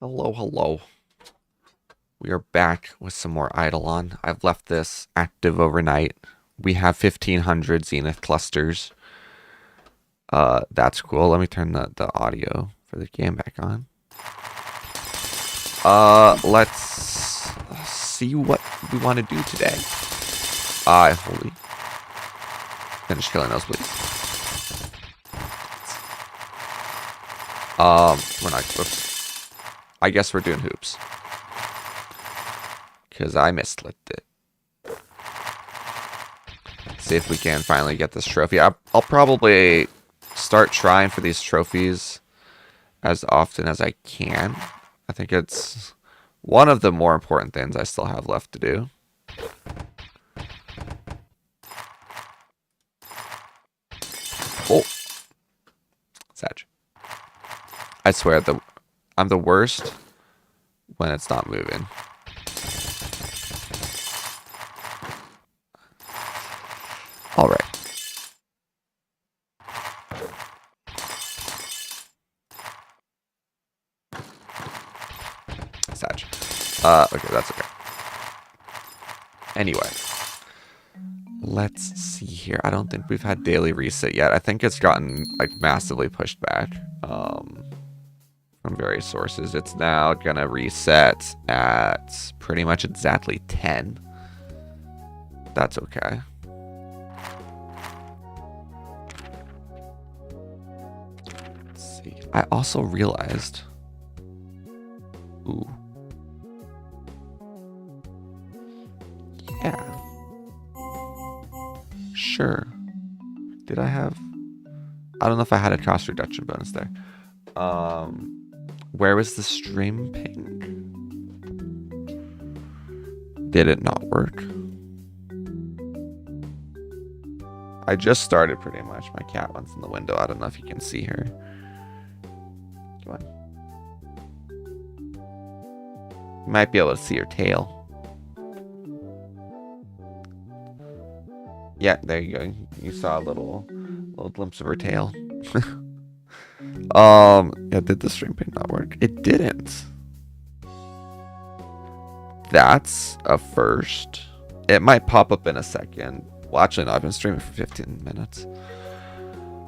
Hello, hello. We are back with some more Idleon. I've left this active overnight. We have 1,500 Zenith clusters. That's cool. Let me turn the audio for the game back on. Let's see what we want to do today. Holy. Finish killing those, please. We're not, whoops. I guess we're doing hoops. Because I misclicked it. See if we can finally get this trophy. I'll probably start trying for these trophies as often as I can. I think it's one of the more important things I still have left to do. Oh. Sag. I swear, I'm the worst when it's not moving. All right. Sag. Okay, that's okay. Anyway. Let's see here. I don't think we've had daily reset yet. I think it's gotten like massively pushed back from from various sources. It's now going to reset at pretty much exactly 10. That's okay. Let's see. I also realized... Ooh. Yeah. Sure. Did I have... I don't know if I had a cost reduction bonus there. Where was the stream ping? Did it not work? I just started pretty much. My cat went in the window. I don't know if you can see her. Come on. You might be able to see her tail. Yeah, there you go. You saw a little glimpse of her tail. Yeah, did the stream ping not work? It didn't. That's a first. It might pop up in a second. Well, actually, no, I've been streaming for 15 minutes.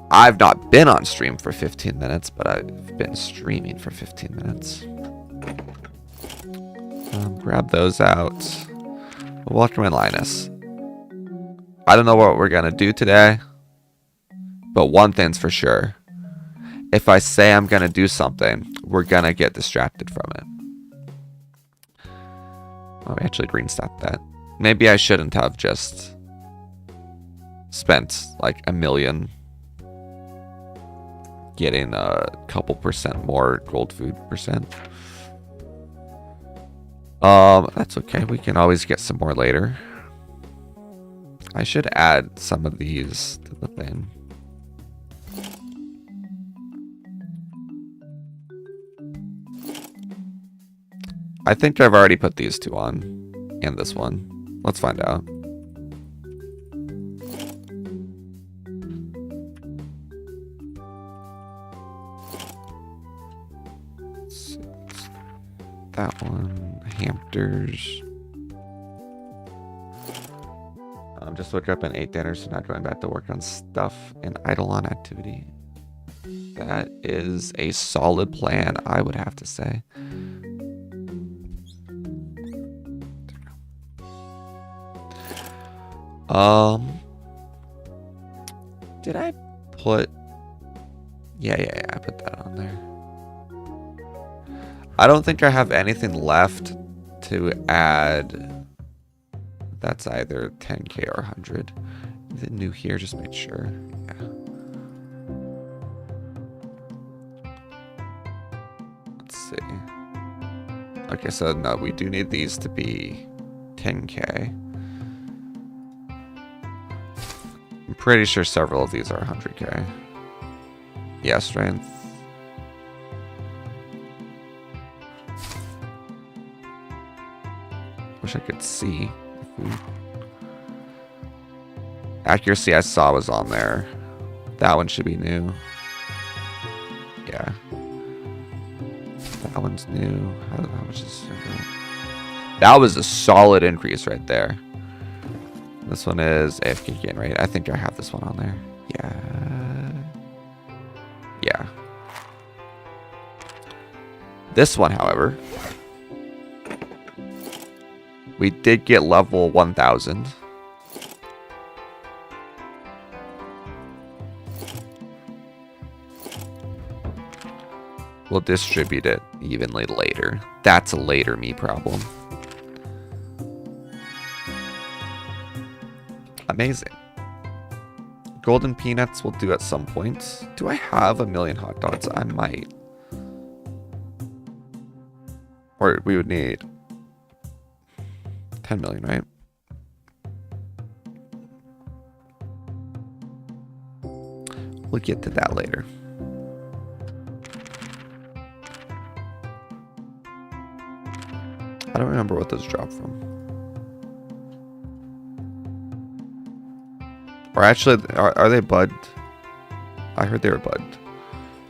I've not been on stream for 15 minutes, but I've been streaming for 15 minutes. Grab those out. Welcome in, Linus. I don't know what we're going to do today, but one thing's for sure. If I say I'm going to do something, we're going to get distracted from it. Oh, we actually green stopped that. Maybe I shouldn't have just spent like $1 million getting a couple percent more gold food percent. That's okay. We can always get some more later. I should add some of these to the thing. I think I've already put these two on. And this one. Let's find out. That one. Hamsters. Just woke up and ate dinner, so now going back to work on stuff and Idleon activity. That is a solid plan, I would have to say. Did I put... Yeah, I put that on there. I don't think I have anything left to add. That's either 10k or 100. Is it new here? Just make sure. Yeah. Let's see. Okay, so no, we do need these to be 10k. I'm pretty sure several of these are 100k. Yeah, strength. Wish I could see. Accuracy I saw was on there. That one should be new. Yeah. That one's new. How much is it? That was a solid increase right there. This one is AFK gain, right? I think I have this one on there. Yeah. This one, however, we did get level 1000. We'll distribute it evenly later. That's a later me problem. Amazing. Golden peanuts we'll do at some point. Do I have 1 million hot dogs? I might. Or we would need 10 million, right? We'll get to that later. I don't remember what those dropped from. Or actually, are they bugged? I heard they were bugged.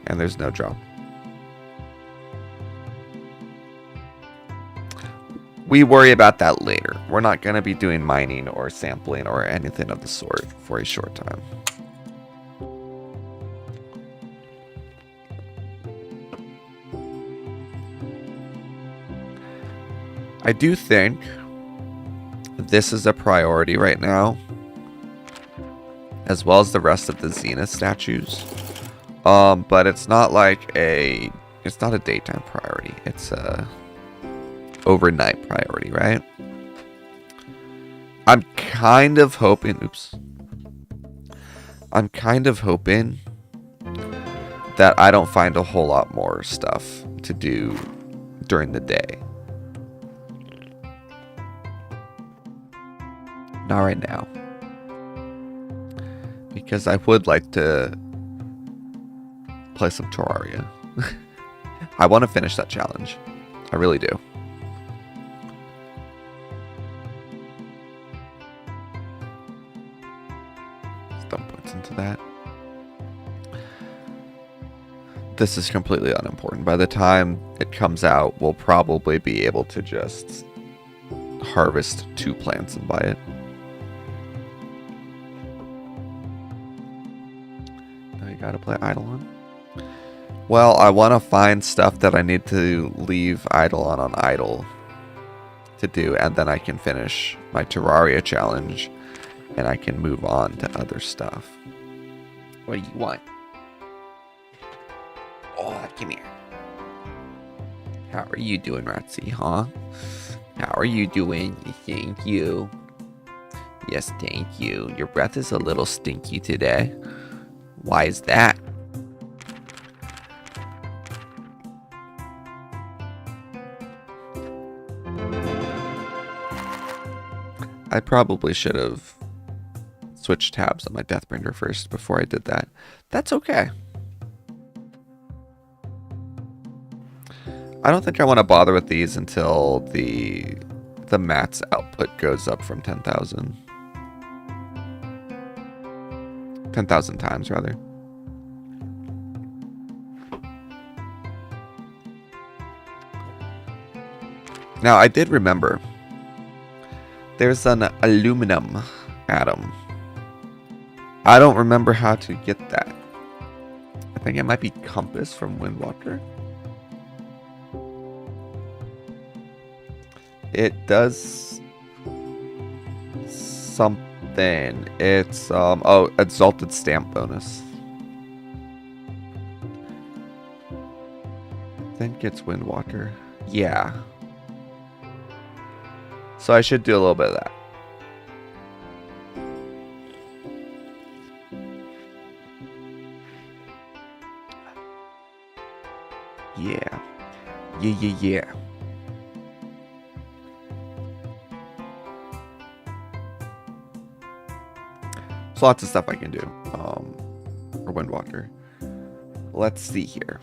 And there's no drop. We worry about that later. We're not going to be doing mining or sampling or anything of the sort for a short time. I do think this is a priority right now, as well as the rest of the Zenith statues. But it's not like it's not a daytime priority. It's a overnight priority, right? I'm kind of hoping, I'm kind of hoping that I don't find a whole lot more stuff to do during the day. Not right now. Because I would like to play some Terraria. I want to finish that challenge. I really do. Dump points into that. This is completely unimportant. By the time it comes out, we'll probably be able to just harvest 2 plants and buy it. Now you gotta play Idleon. Well, I want to find stuff that I need to leave Idleon on idle to do, and then I can finish my Terraria challenge, and I can move on to other stuff. What do you want? Oh, come here. How are you doing, Ratsy, huh? How are you doing? Thank you. Yes, thank you. Your breath is a little stinky today. Why is that? I probably should have switched tabs on my Deathbringer first before I did that. That's okay. I don't think I want to bother with these until the mats output goes up from 10,000. 10,000 times, rather. Now, I did remember there's an aluminum atom. I don't remember how to get that. I think it might be compass from Windwalker. It does something. It's oh, exalted stamp bonus. Then gets Windwalker. Yeah. So I should do a little bit of that. Yeah. Yeah. There's lots of stuff I can do. For Windwalker. Let's see here.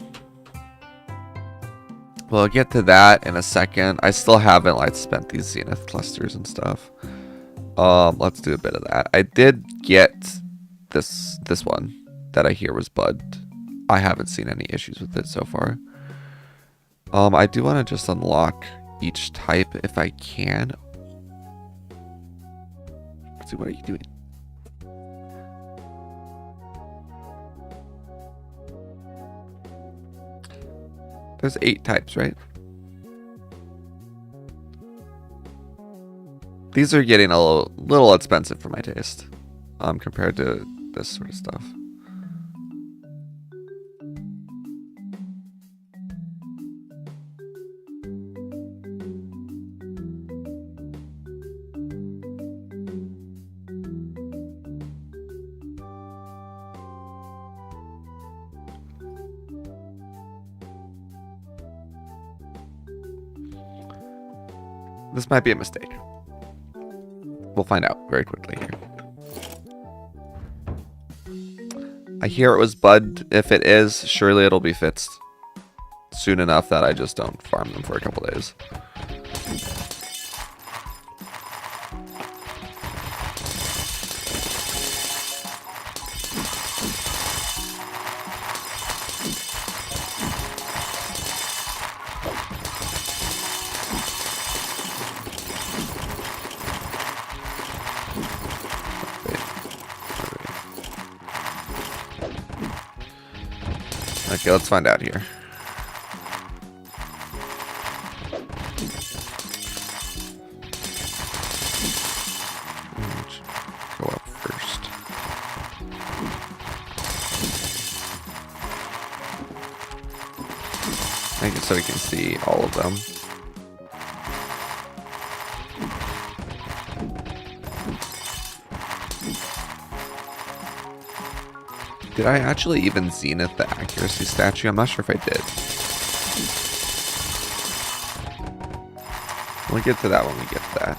We'll get to that in a second. I still haven't spent these Zenith clusters and stuff. Let's do a bit of that. I did get this one that I hear was bugged. I haven't seen any issues with it so far. I do want to just unlock each type if I can. Let's see, what are you doing? There's 8 types, right? These are getting a little expensive for my taste, compared to this sort of stuff. This might be a mistake. We'll find out very quickly here. I hear it was bugged. If it is, surely it'll be fixed soon enough that I just don't farm them for a couple days. Okay, let's find out here. Make it so we can see all of them. Did I actually even zenith the accuracy statue? I'm not sure if I did. We'll get to that when we get to that.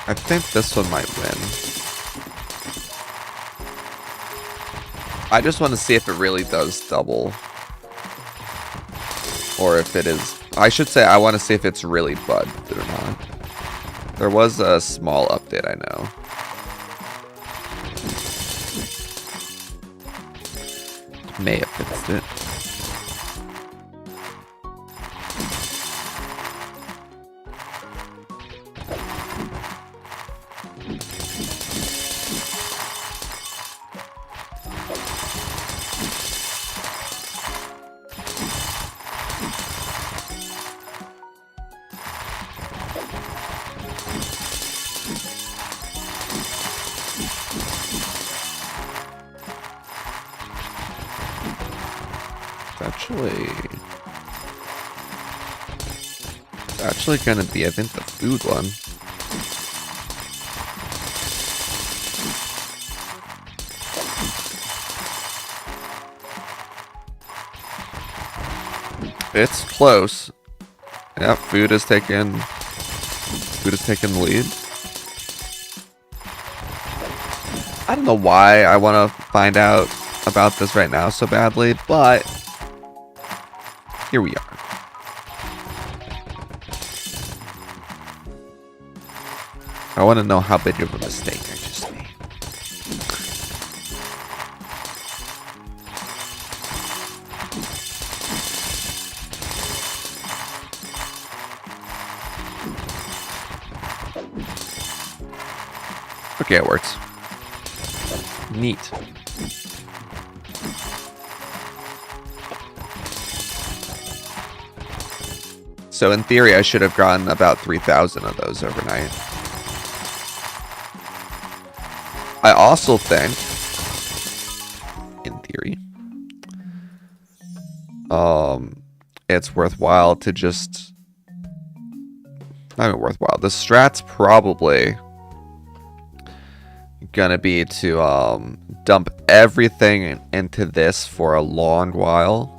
I think this one might win. I just want to see if it really does double. Or if it is... I should say I want to see if it's really bugged or not. There was a small update, I know. May have fixed it. It's actually gonna be, I think, the food one. It's close. Yeah, food is taking the lead. I don't know why I want to find out about this right now so badly, but here we are. I want to know how big of a mistake I just made. Okay, it works. Neat. So in theory, I should have gotten about 3,000 of those overnight. I also think, in theory, it's worthwhile to just... Not even worthwhile. The strat's probably gonna be to dump everything into this for a long while,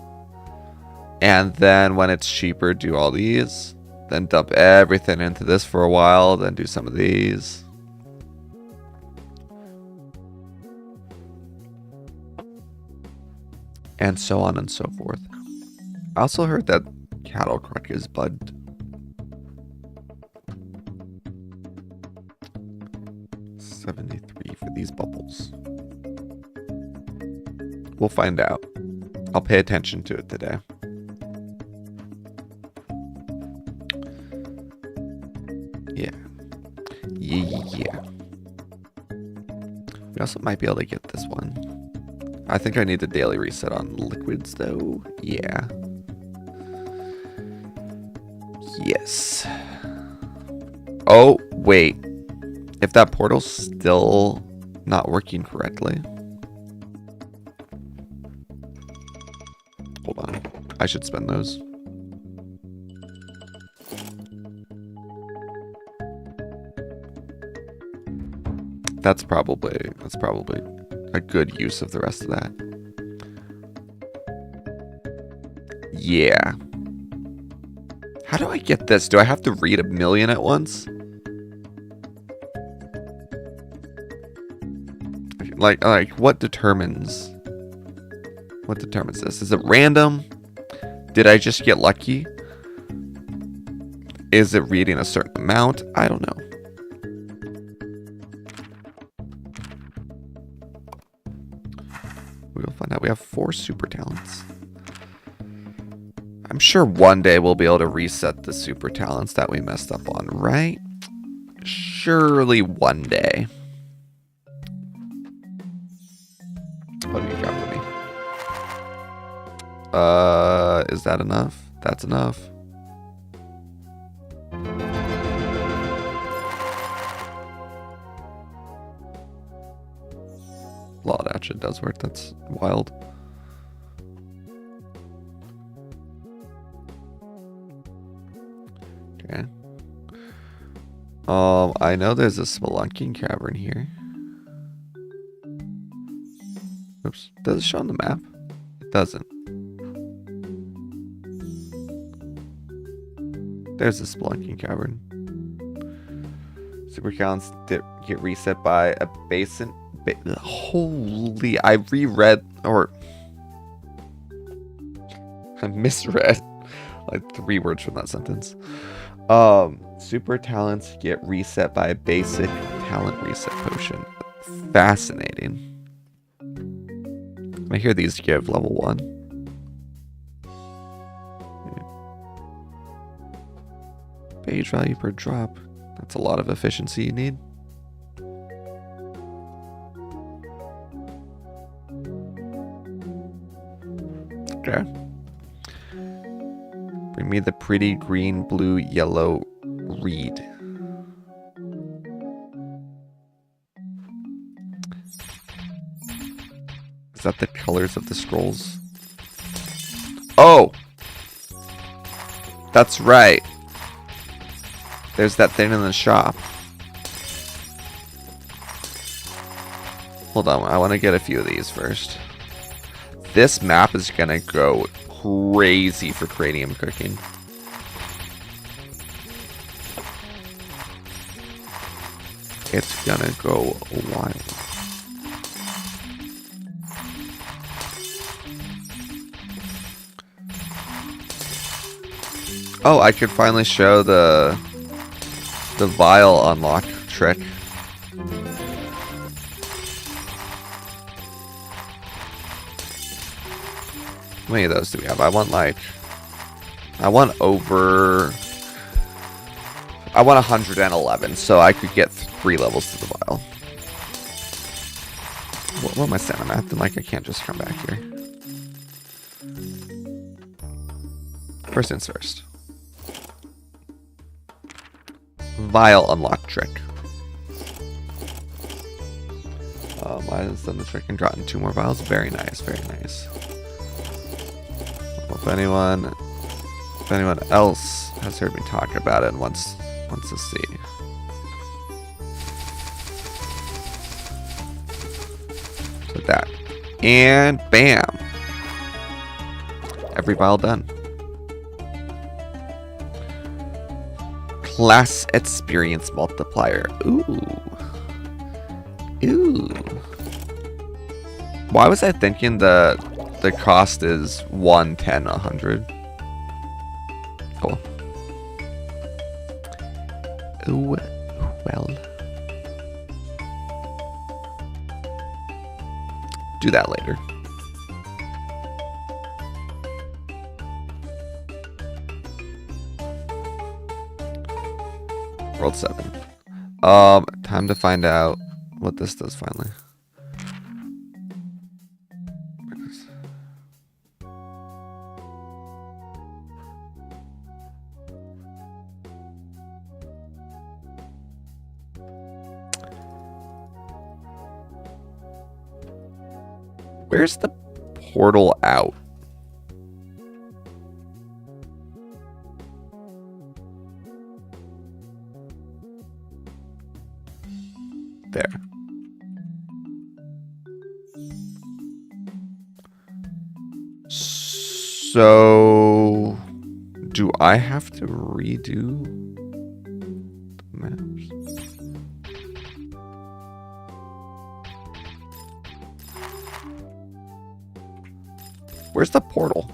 and then when it's cheaper, do all these, then dump everything into this for a while, then do some of these. And so on and so forth. I also heard that cattle cruck is bugged. $73 for these bubbles. We'll find out. I'll pay attention to it today. Yeah. Yeah. We also might be able to get this one. I think I need the daily reset on liquids, though. Yeah. Yes. Oh, wait. If that portal's still not working correctly. Hold on. I should spend those. That's probably a good use of the rest of that. Yeah. How do I get this? Do I have to read 1,000,000 at once? Like what determines this? Is it random? Did I just get lucky? Is it reading a certain amount? I don't know. We'll find out. We have 4 super talents. I'm sure one day we'll be able to reset the super talents that we messed up on, right? Surely one day. What do you got for me? Is that enough? That's enough. Well, it actually does work. That's wild. Okay. I know there's a spelunking cavern here. Oops. Does it show on the map? It doesn't. There's a spelunking cavern. Super counts get reset by a basin. Holy, I reread or I misread like 3 words from that sentence. Super talents get reset by a basic talent reset potion. Fascinating. I hear these give level 1. Page value per drop. That's a lot of efficiency you need. Okay. Bring me the pretty green, blue, yellow reed. Is that the colors of the scrolls? Oh! That's right. There's that thing in the shop. Hold on, I want to get a few of these first. This map is gonna go crazy for cranium cooking. It's gonna go wild. Oh, I could finally show the vial unlock trick. How many of those do we have? I want 111, so I could get 3 levels to the vial. What am I saying? I'm acting like I can't just come back here. First things first. Vial unlock trick. Why has done the trick and gotten 2 more vials? Very nice, very nice. Well, if anyone else has heard me talk about it and wants to see. So that. And bam! Every vial done. Class experience multiplier. Ooh. Ooh. Why was I thinking the cost is 1, 10, 100? Cool. Ooh, well. Do that later. World 7. Time to find out what this does finally. Where's the portal out? There. So, do I have to redo the maps? Where's the portal?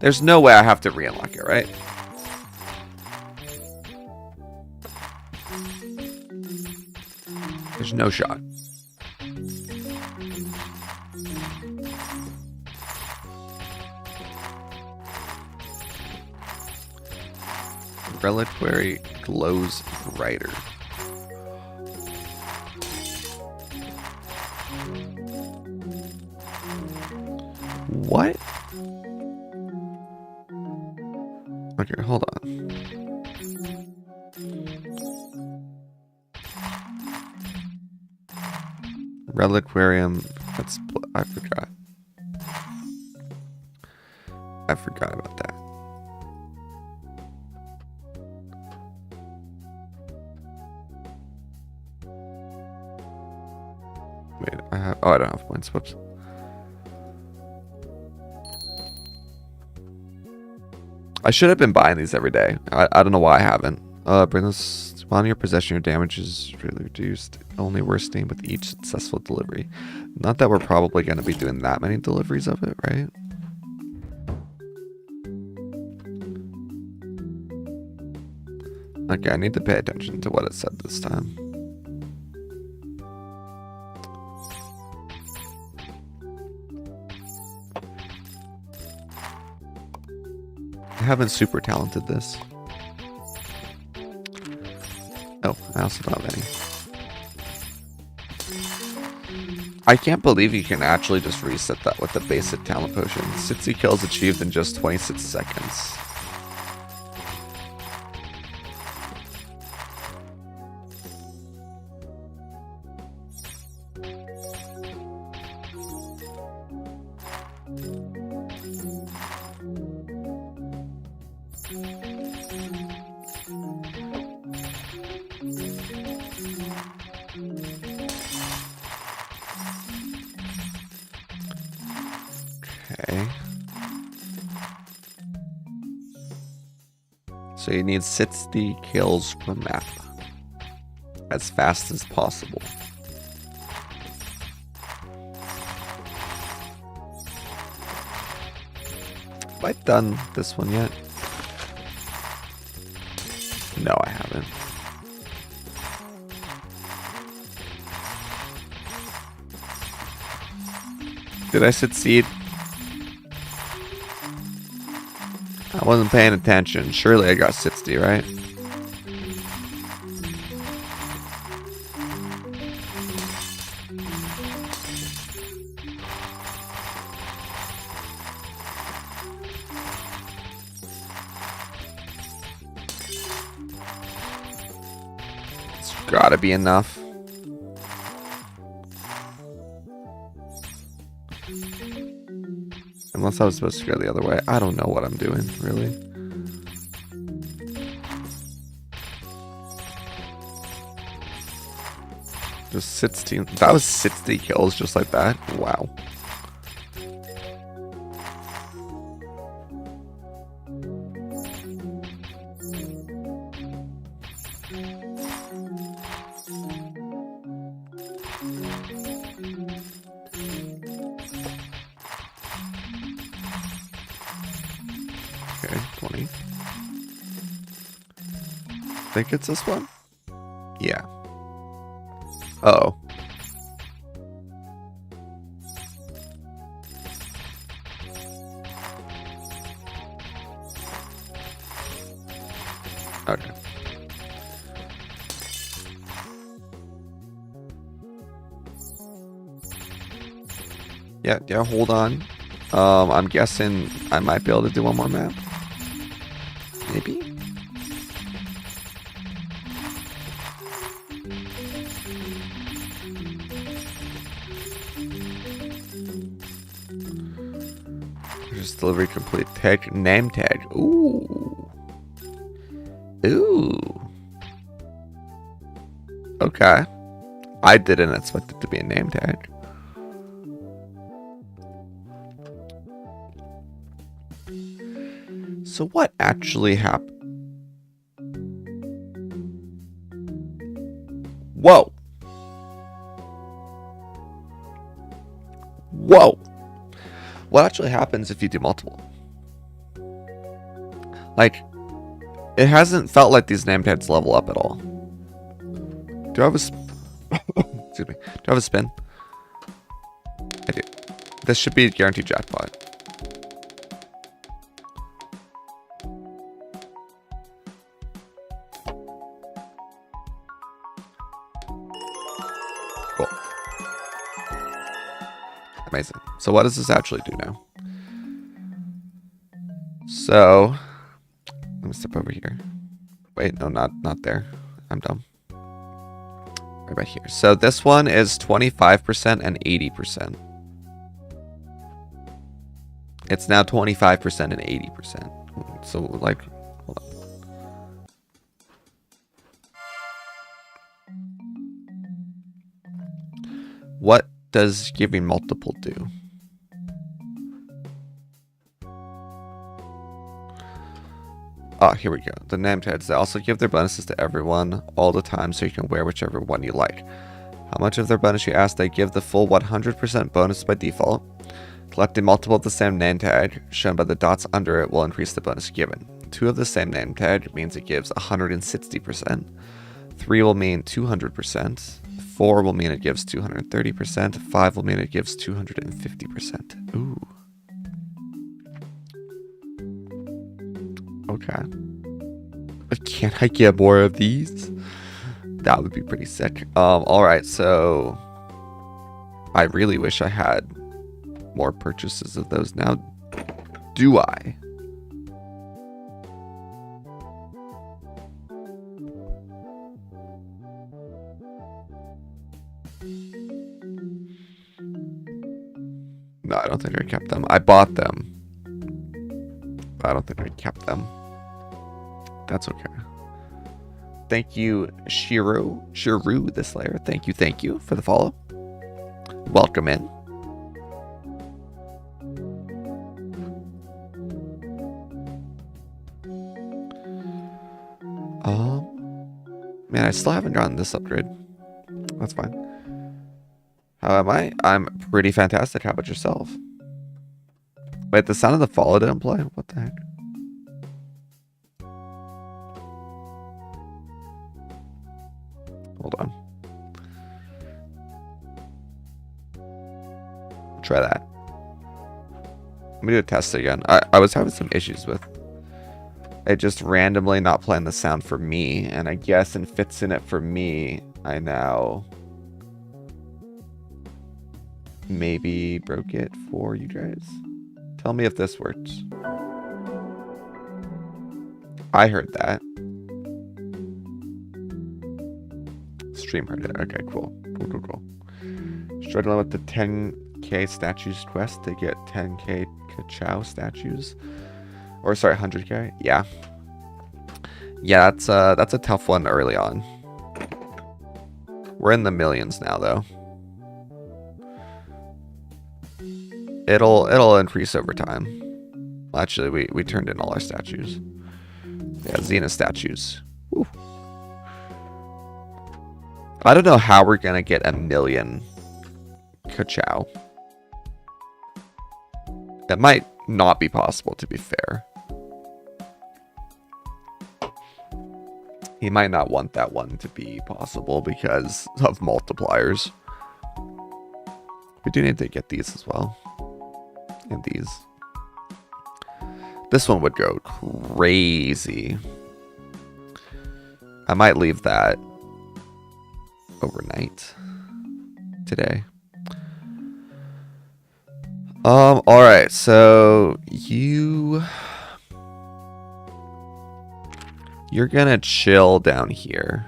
There's no way I have to re-unlock it, right? There's no shot. Reliquary glows brighter. What? Okay, hold on. Reliquarium. That's I forgot. I forgot about that. Wait, I have. Oh, I don't have points. Whoops. I should have been buying these every day. I don't know why I haven't. Bring this on your possession. Your damage is really reduced, only worsening with each successful delivery. Not that we're probably going to be doing that many deliveries of it, right? Okay, I need to pay attention to what it said this time. I haven't super talented this. Oh, I also don't have any. I can't believe you can actually just reset that with the basic talent potion. 60 kills achieved in just 26 seconds. Okay. So you need 60 kills per map. As fast as possible. Have I done this one yet? No, I haven't. Did I succeed? I wasn't paying attention. Surely I got 60, right? It's gotta be enough. Unless I was supposed to go the other way. I don't know what I'm doing, really. Just 16. That was 60 kills just like that. Wow. Okay, 20. Think it's this one? Yeah. Uh-oh. Okay. Yeah, hold on. I'm guessing I might be able to do one more map. Maybe? Just delivery complete. Tag, name tag. Ooh. Ooh. Okay. I didn't expect it to be a name tag. So what actually happened? Whoa. Whoa. What actually happens if you do multiple? Like, it hasn't felt like these name tags level up at all. Do I have a excuse me. Do I have a spin? I do. This should be a guaranteed jackpot. Cool. Amazing. So what does this actually do now? So, let me step over here. Wait, no, not there. I'm dumb. right about here. So this one is 25% and 80%. It's now 25% and 80%. So, like, hold on. What does giving multiple do? Oh, here we go. The name tags, they also give their bonuses to everyone all the time, so you can wear whichever one you like. How much of their bonus you ask, they give the full 100% bonus by default. Collecting multiple of the same name tag, shown by the dots under it, will increase the bonus given. 2 of the same name tag means it gives 160%. 3 will mean 200%. 4 will mean it gives 230%. 5 will mean it gives 250%. Ooh. Okay. Can I get more of these? That would be pretty sick. Alright, so I really wish I had more purchases of those now. Do I? No, I don't think I kept them. I bought them. But I don't think I kept them. That's okay. Thank you, Shiru the Slayer. Thank you for the follow. Welcome in. Man, I still haven't gotten this upgrade. That's fine. How am I? I'm pretty fantastic. How about yourself? Wait, the sound of the follow didn't play? What the heck? Hold on. Try that. Let me do a test again. I was having some issues with it just randomly not playing the sound for me, and I guess in fits in it for me, I now maybe broke it for you guys. Tell me if this works. I heard that. Stream heard it. Okay, cool. Cool. Struggling with the 10k statues quest to get 10k Ka-Chow statues. Or sorry, 100k. Yeah. Yeah, that's a tough one early on. We're in the millions now, though. It'll increase over time. Actually, we turned in all our statues. Yeah, Xena statues. Woo. I don't know how we're gonna get 1,000,000 Ka-Chow. It might not be possible, to be fair. He might not want that one to be possible because of multipliers. We do need to get these as well. And these. This one would go crazy. I might leave that overnight today. Alright, so you're gonna chill down here.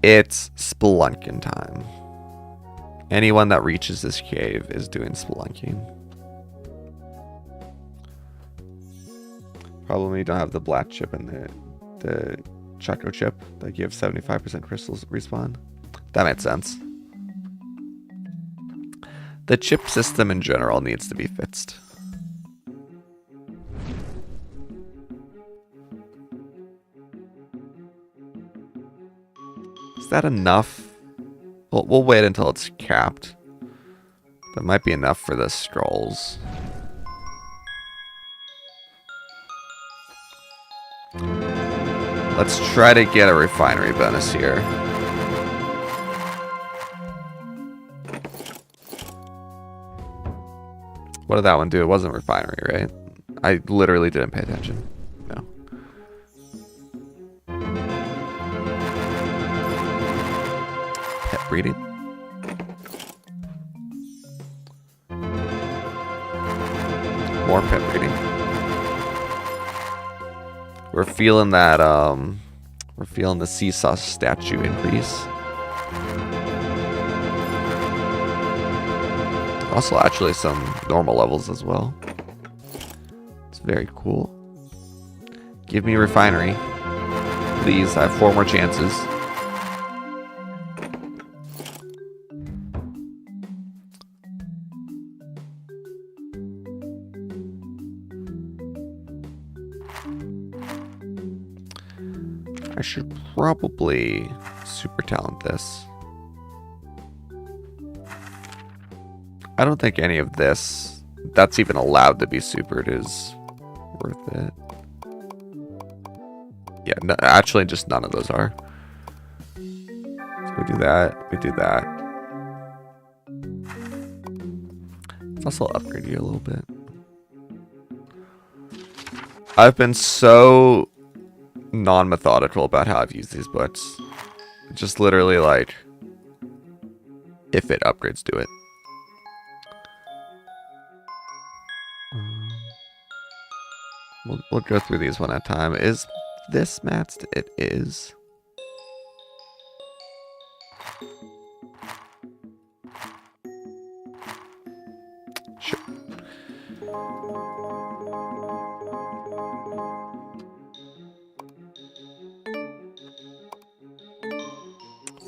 It's spelunking time. Anyone that reaches this cave is doing spelunking. Probably don't have the black chip and the Choco chip that gives 75% crystals respawn. That makes sense. The chip system in general needs to be fixed. Is that enough? We'll wait until it's capped. That might be enough for the scrolls. Let's try to get a refinery bonus here. What did that one do? It wasn't refinery, right? I literally didn't pay attention. No. Pet breeding? More pet breeding. We're feeling that We're feeling the seesaw statue increase. Also, actually, some normal levels as well. It's very cool. Give me refinery. Please, I have 4 more chances. I should probably super talent this. I don't think any of this that's even allowed to be supered is worth it. Yeah, no, actually just none of those are. So we do that, we do that. Let's also upgrade you a little bit. I've been so non-methodical about how I've used these books. Just literally like, if it upgrades, do it. We'll go through these one at a time. Is this matched? It is. Sure.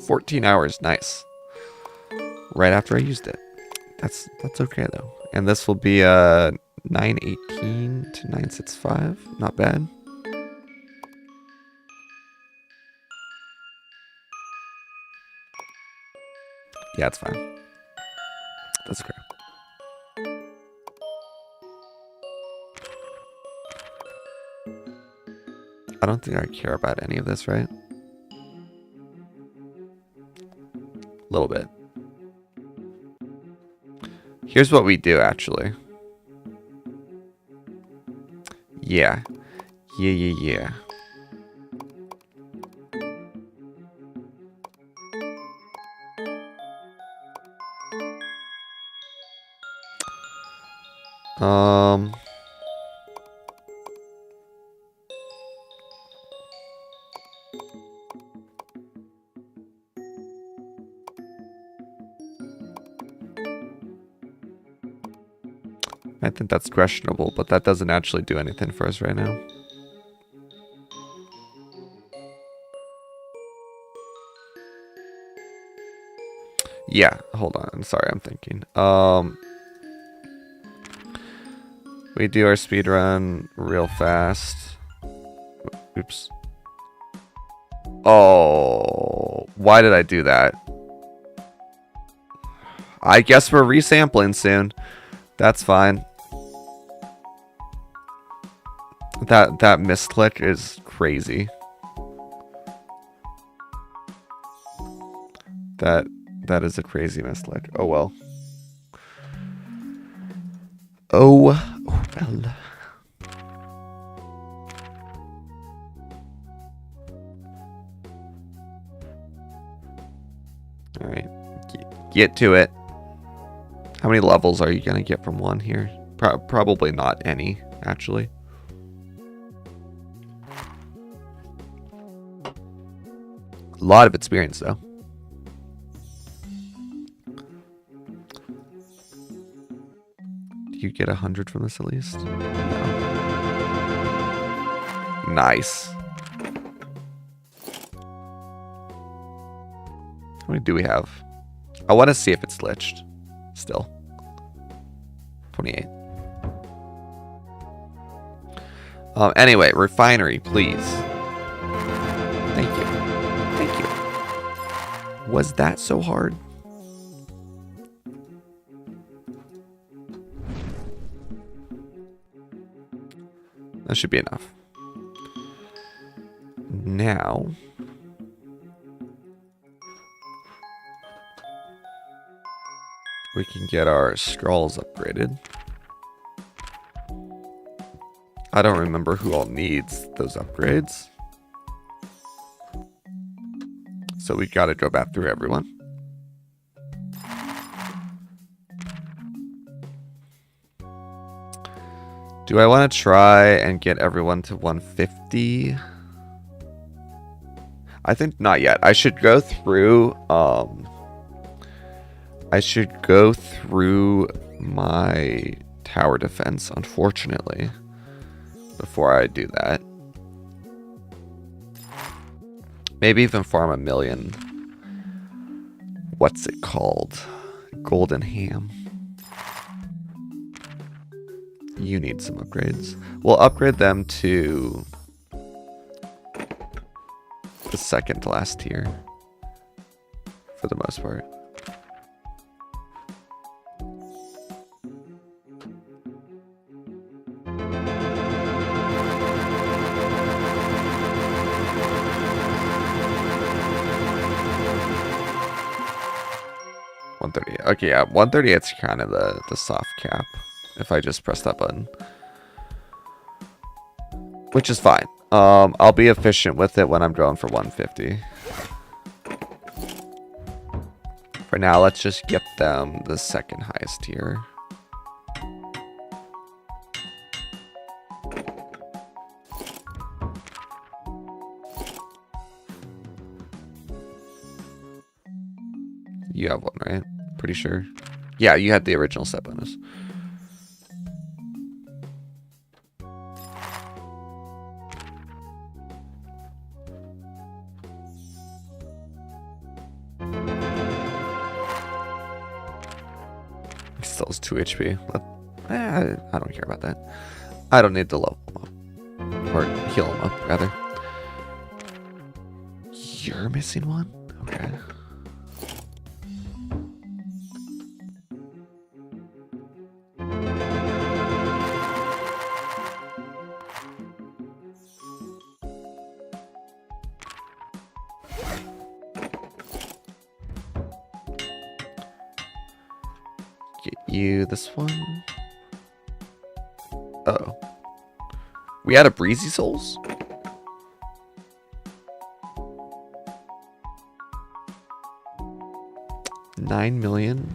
$14 hours, nice. Right after I used it. That's okay though. And this will be 918 to 965. Not bad. Yeah, it's fine. That's okay. I don't think I care about any of this, right? A little bit. Here's what we do, actually. Yeah. Yeah. I think that's questionable, but that doesn't actually do anything for us right now. Yeah, hold on. Sorry, I'm thinking. We do our speed run real fast. Oops. Oh, why did I do that? I guess we're resampling soon. That's fine. That misclick is crazy. That is a crazy misclick. Oh well. Oh well. All right, get to it. How many levels are you gonna get from one here? Probably not any, actually. A lot of experience, though. Do you get 100 from this at least? No. Nice. How many do we have? I want to see if it's glitched. Still. 28. Anyway, refinery, please. Thank you. Thank you. Was that so hard? That should be enough. Now, we can get our scrolls upgraded. I don't remember who all needs those upgrades. So we gotta go back through everyone. Do I want to try and get everyone to 150? I think not yet. I should go through my tower defense, unfortunately, before I do that. Maybe even farm 1,000,000. What's it called? Golden ham. You need some upgrades. We'll upgrade them to the second to last tier for the most part. Okay, yeah, 138's kind of the soft cap if I just press that button, which is fine. I'll be efficient with it when I'm going for 150. For now, let's just get them the second highest tier. You have one, right? Pretty sure. Yeah, you had the original set bonus. He still has 2 HP. I don't care about that. I don't need to level him up. Or heal him up, rather. You're missing one? Okay. Get you this one. Uh-oh. We had a Breezy Souls? $9,000,000.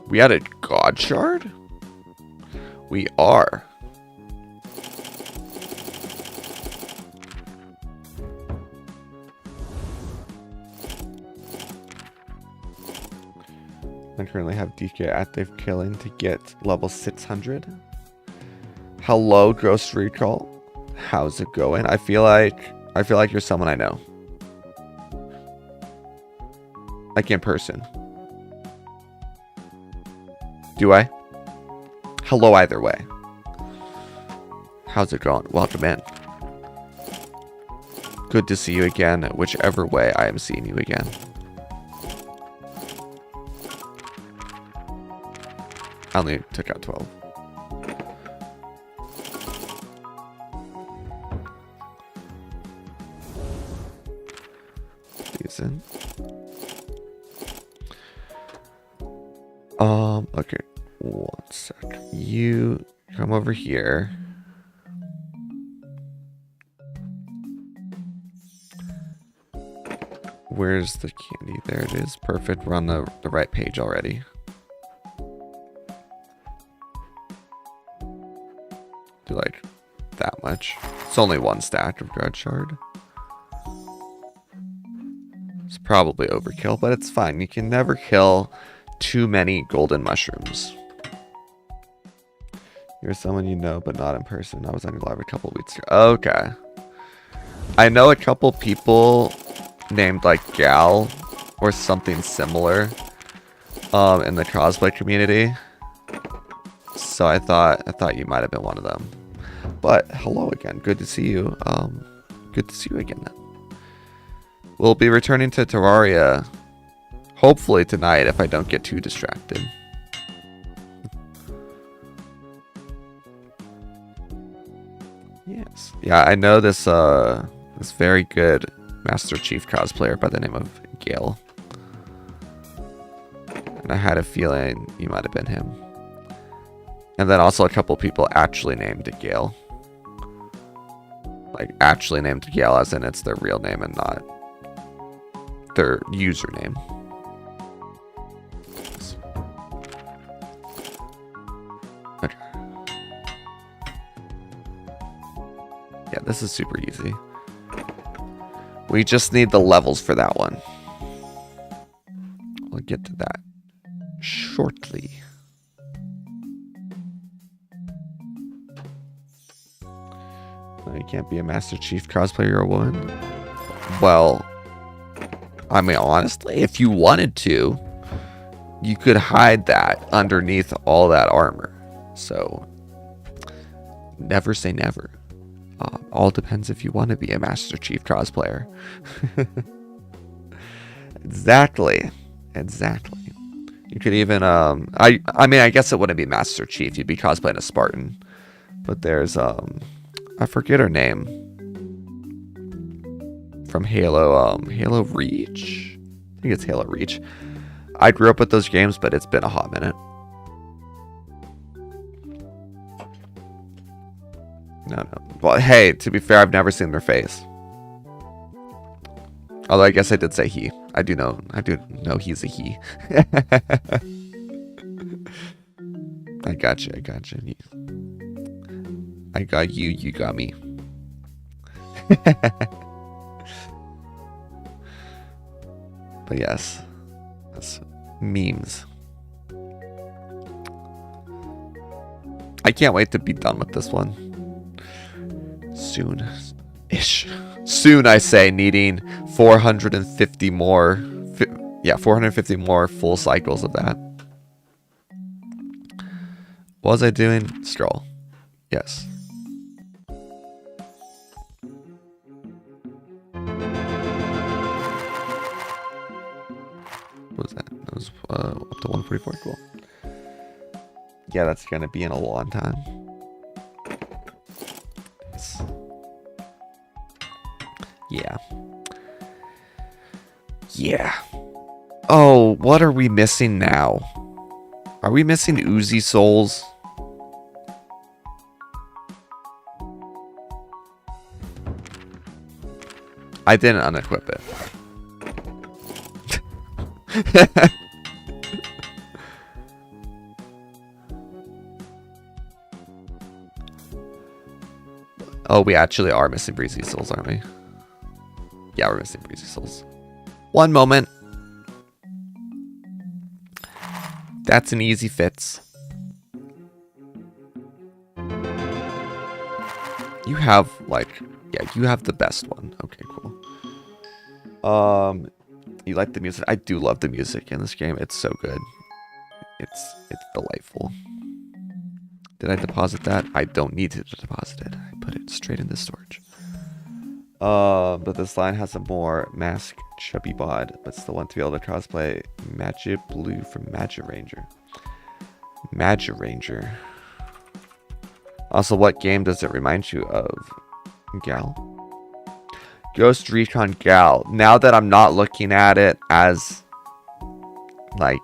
We had a God Shard? We are. I currently have DK active killing to get level 600. Hello, Ghost Recall. How's it going? I feel like you're someone I know. Like in person. Do I? Hello either way. How's it going? Welcome in. Good to see you again, whichever way I am seeing you again. I only took out 12. Decent. Okay. 1 sec. You come over here. Where's the candy? There it is. Perfect. We're on the right page already. Do like that much. It's only 1 stack of Grudge Shard. It's probably overkill, but it's fine. You can never kill too many golden mushrooms. You're someone you know, but not in person. I was on your live a couple weeks ago. Okay. I know a couple people named like Gal or something similar in the cosplay community. So I thought you might have been one of them. But hello again. Good to see you. Good to see you again then. We'll be returning to Terraria hopefully tonight if I don't get too distracted. Yes. Yeah, I know this this very good Master Chief cosplayer by the name of Gale. And I had a feeling you might have been him. And then also a couple people actually named Gale. Like actually named Gale as in it's their real name and not their username. Okay. Yeah, this is super easy. We just need the levels for that one. We'll get to that shortly. You can't be a Master Chief cosplayer or a woman. Well, I mean, honestly, if you wanted to, you could hide that underneath all that armor. So, never say never. All depends if you want to be a Master Chief cosplayer. Exactly. You could even, I mean, I guess it wouldn't be Master Chief. You'd be cosplaying a Spartan. But there's, I forget her name. From Halo, Halo Reach? I think it's Halo Reach. I grew up with those games, but it's been a hot minute. No. Well, hey, to be fair, I've never seen their face. Although I guess I did say he. I do know he's a he. I got you. I got you, you got me. But yes, that's memes. I can't wait to be done with this one. Soon-ish. Soon, I say, needing 450 more. 450 more full cycles of that. What was I doing? Scroll. Yes. What was that? That was up to 144. Cool. Yeah, that's gonna be in a long time. Yeah. Oh, what are we missing now? Are we missing Uzi souls? I didn't unequip it. Oh, we actually are missing Breezy Souls, aren't we? Yeah, we're missing Breezy Souls. One moment. That's an easy fix. You have, you have the best one. Okay, cool. You like the music? I do love the music in this game. It's so good. It's delightful. Did I deposit that? I don't need to deposit it. I put it straight in the storage. But this line has a more masked chubby bod, but still want to be able to cosplay Magic Blue from Magic Ranger. Magic Ranger. Also, what game does it remind you of? Gal? Ghost Recon Gal. Now that I'm not looking at it as like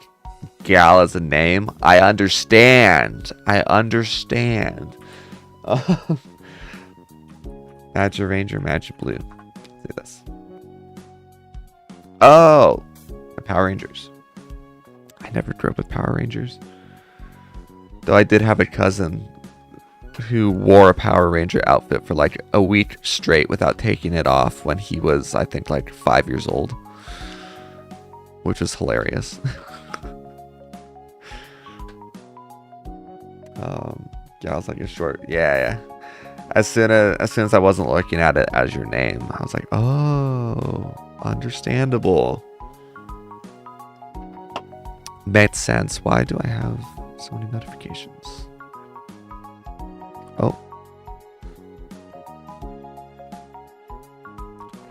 Gal as a name, I understand. Magic Ranger, Magic Blue. See this. Oh, the Power Rangers. I never grew up with Power Rangers. Though I did have a cousin who wore a Power Ranger outfit for like a week straight without taking it off when he was, I think, like 5 years old. Which was hilarious. Yeah, I was like a short. Yeah. As soon as I wasn't looking at it as your name, I was like, oh, understandable. Makes sense. Why do I have so many notifications? Oh.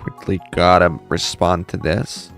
Quickly gotta respond to this.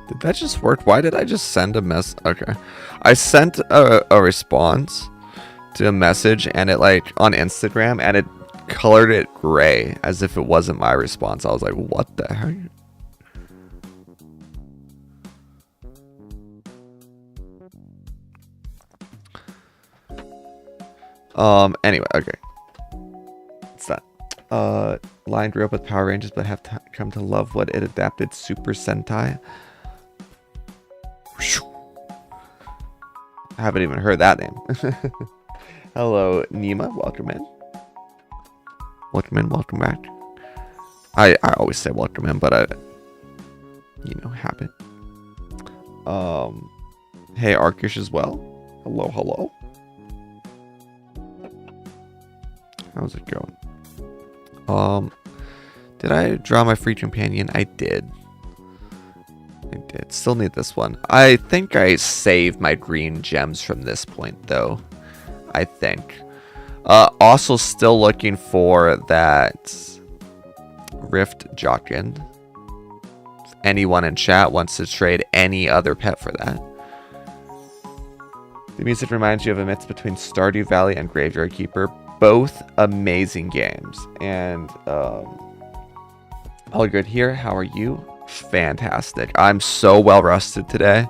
Did that just work? Why did I just send a mess? Okay. I sent a response to a message, and it like on Instagram, and it colored it gray as if it wasn't my response. I was like, what the heck? Anyway, okay. What's that? Lion grew up with Power Rangers, but have come to love what it adapted Super Sentai. I haven't even heard that name. Hello, Nima. Welcome in. Welcome in. Welcome back. I always say welcome in, but habit. Hey, Arkish as well. Hello, hello. How's it going? Did I draw my free companion? I did. Still need this one. I think I saved my green gems from this point, though. I think. Also still looking for that Rift Jockin. If anyone in chat wants to trade any other pet for that. The music reminds you of a mix between Stardew Valley and Graveyard Keeper. Both amazing games. And all good here. How are you? Fantastic. I'm so well rested today.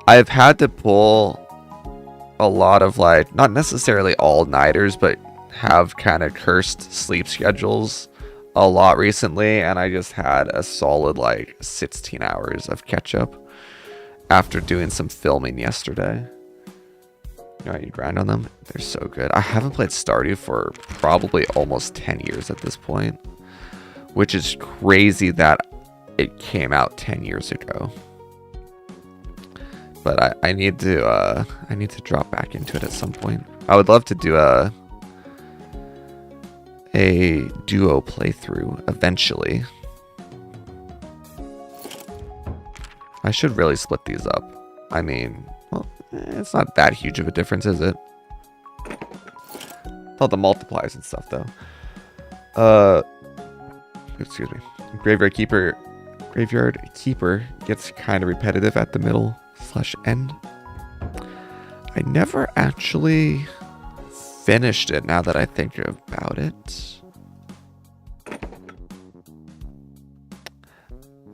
I've had to pull a lot of like, not necessarily all-nighters, but have kind of cursed sleep schedules a lot recently, and I just had a solid like 16 hours of catch up after doing some filming yesterday. You know how you grind on them? They're so good. I haven't played Stardew for probably almost 10 years at this point, which is crazy that it came out 10 years ago. But I need to drop back into it at some point. I would love to do a duo playthrough eventually. I should really split these up. I mean, well, it's not that huge of a difference, is it? All the multipliers and stuff, though. Excuse me. Graveyard Keeper gets kind of repetitive at the middle/end. I never actually finished it now that I think about it.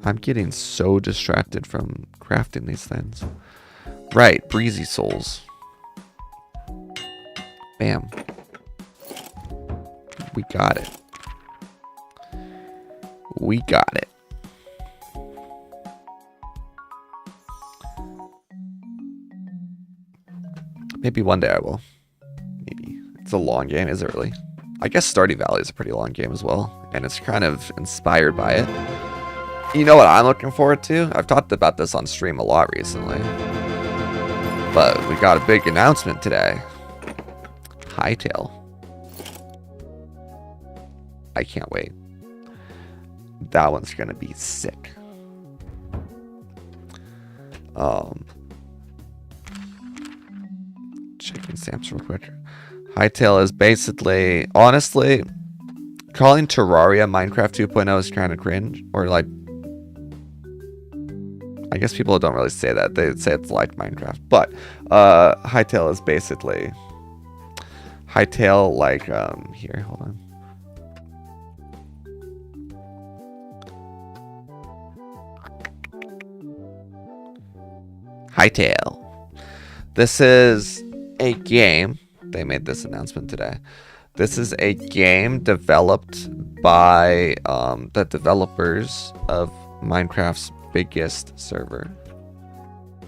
I'm getting so distracted from crafting these things. Right, Breezy Souls. Bam. We got it. We got it. Maybe one day I will. Maybe. It's a long game, is it really? I guess Stardew Valley is a pretty long game as well, and it's kind of inspired by it. You know what I'm looking forward to? I've talked about this on stream a lot recently, but we got a big announcement today. Hightail. I can't wait. That one's gonna be sick. Checking stamps real quick. Hightail is basically, honestly, calling Terraria Minecraft 2.0 is kind of cringe, or like, I guess people don't really say that. They say it's like Minecraft, but Hightail is basically Hightail like here, hold on. Hightail. This is a game. They made this announcement today. This is a game developed by the developers of Minecraft's biggest server,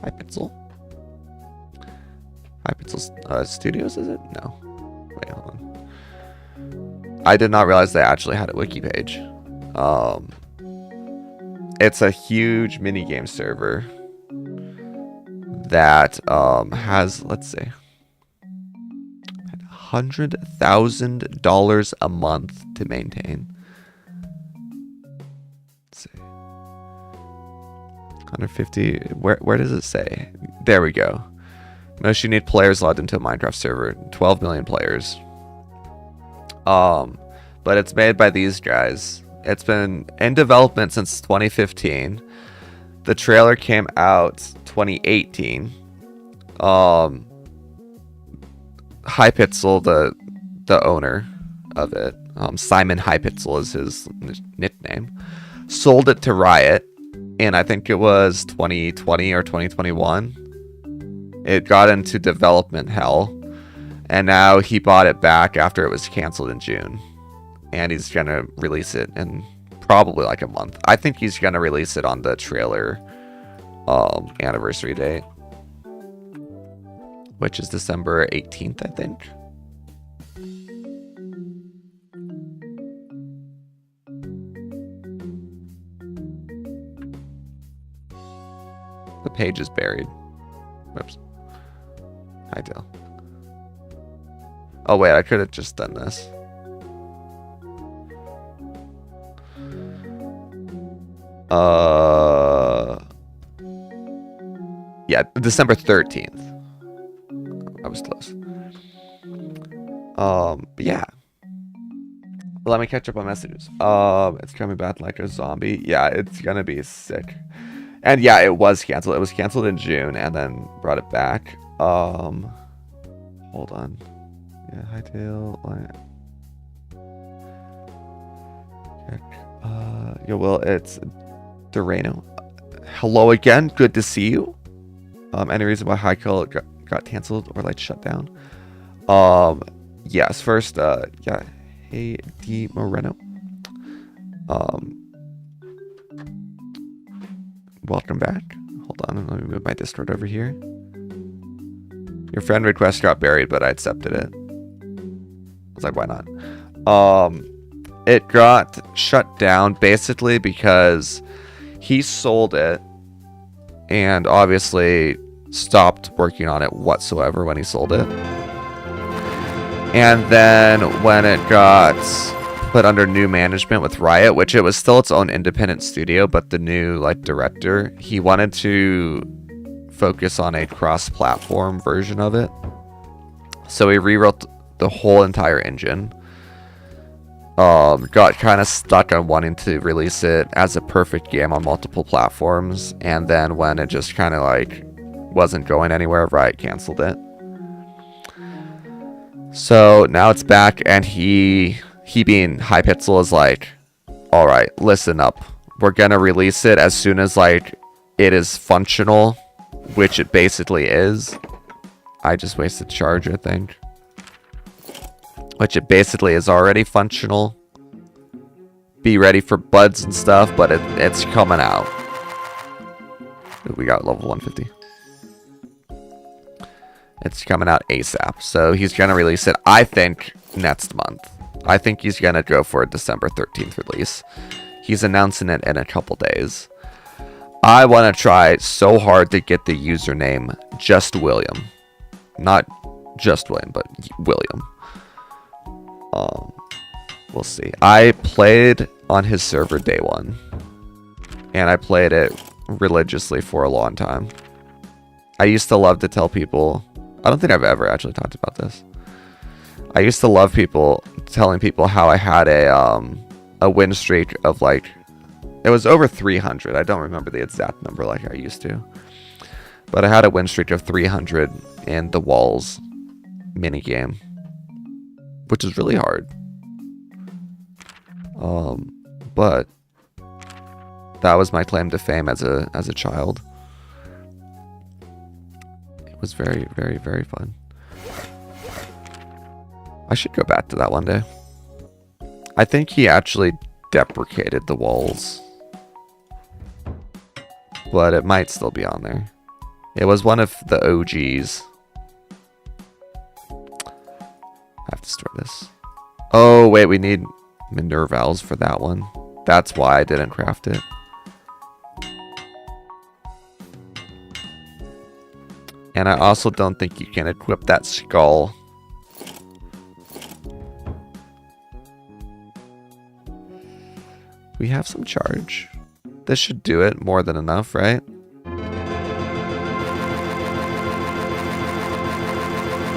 Hypixel. Hypixel Studios, is it? No. Wait, hold on. I did not realize they actually had a wiki page. It's a huge minigame server that has, let's see, $100,000 a month to maintain. Let's see. 150. Where does it say? There we go. Most unique players logged into a Minecraft server. 12 million players. But it's made by these guys. It's been in development since 2015. The trailer came out 2018. Hypixel, the owner of it, Simon Hypixel is his nickname, sold it to Riot, and I think it was 2020 or 2021. It got into development hell, and now he bought it back after it was canceled in June, and he's gonna release it in probably like a month. I think he's gonna release it on the trailer anniversary date, which is December 18th, I think. The page is buried. Whoops. Ideal. Oh wait, I could have just done this. Yeah, December 13th. I was close. But yeah. Let me catch up on messages. It's coming back like a zombie. Yeah, it's gonna be sick. And yeah, it was canceled. It was canceled in June and then brought it back. Hold on. Yeah, hightail. Yeah, well, it's Doreno. Hello again. Good to see you. Any reason why Hightail got canceled or like shut down? Yes. First, yeah. Hey, D Moreno. Welcome back. Hold on, let me move my Discord over here. Your friend request got buried, but I accepted it. I was like, why not? It got shut down basically because he sold it and obviously stopped working on it whatsoever when he sold it. And then when it got put under new management with Riot, which it was still its own independent studio, but the new like director, he wanted to focus on a cross-platform version of it. So he rewrote the whole entire engine. Got kind of stuck on wanting to release it as a perfect game on multiple platforms, and then when it just kind of like wasn't going anywhere, Riot canceled it. So now it's back, and he being Hypixel is like, all right, listen up. We're gonna release it as soon as like it is functional, which it basically is. I just wasted charge, I think. Which it basically is already functional. Be ready for buds and stuff, but it's coming out. We got level 150. It's coming out ASAP. So he's going to release it, I think, next month. I think he's going to go for a December 13th release. He's announcing it in a couple days. I want to try so hard to get the username Just William. Not Just William, but William. We'll see. I played on his server day one. And I played it religiously for a long time. I used to love to tell people... I don't think I've ever actually talked about this. I used to love telling people how I had a win streak of like... It was over 300. I don't remember the exact number like I used to. But I had a win streak of 300 in the Walls minigame. Which is really hard. But that was my claim to fame as a child. It was very, very, very fun. I should go back to that one day. I think he actually deprecated the Walls. But it might still be on there. It was one of the OGs. I have to store this. Oh, wait, we need Minervals for that one. That's why I didn't craft it. And I also don't think you can equip that skull. We have some charge. This should do it more than enough, right?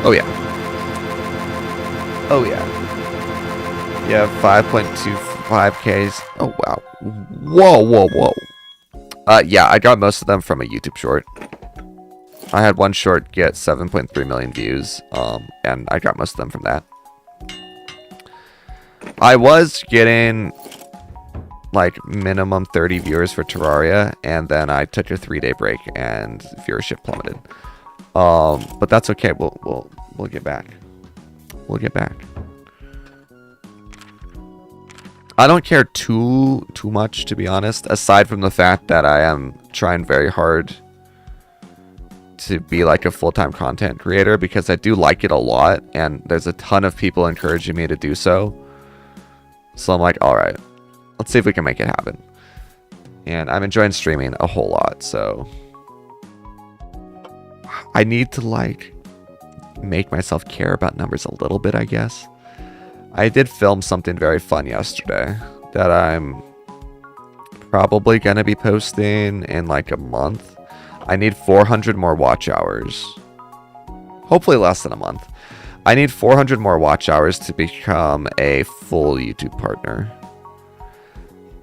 Oh yeah. Oh yeah. You have 5.25Ks. Oh wow. Whoa, whoa, whoa. Yeah, I got most of them from a YouTube short. I had one short get 7.3 million views, and I got most of them from that. I was getting like minimum 30 viewers for Terraria, and then I took a 3-day break and viewership plummeted. But that's okay. We'll get back. We'll get back. I don't care too much, to be honest, aside from the fact that I am trying very hard to be like a full-time content creator, because I do like it a lot, and there's a ton of people encouraging me to do so. So I'm like, all right, let's see if we can make it happen. And I'm enjoying streaming a whole lot, so I need to like make myself care about numbers a little bit, I guess. I did film something very fun yesterday that I'm probably going to be posting in like a month. I need 400 more watch hours. Hopefully less than a month. I need 400 more watch hours to become a full YouTube partner.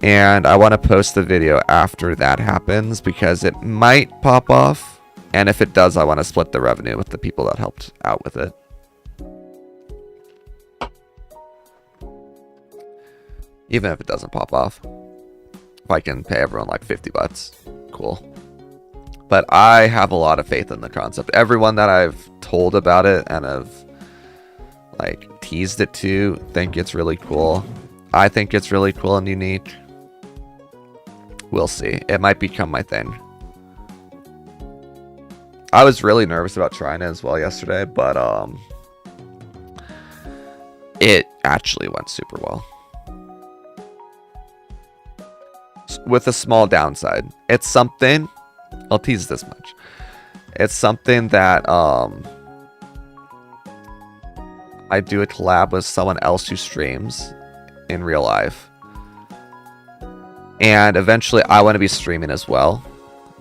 And I want to post the video after that happens because it might pop off. And if it does, I want to split the revenue with the people that helped out with it. Even if it doesn't pop off. If I can pay everyone like 50 bucks, cool. But I have a lot of faith in the concept. Everyone that I've told about it and have like teased it to think it's really cool. I think it's really cool and unique. We'll see. It might become my thing. I was really nervous about trying it as well yesterday, but it actually went super well. With a small downside. It's something, I'll tease this much. It's something that I do a collab with someone else who streams in real life. And eventually I want to be streaming as well.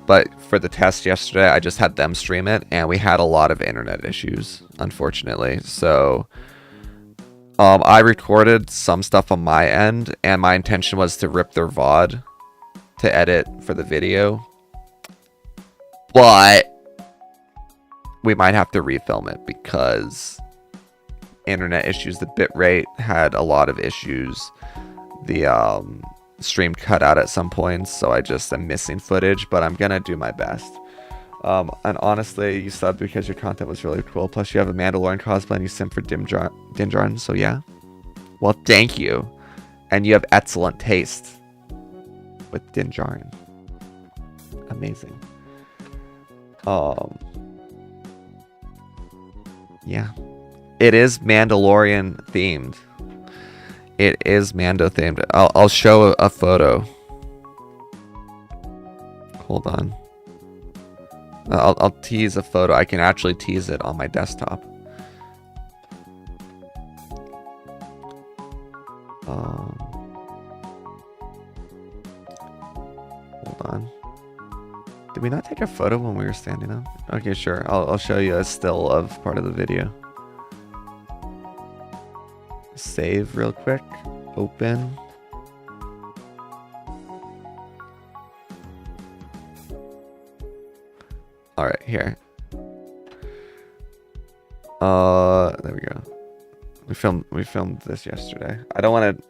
But for the test yesterday, I just had them stream it, and we had a lot of internet issues, unfortunately. So I recorded some stuff on my end, and my intention was to rip their VOD to edit for the video. But we might have to refilm it because internet issues. The bitrate had a lot of issues. The stream cut out at some points, so I just am missing footage, but I'm gonna do my best. And honestly, you subbed because your content was really cool. Plus, you have a Mandalorian cosplay and you simp for Dinjarin, so yeah. Well, thank you. And you have excellent taste with Dinjarin. Amazing. Yeah. It is Mandalorian themed. It is Mando themed. I'll show a photo. Hold on. I'll tease a photo. I can actually tease it on my desktop. Hold on. Did we not take a photo when we were standing up? Okay, sure. I'll show you a still of part of the video. Save real quick. Open. All right, here. There we go. We filmed this yesterday. I don't want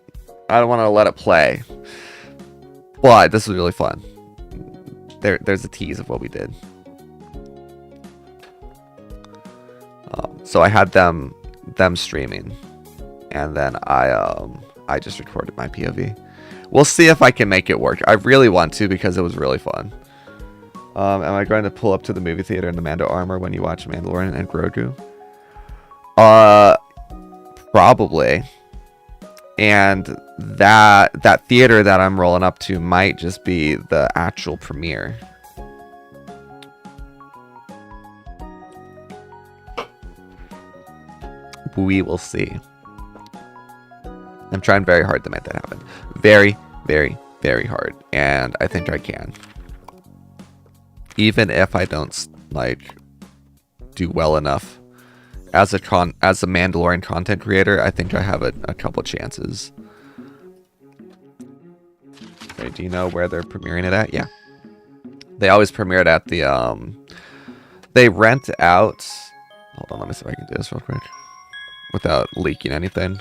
to let it play. But this was really fun. There's a tease of what we did. So I had them streaming, and then I just recorded my POV. We'll see if I can make it work. I really want to because it was really fun. Am I going to pull up to the movie theater in the Mando armor when you watch Mandalorian and Grogu? Probably. And that theater that I'm rolling up to might just be the actual premiere. We will see. I'm trying very hard to make that happen. Very, very, very hard. And I think I can. Even if I don't like do well enough as a Mandalorian content creator, I think I have a couple chances. Okay, do you know where they're premiering it at? Yeah. They always premiere it at the they rent out. Hold on, let me see if I can do this real quick without leaking anything.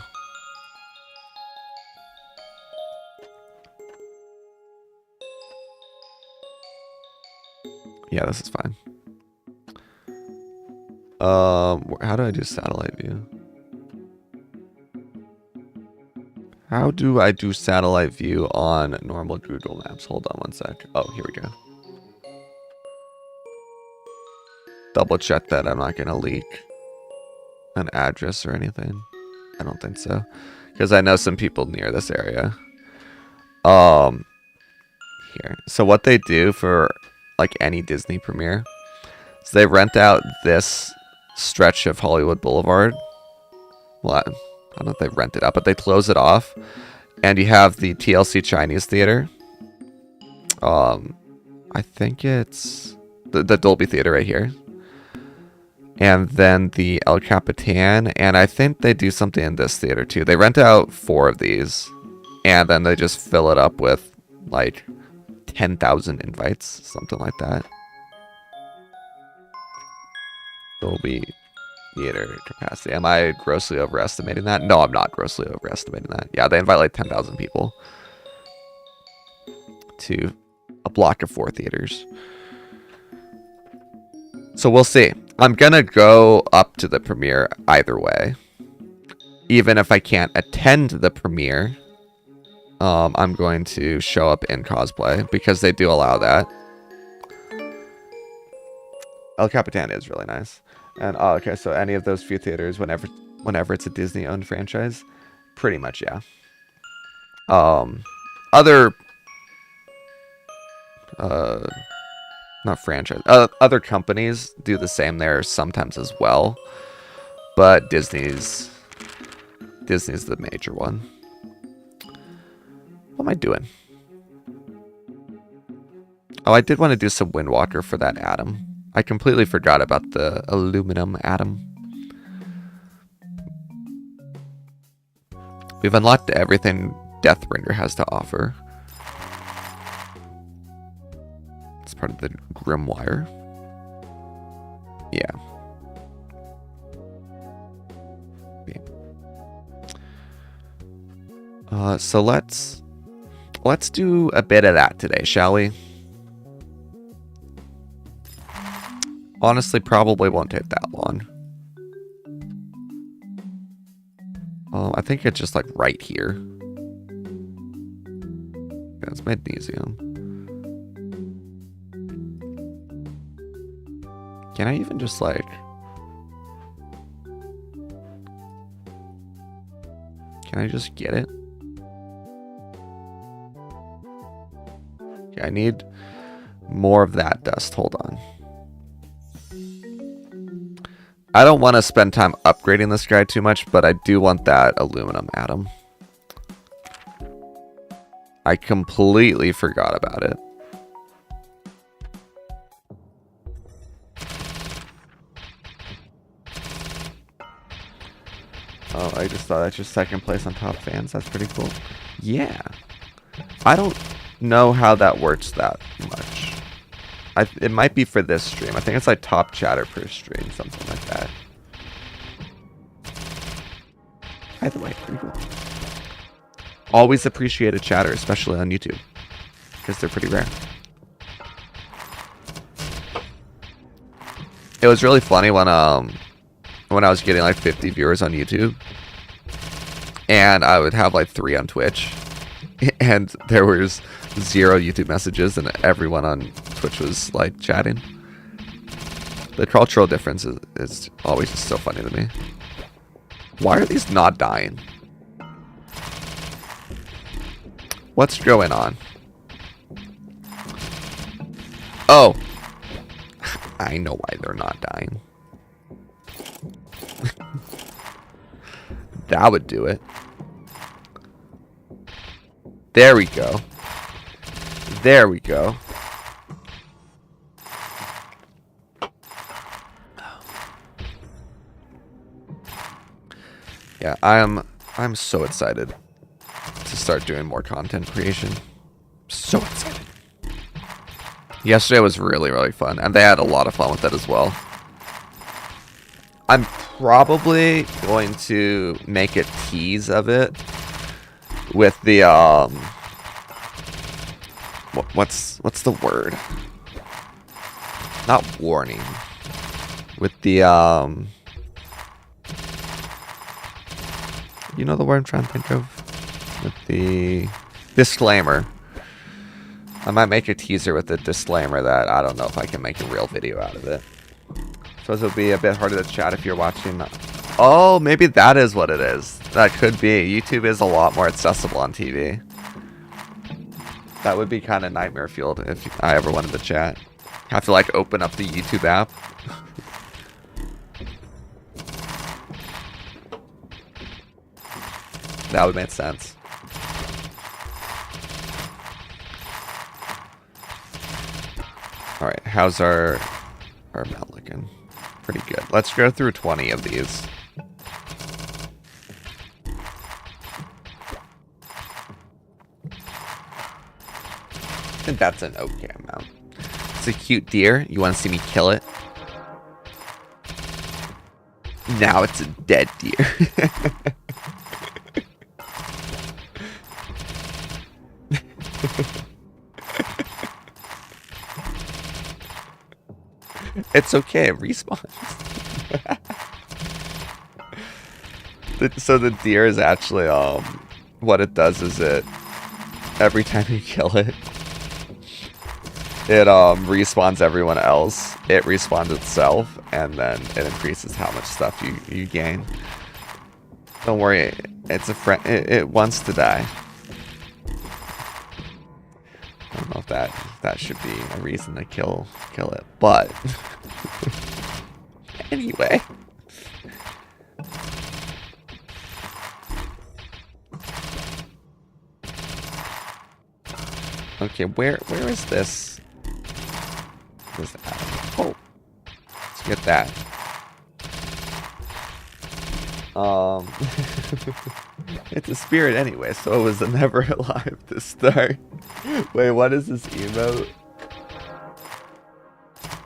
Yeah, this is fine. How do I do satellite view? How do I do satellite view on normal Google Maps? Hold on one sec. Oh, here we go. Double check that I'm not gonna leak an address or anything. I don't think so, because I know some people near this area. Here. So what they do for like any Disney premiere is they rent out this stretch of Hollywood Boulevard. Well, I don't know if they rent it out, but they close it off, and you have the TLC Chinese Theater. I think it's the Dolby Theater right here. And then the El Capitan, and I think they do something in this theater too. They rent out 4 of these, and then they just fill it up with like 10,000 invites, something like that. Dolby Theater capacity. Am I grossly overestimating that? No, I'm not grossly overestimating that. Yeah, they invite like 10,000 people to a block of 4 theaters. So we'll see. I'm gonna go up to the premiere either way. Even if I can't attend the premiere, I'm going to show up in cosplay because they do allow that. El Capitan is really nice. And oh, okay, so any of those few theaters, whenever it's a Disney-owned franchise, pretty much, yeah. Other not franchise. Other companies do the same there sometimes as well, but Disney's the major one. What am I doing? Oh, I did want to do some Windwalker for that atom. I completely forgot about the aluminum atom. We've unlocked everything Deathbringer has to offer. It's part of the Grimoire. Yeah. So let's do a bit of that today, shall we? Honestly, probably won't take that long. I think it's just like right here. Yeah, it's magnesium. Can I even just like... Can I just get it? Okay, I need more of that dust. Hold on. I don't want to spend time upgrading this guy too much, but I do want that aluminum atom. I completely forgot about it. Oh, I just thought that's just second place on top fans. That's pretty cool. Yeah. I don't know how that works that much. It might be for this stream. I think it's like top chatter per stream, something like that. Either way, pretty cool. Always appreciate a chatter, especially on YouTube, because they're pretty rare. It was really funny when I was getting like 50 viewers on YouTube, and I would have like 3 on Twitch, and there was 0 YouTube messages, and everyone on Twitch was like chatting. The cultural difference is always just so funny to me. Why are these not dying? What's going on? Oh, I know why they're not dying. That would do it. There we go. There we go. Yeah, I'm so excited to start doing more content creation. So excited. Yesterday was really, really fun, and they had a lot of fun with it as well. I'm probably going to make a tease of it with the what's the word? Not warning. With the you know the word I'm trying to think of? With the disclaimer. I might make a teaser with the disclaimer that I don't know if I can make a real video out of it. So it'll be a bit harder to chat if you're watching. Oh, maybe that is what it is. That could be. YouTube is a lot more accessible on TV. That would be kind of nightmare fueled if I ever wanted to chat. Have to like open up the YouTube app. That would make sense. Alright, how's our mount looking? Pretty good. Let's go through 20 of these. I think that's an okay amount. It's a cute deer. You want to see me kill it? Now it's a dead deer. It's okay, it respawns. So the deer is actually, what it does is every time you kill it, it respawns everyone else. It respawns itself, and then it increases how much stuff you gain. Don't worry, it's a friend. It wants to die. I don't know if that should be a reason to kill it, but anyway. Okay, where is this? Oh, let's get that. It's a spirit anyway, so it was never alive to start. Wait, what is this emote?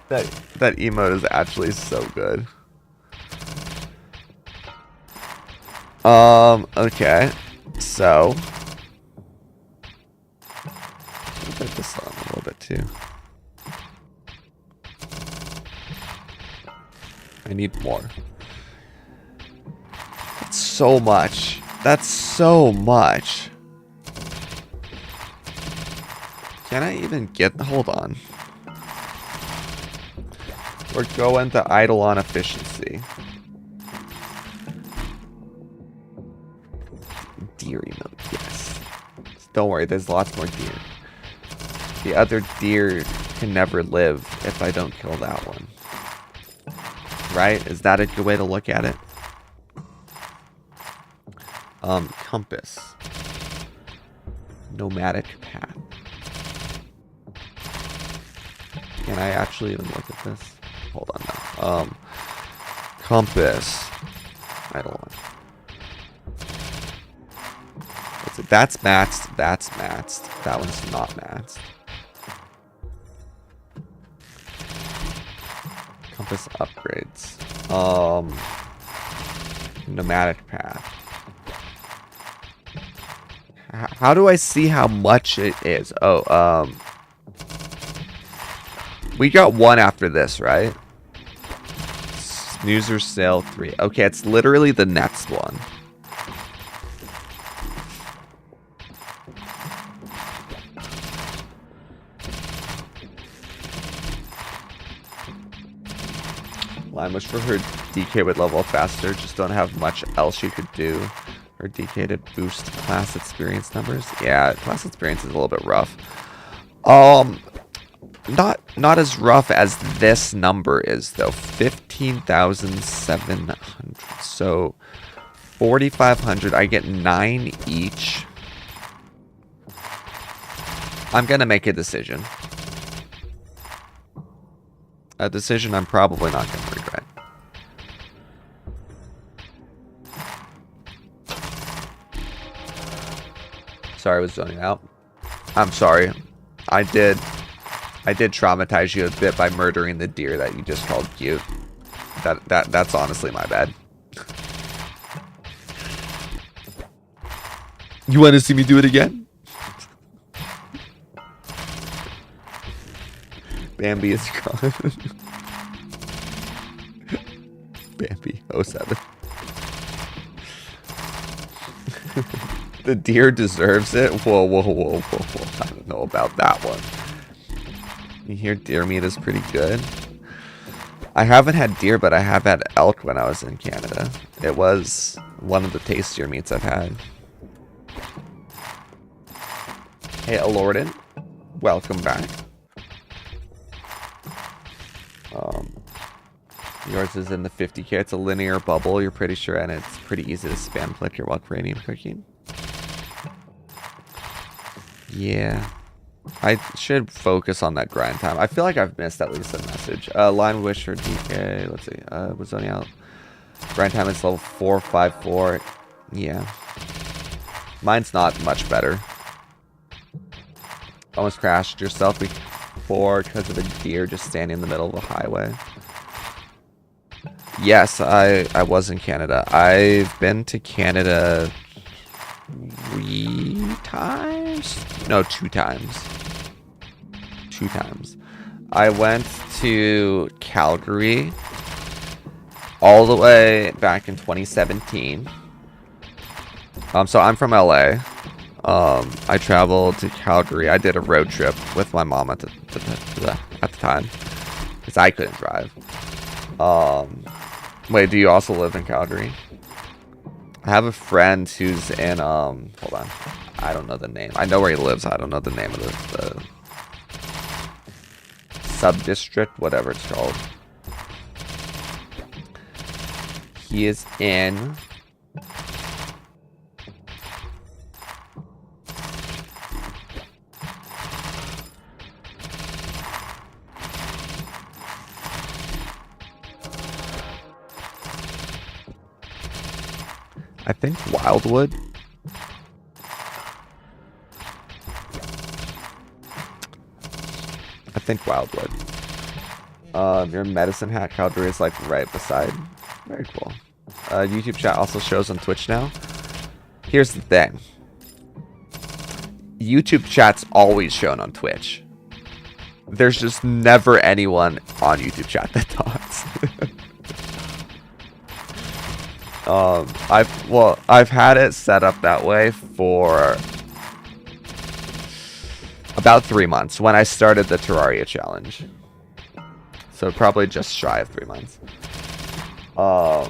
That emote is actually so good. Okay. So I'll put this on a little bit too. I need more. That's so much. That's so much. Can I even get... Hold on. We're going to Idleon efficiency. Deer emote, yes. Don't worry, there's lots more deer. The other deer can never live if I don't kill that one. Right? Is that a good way to look at it? Compass. Nomadic path. Can I actually even look at this? Hold on now. Compass. Idleon. That's maxed. That's maxed. That one's not maxed. Compass upgrades. Nomadic path. How do I see how much it is? Oh, we got one after this, right? Snoozer sale 3. Okay, it's literally the next one. Line wish for her DK would level up faster. Just don't have much else you could do. Her DK to boost class experience numbers. Yeah, class experience is a little bit rough. Not as rough as this number is though. 15,700. So 4,500. I get 9 each. I'm gonna make a decision. A decision I'm probably not gonna regret. Sorry, I was zoning out. I'm sorry. I did I did traumatize you a bit by murdering the deer that you just called cute. That's honestly my bad. You want to see me do it again? Bambi is gone. Bambi 07. The deer deserves it? Whoa, whoa, whoa, whoa, whoa. I don't know about that one. You hear deer meat is pretty good? I haven't had deer, but I have had elk when I was in Canada. It was one of the tastier meats I've had. Hey, Alorden. Welcome back. Yours is in the 50k. It's a linear bubble, you're pretty sure, and it's pretty easy to spam click your Ukrainian cooking. Yeah. I should focus on that grind time. I feel like I've missed at least a message. Line Wisher DK. Let's see. Was only out. Grind time is level 454. Yeah. Mine's not much better. Almost crashed yourself before because of a deer just standing in the middle of the highway. Yes, I was in Canada. I've been to Canada 3 times? No, 2 times. 2 times. I went to Calgary all the way back in 2017. So I'm from LA. I traveled to Calgary. I did a road trip with my mom at the time because I couldn't drive. Wait, do you also live in Calgary? I have a friend who's in hold on. I don't know the name. I know where he lives. I don't know the name of the sub-district, whatever it's called. He is in I think Wildwood. I think Wildwood. Your Medicine Hat Calgary is like right beside. Very cool. YouTube chat also shows on Twitch now. Here's the thing. YouTube chat's always shown on Twitch. There's just never anyone on YouTube chat that talks. I've had it set up that way for about 3 months when I started the Terraria challenge. So probably just shy of 3 months. But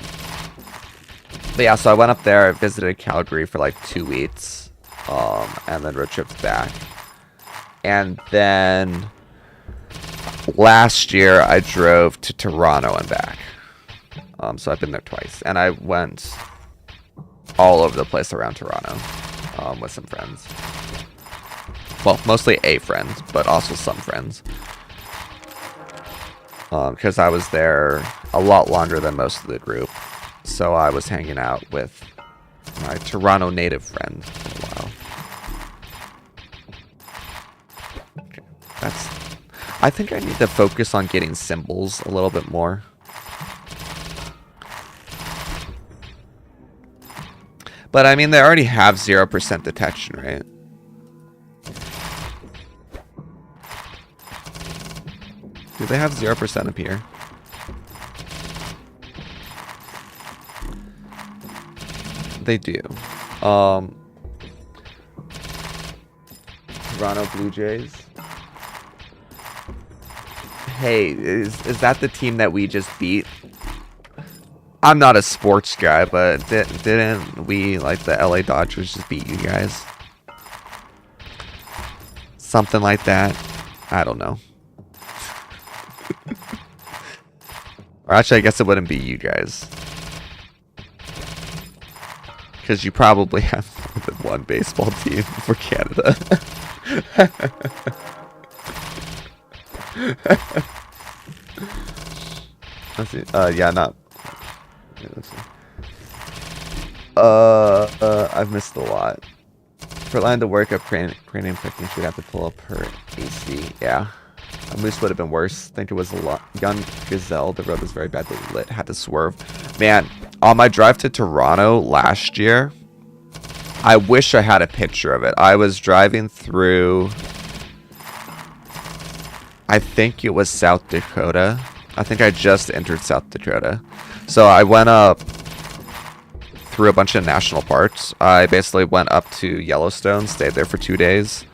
yeah, so I went up there, I visited Calgary for like 2 weeks, and then road tripped back. And then last year I drove to Toronto and back. So I've been there twice, and I went all over the place around Toronto with some friends. Well, mostly a friend, but also some friends. Because I was there a lot longer than most of the group. So I was hanging out with my Toronto native friend for a while. Okay, I think I need to focus on getting symbols a little bit more. But I mean, they already have 0% detection, right? Do they have 0% up here? They do. Toronto Blue Jays. Hey, is that the team that we just beat? I'm not a sports guy, but didn't we, like the LA Dodgers, just beat you guys? Something like that. I don't know. Or actually, I guess it wouldn't be you guys. Because you probably have more than one baseball team for Canada. Let's see. Yeah, not... Let's see. I've missed a lot. For Line to work up cranium cooking, she'd have to pull up her AC. Yeah. A moose would have been worse. I think it was a young gazelle. The road was very badly lit. Had to swerve. Man, on my drive to Toronto last year, I wish I had a picture of it. I was driving through, I think it was South Dakota. I think I just entered South Dakota. So I went up through a bunch of national parks. I basically went up to Yellowstone, stayed there for 2 days,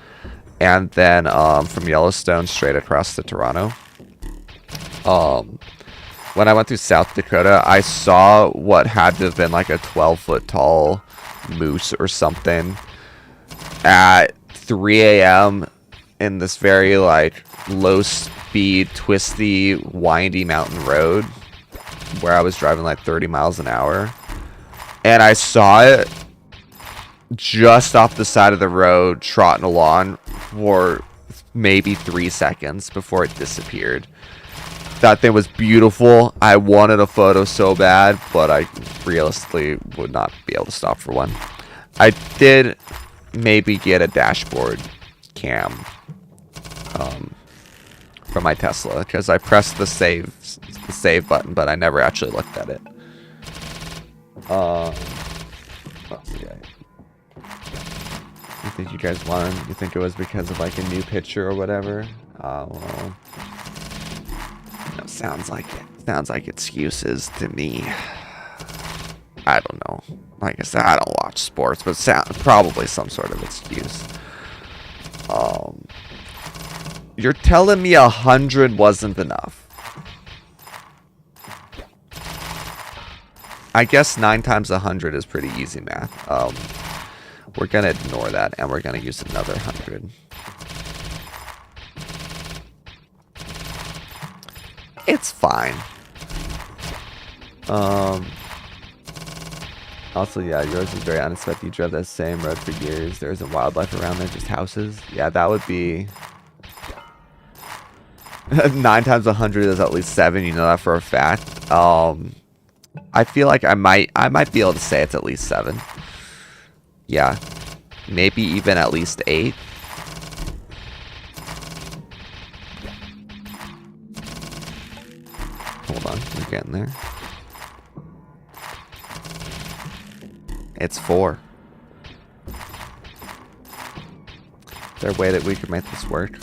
and then from Yellowstone straight across to Toronto. When I went through South Dakota, I saw what had to have been like a 12-foot tall moose or something at 3 a.m. in this very like low speed, twisty, windy mountain road where I was driving like 30 miles an hour. And I saw it just off the side of the road trotting along for maybe 3 seconds before it disappeared. That thing was beautiful. I wanted a photo so bad, but I realistically would not be able to stop for one. I did maybe get a dashboard cam from my Tesla because I pressed the save button, but I never actually looked at it. Let's see. You think you guys won? You think it was because of like a new picture or whatever? Well, no, sounds like it. Sounds like excuses to me. I don't know. Like I said, I don't watch sports, but probably some sort of excuse. You're telling me 100 wasn't enough? I guess 9 times 100 is pretty easy math. We're gonna ignore that, and we're gonna use another 100. It's fine. Also, yeah, yours is very unexpected. You drove that same road for years. There isn't wildlife around there, just houses. Yeah, that would be 9 times 100 is at least 7. You know that for a fact. I feel like I might be able to say it's at least 7. Yeah, maybe even at least 8. Hold on, we're getting there. It's 4. Is there a way that we could make this work?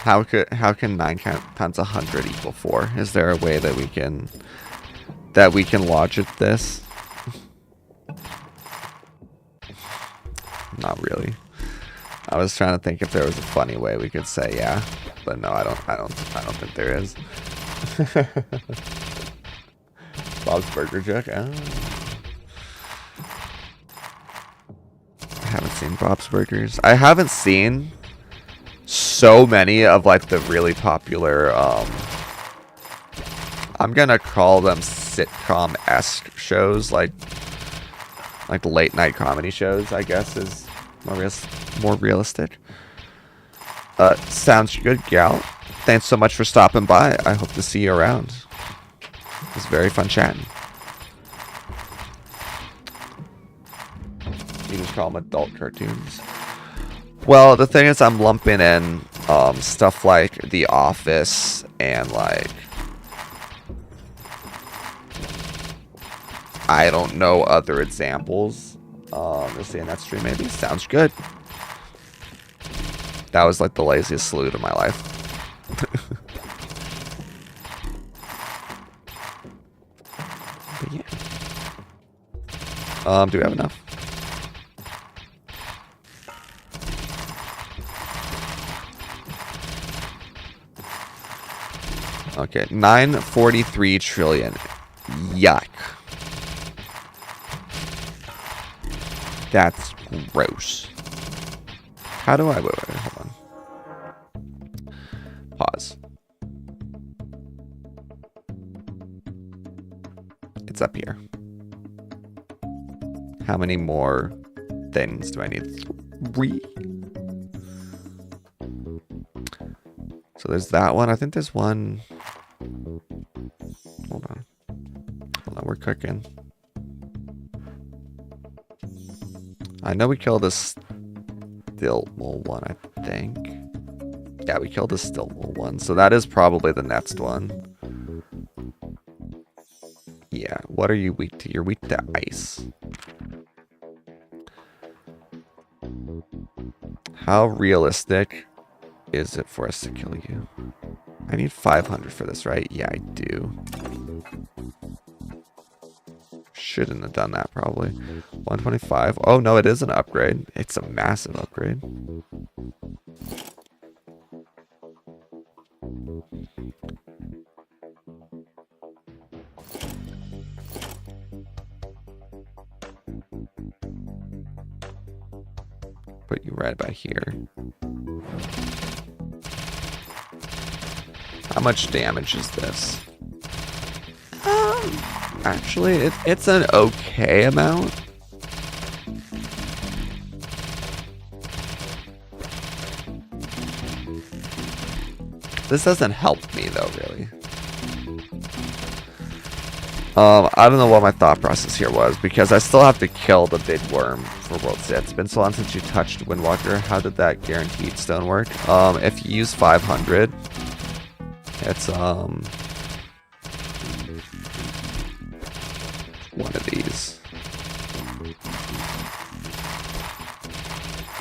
How can 9 times 100 equal 4? Is there a way that we can logic this? Not really. I was trying to think if there was a funny way we could say yeah, but no, I don't think there is. Bob's Burger Joke. Oh. I haven't seen Bob's Burgers. I haven't seen so many of like the really popular I'm gonna call them sitcom-esque shows, like late night comedy shows, I guess is more realistic. Sounds good, gal. Thanks so much for stopping by. I hope to see you around. It was very fun chatting. You just call them adult cartoons. Well, the thing is, I'm lumping in stuff like The Office and like I don't know other examples. Let's see in that stream maybe. Sounds good. That was like the laziest salute of my life. But yeah. Do we have enough? Okay, 943 trillion. Yuck. That's gross. How do I... Wait, hold on. Pause. It's up here. How many more things do I need? 3? So there's that one. I think there's one... Hold on. Hold on, we're cooking. I know we killed this stilt mole one, I think. Yeah, we killed the stilt mole one, so that is probably the next one. Yeah, what are you weak to? You're weak to ice. How realistic is it for us to kill you? I need 500 for this, right? Yeah, I do. Shouldn't have done that, probably. 125. Oh, no, it is an upgrade. It's a massive upgrade. Put you right about here. How much damage is this? Actually, it's an okay amount. This doesn't help me though, really. I don't know what my thought process here was, because I still have to kill the big worm for World C. It's been so long since you touched Windwalker. How did that guaranteed stone work? If you use 500, it's one of these.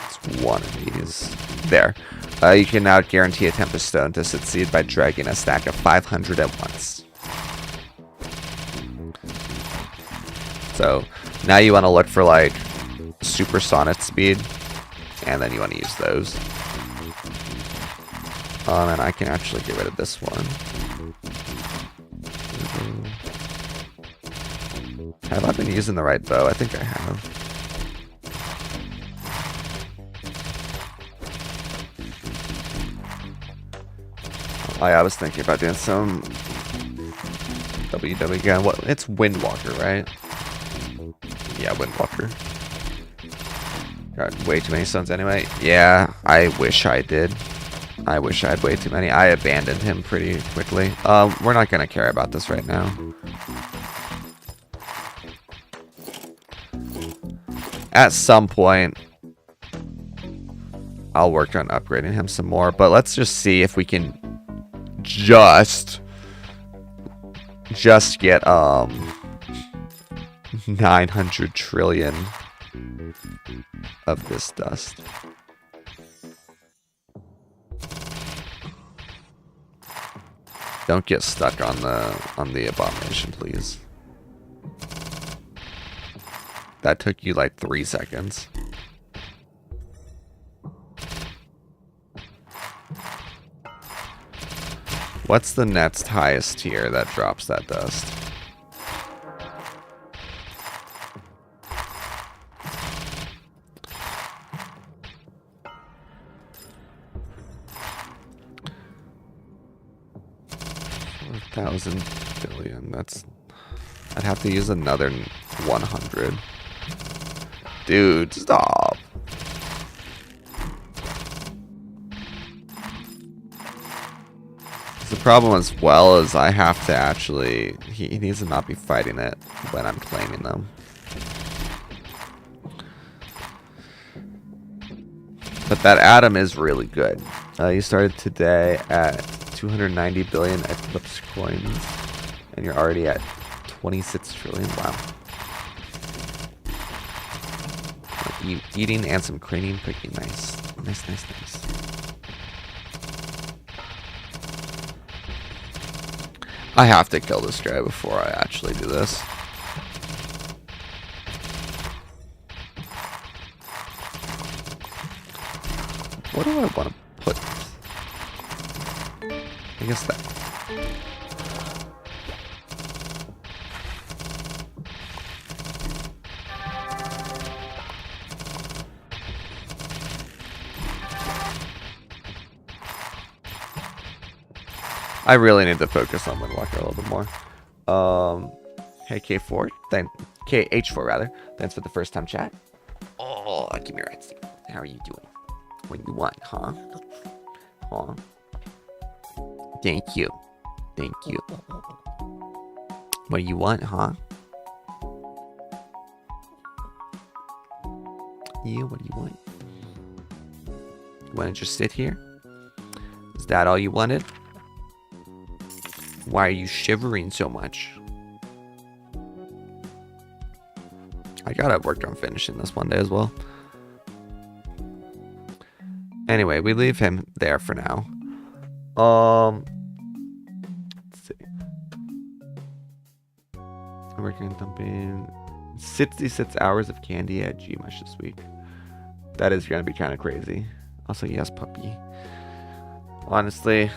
It's one of these. There. You can now guarantee a Tempest Stone to succeed by dragging a stack of 500 at once. So now you want to look for like supersonic speed, and then you want to use those. And I can actually get rid of this one. Have I been using the right bow? I think I have. Oh, yeah, I was thinking about doing some WW again. What? It's Windwalker, right? Yeah, Windwalker. Got way too many stones anyway. Yeah, I wish I did. I wish I had way too many. I abandoned him pretty quickly. We're not going to care about this right now. At some point, I'll work on upgrading him some more. But let's just see if we can just get 900 trillion of this dust. Don't get stuck on the abomination, please. That took you like 3 seconds. What's the next highest tier that drops that dust? $1,000 billion. That's. I'd have to use another 100. Dude, stop. The problem as well is I have to actually... He needs to not be fighting it when I'm claiming them. But that atom is really good. You started today at 290 billion Eclipse coins. And you're already at 26 trillion. Wow. Eating and some cranium cooking. Nice. Nice, nice, nice. I have to kill this guy before I actually do this. What do I want to put? I guess that. I really need to focus on Windwalker a little bit more. Hey, K4, then KH4 rather. Thanks for the first time chat. Oh, give me a right. How are you doing? What do you want, huh? Huh? Thank you. Thank you. What do you want, huh? Yeah, what do you want? You want to just sit here? Is that all you wanted? Why are you shivering so much? I gotta work on finishing this one day as well. Anyway, we leave him there for now. Let's see. I'm working on dumping 66 hours of candy at Gmush this week. That is gonna be kind of crazy. Also, yes, puppy. Honestly,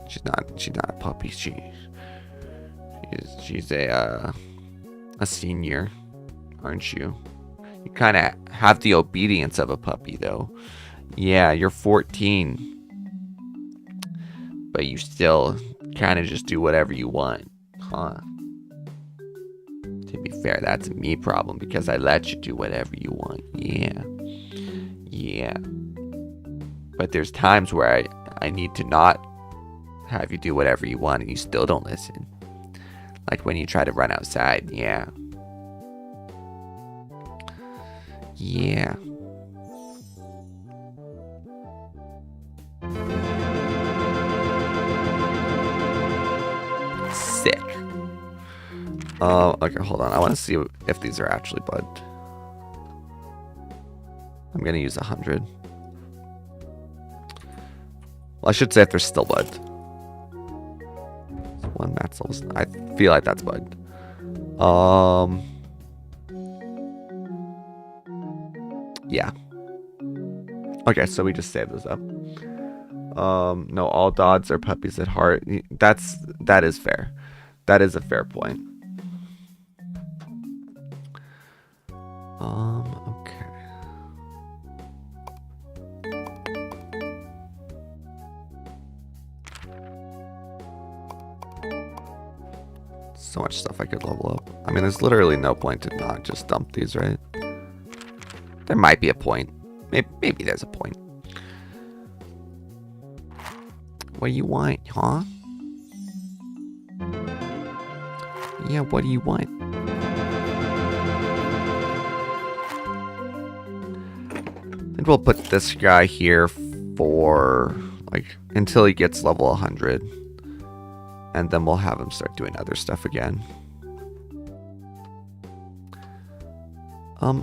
she's not a puppy. She's a senior, aren't you? You kind of have the obedience of a puppy, though. Yeah, you're 14, but you still kind of just do whatever you want, huh? To be fair, that's a me problem because I let you do whatever you want. Yeah. But there's times where I need to not have you do whatever you want and you still don't listen. Like when you try to run outside, yeah. Sick. Okay, hold on. I want to see if these are actually bugged. I'm going to use 100. Well, I should say if they're still bugged. So one max level. I feel like that's bugged. Yeah. Okay, so we just save those up. No, all dogs are puppies at heart. That is fair. That is a fair point. Okay. So much stuff I could level up. I mean, there's literally no point to not just dump these, right? There might be a point. Maybe there's a point. What do you want, huh? Yeah, what do you want? I think we'll put this guy here for, like, until he gets level 100. And then we'll have him start doing other stuff again.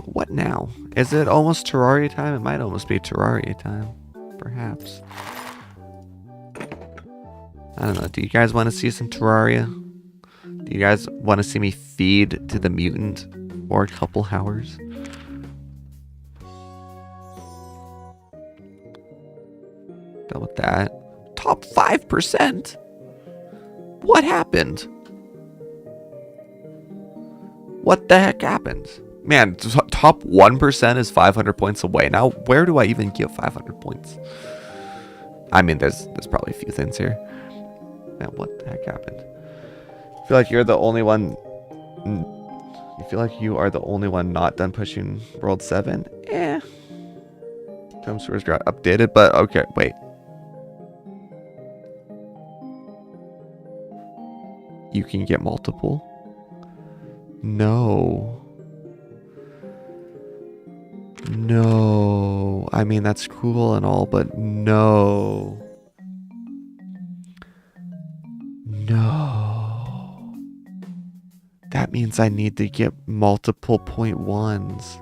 What now? Is it almost Terraria time? It might almost be Terraria time. Perhaps. I don't know. Do you guys want to see some Terraria? Do you guys want to see me feed to the mutant for a couple hours? Done with that. Top 5%? What happened? What the heck happened? Man, top 1% is 500 points away. Now, where do I even give 500 points? I mean, there's probably a few things here. Man, what the heck happened? I feel like you're the only one... You feel like you are the only one not done pushing World 7? Jump scores got updated, but okay, wait. You can get multiple? No. No. I mean, that's cool and all, but no. No. That means I need to get multiple .1s.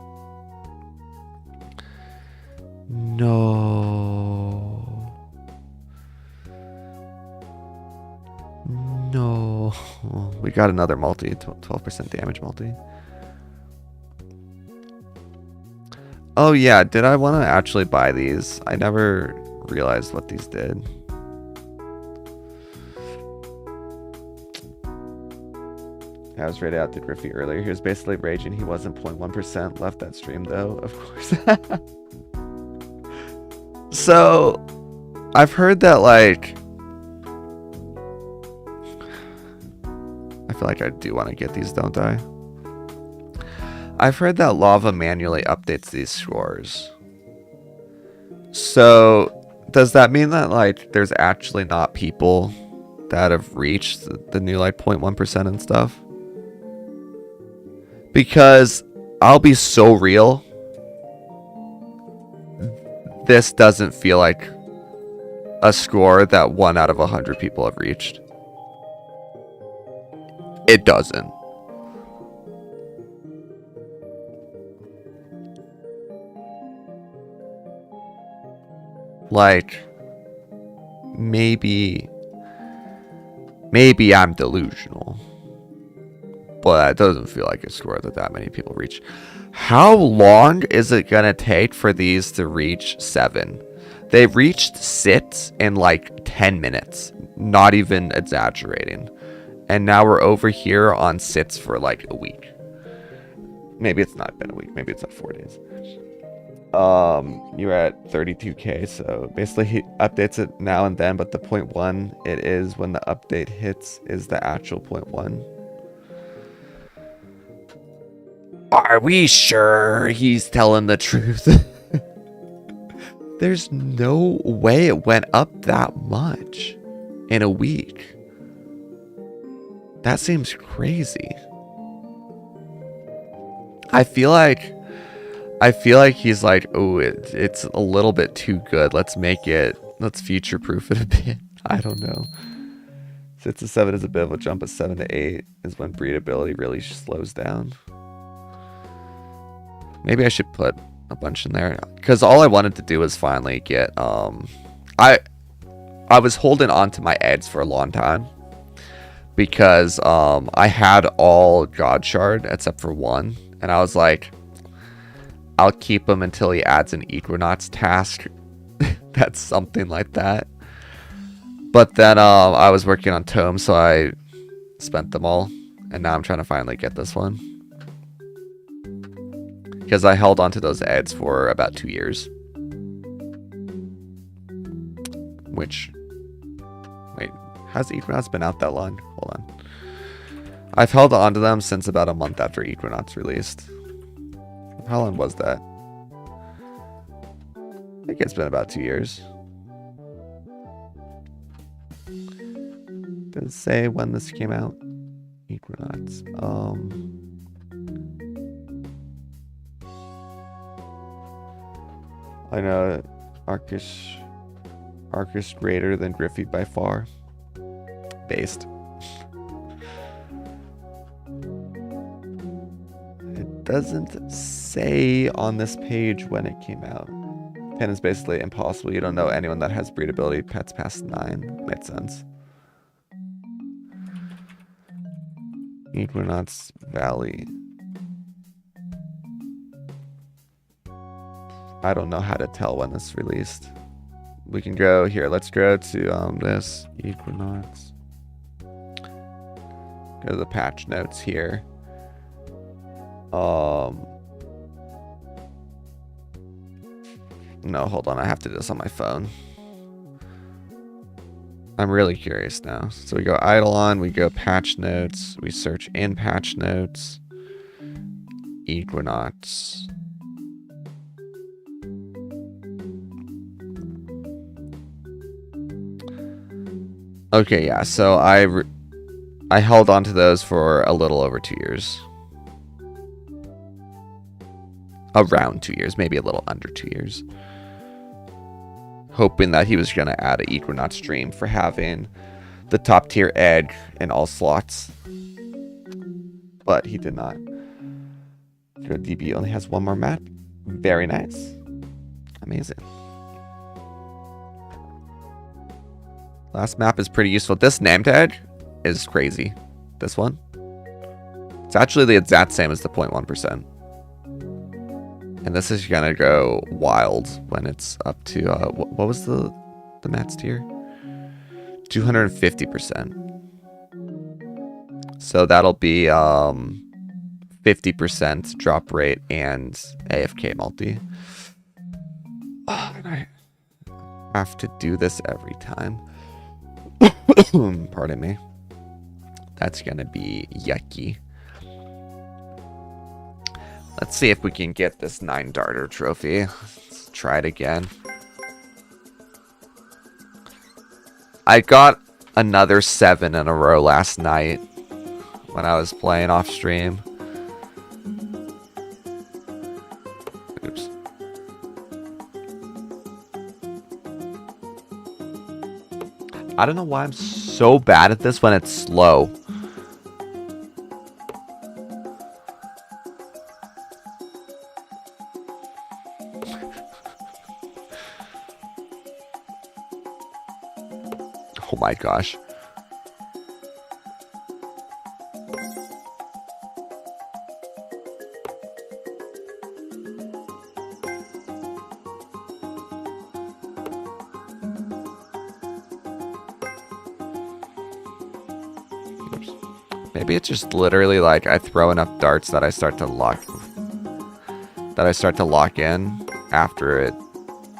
No. No. We got another multi, 12% damage multi. Oh yeah, did I want to actually buy these? I never realized what these did. I was rated out to Griffey earlier. He was basically raging he wasn't 0.1% left that stream though, of course. So, I've heard that like... I feel like I do want to get these, don't I? I've heard that Lava manually updates these scores. So, does that mean that like there's actually not people that have reached the new like 0.1% and stuff? Because I'll be so real. this doesn't feel like a score that 1 out of 100 people have reached. It doesn't. Like, maybe I'm delusional, but it doesn't feel like a score that many people reach. How long is it gonna take for these to reach 7? They reached 6 in like 10 minutes, not even exaggerating. And now we're over here on 6 for like a week. Maybe it's not been a week, maybe it's like 4 days. You're at 32k, so basically he updates it now and then, but the 0.1 it is when the update hits is the actual 0.1. Are we sure he's telling the truth? There's no way it went up that much in a week. That seems crazy. I feel like he's like, oh, it's a little bit too good. Let's future-proof it a bit. I don't know. 6 to 7 is a bit of a jump, but 7 to 8 is when breedability really slows down. Maybe I should put a bunch in there, because all I wanted to do was finally get I was holding on to my eggs for a long time because I had all God Shard except for 1, and I was like, I'll keep him until he adds an Equinox task. That's something like that. But then I was working on tomes, so I spent them all, and now I'm trying to finally get this one. Because I held onto those ads for about 2 years. Which... Wait, has Equinox been out that long? Hold on. I've held onto them since about a month after Equinox released. How long was that? I think it's been about 2 years. Did it say when this came out? Equinox. I know Arcus greater than Griffey by far. Based. It doesn't say on this page when it came out. 10 is basically impossible. You don't know anyone that has breedability pets past 9. Makes sense. Equinox Valley. I don't know how to tell when this released. We can go here. Let's go to this Equinox. Go to the patch notes here. No, hold on. I have to do this on my phone. I'm really curious now. So we go Idleon, we go patch notes, we search in patch notes. Equinox. Okay, yeah. So I held on to those for a little over 2 years. Around 2 years, maybe a little under 2 years. Hoping that he was going to add an Equinox stream for having the top tier egg in all slots. But he did not. DB only has 1 more map. Very nice. Amazing. Last map is pretty useful. This name tag is crazy. This one. It's actually the exact same as the 0.1%. And this is gonna go wild when it's up to what was the max tier? 250%. So that'll be 50% drop rate and AFK multi. Oh, and I have to do this every time. Pardon me. That's gonna be yucky. Let's see if we can get this 9 darter trophy. Let's try it again. I got another 7 in a row last night when I was playing off stream. Oops. I don't know why I'm so bad at this when it's slow. Oh my gosh. Maybe it's just literally like I throw enough darts that I start to lock in after it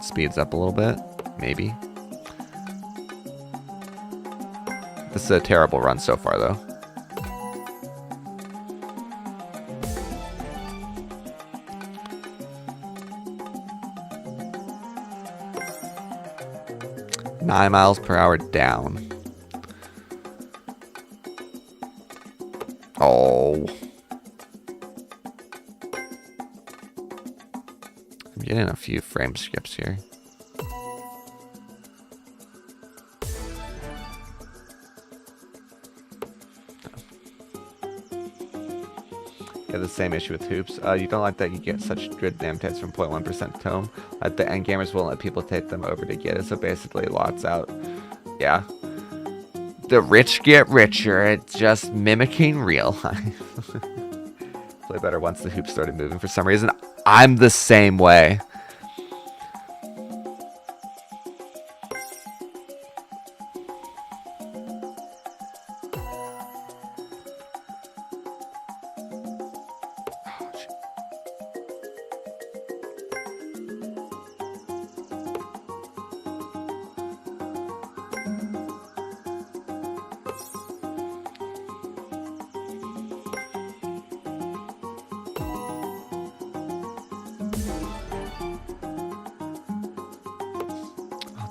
speeds up a little bit. Maybe. This is a terrible run so far though. Nine miles per hour down. Oh. I'm getting a few frame skips here. Yeah, the same issue with hoops. You don't like that you get such good damn hits from 0.1% tome. Like the end gamers won't let people take them over to get it, so basically lots out. Yeah. The rich get richer. It's just mimicking real life. Play better once the hoops started moving for some reason. I'm the same way.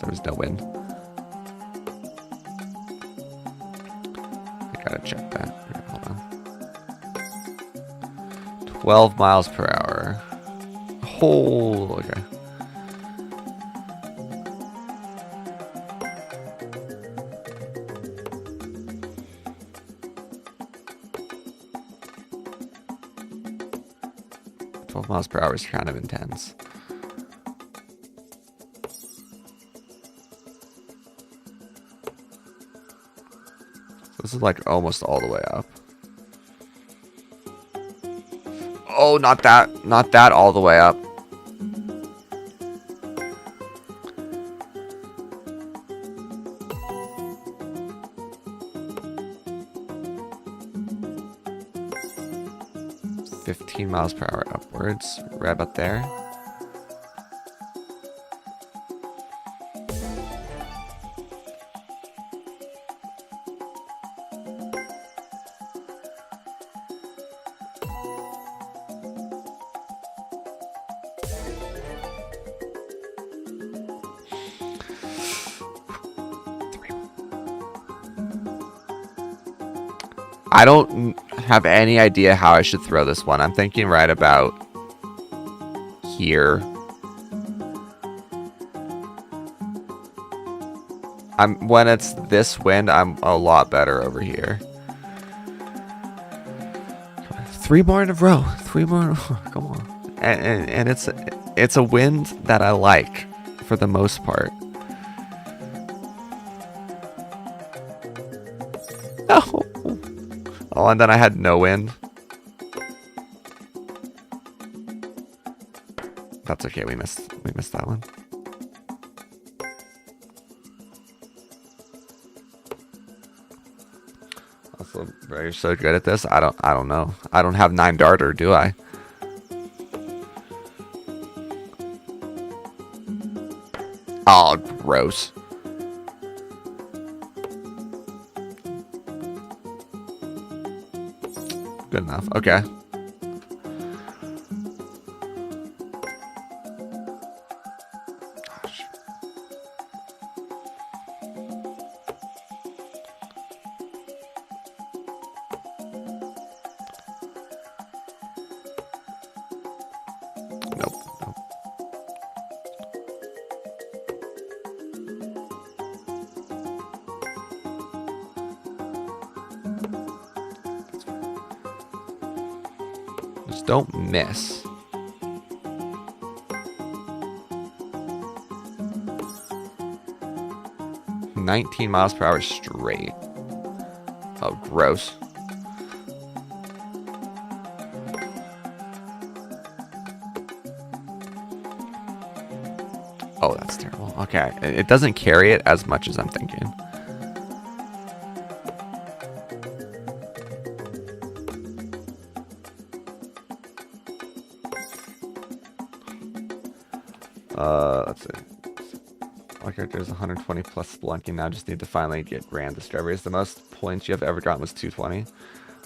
There was no wind. I gotta check that. Hold on. 12 miles per hour. Oh, okay. Miles per hour is kind of intense. This is like almost all the way up. Oh, not that all the way up. Miles per hour upwards, right about there. I don't have any idea how I should throw this one. I'm thinking right about here. When it's this wind, I'm a lot better over here. 3 more in a row. 3 more in a row. Come on. And it's a wind that I like for the most part. No. Oh, and then I had no wind. That's okay. We missed that one. Also, you're so good at this. I don't know. I don't have 9 darter, do I? Oh, gross. Good enough. Okay. Gosh. Nope. Just don't miss. "19 miles per hour straight." Oh, gross. Oh, that's terrible. Okay, it doesn't carry it as much as I'm thinking. Let's see. My character is 120 plus Splunky. Now just need to finally get Grand Discoveries. The most points you have ever gotten was 220.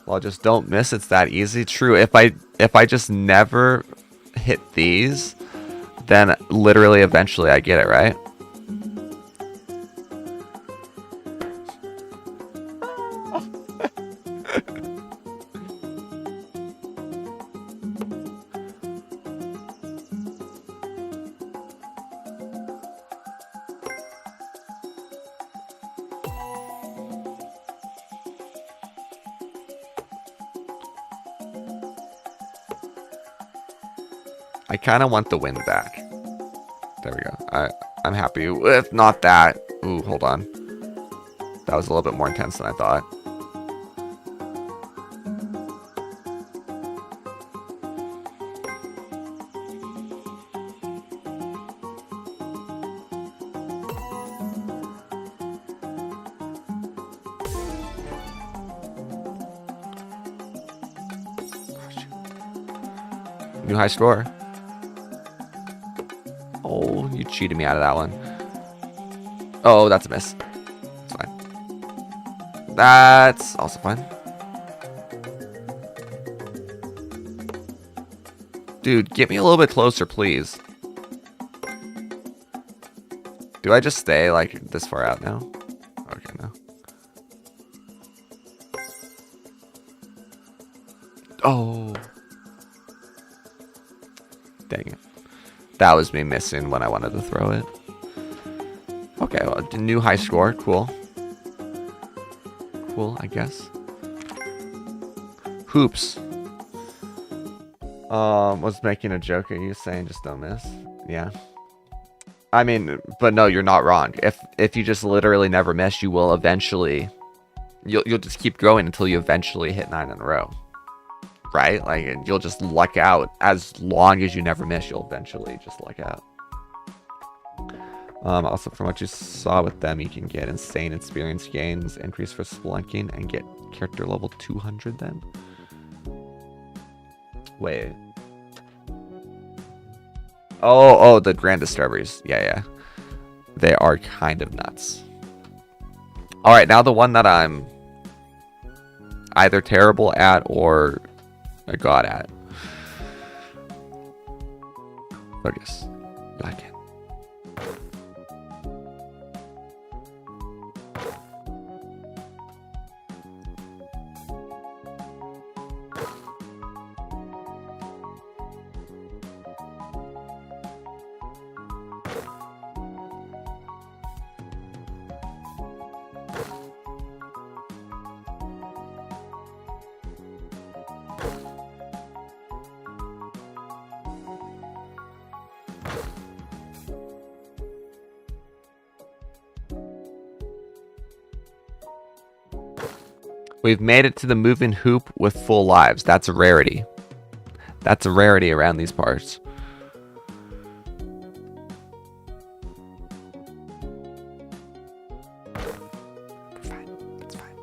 Well, just don't miss. It's that easy. True. If I just never hit these, then literally eventually I get it, right? I kind of want the wind back. There we go. I'm happy with not that. Ooh, hold on. That was a little bit more intense than I thought. New high score. Oh, you cheated me out of that one. Oh, that's a miss. It's fine. That's also fine. Dude, get me a little bit closer, please. Do I just stay like this far out now? Okay, no. Oh. Dang it. That was me missing when I wanted to throw it. Okay, well, new high score. Cool. Cool, I guess. Hoops. Was making a joke. Are you saying just don't miss? Yeah. I mean, but no, you're not wrong. If you just literally never miss, you will eventually... You'll just keep going until you eventually hit 9 in a row. Right? Like, you'll just luck out. As long as you never miss, you'll eventually just luck out. Also, from what you saw with them, you can get insane experience gains, increase for Splunking, and get character level 200 then. Wait. Oh, the Grand Discoveries. Yeah. They are kind of nuts. Alright, now the one that I'm either terrible at or a god at. Focus. Back in. We've made it to the moving hoop with full lives. That's a rarity. That's a rarity around these parts. Fine. It's fine.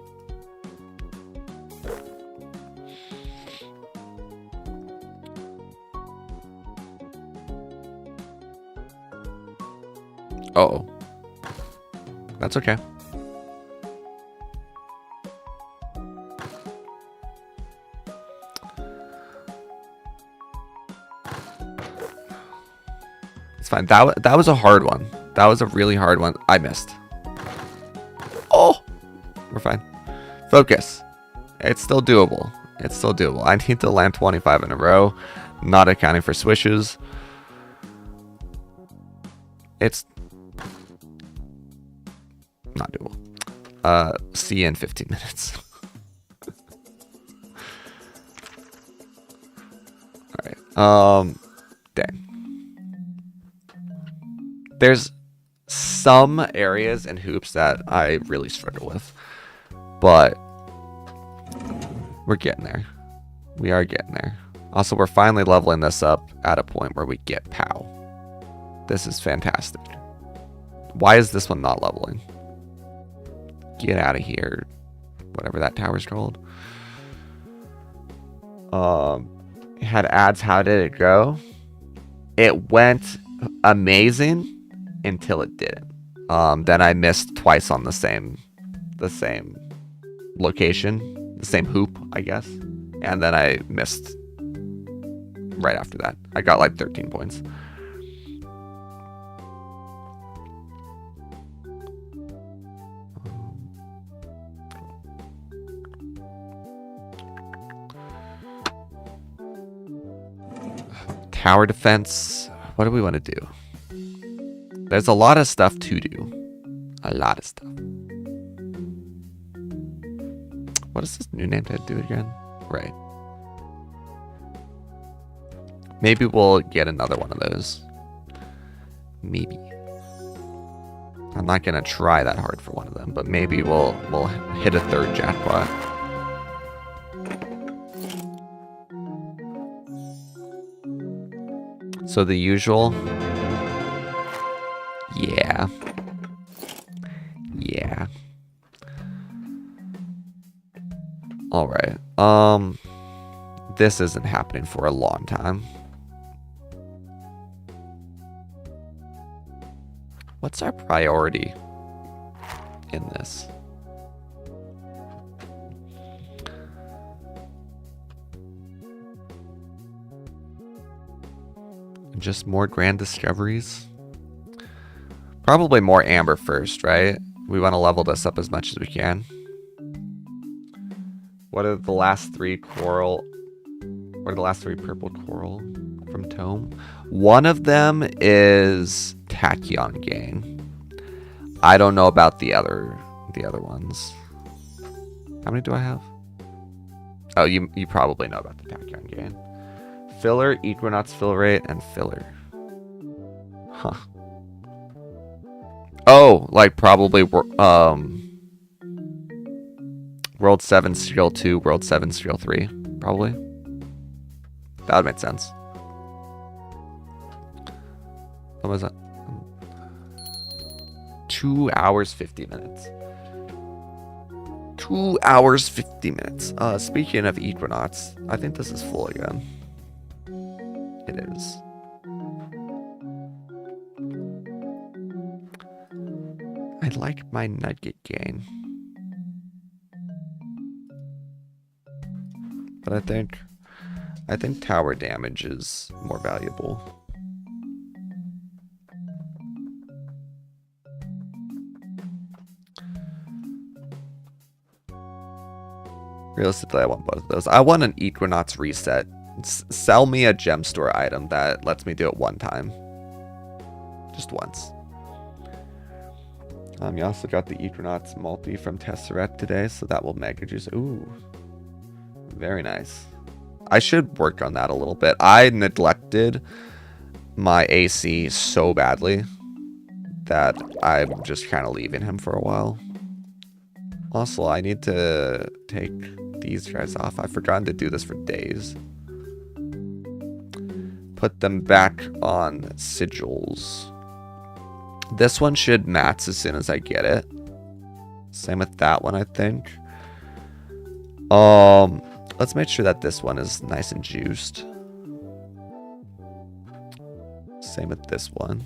Uh-oh. That's okay. Fine. That was a hard one. That was a really hard one. I missed. Oh, we're fine. Focus. It's still doable. It's still doable. I need to land 25 in a row, not accounting for swishes. It's not doable. See you in 15 minutes. Dang. There's some areas and hoops that I really struggle with, but we're getting there. We are getting there. Also, we're finally leveling this up at a point where we get POW. This is fantastic. Why is this one not leveling? Get out of here. Whatever that tower's called. It had ads. How did it go? It went amazing until it didn't. Then I missed twice on the same location, the same hoop, I guess. And then I missed right after that. I got like 13 points. Tower defense. What do we want to do? There's a lot of stuff to do. A lot of stuff. What is this new name to do again? Right. Maybe we'll get another one of those. Maybe. I'm not gonna try that hard for one of them, but maybe we'll hit a third jackpot. So the usual. Yeah. Yeah. All right. This isn't happening for a long time. What's our priority in this? Just more grand discoveries? Probably more amber first, right? We want to level this up as much as we can. What are the last three coral? What are the last three purple coral from Tome? One of them is Tachyon Gain. I don't know about the other ones. How many do I have? Oh, you probably know about the Tachyon Gain. Filler, Equinox fill rate, and filler. Huh. Oh, like probably World 7 Skill 2, World 7 Skill 3. Probably. That would make sense. What was that? 2 hours, 50 minutes. 2 hours, 50 minutes. Speaking of Equinox, I think this is full again. It is. I like my nugget gain. But I think tower damage is more valuable. Realistically, I want both of those. I want an Equinox reset. Sell me a gem store item that lets me do it one time. Just once. You also got the Equinox multi from Tesseract today, so that will mega juice. Ooh. Very nice. I should work on that a little bit. I neglected my AC so badly that I'm just kind of leaving him for a while. Also, I need to take these guys off. I've forgotten to do this for days. Put them back on sigils. This one should mats as soon as I get it. Same with that one, I think. Let's make sure that this one is nice and juiced. Same with this one.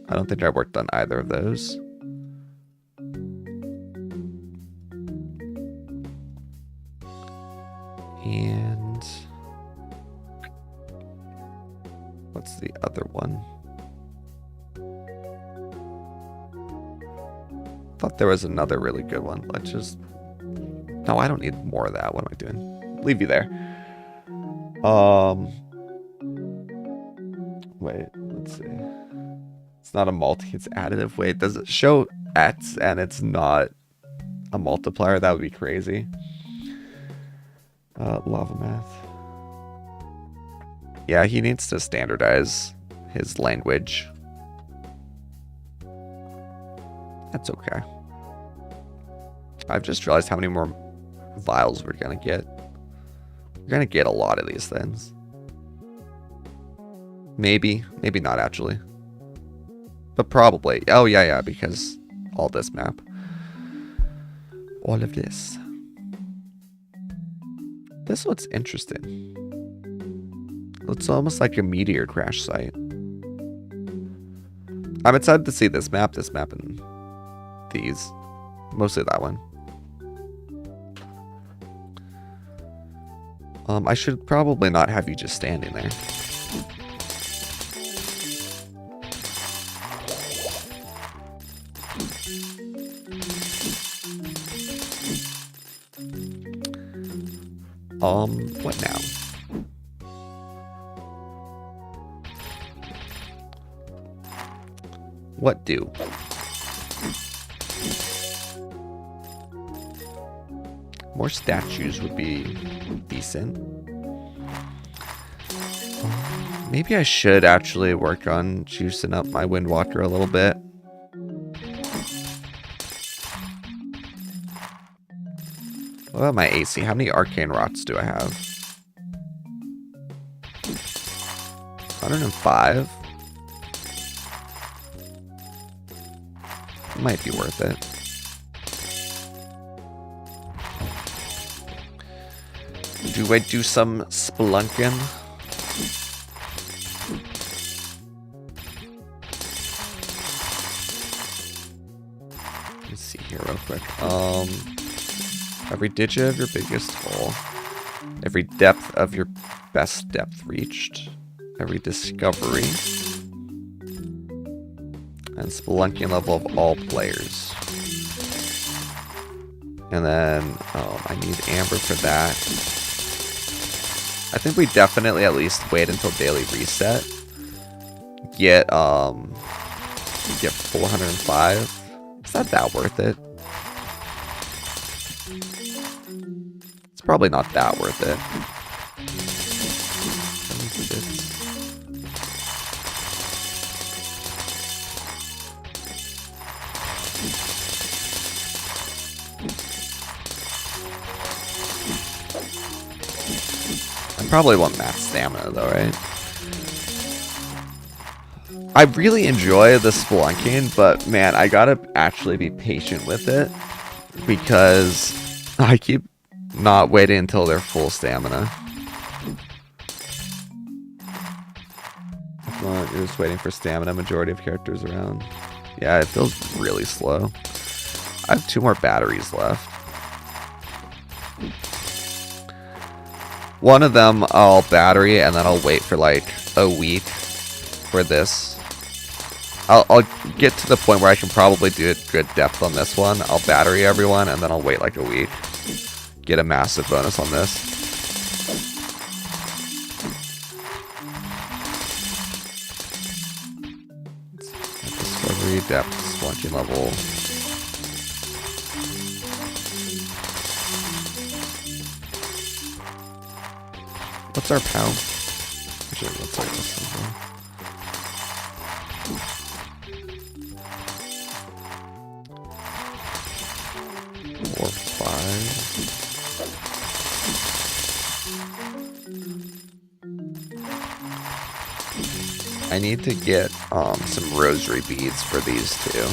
I don't think I worked on either of those. And what's the other one? Thought there was another really good one. Let's just... No, I don't need more of that. What am I doing? Leave you there. Wait, let's see. It's not a multi, it's additive. Wait, does it show X and it's not a multiplier? That would be crazy. Lava math. Yeah, he needs to standardize his language. That's okay. I've just realized how many more vials we're gonna get. We're gonna get a lot of these things. Maybe not actually. But probably. Oh yeah, because all this map. All of this. This looks interesting. Looks almost like a meteor crash site. I'm excited to see this map, and these. Mostly that one. I should probably not have you just standing there. What now? What do? More statues would be decent. Maybe I should actually work on juicing up my Windwalker a little bit. What about my AC? How many arcane rots do I have? 105? Might be worth it. Do I do some spelunking? Let's see here real quick. Every digit of your biggest hole. Every depth of your best depth reached. Every discovery. And spelunking level of all players. And then, I need amber for that. I think we definitely at least wait until daily reset. Get 405. Is that worth it? It's probably not that worth it. 76. I probably want max stamina though, right? I really enjoy the spelunking, but man, I gotta actually be patient with it because I keep not waiting until they're full stamina. Come on, you're just waiting for stamina, majority of characters around. Yeah, it feels really slow. I have 2 more batteries left. One of them I'll battery and then I'll wait for like a week for this. I'll get to the point where I can probably do a good depth on this one. I'll battery everyone and then I'll wait like a week. Get a massive bonus on this. Discovery, depth, spelunking level. What's our pound? Actually, let's look at this one. 4, 5. I need to get some rosary beads for these two.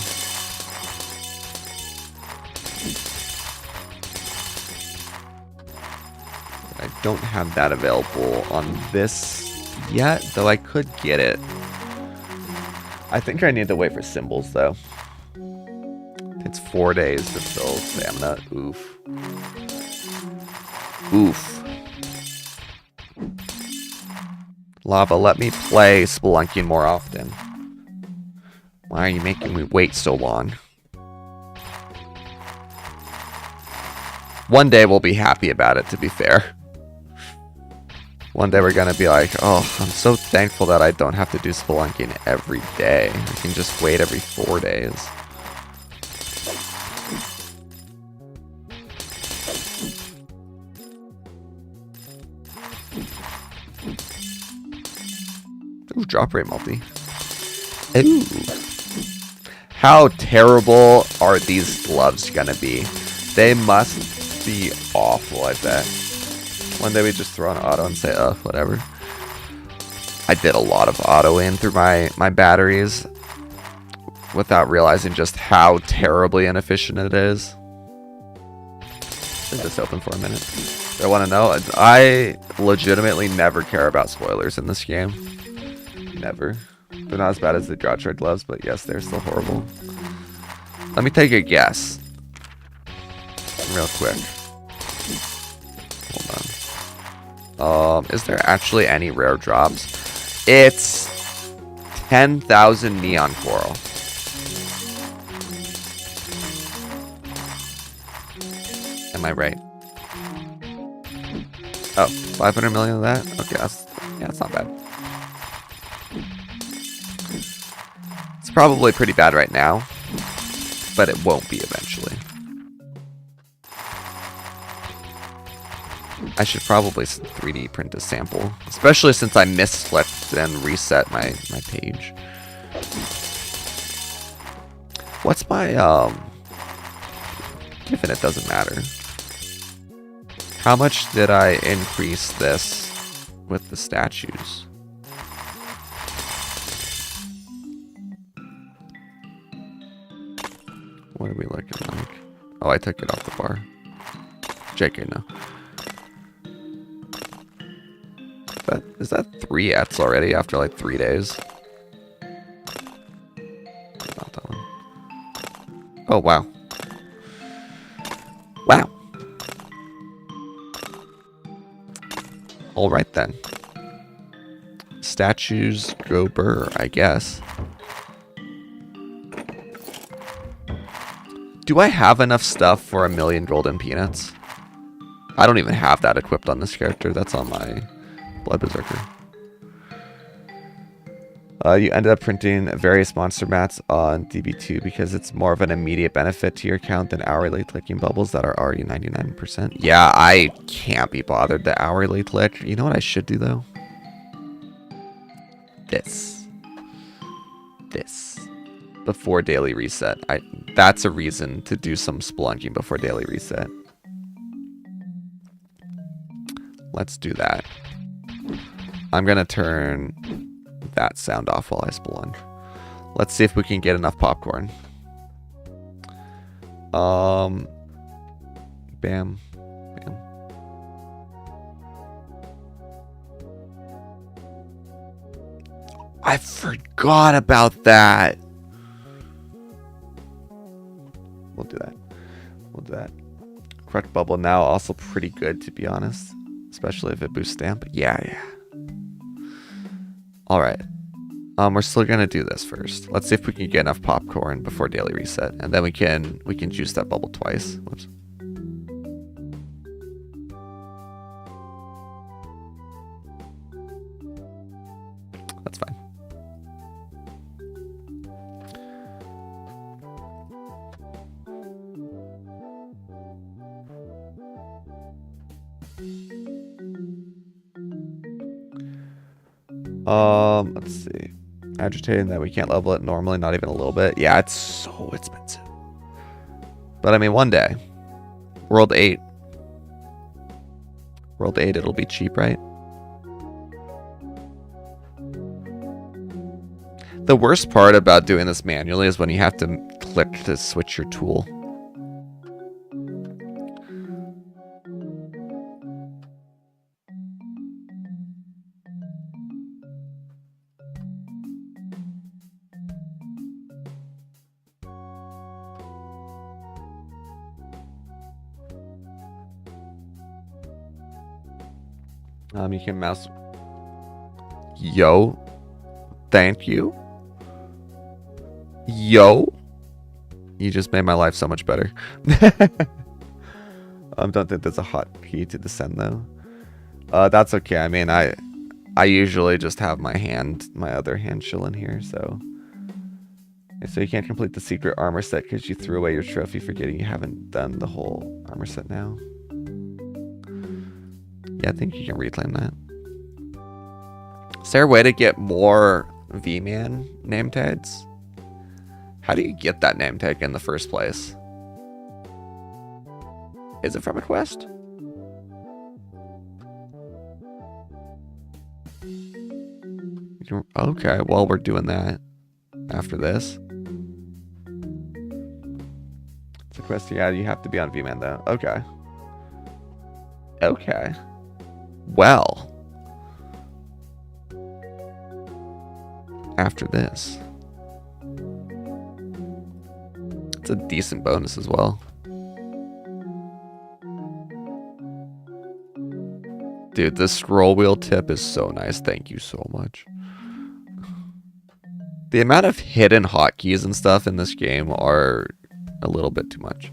I don't have that available on this yet, though I could get it. I think I need to wait for symbols, though. It's 4 days to fill stamina. Oof. Oof. Lava, let me play spelunking more often. Why are you making me wait so long? One day we'll be happy about it, to be fair. One day we're gonna be like, oh, I'm so thankful that I don't have to do spelunking every day. I can just wait every 4 days. Ooh, drop rate multi. Ooh. How terrible are these gloves gonna be? They must be awful, I bet. One day we just throw an auto and say, whatever. I did a lot of autoing through my batteries without realizing just how terribly inefficient it is. Leave this open for a minute. I want to know. I legitimately never care about spoilers in this game. Never. They're not as bad as the draw trade gloves, but yes, they're still horrible. Let me take a guess. Real quick. Hold on. Is there actually any rare drops? It's 10,000 neon coral. Am I right? Oh, 500 million of that? Okay, that's not bad. It's probably pretty bad right now, but it won't be eventually. I should probably 3D print a sample, especially since I misflipped and reset my page. What's my, given it doesn't matter. How much did I increase this with the statues? What are we looking like? Oh, I took it off the bar. JK, no. Is that 3 Ets already after like 3 days? Not that one. Oh, wow. Wow. Alright then. Statues go burr, I guess. Do I have enough stuff for 1,000,000 golden peanuts? I don't even have that equipped on this character. That's on my Blood Berserker. You ended up printing various monster mats on DB2 because it's more of an immediate benefit to your account than hourly clicking bubbles that are already 99%. Yeah, I can't be bothered to hourly click. You know what I should do though? This. Before daily reset. That's a reason to do some spelunking before daily reset. Let's do that. I'm gonna turn that sound off while I spelunk. Let's see if we can get enough popcorn. Bam. Bam. I forgot about that. We'll do that. Correct bubble now also pretty good, to be honest. Especially if it boosts stamp. Yeah. Alright. We're still gonna do this first. Let's see if we can get enough popcorn before daily reset. And then we can juice that bubble twice. Whoops. That's fine. Let's see. Agitating that we can't level it normally, not even a little bit. Yeah, it's so expensive. But I mean, one day. World 8. World 8, it'll be cheap, right? The worst part about doing this manually is when you have to click to switch your tool. You can mouse. Yo. Thank you. Yo. You just made my life so much better. Don't think there's a hotkey to descend though. That's okay. I mean, I usually just have my other hand chilling here, so. So you can't complete the secret armor set because you threw away your trophy forgetting you haven't done the whole armor set now. Yeah, I think you can reclaim that. Is there a way to get more V-Man name tags? How do you get that name tag in the first place? Is it from a quest? Okay, well, we're doing that after this. It's a quest, yeah, you have to be on V-Man, though. Okay. Okay. Well. After this. It's a decent bonus as well. Dude, this scroll wheel tip is so nice. Thank you so much. The amount of hidden hotkeys and stuff in this game are a little bit too much.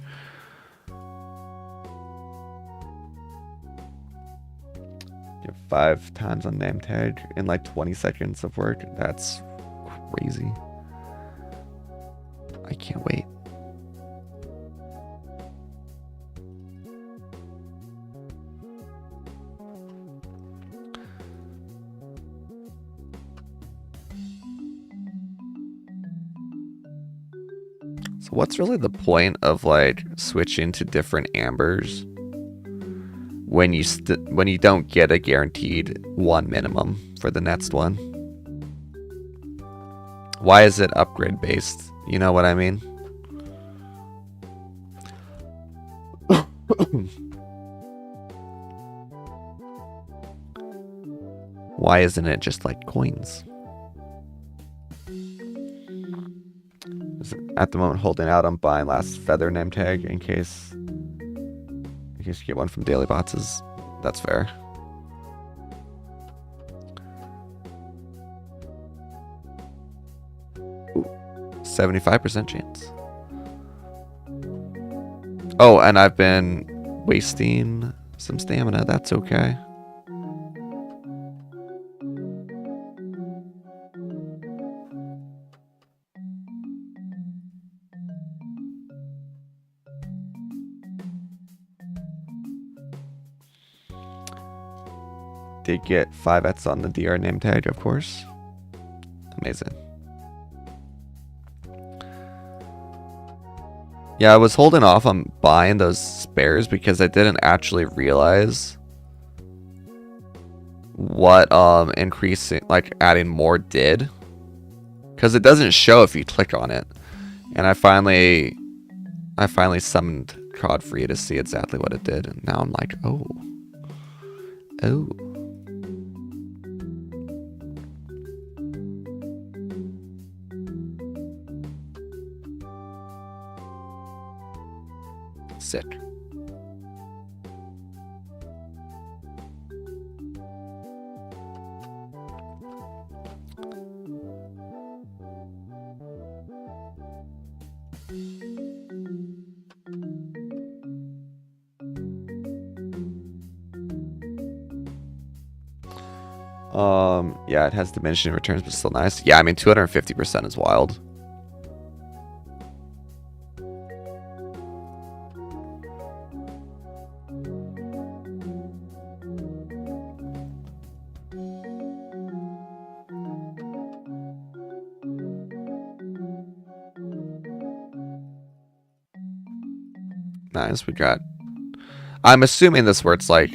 You have 5 times on name tag in like 20 seconds of work. That's crazy. I can't wait. So what's really the point of like switching to different ambers when you don't get a guaranteed 1 minimum for the next one? Why is it upgrade based? You know what I mean? Why isn't it just like coins? At the moment, holding out on buying last feather name tag in case you get one from daily bots. That's fair. Ooh, 75% chance. Oh, and I've been wasting some stamina. That's okay. Did get 5 Ets on the DR name tag, of course. Amazing. Yeah, I was holding off on buying those spares because I didn't actually realize what increasing, like adding more did. Because it doesn't show if you click on it. And I finally summoned Godfrey to see exactly what it did. And now I'm like, oh. Oh. Sick. Yeah, it has diminishing returns, but still nice. Yeah, I mean, 250% is wild. Nice, we got... I'm assuming this works like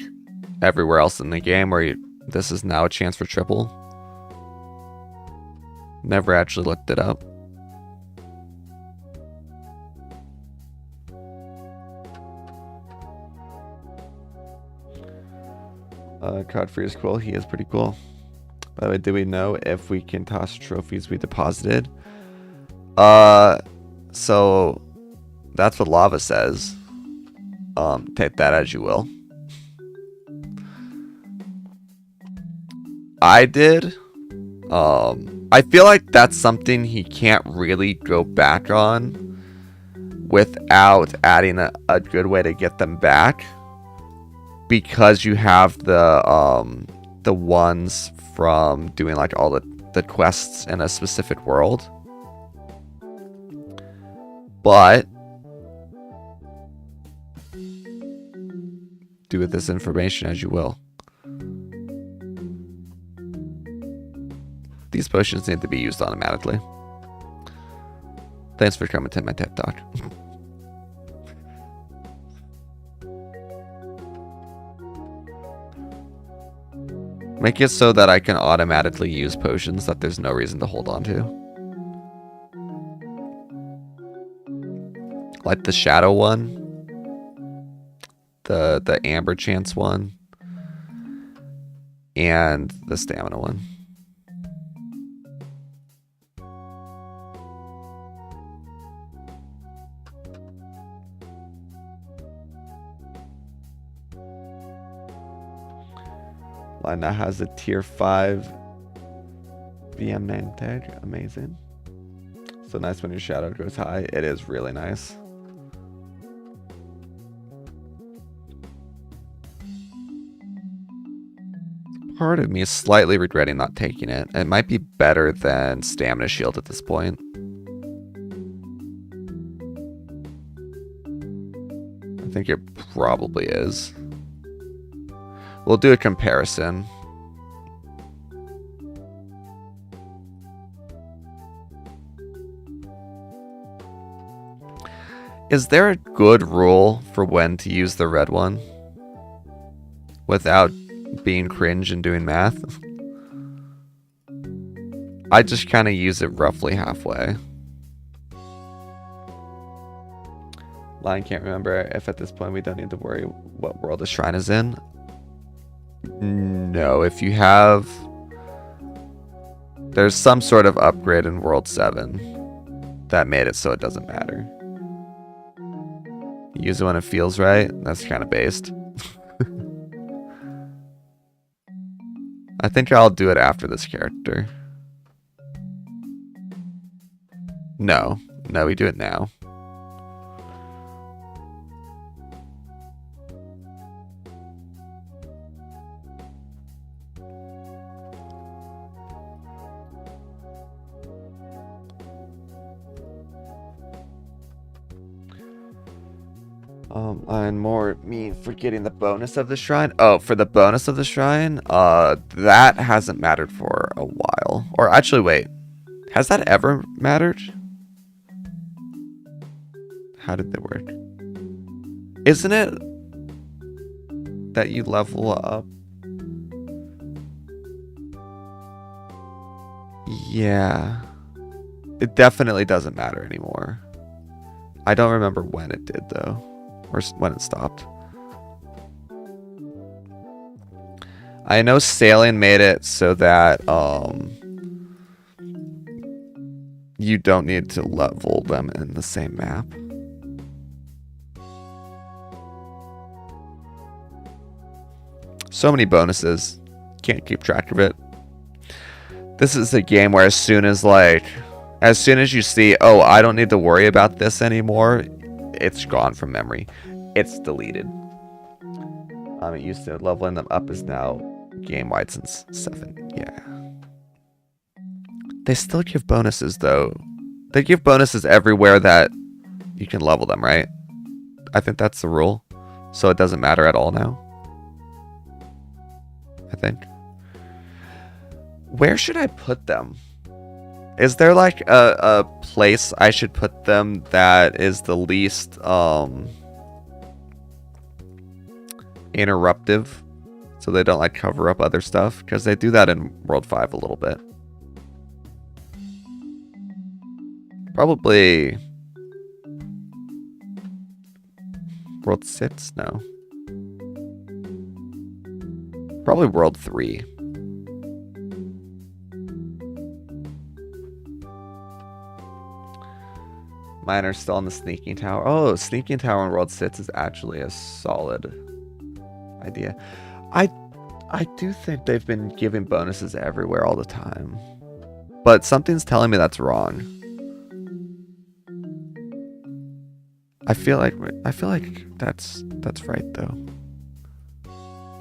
everywhere else in the game where this is now a chance for triple. Never actually looked it up. Godfrey is cool. He is pretty cool. By the way, do we know if we can toss trophies we deposited? So that's what Lava says. Take that as you will. I did. I feel like that's something he can't really go back on without adding a good way to get them back, because you have the ones from doing like all the quests in a specific world. But do with this information as you will. these potions need to be used automatically. Thanks for coming to my TED Talk. Make it so that I can automatically use potions that there's no reason to hold on to. Like the shadow one. The amber chance one. And the stamina one. Line now has a tier 5 VM name tag. Amazing. So nice when your shadow goes high. It is really nice. Part of me is slightly regretting not taking it. It might be better than Stamina Shield at this point. I think it probably is. We'll do a comparison. Is there a good rule for when to use the red one without being cringe and doing math? I just kind of use it roughly halfway. Lion can't remember if at this point we don't need to worry what world the shrine is in. No, if you have... There's some sort of upgrade in World 7 that made it so it doesn't matter. You use it when it feels right. That's kind of based. I think I'll do it after this character. No, we do it now. And more me forgetting the bonus of the shrine. Oh, for the bonus of the shrine, that hasn't mattered for a while. Or actually, wait, has that ever mattered? How did they work? Isn't it that you level up? Yeah, it definitely doesn't matter anymore. I don't remember when it did though. Or when it stopped. I know sailing made it so that you don't need to level them in the same map. So many bonuses. Can't keep track of it. This is a game where as soon as you see, oh, I don't need to worry about this anymore, it's gone from memory. It's deleted. It used to leveling them up is now game-wide since 7. Yeah. They still give bonuses though. They give bonuses everywhere that you can level them, right? I think that's the rule. So it doesn't matter at all now. I think. Where should I put them? Is there like a place I should put them that is the least interruptive, so they don't like cover up other stuff? Because they do that in World 5 a little bit. Probably World 6? No. Probably World 3. Mine are still on the Sneaking Tower. Oh, Sneaking Tower in World 6 is actually a solid idea. I do think they've been giving bonuses everywhere all the time. But something's telling me that's wrong. I feel like that's right though.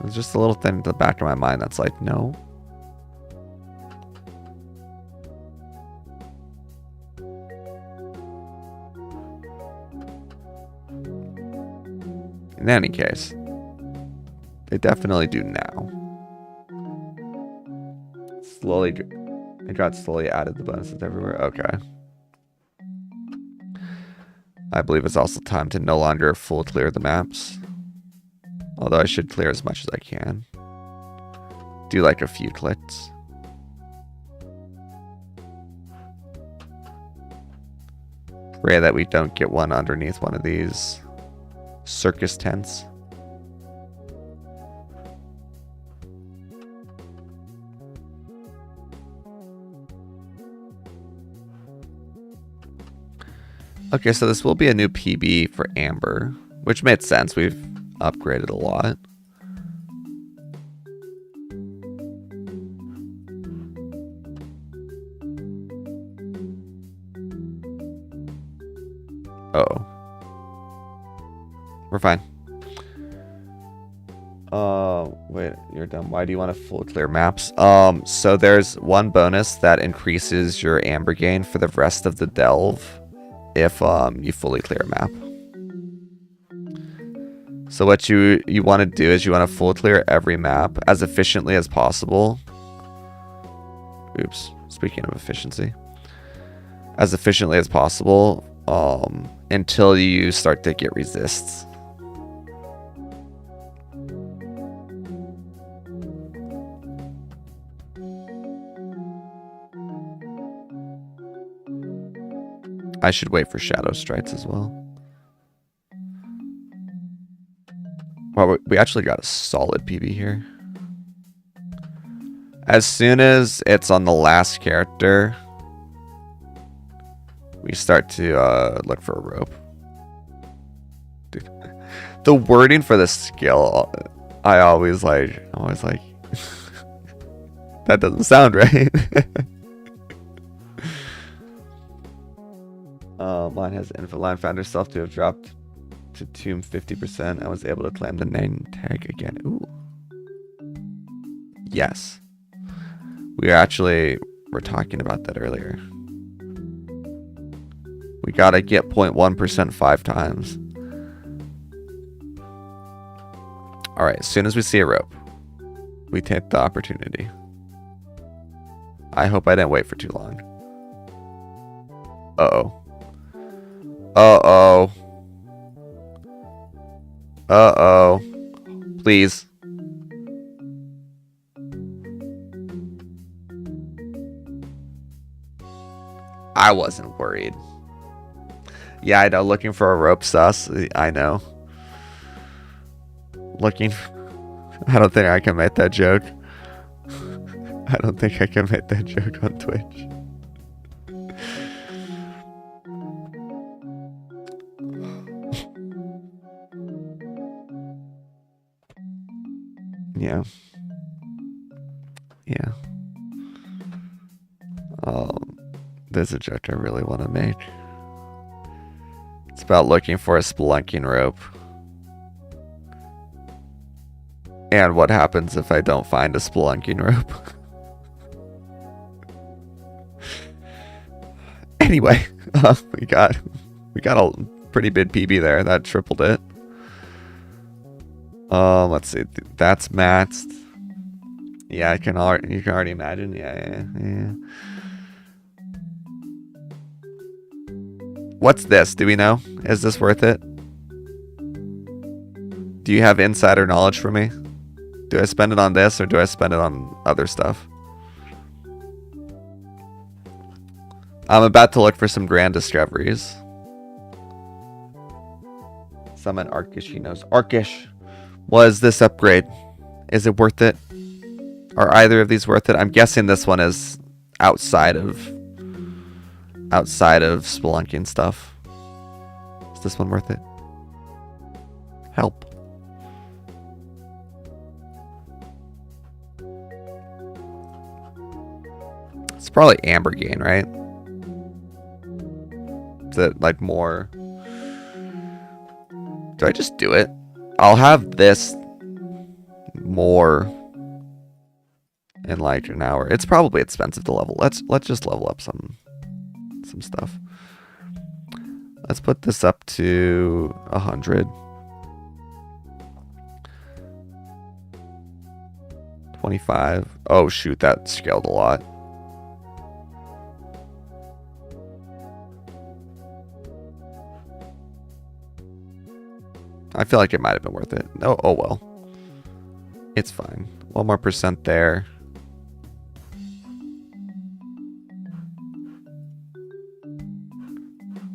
There's just a little thing in the back of my mind that's like, no. In any case, they definitely do now. It got slowly added the bonuses everywhere. Okay. I believe it's also time to no longer full clear the maps. Although I should clear as much as I can. Do like a few clicks. Pray that we don't get one underneath one of these circus tents. Okay, so this will be a new PB for Amber, which made sense. We've upgraded a lot. Uh-oh. We're fine. Wait, you're done. Why do you want to full clear maps? So there's one bonus that increases your amber gain for the rest of the delve if you fully clear a map. So what you want to do is you want to full clear every map as efficiently as possible. Oops, speaking of efficiency. As efficiently as possible until you start to get resists. I should wait for shadow strikes as well. Well, we actually got a solid PB here. As soon as it's on the last character, we start to look for a rope. Dude, the wording for the skill, I always like, that doesn't sound right. Mine has info line, found herself to have dropped to tomb 50%. I was able to claim the name tag again. Ooh. Yes. We're talking about that earlier. We gotta get 0.1% 5 times. Alright, as soon as we see a rope, we take the opportunity. I hope I didn't wait for too long. Uh-oh. Uh-oh. Uh-oh. Please. I wasn't worried. Yeah, I know. Looking for a rope sus. I know. Looking. I don't think I can make that joke. I don't think I can make that joke on Twitch. Yeah. Yeah. There's a joke I really want to make. It's about looking for a spelunking rope. And what happens if I don't find a spelunking rope? Anyway, we got a pretty big PB there. That tripled it. Let's see. That's maxed. Yeah, you can already imagine. Yeah. What's this? Do we know? Is this worth it? Do you have insider knowledge for me? Do I spend it on this or do I spend it on other stuff? I'm about to look for some grand discoveries. Summon Arkish. Arkish, was this upgrade? Is it worth it? Are either of these worth it? I'm guessing this one is outside of spelunking stuff. Is this one worth it? Help. It's probably amber gain, right? Is it like more? Do I just do it? I'll have this more in like an hour. It's probably expensive to level. Let's just level up some stuff. Let's put this up to 100. 25. Oh shoot, that scaled a lot. I feel like it might have been worth it. Oh well. It's fine. 1 more % there.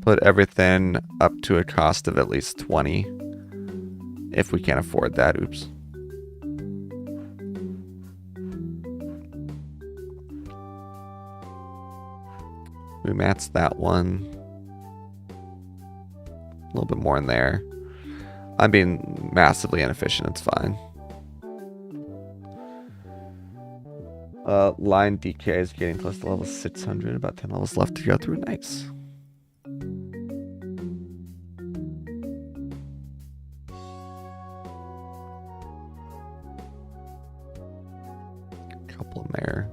Put everything up to a cost of at least 20. If we can't afford that. Oops. We matched that one. A little bit more in there. I'm being massively inefficient. It's fine. Line DK is getting close to level 600. About 10 levels left to go through. Nice. Couple in there.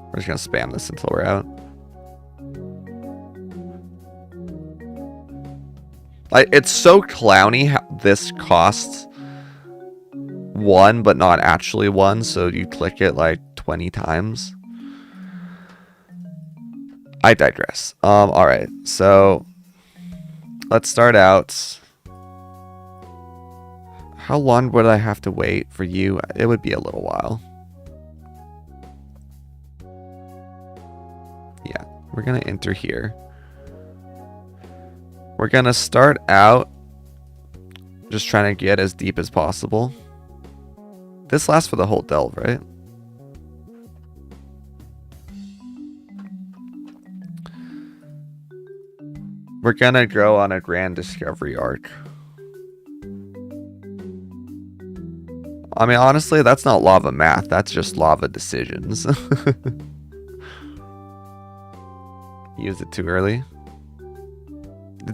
We're just gonna spam this until we're out. It's so clowny how this costs 1 but not actually 1, so you click it like 20 times. I digress. Alright, so let's start out. How long would I have to wait for you? It would be a little while. Yeah, we're gonna enter here. We're gonna start out just trying to get as deep as possible. This lasts for the whole delve, right? We're gonna go on a grand discovery arc. I mean, honestly, that's not lava math. That's just lava decisions. Use it too early.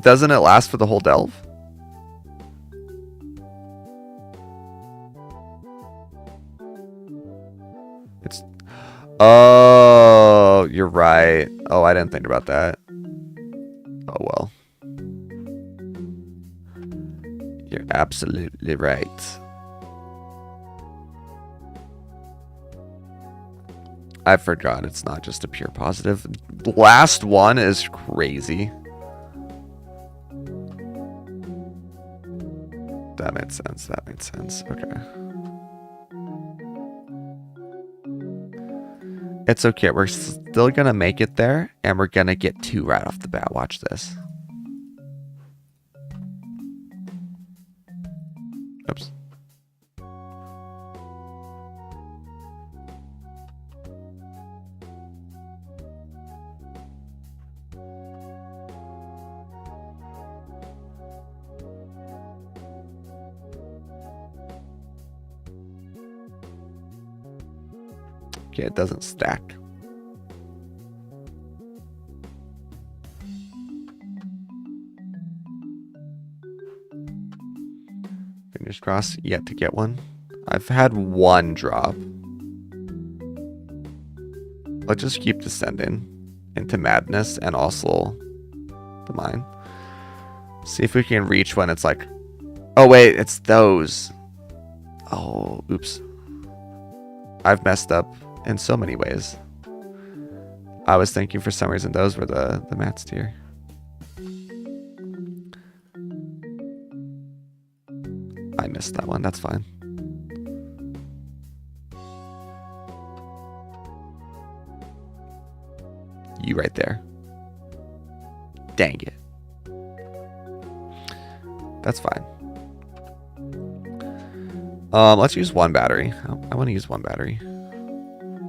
Doesn't it last for the whole delve? It's... Oh, you're right. Oh, I didn't think about that. Oh, well. You're absolutely right. I forgot it's not just a pure positive. The last one is crazy. That made sense. That made sense. Okay. It's okay. We're still going to make it there, and we're going to get 2 right off the bat. Watch this. Oops. Okay, it doesn't stack. Fingers crossed, yet to get one. I've had 1 drop. Let's just keep descending into madness and also the mine. See if we can reach when it's like... Oh, wait, it's those. Oh, oops. I've messed up in so many ways. I was thinking for some reason those were the mats tier. I missed that one. That's fine. You right there. Dang it. That's fine. Let's use 1 battery. I want to use 1 battery.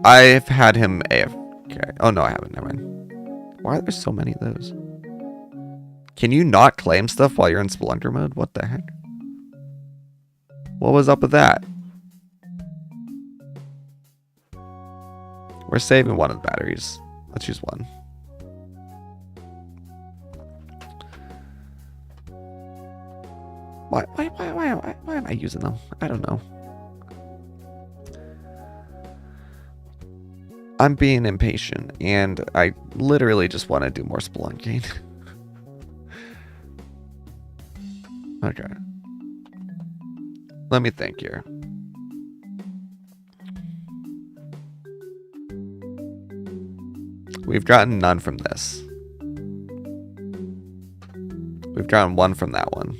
I've had him AFK. Oh, no, I haven't. Never mind. Why are there so many of those? Can you not claim stuff while you're in Spelunker mode? What the heck? What was up with that? We're saving 1 of the batteries. Let's use 1. Why am I using them? I don't know. I'm being impatient, and I literally just want to do more spelunking. Okay. Let me think here. We've gotten none from this. We've gotten one from that one.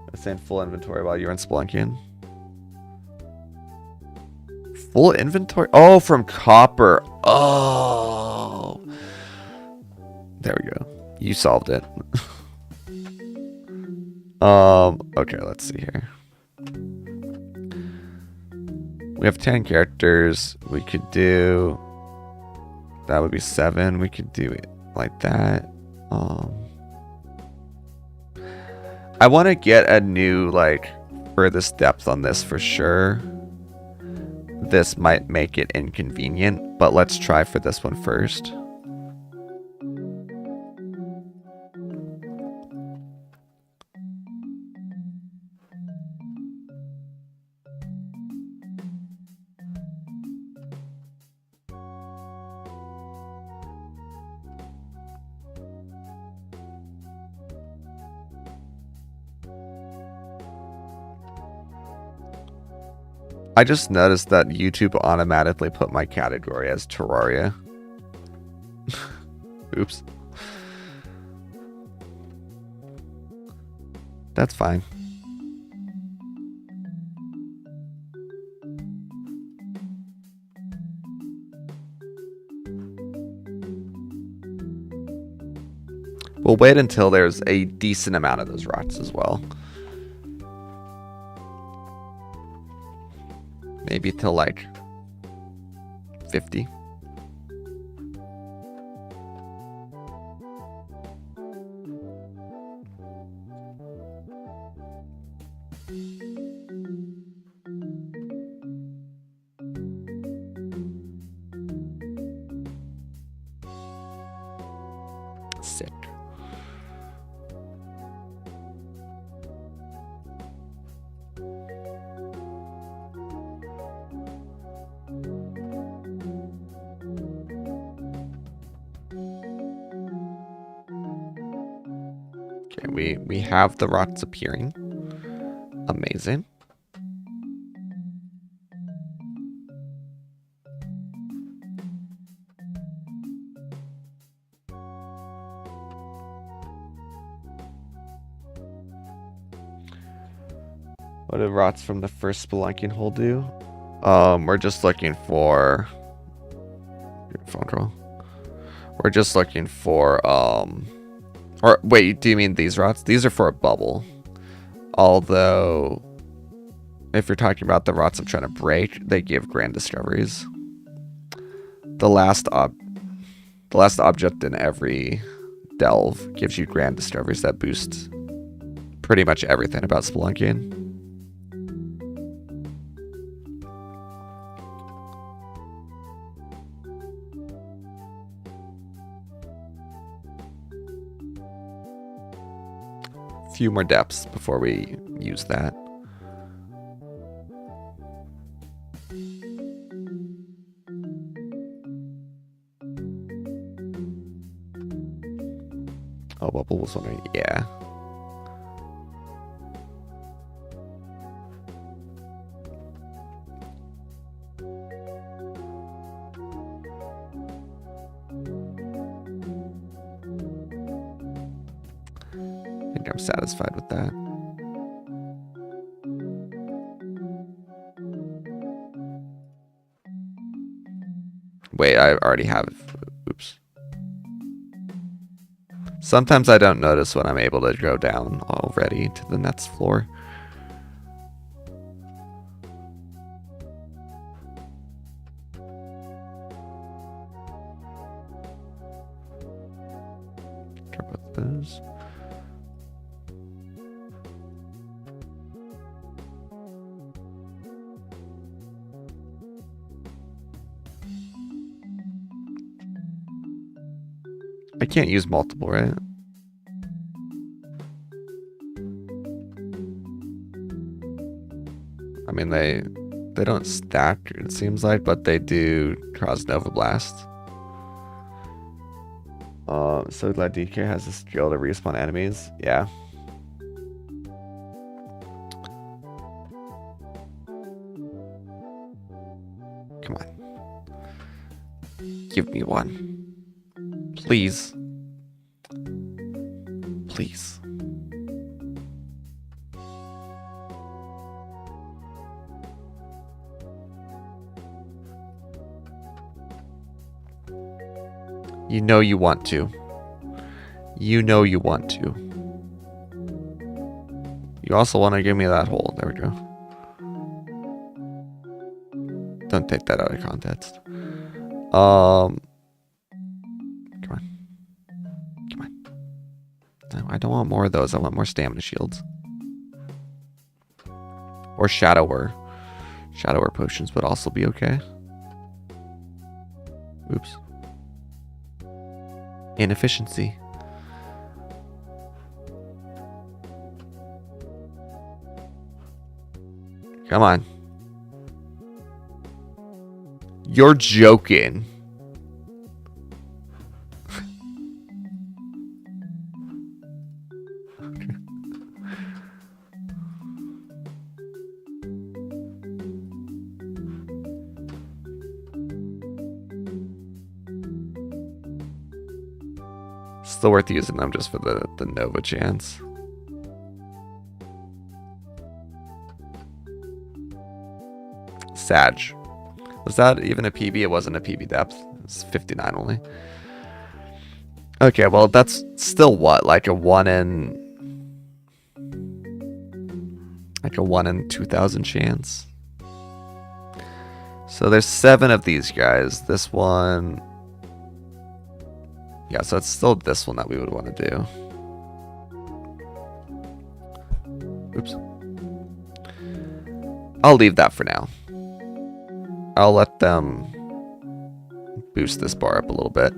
I was saying full inventory while you were in Spelunking. Full inventory? Oh, from copper. Oh. There we go. You solved it. Okay, let's see here. We have 10 characters. We could do... That would be 7. We could do it like that. I want to get a new, like, furthest depth on this for sure. This might make it inconvenient, but let's try for this one first. I just noticed that YouTube automatically put my category as Terraria. Oops. That's fine. We'll wait until there's a decent amount of those rots as well. Maybe till like 50. Sick. We have the rots appearing. Amazing. What do rots from the first spelunking hole do? We're just looking for phone call. We're just looking for or wait, do you mean these rots? These are for a bubble. Although if you're talking about the rots I'm trying to break, they give grand discoveries. The last object in every delve gives you grand discoveries that boost pretty much everything about spelunking. Few more depths before we use that. Oh, Bubble was wondering, yeah. I think I'm satisfied with that. Wait, I already have it. Oops. Sometimes I don't notice when I'm able to go down already to the next floor. Care about those. I can't use multiple, right? I mean, they don't stack, it seems like, but they do cause Nova Blast. So glad DK has the skill to respawn enemies. Yeah. Come on. Give me one. Please. Please. You know you want to. You know you want to. You also want to give me that hole. There we go. Don't take that out of context. Come on. Come on. No, I don't want more of those. I want more stamina shields. Or shadower. Shadower potions would also be okay. Oops. Inefficiency. Come on. You're joking. Still worth using them just for the Nova chance. Sag. Was that even a PB? It wasn't a PB depth. It's 59 only. Okay, well, that's still what? Like a 1 in... Like a 1 in 2,000 chance. So there's 7 of these guys. This one... Yeah, so it's still this one that we would want to do. Oops. I'll leave that for now. I'll let them boost this bar up a little bit.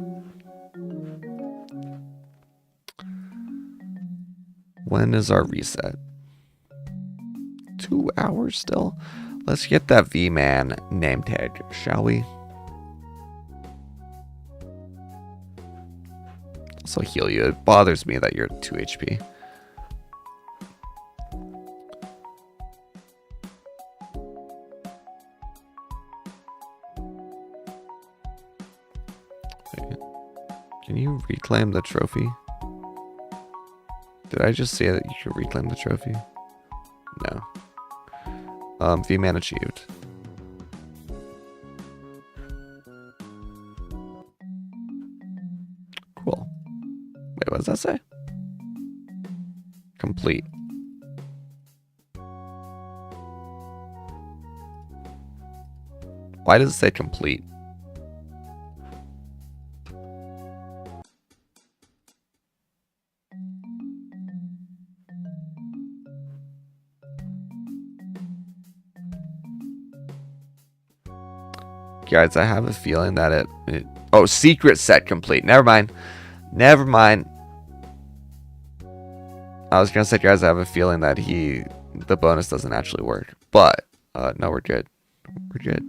When is our reset? 2 hours still? Let's get that V-Man name tag, shall we? Also heal you. It bothers me that you're 2 HP. Can you reclaim the trophy? Did I just say that you could reclaim the trophy? No. V-Man achieved. Cool. Wait, what does that say? Complete. Why does it say complete? Guys, I have a feeling that it... Oh, secret set complete. Never mind. Never mind. I was going to say, guys, I have a feeling that the bonus doesn't actually work. But, no, we're good. We're good.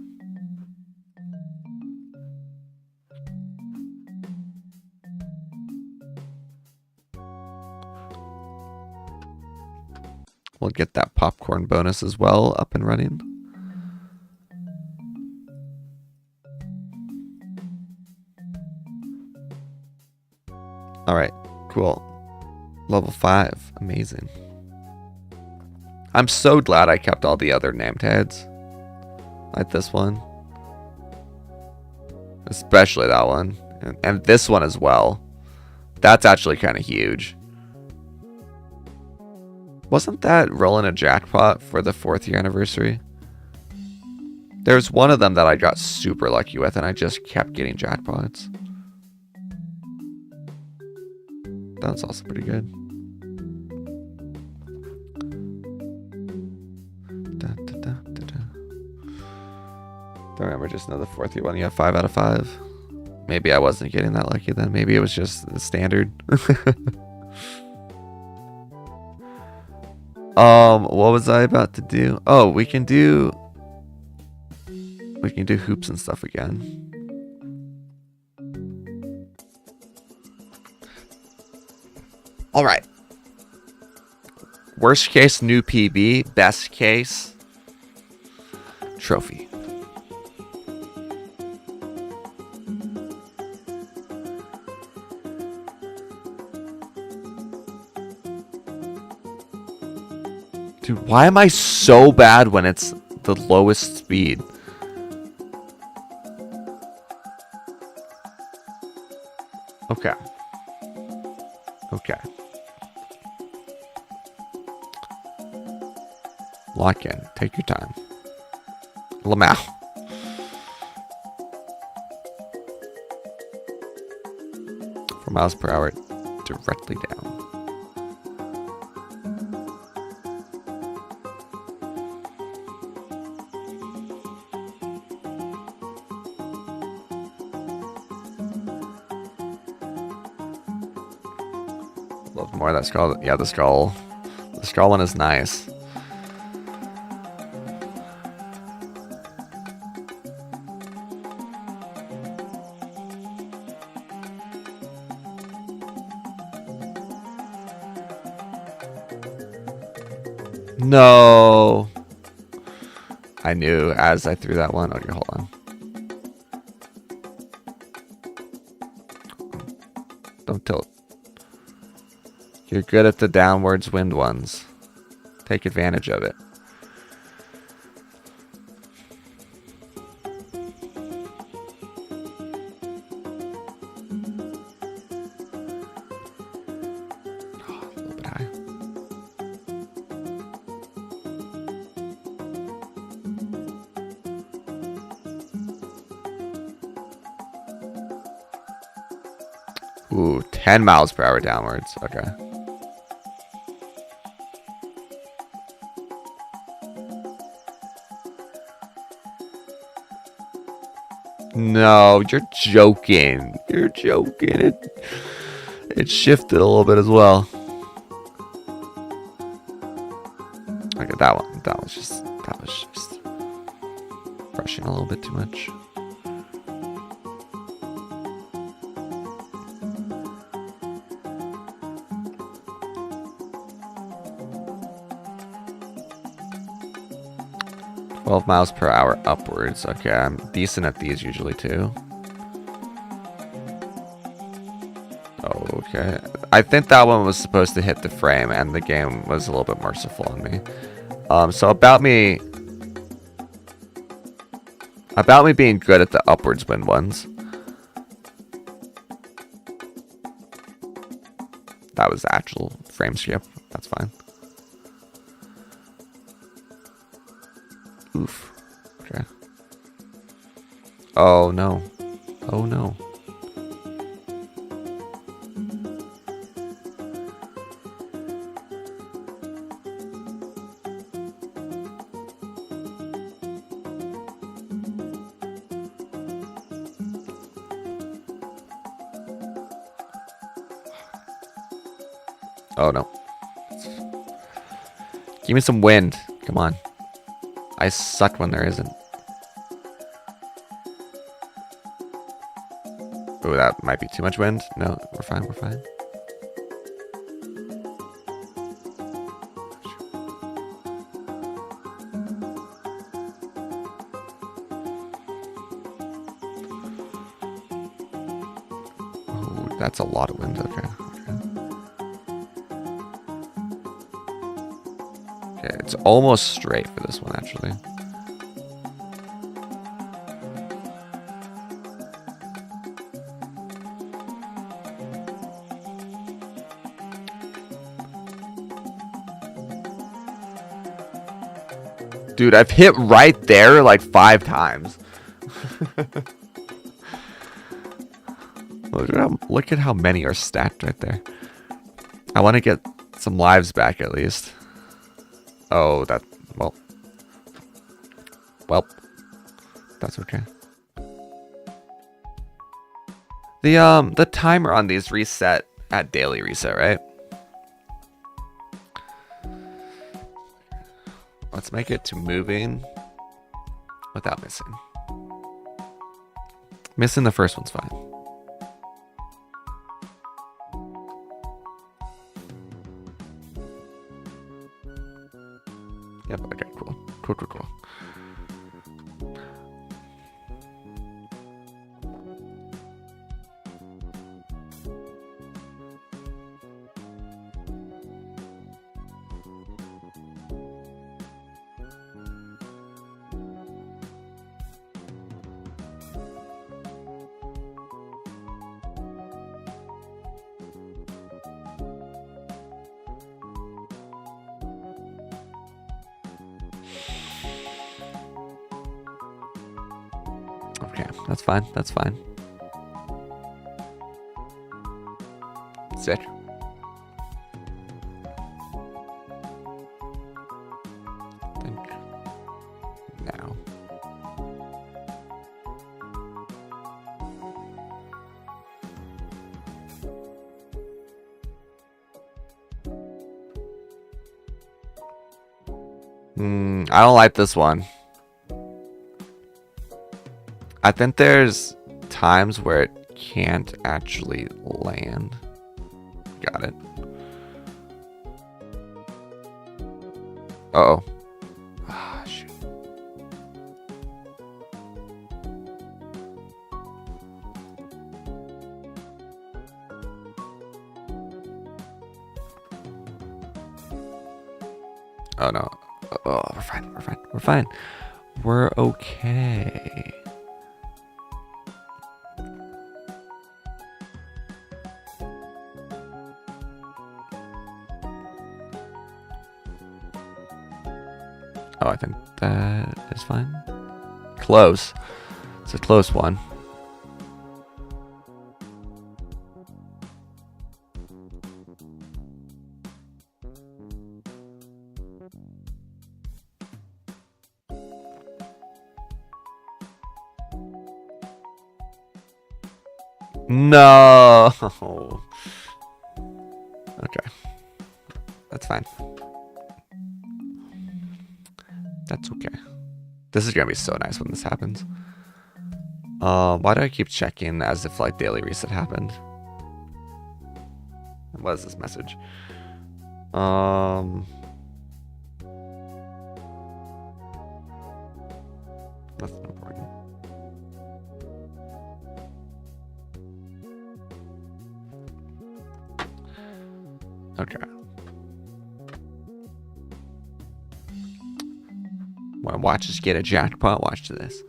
We'll get that popcorn bonus as well up and running. Alright, cool. Level 5. Amazing. I'm so glad I kept all the other name tags. Like this one. Especially that one. And this one as well. That's actually kind of huge. Wasn't that rolling a jackpot for the 4th year anniversary? There's one of them that I got super lucky with and I just kept getting jackpots. That's also pretty good. Don't remember, just know the 4th year one. You have 5 out of 5. Maybe I wasn't getting that lucky then. Maybe it was just the standard. What was I about to do? Oh, we can do hoops and stuff again. All right. Worst case, new PB. Best case, trophy. Why am I so bad when it's the lowest speed? Okay. Okay. Lock in. Take your time. Lamau. 4 miles per hour directly down. Love more of that skull. Yeah, the skull. The skull one is nice. No. I knew as I threw that one. Okay, hold on. Don't tilt. You're good at the downwards wind ones. Take advantage of it. Oh, a little bit high. Ooh, 10 miles per hour downwards. Okay. No, you're joking. You're joking. It shifted a little bit as well. Okay, that was just rushing a little bit too much. $12 miles per hour upwards. Okay, I'm decent at these usually too. Oh, okay. I think that one was supposed to hit the frame, and the game was a little bit merciful on me. So about me being good at the upwards wind ones. That was the actual frame skip. That's fine. Oof. Okay. Oh no. Oh no. Oh no. Give me some wind. Come on. I suck when there isn't. Oh, that might be too much wind. No, we're fine, we're fine. Oh, that's a lot of wind. Okay. Okay, it's almost straight for this one, actually. Dude, I've hit right there like 5 times. Look at how many are stacked right there. I want to get some lives back at least. Oh, well, that's okay. The timer on these reset at daily reset, right? Let's make it to moving without missing. Missing the first one's fine. Yep, okay, cool. Cool. Okay, that's fine. That's fine. Sick. I think now. I don't like this one. I think there's times where it can't actually land. Got it. Uh-oh. Ah, shoot. Oh no. Oh, we're fine. We're fine. We're fine. We're okay. Oh, I think that is fine. Close. It's a close one. No. Okay. That's fine. That's okay. This is gonna be so nice when this happens. Why do I keep checking as if like daily reset happened? What is this message? Nothing important. Okay. Want to watch us get a jackpot? Watch this.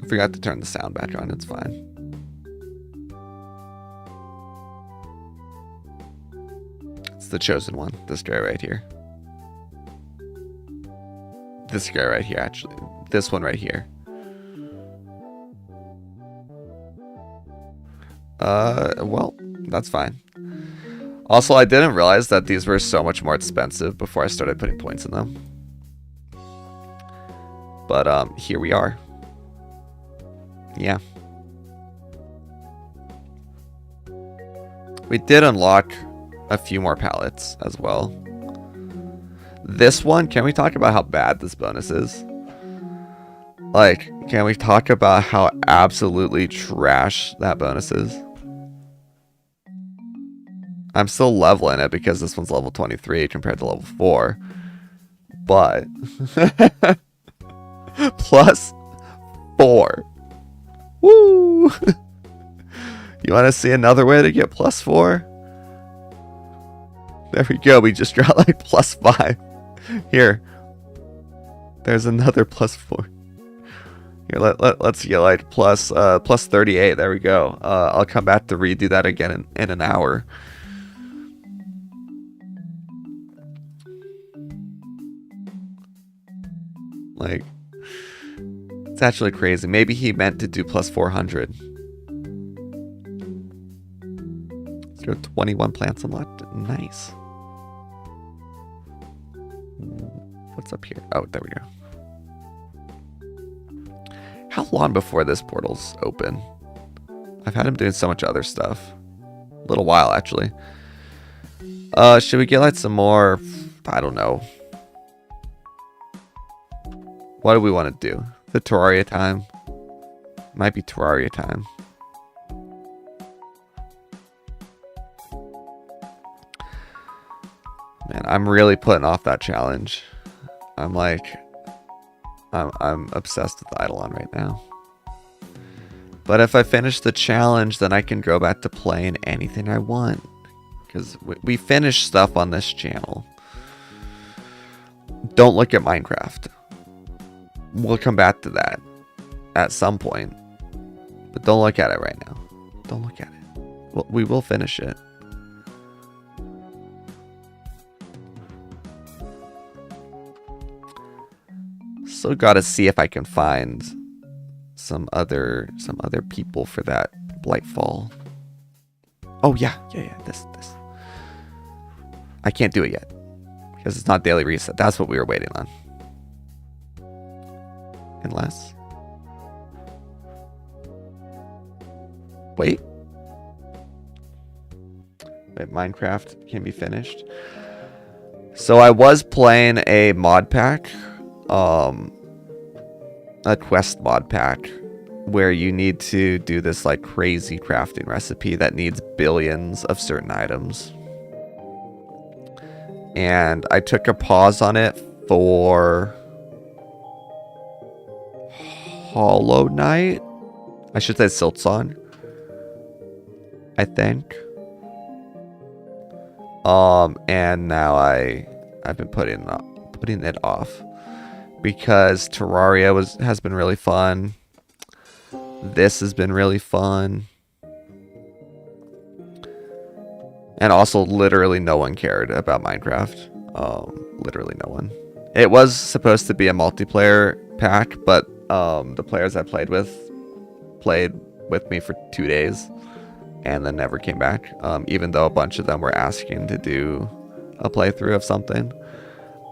I forgot to turn the sound back on. It's fine. It's the chosen one. This guy right here. This guy right here, actually. This one right here. Well, that's fine. Also, I didn't realize that these were so much more expensive before I started putting points in them. But, here we are. Yeah. We did unlock a few more pallets as well. This one, can we talk about how bad this bonus is? Like, can we talk about how absolutely trash that bonus is? I'm still leveling it because this one's level 23 compared to level 4. But plus 4. Woo! You want to see another way to get plus 4? There we go. We just got like plus 5. Here. There's another plus 4. Here, let's get like plus 38. There we go. I'll come back to redo that again in an hour. Like, it's actually crazy. Maybe he meant to do plus 400. Let's go 21 plants unlocked. Nice. What's up here? Oh, there we go. How long before this portal's open? I've had him doing so much other stuff. A little while, actually. Should we get like some more? I don't know. What do we want to do? The Terraria time? Might be Terraria time. Man, I'm really putting off that challenge. I'm obsessed with Idleon right now. But if I finish the challenge, then I can go back to playing anything I want. Because we finish stuff on this channel. Don't look at Minecraft. We'll come back to that at some point. But don't look at it right now. Don't look at it. We will finish it. also got to see if I can find some other people for that Blightfall. Oh yeah. This. I can't do it yet because it's not daily reset. That's what we were waiting on. Unless. Wait, Minecraft can be finished. So I was playing a mod pack, a quest mod pack, where you need to do this like crazy crafting recipe that needs billions of certain items. And I took a pause on it for Hollow Knight. I should say Siltsong, I think. And now I've been putting it off because Terraria has been really fun. This has been really fun. And also, literally no one cared about Minecraft. Literally no one. It was supposed to be a multiplayer pack, but the players I played with me for 2 days and then never came back. Even though a bunch of them were asking to do a playthrough of something.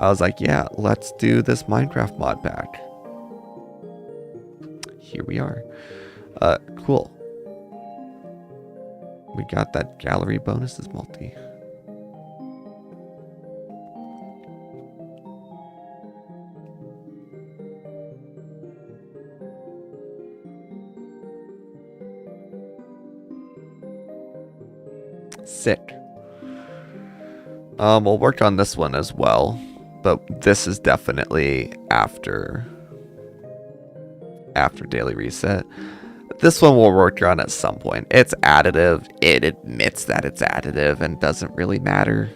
I was like, yeah, let's do this Minecraft mod pack. Here we are. Cool. We got that gallery bonuses multi. Sick. We'll work on this one as well, but this is definitely after daily reset. This one we'll work on at some point. It's additive. It admits that it's additive and doesn't really matter.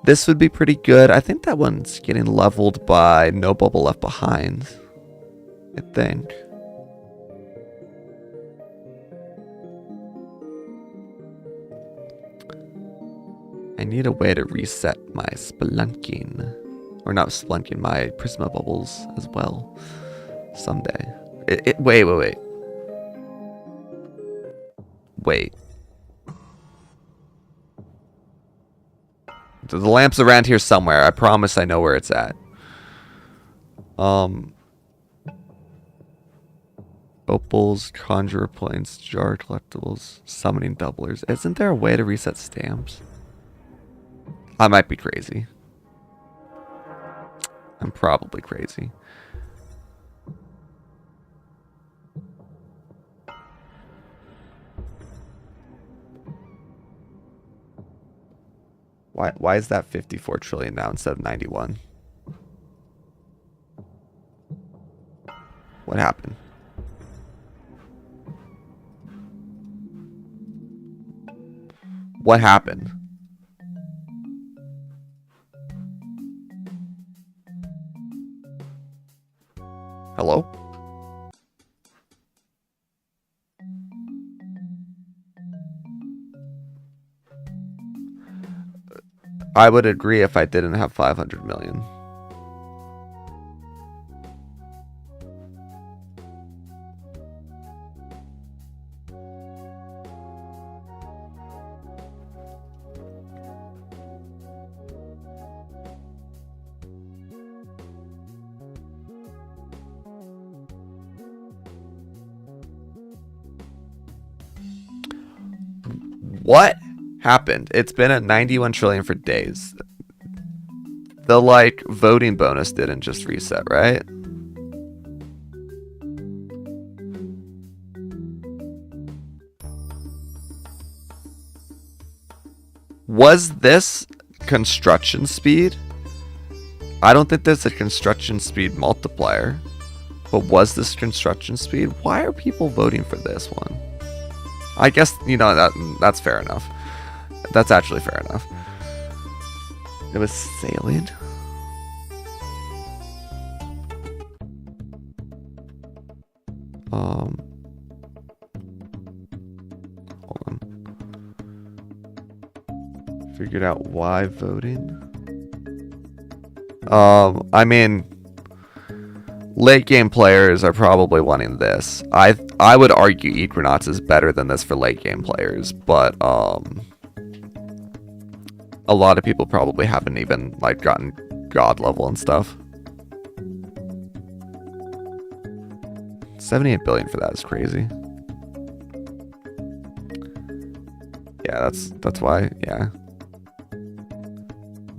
This would be pretty good. I think that one's getting leveled by No Bubble Left Behind, I think. I need a way to reset my spelunking. Or not spelunking, my Prisma bubbles as well. Someday. Wait. The lamp's around here somewhere. I promise I know where it's at. Opals, Conjurer Points, Jar Collectibles, Summoning Doublers. Isn't there a way to reset stamps? I might be crazy. I'm probably crazy. Why is that 54 trillion now instead of 91? What happened? What happened? Hello? I would agree if I didn't have 500 million. What happened? It's been at 91 trillion for days. The like voting bonus didn't just reset, right? Was this construction speed? I don't think there's a construction speed multiplier. But was this construction speed? Why are people voting for this one? I guess, you know, that's fair enough. That's actually fair enough. It was sailing. Hold on. Figured out why voting. I mean, late game players are probably wanting this. I would argue Equinox is better than this for late game players, but a lot of people probably haven't even like gotten god level and stuff. 78 billion for that is crazy. Yeah, that's why, yeah.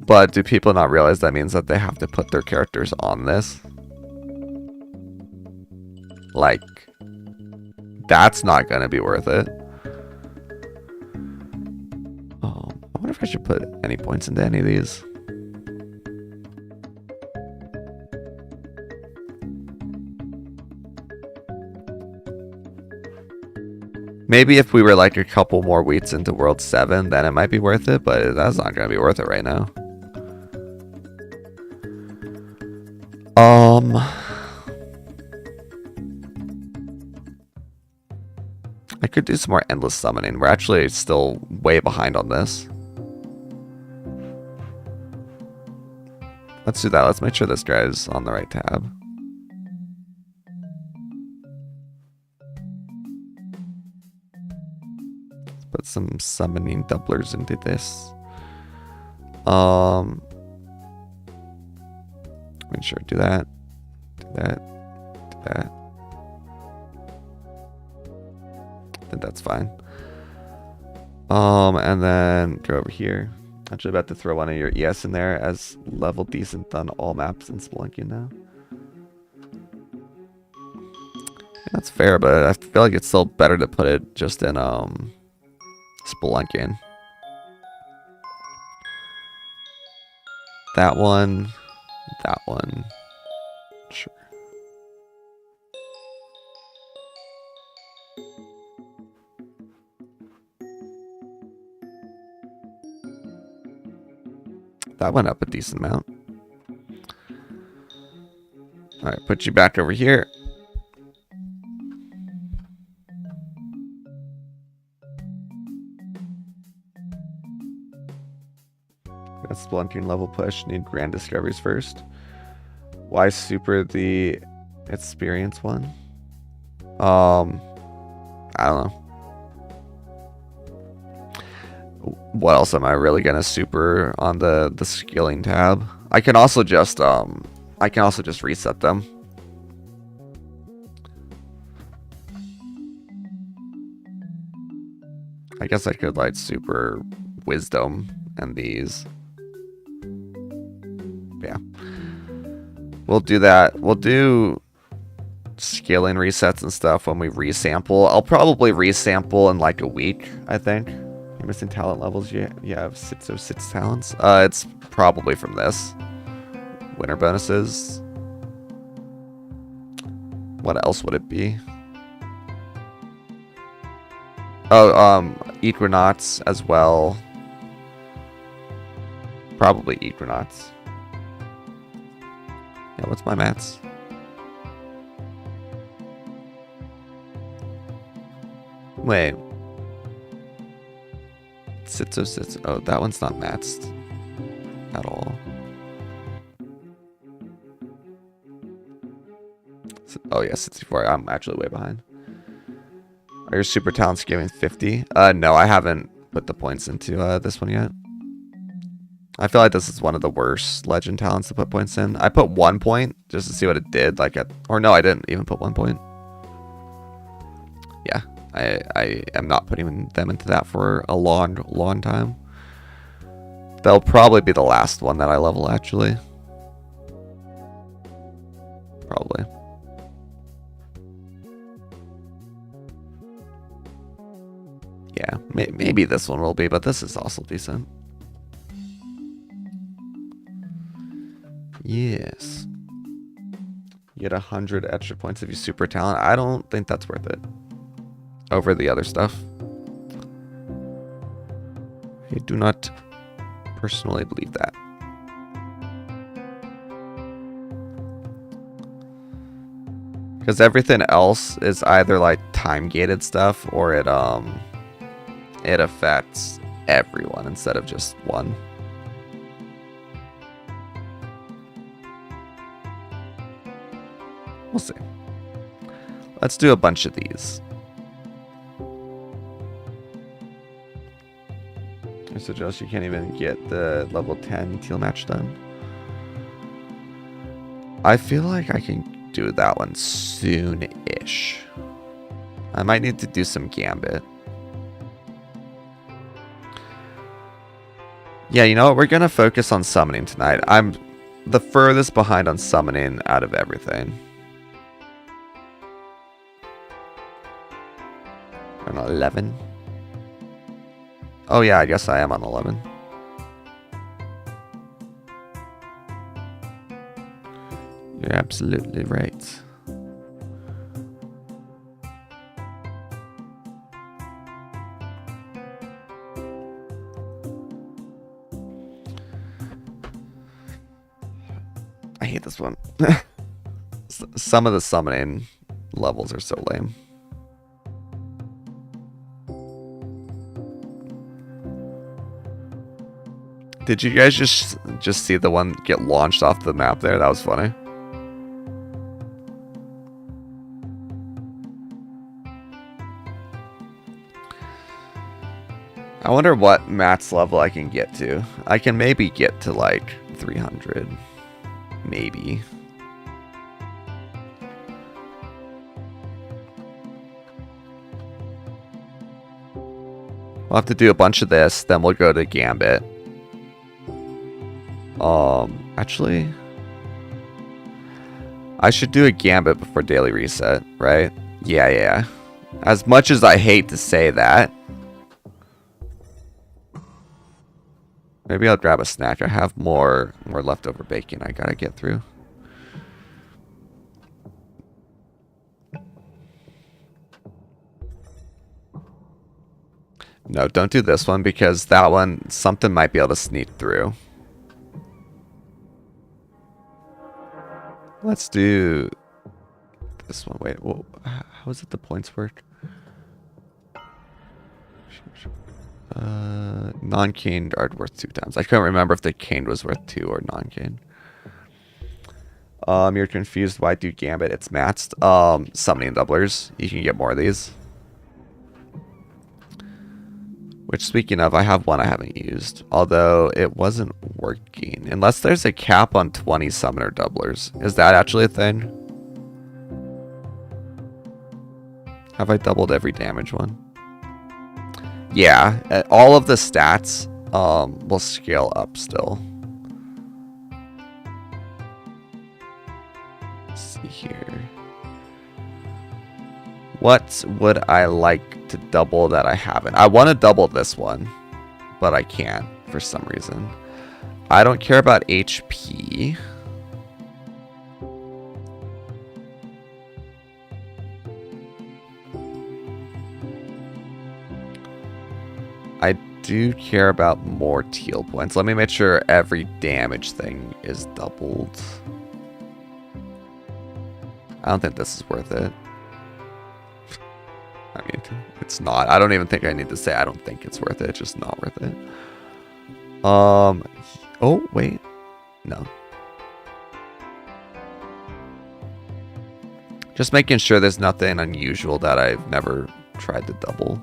But do people not realize that means that they have to put their characters on this? Like, that's not gonna be worth it. I wonder if I should put any points into any of these. Maybe if we were like a couple more weeks into World 7, then it might be worth it, but that's not going to be worth it right now. I could do some more endless summoning. We're actually still way behind on this. Let's do that. Let's make sure this guy's on the right tab. Put some summoning doublers into this. Make sure do that. Do that. Do that. I think that's fine. And then go over here. Actually about to throw one of your ES in there as level decent on all maps in Spelunky now. That's fair, but I feel like it's still better to put it just in Spelunking. That one. That one. Sure. That went up a decent amount. Alright, put you back over here. That's Spelunking level push. Need grand discoveries first. Why super the experience one? I don't know. What else am I really gonna super on the skilling tab? I can also just reset them. I guess I could like super wisdom and these. Yeah. We'll do that. We'll do scaling resets and stuff when we resample. I'll probably resample in like a week, I think. You're missing talent levels. You have 606 talents. It's probably from this. Winter bonuses. What else would it be? Oh, Equinox as well. Probably Equinox. Yeah, what's my mats? Wait. 606. Oh, that one's not matched at all. Oh yeah, 64. I'm actually way behind. Are your super talents giving 50? No, I haven't put the points into this one yet. I feel like this is one of the worst legend talents to put points in. I put 1 point just to see what it did. Or no, I didn't even put 1 point. Yeah, I am not putting them into that for a long time. That'll probably be the last one that I level, actually. Probably. Yeah, maybe this one will be, but this is also decent. Yes. You get 100 extra points if you super talent. I don't think that's worth it over the other stuff. I do not personally believe that. Because everything else is either like time gated stuff or it affects everyone instead of just one. We'll see. Let's do a bunch of these. I suggest you can't even get the level 10 teal match done. I feel like I can do that one soon-ish. I might need to do some Gambit. Yeah, you know what? We're going to focus on summoning tonight. I'm the furthest behind on summoning out of everything. I'm on 11. Oh yeah, I guess I am on 11. You're absolutely right. I hate this one. Some of the summoning levels are so lame. Did you guys just see the one get launched off the map there? That was funny. I wonder what Matt's level I can get to. I can maybe get to like 300. Maybe. We'll have to do a bunch of this, then we'll go to Gambit. Actually, I should do a Gambit before daily reset, right? Yeah. As much as I hate to say that. Maybe I'll grab a snack. I have more leftover bacon I gotta get through. No, don't do this one because that one, something might be able to sneak through. Let's do this one. Wait, well, how is it the points work? Non-caned are worth 2 times. I couldn't remember if the caned was worth 2 or non-caned. You're confused. Why do Gambit? It's matched. Summoning doublers. You can get more of these. Which, speaking of, I have one I haven't used. Although, it wasn't working. Unless there's a cap on 20 summoner doublers. Is that actually a thing? Have I doubled every damage one? Yeah, all of the stats will scale up still. Let's see here. What would I like to double that I haven't? I want to double this one, but I can't for some reason. I don't care about HP. I do care about more teal points. Let me make sure every damage thing is doubled. I don't think this is worth it. I mean, it's not. I don't even think I need to say I don't think it's worth it. It's just not worth it. Oh, wait. No. Just making sure there's nothing unusual that I've never tried to double.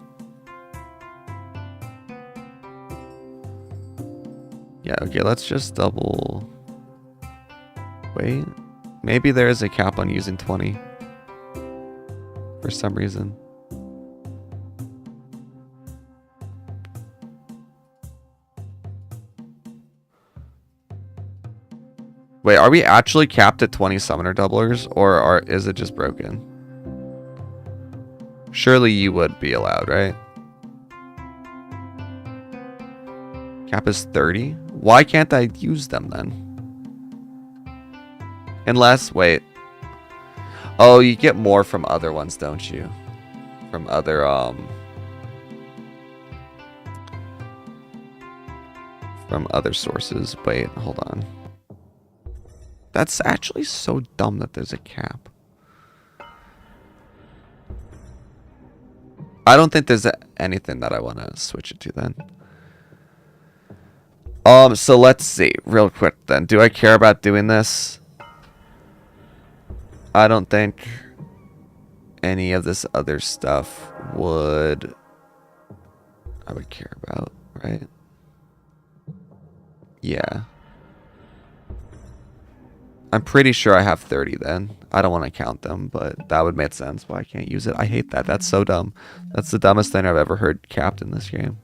Yeah, okay, let's just double. Wait. Maybe there is a cap on using 20. For some reason. Wait, are we actually capped at 20 summoner doublers? Or is it just broken? Surely you would be allowed, right? Cap is 30? Why can't I use them then? Unless, wait. Oh, you get more from other ones, don't you? From other, from other sources. Wait, hold on. That's actually so dumb that there's a cap. I don't think there's anything that I want to switch it to then. So let's see real quick then. Do I care about doing this? I don't think any of this other stuff I would care about, right? Yeah. I'm pretty sure I have 30 then. I don't want to count them, but that would make sense why I can't use it. I hate that. That's so dumb. That's the dumbest thing I've ever heard capped in this game.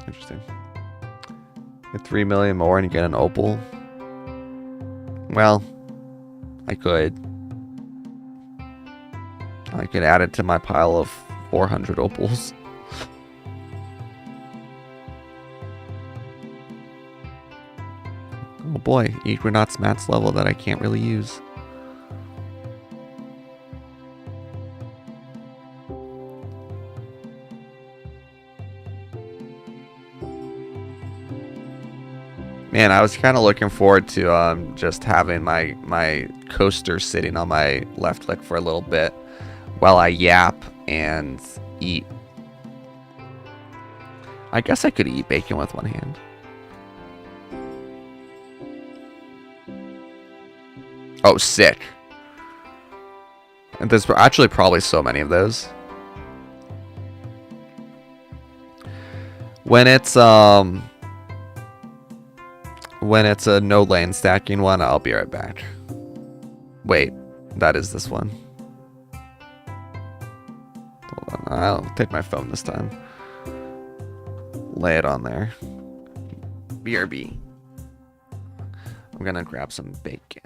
Interesting. Get 3 million more and you get an opal. Well, I could add it to my pile of 400 opals. Oh boy, Equinox Matt's level that I can't really use. Man, I was kind of looking forward to just having my coaster sitting on my left click for a little bit while I yap and eat. I guess I could eat bacon with one hand. Oh, sick. And there's actually probably so many of those. When it's a no lane stacking one, I'll be right back. Wait, that is this one. Hold on, I'll take my phone this time. Lay it on there. BRB. I'm gonna grab some bacon.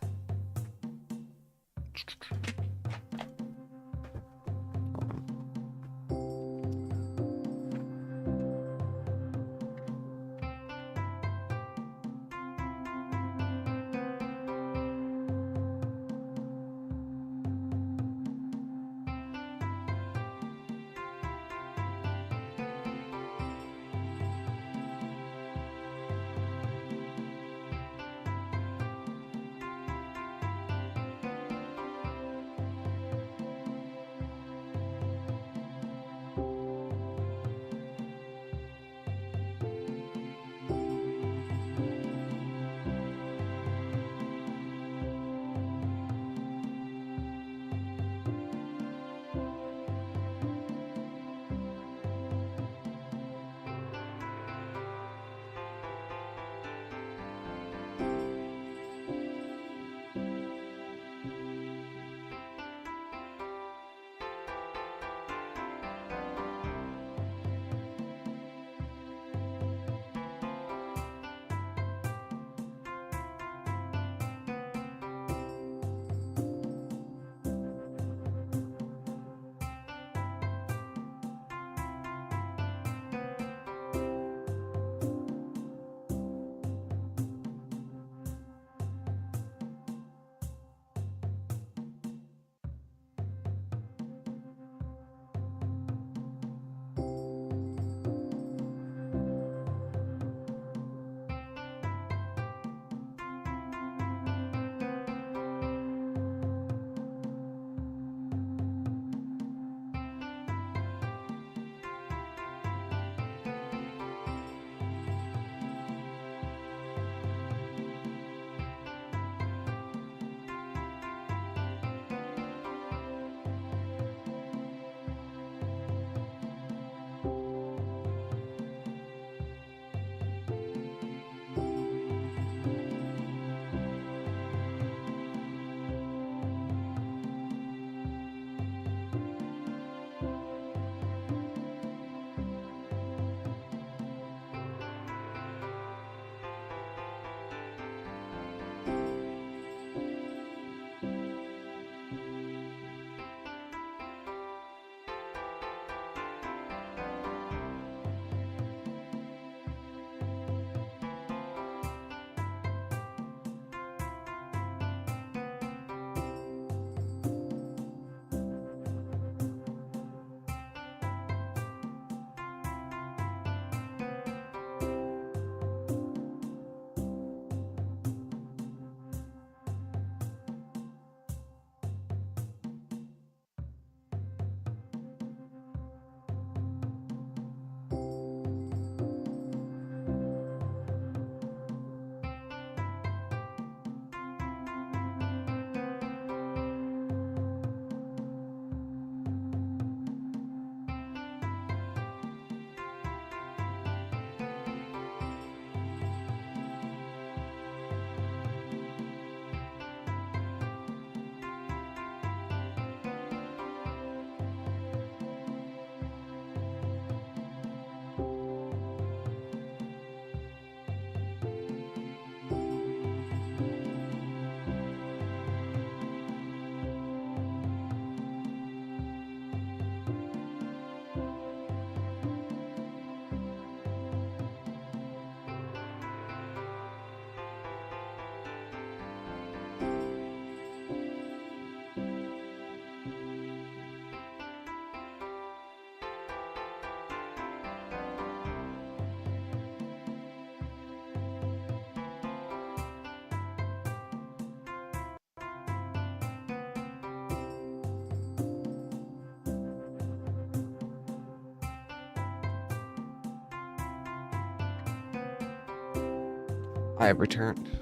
I have returned.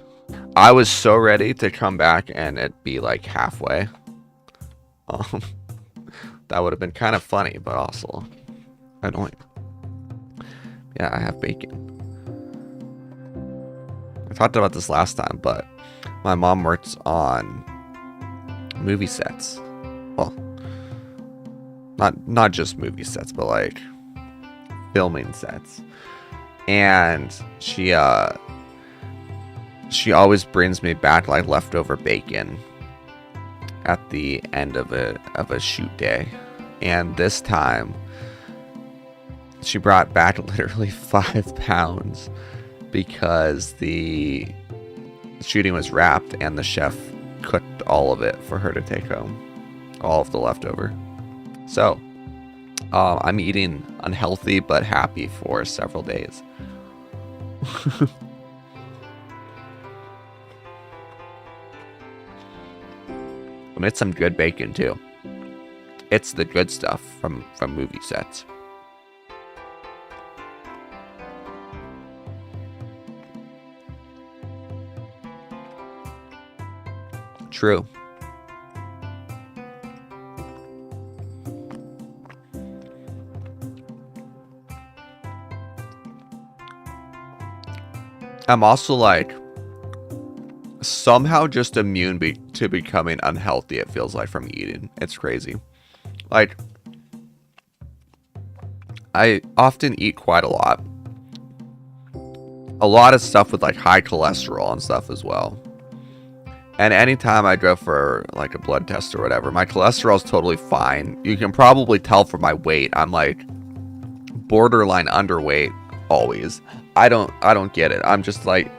I was so ready to come back and it be like halfway. Um, that would have been kind of funny, but also annoying. Yeah, I have bacon. I talked about this last time, but my mom works on movie sets. Well, not just movie sets, but like filming sets. And she always brings me back like leftover bacon at the end of a shoot day. And this time she brought back literally 5 pounds because the shooting was wrapped and the chef cooked all of it for her to take home. All of the leftover. So, I'm eating unhealthy but happy for several days. And it's some good bacon too. It's the good stuff from movie sets. True. I'm also like somehow just immune to becoming unhealthy, it feels like, from eating. It's crazy. Like, I often eat quite a lot. A lot of stuff with like high cholesterol and stuff as well. And anytime I go for like a blood test or whatever, my cholesterol is totally fine. You can probably tell from my weight. I'm like borderline underweight always. I don't get it. I'm just like,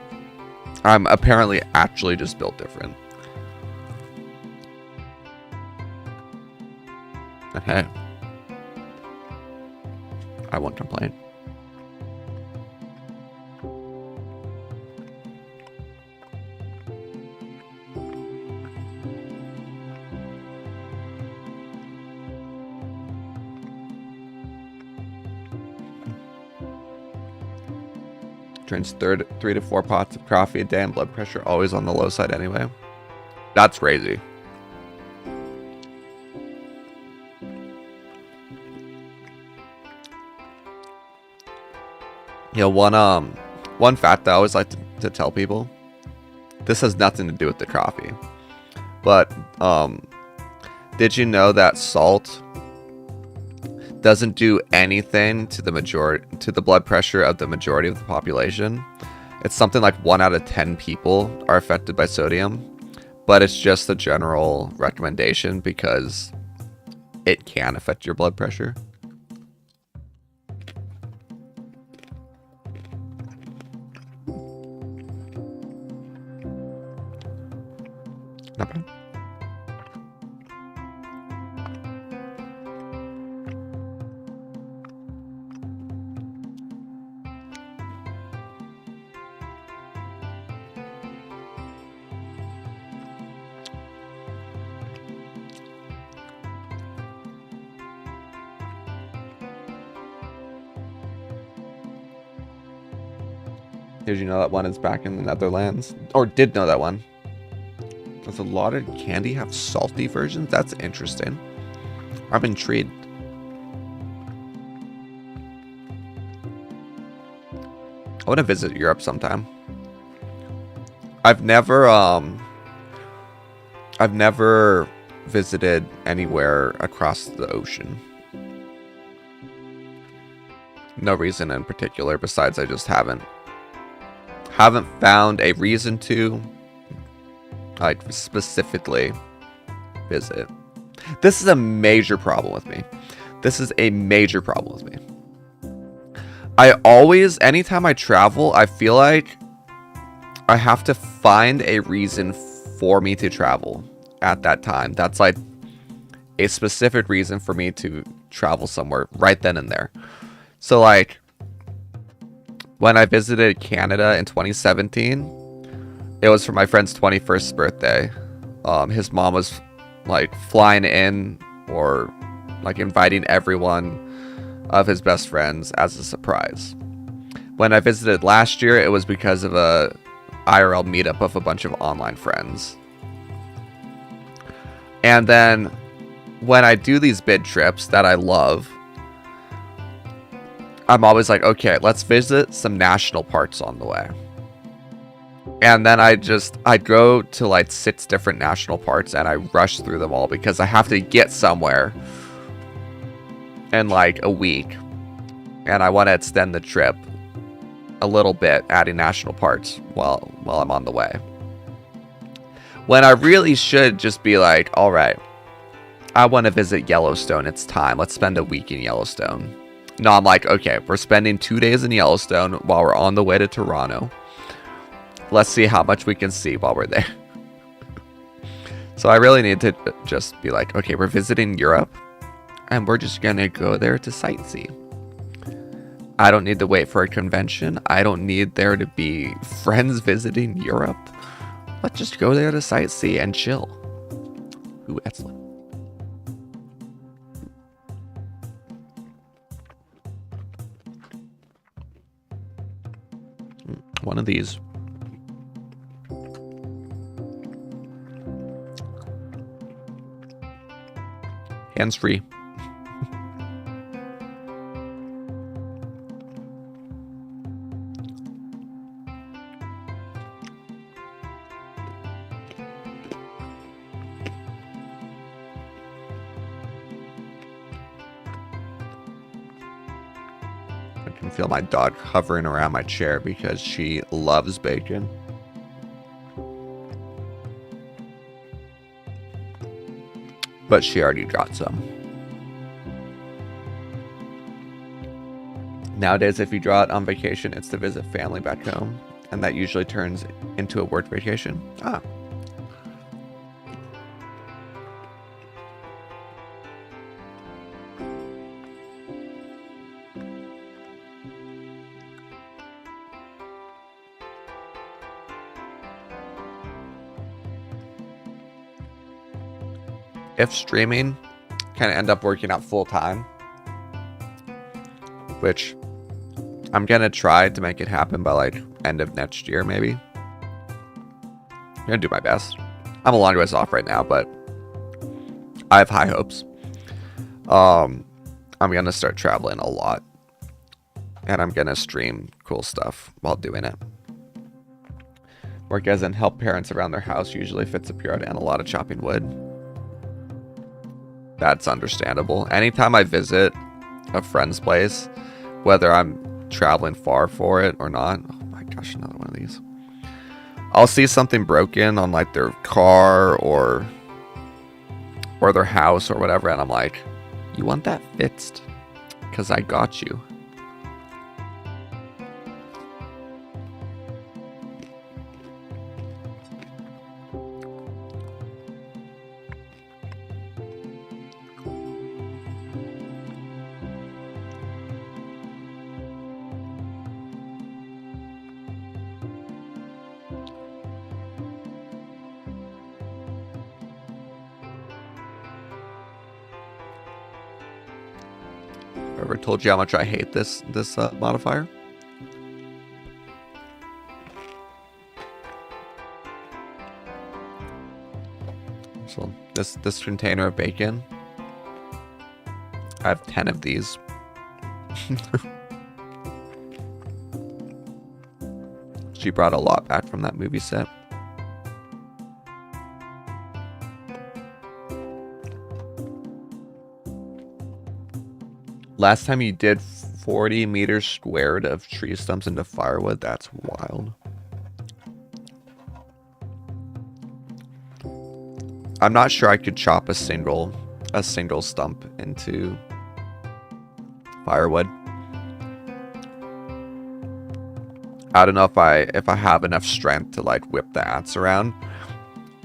I'm apparently actually just built different. And hey, I won't complain. Drinks 3 to 4 pots of coffee a day and blood pressure always on the low side anyway. That's crazy. You know, one fact I always like to tell people, this has nothing to do with the coffee, but did you know that salt doesn't do anything to the blood pressure of the majority of the population? It's something like 1 out of 10 people are affected by sodium, but it's just a general recommendation because it can affect your blood pressure. Not bad. Did you know that one is back in the Netherlands? Or did know that one? Does a lot of candy have salty versions? That's interesting. I'm intrigued. I want to visit Europe sometime. I've never visited anywhere across the ocean. No reason in particular besides I just haven't found a reason to like specifically visit. This is a major problem with me. Anytime I travel, I feel like I have to find a reason for me to travel at that time. That's like a specific reason for me to travel somewhere right then and there. So like when I visited Canada in 2017, it was for my friend's 21st birthday. His mom was like flying in or like inviting everyone of his best friends as a surprise. When I visited last year, it was because of a IRL meetup of a bunch of online friends. And then when I do these bid trips that I love, I'm always like, okay, let's visit some national parks on the way. And then I'd go to like 6 different national parks and I rush through them all because I have to get somewhere in like a week. And I want to extend the trip a little bit, adding national parks while I'm on the way. When I really should just be like, all right, I want to visit Yellowstone. It's time. Let's spend a week in Yellowstone. No, I'm like, okay, we're spending 2 days in Yellowstone while we're on the way to Toronto. Let's see how much we can see while we're there. So I really need to just be like, okay, we're visiting Europe and we're just going to go there to sightsee. I don't need to wait for a convention. I don't need there to be friends visiting Europe. Let's just go there to sightsee and chill. Ooh, excellent. One of these. Hands-free. I can feel my dog hovering around my chair because she loves bacon. But she already got some. Nowadays, if you draw it on vacation, it's to visit family back home. And that usually turns into a work vacation. Ah. If streaming can end up working out full time, which I'm gonna try to make it happen by like end of next year, maybe. I'm gonna do my best. I'm a long ways off right now, but I have high hopes. I'm gonna start traveling a lot, and I'm gonna stream cool stuff while doing it. Work as in help parents around their house, usually fits a yard and a lot of chopping wood. That's understandable. Anytime I visit a friend's place, whether I'm traveling far for it or not, oh my gosh, another one of these. I'll see something broken on like their car or their house or whatever, and I'm like, you want that fixed? Because I got you. Ever told you how much I hate this modifier? So this container of bacon, I have 10 of these. She brought a lot back from that movie set. Last time you did 40 meters squared of tree stumps into firewood, that's wild. I'm not sure I could chop a single stump into firewood. I don't know if I have enough strength to like whip the adze around.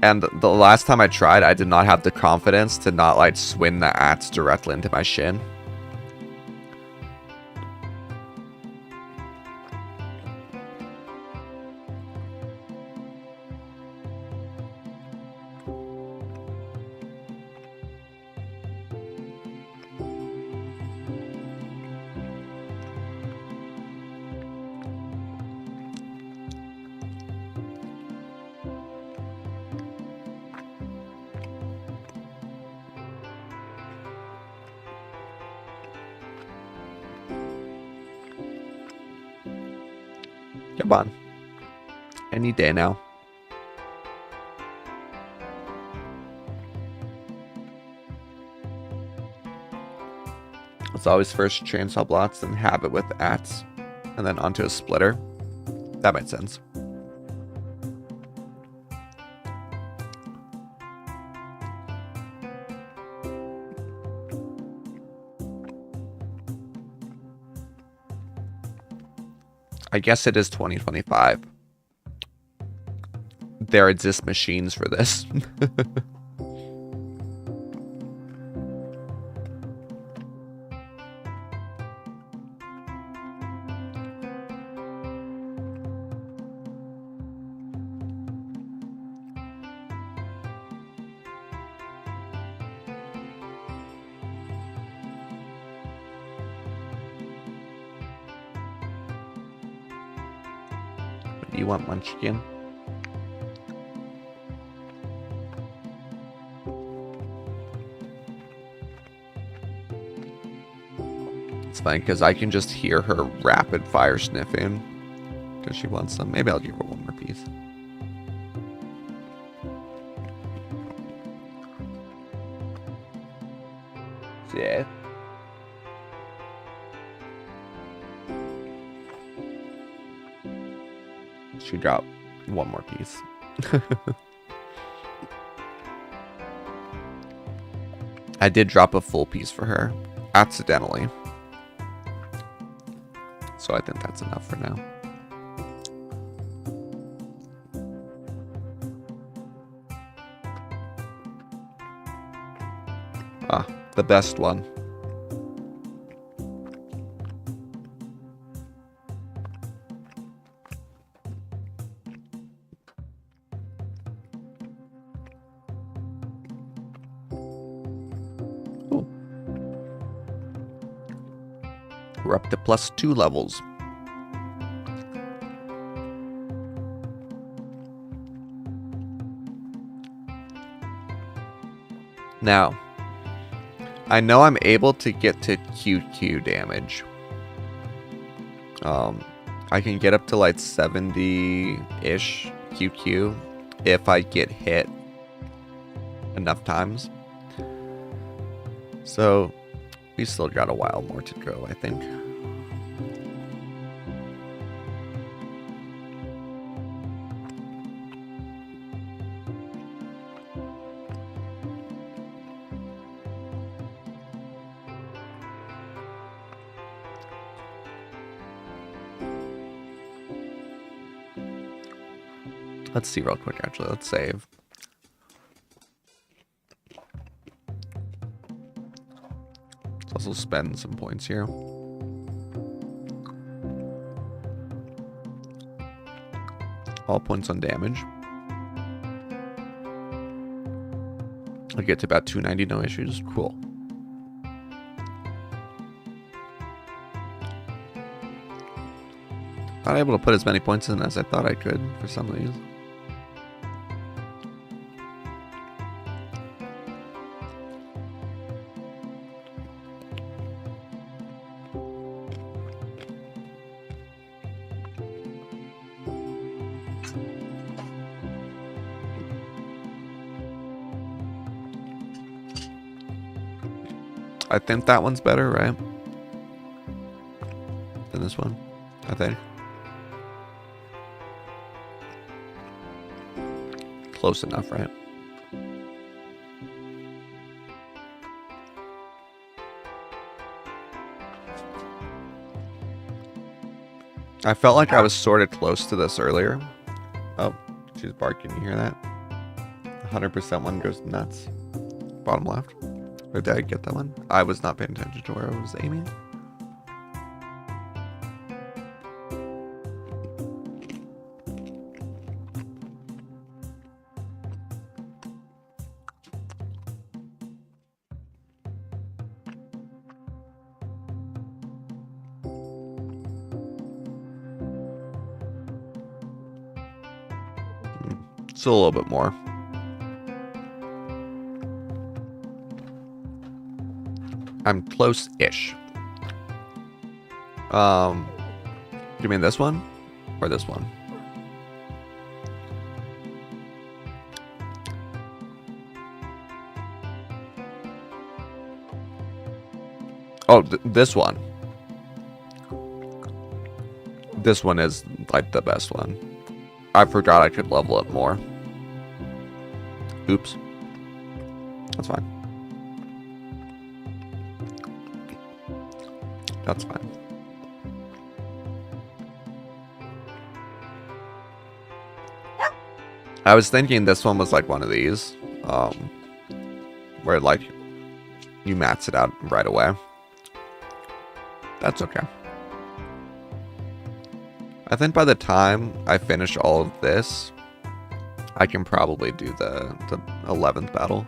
And the last time I tried, I did not have the confidence to not like swing the adze directly into my shin. Come on. Any day now. It's always first chainsaw blocks, then have it with ats, and then onto a splitter. That makes sense. I guess it is 2025. There exist machines for this. You want Munchkin? It's fine because I can just hear her rapid fire sniffing because she wants some. Maybe I'll give her one more piece. Yeah. She got one more piece. I did drop a full piece for her accidentally. So I think that's enough for now. Ah, the best one. We're up to +2 levels. Now, I know I'm able to get to QQ damage. I can get up to like 70-ish QQ if I get hit enough times. So, we still got a while more to go, I think. Let's see real quick, actually. Let's save. Let's also spend some points here. All points on damage. I'll get to about 290, no issues. Cool. Not able to put as many points in as I thought I could for some of these. I think that one's better, right? Than this one, I think. Close enough, right? I felt like I was sort of close to this earlier. Oh, she's barking. You hear that? 100% one goes nuts. Bottom left. Or did I get that one? I was not paying attention to where I was aiming. Still a little bit more. I'm close-ish. You mean this one? Or this one. Oh, this one. This one is like the best one. I forgot I could level it more. Oops. That's fine. That's fine. I was thinking this one was like one of these, where like you max it out right away. That's okay. I think by the time I finish all of this, I can probably do the 11th battle.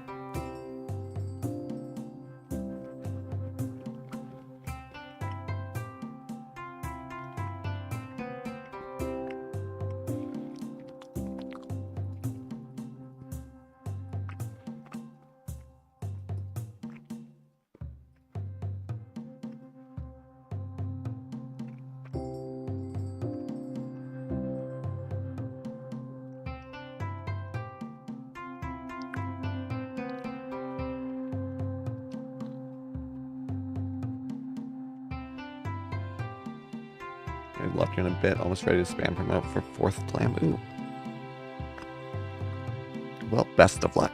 Lucky in a bit, almost ready to spam promote for 4th plan. Ooh. Well, best of luck.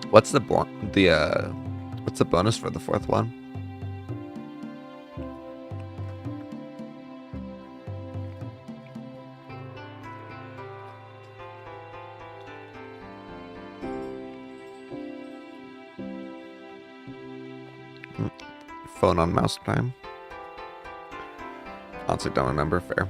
What's the bonus for the 4th one? Phone on mouse time. Honestly, don't remember. Fair.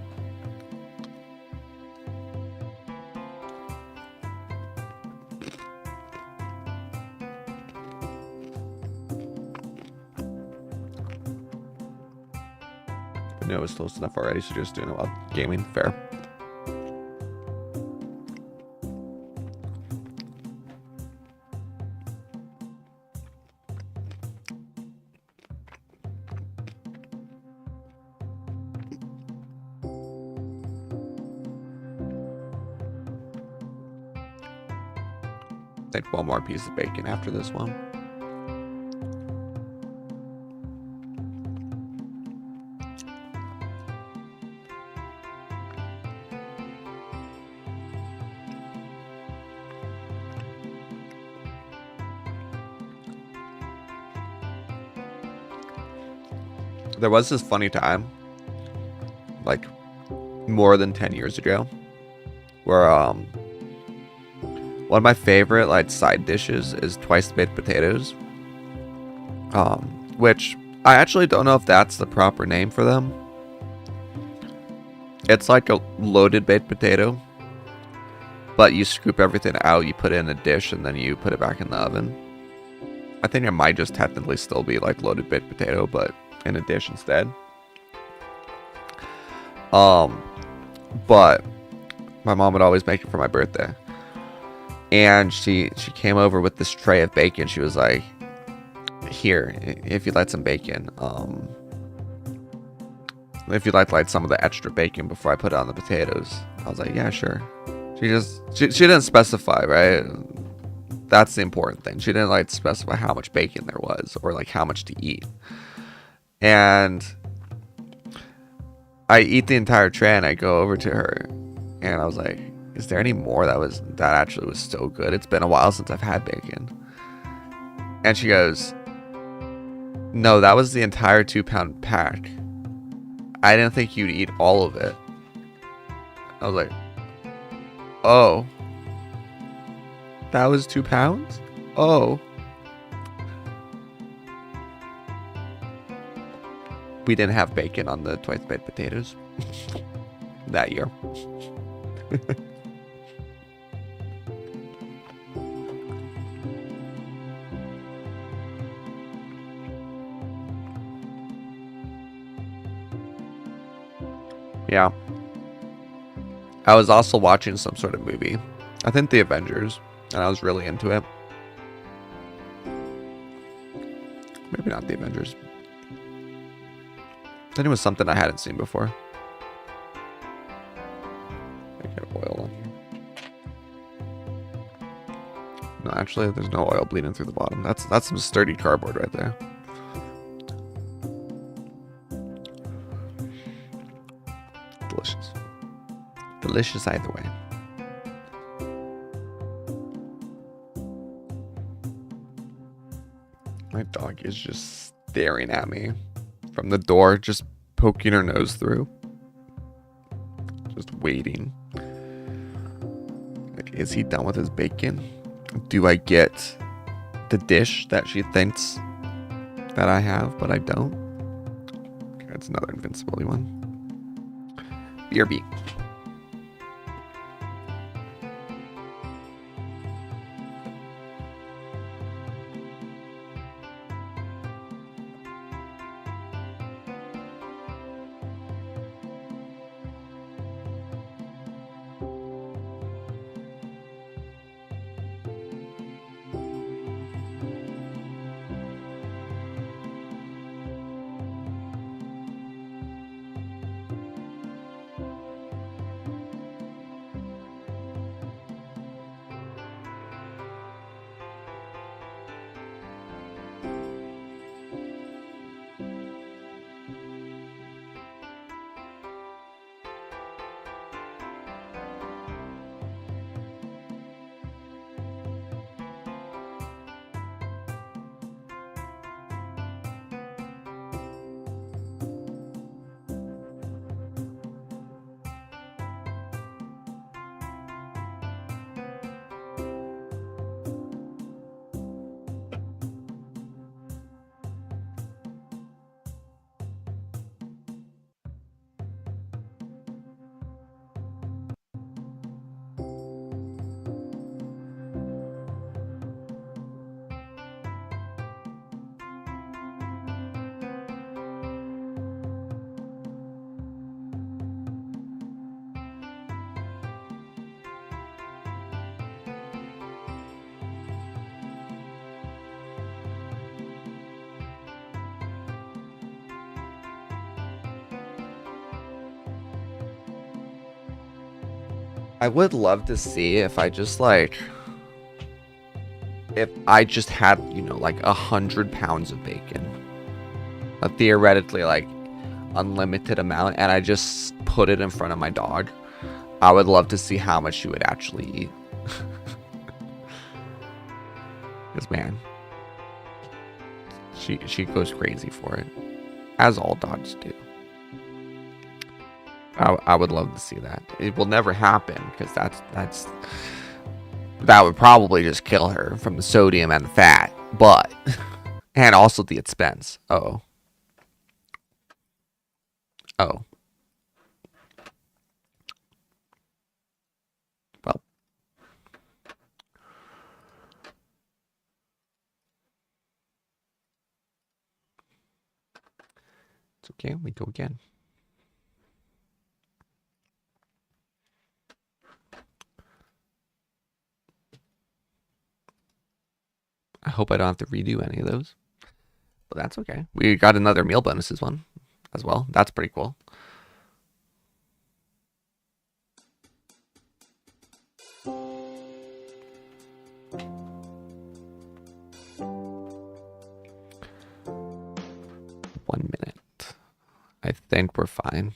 I knew it was close enough already, so just doing it while gaming. Fair. Take one more piece of bacon after this one. There was this funny time, like more than 10 years ago, where one of my favorite like side dishes is twice baked potatoes, which I actually don't know if that's the proper name for them. It's like a loaded baked potato, but you scoop everything out, you put it in a dish, and then you put it back in the oven. I think it might just technically still be like loaded baked potato, but in a dish instead. But my mom would always make it for my birthday. And she came over with this tray of bacon. She was like, here, if you'd like some bacon, if you'd like some of the extra bacon before I put it on the potatoes. I was like, yeah, sure. She didn't specify, right? That's the important thing. She didn't like specify how much bacon there was or like how much to eat. And I eat the entire tray and I go over to her and I was like, is there any more that actually was so good? It's been a while since I've had bacon. And she goes, no, that was the entire 2-pound pack. I didn't think you'd eat all of it. I was like, oh, that was 2 pounds? Oh. We didn't have bacon on the twice baked potatoes that year. Yeah. I was also watching some sort of movie. I think The Avengers, and I was really into it. Maybe not The Avengers. I think it was something I hadn't seen before. I get oil on here. No, actually, there's no oil bleeding through the bottom. That's some sturdy cardboard right there. Delicious. Delicious either way. My dog is just staring at me from the door, just poking her nose through. Just waiting. Like, is he done with his bacon? Do I get the dish that she thinks that I have, but I don't? Okay, that's another invincibility one. BRB. I would love to see if I just like, if I just had, you know, like 100 pounds of bacon, a theoretically like unlimited amount, and I just put it in front of my dog. I would love to see how much she would actually eat. Because man, she goes crazy for it, as all dogs do. I would love to see that. It will never happen because that would probably just kill her from the sodium and the fat, but and also the expense. Oh. Well, it's okay. We go again. I hope I don't have to redo any of those. But that's okay. We got another meal bonuses one as well. That's pretty cool. One minute. I think we're fine.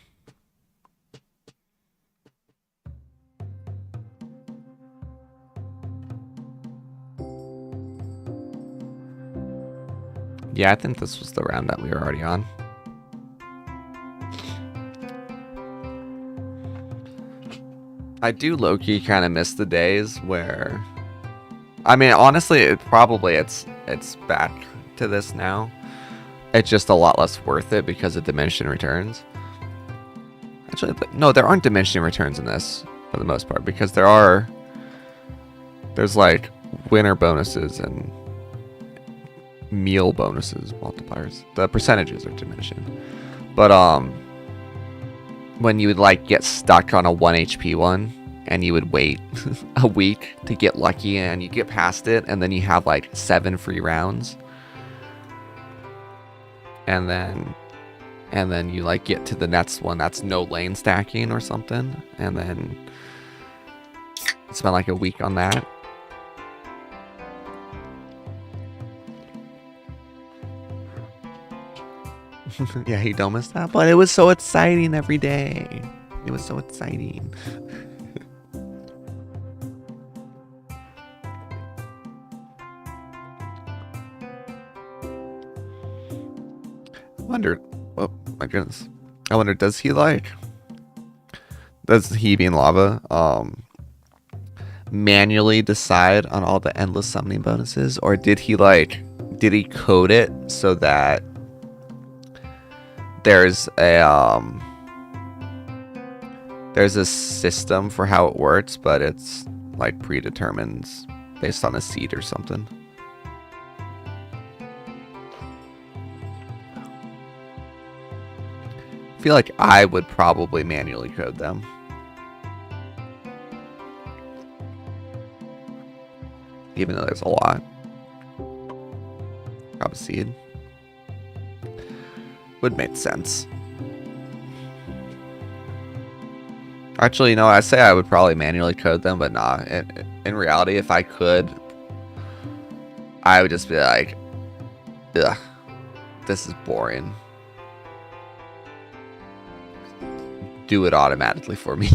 Yeah, I think this was the round that we were already on. I do low-key kind of miss the days where, I mean, honestly, it's back to this now. It's just a lot less worth it because of diminishing returns. Actually, no, there aren't diminishing returns in this for the most part because there's like winner bonuses and meal bonuses multipliers. The percentages are diminishing, but when you would like get stuck on a 1 HP one and you would wait a week to get lucky and you get past it and then you have like 7 free rounds. And then you like get to the next one that's no lane stacking or something, and then spend like a week on that. Yeah, you don't miss that, but it was so exciting every day. It was so exciting. I wonder, oh my goodness. I wonder, does he being lava, manually decide on all the endless summoning bonuses, or did he code it so that there's a system for how it works, but it's like predetermined based on a seed or something? I feel like I would probably manually code them. Even though there's a lot. Grab a seed. Would make sense. Actually, you know, I say I would probably manually code them, but nah. In reality, if I could, I would just be like, ugh, this is boring. Do it automatically for me.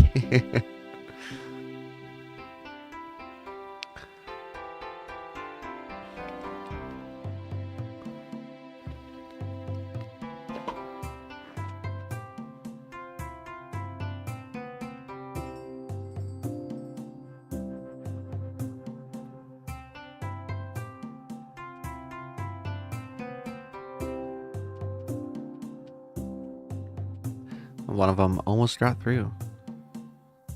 One of them almost got through.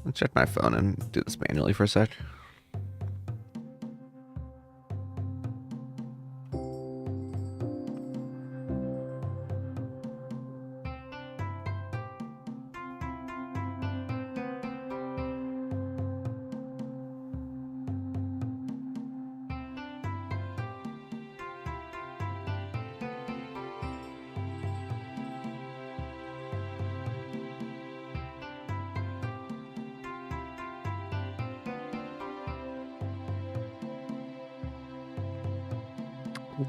Let's check my phone and do this manually for a sec.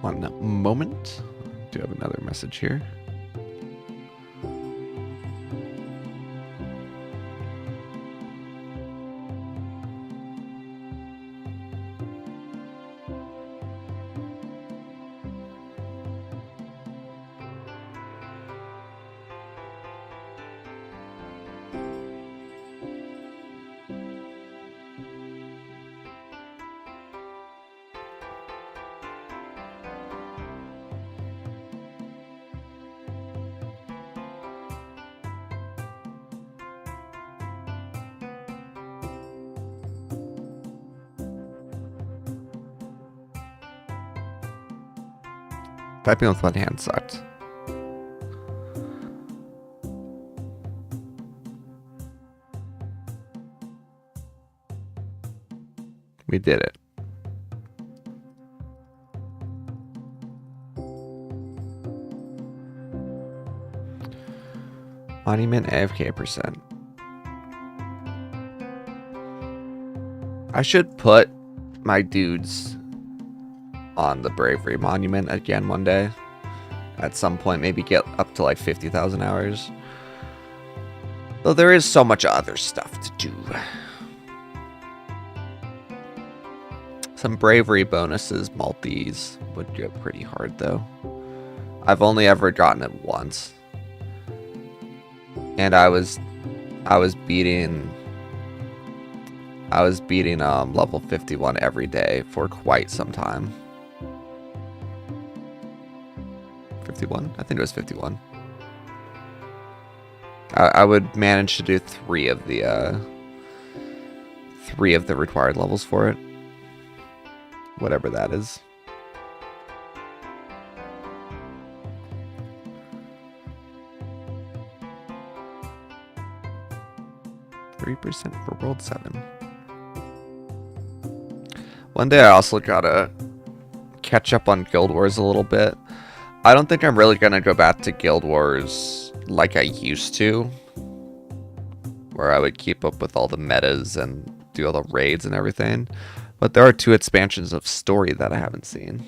One moment. I do have another message here. Typing with one hand sucked. We did it. Monument AFK %. I should put my dudes on the Bravery Monument again one day. At some point, maybe get up to like 50,000 hours. Though there is so much other stuff to do. Some Bravery bonuses, multis, would go pretty hard though. I've only ever gotten it once. And I was beating level 51 every day for quite some time. 51? I think it was 51. I would manage to do 3 of the required levels for it. Whatever that is. 3% for World 7. One day I also gotta catch up on Guild Wars a little bit. I don't think I'm really gonna go back to Guild Wars like I used to, where I would keep up with all the metas and do all the raids and everything. But there are 2 expansions of story that I haven't seen.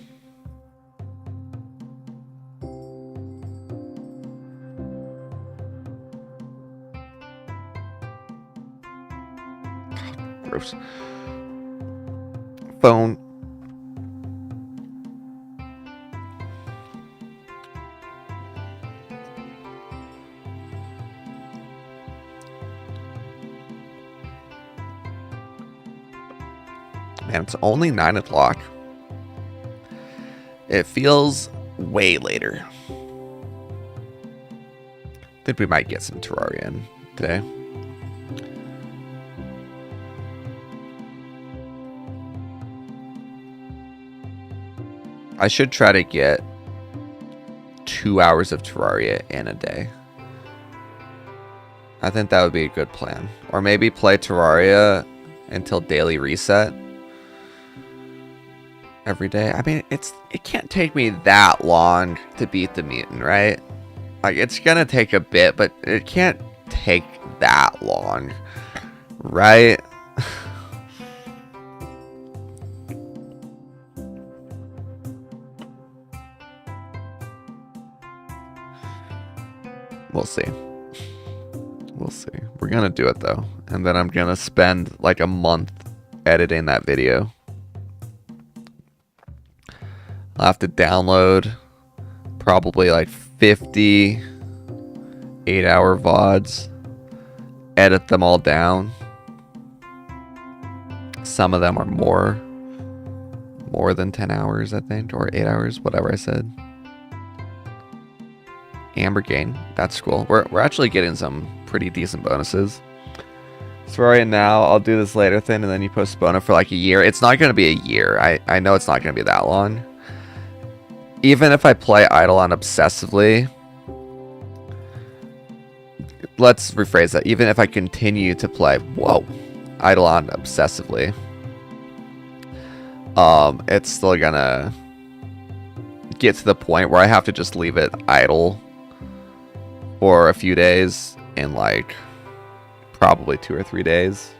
God, gross. Phone. Man, it's only 9 o'clock. It feels way later. I think we might get some Terraria in today. I should try to get 2 hours of Terraria in a day. I think that would be a good plan. Or maybe play Terraria until daily reset every day. I mean, it can't take me that long to beat the mutant, right? Like, it's gonna take a bit, but it can't take that long, right? We'll see. We'll see. We're gonna do it though, and then I'm gonna spend like a month editing that video. I'll have to download probably like 50 8-hour VODs, edit them all down. Some of them are more than 10 hours, I think, or 8 hours, whatever I said. Amber gain, that's cool. We're actually getting some pretty decent bonuses. So right now, I'll do this later thing, and then you postpone it for like a year. It's not going to be a year. I know it's not going to be that long. Even if I play Idleon obsessively, let's rephrase that. Even if I continue to play, Idleon obsessively, it's still gonna get to the point where I have to just leave it idle for a few days in like probably 2 or 3 days.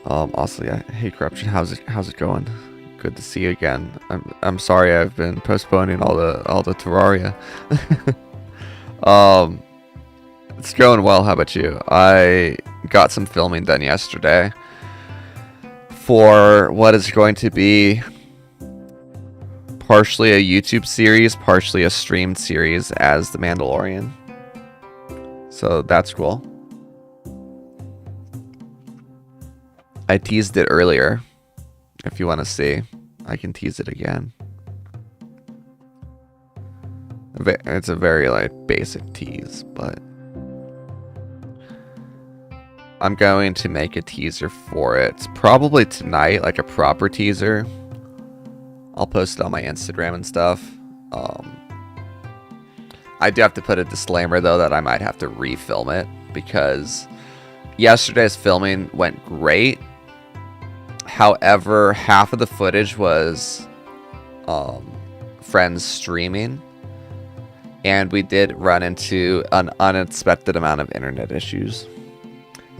Also, yeah, hey Corruption, how's it going? Good to see you again. I'm sorry I've been postponing all the Terraria. It's going well. How about you? I got some filming done yesterday for what is going to be partially a YouTube series, partially a streamed series as The Mandalorian. So that's cool. I teased it earlier. If you want to see, I can tease it again. It's a very like basic tease, but I'm going to make a teaser for it. Probably tonight, like a proper teaser. I'll post it on my Instagram and stuff. I do have to put a disclaimer though that I might have to refilm it because yesterday's filming went great. However, half of the footage was friends streaming, and we did run into an unexpected amount of internet issues.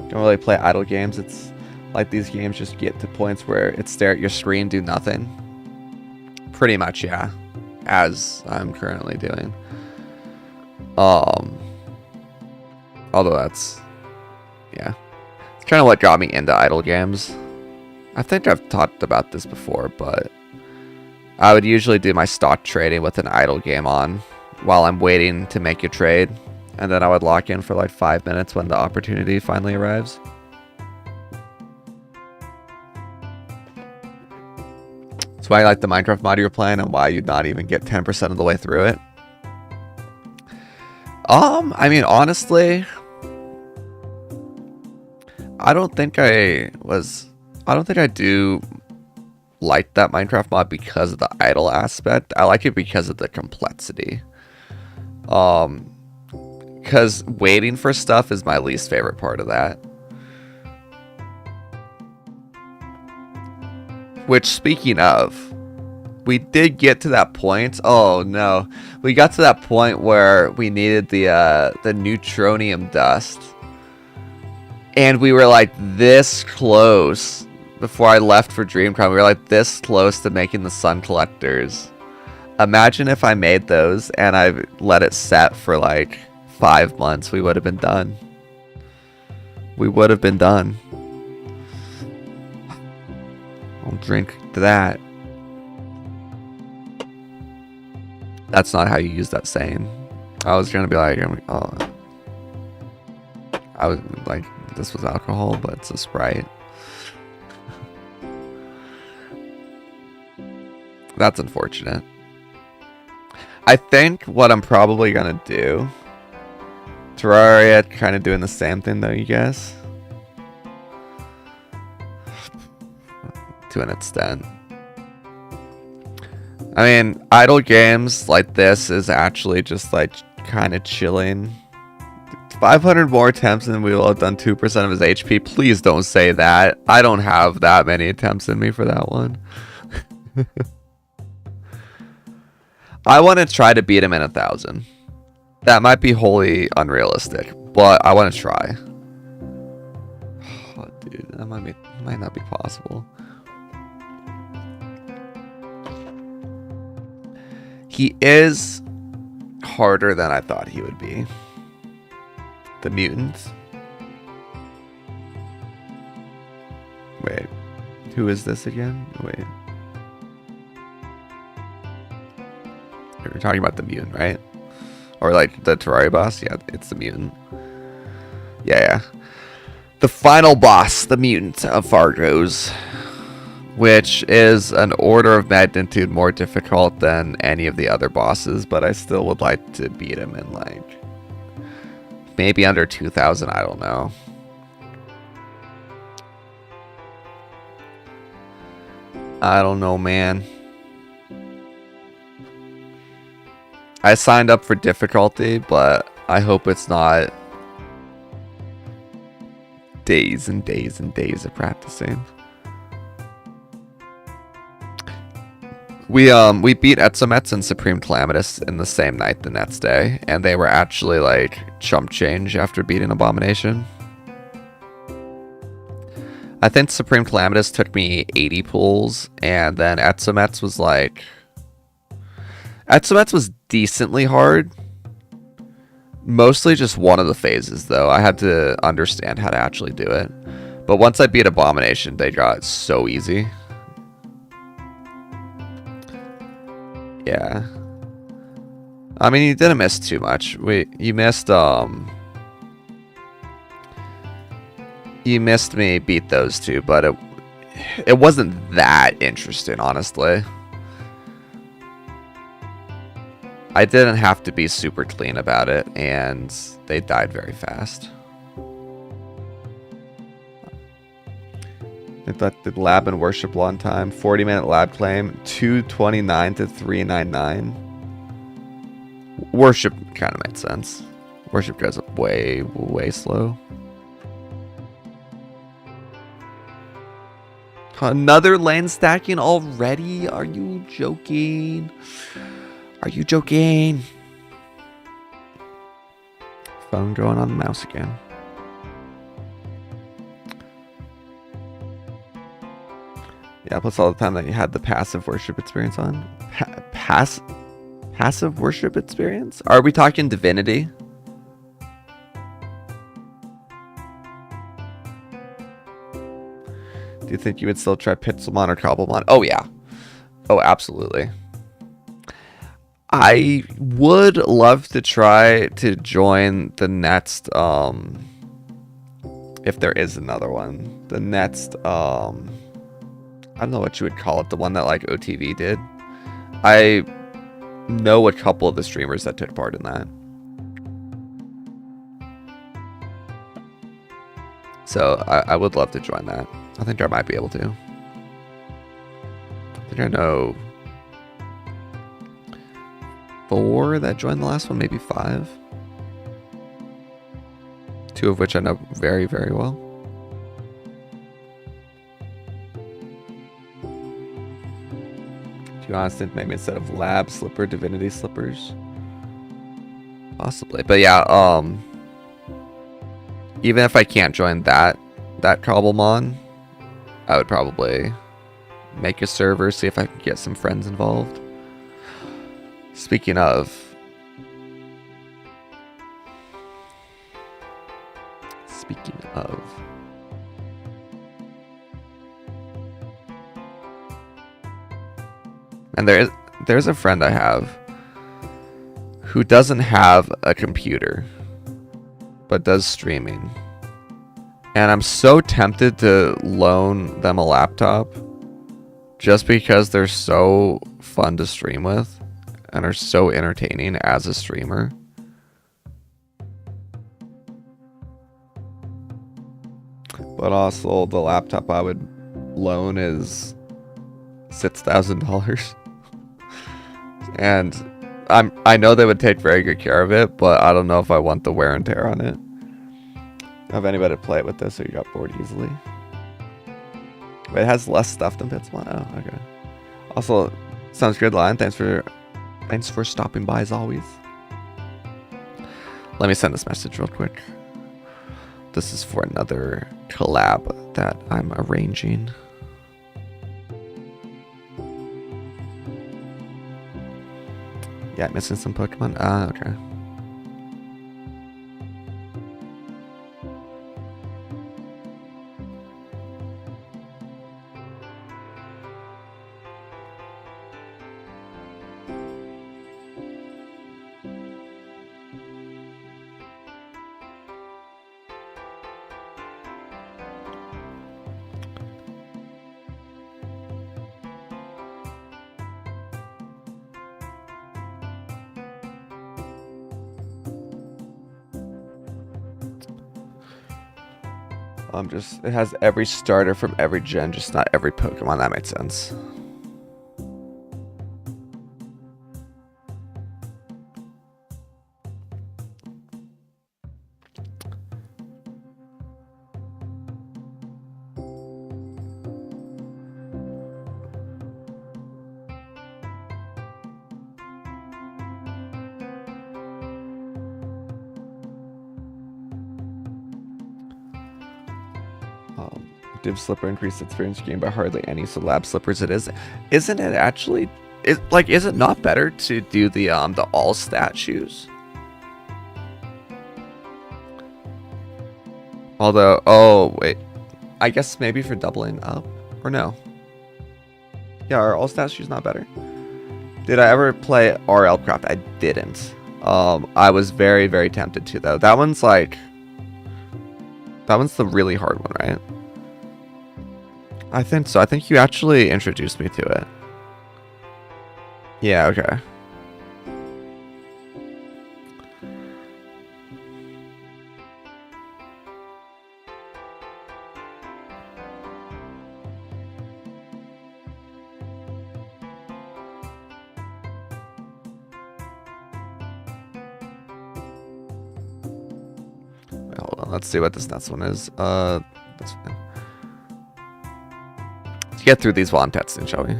Don't really play idle games. It's like these games just get to points where it's stare at your screen, do nothing. Pretty much, yeah, as I'm currently doing. Although that's, yeah, it's kind of what got me into idle games. I think I've talked about this before, but I would usually do my stock trading with an idle game on while I'm waiting to make a trade, and then I would lock in for like 5 minutes when the opportunity finally arrives. That's why I like the Minecraft mod you're playing and why you'd not even get 10% of the way through it. I mean, honestly, I don't think I do like that Minecraft mod because of the idle aspect. I like it because of the complexity. Because waiting for stuff is my least favorite part of that. Which, speaking of, we did get to that point. Oh no, we got to that point where we needed the neutronium dust, and we were like this close. Before I left for DreamCon, we were like this close to making the sun collectors. Imagine if I made those and I let it set for like 5 months. We would have been done. We would have been done. I'll drink to that. That's not how you use that saying. I was gonna be like, oh, I was like, this was alcohol, but it's a Sprite. That's unfortunate. I think what I'm probably gonna do, Terraria kind of doing the same thing though, you guess, to an extent. I mean, idle games like this is actually just like kind of chilling. 500 more attempts and we will have done 2% of his HP. Please don't say that. I don't have that many attempts in me for that one. I want to try to beat him in 1,000. That might be wholly unrealistic, but I want to try. Oh, dude, that might not be possible. He is harder than I thought he would be. The mutants. Wait, who is this again? Wait. You're talking about the mutant, right? Or like the Terraria boss? Yeah, it's the mutant. Yeah. The final boss, the mutant of Fargo's, which is an order of magnitude more difficult than any of the other bosses, but I still would like to beat him in like maybe under 2,000, I don't know. I don't know, man. I signed up for difficulty, but I hope it's not days and days and days of practicing. We beat Etzomets and Supreme Calamitous in the same night the next day, and they were actually like chump change after beating Abomination. I think Supreme Calamitous took me 80 pulls, and then Etzomets was like... Etzomets was decently hard. Mostly just one of the phases, though. I had to understand how to actually do it. But once I beat Abomination, they got so easy. Yeah. I mean, you didn't miss too much. You missed me beat those two, but it wasn't that interesting, honestly. I didn't have to be super clean about it, and they died very fast. They thought the lab and worship long time. 40-minute lab claim. 229 to 399. Worship kind of made sense. Worship goes up way, way slow. Another lane stacking already? Are you joking? Are you joking? Phone going on the mouse again. Yeah, plus all the time that you had the passive worship experience on. Passive worship experience? Are we talking divinity? Do you think you would still try Pixelmon or Cobblemon? Oh, yeah. Oh, absolutely. I would love to try to join the next, if there is another one. The next, I don't know what you would call it. The one that, like, OTV did. I know a couple of the streamers that took part in that. So, I would love to join that. I think I might be able to. I think I know 4 that joined the last one, maybe 5. 2 of which I know very, very well. To be honest, maybe instead of lab slipper, divinity slippers. Possibly. But yeah, even if I can't join that Cobblemon, I would probably make a server, see if I can get some friends involved. Speaking of, and there's a friend I have who doesn't have a computer but does streaming, and I'm so tempted to loan them a laptop just because they're so fun to stream with and are so entertaining as a streamer. But also the laptop I would loan is $6,000. And I know they would take very good care of it, but I don't know if I want the wear and tear on it. Have anybody play it with this, so you got bored easily? But it has less stuff than Pitsmon. Oh, okay. Also, sounds good, Lion. Thanks for stopping by as always. Let me send this message real quick. This is for another collab that I'm arranging. Yeah, missing some Pokemon. Ah, okay. It has every starter from every gen, just not every Pokemon. That makes sense. Div Slipper increased experience gained by hardly any, so Lab Slippers it is. Isn't it actually? Is it not better to do the all stat shoes? Although, oh wait, I guess maybe for doubling up, or no? Yeah, are all stat shoes not better? Did I ever play RL Craft? I didn't. I was very, very tempted to though. That one's the really hard one, right? I think so. I think you actually introduced me to it. Yeah, okay. Wait, hold on. Let's see what this next one is. That's fine. Let's get through these while I'm testing, shall we?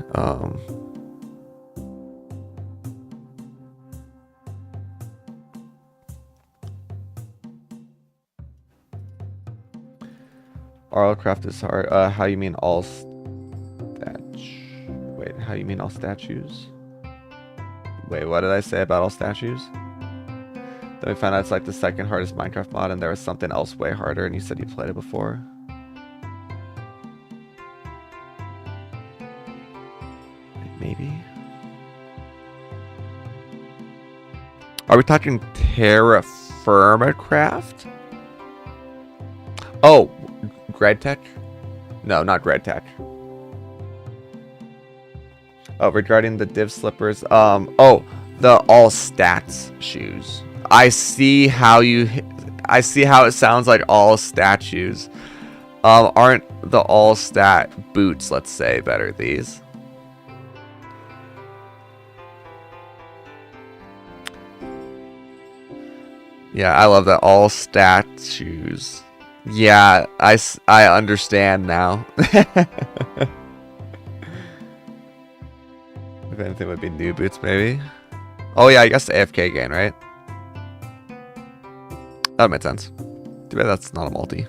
Arlcraft is hard. How you mean all Wait, how you mean all statues? Wait, what did I say about all statues? Then we found out it's like the second hardest Minecraft mod, and there was something else way harder, and you said you played it before. Maybe. Are we talking Terraria? Oh, GredTech? No, not GredTech. Oh, regarding the div slippers. Oh, the all stats shoes. I see how it sounds like all stat shoes. Aren't the all stat boots, let's say, better these? Yeah, I love that. All statues. Yeah, I understand now. If anything, would be new boots, maybe. Oh yeah, I guess the AFK gain, right? That makes sense. Too bad that's not a multi.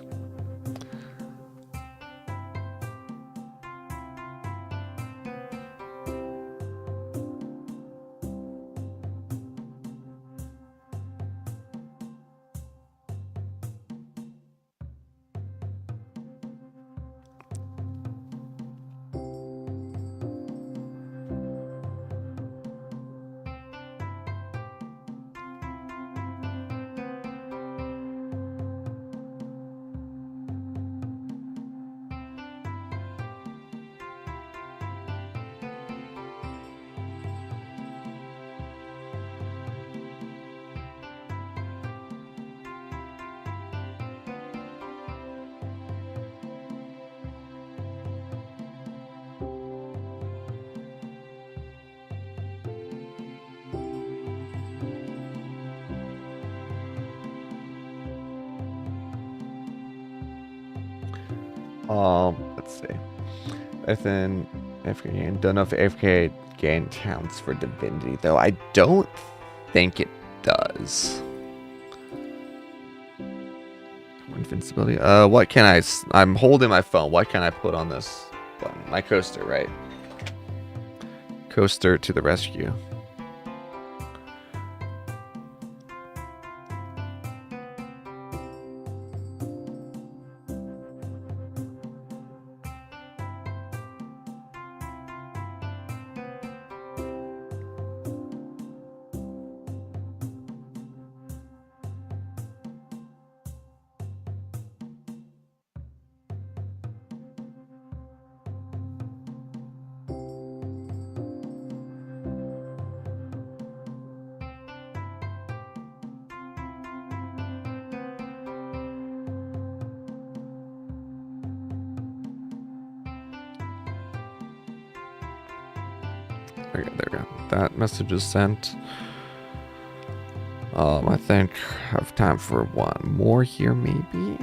Let's see. Then AFK gain. Don't know if AFK gain counts for divinity though. I don't think it does. Invincibility. What can I'm holding my phone. What can I put on this button? My coaster, right? Coaster to the rescue. Okay, there we go. That message is sent. I think I have time for one more here, maybe.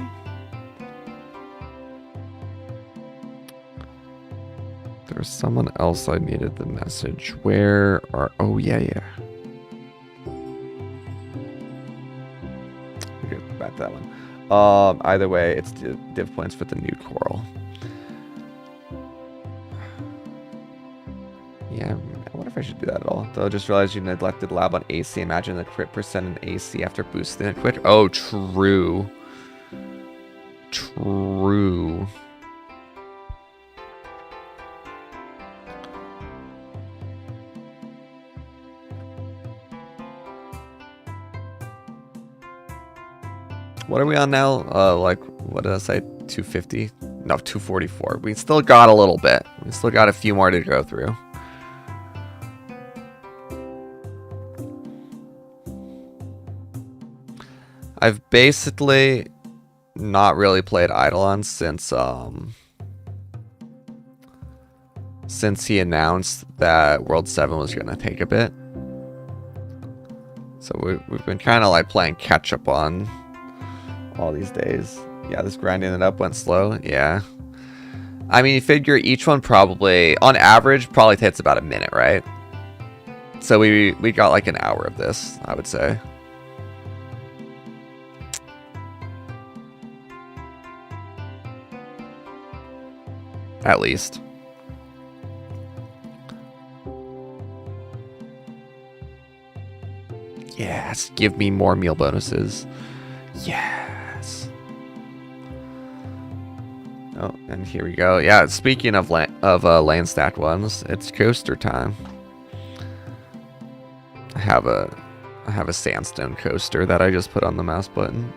There's someone else I needed the message. Where are... Oh, yeah. Okay, back to that one. Either way, it's div points for the new coral. Yeah, I wonder if I should do that at all. Though I just realized you neglected lab on AC. Imagine the crit percent in AC after boosting it quick. Oh, true. True. What are we on now? Like, what did I say? 250? No, 244. We still got a little bit. We still got a few more to go through. I've basically not really played Idleon since he announced that World 7 was going to take a bit. So we've been kind of like playing catch up on all these days. Yeah, this grinding it up went slow. Yeah. I mean, you figure each one probably, on average, probably takes about a minute, right? So we got like an hour of this, I would say. At least. Yes, give me more meal bonuses. Yes. Oh, and here we go. Yeah, speaking of land stack ones, it's coaster time. I have a sandstone coaster that I just put on the mouse button.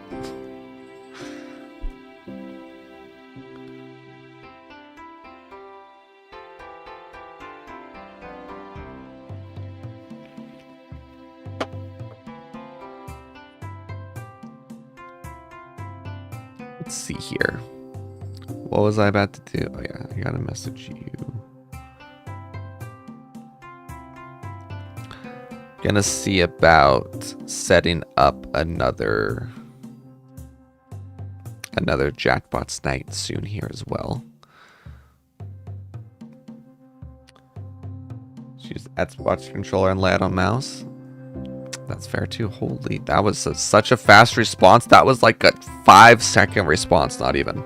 Let's see here. What was I about to do? Oh yeah, I gotta message you. Gonna see about setting up another Jackbots night soon here as well. Use Xbox controller and lay it on mouse. That's fair too. Holy, that was such a fast response. That was like a 5-second response, not even.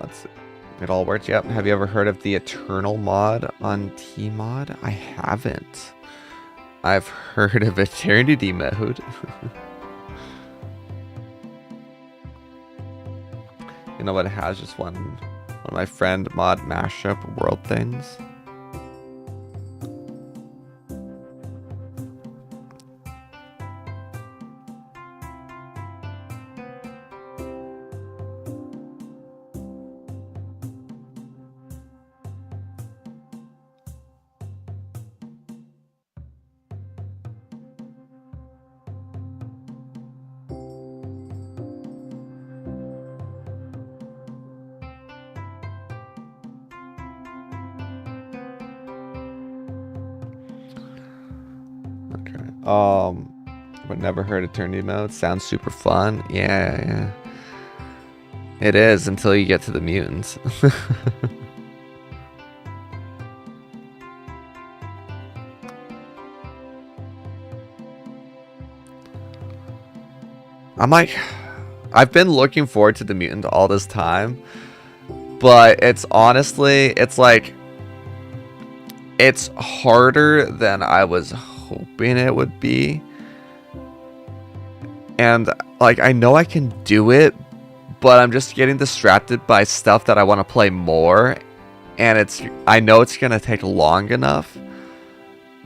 Let's see. It all works. Yep. Have you ever heard of the Eternal mod on Tmod? I haven't. I've heard of Eternity mode. You know what? It has just one of my friend mod mashup world things. But never heard Eternity mode. Sounds super fun. Yeah. It is until you get to the mutants. I've been looking forward to the mutant all this time, but it's honestly, it's harder than I was hoping it would be. And I know I can do it, but I'm just getting distracted by stuff that I want to play more, and I know it's gonna take long enough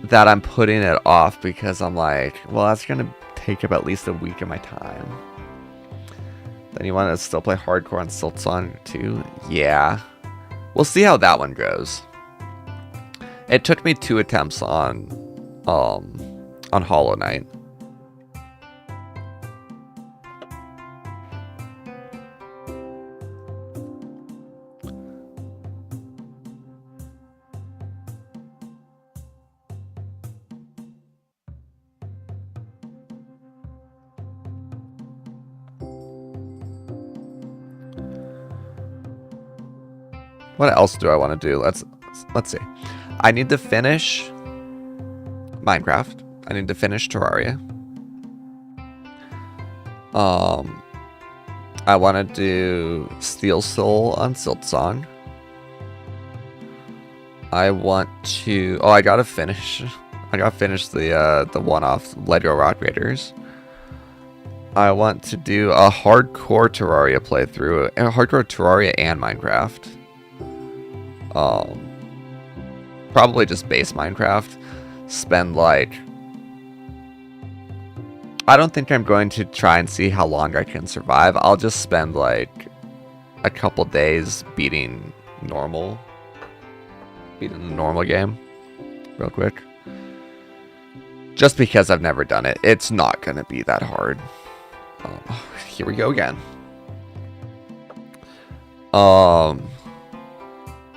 that I'm putting it off because I'm like, well, that's gonna take up at least a week of my time. Then you want to still play hardcore on Silksong too? Yeah, we'll see how that one goes. It took me 2 attempts on Hollow Knight. What else do I want to do? Let's see. I need to finish Minecraft. I need to finish Terraria. I want to do Steel Soul on Silksong. I want to. Oh, I gotta finish the one-off Lego Rock Raiders. I want to do a hardcore Terraria playthrough, a hardcore Terraria and Minecraft. Probably just base Minecraft. Spend I don't think I'm going to try and see how long I can survive. I'll just spend a couple days beating the normal game real quick. Just because I've never done it. It's not going to be that hard. Here we go again.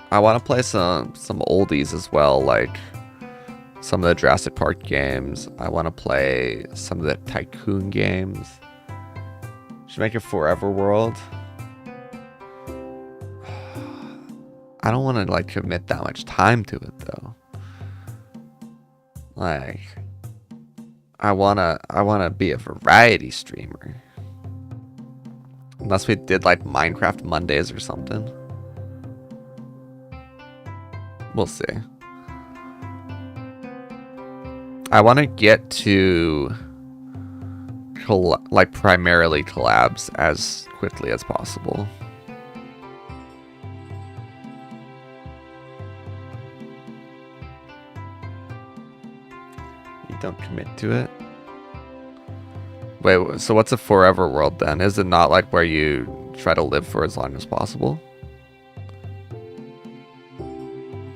I want to play some oldies as well, like some of the Jurassic Park games. I want to play some of the Tycoon games. Should make a Forever World. I don't want to commit that much time to it though. I wanna be a variety streamer. Unless we did Minecraft Mondays or something. We'll see. I want to get to like primarily collabs as quickly as possible. You don't commit to it. Wait, so what's a forever world then? Is it not like where you try to live for as long as possible?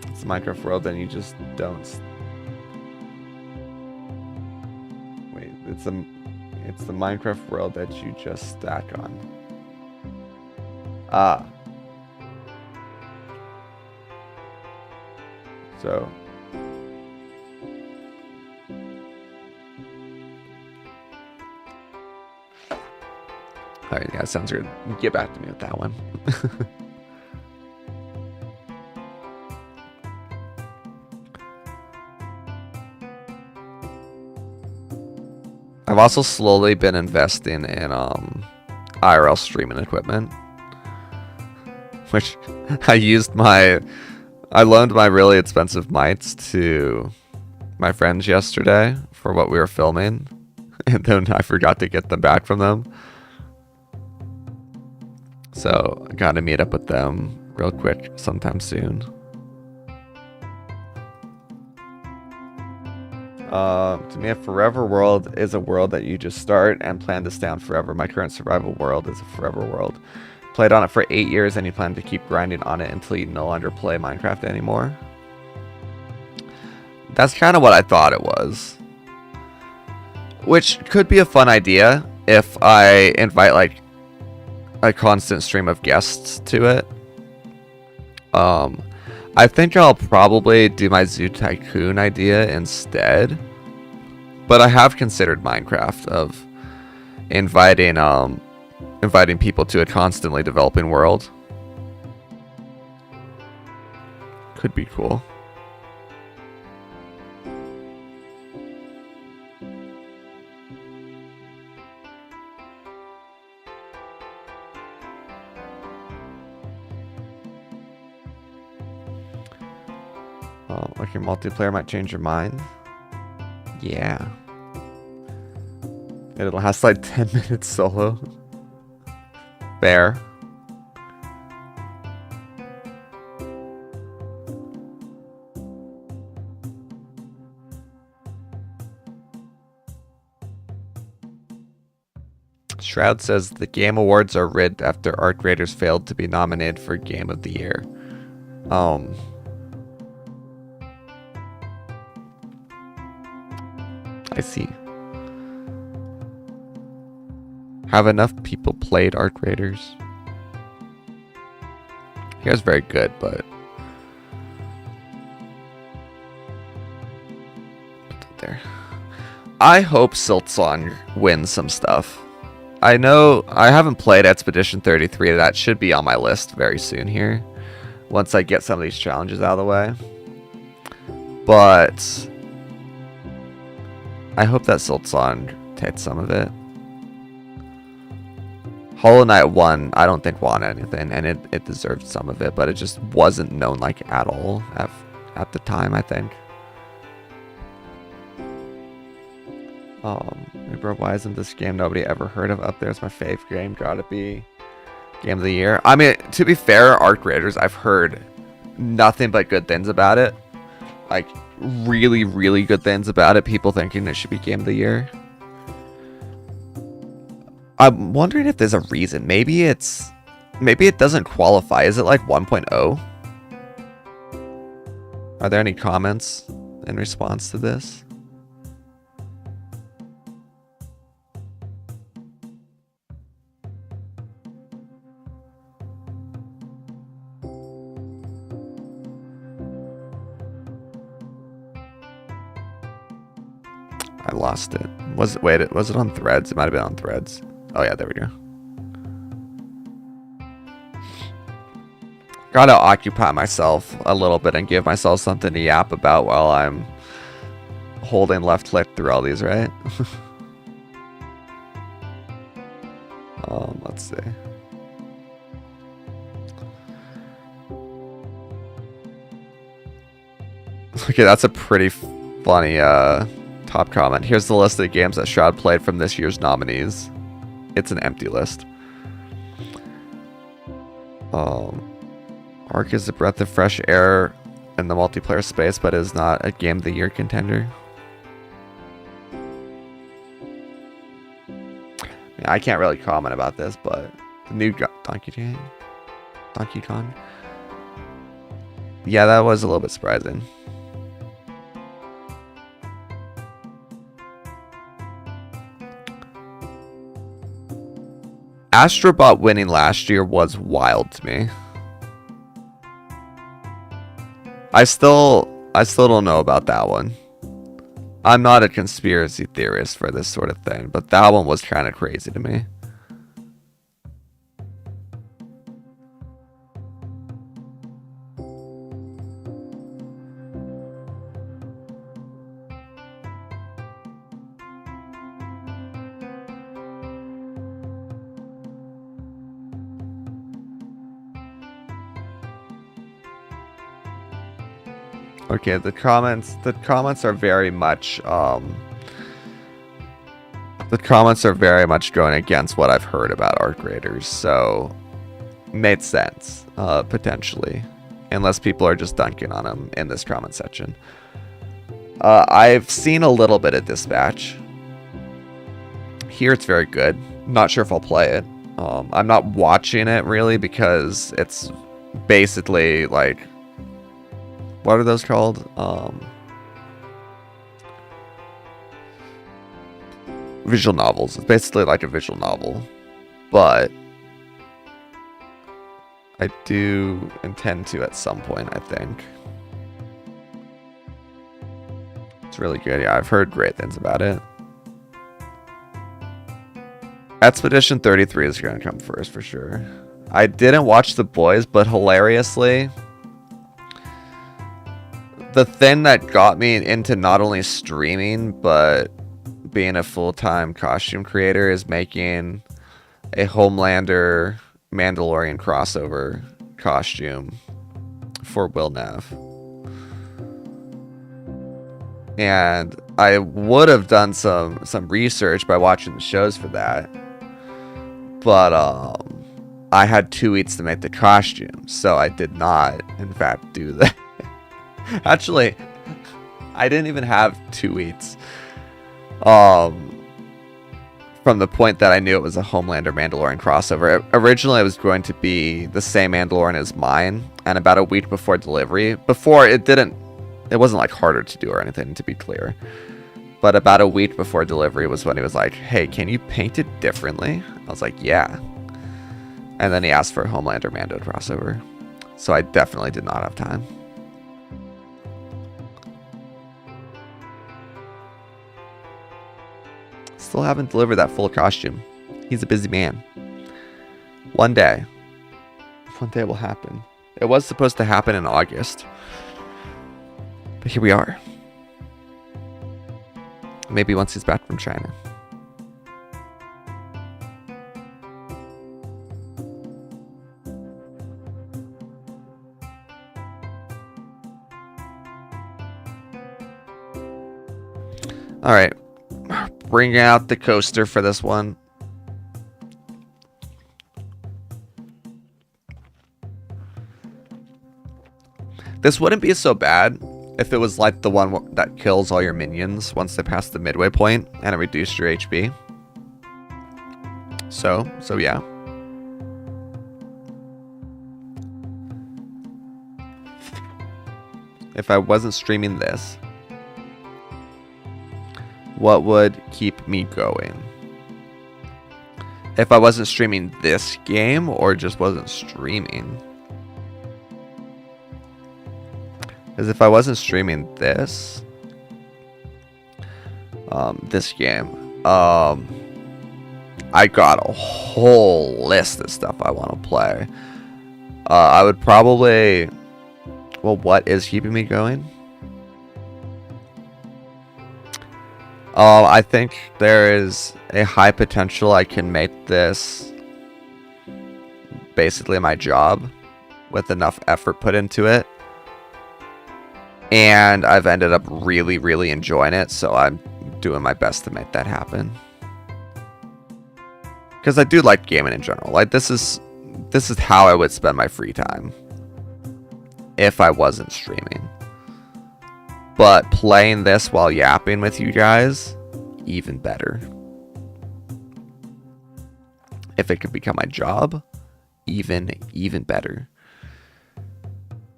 It's a Minecraft world, then you just don't. Wait, it's the Minecraft world that you just stack on. Ah. So. Alright, yeah, sounds good. Get back to me with that one. I've also slowly been investing in IRL streaming equipment, which I loaned my really expensive mics to my friends yesterday for what we were filming, and then I forgot to get them back from them. So I gotta meet up with them real quick sometime soon. To me, a forever world is a world that you just start and plan to stay on forever. My current survival world is a forever world. Played on it for 8 years and you plan to keep grinding on it until you no longer play Minecraft anymore. That's kind of what I thought it was. Which could be a fun idea if I invite like a constant stream of guests to it. I think I'll probably do my Zoo Tycoon idea instead. But I have considered Minecraft of inviting people to a constantly developing world. Could be cool. Like your multiplayer might change your mind. Yeah. It'll last like 10 minutes solo. Fair. Shroud says the Game Awards are rigged after Arc Raiders failed to be nominated for Game of the Year. I see. Have enough people played Arc Raiders? You guys are very good, but there. I hope Siltsong wins some stuff. I know I haven't played Expedition 33. That should be on my list very soon here, once I get some of these challenges out of the way. But I hope that Siltsong takes some of it. Hollow Knight 1, I don't think won anything, and it deserved some of it, but it just wasn't known like at all at the time, I think. Bro, why isn't this game nobody ever heard of up there? It's my fave game. Gotta be Game of the Year. I mean, to be fair, Arc Raiders, I've heard nothing but good things about it. Like, really, really good things about it. People thinking it should be Game of the Year. I'm wondering if there's a reason. Maybe it doesn't qualify. Is it like 1.0? Are there any comments in response to this? I lost it. Was it on Threads? It might have been on Threads. Oh yeah, there we go. Gotta occupy myself a little bit and give myself something to yap about while I'm holding left click through all these, right? Let's see. Okay, that's a pretty funny Top comment. Here's the list of the games that Shroud played from this year's nominees. It's an empty list. Ark is a breath of fresh air in the multiplayer space, but is not a Game of the Year contender. I can't really comment about this, but the new Donkey Kong. Yeah, that was a little bit surprising. Astrobot winning last year was wild to me. I still don't know about that one. I'm not a conspiracy theorist for this sort of thing, but that one was kind of crazy to me. Okay, the comments are very much going against what I've heard about art graders, so made sense, potentially, unless people are just dunking on them in this comment section. I've seen a little bit of Dispatch. Here it's very good. Not sure if I'll play it. I'm not watching it really because it's basically like, what are those called? Visual novels. It's basically like a visual novel. But I do intend to at some point, I think. It's really good. Yeah, I've heard great things about it. Expedition 33 is going to come first for sure. I didn't watch The Boys, but hilariously, the thing that got me into not only streaming, but being a full-time costume creator is making a Homelander Mandalorian crossover costume for Will Nav. And I would have done some research by watching the shows for that. But I had 2 weeks to make the costume, so I did not, in fact, do that. Actually, I didn't even have 2 weeks. From the point that I knew it was a Homelander Mandalorian crossover. Originally, it was going to be the same Mandalorian as mine, and about a week before delivery, it wasn't like harder to do or anything, to be clear. But about a week before delivery was when he was like, hey, can you paint it differently? I was like, yeah. And then he asked for a Homelander Mando crossover. So I definitely did not have time. Still haven't delivered that full costume. He's a busy man. One day it will happen. It was supposed to happen in August. But here we are. Maybe once he's back from China. All right. Bring out the coaster for this one. This wouldn't be so bad if it was like the one that kills all your minions once they pass the midway point and it reduced your HP. So yeah. If I wasn't streaming this, what would keep me going? If I wasn't streaming this game or just wasn't streaming? Because if I wasn't streaming this game, I got a whole list of stuff I want to play. I would probably, well, what is keeping me going? I think there is a high potential I can make this basically my job with enough effort put into it. And I've ended up really, really enjoying it, so I'm doing my best to make that happen. Because I do like gaming in general. Like, this is how I would spend my free time if I wasn't streaming. But playing this while yapping with you guys, even better. If it could become my job, even better.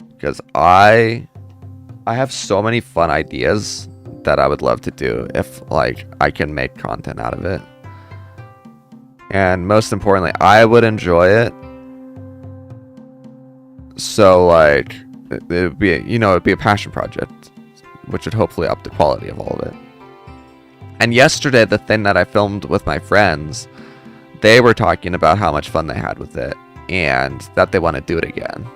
Because I have so many fun ideas that I would love to do if, like, I can make content out of it. And most importantly, I would enjoy it. So, like, it would be, it'd be a passion project, which would hopefully up the quality of all of it. And yesterday, the thing that I filmed with my friends, they were talking about how much fun they had with it and that they want to do it again.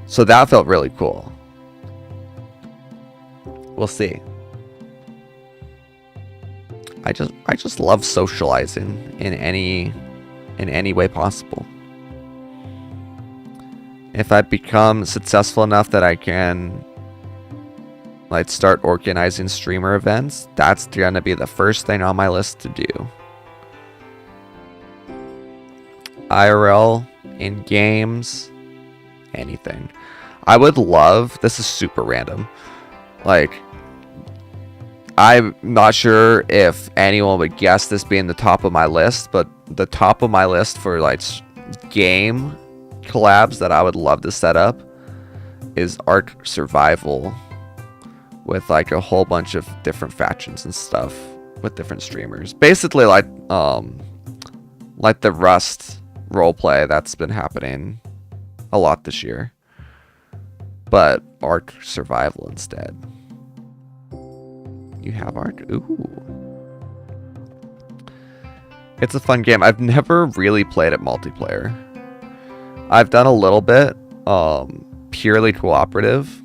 So that felt really cool. We'll see. I just love socializing in any way possible. If I become successful enough that I can, like, start organizing streamer events, that's gonna be the first thing on my list to do. IRL, in games, anything. I would love, this is super random, like, I'm not sure if anyone would guess this being the top of my list, but the top of my list for, like, game collabs that I would love to set up is Ark Survival with, like, a whole bunch of different factions and stuff with different streamers. Basically, like the Rust roleplay that's been happening a lot this year, but Ark Survival instead. You have Ark? Ooh. It's a fun game. I've never really played it multiplayer. I've done a little bit, purely cooperative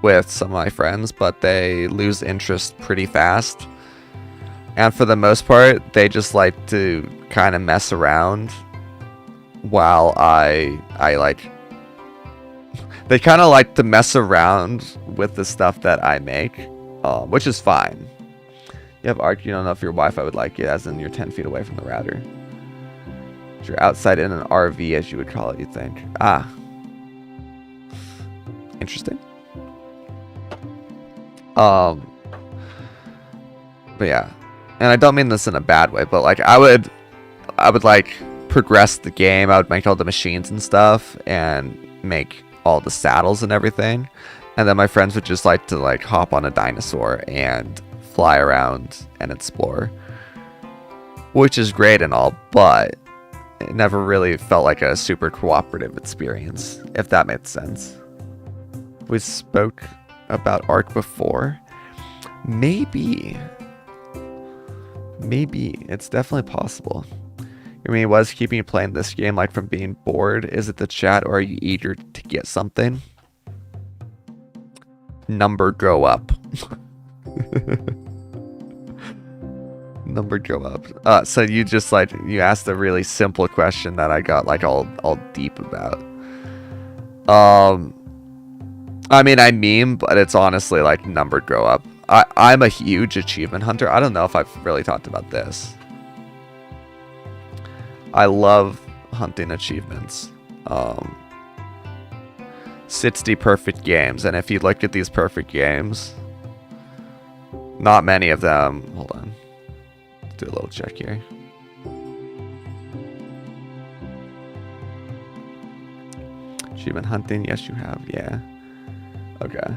with some of my friends, but they lose interest pretty fast. And for the most part, they just like to kind of mess around while I like... They kind of like to mess around with the stuff that I make. Which is fine. You have Ark, you don't know if your Wi-Fi would like it, as in you're 10 feet away from the router. You're outside in an RV, as you would call it, you think. Ah. Interesting. But yeah. And I don't mean this in a bad way, but, like, I would like progress the game. I would make all the machines and stuff and make all the saddles and everything. And then my friends would just like to, like, hop on a dinosaur and fly around and explore. Which is great and all, but it never really felt like a super cooperative experience, if that made sense. We spoke about Ark before. Maybe. It's definitely possible. I mean, what is keeping you playing this game, like, from being bored? Is it the chat, or are you eager to get something? Number go up. Number go up. So you just, like, you asked a really simple question that I got, like, all deep about. I mean, I meme, but it's honestly, like, number go up. I'm a huge achievement hunter. I don't know if I've really talked about this. I love hunting achievements. 60 perfect games, and if you look at these perfect games, not many of them... Hold on. Let's do a little check here. Achievement hunting, yes you have, yeah. Okay.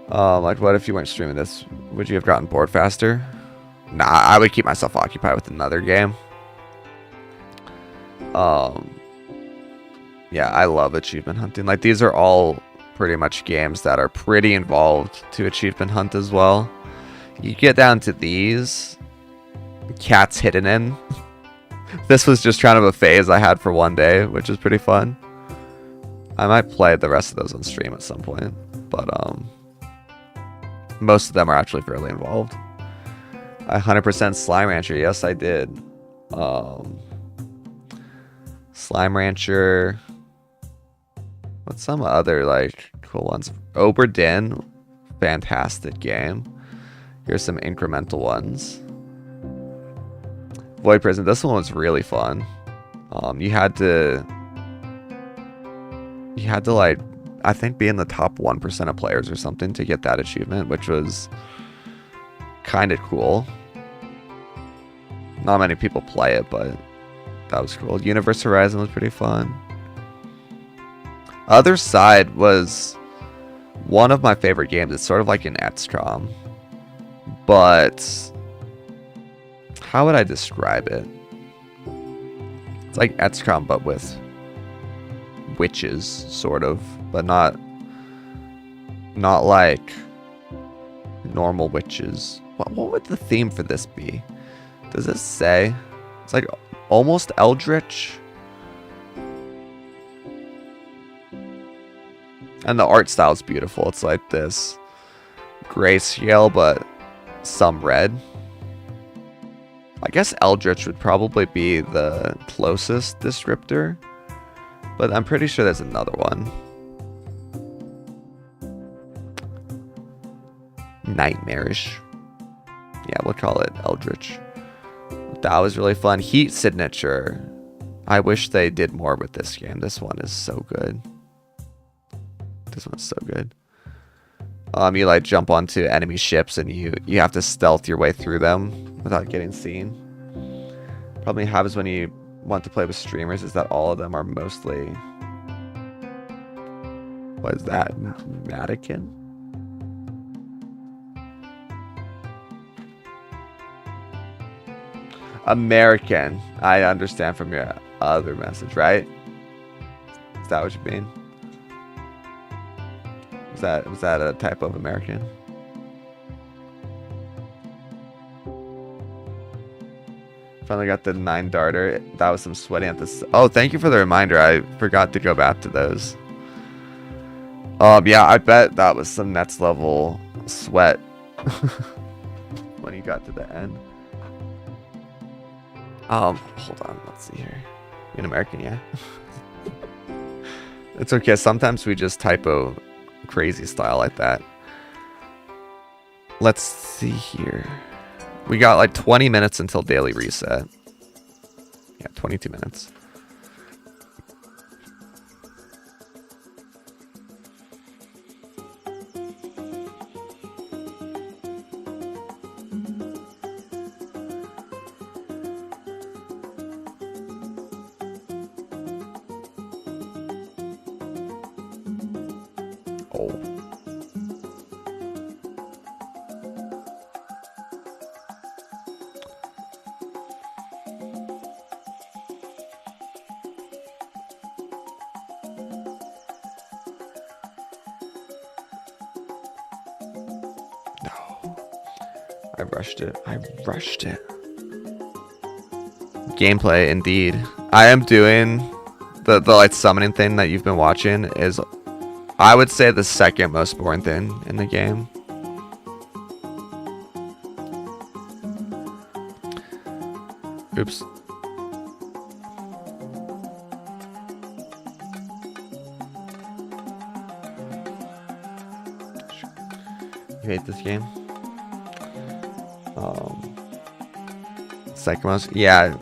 Like, what if you weren't streaming this? Would you have gotten bored faster? Nah, I would keep myself occupied with another game. Yeah, I love achievement hunting. Like, these are all pretty much games that are pretty involved to achievement hunt as well. You get down to these. Cats hidden in. This was just kind of a phase I had for one day, which is pretty fun. I might play the rest of those on stream at some point, but most of them are actually fairly involved. 100% Slime Rancher. Yes, I did. Slime Rancher. What's some other, like, cool ones? Oberdin. Fantastic game. Here's some incremental ones. Void Prison. This one was really fun. You had to like, I think, be in the top 1% of players or something to get that achievement, which was kind of cool. Not many people play it, but that was cool. Universe Horizon was pretty fun. Other Side was one of my favorite games. It's sort of like an XCOM, but how would I describe it? It's like XCOM, but with witches, sort of, but not like normal witches. What would the theme for this be? Does it say? It's like almost eldritch. And the art style is beautiful. It's like this grayscale, but some red. I guess eldritch would probably be the closest descriptor, but I'm pretty sure there's another one. Nightmarish. Yeah, we'll call it eldritch. That was really fun. Heat Signature. I wish they did more with this game. This one is so good. This one's so good. You like jump onto enemy ships and you have to stealth your way through them without getting seen. Problem you have is when you want to play with streamers is that all of them are mostly, what is that? Mannequin? American. I understand from your other message, right? Is that what you mean? Was that a type of American? Finally got the 9 darter. That was some sweating at this. Oh, thank you for the reminder. I forgot to go back to those. Yeah, I bet that was some next level sweat when you got to the end. Hold on, let's see here. You're an American, yeah? It's okay. Sometimes we just typo crazy style like that. Let's see here. We got like 20 minutes until daily reset. Yeah, 22 minutes. Oh. No. I rushed it. I rushed it. Gameplay, indeed. I am doing the like summoning thing that you've been watching is, I would say, the second most boring thing in the game. Oops. You hate this game? Second most? Yeah.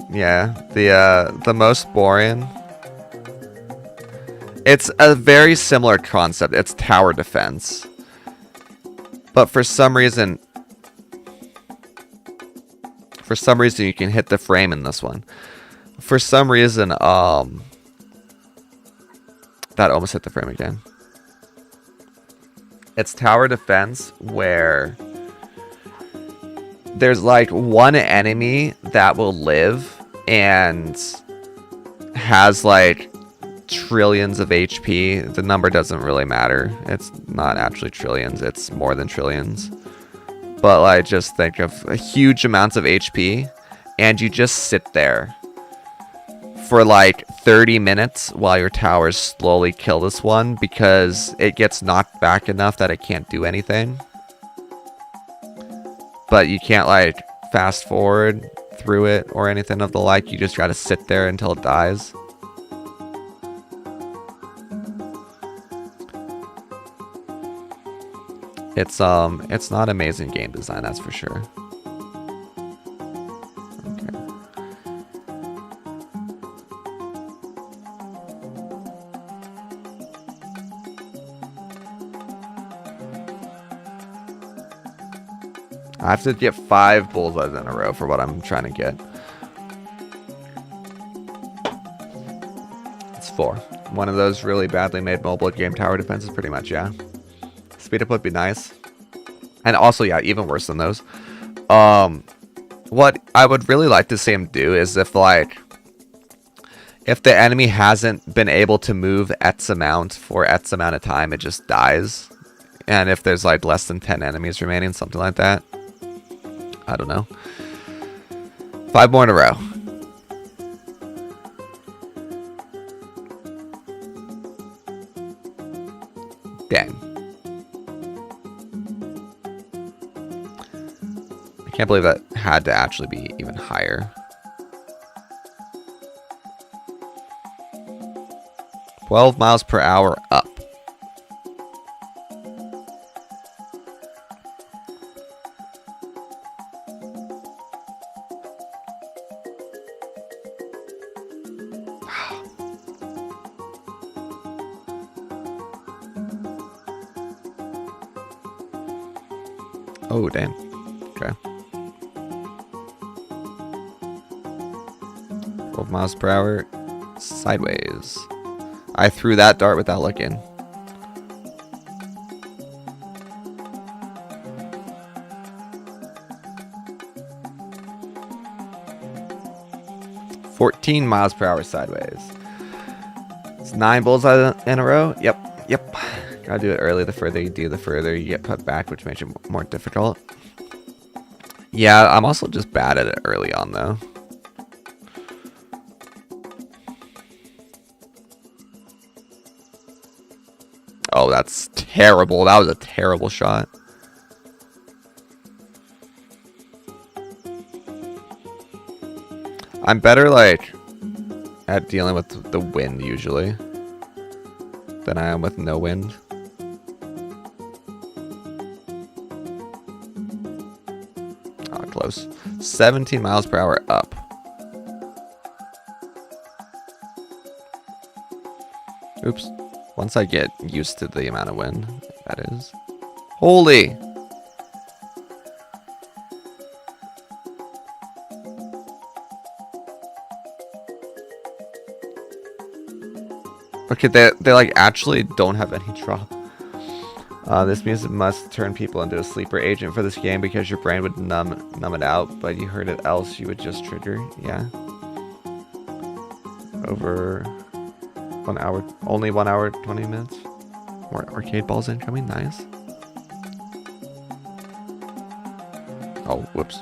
The most boring. It's a very similar concept. It's tower defense. But for some reason you can hit the frame in this one. For some reason, that almost hit the frame again. It's tower defense where there's like one enemy that will live and has like trillions of HP. The number doesn't really matter. It's not actually trillions. It's more than trillions. But like, just think of huge amounts of HP, and you just sit there for like 30 minutes while your towers slowly kill this one because it gets knocked back enough that it can't do anything. But you can't like fast forward through it or anything of the like. You just gotta sit there until it dies. It's not amazing game design, that's for sure. Okay. I have to get 5 bullseyes in a row for what I'm trying to get. It's 4. One of those really badly made mobile game tower defenses, pretty much, yeah. Speed up would be nice. And also, yeah, even worse than those. What I would really like to see him do is if the enemy hasn't been able to move X amount for X amount of time, it just dies. And if there's like less than 10 enemies remaining, something like that. I don't know. 5 more in a row. Dang. I can't believe that had to actually be even higher. 12 miles per hour up. Oh, damn. Okay. 12 miles per hour sideways. I threw that dart without looking. $14 miles per hour sideways. It's 9 bullseyes in a row. Yep. Gotta do it early. The further you do, the further you get put back, which makes it more difficult. Yeah, I'm also just bad at it early on, though. Oh, that's terrible. That was a terrible shot. I'm better, like, at dealing with the wind, usually, than I am with no wind. Oh, close. 17 miles per hour up. Oops. Once I get used to the amount of wind, that is. Holy! Okay, they like actually don't have any drop. This music must turn people into a sleeper agent for this game because your brain would numb it out, but you heard it else you would just trigger. Yeah. Over 1 hour, only 1 hour 20 minutes. More arcade balls incoming. Nice. Oh, whoops.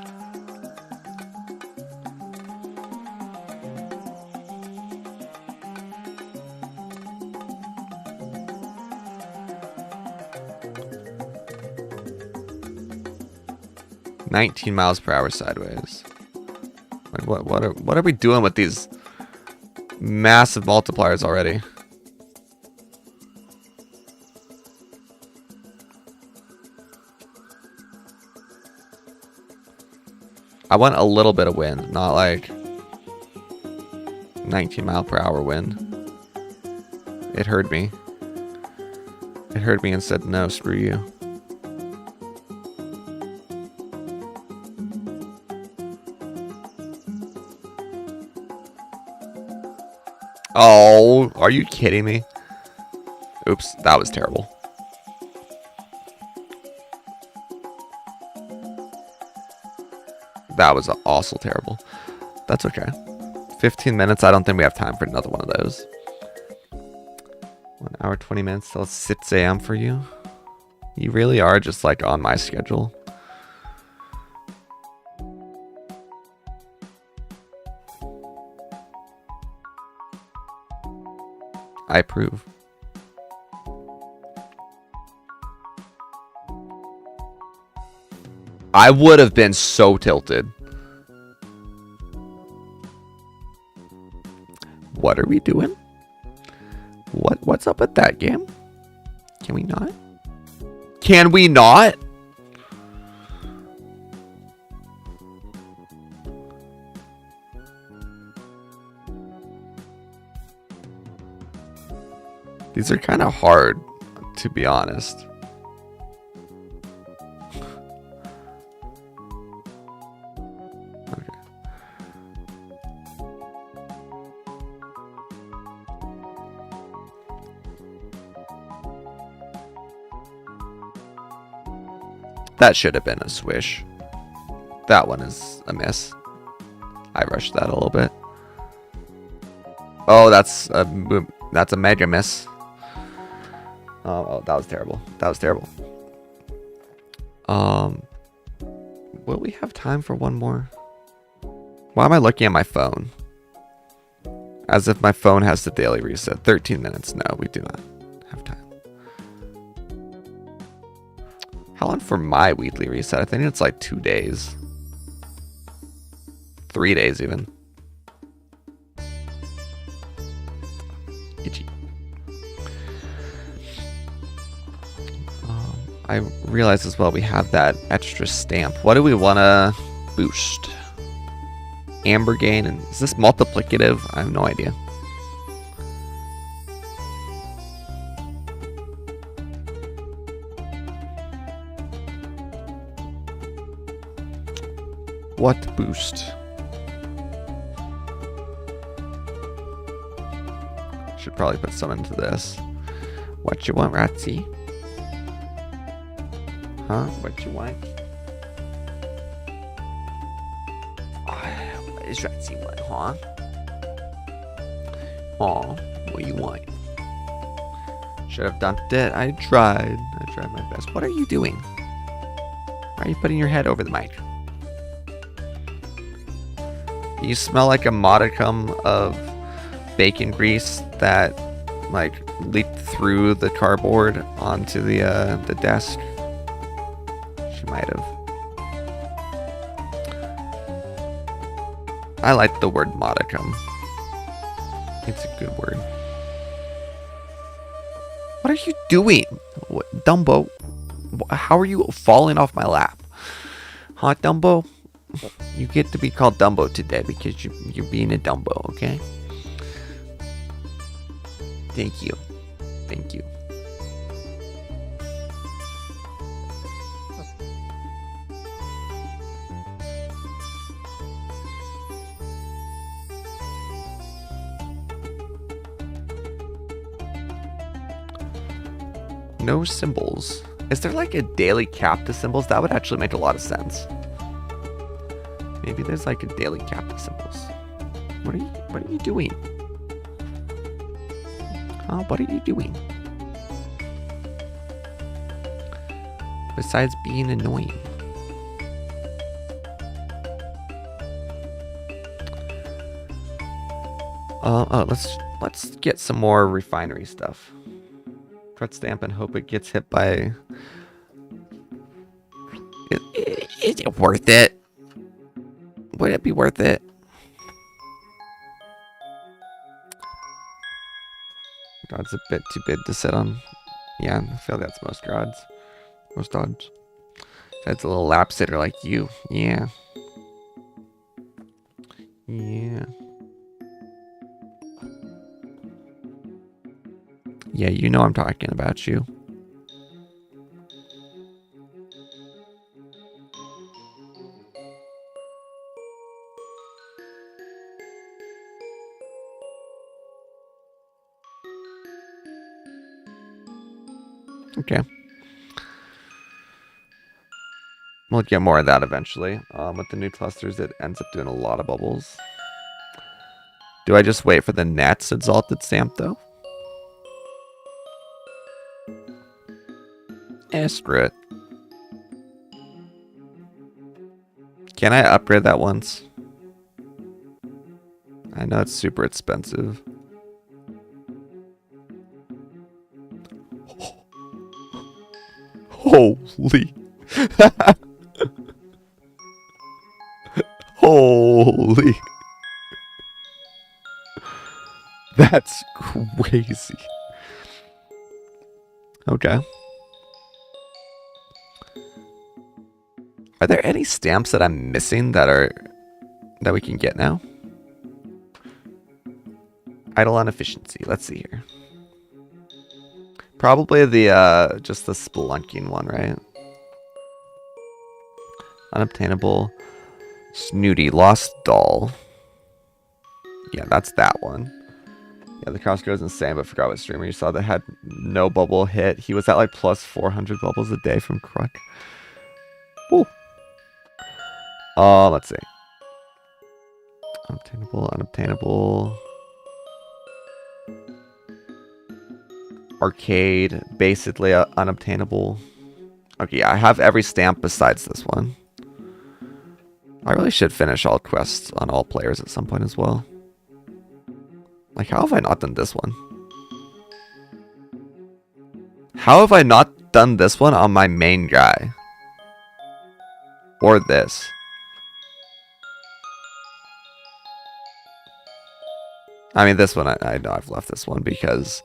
$19 miles per hour sideways. Like what are we doing with these massive multipliers already? I want a little bit of wind, not like 19 mile per hour wind. It heard me. It heard me and said, no, screw you. Oh, are you kidding me? Oops, that was terrible. That was also terrible. That's okay. 15 minutes. I don't think we have time for another one of those. 1 hour, 20 minutes till 6 a.m. for you. You really are just like on my schedule. I approve. I would have been so tilted. What are we doing? What's up with that game? Can we not? Can we not? These are kind of hard, to be honest. Okay. That should have been a swish. That one is a miss. I rushed that a little bit. Oh, that's a mega miss. Oh, that was terrible. That was terrible. Will we have time for one more? Why am I looking at my phone? As if my phone has the daily reset. 13 minutes. No, we do not have time. How long for my weekly reset? I think it's like 2 days. 3 days even. Itchy. I realize as well we have that extra stamp. What do we want to boost? Amber gain, and is this multiplicative? I have no idea. What boost? Should probably put some into this. What you want, Ratsy? Huh? What you want? What is Ratsy want, huh? Aw, what you want? Should have done it. I tried my best. What are you doing? Why are you putting your head over the mic? You smell like a modicum of bacon grease that like leaked through the cardboard onto the desk. She might have. I like the word modicum. It's a good word. What are you doing? What, Dumbo? How are you falling off my lap? Huh, Dumbo? You get to be called Dumbo today because you're being a Dumbo, okay? Thank you. Thank you. No symbols. Is there like a daily cap to symbols? That would actually make a lot of sense. Maybe there's like a daily cap to symbols. What are you doing? What are you doing? Besides being annoying. Let's get some more refinery stuff. Cut stamp and hope it gets hit by. Is it worth it? Would it be worth it? God's a bit too big to sit on. Yeah, I feel that's most gods. Most dogs. That's a little lap sitter like you. Yeah. Yeah. Yeah, you know I'm talking about you. Okay. We'll get more of that eventually. With the new clusters, it ends up doing a lot of bubbles. Do I just wait for the next exalted stamp, though? Screw it. Can I upgrade that once? I know it's super expensive. Holy. Holy. That's crazy. Okay. Are there any stamps that I'm missing that we can get now? Idleon efficiency. Let's see here. Probably the just the spelunking one, right? Unobtainable. Snooty. Lost doll. Yeah, that's that one. Yeah, the cross goes insane, but forgot what streamer you saw that had no bubble hit. He was at like plus 400 bubbles a day from Kruk. Woo. Let's see. Unobtainable, unobtainable. Arcade, basically unobtainable. Okay, yeah, I have every stamp besides this one. I really should finish all quests on all players at some point as well. Like, how have I not done this one? How have I not done this one on my main guy? Or this? I mean, this one, I know I've left this one because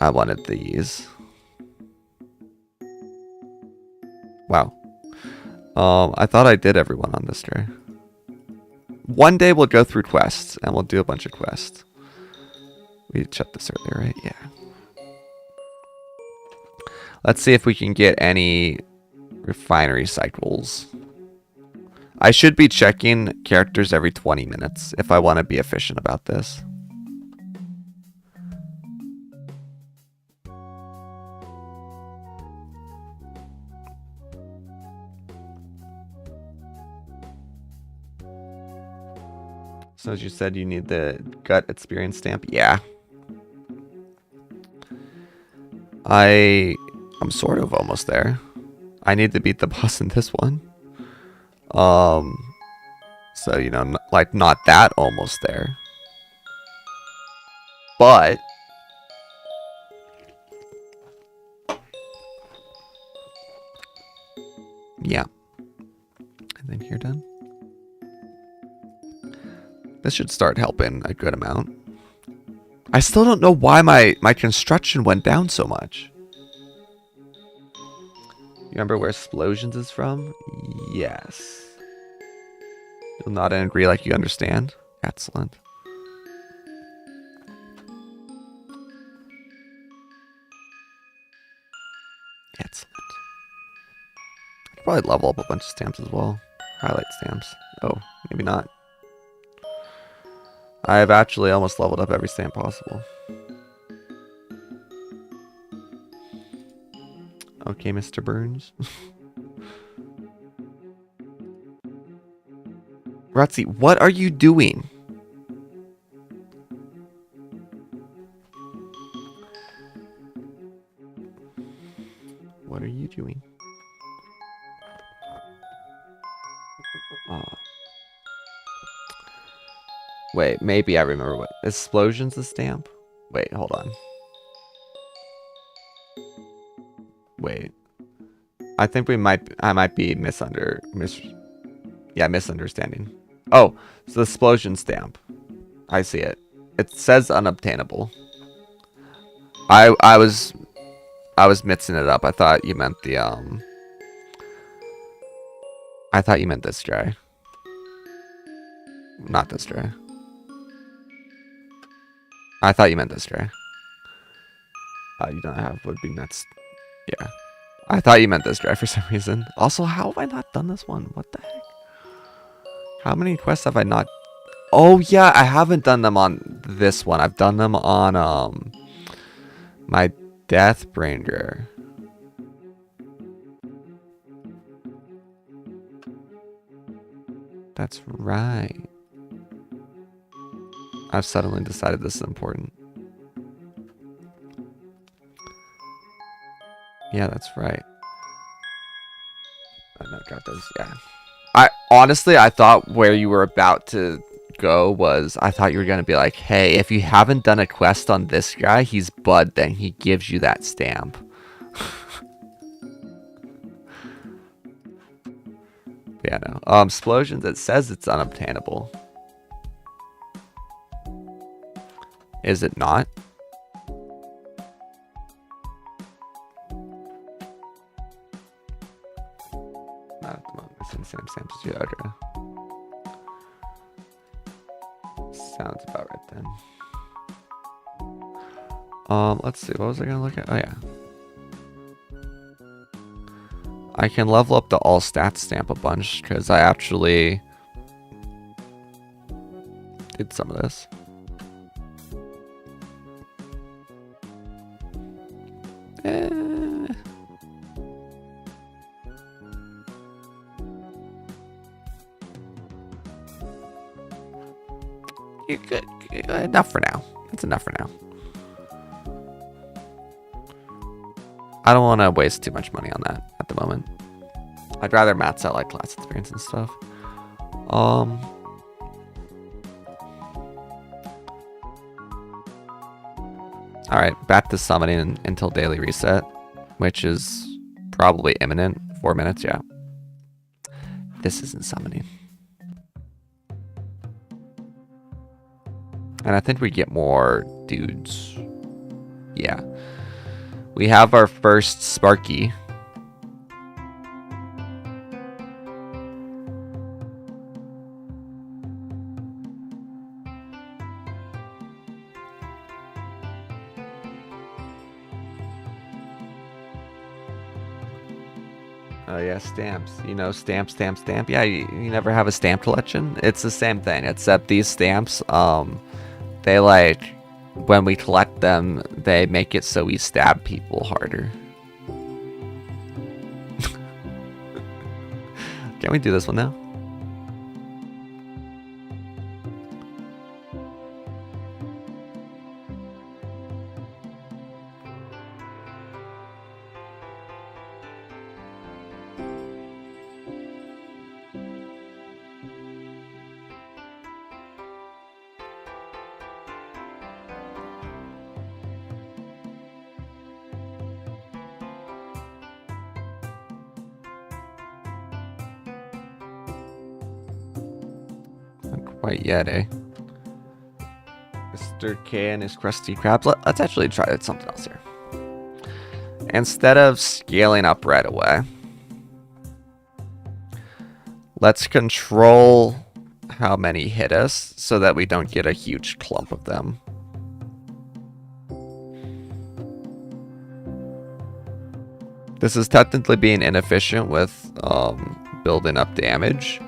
I wanted these. Wow. I thought I did everyone on this day. One day we'll go through quests, and we'll do a bunch of quests. We checked this earlier, right? Yeah. Let's see if we can get any refinery cycles. I should be checking characters every 20 minutes if I want to be efficient about this. So as you said, you need the gut experience stamp. Yeah. I'm sort of almost there. I need to beat the boss in this one. So, you know, like not that almost there. But yeah. I think you're done. This should start helping a good amount. I still don't know why my construction went down so much. You remember where Explosions is from? Yes. You'll nod and agree like you understand. Excellent. Excellent. I could probably level up a bunch of stamps as well. Highlight stamps. Oh, maybe not. I have actually almost leveled up every stamp possible. Okay, Mr. Burns. Rutsy, what are you doing? What are you doing? Oh. Wait, maybe I remember what. Explosion's the stamp? Wait, hold on. Wait. I think I might be misunderstanding. Oh, it's the explosion stamp. I see it. It says unobtainable. I was mixing it up. I thought you meant the I thought you meant this guy. Not this guy. I thought you meant this guy. You don't have would be nuts. Yeah. I thought you meant this guy for some reason. Also, how have I not done this one? What the heck? How many quests have I not? Oh yeah, I haven't done them on this one. I've done them on my Deathbringer. That's right. I've suddenly decided this is important. Yeah, that's right. I know, got those. Yeah. I thought where you were about to go was I thought you were gonna be like, hey, if you haven't done a quest on this guy, he's Bud, then he gives you that stamp. Yeah, no. Explosions, it says it's unobtainable. Is it not? Yeah, okay. Sounds about right then. Let's see. What was I gonna look at? Oh yeah. I can level up the all stats stamp a bunch because I actually did some of this. Good. Enough for now. That's enough for now. I don't want to waste too much money on that at the moment. I'd rather max out like class experience and stuff. Alright, back to summoning until daily reset, which is probably imminent. 4 minutes, yeah. This isn't summoning. And I think we get more dudes. Yeah. We have our first Sparky. Oh yeah, stamps. You know, stamp. Yeah, you never have a stamp collection? It's the same thing, except these stamps, they like, when we collect them, they make it so we stab people harder. Can we do this one now? Quite yet, eh? Mr. K and his crusty crabs. Let's actually try something else here. Instead of scaling up right away, let's control how many hit us so that we don't get a huge clump of them. This is technically being inefficient with building up damage.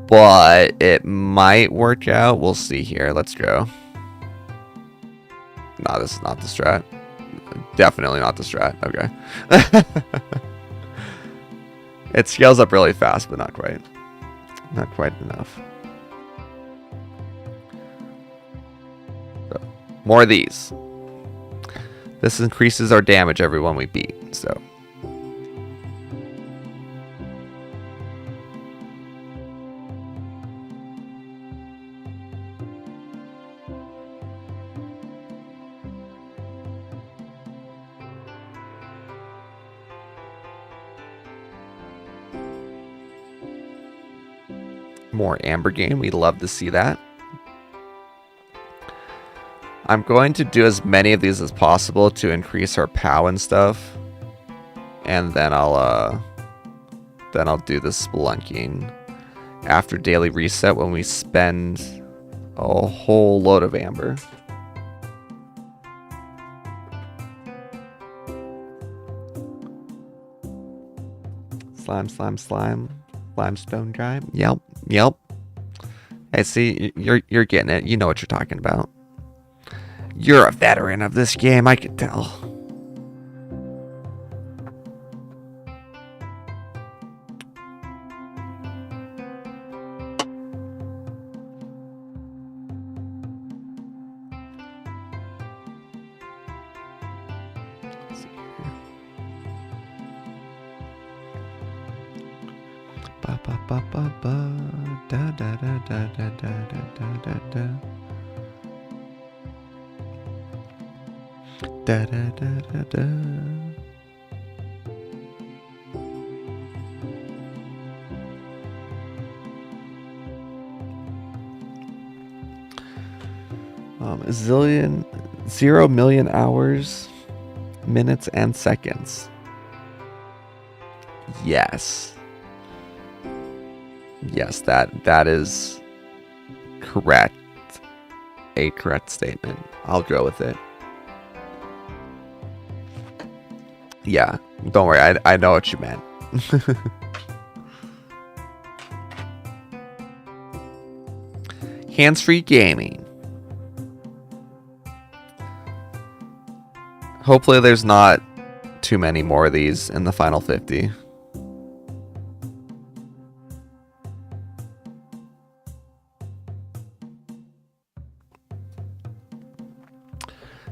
But it might work out. We'll see here. Let's go. No, this is not the strat. Definitely not the strat. Okay. It scales up really fast, but not quite. Not quite enough. So, more of these. This increases our damage every one we beat. So. More amber game. We'd love to see that. I'm going to do as many of these as possible to increase our POW and stuff. And then I'll do the spelunking after daily reset when we spend a whole load of amber. Slime. Limestone guy. Yep. Hey, see, you're getting it. You know what you're talking about. You're a veteran of this game, I can tell. Zillion, 0 million hours, minutes, and seconds. Yes. Yes, that is correct. A correct statement. I'll go with it. Yeah, don't worry. I know what you meant. Hands-free gaming. Hopefully there's not too many more of these in the final 50.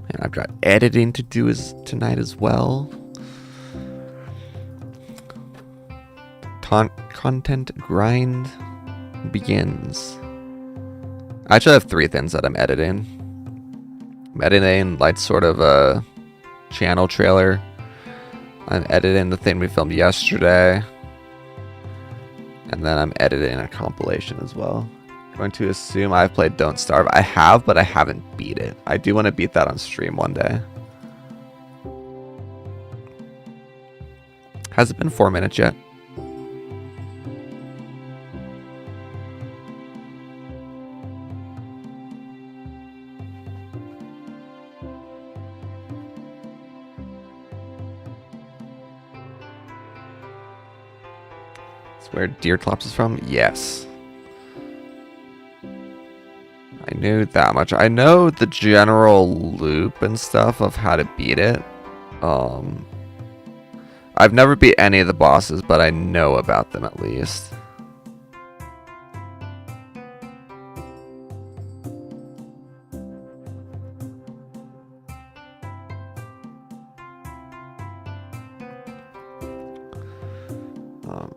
And I've got editing to do tonight as well. Content grind begins. I actually have 3 things that I'm editing. I'm editing like sort of a channel trailer. I'm editing the thing we filmed yesterday. And then I'm editing a compilation as well. Going to assume I've played Don't Starve. I have, but I haven't beat it. I do want to beat that on stream one day. Has it been 4 minutes yet? It's where Deerclops is from? Yes. I knew that much. I know the general loop and stuff of how to beat it. I've never beat any of the bosses, but I know about them at least.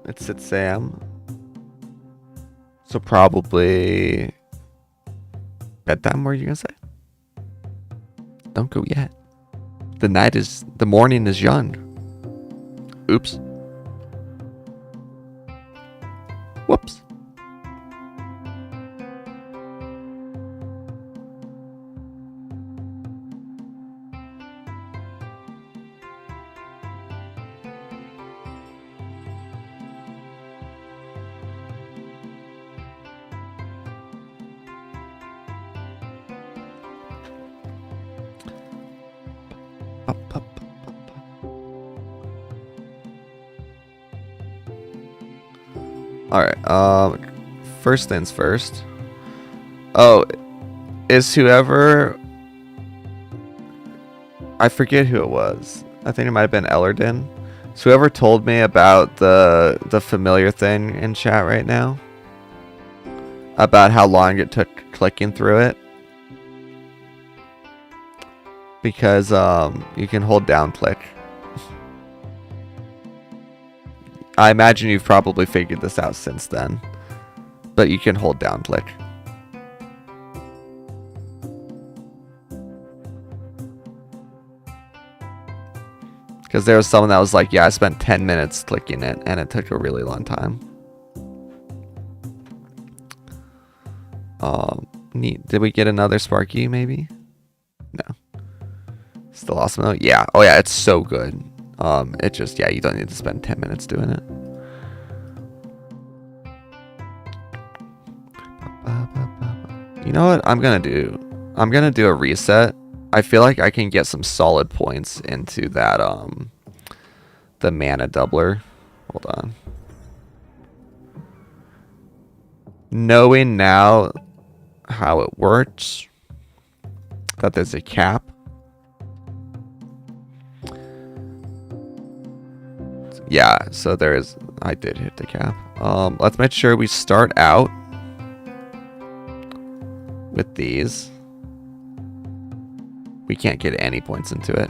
It's at Sam. So probably bedtime, what are you gonna say? Don't go yet. The morning is young. Oops. Whoops. Alright, first things first. Oh, is whoever... I forget who it was. I think it might have been Ellerden. So whoever told me about the familiar thing in chat right now, about how long it took clicking through it, because you can hold down click. I imagine you've probably figured this out since then, but you can hold down click. Because there was someone that was like, yeah, I spent 10 minutes clicking it, and it took a really long time. Neat. Did we get another Sparky, maybe? No. Still awesome, though? Yeah. Oh, yeah, it's so good. It just, yeah, you don't need to spend 10 minutes doing it. You know what I'm gonna do? I'm gonna do a reset. I feel like I can get some solid points into that, the mana doubler. Hold on. Knowing now how it works, that there's a cap. Yeah, so there is, I did hit the cap. Let's make sure we start out with these. We can't get any points into it.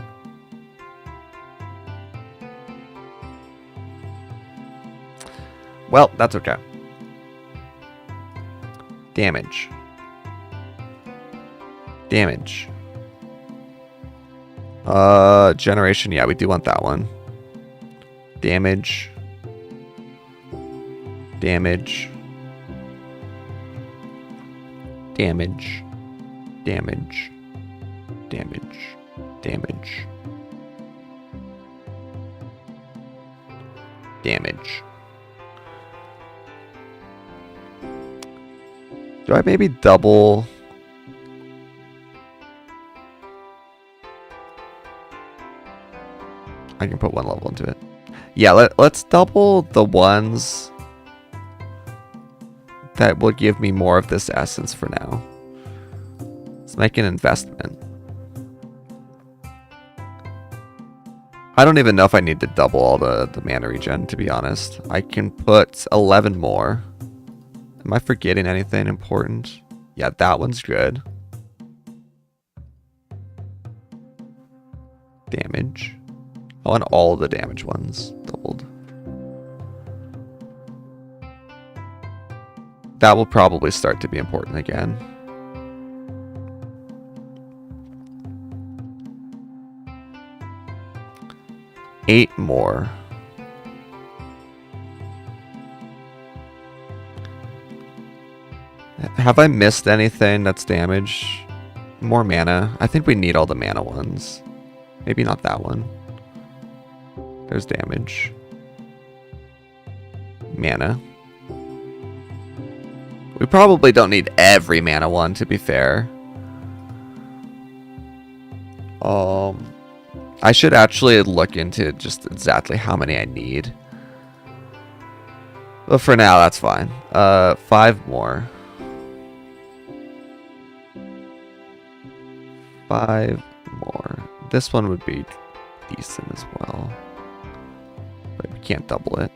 Well, that's okay. Damage. Damage. Generation, yeah, we do want that one. Damage. Damage. Damage. Damage. Damage. Damage. Damage. Do I maybe double? I can put 1 level into it. Yeah, let's double the ones that will give me more of this essence for now. Let's make an investment. I don't even know if I need to double all the mana regen, to be honest. I can put 11 more. Am I forgetting anything important? Yeah, that one's good. Damage. I want all the damage ones doubled. That will probably start to be important again. Eight more. Have I missed anything that's damage? More mana. I think we need all the mana ones. Maybe not that one. There's damage. Mana. We probably don't need every mana one, to be fair. I should actually look into just exactly how many I need. But for now, that's fine. 5 more. 5 more. This one would be decent as well. But we can't double it.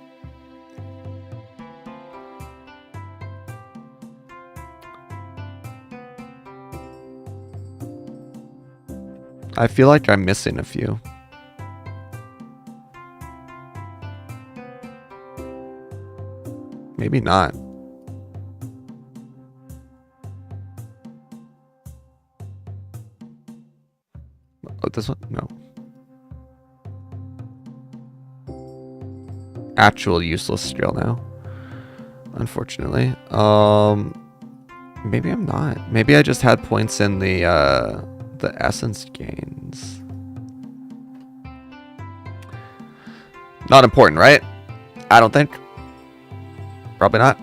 I feel like I'm missing a few. Maybe not. Oh, this one? No. Actual useless skill now. Unfortunately. Maybe I'm not. Maybe I just had points in the essence gains. Not important, right? I don't think. Probably not.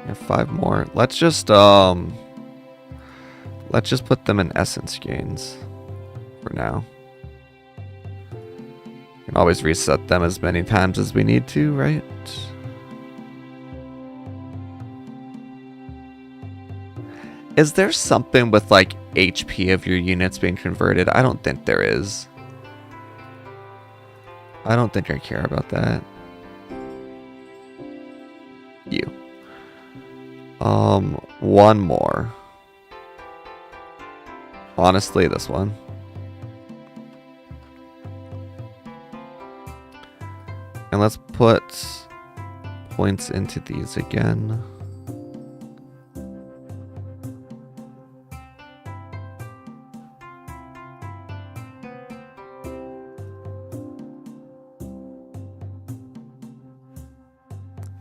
Yeah, 5 more. Let's just put them in essence gains for now. We can always reset them as many times as we need to, right? Is there something with like HP of your units being converted? I don't think there is. I don't think I care about that. You. 1 more. Honestly, this one. And let's put points into these again.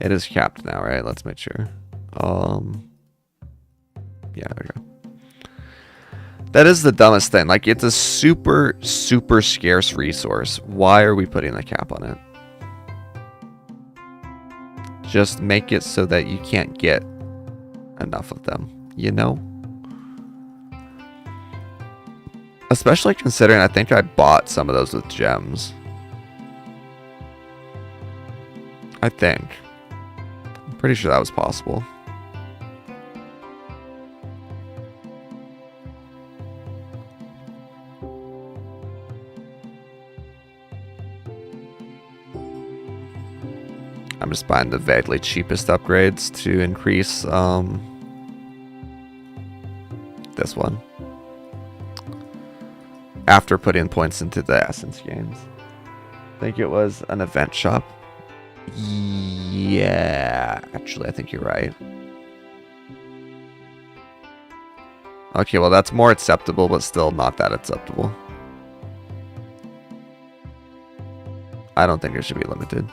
It is capped now, right? Let's make sure. Yeah, there we go. That is the dumbest thing. Like, it's a super, super scarce resource. Why are we putting a cap on it? Just make it so that you can't get enough of them, you know? Especially considering I think I bought some of those with gems. I think. I'm pretty sure that was possible. I'm just buying the vaguely cheapest upgrades to increase this one. After putting points into the essence gains. I think it was an event shop. Yeah, actually, I think you're right. Okay, well, that's more acceptable, but still not that acceptable. I don't think it should be limited.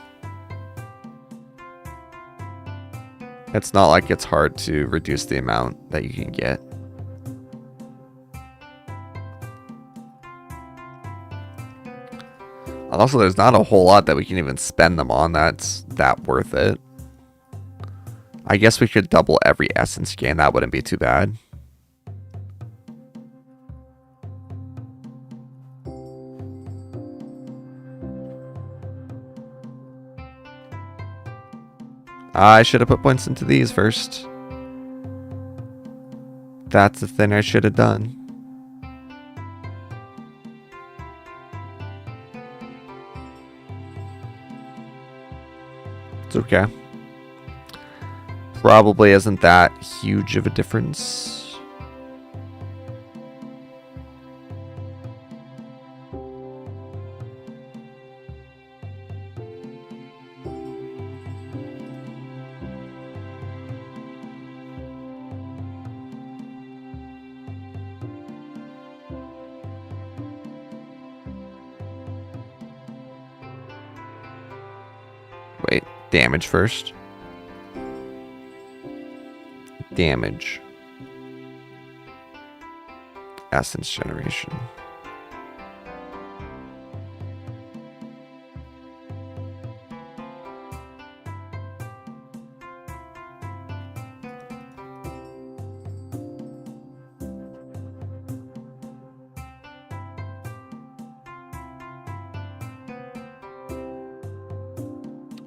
It's not like it's hard to reduce the amount that you can get. Also, there's not a whole lot that we can even spend them on that's that worth it. I guess we could double every essence gain. That wouldn't be too bad. I should have put points into these first. That's the thing I should have done. It's okay. Probably isn't that huge of a difference. Wait, damage first. Damage. Essence generation.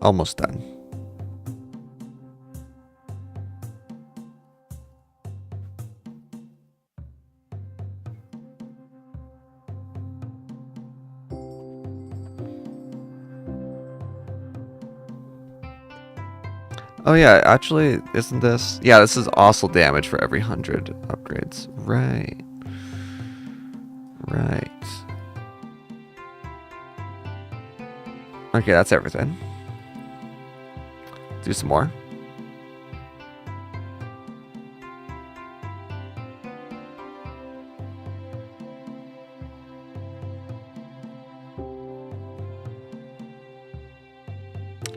Almost done. Oh yeah, actually, isn't this? Yeah, this is also damage for every 100 upgrades. Right. Right. Okay, that's everything. Do some more.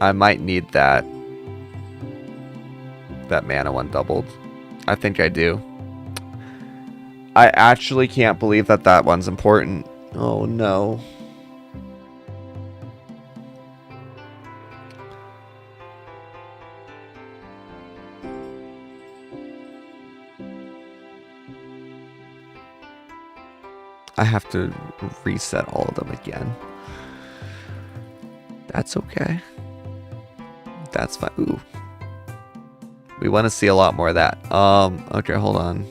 I might need that mana one doubled. I think I do. I actually can't believe that one's important. Oh no. I have to reset all of them again. That's okay. That's fine. Ooh. We want to see a lot more of that. Okay, hold on.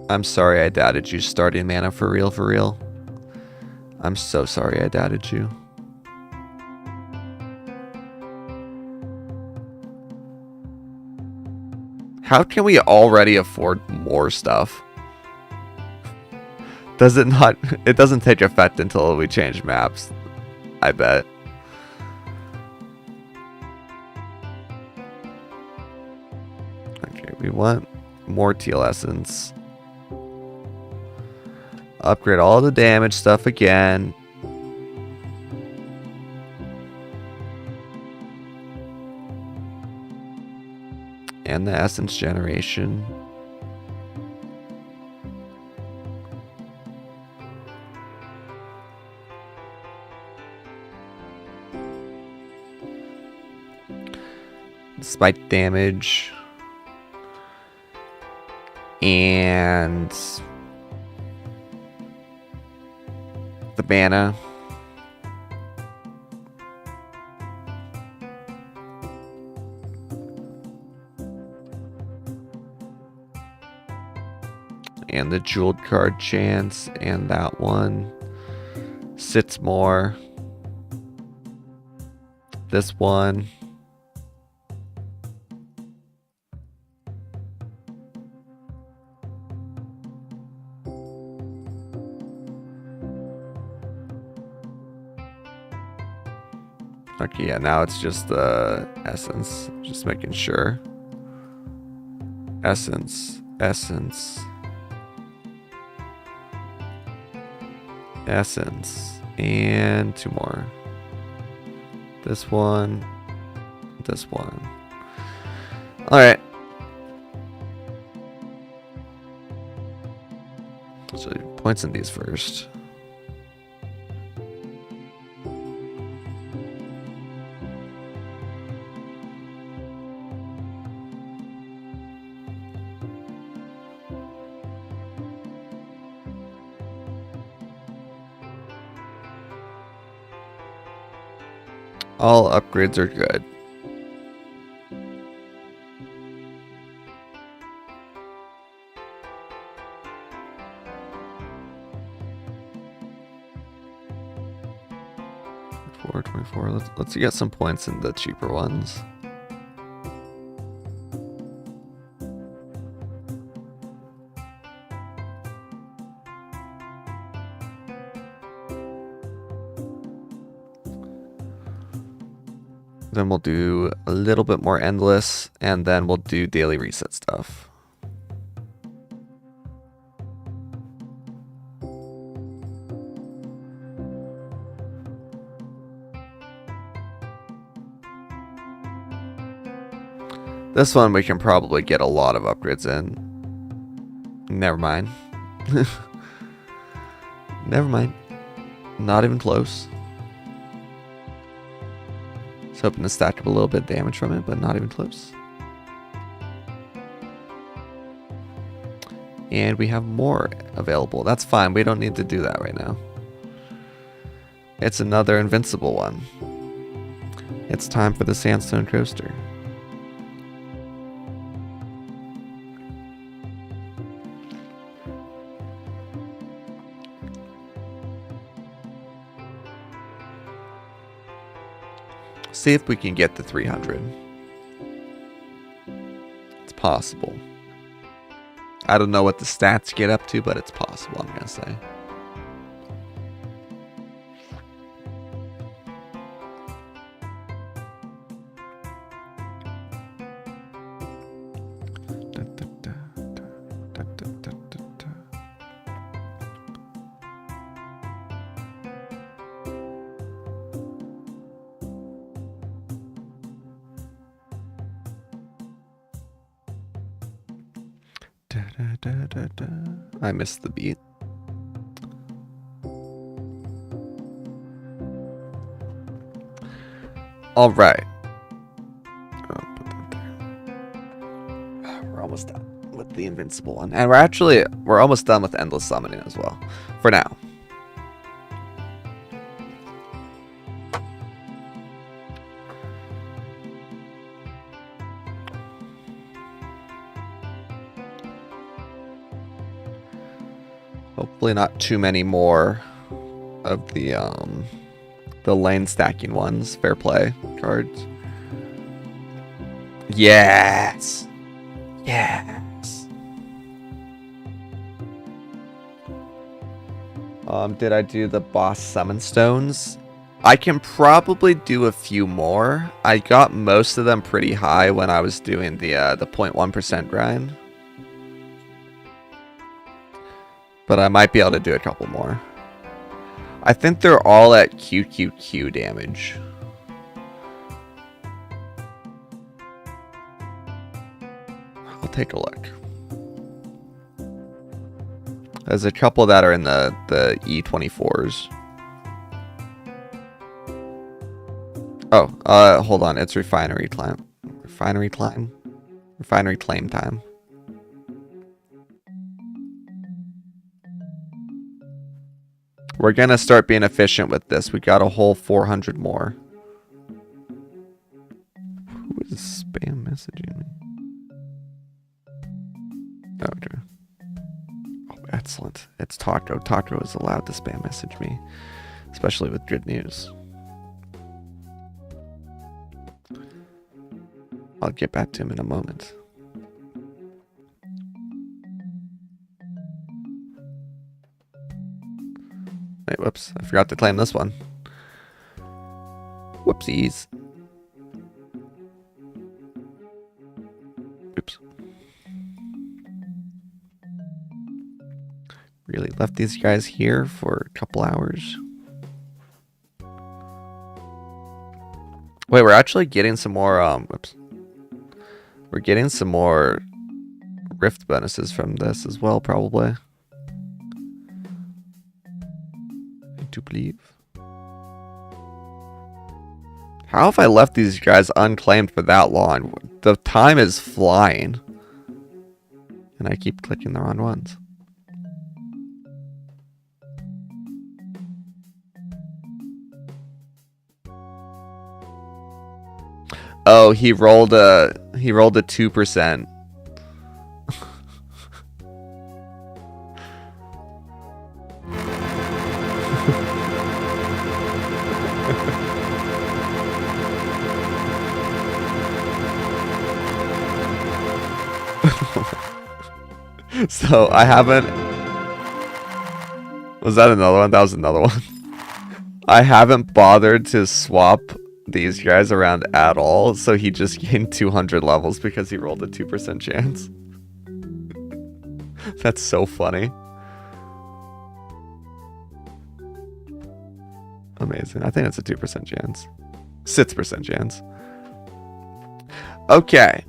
I'm sorry I doubted you starting mana for real, for real. I'm so sorry I doubted you. How can we already afford more stuff? Does it not? It doesn't take effect until we change maps, I bet. Okay, we want more teal essence. Upgrade all the damage stuff again. And the essence generation. Spike damage. And the mana. And the jeweled card chance, and that one sits more. This one. Okay, yeah, now it's just the essence. Just making sure. Essence, essence. Essence, And 2 more. This one. This one. Alright. So points in these first. All upgrades are good. Let's get some points in the cheaper ones. Then we'll do a little bit more endless, and then we'll do daily reset stuff. This one we can probably get a lot of upgrades in. Never mind. Never mind. Not even close. Just hoping to stack up a little bit of damage from it, but not even close. And we have more available. That's fine. We don't need to do that right now. It's another invincible one. It's time for the sandstone coaster. See if we can get to 300. It's possible. I don't know what the stats get up to, but it's possible, I'm gonna say. I missed the beat. All right. I'll put that there. We're almost done with the invincible one, and we're almost done with endless summoning as well. For now. Hopefully not too many more of the lane stacking ones. Fair play cards. Yes. Yes. Did I do the boss summon stones? I can probably do a few more. I got most of them pretty high when I was doing the 0.1% grind. But I might be able to do a couple more. I think they're all at QQQ damage. I'll take a look. There's a couple that are in the E24s. Oh, hold on. It's refinery claim. Refinery claim time. We're going to start being efficient with this. We got a whole 400 more. Who is spam messaging me? Okay. Oh, excellent. It's Taco. Taco is allowed to spam message me, especially with good news. I'll get back to him in a moment. Wait, whoops. I forgot to claim this one. Whoopsies. Oops. Really left these guys here for a couple hours. Wait, we're actually getting some more, whoops. We're getting some more rift bonuses from this as well, probably. I do believe. How have I left these guys unclaimed for that long? The time is flying. And I keep clicking the wrong ones. Oh, he rolled a 2%. So I haven't. Was that another one? That was another one. I haven't bothered to swap these guys around at all, so he just gained 200 levels because he rolled a 2% chance. That's so funny. Amazing. I think it's a 2% chance. 6% chance. Okay.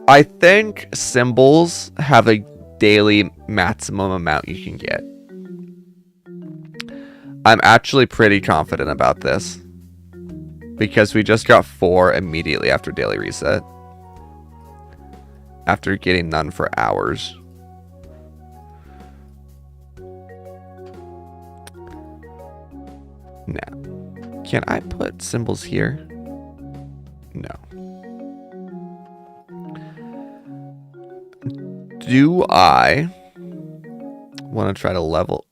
I think symbols have a daily maximum amount you can get. I'm actually pretty confident about this. Because we just got 4 immediately after daily reset. After getting none for hours. Now, can I put symbols here? No. Do I want to try to level?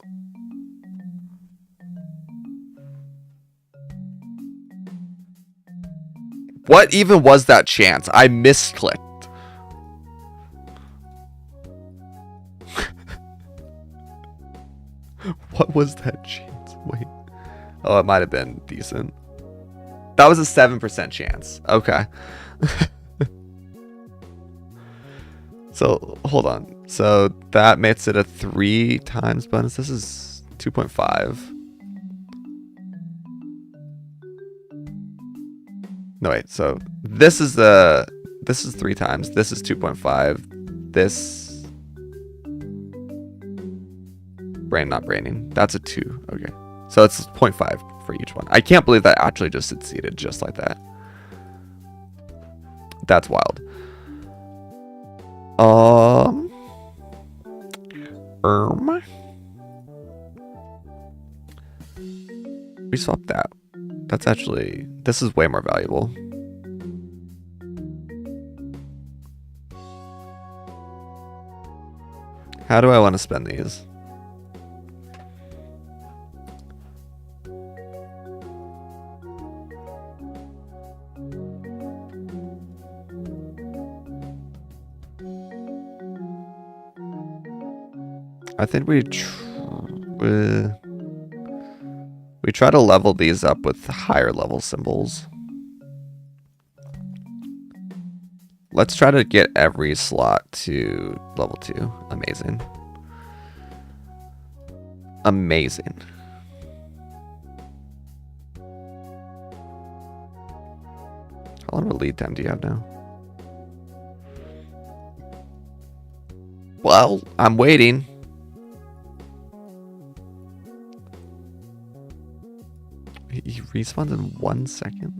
What even was that chance? I misclicked. What was that chance? Wait. Oh, it might have been decent. That was a 7% chance. Okay. So, hold on. So, that makes it a 3 times bonus. This is 2.5. No, wait. So, this is 3 times. This is 2.5. This... not braining. That's a 2. Okay. So, it's 0.5 for each one. I can't believe that actually just succeeded just like that. That's wild. We swapped that. That's actually, this is way more valuable. How do I want to spend these? I think we try to level these up with higher level symbols. Let's try to get every slot to level 2. Amazing. Amazing. How long of a lead time do you have now? Well, I'm waiting. He respawns in 1 second.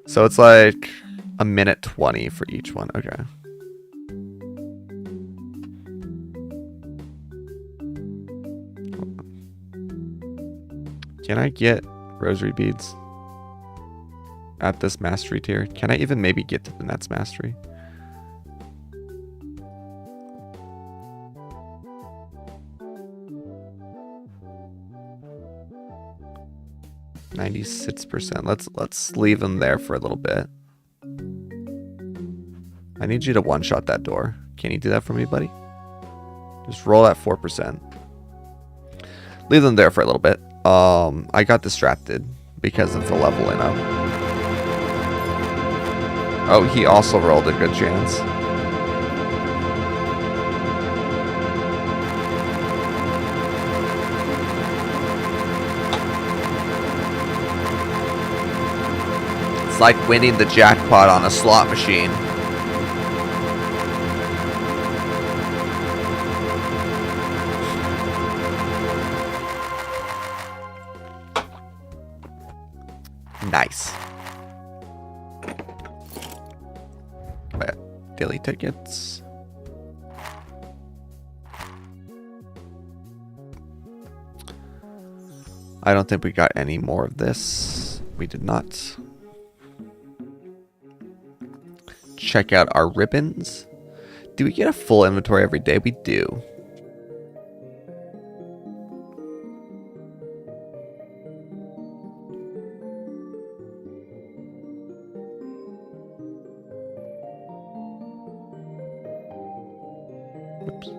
So it's like a minute 20 for each one. Okay. Can I get rosary beads at this mastery tier? Can I even maybe get to the next mastery? %. Let's leave them there for a little bit. I need you to one-shot that door. Can you do that for me, buddy? Just roll at 4%. Leave them there for a little bit. I got distracted because of the leveling up. Oh, he also rolled a good chance. It's like winning the jackpot on a slot machine. Nice. Daily tickets. I don't think we got any more of this. We did not. Check out our ribbons. Do we get a full inventory every day? We do. Oops.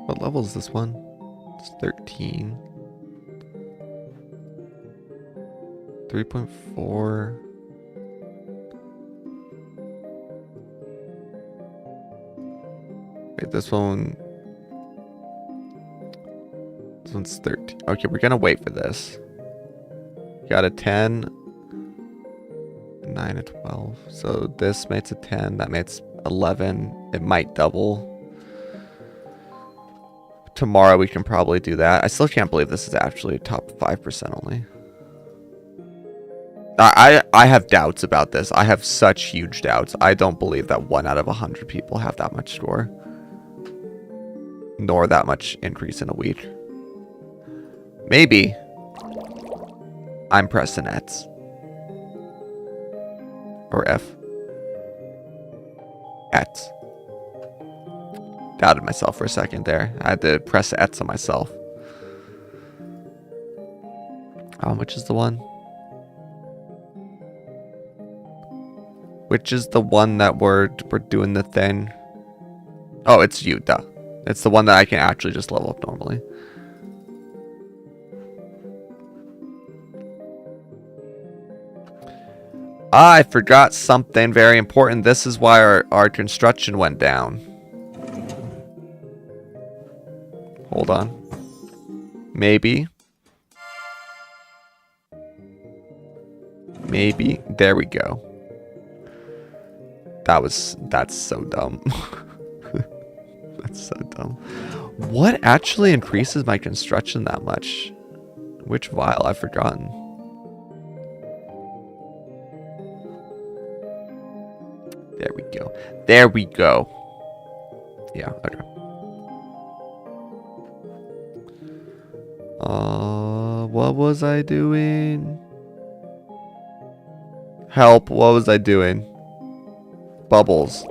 What level is this one? It's 13. 3.4. Wait, this one. This one's 13. Okay, we're gonna wait for this. Got a 10. 9 and 12. So this makes a 10. That makes 11. It might double. Tomorrow we can probably do that. I still can't believe this is actually top 5% only. I have doubts about this. I have such huge doubts. I don't believe that 1 out of 100 people have that much score. Nor that much increase in a week. Maybe. I'm pressing X. Or F. X. Doubted myself for a second there. I had to press X on myself. Which is the one? Which is the one that we're doing the thing? Oh, it's you, duh. It's the one that I can actually just level up normally. I forgot something very important. This is why our construction went down. Hold on. Maybe. Maybe. There we go. That's so dumb. That's so dumb. What actually increases my construction that much? Which vial? I've forgotten. There we go. There we go. Yeah, okay. What was I doing? Help, what was I doing? Bubbles.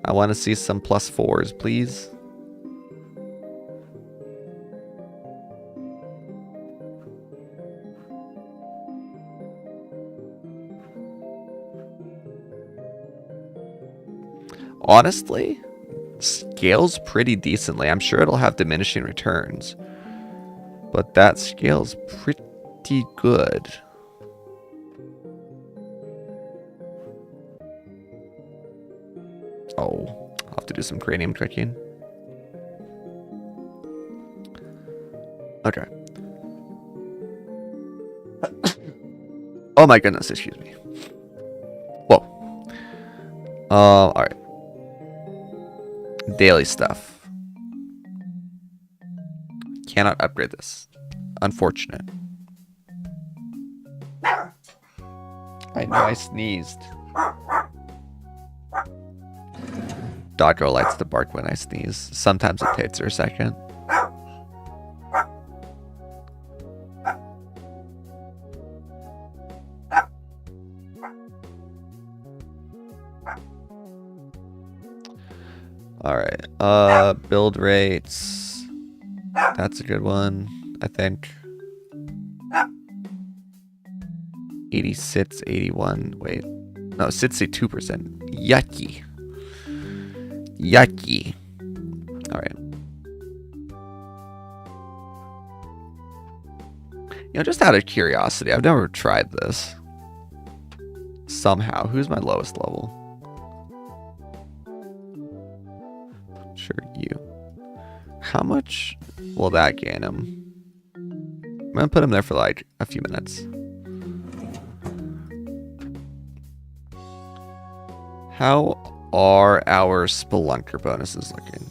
I want to see some +4s, please. Honestly, scales pretty decently. I'm sure it'll have diminishing returns, but that scales pretty good. Oh, I'll have to do some cranium tricking. Okay. Oh my goodness, excuse me. Whoa. Alright. Daily stuff. Cannot upgrade this. Unfortunate. I know I sneezed. Doggo likes to bark when I sneeze. Sometimes it takes her a second. Alright, build rates. That's a good one, I think. 86, 81, wait. No, 62%. Yucky. Yucky. Alright. You know, just out of curiosity, I've never tried this. Somehow, who's my lowest level? Sure, you. How much will that gain him? I'm gonna put him there for like a few minutes. How are our Spelunker bonuses looking?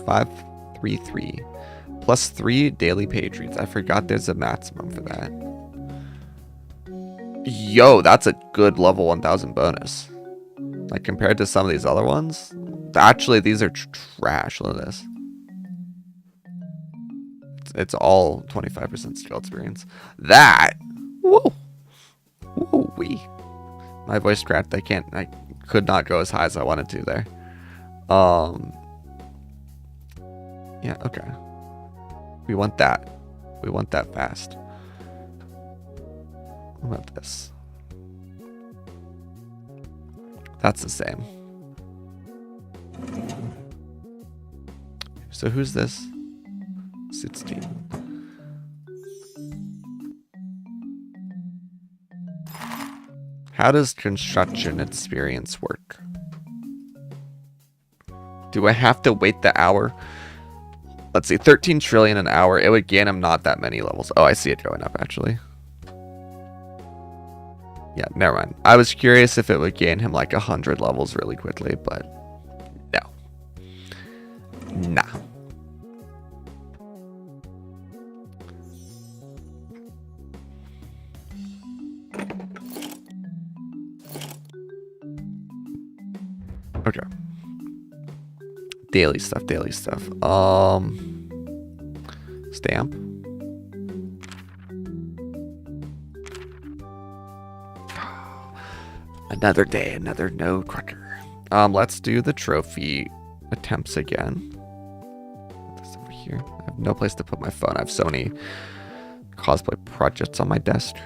533 plus 3 daily page reads. I forgot there's a maximum for that. Yo, that's a good level 1000 bonus. Like compared to some of these other ones, actually these are trash. Look at this. It's all 25% skill experience. That, whoa, whoa, wee. My voice cracked. I could not go as high as I wanted to there. Yeah, okay. We want that. We want that fast. What about this? That's the same. So who's this? 16. How does construction experience work? Do I have to wait the hour? Let's see, 13 trillion an hour. It would gain him not that many levels. Oh, I see it going up, actually. Yeah, never mind. I was curious if it would gain him like 100 levels really quickly, but no. Nah. Okay. Daily stuff, daily stuff. Stamp. Another day, another node cracker. Let's do the trophy attempts again. Put this over here. I have no place to put my phone. I have so many cosplay projects on my desk.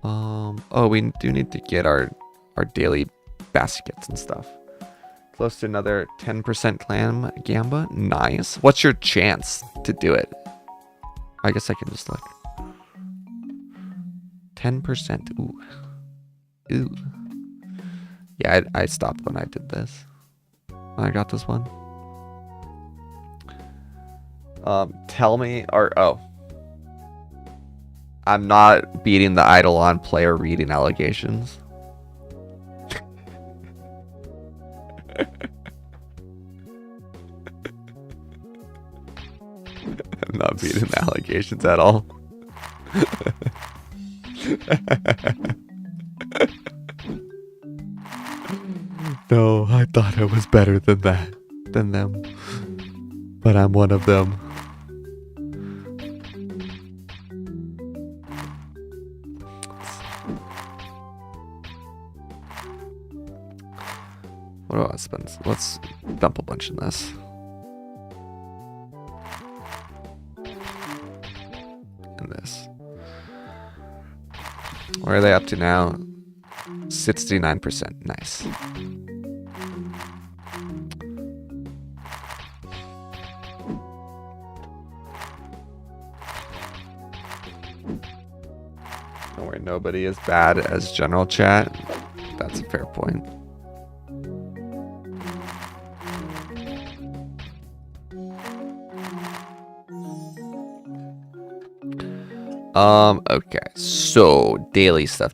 Oh, we do need to get our daily baskets and stuff. Close to another 10% clam gamba. Nice. What's your chance to do it? I guess I can just look. 10%. Ooh. Ooh. Yeah, I stopped when I did this. I got this one. Tell me, oh. I'm not beating the Idleon player reading allegations. I'm not beating the allegations at all. No, I thought I was better than them. But I'm one of them. What do I spend? Let's dump a bunch in this. And this. Where are they up to now? 69%. Nice. Don't worry, nobody is bad as general chat. That's a fair point. Okay, so daily stuff.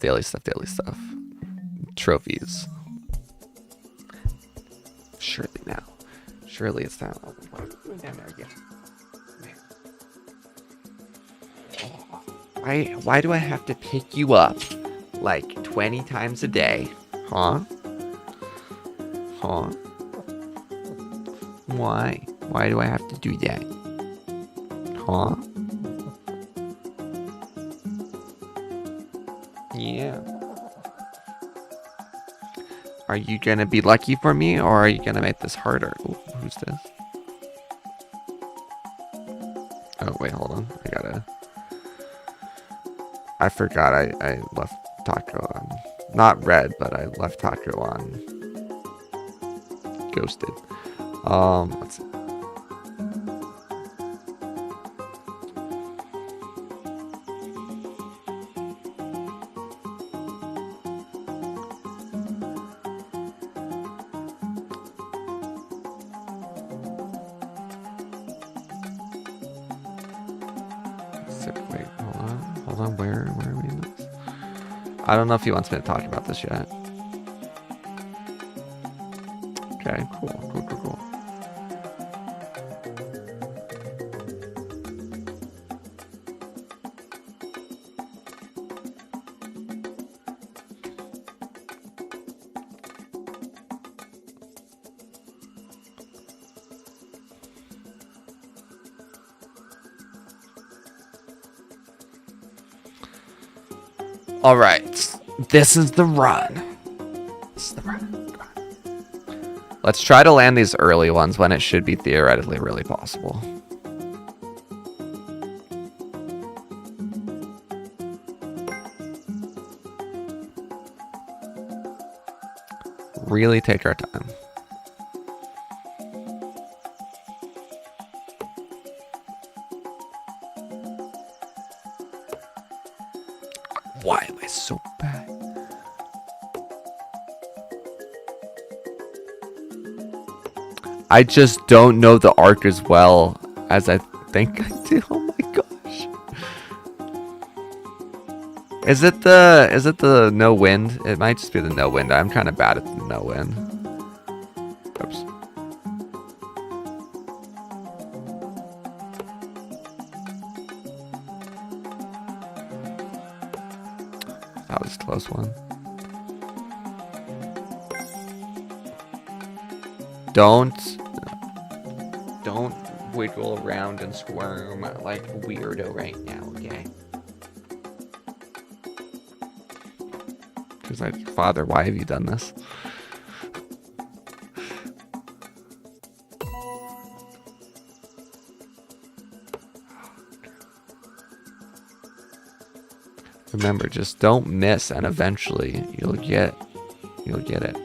Trophies. Surely now. Surely it's now. Down there again. Why do I have to pick you up like 20 times a day? Huh? Why? Why do I have to do that? Huh? Yeah. Are you gonna be lucky for me, or are you gonna make this harder? Ooh, who's this? Oh, wait, hold on. I forgot I left Taco on. Not red, but I left Taco on. Ghosted. Let's see. Wait, hold on. Where are we in this? I don't know if he wants me to talk about this yet. Okay, cool. All right, this is the run. Let's try to land these early ones when it should be theoretically really possible. Really take our time. Why am I so bad? I just don't know the arc as well as I think I do. Oh my gosh. Is it the no wind? It might just be the no wind. I'm kind of bad at the no wind. Oops. That was a close one. Don't wiggle around and squirm like a weirdo right now, okay? She's like, Father, why have you done this? Remember, just don't miss, and eventually you'll get it.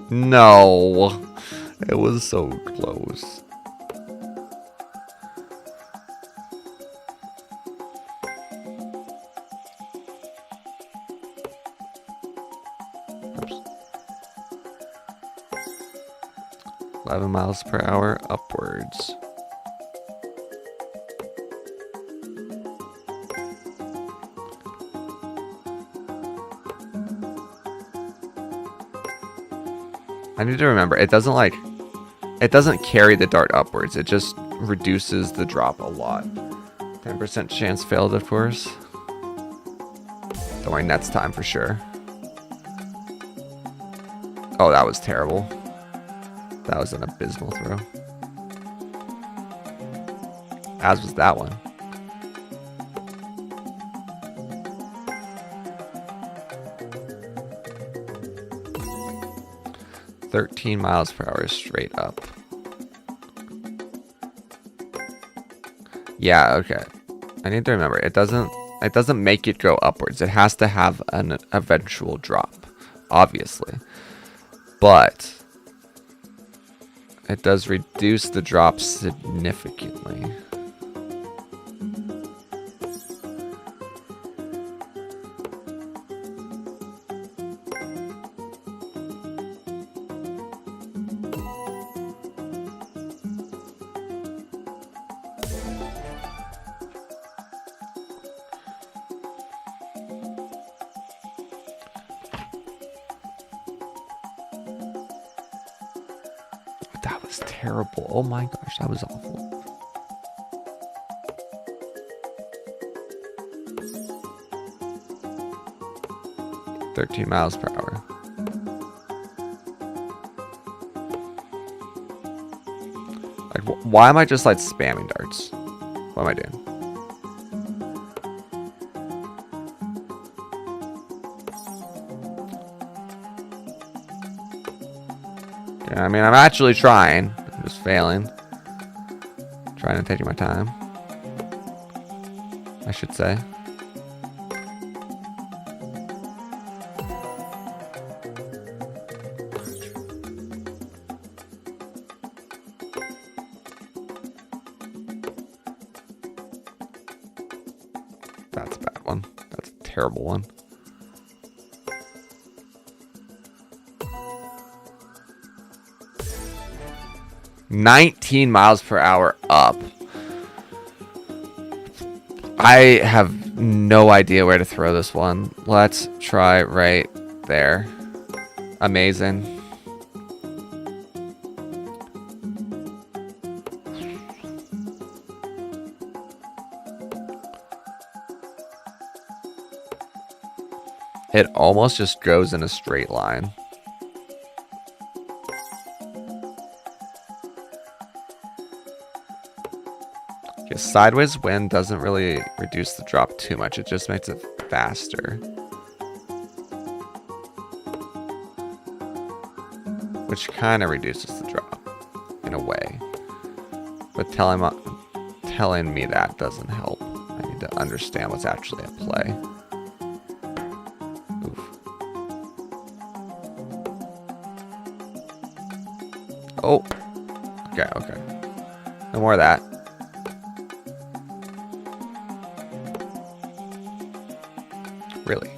No, it was so close. Oops. 11 miles per hour upwards. I need to remember, it doesn't carry the dart upwards. It just reduces the drop a lot. 10% chance failed, of course. Don't worry, next time for sure. Oh, that was terrible. That was an abysmal throw. As was that one. "13 miles per hour straight up." Yeah, okay. I need to remember, it doesn't make it go upwards. It has to have an eventual drop, obviously. But it does reduce the drop significantly. That was terrible. Oh my gosh, that was awful. "13 miles per hour." Like, why am I just like spamming darts? What am I doing? Yeah, I mean, I'm actually trying. I'm just failing. Trying to take my time, I should say. That's a bad one. That's a terrible one. 19 miles per hour up. I have no idea where to throw this one. Let's try right there. Amazing. It almost just goes in a straight line. Okay, sideways wind doesn't really reduce the drop too much. It just makes it faster. Which kind of reduces the drop in a way. But telling me that doesn't help. I need to understand what's actually at play. Oh, okay, okay. No more of that. Really?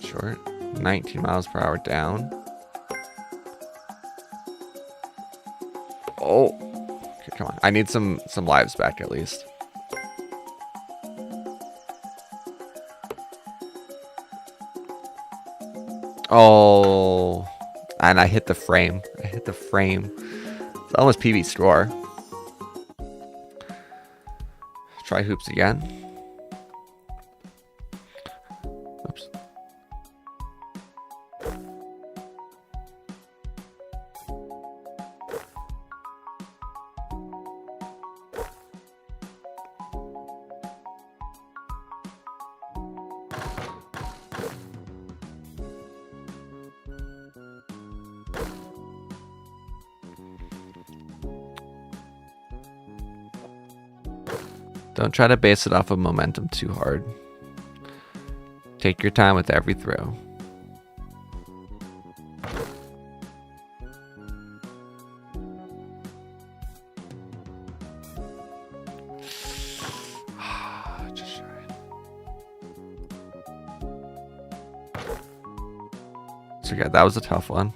Short. 19 miles per hour down. Oh. Okay, come on. I need some lives back at least. Oh. And I hit the frame. I hit the frame. It's almost PB score. Try hoops again. Oops. Don't try to base it off of momentum too hard. Take your time with every throw. Just try. So yeah, that was a tough one.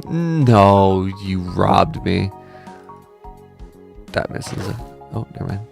No, you robbed me. That misses it. Oh, never mind.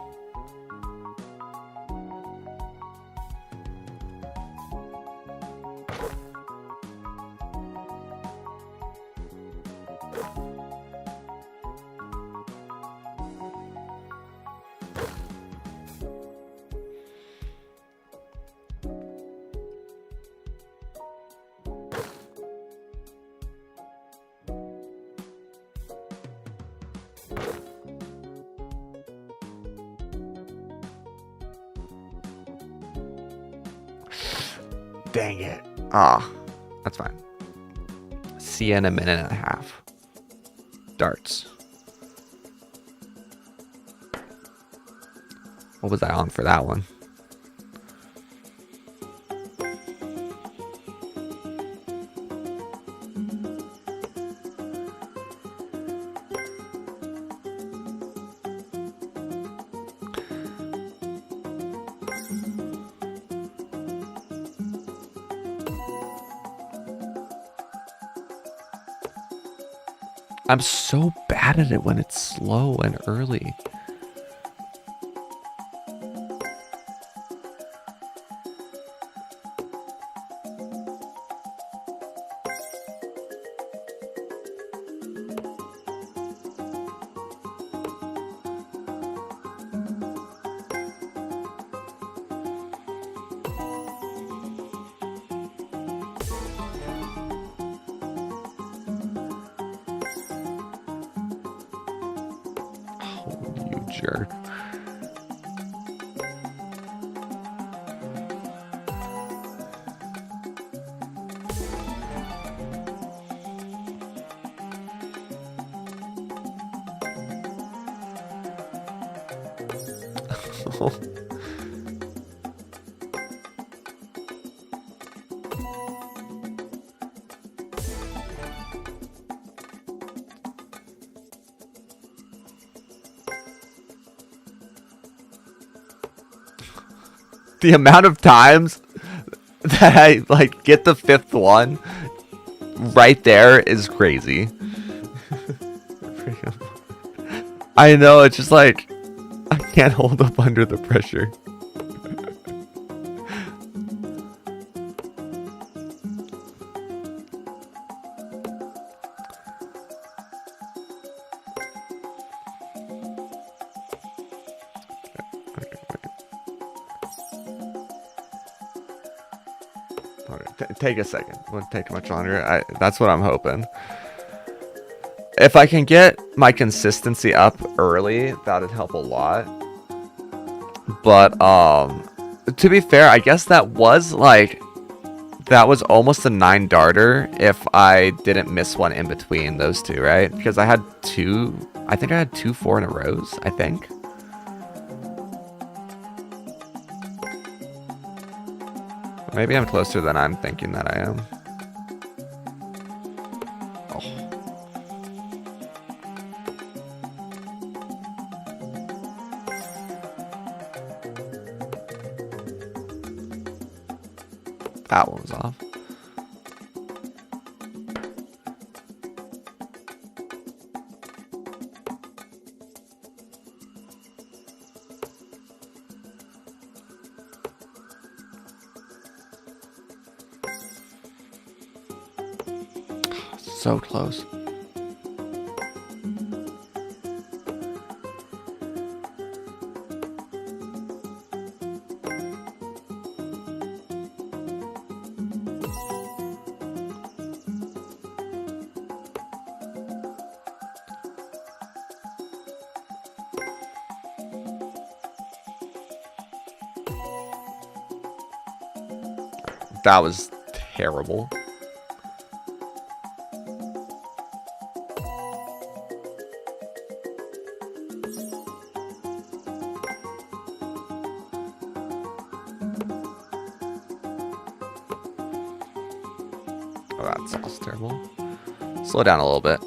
Dang it. Ah, that's fine. See you in a minute and a half. Darts. What was I on for that one? I'm so bad at it when it's slow and early. Jerk. The amount of times that I like get the 5th one right there is crazy. I know, it's just like I can't hold up under the pressure. Take a second. It won't take much longer. That's what I'm hoping. If I can get my consistency up early, that'd help a lot. But to be fair, I guess that was almost a 9 darter if I didn't miss one in between those two, right? Because I had two. I think I had 2 4 in a rows. I think. Maybe I'm closer than I'm thinking that I am. Oh. That one was off. So close. That was terrible. Oh, that sounds terrible. Slow down a little bit.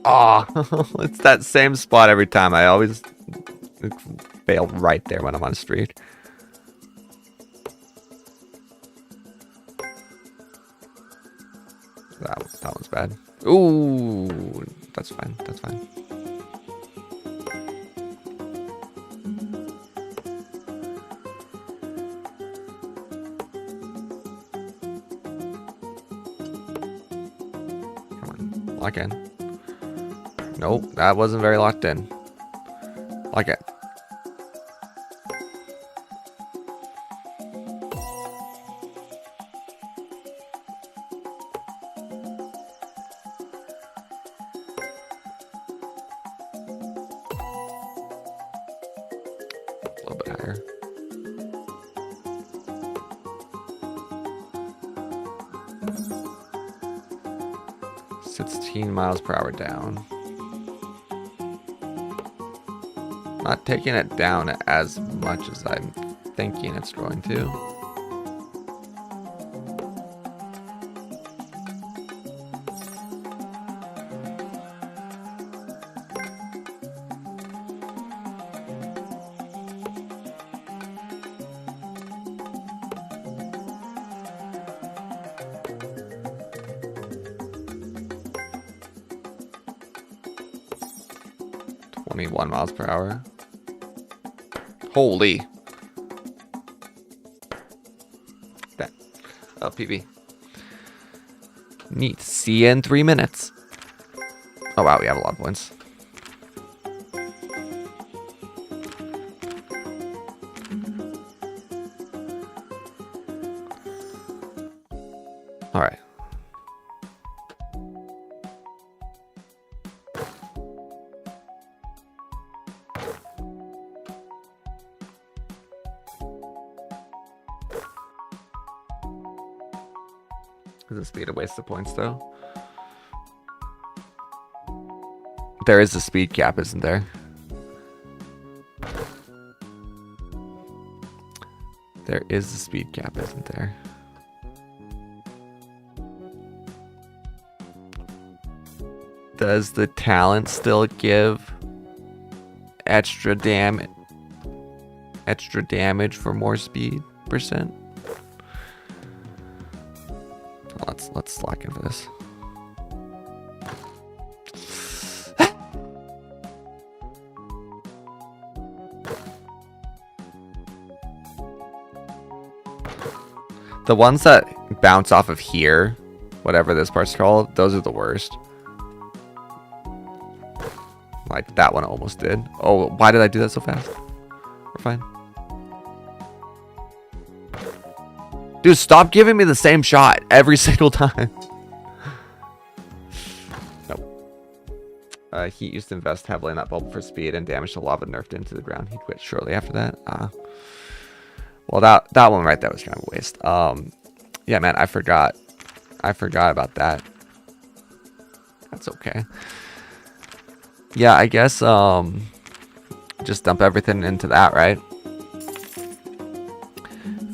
Oh, it's that same spot every time. I always fail right there when I'm on street. That one's bad. Ooh, that's fine. That's fine. Come on, lock in. Nope, that wasn't very locked in. Like it. A little bit higher. $16 mph down. Not taking it down as much as I'm thinking it's going to. $21 mph. Holy. That. Oh, PB. Neat. See you in 3 minutes. Oh, wow. We have a lot of points. All right. Is the speed a waste of points, though? There is a speed cap, isn't there? There is a speed cap, isn't there? Does the talent still give extra damage for more speed percent? Let's lock in for this. The ones that bounce off of here, whatever this part's called, those are the worst. Like that one almost did. Oh, why did I do that so fast? We're fine. Dude, stop giving me the same shot every single time. Nope. Heat used to invest heavily in that bubble for speed and damage the lava nerfed into the ground. He quit shortly after that. Well, that one right there was kind of a waste. Yeah, man, I forgot about that. That's okay. Yeah, I guess just dump everything into that, right?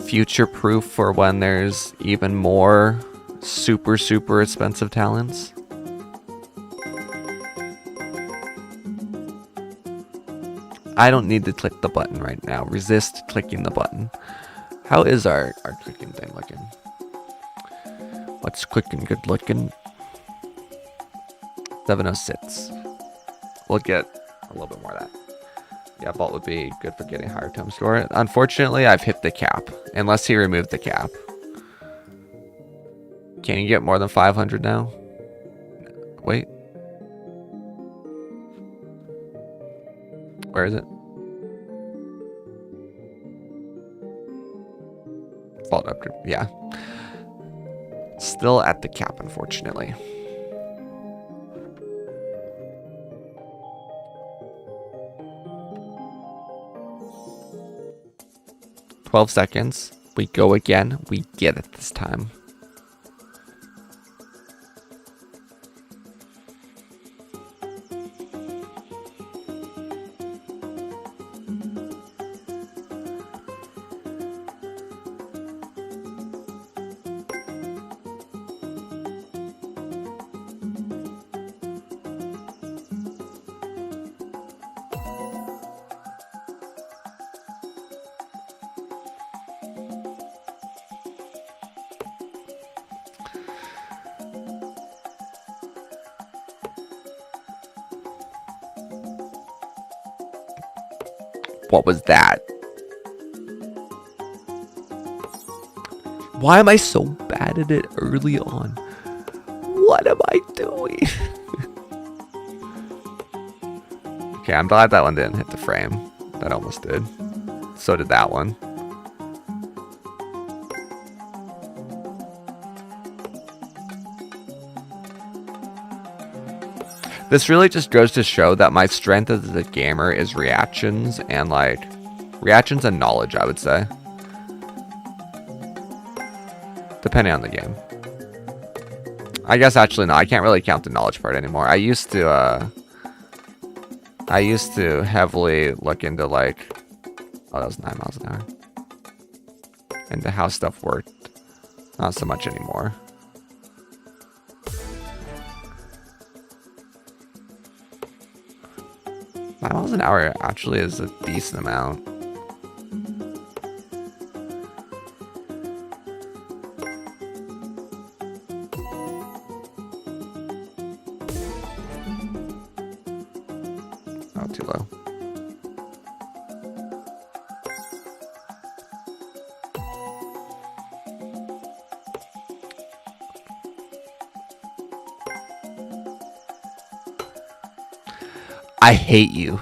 Future proof for when there's even more super expensive talents. I don't need to click the button right now. Resist clicking the button. How is our clicking thing looking? What's clicking good looking? 706. We'll get a little bit more of that. Yeah, Vault would be good for getting higher tome score. Unfortunately, I've hit the cap. Unless he removed the cap. Can you get more than 500 now? Wait. Where is it? Vault upgrade. Yeah. Still at the cap, unfortunately. "12 seconds. We go again. We get it this time." What was that? Why am I so bad at it early on? What am I doing? Okay, I'm glad that one didn't hit the frame. That almost did. So did that one. This really just goes to show that my strength as a gamer is reactions and knowledge, I would say. Depending on the game. I guess actually no, I can't really count the knowledge part anymore. I used to heavily look into like, oh, that was 9 miles an hour. Into how stuff worked. Not so much anymore. Miles an hour actually is a decent amount. Oh, too low. I hate you.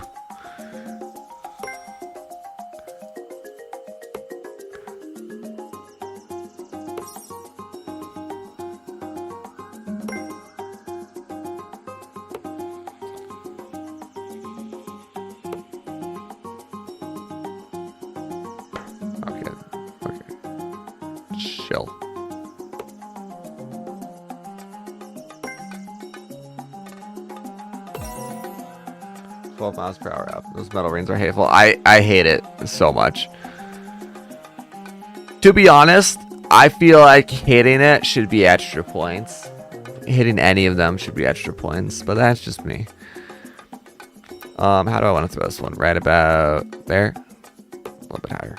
chill. 12 miles per hour up. Those metal rings are hateful. I hate it so much. To be honest, I feel like hitting it should be extra points. Hitting any of them should be extra points, but that's just me. How do I want to throw this one? Right about there? A little bit higher.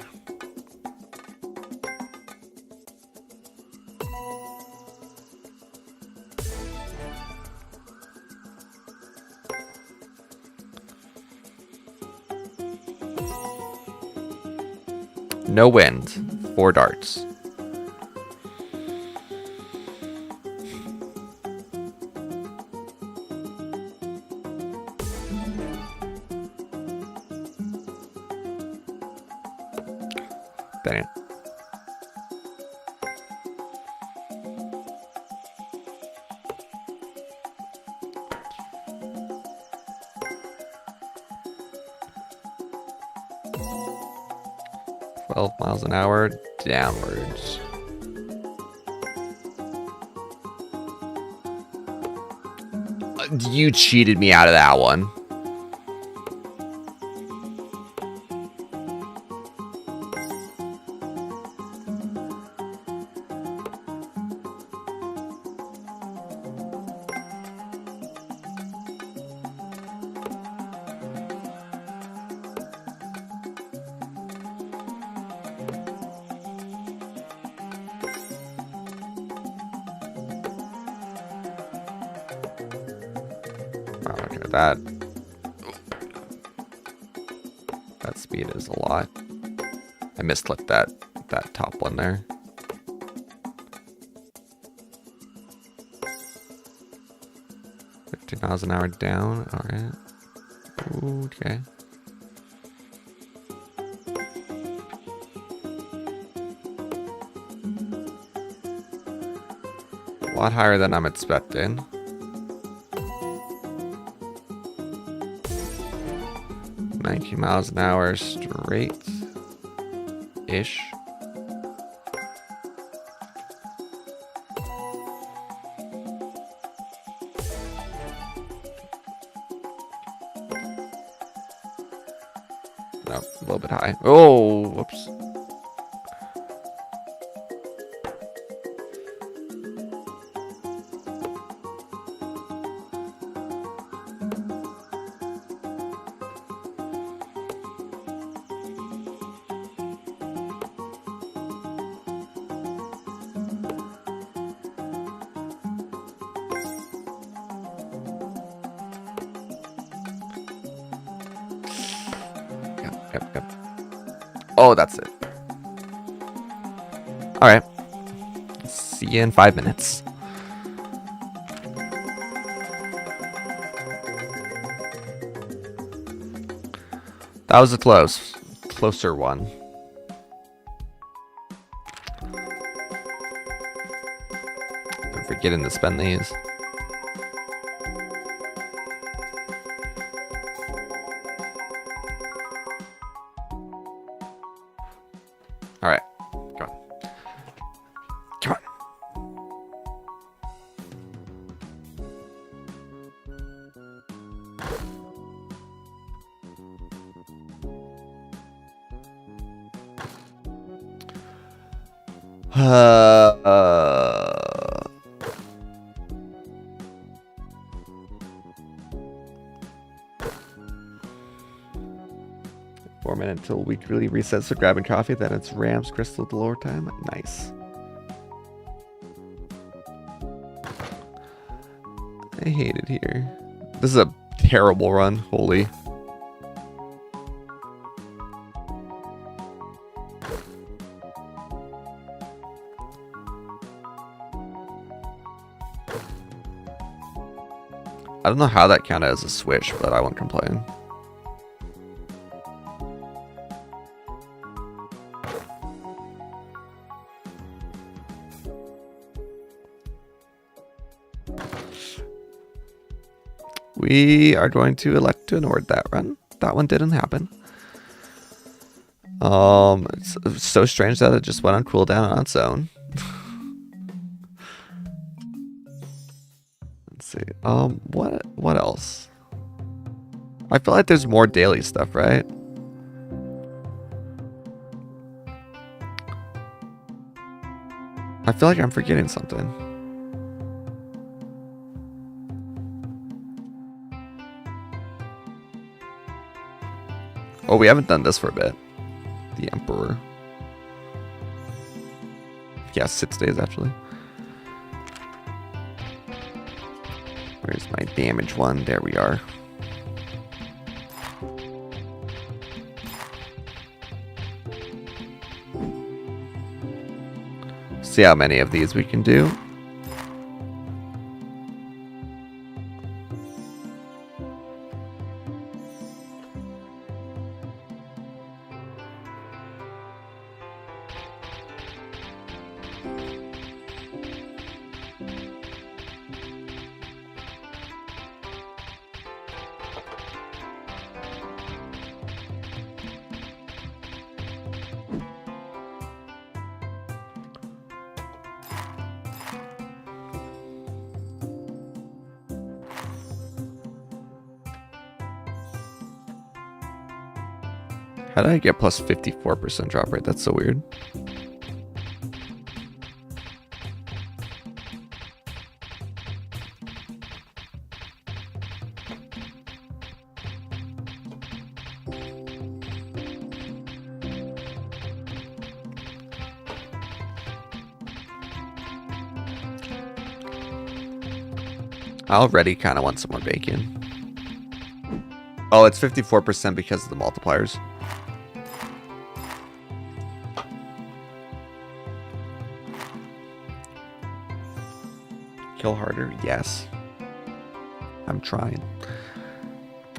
No wind. 4 darts. Dang it. Miles an hour downwards. You cheated me out of that one. That speed is a lot. I misclicked that top one there. $50 an hour down. All right. Okay. A lot higher than I'm expecting. 19 miles an hour straight ish. No, a little bit high. Oh, whoops. Yep. Oh, that's it. All right. See you in 5 minutes. That was a closer one. I'm forgetting to spend these. All right, come on. 4 minutes until weekly resets for grabbing coffee. Then it's Rams Crystal Delore time. Nice. I hate it here. This is a terrible run. Holy. I don't know how that counted as a switch, but I won't complain. We are going to elect to ignored that run. That one didn't happen. It's so strange that it just went on cooldown on its own. see. What else? I feel like there's more daily stuff, right? I feel like I'm forgetting something. Oh, we haven't done this for a bit. The Emperor. Yeah, 6 days actually. Where's my damage one? There we are. See how many of these we can do. How did I get plus 54% drop rate? That's so weird. I already kind of want some more bacon. Oh, it's 54% because of the multipliers. Kill harder? Yes. I'm trying.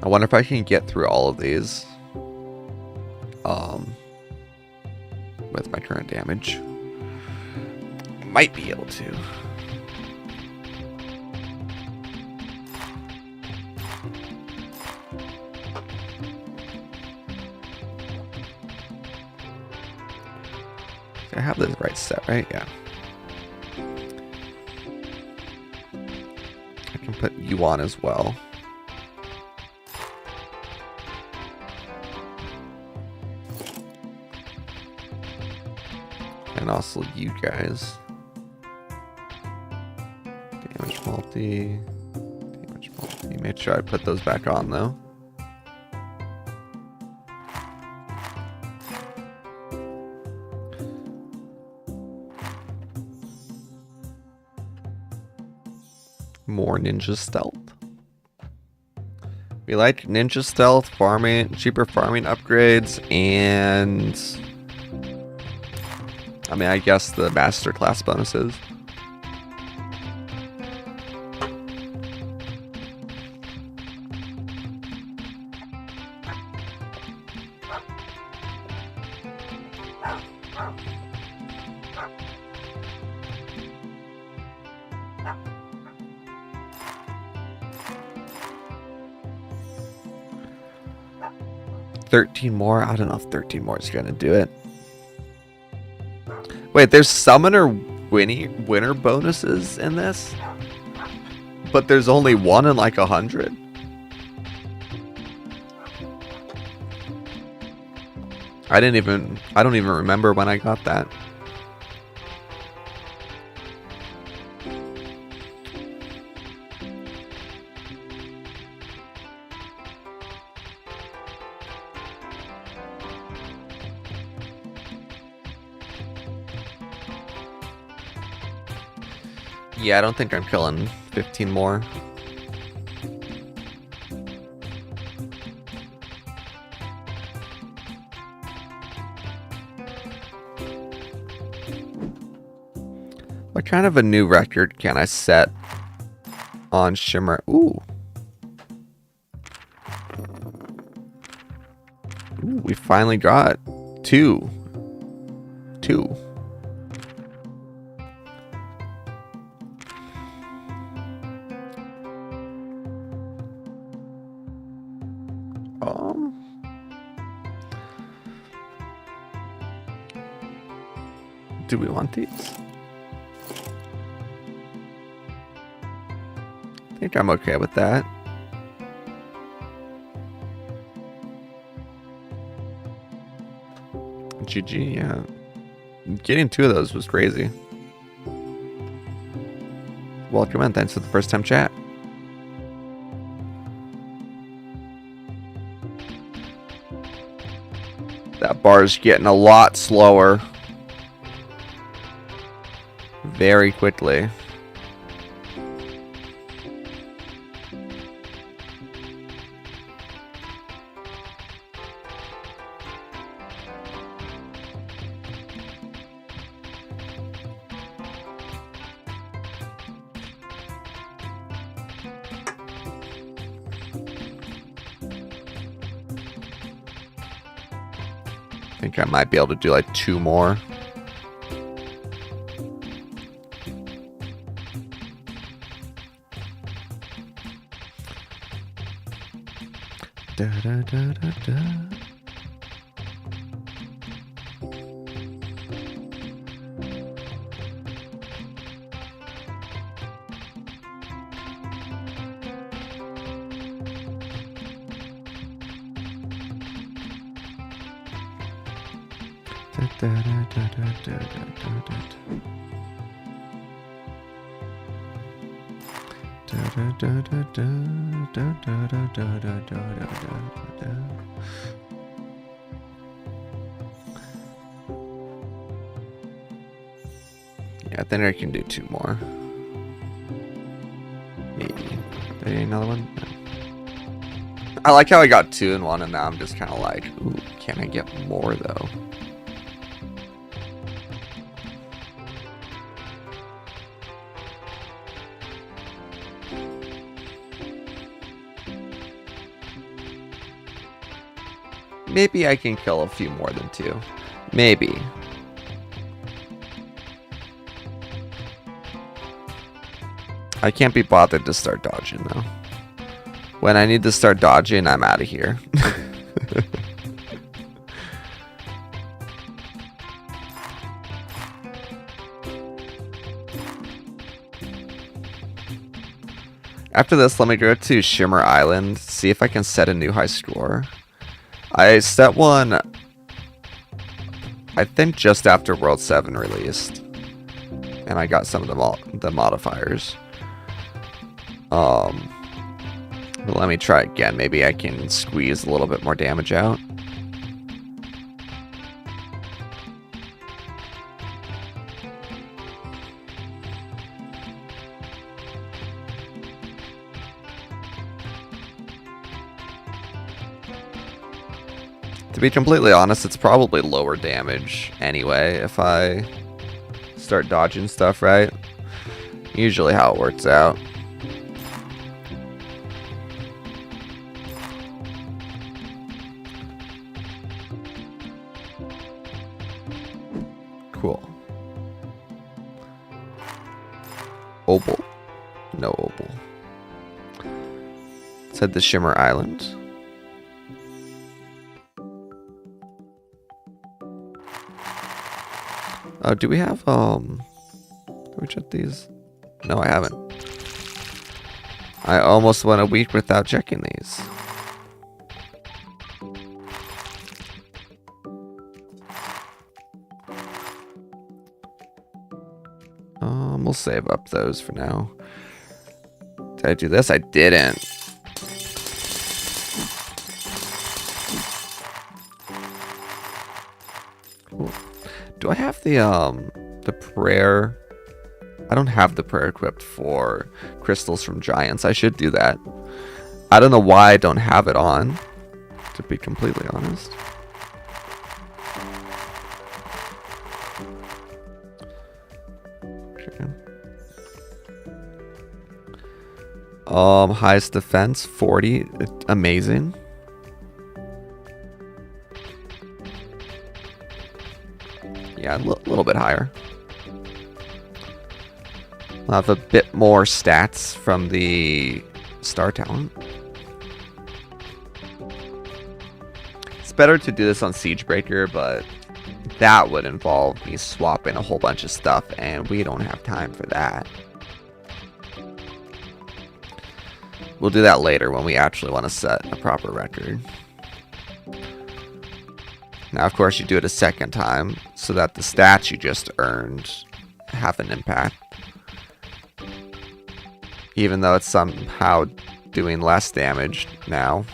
I wonder if I can get through all of these. With my current damage. Might be able to. I have the right set, right? Yeah. I can put you on as well. And also you guys. Damage multi. Damage multi. Make sure I put those back on though. More ninja stealth. We like ninja stealth, farming, cheaper farming upgrades, and I mean, I guess the master class bonuses. $13 more? I don't know if 13 more is gonna do it. Wait, there's summoner winner bonuses in this? But there's only one in like 100? I don't even remember when I got that. Yeah, I don't think I'm killing 15 more. What kind of a new record can I set on Shimmer? Ooh. Ooh, we finally got two. Do we want these? I think I'm okay with that. GG, yeah. Getting 2 of those was crazy. Welcome and thanks for the first time chat. That bar's getting a lot slower. Very quickly. I think I might be able to do like 2 more. Da, da, da, da, da. Yeah, I think I can do 2 more. Maybe. Did I get another one? No. I like how I got 2 in 1, and now I'm just kind of like, ooh, can I get more though? Maybe I can kill a few more than 2. Maybe. I can't be bothered to start dodging though. When I need to start dodging, I'm out of here. After this, let me go to Shimmer Island, see if I can set a new high score. I set one, I think just after World 7 released. And I got some of the modifiers. But let me try again. Maybe I can squeeze a little bit more damage out. To be completely honest, it's probably lower damage anyway if I start dodging stuff, right? Usually how it works out. Cool. Opal? No opal. Let's head to Shimmer Island. Do we have, do we check these? No, I haven't. I almost went a week without checking these. We'll save up those for now. Did I do this? I didn't. Cool. Do I have the prayer? I don't have the prayer equipped for crystals from giants. I should do that. I don't know why I don't have it on, to be completely honest. Okay. Highest defense 40. Amazing. Yeah, a little bit higher. I'll have a bit more stats from the star talent. It's better to do this on Siegebreaker, but that would involve me swapping a whole bunch of stuff, and we don't have time for that. We'll do that later when we actually want to set a proper record. Now, of course, you do it a second time so that the stats you just earned have an impact. Even though it's somehow doing less damage now.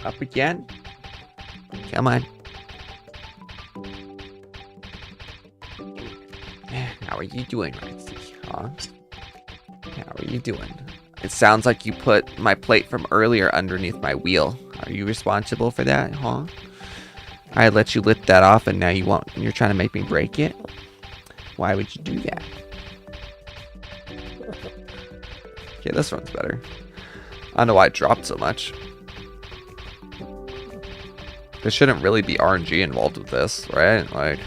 Up again? Come on. How are you doing, Rightsy? Huh? How are you doing? It sounds like you put my plate from earlier underneath my wheel. Are you responsible for that, huh? I let you lift that off and now you're trying to make me break it? Why would you do that? Okay, this one's better. I don't know why it dropped so much. There shouldn't really be RNG involved with this, right? Like...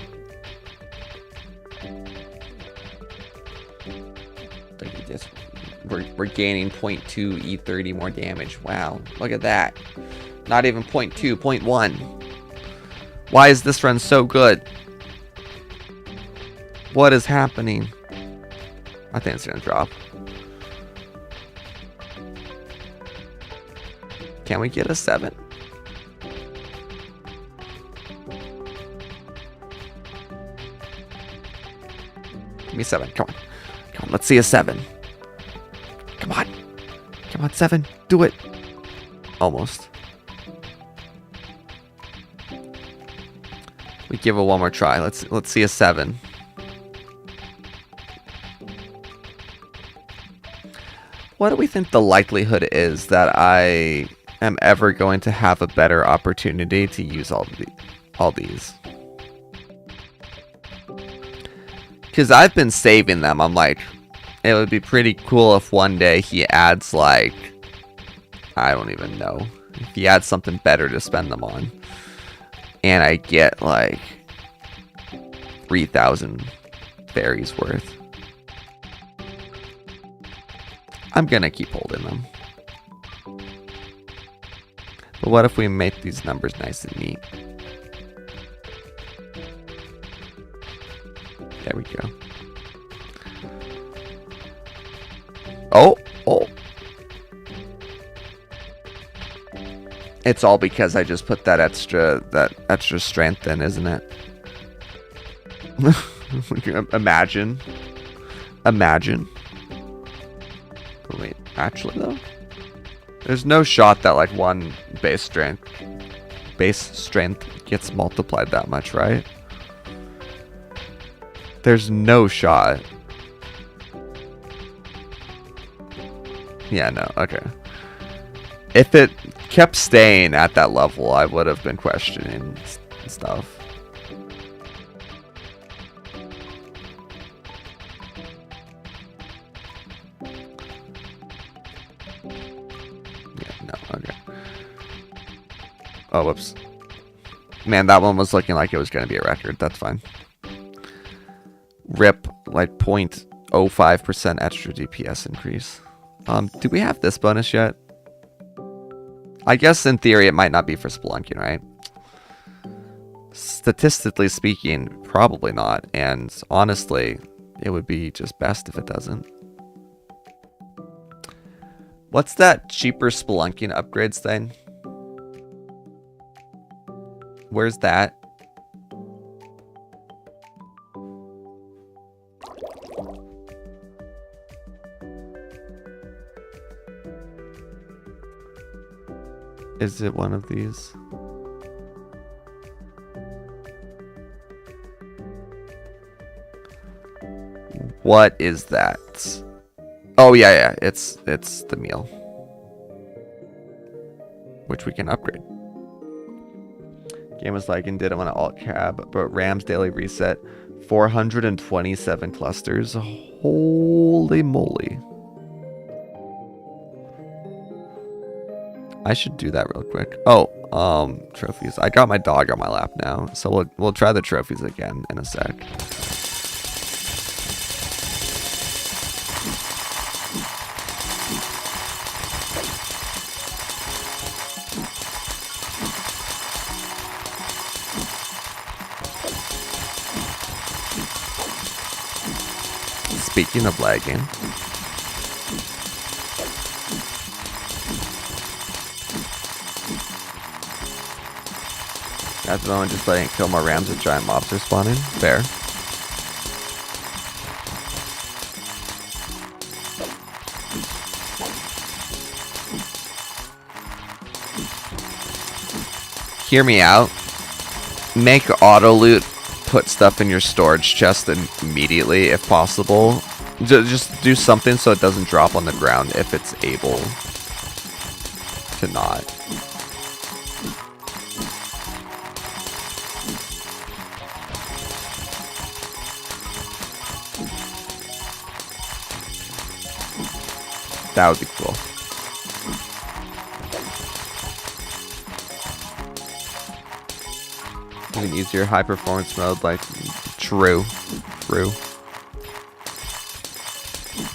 Look at this. We're gaining 0.2 E30 more damage. Wow, look at that. Not even 0.2, 0.1. Why is this run so good? What is happening? I think it's gonna drop. Can we get a 7? Give me 7. Come on. Come on, let's see a 7. Come on. Come on, 7. Do it. Almost. We give it one more try. Let's see a 7. What do we think the likelihood is that I am ever going to have a better opportunity to use all these? Because I've been saving them. I'm like, it would be pretty cool if one day he adds, like, I don't even know. If he adds something better to spend them on. And I get, like, 3,000 berries worth. I'm gonna keep holding them. But what if we make these numbers nice and neat? There we go. Oh, oh. It's all because I just put that extra strength in, isn't it? Imagine. Imagine. Wait, actually though? There's no shot that like one base strength gets multiplied that much, right? There's no shot. Yeah, no, okay. If it kept staying at that level, I would have been questioning stuff. Yeah, no, okay. Oh, whoops. Man, that one was looking like it was going to be a record. That's fine. RIP, like 0.05% extra DPS increase. Do we have this bonus yet? I guess in theory it might not be for Spelunking, right? Statistically speaking, probably not. And honestly, it would be just best if it doesn't. What's that cheaper Spelunking upgrades thing? Where's that? Is it one of these? What is that? Oh yeah, it's the meal, which we can upgrade. Game was like and didn't want to alt cab, but Ram's daily reset 427 clusters. Holy moly. I should do that real quick. Oh, trophies. I got my dog on my lap now, so we'll try the trophies again in a sec. Speaking of lagging. At the moment, just letting it kill more rams as giant mobs are spawning. Fair. Hear me out. Make auto loot. Put stuff in your storage chest immediately if possible. Just do something so it doesn't drop on the ground if it's able to not. That would be cool. You can use your high performance mode like true.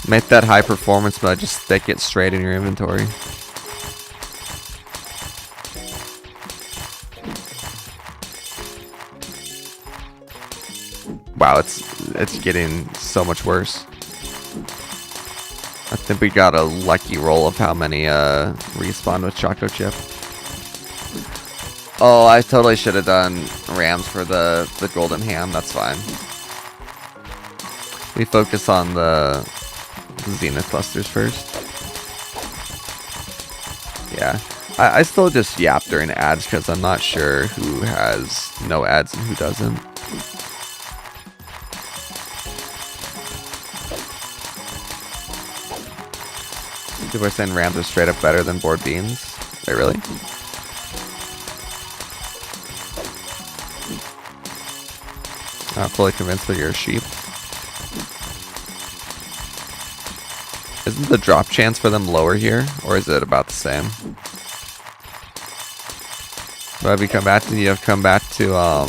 Make that high performance mode, just stick it straight in your inventory. Wow, it's getting so much worse. I think we got a lucky roll of how many respawn with Choco Chip. Oh, I totally should have done rams for the golden ham. That's fine. We focus on the Zenith clusters first. Yeah. I still just yap during ads because I'm not sure who has no ads and who doesn't. People are saying rams are straight up better than board beans. Wait, really? Not fully convinced that you're a sheep. Isn't the drop chance for them lower here? Or is it about the same? But have you come back to,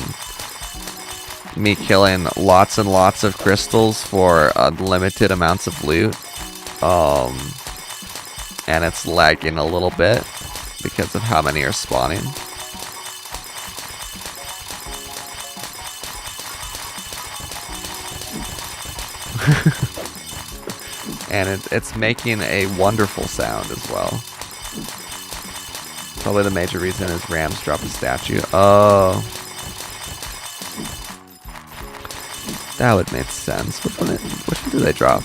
me killing lots and lots of crystals for unlimited amounts of loot. And it's lagging a little bit because of how many are spawning. And it's making a wonderful sound as well. Probably the major reason is rams drop a statue. Oh. That would make sense. Which one do they drop?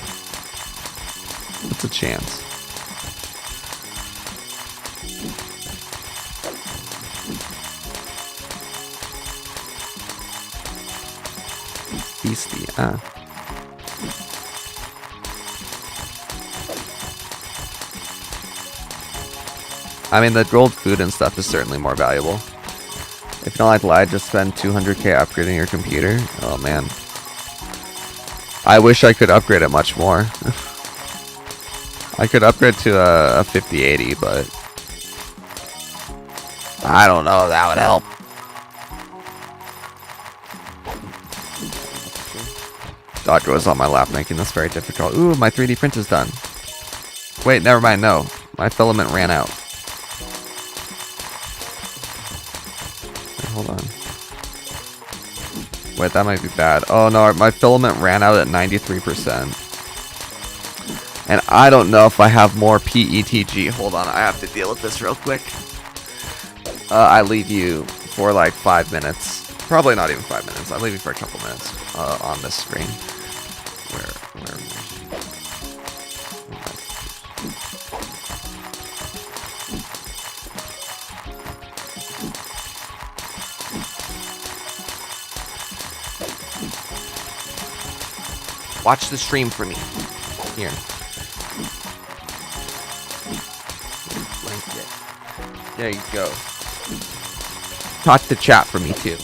What's a chance? Beastie, I mean, the gold food and stuff is certainly more valuable. If you don't like lie, just spend 200k upgrading your computer. Oh, man. I wish I could upgrade it much more. I could upgrade to a 5080, but I don't know if that would help. Dodger was on my lap, making this very difficult. Ooh, my 3D print is done. Wait, never mind, no. My filament ran out. Wait, hold on. Wait, that might be bad. Oh no, my filament ran out at 93%. And I don't know if I have more PETG. Hold on, I have to deal with this real quick. I leave you for like 5 minutes. Probably not even 5 minutes. I leave you for a couple minutes on this screen. Where am I? Watch the stream for me. Here. There you go. Talk to chat for me too.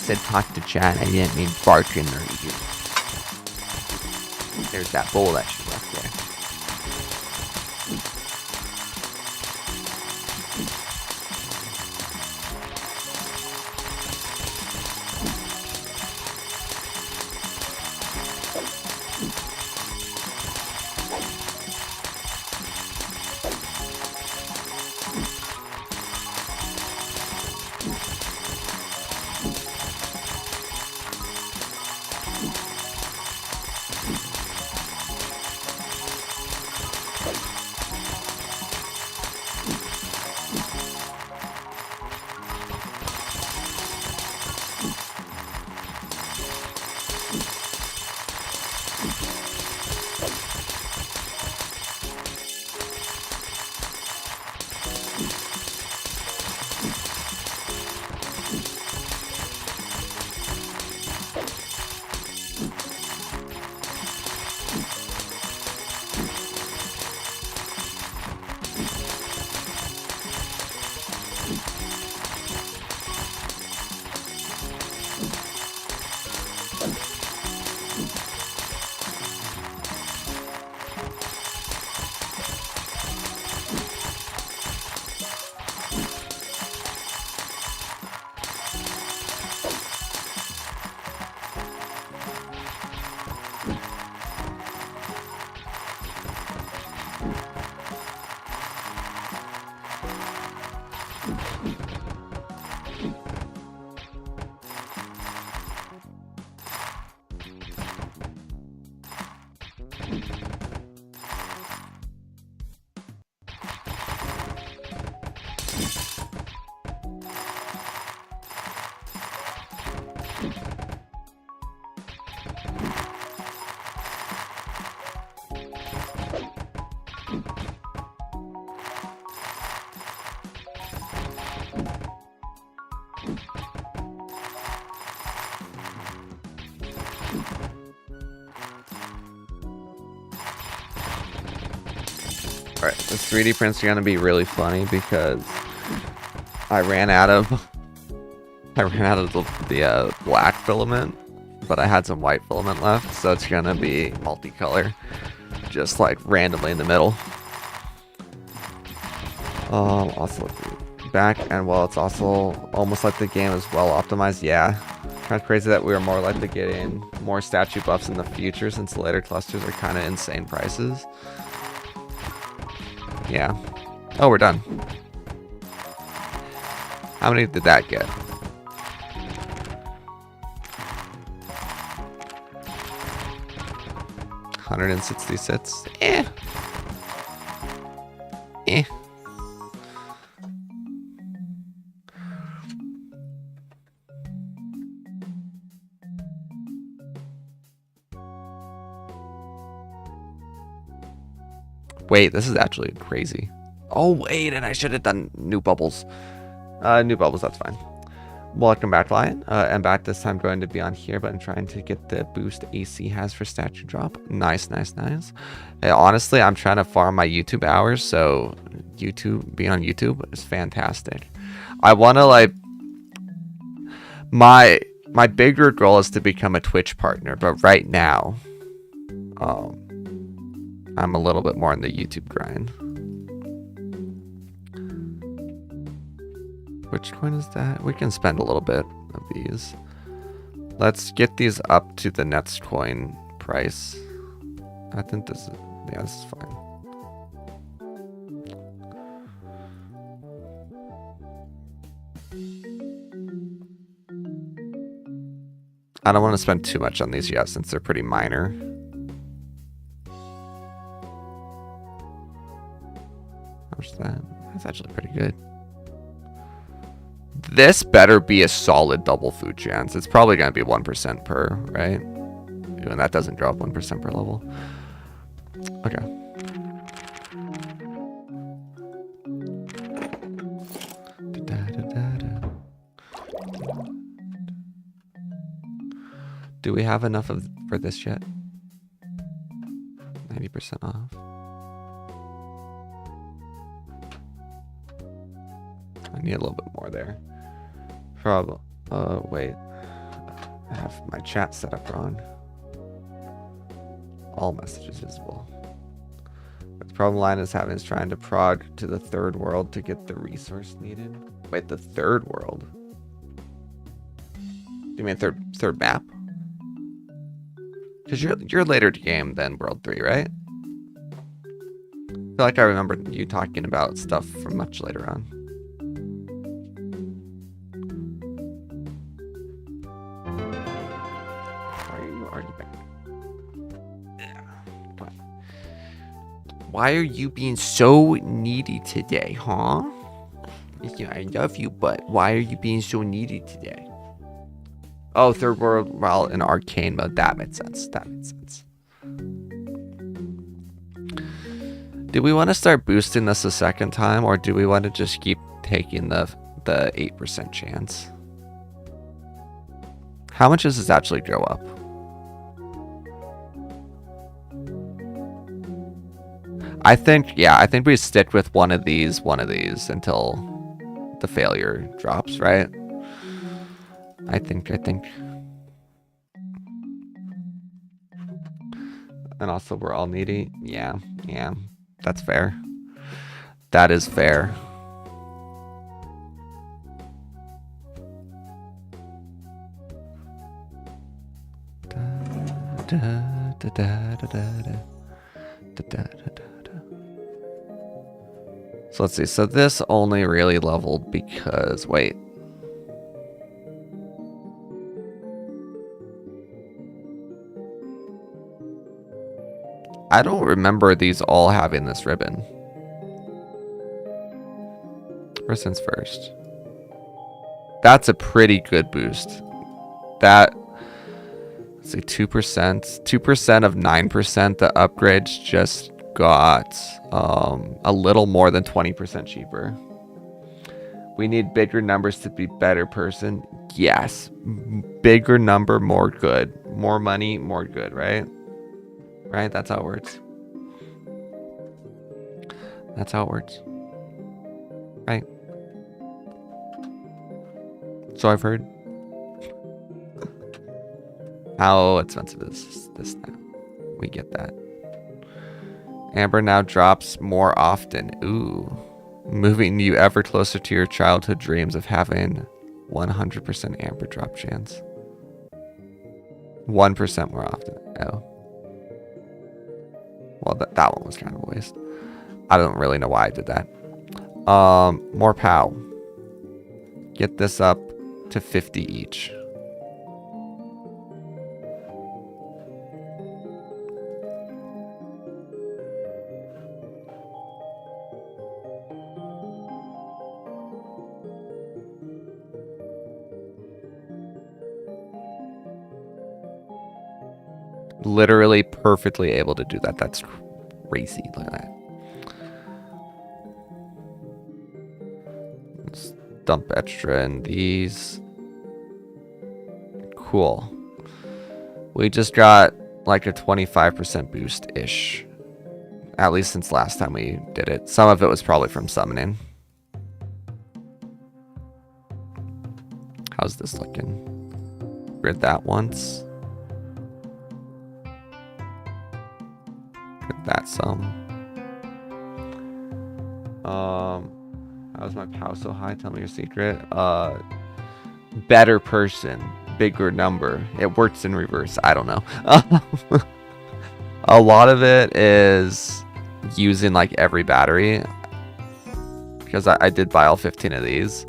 said talk to chat. I didn't mean bark in their ear. There's that bowl that she left there. Alright, this 3D prints are gonna be really funny because I ran out of the black filament, but I had some white filament left, so it's gonna be multicolor, just like randomly in the middle. Also back, and well, it's also almost like the game is well optimized. Yeah, kind of crazy that we were more likely to get in more statue buffs in the future since the later clusters are kind of insane prices. Yeah. Oh, we're done. How many did that get? $166. Eh. Wait, this is actually crazy. Oh, wait, and I should have done new bubbles. New bubbles, that's fine. Welcome back, Lion. I'm back this time going to be on here, but I'm trying to get the boost AC has for statue drop. Nice, nice, nice. Hey, honestly, I'm trying to farm my YouTube hours, so being on YouTube is fantastic. I want to, like, my bigger goal is to become a Twitch partner, but right now, I'm a little bit more on the YouTube grind. Which coin is that? We can spend a little bit of these. Let's get these up to the next coin price. I think this is fine. I don't want to spend too much on these yet since they're pretty minor. How much is that? That's actually pretty good. This better be a solid double food chance. It's probably going to be 1% per, right? And that doesn't drop 1% per level. Okay. Do we have enough for this yet? 90% off. I need a little bit more there. Probably. Wait. I have my chat set up wrong. All messages visible. The problem line is having is trying to prod to the third world to get the resource needed. Wait, the third world? You mean third map? Because you're later to game than World 3, right? I feel like I remember you talking about stuff from much later on. Why are you being so needy today, huh? I love you, but why are you being so needy today? Oh, third world while in arcane mode. That makes sense. That makes sense. Do we want to start boosting this a second time, or do we want to just keep taking the 8% chance? How much does this actually go up? I think we stick with one of these until the failure drops, right? I think. And also we're all needy. Yeah. That's fair. That is fair. So let's see. So this only really leveled because, wait. I don't remember these all having this ribbon. Person's first. That's a pretty good boost. That, let's see, 2%. 2% of 9%. The upgrades just got a little more than 20% cheaper. We need bigger numbers to be better person. Yes. Bigger number, more good. More money, more good, right? Right? That's how it works. That's how it works. Right? So I've heard. How expensive is this now? We get that. Amber now drops more often. Ooh. Moving you ever closer to your childhood dreams of having 100% amber drop chance. 1% more often. Oh. Well, that one was kind of a waste. I don't really know why I did that. More POW. Get this up to 50 each. Literally perfectly able to do that. That's crazy. Look at that. Let's dump extra in these. Cool. We just got like a 25% boost-ish. At least since last time we did it. Some of it was probably from summoning. How's this looking? Read that once. That some. How's my POW so high? Tell me your secret. Better person, bigger number. It works in reverse. I don't know. A lot of it is using like every battery because I did buy all 15 of these.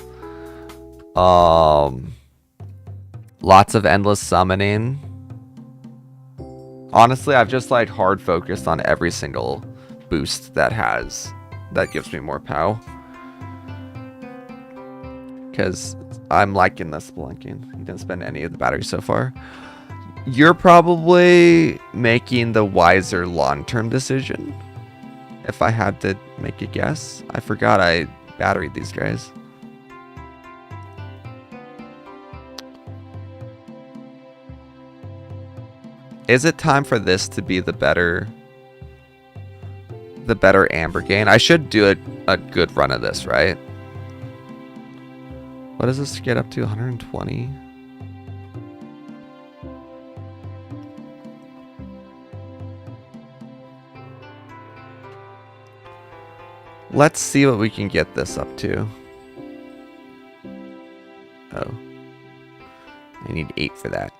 Lots of endless summoning. Honestly, I've just like hard focused on every single boost that gives me more POW. Because I'm liking the spelunking. You didn't spend any of the batteries so far. You're probably making the wiser long-term decision. If I had to make a guess. I forgot I batteried these guys. Is it time for this to be the better amber gain? I should do a good run of this, right? What does this get up to? 120? Let's see what we can get this up to. Oh. I need 8 for that.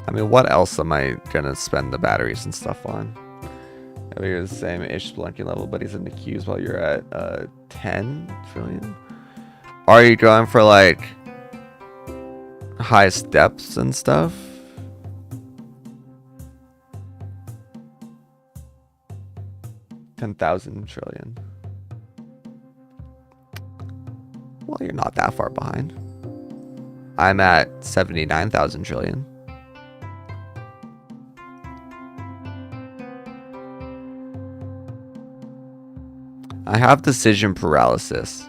I mean, what else am I gonna spend the batteries and stuff on? You're the same-ish Spelunky level, but he's in the queues while you're at 10 trillion. Are you going for like highest depths and stuff? $10,000 trillion. Well, you're not that far behind. I'm at 79,000 trillion. I have decision paralysis.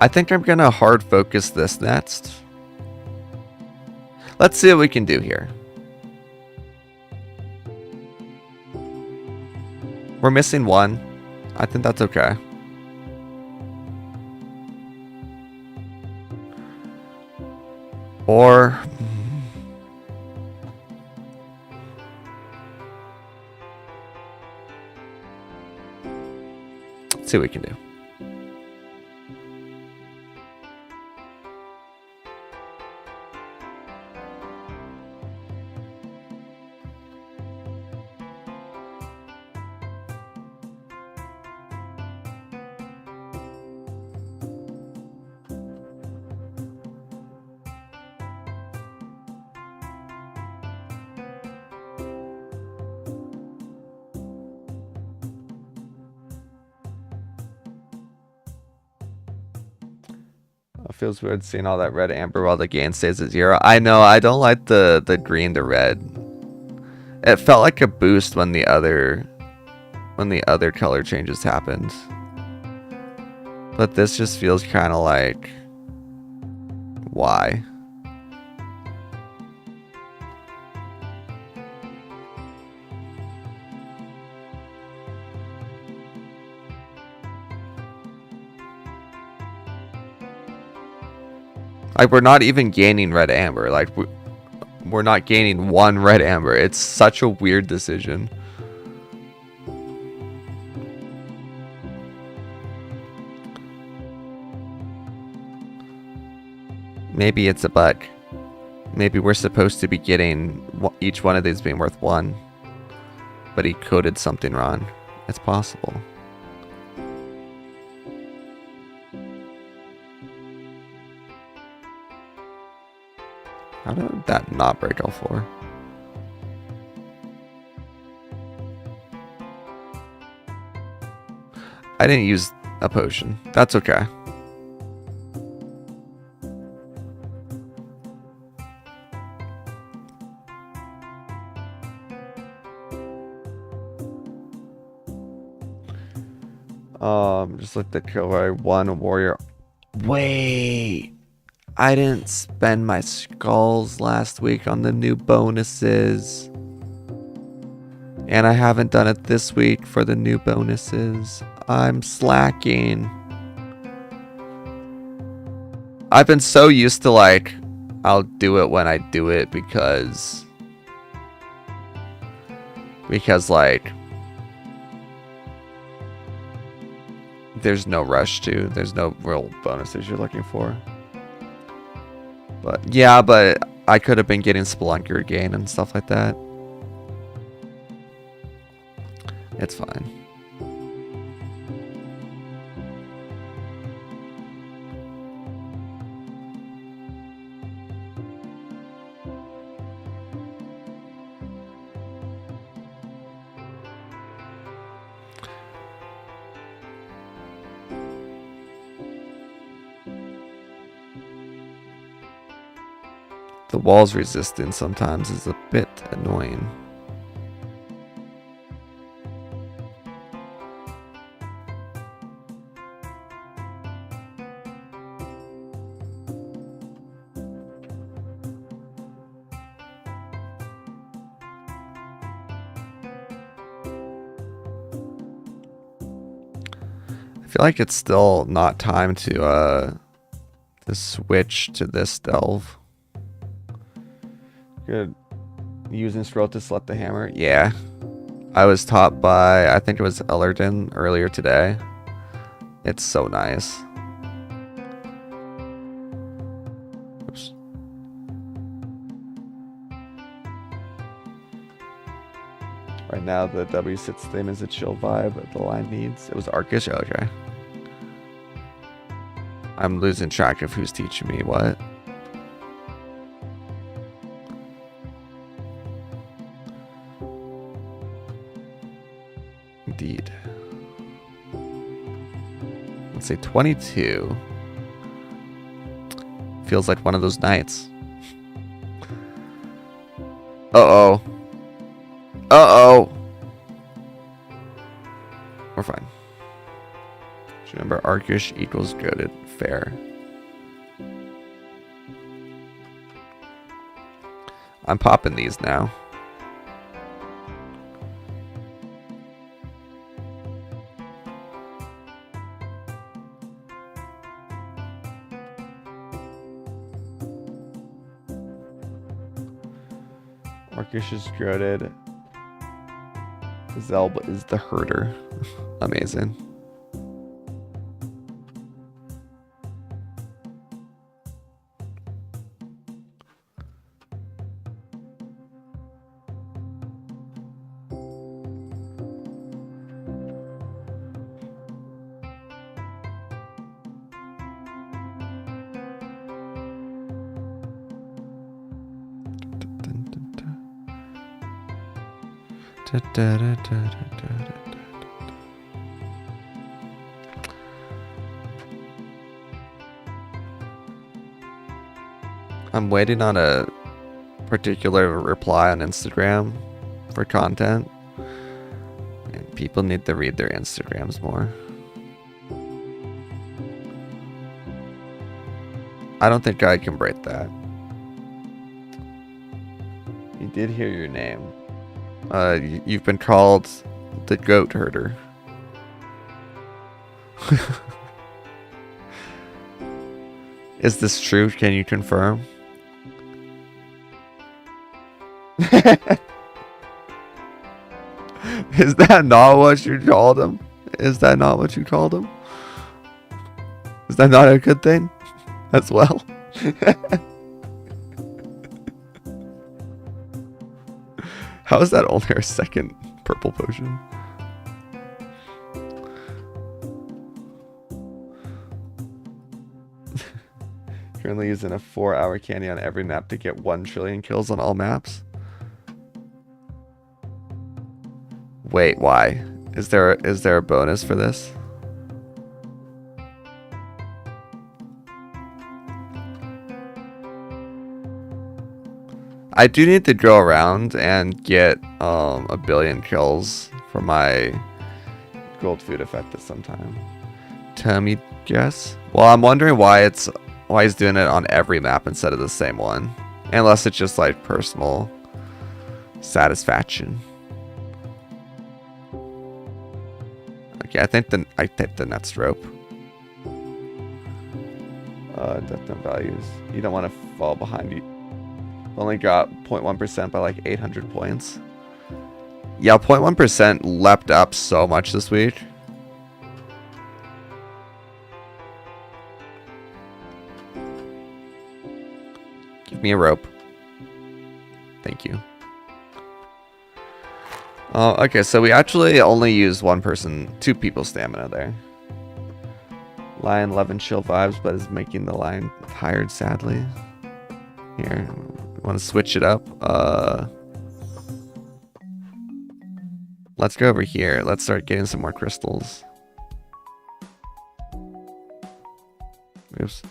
I think I'm gonna hard focus this next. Let's see what we can do here. We're missing 1. I think that's okay. Or let's see what we can do. It feels weird seeing all that red amber while the gain stays at 0. I know, I don't like the green to red. It felt like a boost when the other color changes happened. But this just feels kind of like, why? Like, we're not even gaining red amber. Like, we're not gaining 1 red amber. It's such a weird decision. Maybe it's a bug. Maybe we're supposed to be getting each one of these being worth 1. But he coded something wrong. It's possible. How did that not break L4? I didn't use a potion. That's okay. Just looked at Kilroy 1 warrior. Wait. I didn't spend my skulls last week on the new bonuses. And I haven't done it this week for the new bonuses. I'm slacking. I've been so used to like, I'll do it when I do it because like, there's no rush to. There's no real bonuses you're looking for. But yeah, but I could have been getting Spelunker gain and stuff like that. It's fine. The wall's resistance sometimes is a bit annoying. feel like it's still not time to switch to this delve. Good. Using scroll to select the hammer. Yeah. I was taught by, I think it was Ellerton earlier today. It's so nice. Oops. Right now, the W sits theme is a chill vibe that the line needs. It was Arkish? Okay. I'm losing track of who's teaching me what. Indeed. Let's say 22. Feels like one of those nights. Uh-oh. Uh-oh. We're fine. Just remember, Arkish equals goaded. Fair. I'm popping these now. Arkish is goaded. Zelba is the herder. Amazing. I'm waiting on a particular reply on Instagram for content, and people need to read their Instagrams more. I don't think I can break that. You did hear your name. You've been called the goat herder. Is this true? Can you confirm? Is that not what you called him? Is that not what you called him? Is that not a good thing as well? How is that only our second purple potion? Currently using a 4-hour candy on every map to get 1 trillion kills on all maps. Wait, why? Is there a bonus for this? I do need to go around and get 1 billion kills for my gold food effect at some time. Tell me, guess. Well, I'm wondering why he's doing it on every map instead of the same one, unless it's just like personal satisfaction. Okay, I think the next rope. Death and values. You don't want to fall behind. You only got 0.1% by like 800 points. Yeah, 0.1% leapt up so much this week. Give me a rope. Thank you. Okay, so we actually only used 2 people's stamina there. Lion 11 chill vibes, but is making the line tired, sadly. Here, want to switch it up? Let's go over here. Let's start getting some more crystals. Oops.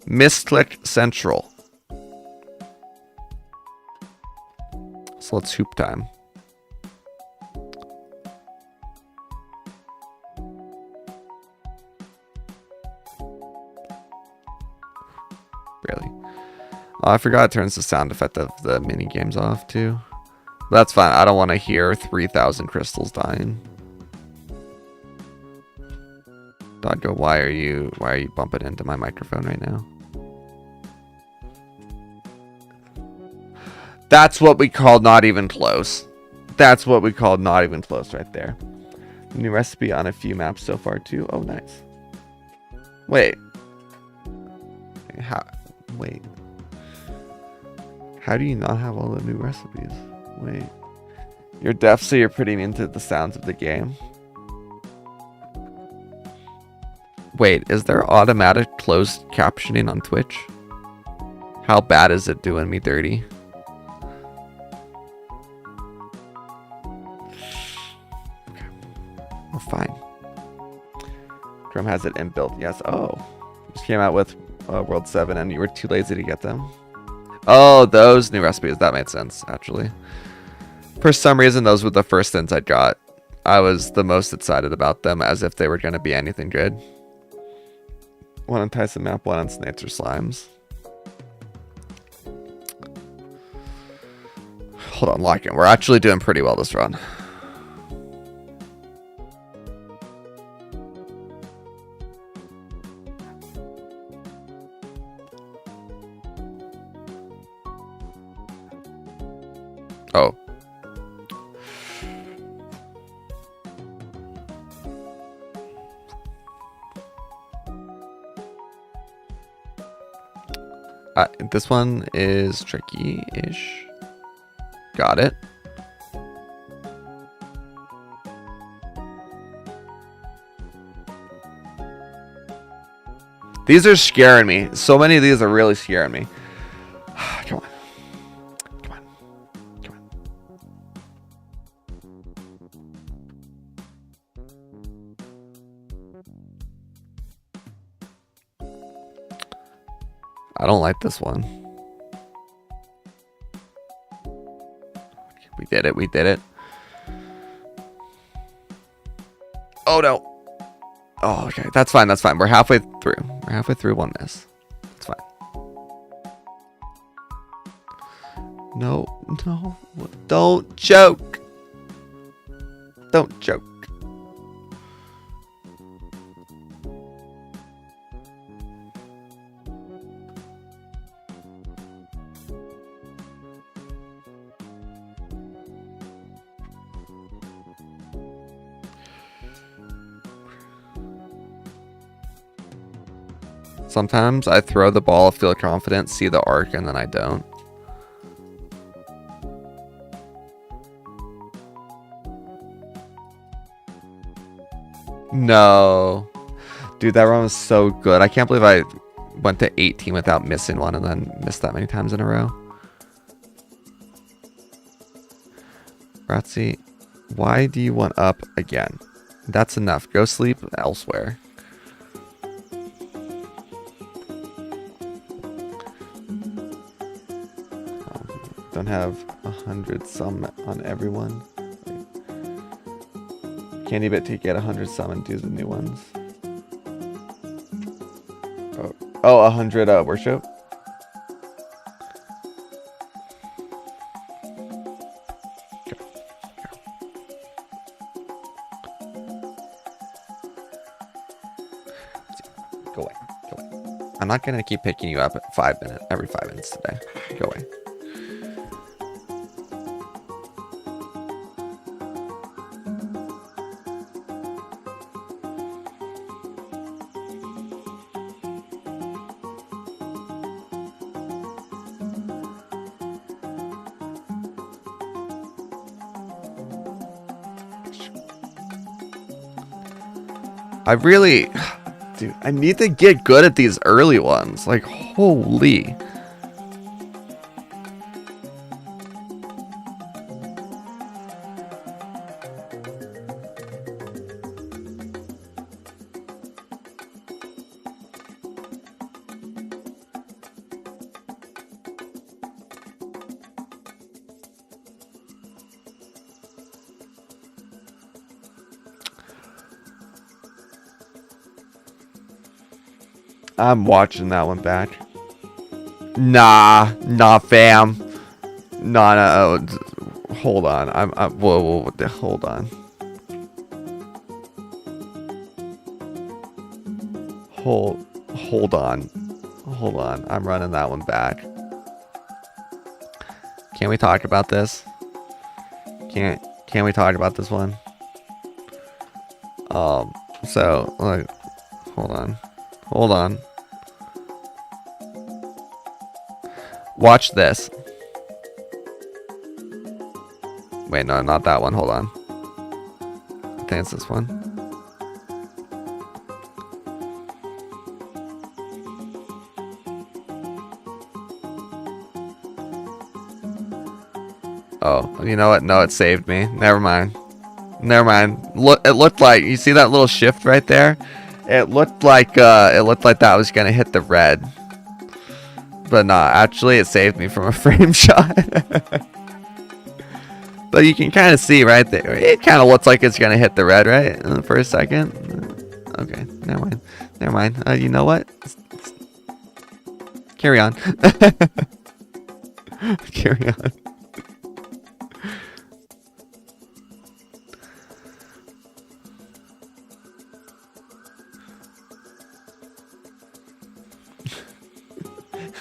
Misclick Central. So let's hoop time. Really? Oh, I forgot it turns the sound effect of the mini games off too. But that's fine. I don't want to hear 3,000 crystals dying. Rodgo, why are you bumping into my microphone right now? That's what we call not even close. That's what we call not even close right there. New recipe on a few maps so far too. Oh, nice. Wait. Wait. How do you not have all the new recipes? Wait. You're deaf, so you're pretty into the sounds of the game. Wait, is there automatic closed captioning on Twitch? How bad is it doing me dirty? Okay. We're fine. Chrome has it inbuilt. Yes. Oh. Just came out with World 7 and you were too lazy to get them. Oh, those new recipes. That made sense, actually. For some reason, those were the first things I got. I was the most excited about them, as if they were going to be anything good. One on Tyson map, one on snakes or slimes. Hold on, lock-in. We're actually doing pretty well this run. Oh. This one is tricky-ish. Got it. These are scaring me. So many of these are really scaring me. Come on. Come on. Come on. I don't like this one. We did it. We did it. Oh, no. Oh, okay. That's fine. That's fine. We're halfway through. We're halfway through one miss. That's fine. No. No. Don't choke. Don't choke. Sometimes I throw the ball, feel confident, see the arc, and then I don't. No. Dude, that run was so good. I can't believe I went to 18 without missing one and then missed that many times in a row. Ratsy, why do you want up again? That's enough. Go sleep elsewhere. Don't have 100 some on everyone. Candy bit to get 100 some and do the new ones. Oh, 100 worship. Go away. Go away. I'm not gonna keep picking you up at every 5 minutes today. Go away. Dude, I need to get good at these early ones. Like, holy. I'm watching that one back. Nah, fam. Nah, hold on. Whoa, hold on. Hold on. Hold on. I'm running that one back. Can we talk about this? Can we talk about this one? So, like, hold on. Hold on. Watch this. Wait, no, not that one. Hold on. I think it's this one. Oh, you know what? No, it saved me. Never mind. Never mind. Look, it looked like, you see that little shift right there? It looked like that was gonna hit the red. But nah, actually it saved me from a frame shot. But you can kind of see right there. It kind of looks like it's gonna hit the red, right? For a second. Okay, never mind. Never mind. You know what? Carry on. Carry on.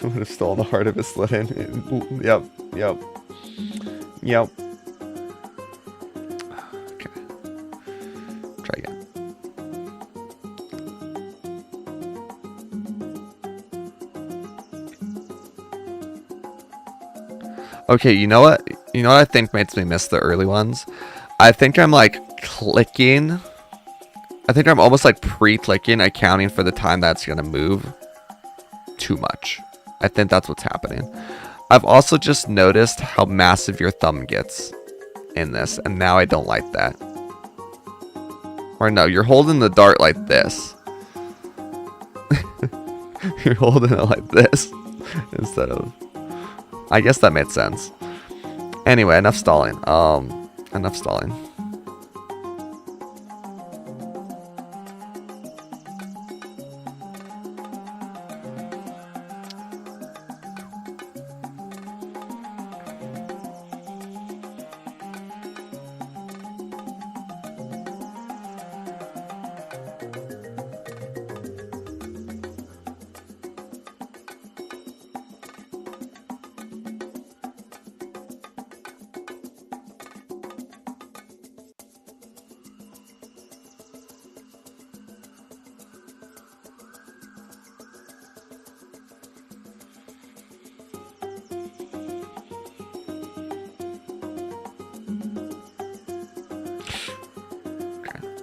I would have stolen the heart of a Slytherin. Yep. Okay. Try again. Okay, you know what? You know what I think makes me miss the early ones? I think I'm like clicking. I think I'm almost like pre-clicking, accounting for the time that's gonna move too much. I think that's what's happening. I've also just noticed how massive your thumb gets in this, and now I don't like that. Or no, you're holding the dart like this. You're holding it like this instead of... I guess that made sense. Anyway, enough stalling. Enough stalling.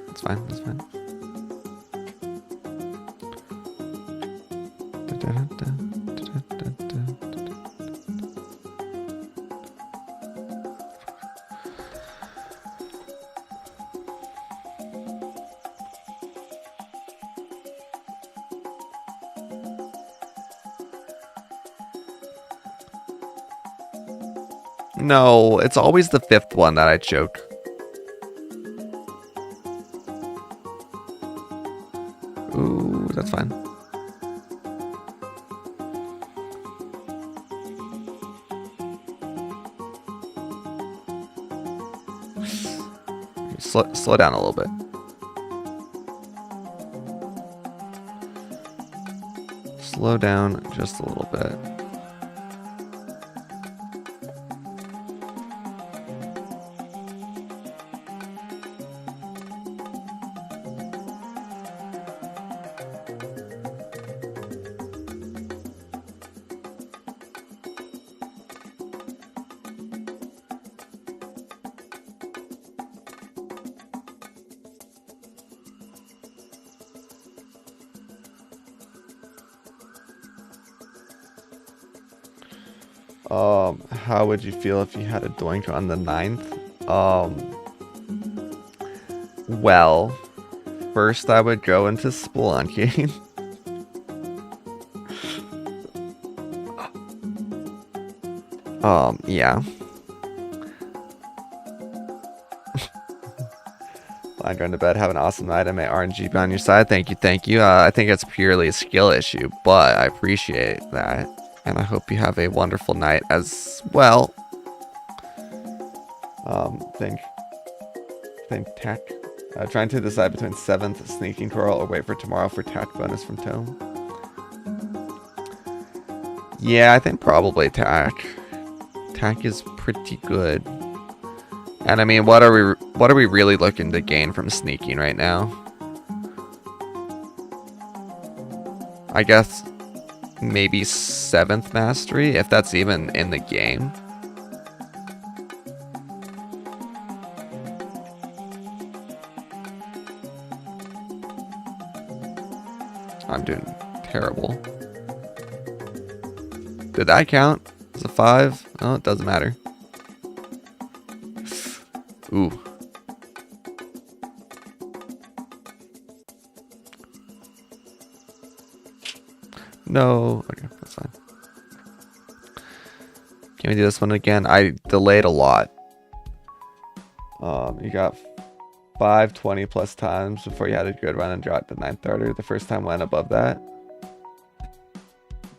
That's fine, that's fine. No, it's always the fifth one that I choke. Ooh, that's fine. Slow down a little bit. Slow down just a little bit. How would you feel if you had a doink on the 9th? Well, first I would go into spelunking. Yeah. I'm going to bed. Have an awesome night. I may RNG be on your side. Thank you, thank you. I think it's purely a skill issue, but I appreciate that. And I hope you have a wonderful night as well. Think tech. Trying to decide between 7th sneaking coral or wait for tomorrow for tack bonus from Tome. Yeah, I think probably tack. Tack is pretty good. And I mean, what are we really looking to gain from sneaking right now? I guess maybe 7th mastery, if that's even in the game. I'm doing terrible. Did that count as a 5? Oh, it doesn't matter. Ooh. No. Okay, that's fine. Can we do this one again? I delayed a lot. You got 520 plus times before you had a good run and dropped the 930. The first time went above that.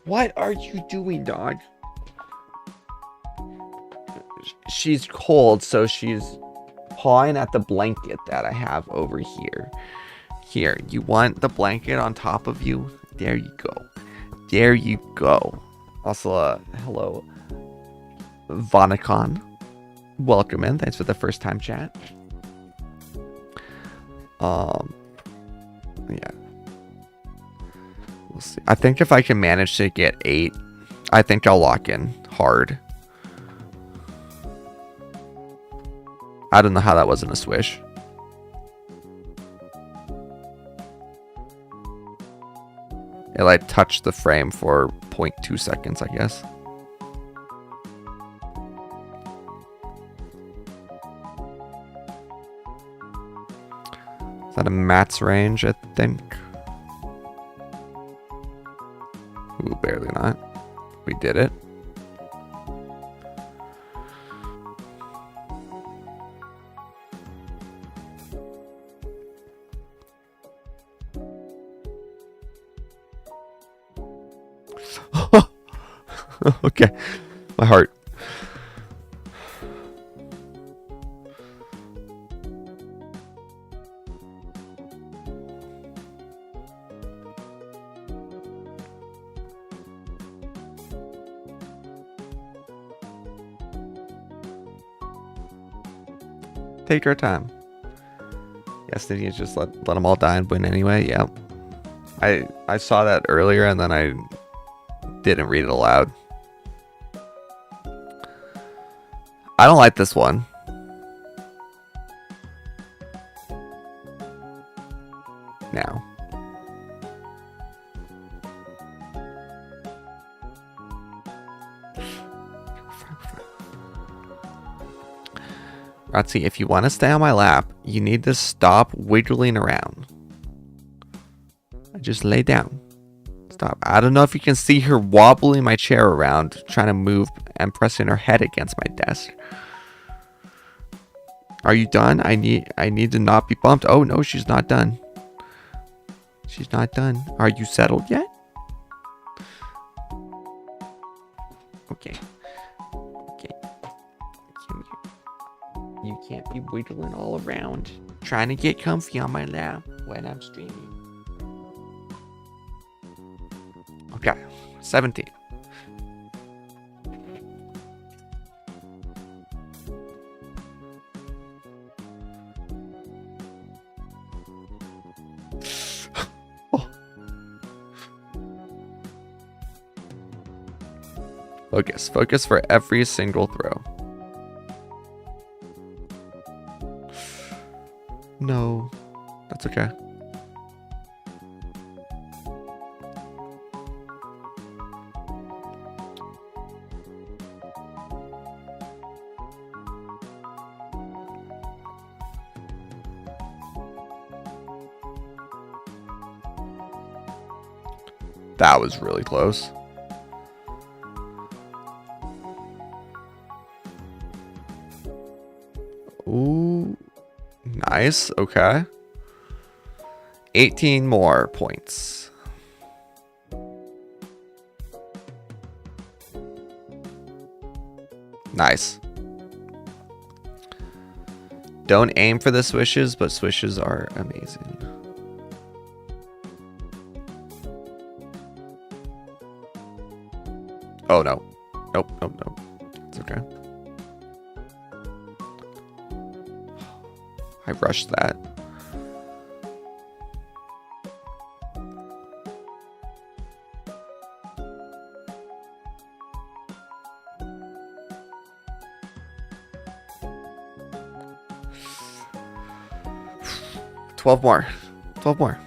What are you doing, dog? She's cold, so she's pawing at the blanket that I have over here. Here, you want the blanket on top of you? There you go. There you go. Also, hello, Vonacon. Welcome in. Thanks for the first time chat. Yeah. We'll see. I think if I can manage to get 8, I think I'll lock in hard. I don't know how that wasn't a swish. It like touched the frame for 0.2 seconds, I guess. Is that a Matt's range, I think? Ooh, barely not. We did it. Okay, my heart. Take your time. Yes, did you just let them all die and win anyway? Yeah. I saw that earlier and then I didn't read it aloud. I don't like this one. Now. Ratsy, if you want to stay on my lap, you need to stop wiggling around. Just lay down. Stop. I don't know if you can see her wobbling my chair around, trying to move and pressing her head against my desk. Are you done? I need to not be bumped. Oh no, she's not done. She's not done. Are you settled yet? Okay. Okay. You can't be wiggling all around, trying to get comfy on my lap when I'm streaming. Okay, 17. Oh. Focus for every single throw. No, that's okay. That was really close. Ooh, nice. Okay. 18 more points. Nice. Don't aim for the swishes, but swishes are amazing. Oh no. Nope, nope, nope. It's okay. I rushed that. $12 more. 12 more.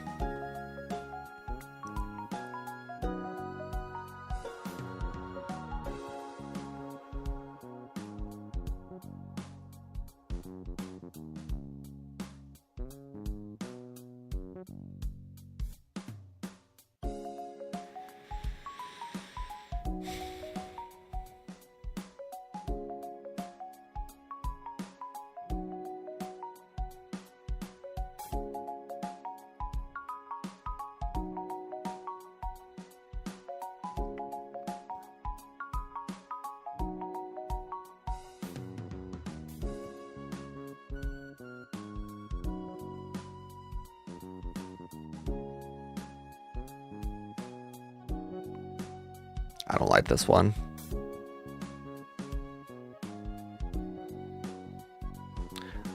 I don't like this one.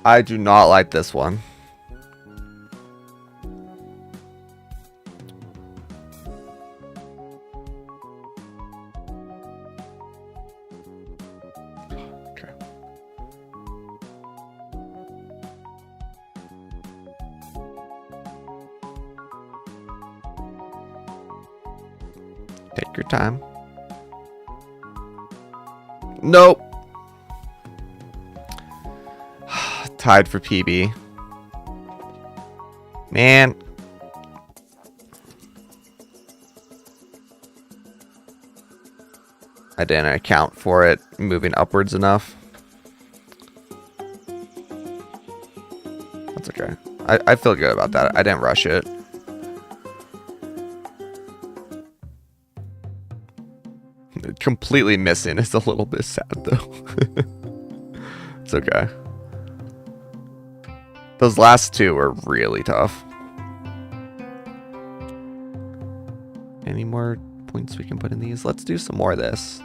I do not like this one. Okay. Take your time. Nope. Tied for PB. Man. I didn't account for it moving upwards enough. That's okay. I feel good about that. I didn't rush it. Completely missing is a little bit sad though. It's okay. Those last two were really tough. Any more points we can put in these? Let's do some more of this.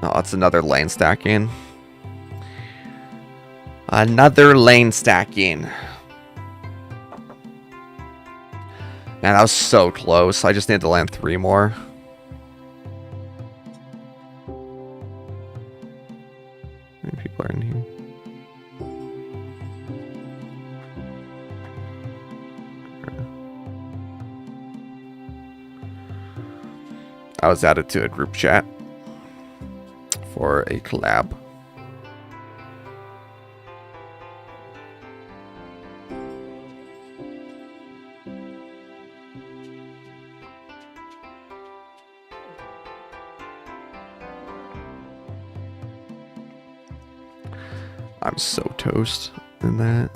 Oh, it's another lane stacking. Another lane stacking. Man, that was so close. I just need to land 3 more. How many people are in here? I was added to a group chat for a collab. I'm so toast in that.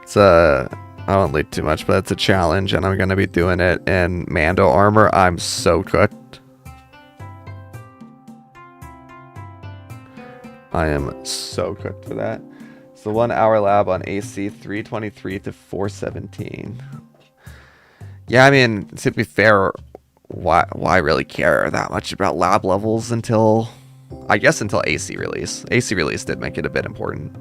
It's I don't lead too much, but it's a challenge, and I'm gonna be doing it in Mando armor. I'm so cooked. I am so cooked for that. It's the 1 hour lab on AC 323 to 417. Yeah, I mean, to be fair, why really care that much about lab levels until, I guess, until AC release. AC release did make it a bit important.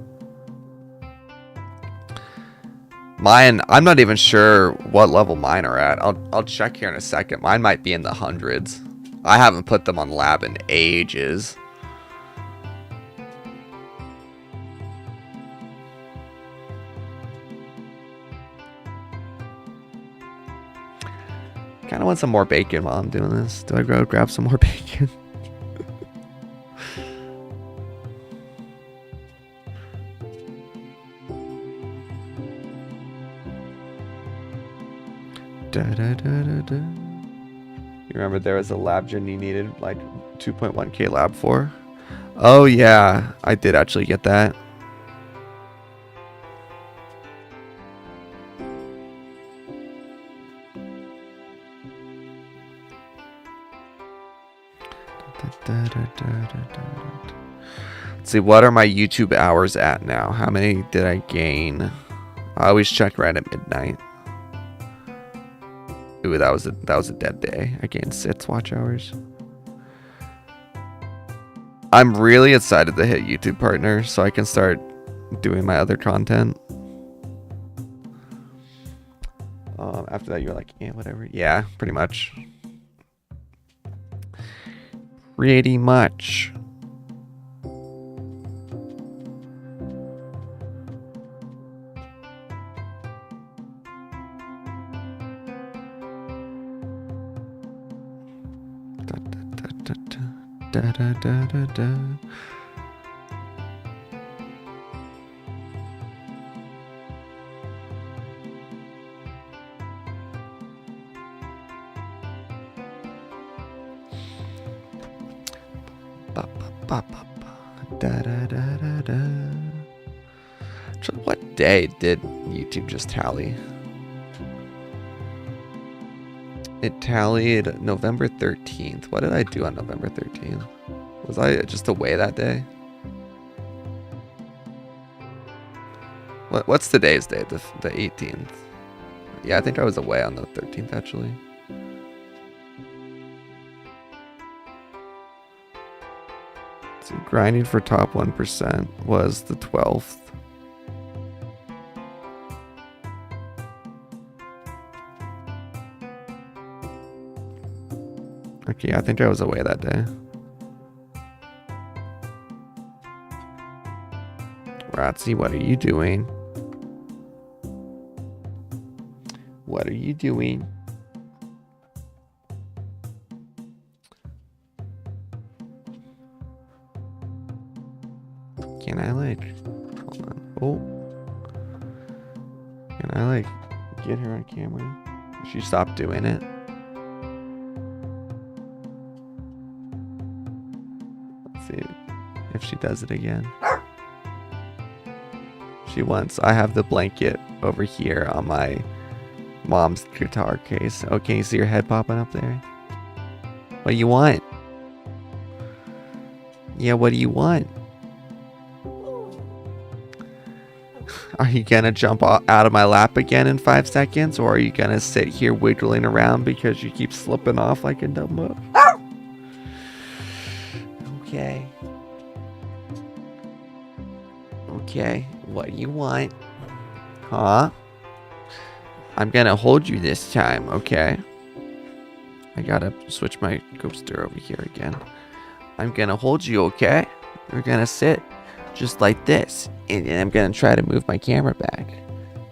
Mine, I'm not even sure what level mine are at. I'll check here in a second. Mine might be in the hundreds. I haven't put them on lab in ages. Kind of want some more bacon while I'm doing this. Do I go grab some more bacon? You remember there was a lab gen you needed like 2.1k lab for? Oh yeah, I did actually get that. Let's see, what are my YouTube hours at now? How many did I gain? I always check right at midnight. Ooh, that was a dead day. I gained 6 watch hours. I'm really excited to hit YouTube partner so I can start doing my other content. After that, you're like, yeah, whatever. Yeah, pretty much. Pretty much. Da, da, da, da, da. Ba, ba, ba, ba, ba. Da, da, da, da, da. So what day did YouTube just tally? It tallied November 13th. What did I do on November 13th? Was I just away that day? What's today's date? The 18th. Yeah, I think I was away on the 13th actually. So grinding for top 1% was the 12th. Okay, I think I was away that day. Ratsy, what are you doing? What are you doing? Can I like, hold on. Oh. Can I like get her on camera? She stopped doing it. Let's see if she does it again. She wants, I have the blanket over here on my mom's guitar case. Oh, can you see your head popping up there? What do you want? Yeah, what do you want? Are you gonna jump out of my lap again in 5 seconds? Or are you gonna sit here wiggling around because you keep slipping off like a Dumbo? Okay. Okay, what do you want? Huh? I'm gonna hold you this time, okay? I gotta switch my coaster over here again. I'm gonna hold you, okay? You're gonna sit just like this. And then I'm gonna try to move my camera back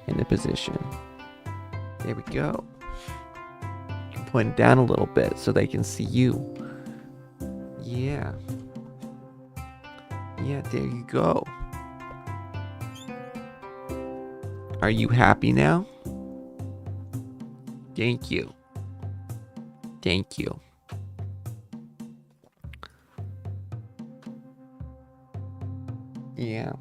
into position. There we go. You can point it down a little bit so they can see you. Yeah. Yeah, there you go. Are you happy now? Thank you. Thank you. Yeah.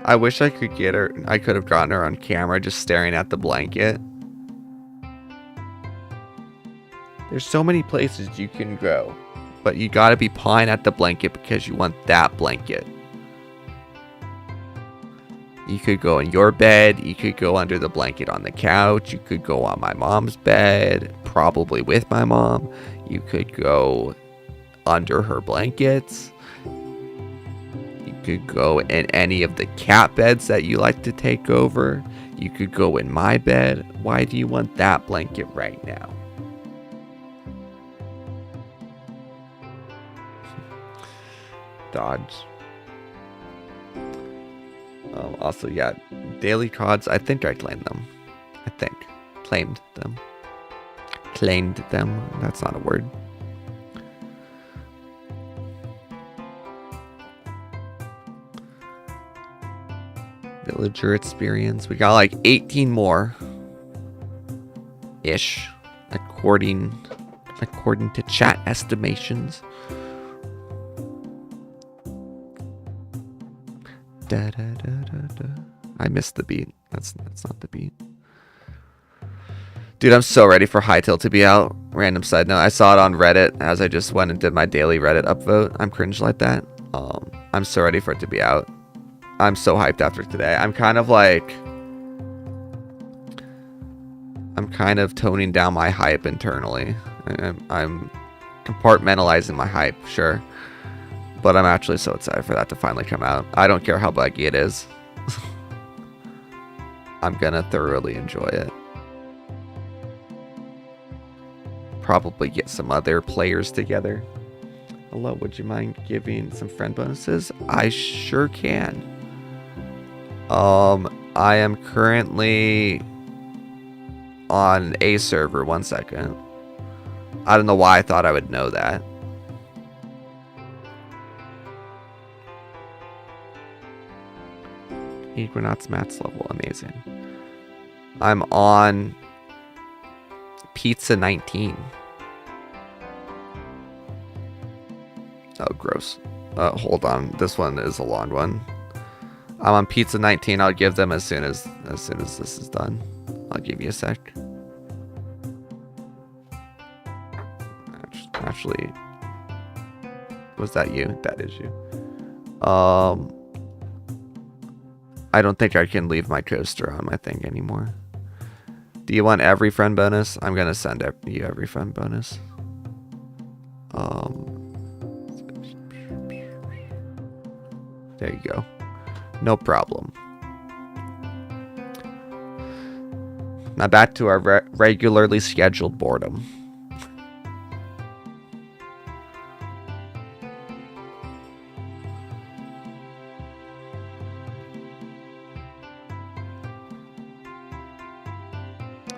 I wish I could get her. I could have gotten her on camera just staring at the blanket. There's so many places you can go, but you gotta be pawing at the blanket because you want that blanket. You could go in your bed, you could go under the blanket on the couch, you could go on my mom's bed, probably with my mom. You could go under her blankets. You could go in any of the cat beds that you like to take over. You could go in my bed. Why do you want that blanket right now? Dodge. Also, yeah, daily cards. I think I claimed them. I think. Claimed them. Claimed them. That's not a word. Villager experience. We got like 18 more. Ish. According to chat estimations. Da, da, da, da, da. I missed the beat. That's not the beat. Dude, I'm so ready for Hytale to be out. Random side note. I saw it on Reddit as I just went and did my daily Reddit upvote. I'm cringe like that. I'm so ready for it to be out. I'm so hyped after today. I'm kind of toning down my hype internally. I'm compartmentalizing my hype, sure. But I'm actually so excited for that to finally come out. I don't care how buggy it is. I'm gonna thoroughly enjoy it. Probably get some other players together. Hello, would you mind giving some friend bonuses? I sure can. I am currently on a server. 1 second. I don't know why I thought I would know that. Equinox Matt's level, amazing. I'm on Pizza 19. Oh, gross. Hold on. This one is a long one. I'm on Pizza 19. I'll give them as soon as this is done. I'll give you a sec. Actually, was that you? That is you. I don't think I can leave my coaster on my thing anymore. Do you want every friend bonus? I'm gonna send you every friend bonus. There you go. No problem. Now back to our regularly scheduled boredom.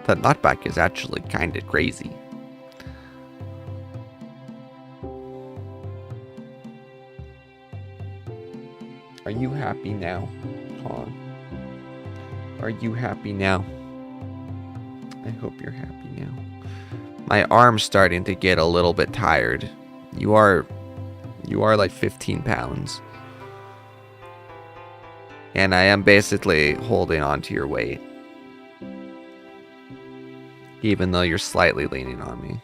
That knockback is actually kind of crazy. Are you happy now, Con? Are you happy now? I hope you're happy now. My arm's starting to get a little bit tired. You are like 15 pounds. And I am basically holding on to your weight. Even though you're slightly leaning on me.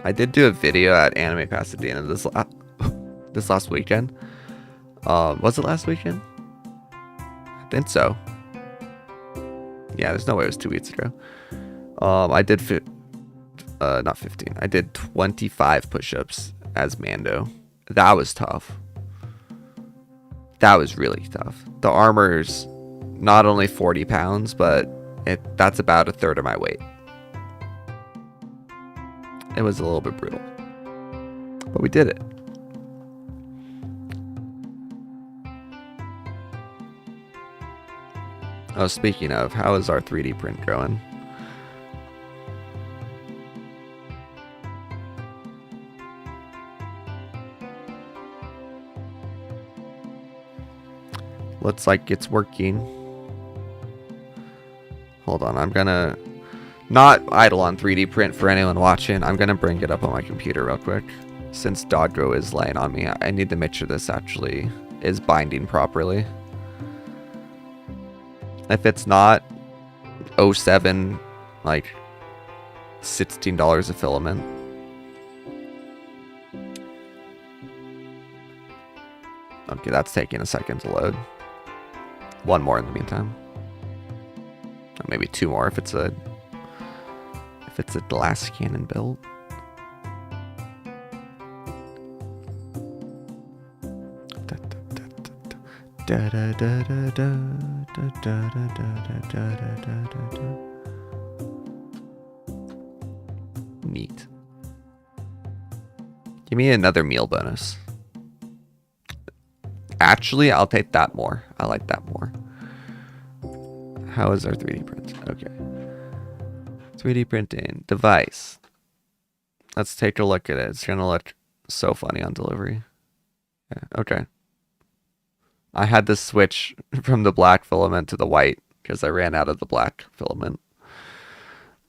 I did do a video at Anime Pasadena this last weekend. Was it last weekend? I think so. Yeah, there's no way it was 2 weeks ago. I did not 15. I did 25 push-ups as Mando. That was tough. That was really tough. The armor's not only 40 pounds, but that's about a third of my weight. It was a little bit brutal. But we did it. Oh, speaking of, how is our 3D print going? Looks like it's working. Hold on, I'm gonna not Idleon 3D print for anyone watching. I'm gonna bring it up on my computer real quick. Since Doggo is laying on me, I need to make sure this actually is binding properly. If it's not, 07, like $16 a filament. Okay, that's taking a second to load. One more in the meantime. Or maybe 2 more if it's a glass cannon build. Neat. Give me another meal bonus. Actually, I'll take that more. I like that more. How is our 3D print? Okay. 3D printing device. Let's take a look at it. It's gonna look so funny on delivery. Yeah, okay. I had to switch from the black filament to the white because I ran out of the black filament.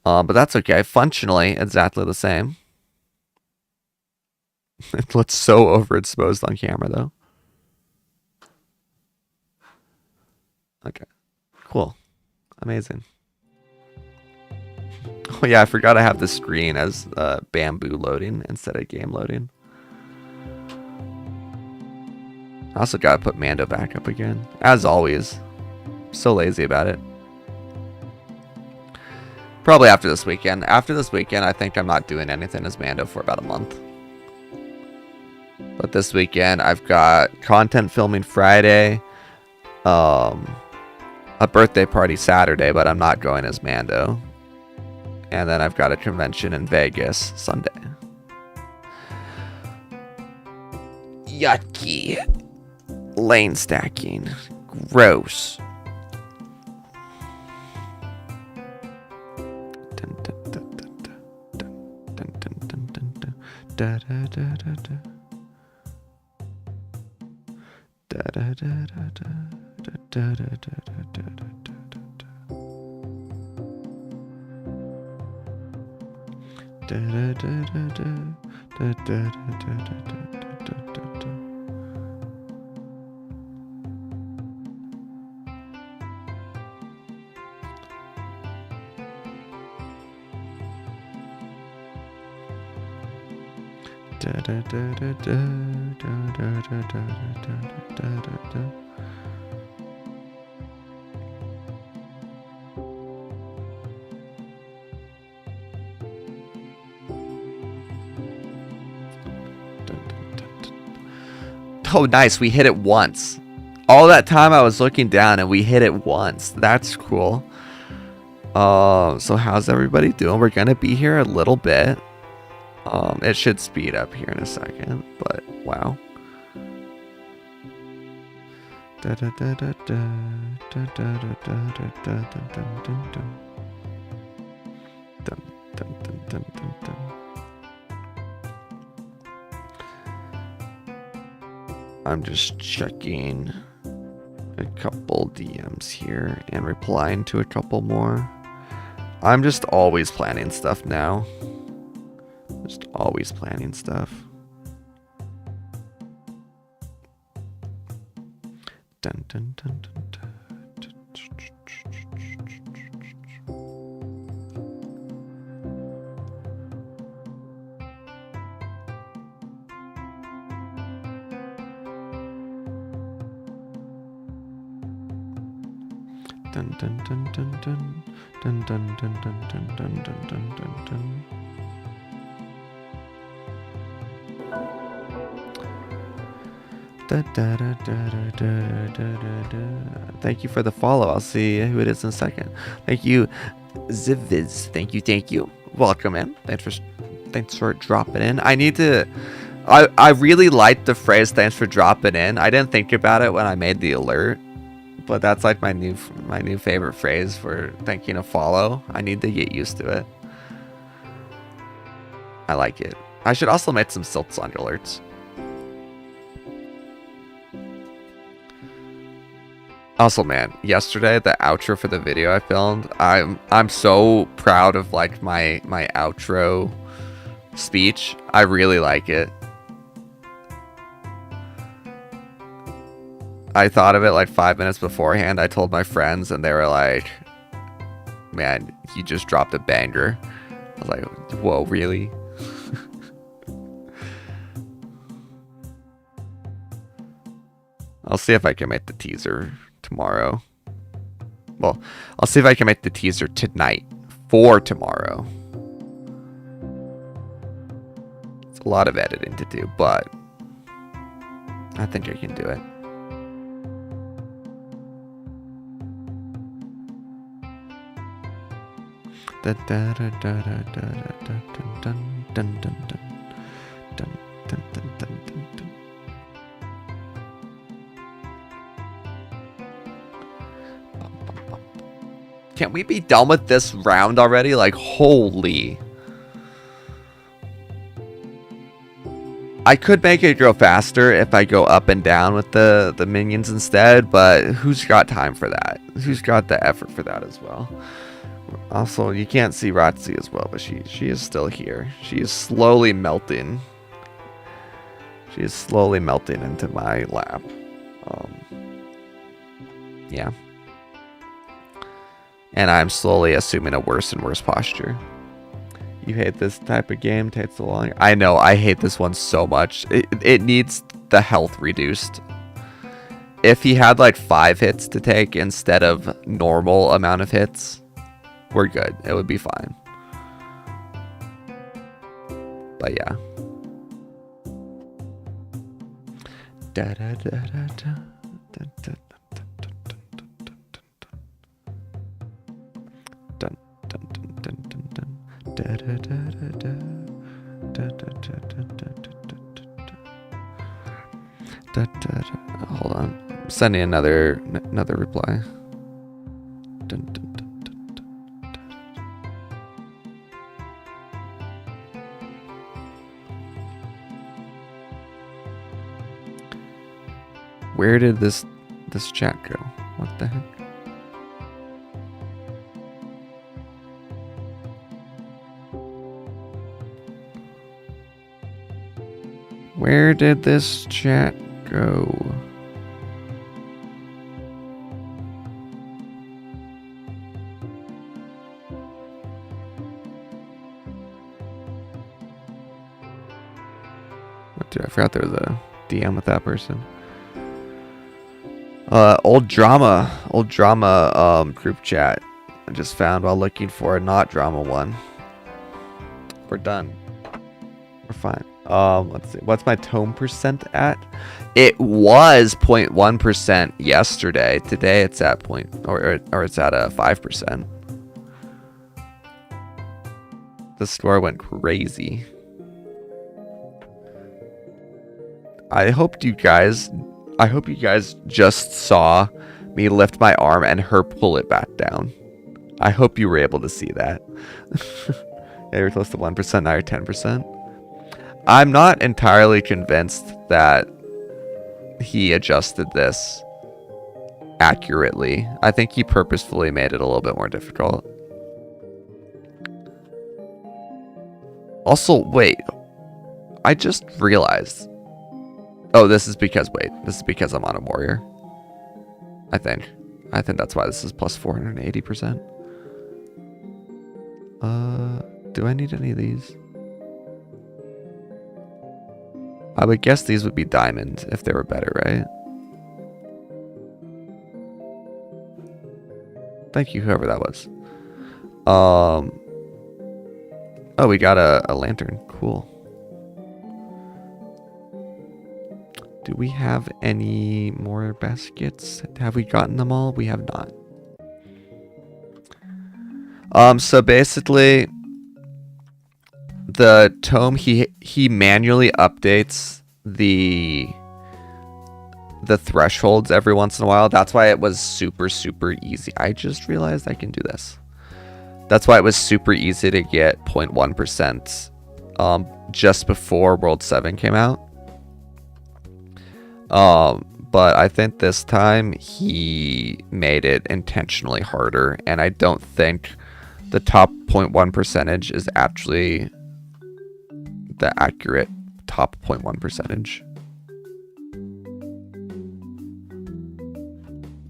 But that's okay. Functionally, exactly the same. It looks so overexposed on camera, though. Okay. Cool. Amazing. Oh, yeah, I forgot I have the screen as bamboo loading instead of game loading. I also gotta put Mando back up again. As always. So lazy about it. Probably after this weekend. After this weekend, I think I'm not doing anything as Mando for about a month. But this weekend, I've got content filming Friday. A birthday party Saturday, but I'm not going as Mando. And then I've got a convention in Vegas Sunday. Yucky. Lane stacking. Gross. Oh, nice. We hit it once. All that time I was looking down and we hit it once. That's cool. So how's everybody doing? We're going to be here a little bit. It should speed up here in a second, but wow. I'm just checking a couple DMs here and replying to a couple more. I'm just always planning stuff now. Just always planning stuff. Dun, dun, dun, dun, dun. Dun dun dun dun dun dun dun dun dun dun dun dun dun dun dun. Da, da, da, da, da, da, da, da. Thank you for the follow. I'll see who it is in a second. Thank you, Ziviz. Thank you. Welcome in. Thanks for dropping in. I need to. I really liked the phrase "thanks for dropping in." I didn't think about it when I made the alert, but that's like my new favorite phrase for thanking a follow. I need to get used to it. I like it. I should also make some Silksong alerts. Also, man, yesterday the outro for the video I filmed, I'm so proud of like my outro speech. I really like it. I thought of it like 5 minutes beforehand. I told my friends and they were like, "Man, you just dropped a banger." I was like, "Whoa, really?" I'll see if I can make the teaser tomorrow. Well, I'll see if I can make the teaser tonight for tomorrow. It's a lot of editing to do, but I think I can do it. Da da da da da da da dun dun dun dun dun dun dun dun dun dun. Can't we be done with this round already? Like, holy. I could make it go faster if I go up and down with the minions instead, but who's got time for that? Who's got the effort for that as well? Also, you can't see Ratzi as well, but she is still here. She is slowly melting. She's slowly melting into my lap. Yeah. And I'm slowly assuming a worse and worse posture. You hate this type of game, takes so long. I know, I hate this one so much. It needs the health reduced. If he had like 5 hits to take instead of normal amount of hits, we're good. It would be fine. But yeah. Da, da, da, da, da, da, da. Hold on. I'm sending another reply. Where did this chat go? What the heck? Where did this chat go? What, dude, I forgot there was a DM with that person. Old drama group chat I just found while looking for a not drama one. We're done. We're fine. Let's see. What's my tome percent at? It was 0.1% yesterday. Today it's at it's at 5%. The score went crazy. I hope you guys just saw me lift my arm and her pull it back down. I hope you were able to see that. Yeah, you're close to 1%, now you're 10%. I'm not entirely convinced that he adjusted this accurately. I think he purposefully made it a little bit more difficult. Also, wait. I just realized. Oh, this is because I'm on a warrior. I think that's why this is plus 480%. Do I need any of these? I would guess these would be diamond if they were better, right? Thank you, whoever that was. Oh, we got a lantern. Cool. Do we have any more baskets? Have we gotten them all? We have not. So basically, the tome, he manually updates the thresholds every once in a while. That's why it was super easy. I just realized I can do this. That's why it was super easy to get 0.1% just before World 7 came out. But I think this time he made it intentionally harder, and I don't think the top 0.1 percentage is actually the accurate top 0.1 percentage.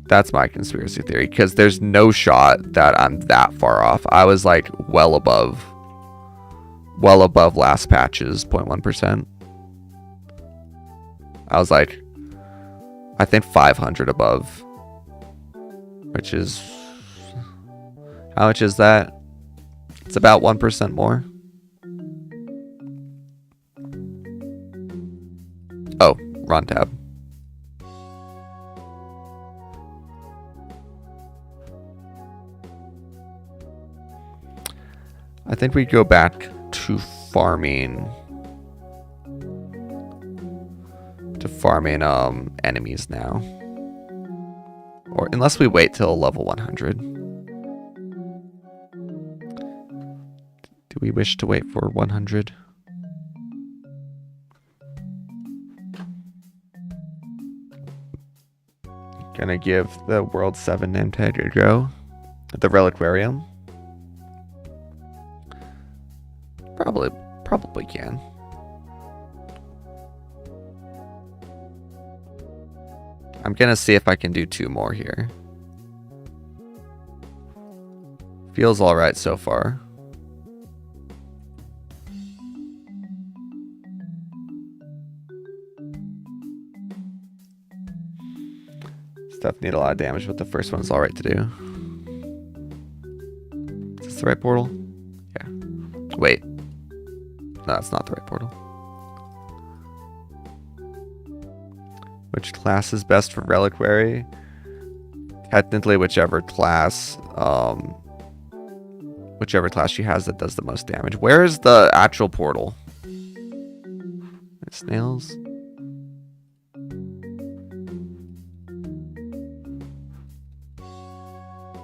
That's my conspiracy theory, because there's no shot that I'm that far off. I was like well above last patch's 0.1%. I was like, I think 500 above, which is, how much is that? It's about 1% more. Oh, wrong tab. I think we go back to farming enemies now, or unless we wait till level 100. Do we wish to wait for 100? Gonna give the World 7 name tag a go at the Reliquarium. Probably can. I'm gonna see if I can do 2 more here. Feels alright so far. Stuff need a lot of damage, but the first one's alright to do. Is this the right portal? Yeah. Wait. No, it's not the right portal. Which class is best for Reliquary? Technically, whichever class she has that does the most damage. Where is the actual portal? Snails?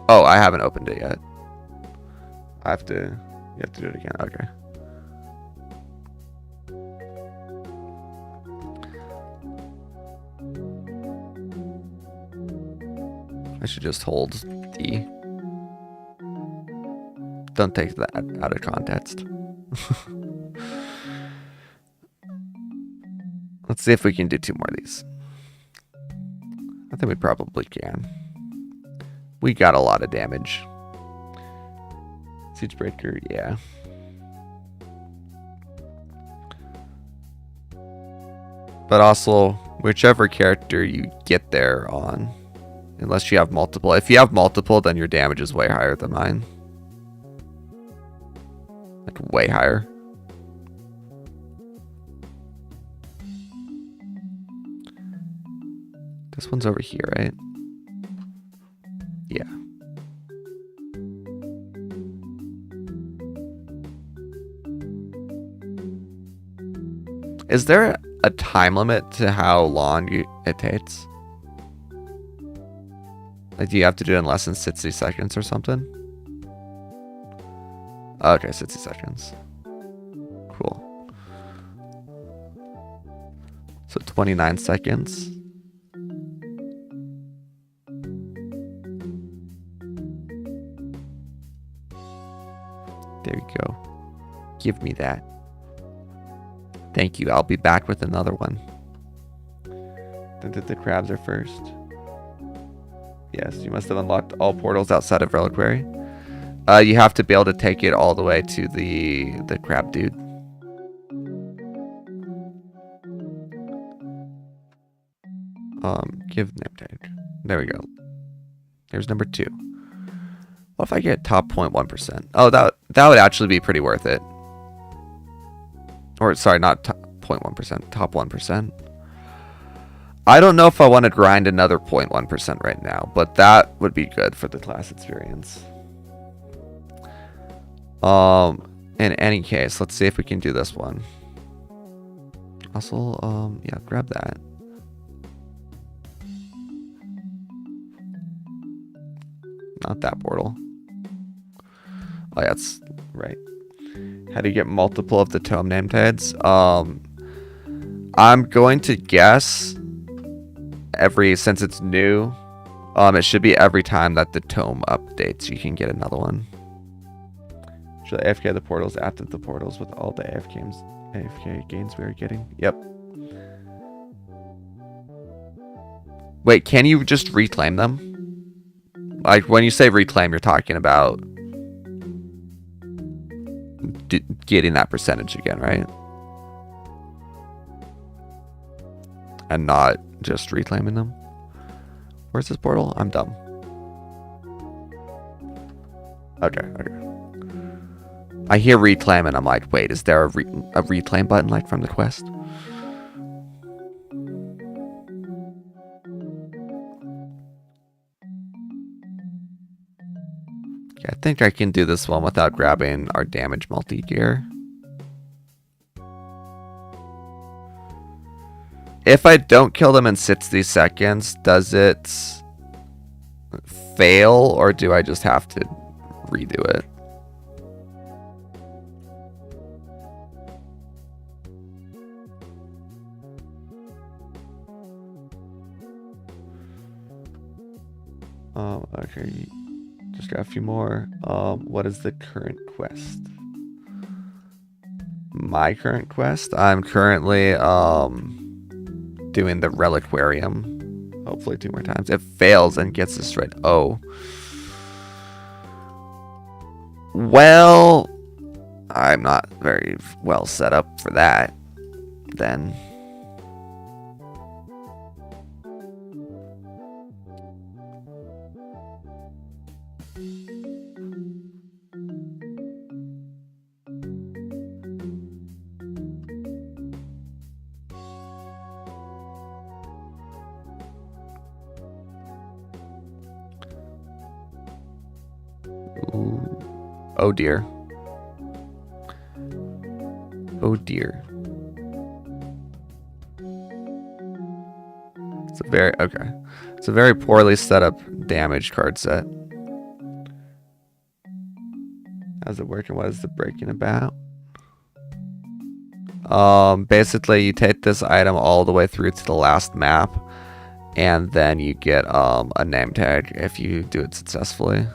Oh, I haven't opened it yet. You have to do it again. Okay. I should just hold D. Don't take that out of context. Let's see if we can do 2 more of these. I think we probably can. We got a lot of damage. Siege Breaker, yeah. But also, whichever character you get there on, unless you have multiple. If you have multiple, then your damage is way higher than mine. Like, way higher. This one's over here, right? Yeah. Is there a time limit to how long it takes? Like, do you have to do it in less than 60 seconds or something? Okay, 60 seconds. Cool. So 29 seconds. There you go. Give me that. Thank you. I'll be back with another one. The crabs are first. Yes, you must have unlocked all portals outside of Reliquary. You have to be able to take it all the way to the crab dude. Give name tag. There we go. Here's number 2. What if I get top 0.1%? Oh, that would actually be pretty worth it. Or, sorry, not top 0.1%, top 1%. I don't know if I want to grind another 0.1% right now, but that would be good for the class experience. In any case, let's see if we can do this one. Also, yeah, grab that. Not that portal. Oh, yeah, that's right. How do you get multiple of the tome name tags? I'm going to guess since it's new, it should be every time that the tome updates, you can get another one. Should I AFK the portals after the portals with all the AFK gains we are getting? Yep. Wait, can you just reclaim them? Like, when you say reclaim, you're talking about getting that percentage again, right? And not just reclaiming them. Where's this portal? I'm dumb. Okay. I hear reclaim and I'm like, wait, is there a reclaim button like from the quest? Okay, I think I can do this one without grabbing our damage multi-gear. If I don't kill them in 60 seconds, does it fail or do I just have to redo it? Okay, just got a few more. What is the current quest? My current quest? I'm currently doing the Reliquarium. Hopefully 2 more times. It fails and gets destroyed. Oh. Well, I'm not very well set up for that, then. Ooh. Oh dear. Oh dear. It's a very, okay. It's a very poorly set up damage card set. How's it working? What is the breaking about? Basically you take this item all the way through to the last map, and then you get a name tag if you do it successfully.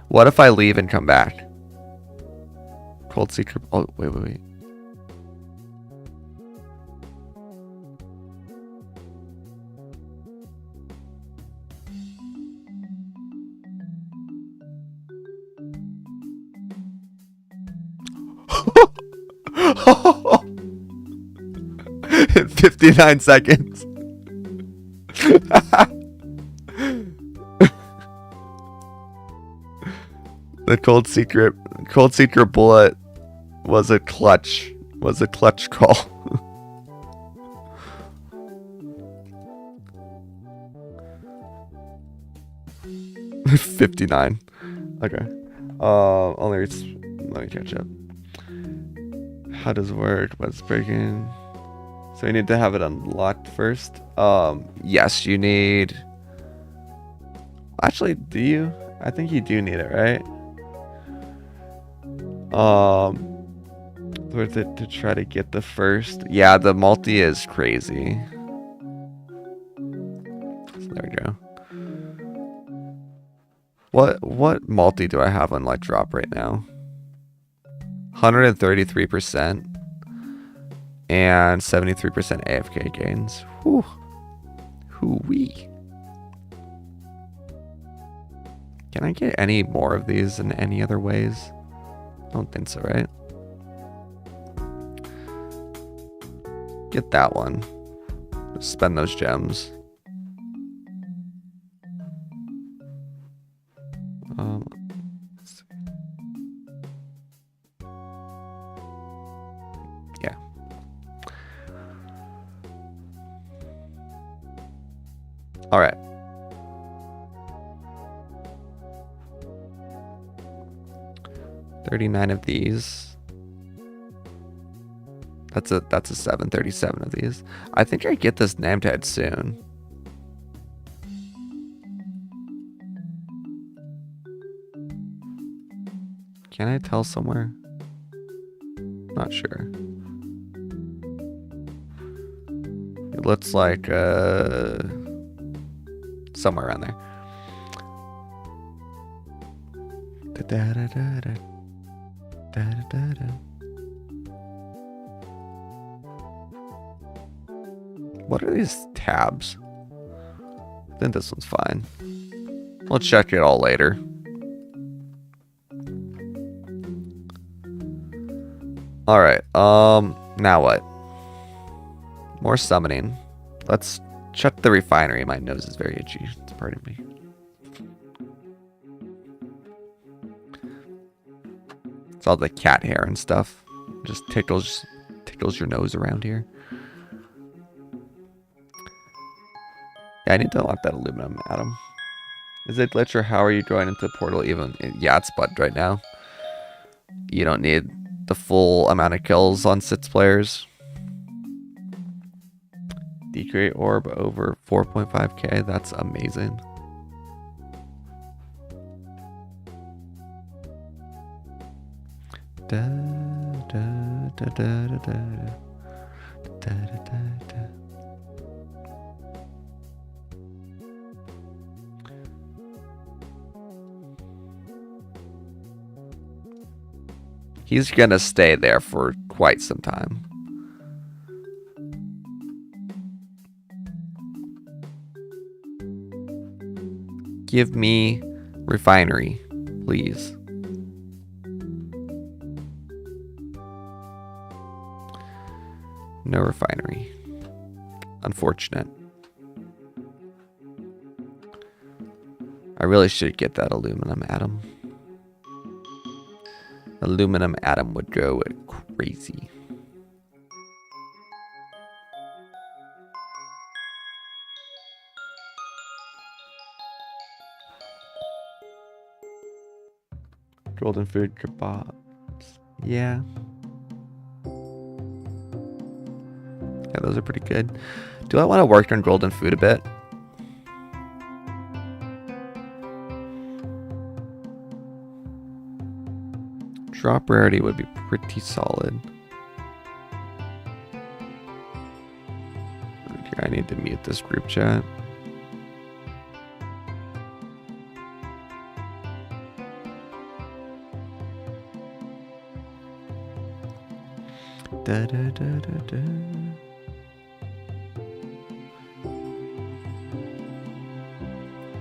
What if I leave and come back? Cold secret. Oh, wait. In 59 seconds. The cold secret bullet was a clutch call. $59. Okay. Let me catch up. How does it work? What's breaking? So you need to have it unlocked first. Yes, you need. Actually, do you? I think you do need it, right? Worth it to try to get the first. Yeah, the multi is crazy. So there we go. What multi do I have on like drop right now? 133% and 73% AFK gains. Whew. Hoo-wee. Can I get any more of these in any other ways? I don't think so, right? Get that one. Spend those gems. Let's see. Yeah. All right. $39 of these. That's a 737 of these. I think I get this name tag soon. Can I tell somewhere? Not sure. It looks like somewhere around there. What are these tabs? I think this one's fine. We'll check it all later. Alright, now what? More summoning. Let's check the refinery. My nose is very itchy. Pardon me. It's all the cat hair and stuff. Just tickles your nose around here. Yeah, I need to unlock that aluminum atom. Is it glitch or how are you going into portal even? Yeah, it's bugged right now. You don't need the full amount of kills on 6 players. Decreate orb over 4.5k. That's amazing. Da, da, da, da, da, da, da, da, da, da. He's gonna stay there for quite some time. Give me refinery, please. No refinery. Unfortunate. I really should get that aluminum atom. Aluminum atom would go crazy. Golden food kebabs. Yeah. Yeah, those are pretty good. Do I want to work on golden food a bit? Drop rarity would be pretty solid. Okay, I need to mute this group chat. Da, da, da, da, da.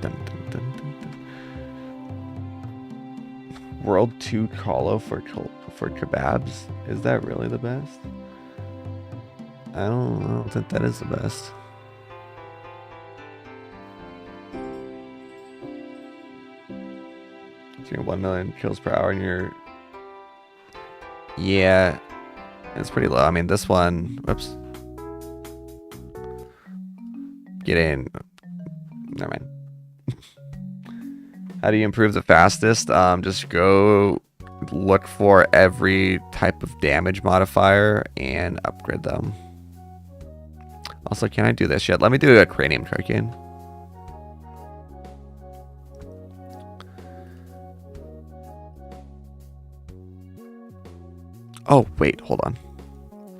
Dun, dun, dun, dun, dun. World 2 Colo for kebabs? Is that really the best? I don't think that is the best. So you're 1 million kills per hour and you're... Yeah, it's pretty low. I mean, this one... Whoops. Get in. Never mind. How do you improve the fastest? Just go look for every type of damage modifier and upgrade them. Also, can I do this yet? Let me do a cranium cocaine. Oh, wait, hold on.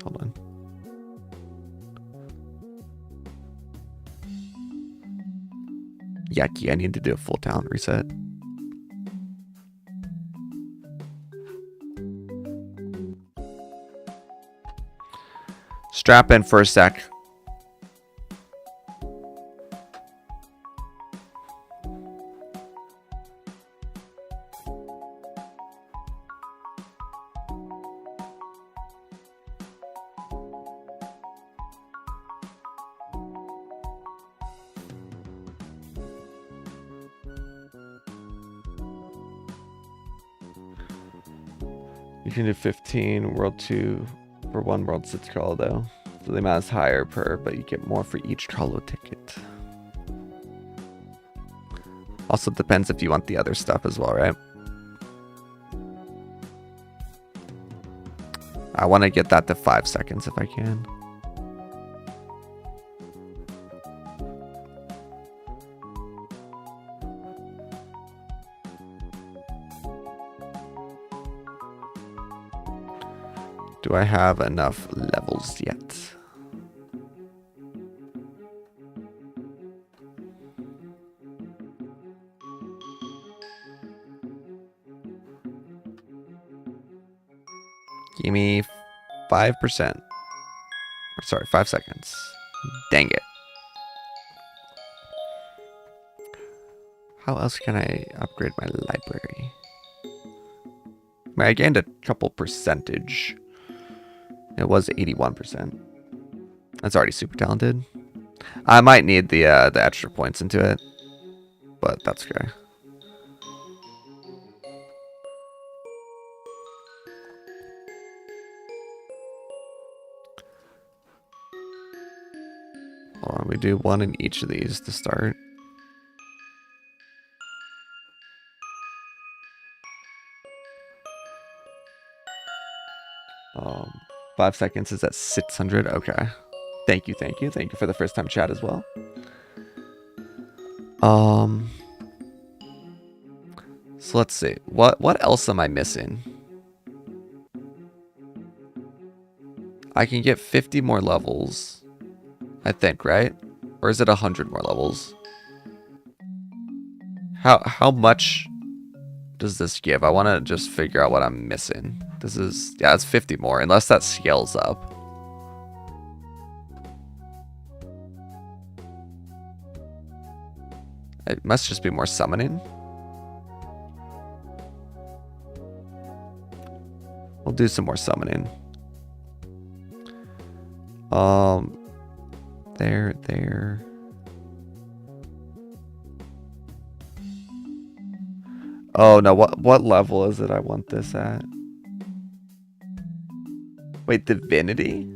Hold on. Yucky, I need to do a full talent reset. Strap in for a sec. You can do 15 World 2 for 1 World 6 call though. So the amount is higher per, but you get more for each Trollo ticket. Also depends if you want the other stuff as well, right? I want to get that to 5 seconds if I can. Do I have enough levels yet? Give me 5%. Sorry, 5 seconds. Dang it. How else can I upgrade my library? I gained a couple percentage. It was 81%. That's already super talented. I might need the extra points into it, but that's okay. Hold on, we do 1 in each of these to start. Um, 5 seconds is at 600. Okay. Thank you, thank you. Thank you for the first time chat as well. So let's see. What else am I missing? I can get 50 more levels, I think, right? Or is it 100 more levels? How much does this give? I want to just figure out what I'm missing. This is, yeah, it's 50 more, unless that scales up. It must just be more summoning. We'll do some more summoning. There. Oh no, what level is it I want this at? Wait, divinity?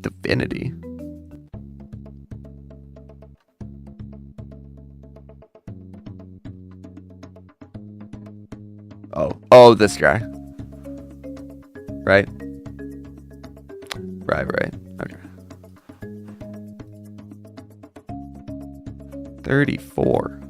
Divinity. Oh, this guy. Right? Right. Okay. 34.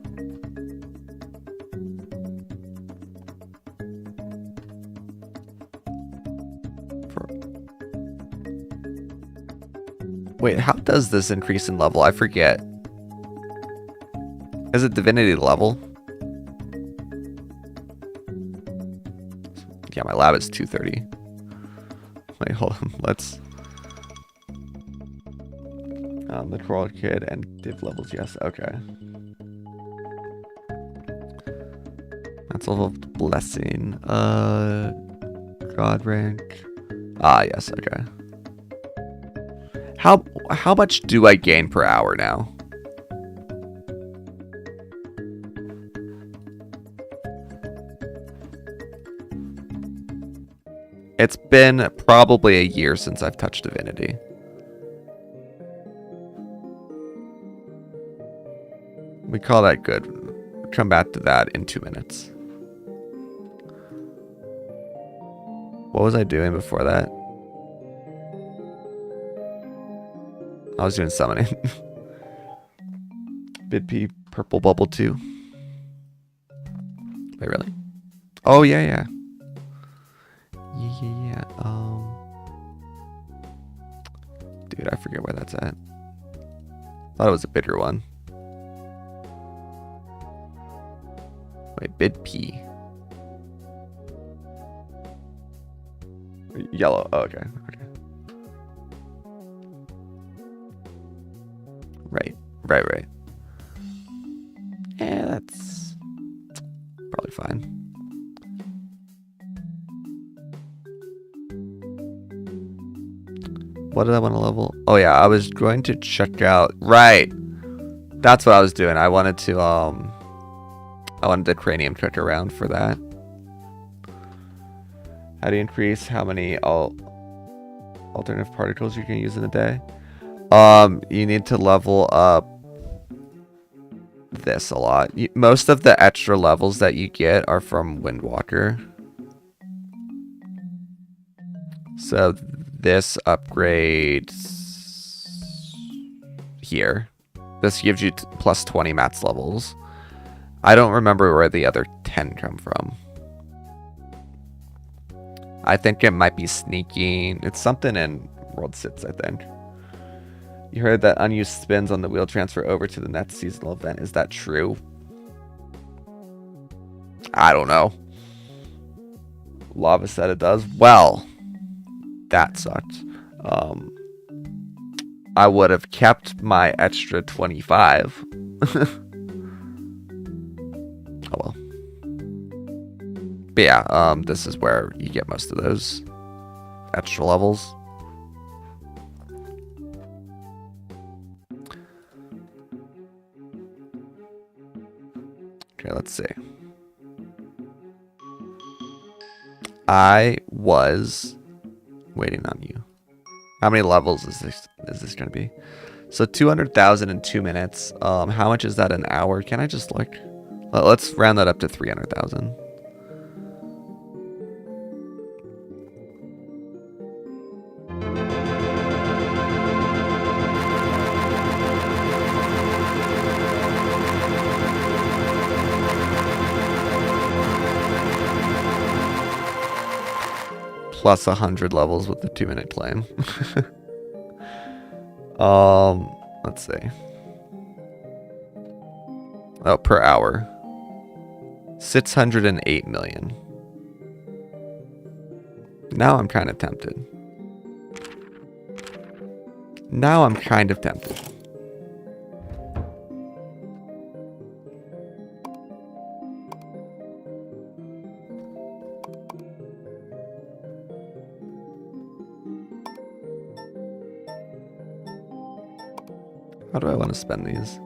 Wait, how does this increase in level? I forget. Is it divinity level? Yeah, my lab is 230. Wait, hold on. Let's... the crawl kid and div levels, yes. Okay. That's level of blessing. God rank. Ah, yes, okay. How much do I gain per hour now? It's been probably a year since I've touched divinity. We call that good. Come back to that in 2 minutes. What was I doing before that? I was doing summoning. Bid P purple bubble 2. Wait, really? Oh yeah. Yeah. Dude, I forget where that's at. Thought it was a bigger one. Wait, bid P. Yellow. Oh, okay. Right. Yeah, that's probably fine. What did I want to level? Oh yeah, I was going to check out. Right. That's what I was doing. I wanted the cranium trick around for that. How do you increase how many alternative particles you can use in a day? You need to level up this a lot. Most of the extra levels that you get are from Windwalker. So this upgrade here. This gives you plus 20 mats levels. I don't remember where the other 10 come from. I think it might be sneaking. It's something in World Sits, I think. You heard that unused spins on the wheel transfer over to the next seasonal event. Is that true? I don't know. Lava said it does. Well, that sucked. I would have kept my extra 25. Oh well. But yeah, this is where you get most of those extra levels. Okay, let's see. I was waiting on you. How many levels is this going to be? So 200,000 in 2 minutes. How much is that an hour? Can I just look? Let's round that up to 300,000. Plus 100 levels with the 2-minute claim. Let's see. Oh, per hour. 608 million. Now I'm kind of tempted. Now I'm kind of tempted. How do I want to spend these?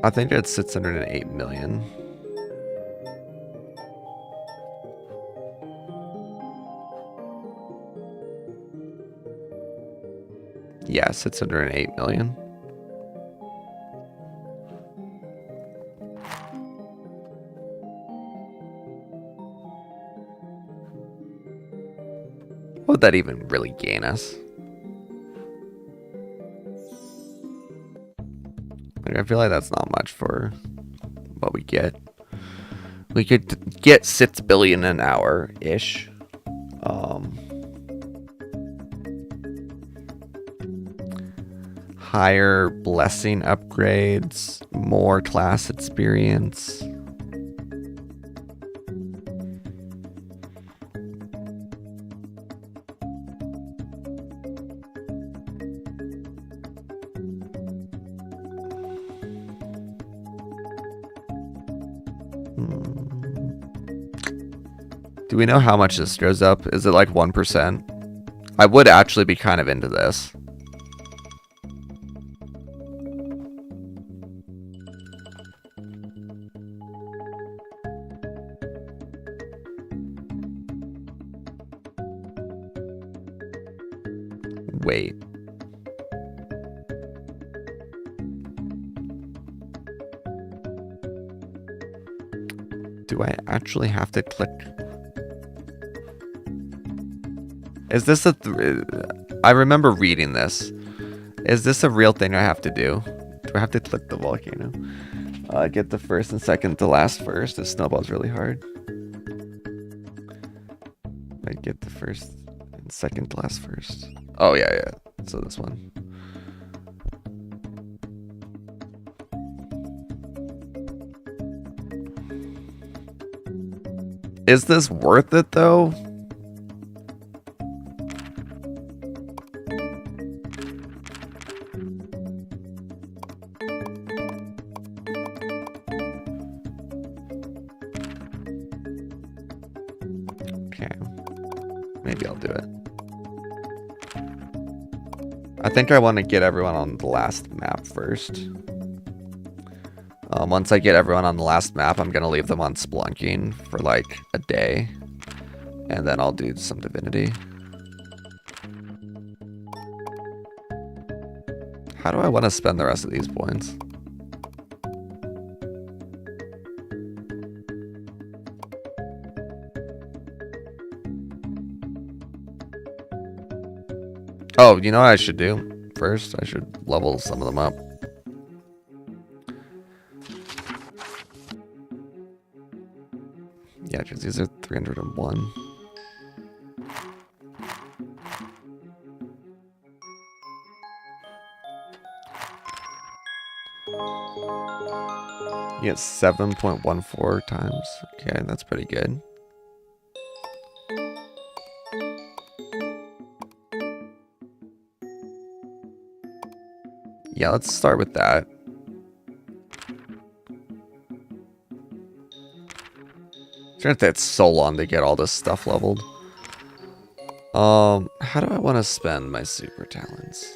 I think it's 608 million. Yeah, 608 million. What would that even really gain us? Like, I feel like that's not much for what we get. We could get 6 billion an hour-ish. Higher blessing upgrades, more class experience. Do we know how much this goes up? Is it like 1%? I would actually be kind of into this. Wait. Do I actually have to click? Is this a... I remember reading this. Is this a real thing I have to do? Do I have to click the volcano? Get the first and second to last first. This snowball's really hard. I get the first and second to last first. Oh, yeah. So this one. Is this worth it, though? Maybe I'll do it. I think I want to get everyone on the last map first. Once I get everyone on the last map, I'm going to leave them on Splunking for like a day. And then I'll do some Divinity. How do I want to spend the rest of these points? Oh, you know what I should do? First, I should level some of them up. Yeah, because these are 301. You get 7.14 times. Okay, that's pretty good. Yeah, let's start with that. It's gonna take so long to get all this stuff leveled. How do I want to spend my super talents?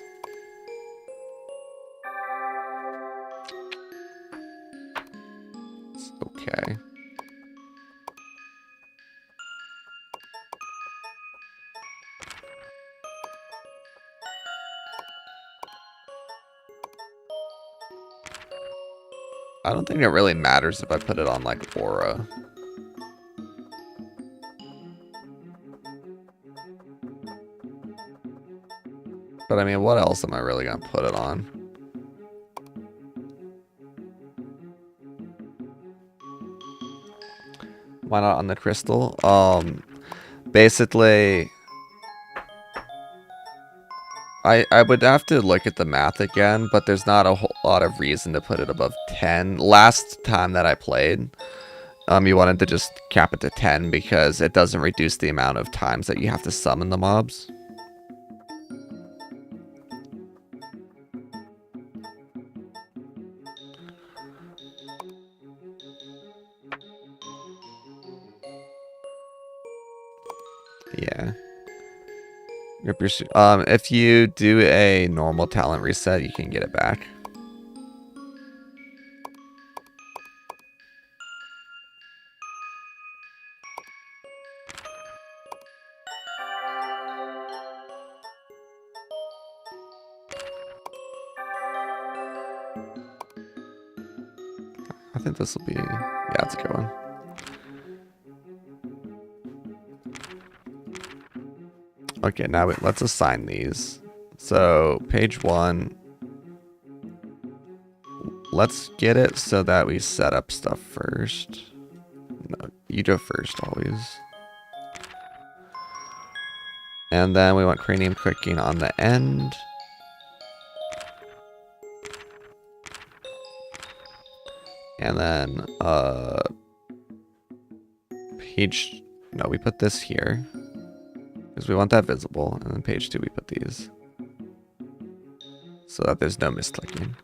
Okay. I don't think it really matters if I put it on like Aura. But I mean, what else am I really gonna put it on? Why not on the crystal? Basically, I would have to look at the math again, but there's not a whole lot of reason to put it above 10. Last time that I played, you wanted to just cap it to 10 because it doesn't reduce the amount of times that you have to summon the mobs. Yeah. If you do a normal talent reset, you can get it back. I think this will be, yeah, it's a good one. Okay, now let's assign these. So page 1, let's get it so that we set up stuff first. No, you do first always. And then we want cranium clicking on the end. And then we put this here because we want that visible. And then page 2, we put these so that there's no misclicking.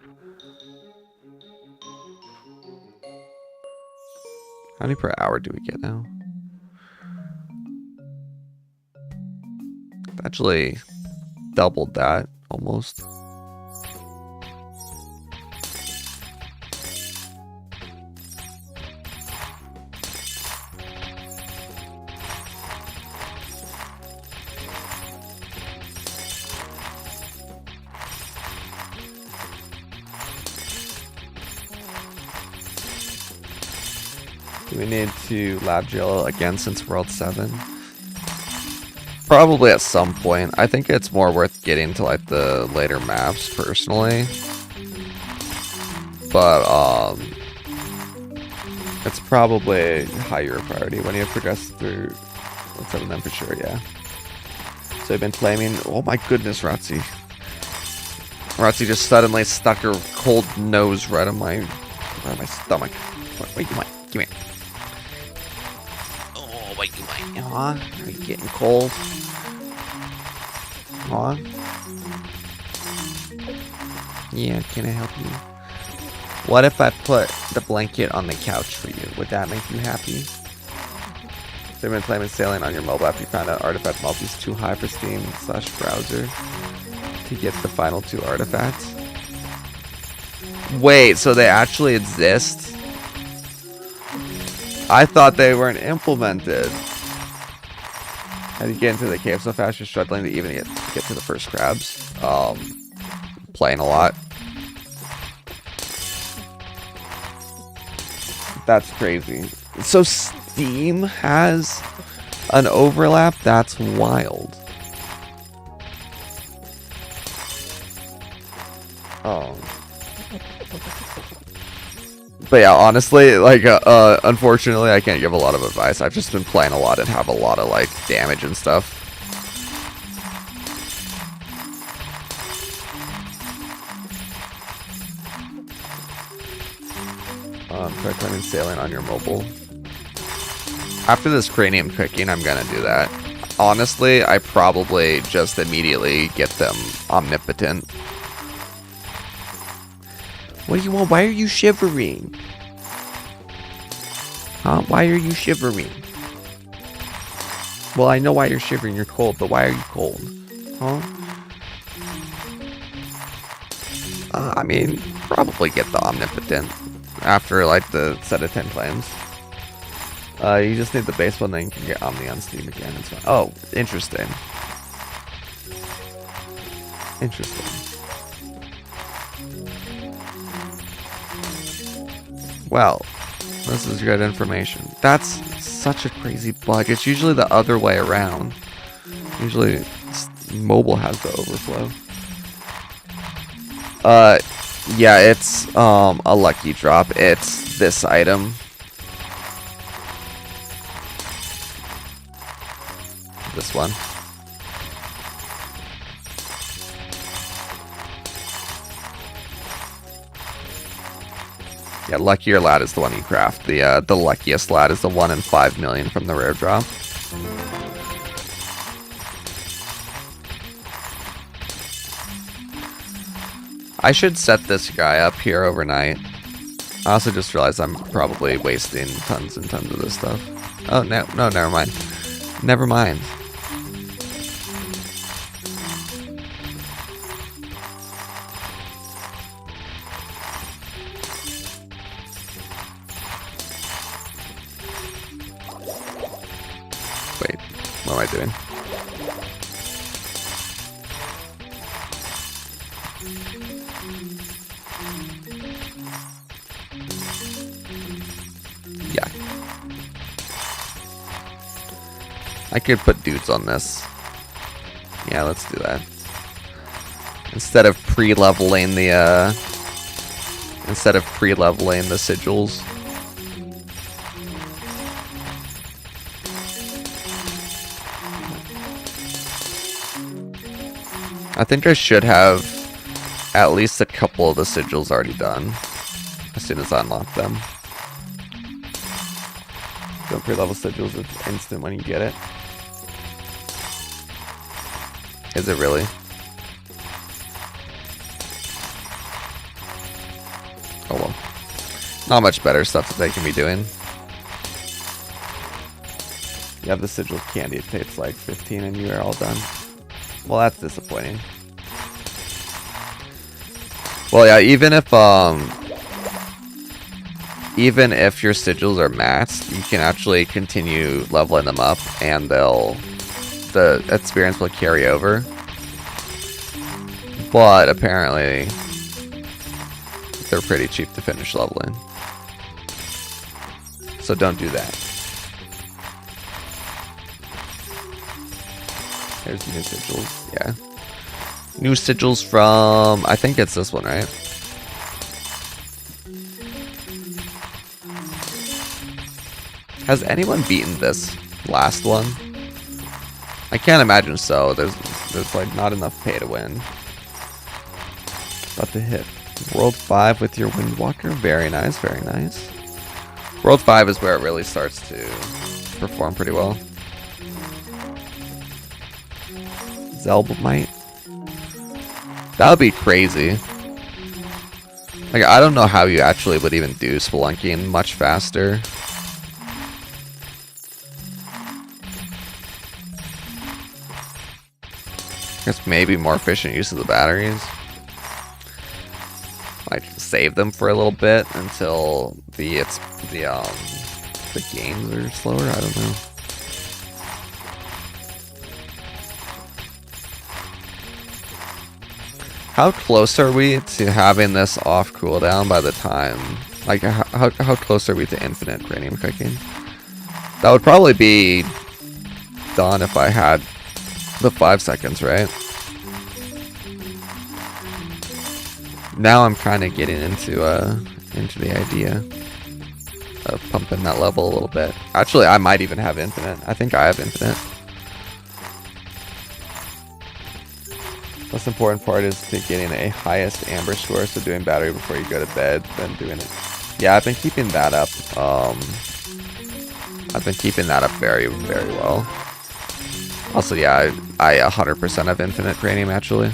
How many per hour do we get now? Actually doubled that almost. Do we need to lab drill again since World 7? Probably at some point. I think it's more worth getting to like the later maps personally. But it's probably higher priority when you progress through World 7 then for sure, yeah. So I've been claiming, oh my goodness, Ratzi. Ratzi just suddenly stuck her cold nose right on my stomach. Wait, you might. Give me. Oh, wait, you might. Aw, are you getting cold? Aw. Yeah, can I help you? What if I put the blanket on the couch for you? Would that make you happy? So you've been claiming sailing on your mobile app. You found out artifact multi is too high for Steam/browser to get the final 2 artifacts. Wait, so they actually exist? I thought they weren't implemented. How do you get into the cave so fast? You're struggling to even get to the first crabs. Playing a lot. That's crazy. So Steam has an overlap? That's wild. Oh. But yeah, honestly, like, unfortunately, I can't give a lot of advice. I've just been playing a lot and have a lot of, like, damage and stuff. Try climbing sailing on your mobile. After this cranium cooking, I'm gonna do that. Honestly, I probably just immediately get them omnipotent. What do you want? Why are you shivering? Huh? Why are you shivering? Well, I know why you're shivering. You're cold, but why are you cold? Huh? I mean, probably get the omnipotent after like the set of 10 claims. You just need the base one, then you can get Omni on Steam again. It's fine. Oh, interesting. Interesting. Well, this is good information. That's such a crazy bug. It's usually the other way around. Usually, mobile has the overflow. Yeah, it's a lucky drop. It's this item. this one. Yeah, Luckier Lad is the one you craft. The luckiest lad is the 1 in 5 million from the rare drop. I should set this guy up here overnight. I also just realized I'm probably wasting tons and tons of this stuff. Oh, no, never mind. Never mind. Wait, what am I doing? Yeah. I could put dudes on this. Yeah, let's do that. Instead of pre-leveling the sigils. I think I should have at least a couple of the sigils already done as soon as I unlock them. Don't pre-level sigils, it's instant when you get it. Is it really? Oh well. Not much better stuff that they can be doing. You have the sigil candy, it takes like 15 and you are all done. Well, that's disappointing. Well, yeah, even if your sigils are maxed, you can actually continue leveling them up, and the experience will carry over. But apparently, they're pretty cheap to finish leveling, so don't do that. There's new sigils, yeah. New sigils from, I think it's this one, right? Has anyone beaten this last one? I can't imagine so. There's like not enough pay to win. About to hit World 5 with your Windwalker. Very nice, very nice. World 5 is where it really starts to perform pretty well. Zelbmite. That would be crazy. Like, I don't know how you actually would even do spelunking much faster. I guess maybe more efficient use of the batteries. Like, save them for a little bit until the games are slower. I don't know. How close are we to having this off cooldown by the time? Like, how close are we to infinite cranium cooking? That would probably be done if I had the 5 seconds, right? Now I'm kind of getting into the idea of pumping that level a little bit. Actually, I might even have infinite. I think I have infinite. Most important part is to getting a highest amber score, so doing battery before you go to bed, then doing it. Yeah, I've been keeping that up. I've been keeping that up very, very well. Also, yeah, I 100% have infinite cranium, actually.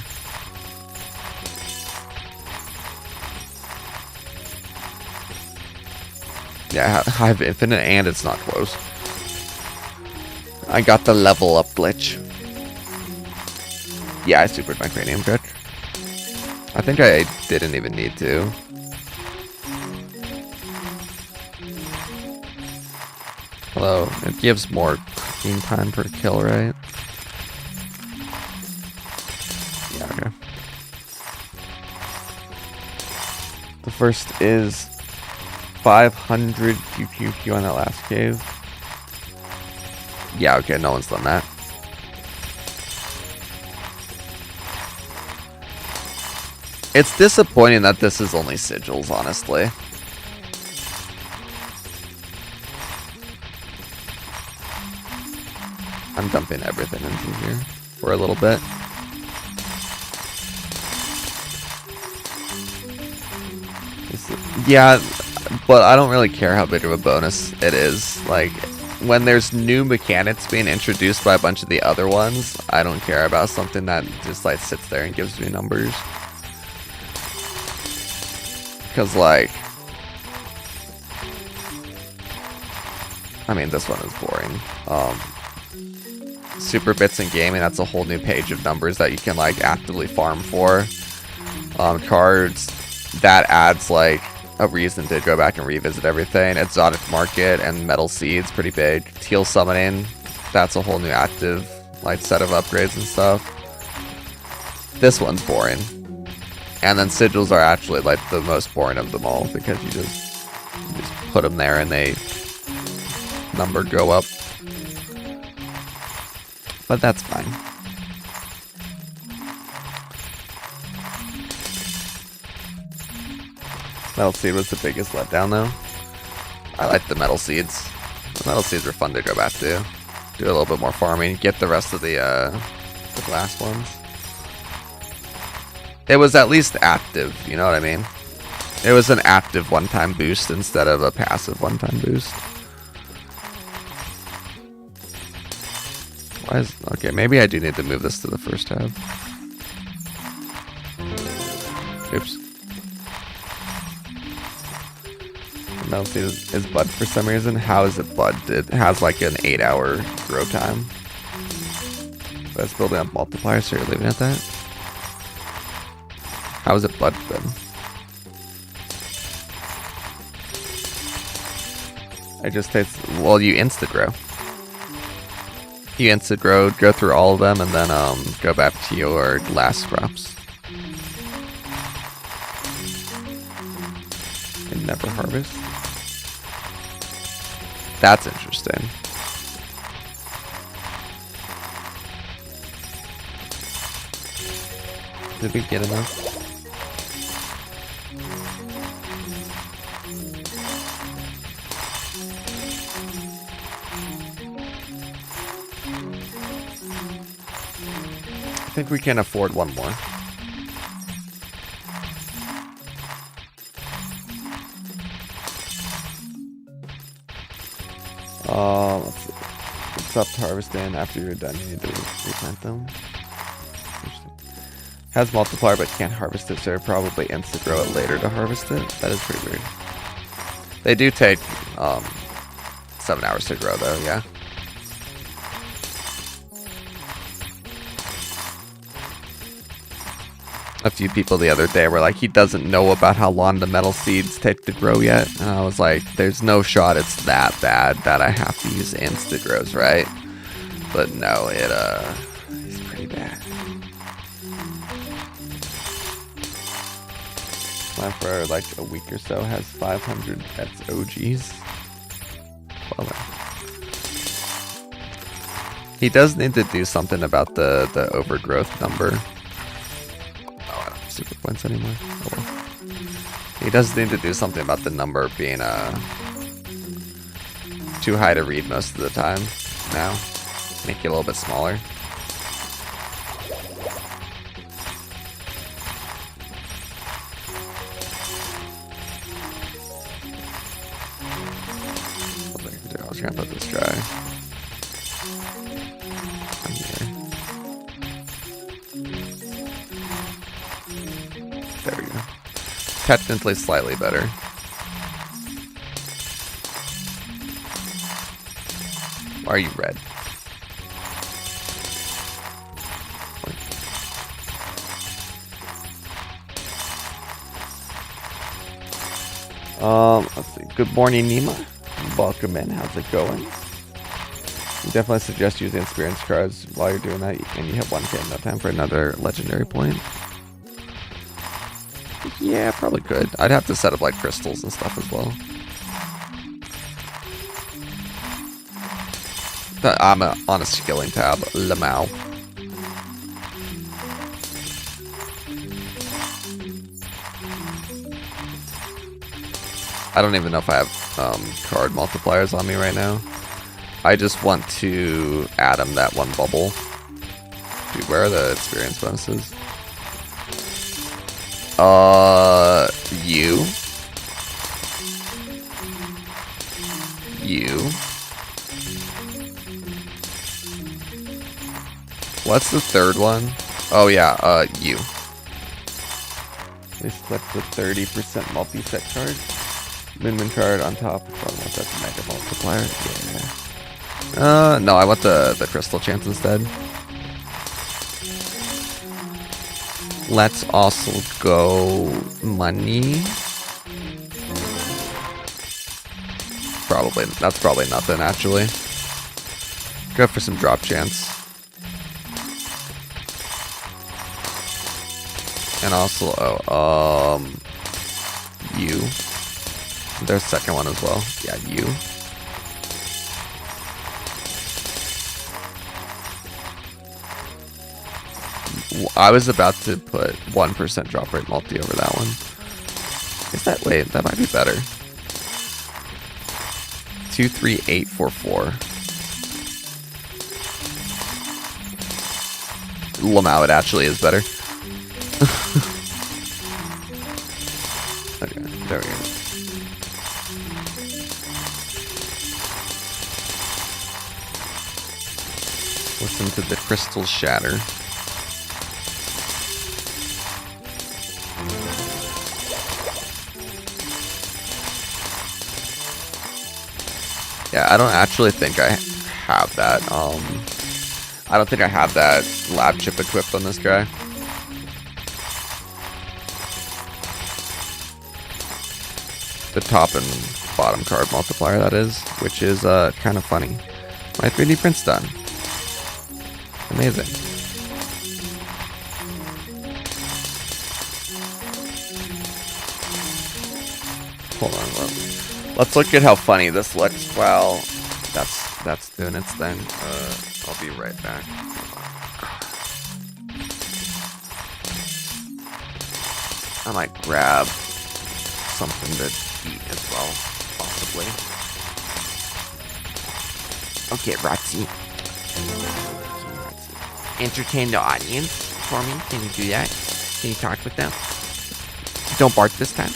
Yeah, I have infinite, and it's not close. I got the level up glitch. Yeah, I supered my cranium cook. I think I didn't even need to. Although, it gives more cooking time per kill, right? Yeah, okay. The first is 500 QQQ on that last cave. Yeah, okay, no one's done that. It's disappointing that this is only sigils, honestly. I'm dumping everything into here for a little bit. Yeah, but I don't really care how big of a bonus it is. Like, when there's new mechanics being introduced by a bunch of the other ones, I don't care about something that just like sits there and gives me numbers. Because like, I mean, this one is boring. Super Bits in Gaming, that's a whole new page of numbers that you can like actively farm for. Cards, that adds like a reason to go back and revisit everything. Exotic Market and Metal Seeds, pretty big. Teal Summoning, that's a whole new active like set of upgrades and stuff. This one's boring. And then Sigils are actually like the most boring of them all because you just put them there and they number go up. But that's fine. Metal Seed was the biggest letdown though. I like the Metal Seeds. The Metal Seeds were fun to go back to. Do a little bit more farming. Get the rest of the glass ones. It was at least active, you know what I mean? It was an active one-time boost instead of a passive one-time boost. Why is... Okay, maybe I do need to move this to the first tab. Oops. Metal Seed is bud for some reason. How is it bud? It has like an 8-hour grow time. But it's building up multipliers, so you're leaving it at that? How is it bud then? It just takes... Well, you insta-grow. You insta-grow, go through all of them, and then go back to your last crops. And never harvest. That's interesting. Did we get enough? I think we can afford one more. Let's see. Stop harvesting after you're done. You need to replant them. Has multiplier but can't harvest it, so you're probably insta-grow it later to harvest it. That is pretty weird. They do take 7 hours to grow though, yeah. A few people the other day were like, he doesn't know about how long the Metal Seeds take to grow yet. And I was like, there's no shot it's that bad that I have to use insta-grows, right? But no, it's pretty bad. Mine for like a week or so has 500 pets OGs. Well, he does need to do something about the overgrowth number. Super points anymore. Oh, well. He does need to do something about the number being too high to read most of the time now. Make it a little bit smaller. I was gonna let this dry. There we go. Technically slightly better. Why are you red? Let's see. Good morning, Nima. Welcome in. How's it going? We definitely suggest using experience cards while you're doing that, and you have 1k in no time for another legendary point. Yeah, probably could. I'd have to set up like crystals and stuff as well. I'm on a skilling tab. Lamau. I don't even know if I have card multipliers on me right now. I just want to add him that one bubble. Dude, where are the experience bonuses? You. What's the third one? Oh yeah, you. They split the 30% multi-set card. Min card on top. That's a mega multiplier. Yeah. No, I want the crystal chance instead. Let's also go money. That's probably nothing actually. Go for some drop chance. And also, you. There's a second one as well. Yeah, you. I was about to put 1% drop rate multi over that one. Is that, wait, that might be better. 23844. Lamau, it actually is better. Okay, there we go. Listen to the crystals shatter. Yeah, I don't actually think I have that. I don't think I have that lab chip equipped on this guy. The top and bottom card multiplier, that is, which is kind of funny. My 3D print's done. Amazing. Hold on, let's look at how funny this looks while that's doing its thing. I'll be right back. I might grab something to eat as well, possibly. Okay, Roxy. Entertain the audience for me. Can you do that? Can you talk with them? Don't bark this time.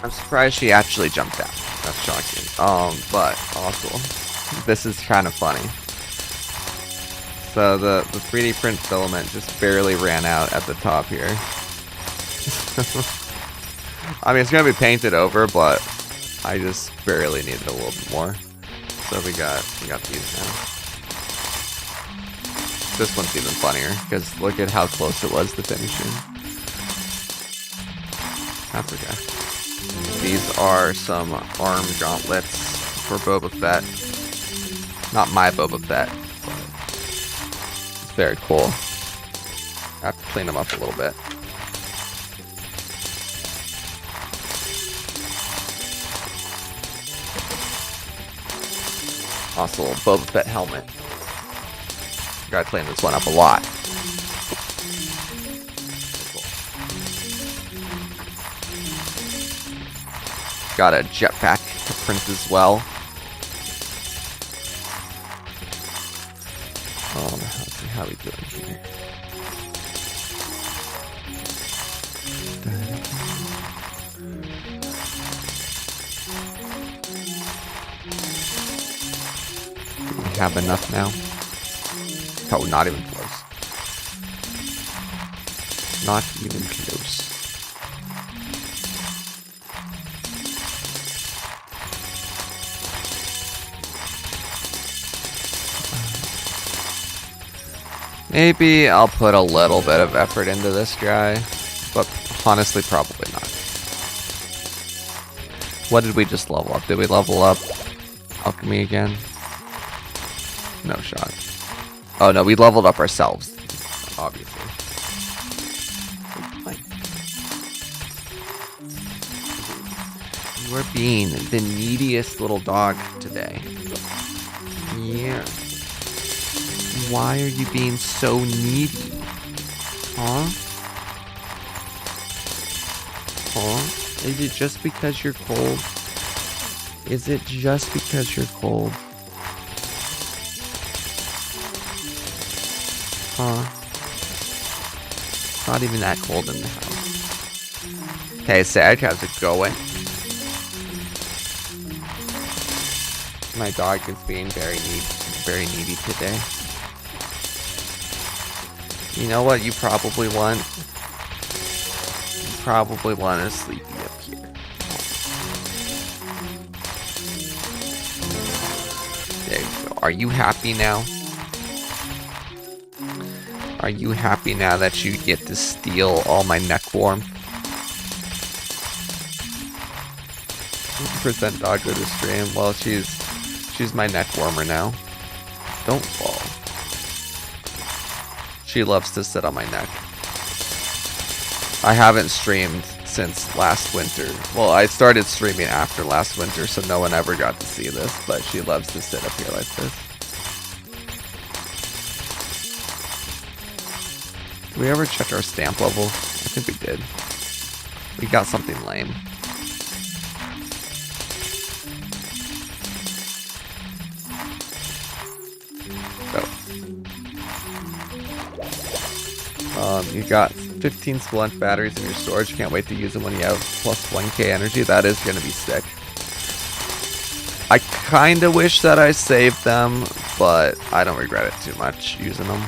I'm surprised she actually jumped out. That's shocking. But also, this is kind of funny. So the 3D print filament just barely ran out at the top here. I mean, it's gonna be painted over, but I just barely needed a little bit more. So we got these now. This one's even funnier because look at how close it was to finishing. That's okay. These are some arm gauntlets for Boba Fett. Not my Boba Fett, but it's very cool. I have to clean them up a little bit. Also, Boba Fett helmet. Gotta clean this one up a lot. Got a jetpack to footprint as well. Let's see how we doing here. Do we have enough now? Oh, not even close. Not even close. Maybe I'll put a little bit of effort into this guy, but honestly, probably not. What did we just level up? Did we level up alchemy again? No shot. Oh no, we leveled up ourselves, obviously. You are being the neediest little dog today. Yeah. Why are you being so needy? Huh? Huh? Is it just because you're cold? Is it just because you're cold? Huh? Not even that cold in the house. Hey, Sag, how's it going? My dog is being very needy today. You know what you probably want? You probably want a sleepy up here. There you go. Are you happy now? Are you happy now that you get to steal all my neck warm? 100% dog go to stream. Well, she's my neck warmer now. Don't fall. She loves to sit on my neck. I haven't streamed since last winter. Well, I started streaming after last winter, so no one ever got to see this, but she loves to sit up here like this. Did we ever check our stamp level? I think we did. We got something lame. You got 15 Splunk batteries in your storage. Can't wait to use them when you have plus 1k energy. That is going to be sick. I kind of wish that I saved them, but I don't regret it too much using them.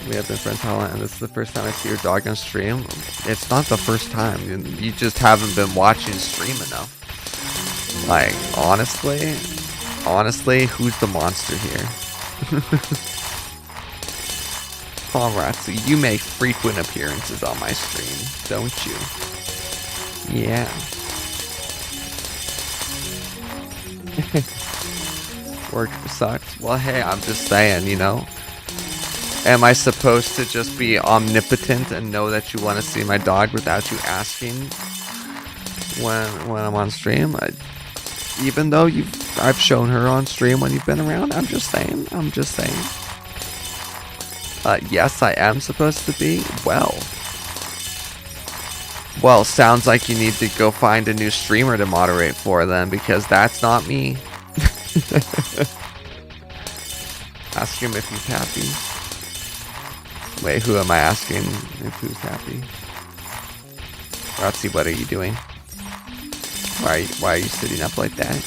We have been friends how long, and this is the first time I see your dog on stream. It's not the first time. You just haven't been watching stream enough. Like, honestly, who's the monster here? Conrad, you make frequent appearances on my stream, don't you? Yeah. Work sucks. Well, hey, I'm just saying, you know. Am I supposed to just be omnipotent and know that you want to see my dog without you asking when I'm on stream? Even though I've shown her on stream when you've been around. I'm just saying. Yes, I am supposed to be. Well, sounds like you need to go find a new streamer to moderate for then, because that's not me. Ask him if he's happy. Wait, who am I asking if who's happy? Rotsy, what are you doing? Why are you sitting up like that?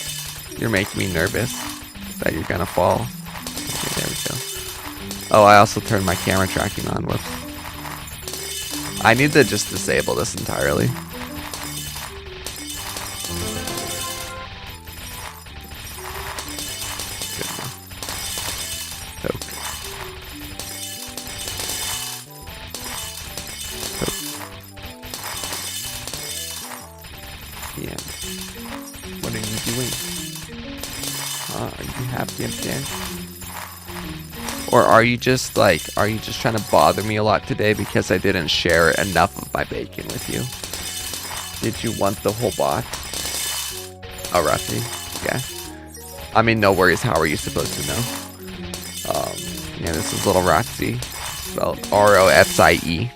You're making me nervous that you're gonna fall. Okay, there we go. Oh, I also turned my camera tracking on. Whoops. I need to just disable this entirely. Good enough. Poke. Yeah. What are you doing? Are you happy up there? Or are you just trying to bother me a lot today because I didn't share enough of my bacon with you? Did you want the whole box? Oh, Rusty. Yeah. I mean, no worries. How are you supposed to know? Yeah, this is little Roxy. Spelled R-O-X-I-E.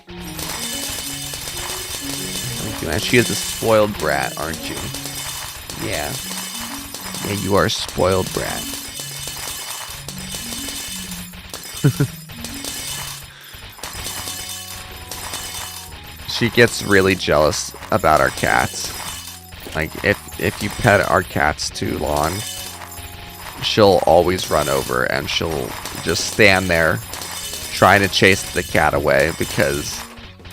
to. And she is a spoiled brat, aren't you? Yeah. Yeah, you are a spoiled brat. She gets really jealous about our cats. Like, if you pet our cats too long, she'll always run over and she'll just stand there trying to chase the cat away because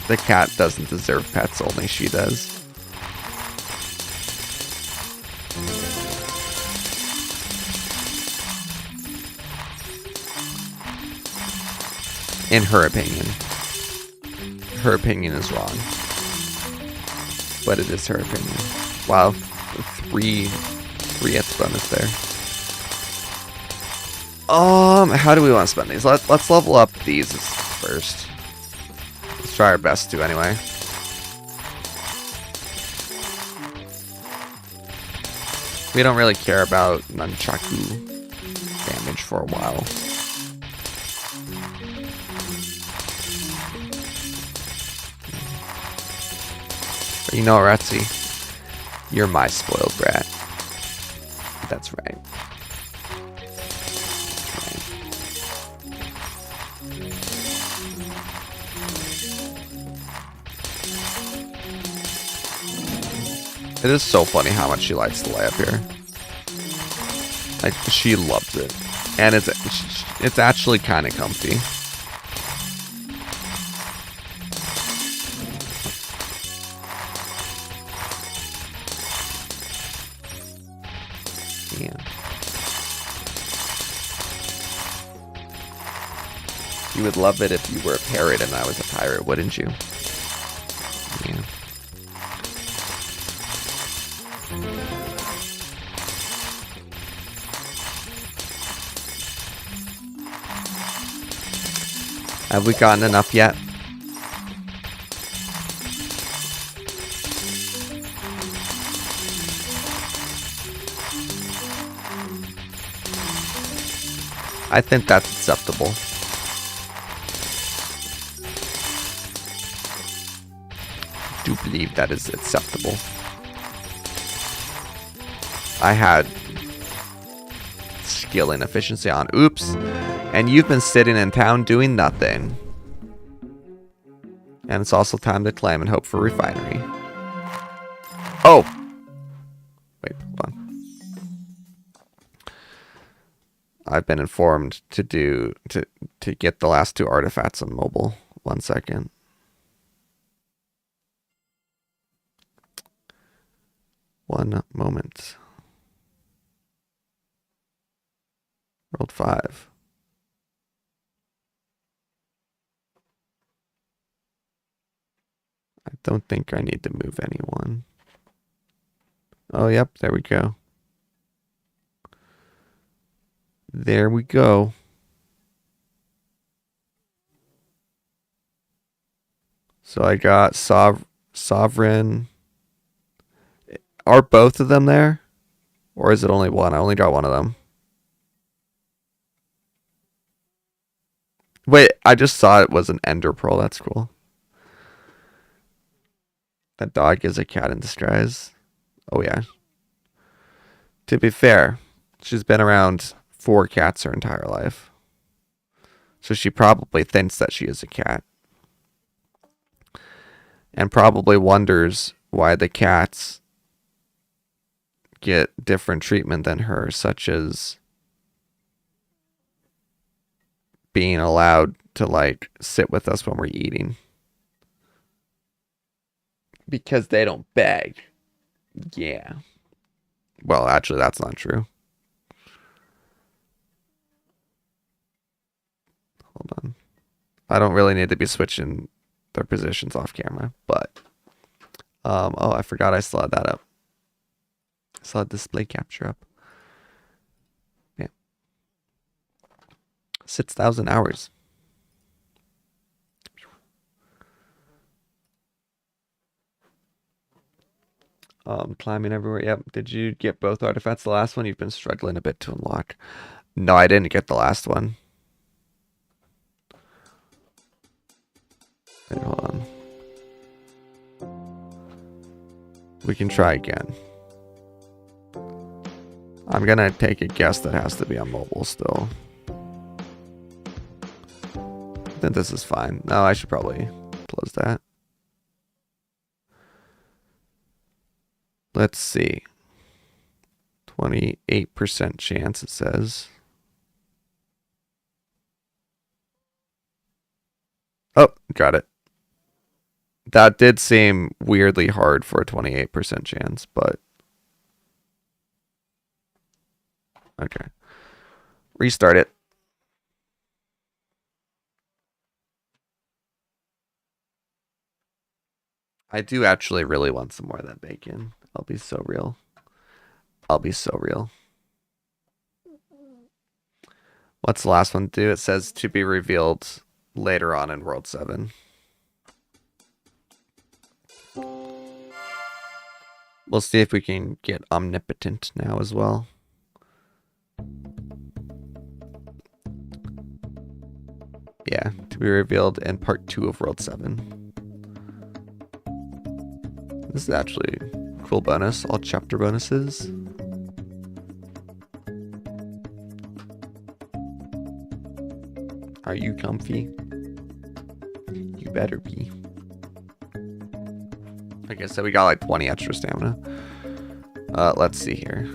the cat doesn't deserve pets, only she does. In her opinion. Her opinion is wrong. But it is her opinion. Wow. Three X bonus there. How do we want to spend these? Let's level up these first. Let's try our best to anyway. We don't really care about nunchaku damage for a while. But you know, Ratzi, you're my spoiled brat. That's right. It is so funny how much she likes to lay up here. Like, she loves it. And it's actually kind of comfy. Yeah. You would love it if you were a parrot and I was a pirate, wouldn't you? Yeah. Have we gotten enough yet? I think that's acceptable. I do believe that is acceptable. I had skill and efficiency on. Oops. And you've been sitting in town doing nothing. And it's also time to claim and hope for refinery. Oh! Wait, hold on. I've been informed to get the last 2 artifacts on mobile. 1 second. One moment. Rolled 5. I don't think I need to move anyone. Oh, yep, there we go. There we go. So I got Sovereign. Are both of them there? Or is it only one? I only got one of them. Wait, I just saw it was an Ender Pearl. That's cool. That dog is a cat in disguise. Oh, yeah. To be fair, she's been around 4 cats her entire life. So she probably thinks that she is a cat. And probably wonders why the cats get different treatment than her, such as being allowed to, like, sit with us when we're eating. Because they don't beg. Yeah. Well, actually, that's not true. Hold on. I don't really need to be switching their positions off camera, but oh, I forgot I still had that up. I still had display capture up. Yeah. 6,000 hours. Climbing everywhere. Yep. Did you get both artifacts? The last one you've been struggling a bit to unlock. No, I didn't get the last one. Wait, hold on. We can try again. I'm gonna take a guess that has to be on mobile still. I think this is fine. No, I should probably close that. Let's see. 28% chance, it says. Oh, got it. That did seem weirdly hard for a 28% chance, but... Okay. Restart it. I do actually really want some more of that bacon. I'll be so real. I'll be so real. What's the last one do? It says to be revealed later on in World 7. We'll see if we can get omnipotent now as well. Yeah, to be revealed in part 2 of World 7. This is actually a cool bonus. All chapter bonuses. Are you comfy? You better be. Like I said, we got like 20 extra stamina. Let's see here.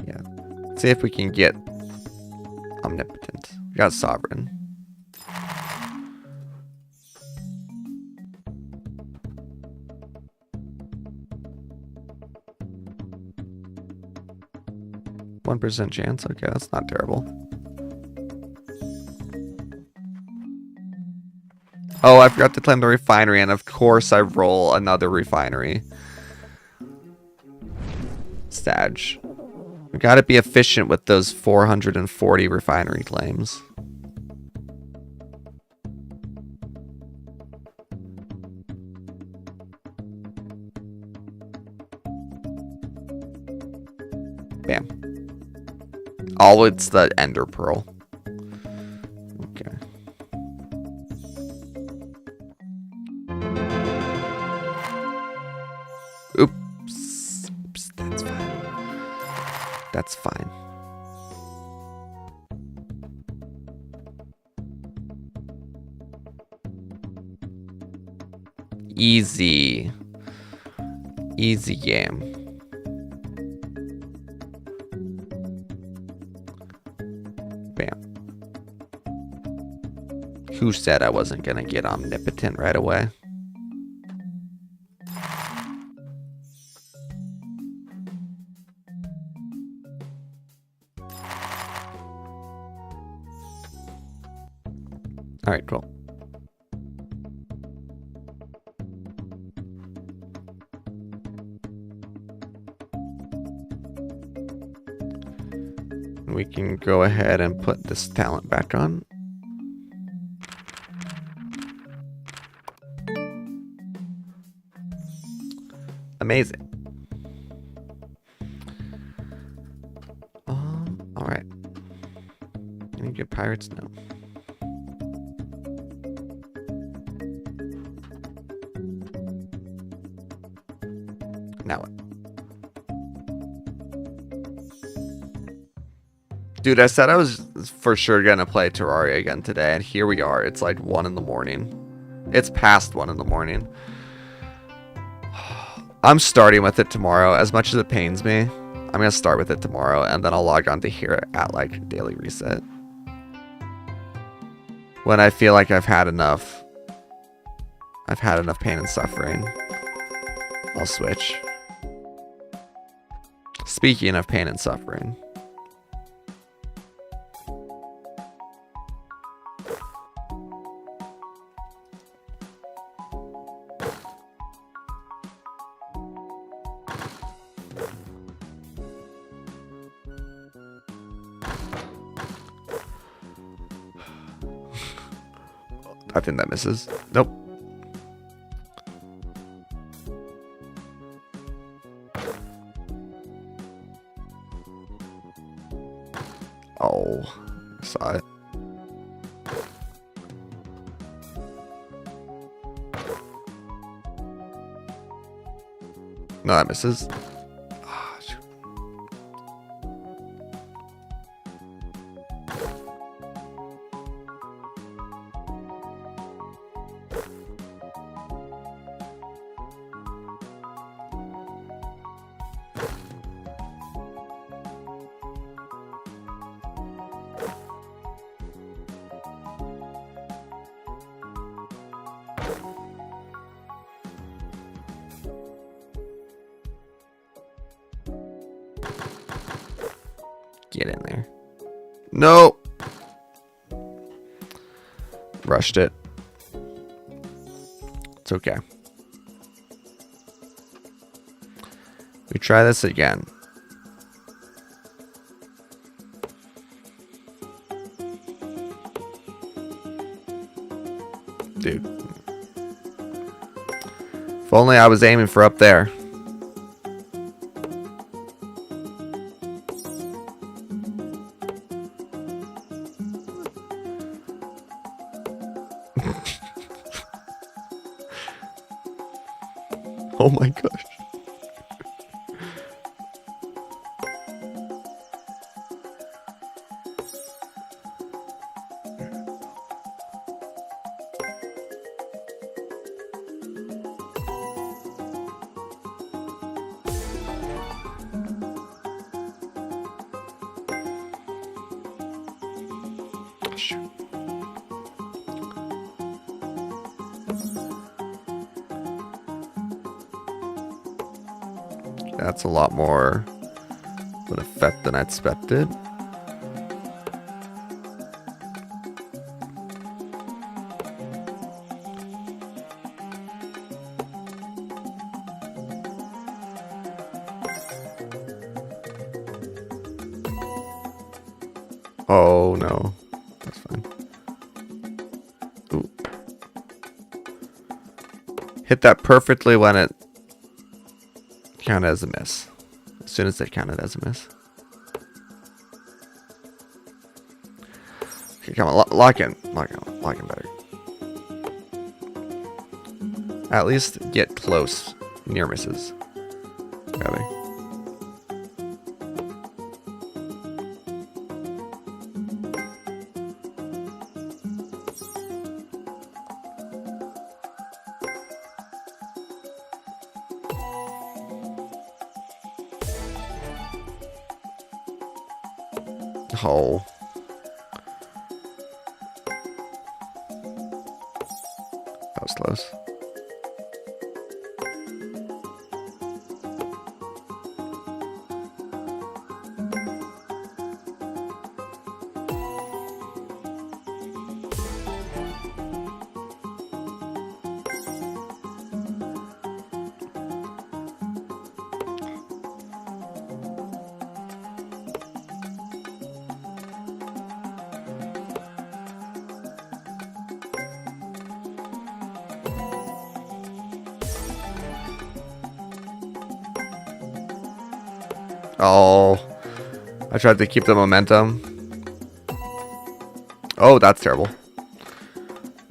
Yeah. Let's see if we can get omnipotent. We got sovereign. %1 chance. Okay, that's not terrible. Oh, I forgot to claim the refinery, and of course I roll another refinery. Sag. We gotta be efficient with those 440 refinery claims. Bam. Oh, it's the Ender Pearl. Okay. Oops. Oops, that's fine. That's fine. Easy. Easy game. Bam. Who said I wasn't gonna get omnipotent right away? Alright, cool. We can go ahead and put this talent back on. Amazing. Alright. Any good pirates? No. Now what? Dude, I said I was for sure gonna play Terraria again today, and here we are. It's like 1 in the morning. It's past 1 in the morning. I'm starting with it tomorrow. As much as it pains me, I'm gonna start with it tomorrow, and then I'll log on to here at like daily reset. When I feel like I've had enough pain and suffering, I'll switch. Speaking of pain and suffering. I think that misses. Nope. Oh, I saw it. No, that misses. Ah, shoot. Get in there. No. Rushed it. It's okay. We try this again. Dude. If only I was aiming for up there. Oh my gosh. Shoot. That's a lot more of an effect than I expected. Oh no, that's fine. Ooh. Hit that perfectly when it counted as a miss. As soon as it counted as a miss. Okay, come on, lock in better. At least get close. Near misses. Really. Oh. That was close. Oh, I tried to keep the momentum. Oh, that's terrible.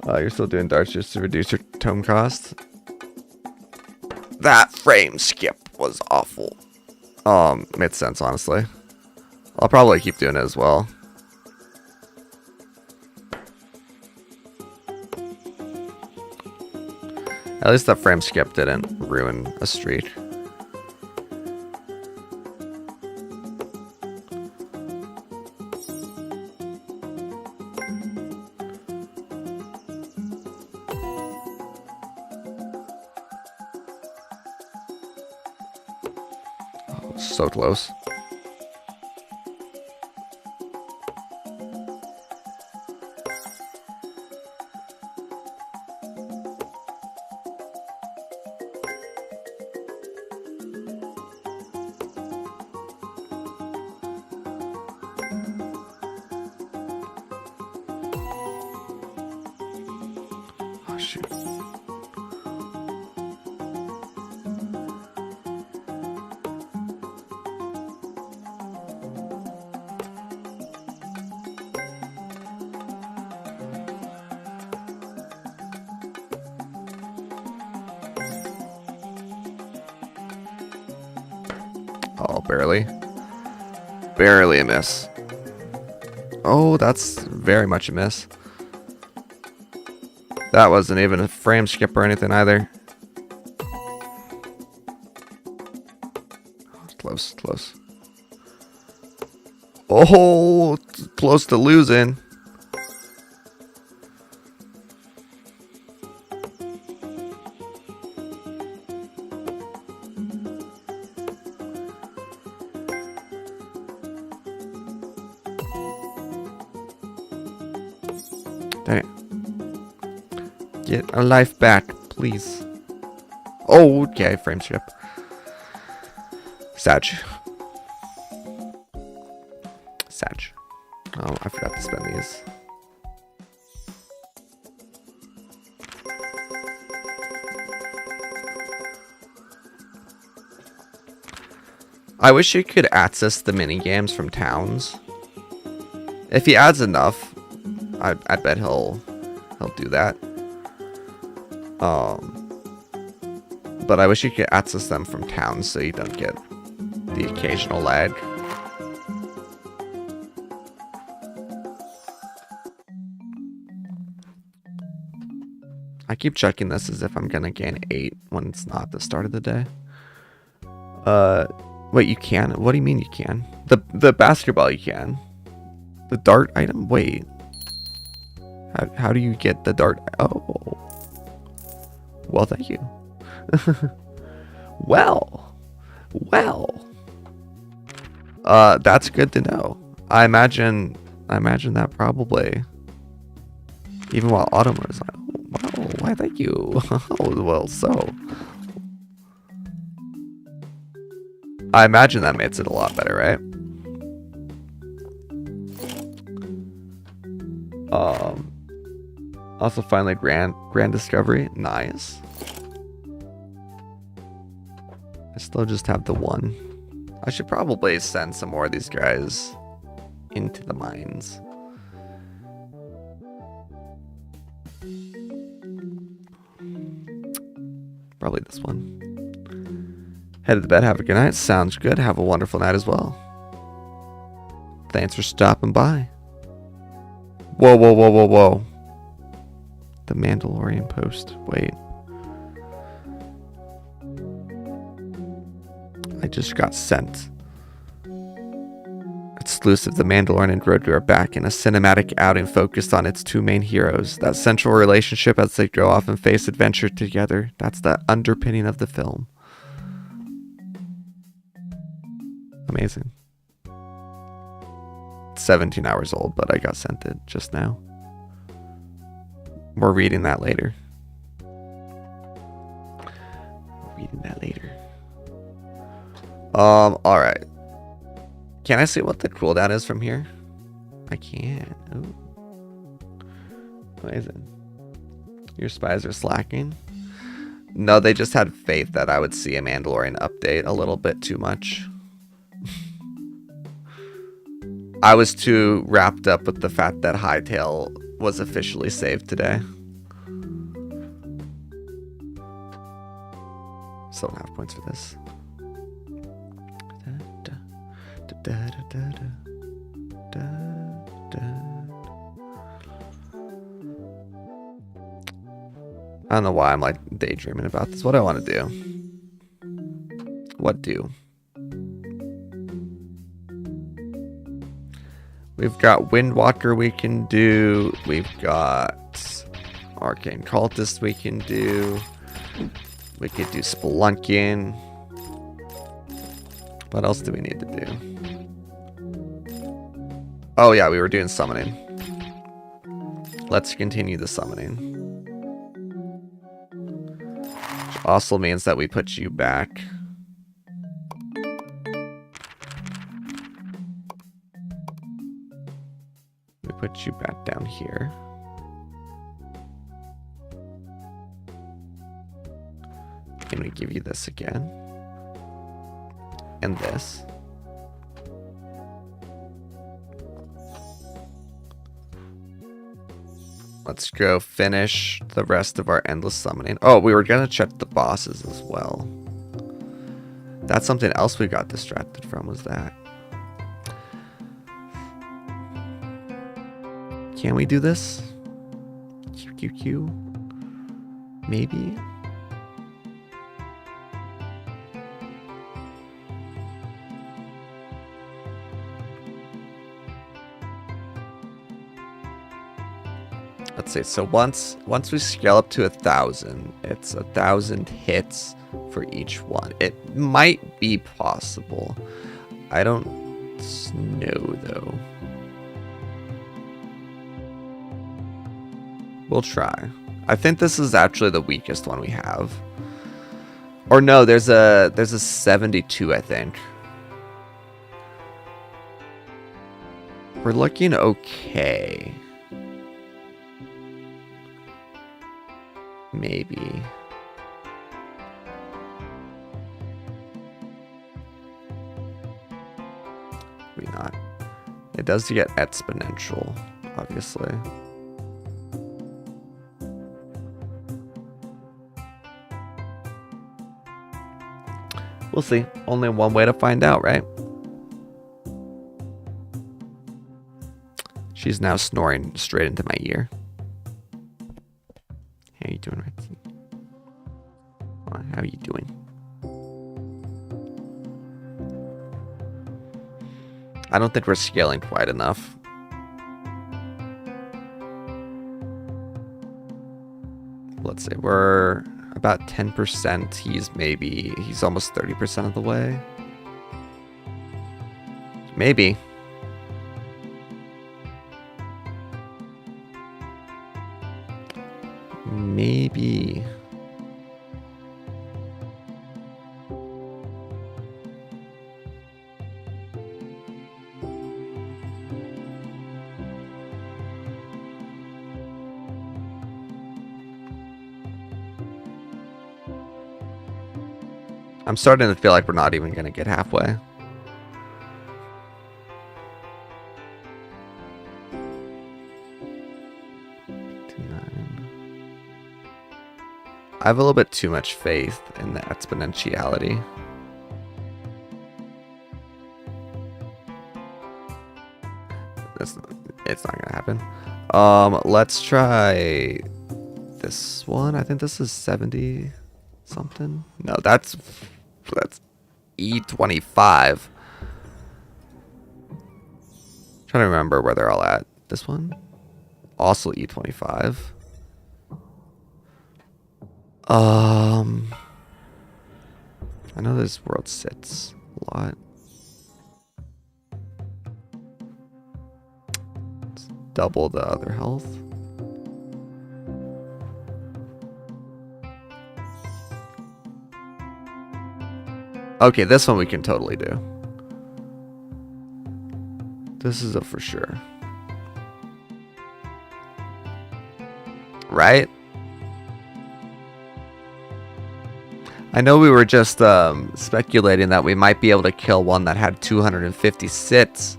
You're still doing darts just to reduce your tome cost. That frame skip was awful. Made sense, honestly. I'll probably keep doing it as well. At least that frame skip didn't ruin a streak. So close. Oh, shoot. Oh, barely. Barely a miss. Oh, that's very much a miss. That wasn't even a frame skip or anything either. Close, close. Oh, close to losing. Dang it. Get a life back, please. Oh, okay, frame skip. Sag. Sag. Oh, I forgot to spend these. I wish you could access the mini games from towns. If he adds enough, I bet he'll do that. But I wish you could access them from towns so you don't get the occasional lag. I keep checking this as if I'm gonna gain 8 when it's not the start of the day. Wait, you can? What do you mean you can? The basketball you can. The dart item? Wait. How do you get the dart? Oh. Well, thank you. Well. That's good to know. I imagine that probably, even while autumn was like, oh, wow, why thank you. Oh, well, so. I imagine that makes it a lot better, right? Also finally grand discovery. Nice. I still just have the one. I should probably send some more of these guys into the mines. Probably this one. Head to bed, have a good night. Sounds good. Have a wonderful night as well. Thanks for stopping by. Whoa. The Mandalorian post. Wait. I just got sent. Exclusive, The Mandalorian and Grogu are back in a cinematic outing focused on its two main heroes. That central relationship as they go off and face adventure together. That's the underpinning of the film. Amazing. It's 17 hours old, but I got sent it just now. We're reading that later. Alright. Can I see what the cooldown is from here? I can. Ooh. Amazing. Your spies are slacking. No, they just had faith that I would see a Mandalorian update a little bit too much. I was too wrapped up with the fact that Hightail was officially saved today. 7.5 points for this. I don't know why I'm like daydreaming about this. What do I want to do? What do? We've got Windwalker we can do. We've got Arcane Cultist we can do. We could do Spelunking. What else do we need to do? Oh yeah, we were doing summoning. Let's continue the summoning. Which also means that we put you back. We put you back down here. And we give you this again. And this. Let's go finish the rest of our endless summoning. Oh, we were gonna check the bosses as well. That's something else we got distracted from, was that. Can we do this? QQQ? Maybe? Let's see. So once we scale up to 1,000, it's 1,000 hits for each one. It might be possible. I don't know though. We'll try. I think this is actually the weakest one we have. Or no, there's a 72, I think. We're looking okay. Maybe. Maybe not. It does get exponential, obviously. We'll see. Only one way to find out, right? She's now snoring straight into my ear. How you doing, Ritzy? How are you doing? I don't think we're scaling quite enough. Let's say we're about 10%. He's almost 30% of the way. Maybe. Maybe. I'm starting to feel like we're not even going to get halfway. I have a little bit too much faith in the exponentiality. It's not gonna happen. Let's try this one. I think this is 70 something. No, that's E25. Trying to remember where they're all at. This one, also E25. I know this world sits a lot. Let's double the other health. Okay, this one we can totally do. This is a for sure. Right? I know we were just speculating that we might be able to kill one that had 250 sets,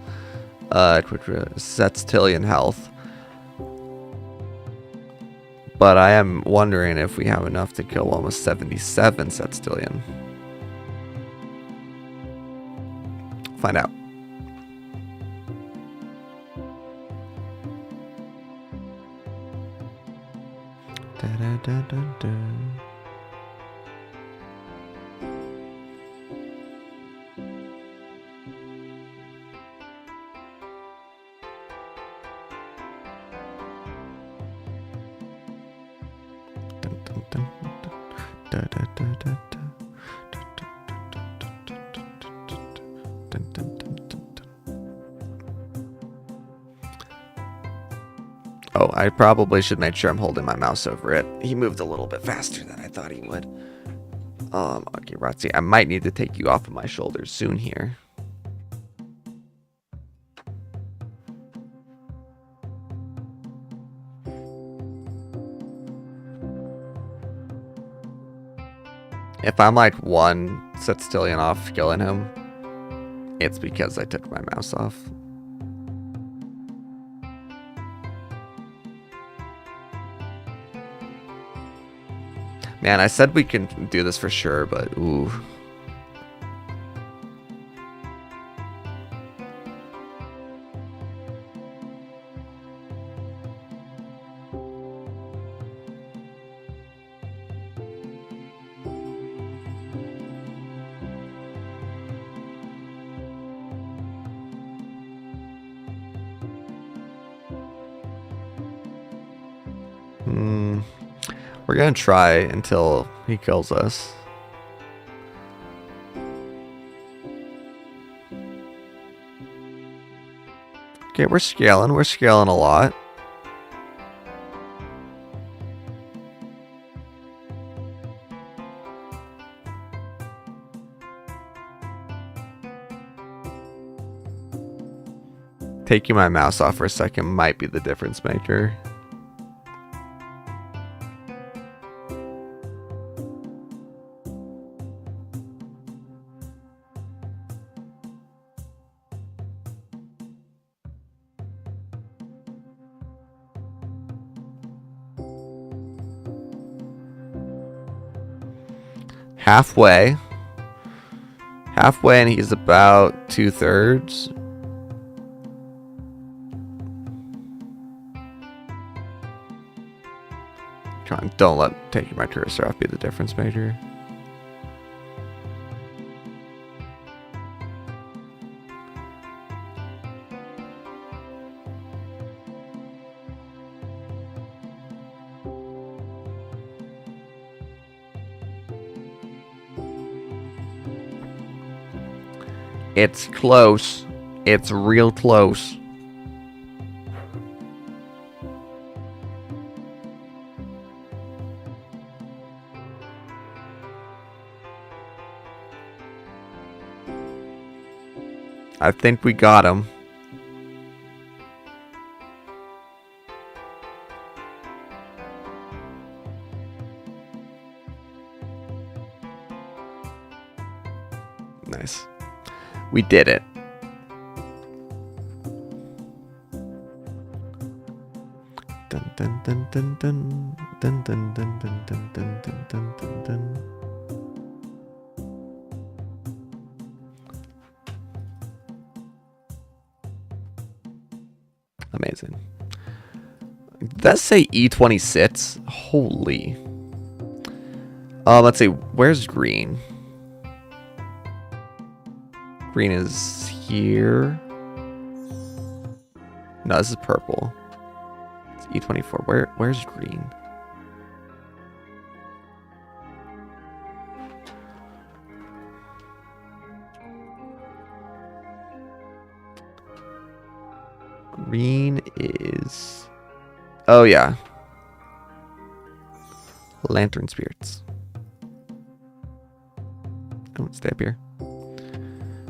Tillion health. But I am wondering if we have enough to kill one with 77 Tillion. Find out. Da, da, da, da, da. Oh, I probably should make sure I'm holding my mouse over it. He moved a little bit faster than I thought he would. Okay, Ratzi, I might need to take you off of my shoulders soon here. If I'm like one Setstillion off killing him, it's because I took my mouse off. Man, I said we can do this for sure, but ooh. We're gonna try until he kills us. Okay, we're scaling. We're scaling a lot. Taking my mouse off for a second might be the difference maker. Halfway. Halfway, and he's about 2/3. Come on, don't let taking my cursor off be the difference maker. It's close. It's real close. I think we got him. Nice. We did it. Dun dun dun dun dun dun dun dun dun dun dun dun dun dun. Amazing. Did that say E26? Holy. Let's see. Where's green? Green is here. No, this is purple. It's E24. Where's green? Green is... Oh, yeah. Lantern spirits. Oh, stay up here.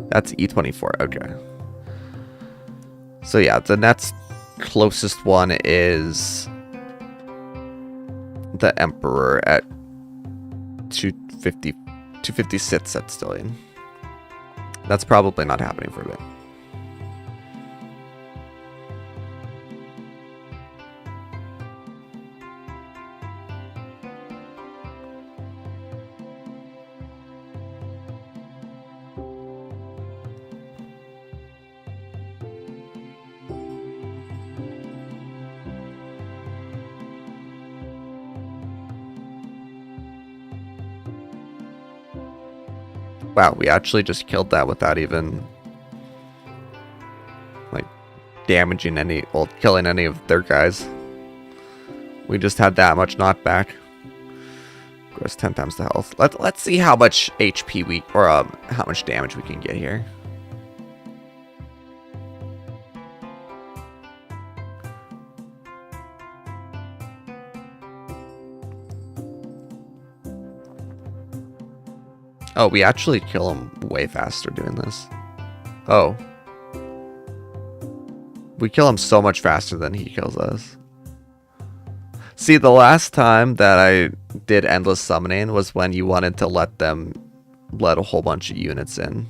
That's E24. Okay. So, yeah, the next closest one is the Emperor at 256 at Idleon. That's probably not happening for a bit. Wow, we actually just killed that without even, like, damaging any, well, killing any of their guys. We just had that much knockback. Gross 10 times the health. Let's see how much HP we, or how much damage we can get here. Oh, we actually kill him way faster doing this. Oh. We kill him so much faster than he kills us. See, the last time that I did endless summoning was when you wanted to let a whole bunch of units in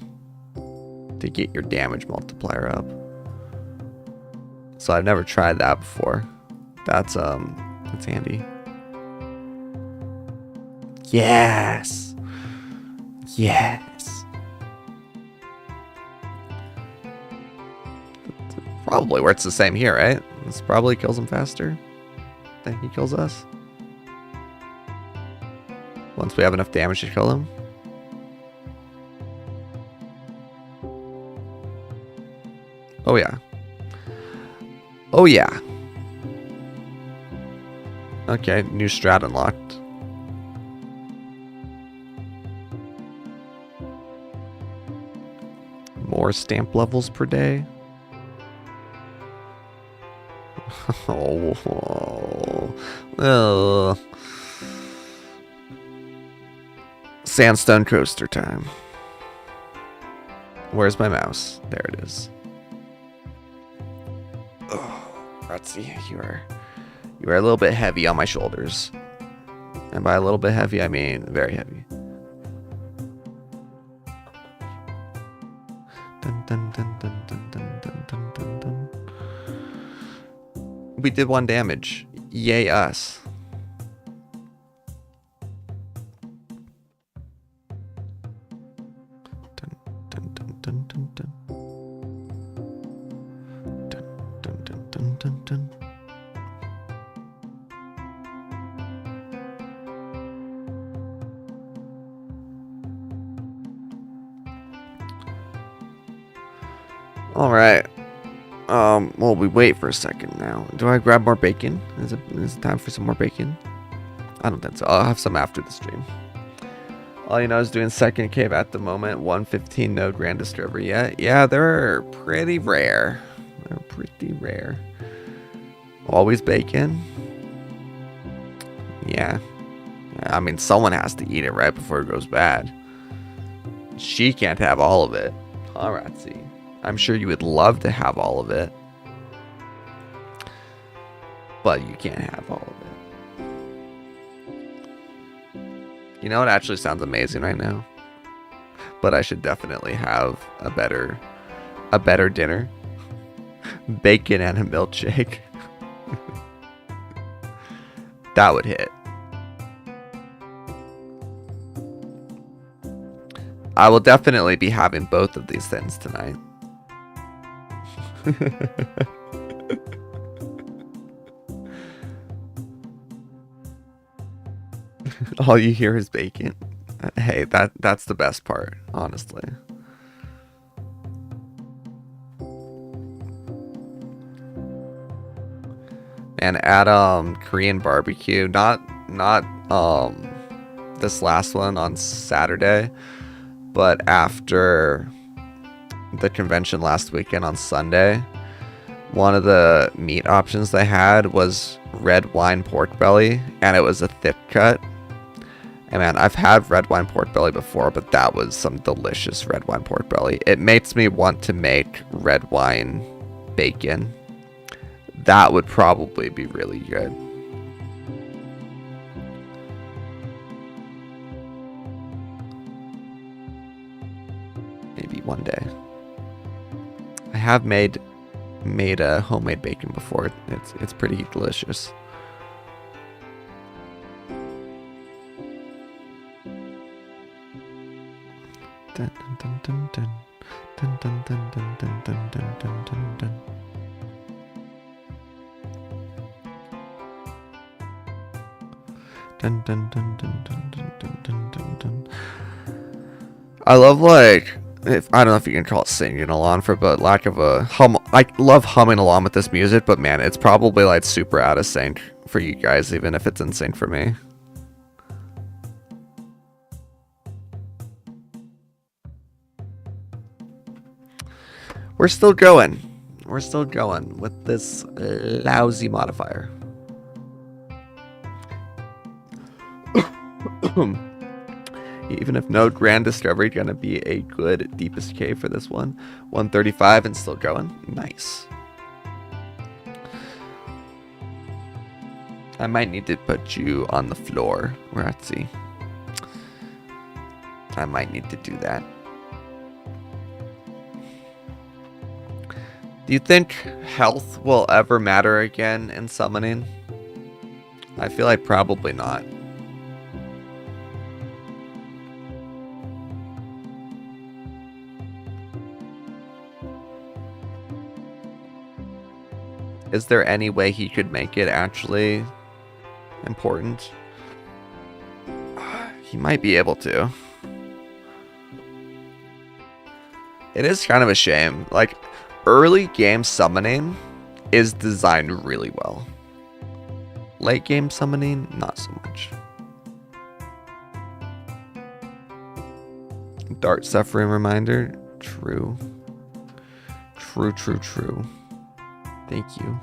to get your damage multiplier up. So I've never tried that before. That's handy. Yes. Yes. Probably where it's the same here, right? This probably kills him faster than he kills us. Once we have enough damage to kill him. Oh yeah. Oh yeah. Okay, new strat unlocked. More stamp levels per day. Oh. Sandstone coaster time. Where's my mouse? There it is. Oh, let's see. You are a little bit heavy on my shoulders. And by a little bit heavy, I mean very heavy. Dun, dun, dun, dun, dun, dun, dun, dun, dun, dun. We did 1 damage. Yay us. Dun, dun, dun, dun, dun, dun. Dun, dun, dun, dun, dun, dun. All right. Well, we wait for a second now. Do I grab more bacon? Is it time for some more bacon? I don't think so. I'll have some after the stream. All you know is doing second cave at the moment. 115 no grand discovery yet. Yeah, they're pretty rare. They're pretty rare. Always bacon. Yeah. I mean, someone has to eat it right before it goes bad. She can't have all of it. Alright, see. I'm sure you would love to have all of it. But you can't have all of it. You know, it actually sounds amazing right now. But I should definitely have a better dinner. Bacon and a milkshake. That would hit. I will definitely be having both of these things tonight. All you hear is bacon. Hey, that's the best part, honestly. And at Korean barbecue, not this last one on Saturday, but after the convention last weekend on Sunday, one of the meat options they had was red wine pork belly, and it was a thick cut. And man, I've had red wine pork belly before, but that was some delicious red wine pork belly. It makes me want to make red wine bacon. That would probably be really good. Maybe one day. I have made a homemade bacon before. It's pretty delicious. Dun, dun, dun, dun, dun, dun, dun, dun, dun, dun, dun, dun, dun, dun. Dun, dun, dun, dun, dun, dun, dun, dun, dun, dun. I love, like, I don't know if you can call it singing along for, but lack of a hum. I love humming along with this music, but man, it's probably like super out of sync for you guys, even if it's in sync for me. We're still going. We're still going with this lousy modifier. Even if no grand discovery, gonna be a good deepest cave for this one. 135 and still going. Nice. I might need to put you on the floor, Ratzi. I might need to do that. Do you think health will ever matter again in summoning? I feel like probably not. Is there any way he could make it actually important? He might be able to. It is kind of a shame. Like, early game summoning is designed really well. Late game summoning, not so much. Dart suffering reminder, true. True, true, true. Thank you.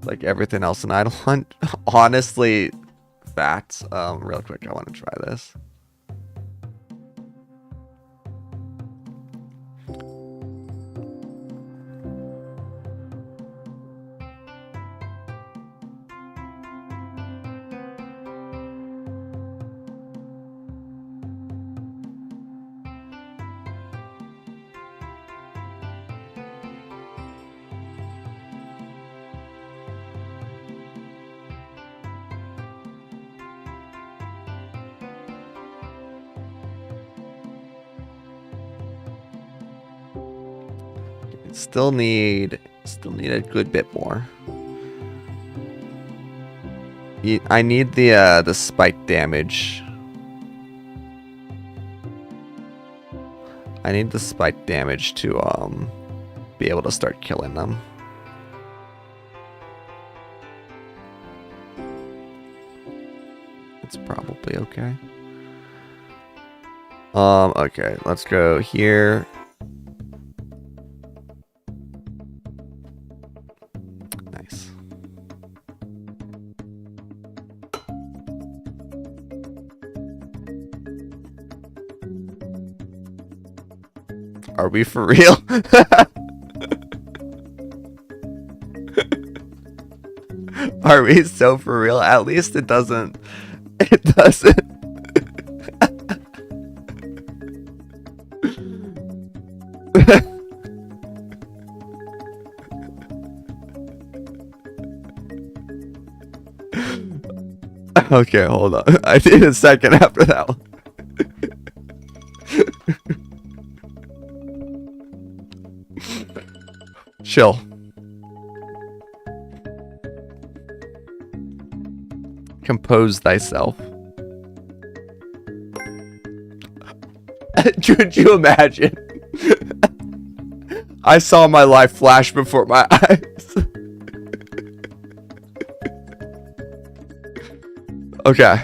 Like everything else in Idleon. Honestly, facts. Real quick, I want to try this. Still need a good bit more. I need the spike damage. I need the spike damage to be able to start killing them. It's probably okay. Okay, let's go here. Nice. Are we for real? Are we so for real? At least it doesn't. It doesn't. Okay, hold on. I need a second after that one. Chill. Compose thyself. Could you imagine? I saw my life flash before my eyes. Okay.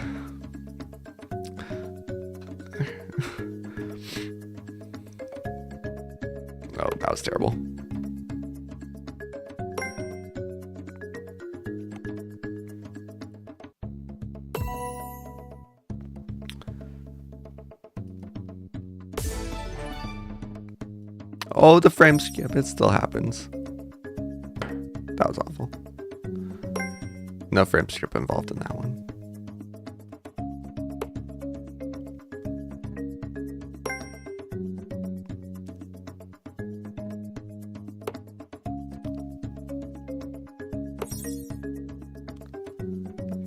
Oh, that was terrible. Oh, the frame skip. It still happens. That was awful. No frame skip involved in that one.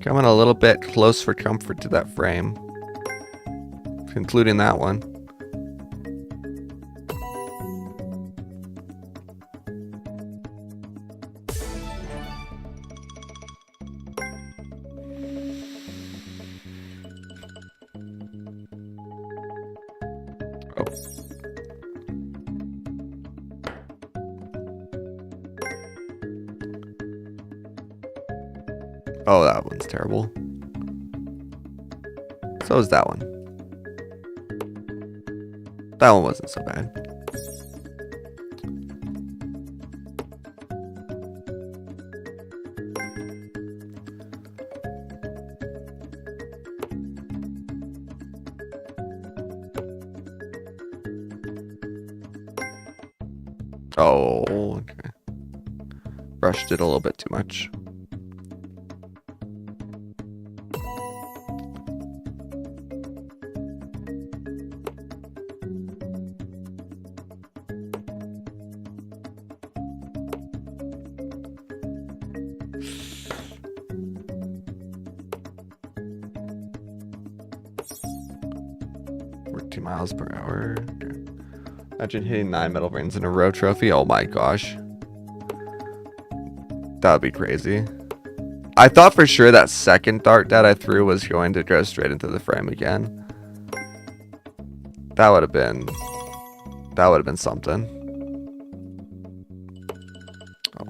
Coming a little bit close for comfort to that frame. Including that one. Oh, that one's terrible. So is that one. That one wasn't so bad. Oh, okay. Rushed it a little bit too much. We're 2 miles per hour. Okay. Imagine hitting 9 metal brains in a row trophy. Oh my gosh. That would be crazy. I thought for sure that second dart that I threw was going to go straight into the frame again. That would have been something. Oh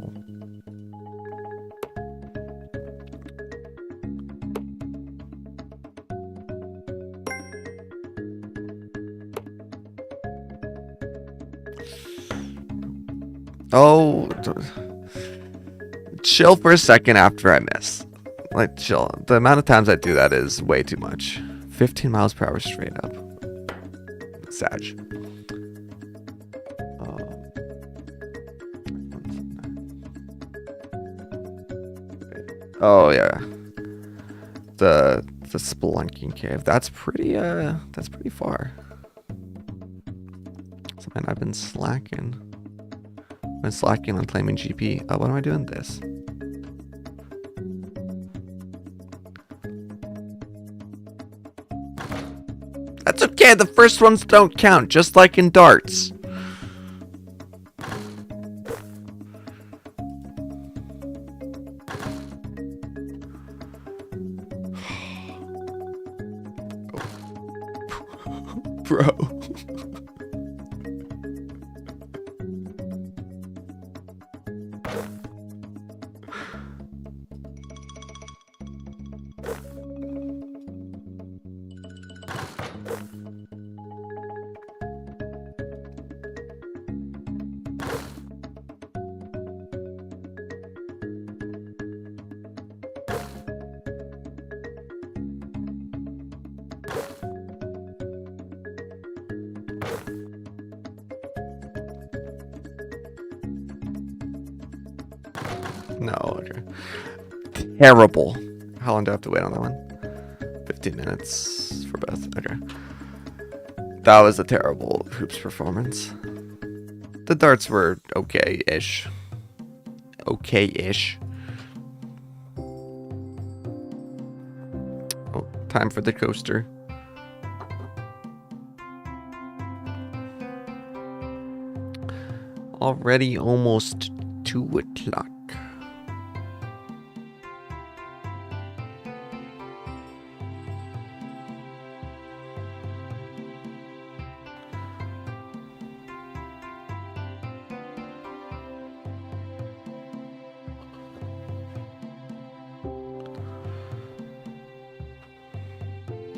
Oh, chill for a second after I miss. Like, chill. The amount of times I do that is way too much. 15 miles per hour straight up. Sag. Oh yeah, the spelunking cave. That's pretty far. So man, I've been slacking. On claiming GP. Oh, what am I doing this? That's okay. The first ones don't count, just like in darts. Bro. No, okay. Terrible. How long do I have to wait on that one? 15 minutes for both. Okay. That was a terrible hoops performance. The darts were okay-ish. Okay-ish. Oh, time for the coaster. Already almost 2 o'clock.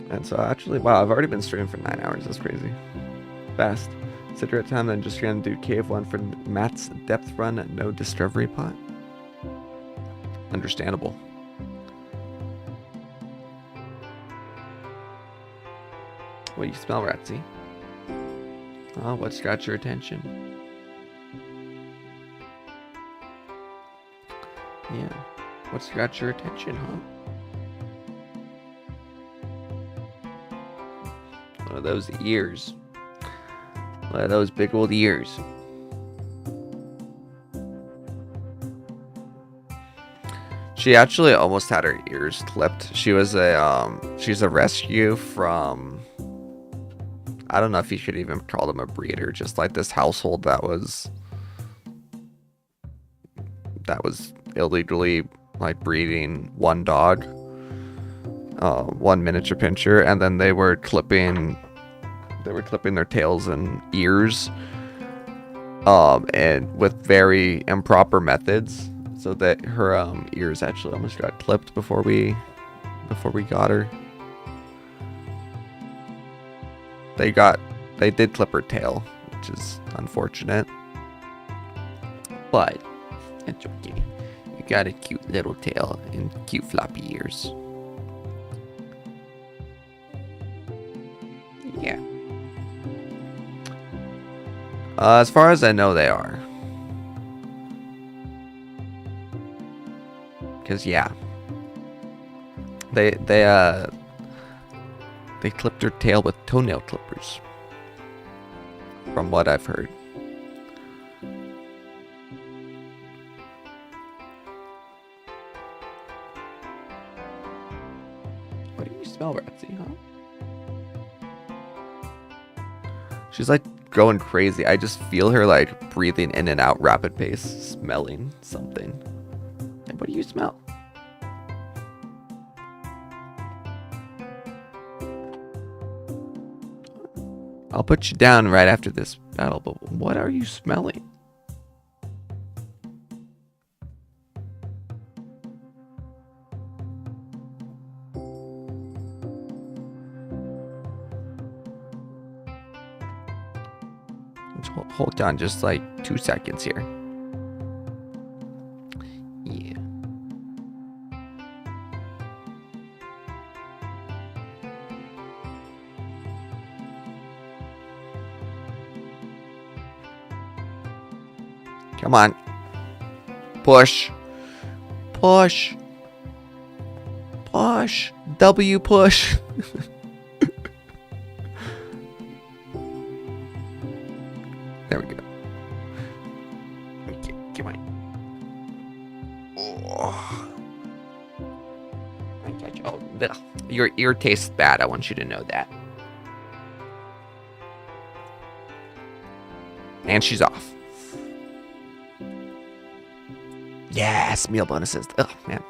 And so actually, wow, I've already been streaming for 9 hours. That's crazy. Fast. Cigarette time, then just gonna do cave 1 for Matt's depth run at no discovery pot. Understandable. What do you smell, Ratsy? Oh, what's got your attention? Yeah. What's got your attention, huh? One of those ears. One of those big old ears. She actually almost had her ears clipped. She was she's a rescue from, I don't know if you should even call them a breeder, just like this household that was illegally like breeding one dog, one miniature pinscher, and then they were clipping their tails and ears, and with very improper methods, so that her ears actually almost got clipped before we got her. They did clip her tail, which is unfortunate, but it's okay. You got a cute little tail and cute floppy ears. Yeah. As far as I know, they are. Because yeah, they clipped her tail with toenail clippers, from what I've heard. What do you smell, Ratsy, huh? She's like going crazy. I just feel her like breathing in and out rapid pace, smelling something. And what do you smell? I'll put you down right after this battle, but what are you smelling? Hold on just like 2 seconds here. Come on. Push. Push. Push. W push. There we go. Okay, come on. Oh. Oh, your ear tastes bad. I want you to know that. And she's off. Yes, meal bonuses. Oh, man.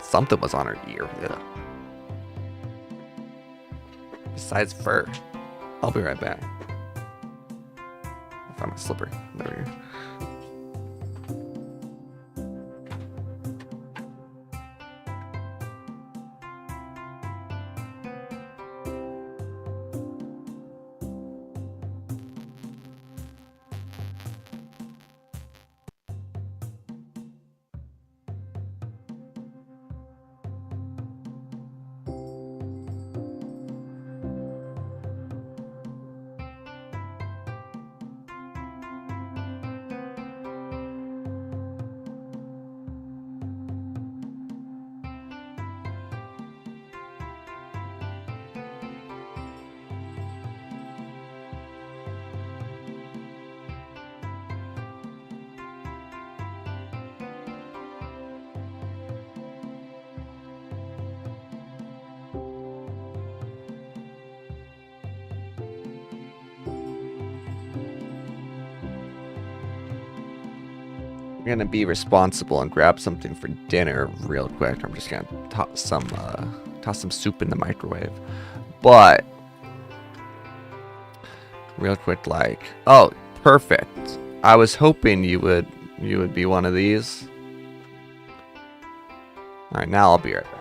Something was on her ear. Ugh. Besides fur. I'll be right back. I'll find my slipper. There we go. I'm gonna be responsible and grab something for dinner real quick. I'm just gonna toss some soup in the microwave. But real quick, like, oh, perfect. I was hoping you would be one of these. All right, now I'll be right back.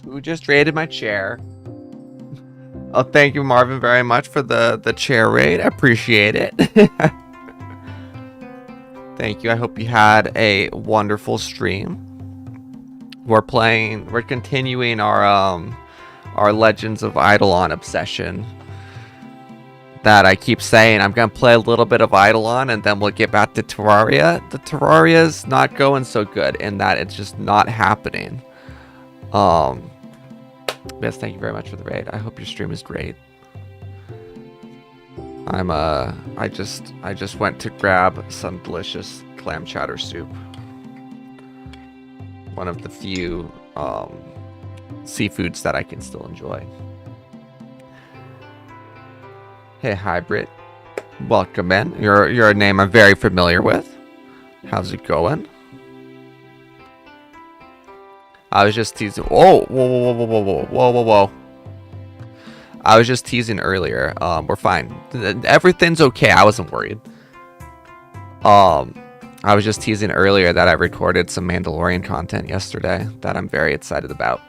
Who just raided my chair? Oh, thank you, Marvin, very much for the chair raid. I appreciate it. Thank you. I hope you had a wonderful stream. We're continuing our Legends of Idleon obsession. That I keep saying I'm gonna play a little bit of Idleon and then we'll get back to Terraria. The Terraria's not going so good in that it's just not happening. Yes, thank you very much for the raid. I hope your stream is great. I just went to grab some delicious clam chowder soup. One of the few seafoods that I can still enjoy. Hey, Hybrid. Welcome in. You're a name I'm very familiar with. How's it going? I was just teasing. Oh, whoa. I was just teasing earlier. We're fine. Everything's okay. I wasn't worried. I was just teasing earlier that I recorded some Mandalorian content yesterday that I'm very excited about.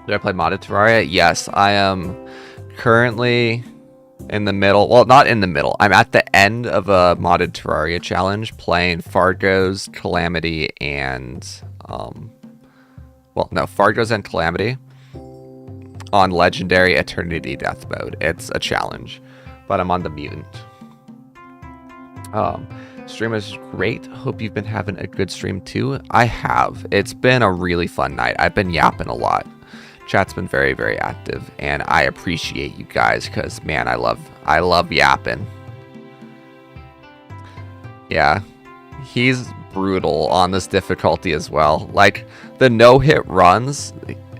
Did I play modded Terraria? Yes, I am currently in the middle. Well, not in the middle. I'm at the end of a modded Terraria challenge playing Fargo's Calamity and Fargo's and Calamity on Legendary Eternity Death Mode. It's a challenge, but I'm on the Mutant. Stream is great. Hope you've been having a good stream too. I have. It's been a really fun night. I've been yapping a lot. Chat's been very, very active, and I appreciate you guys because, man, I love yapping. Yeah, he's brutal on this difficulty as well. Like, the no-hit runs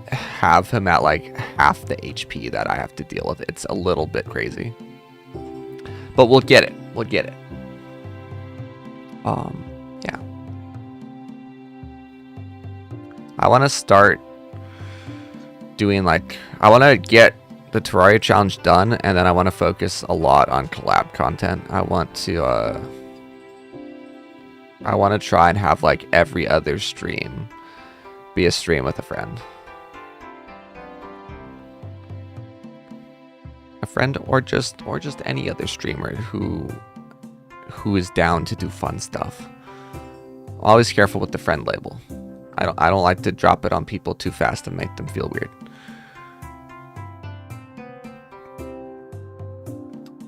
have him at, like, half the HP that I have to deal with. It's a little bit crazy. But we'll get it. We'll get it. Yeah. I want to start doing, like, I want to get the Terraria challenge done, and then I want to focus a lot on collab content. I want to try and have, like, every other stream be a stream with a friend. A friend or just any other streamer who is down to do fun stuff. Always careful with the friend label. I don't like to drop it on people too fast and make them feel weird.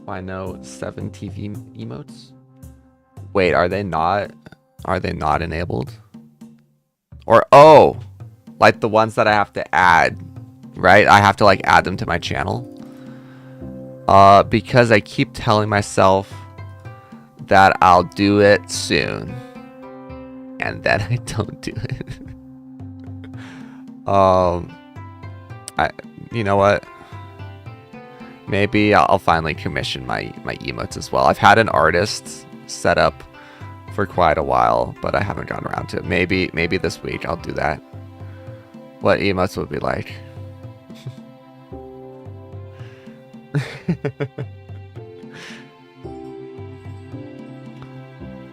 I know 7 TV emotes. Wait, are they not enabled? Or oh, like the ones that I have to add, right? I have to like add them to my channel. Because I keep telling myself that I'll do it soon, and then I don't do it. You know what? Maybe I'll finally commission my emotes as well. I've had an artist set up for quite a while, but I haven't gotten around to it. Maybe this week I'll do that. What emotes would be like?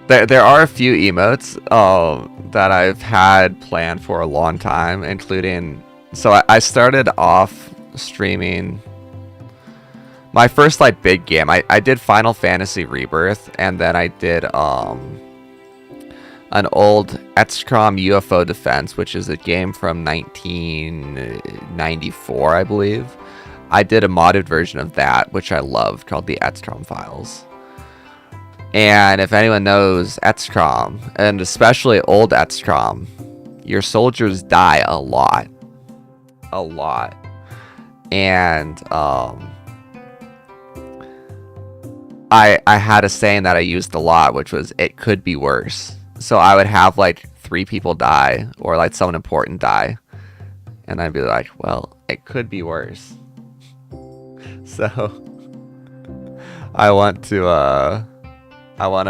There are a few emotes that I've had planned for a long time, including... So I started off streaming... My first like big game, I did Final Fantasy Rebirth, and then I did an old XCOM UFO Defense, which is a game from 1994, I believe. I did a modded version of that, which I loved, called the XCOM Files. And if anyone knows XCOM, and especially old XCOM, your soldiers die a lot. A lot. And I had a saying that I used a lot, which was, it could be worse. So I would have like 3 people die or like someone important die. And I'd be like, well, it could be worse. So I want to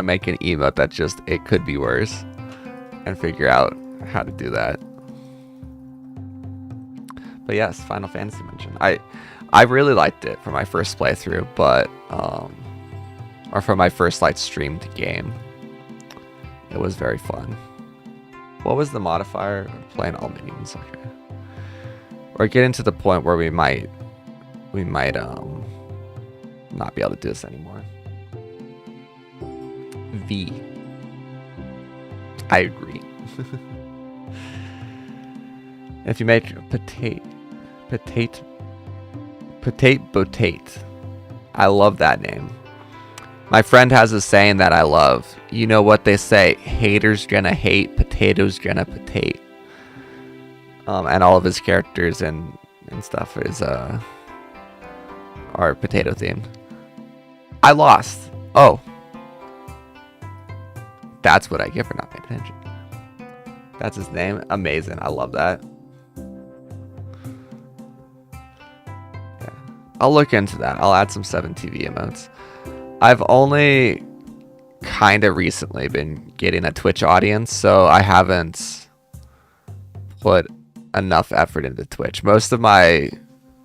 make an emote that just it could be worse and figure out how to do that. But yes, Final Fantasy mention. I really liked it for my first playthrough, but or for my first like streamed game. It was very fun. What was the modifier? Playing all minions, okay. We're getting to the point where we might not be able to do this anymore. V. I agree. If you make potate, I love that name. My friend has a saying that I love. You know what they say? Haters gonna hate, potatoes gonna potate. And all of his characters and stuff is are potato themed. I lost. Oh. That's what I get for not paying attention. That's his name. Amazing. I love that. Yeah. I'll look into that. I'll add some 7TV emotes. I've only kind of recently been getting a Twitch audience, so I haven't put enough effort into Twitch. Most of my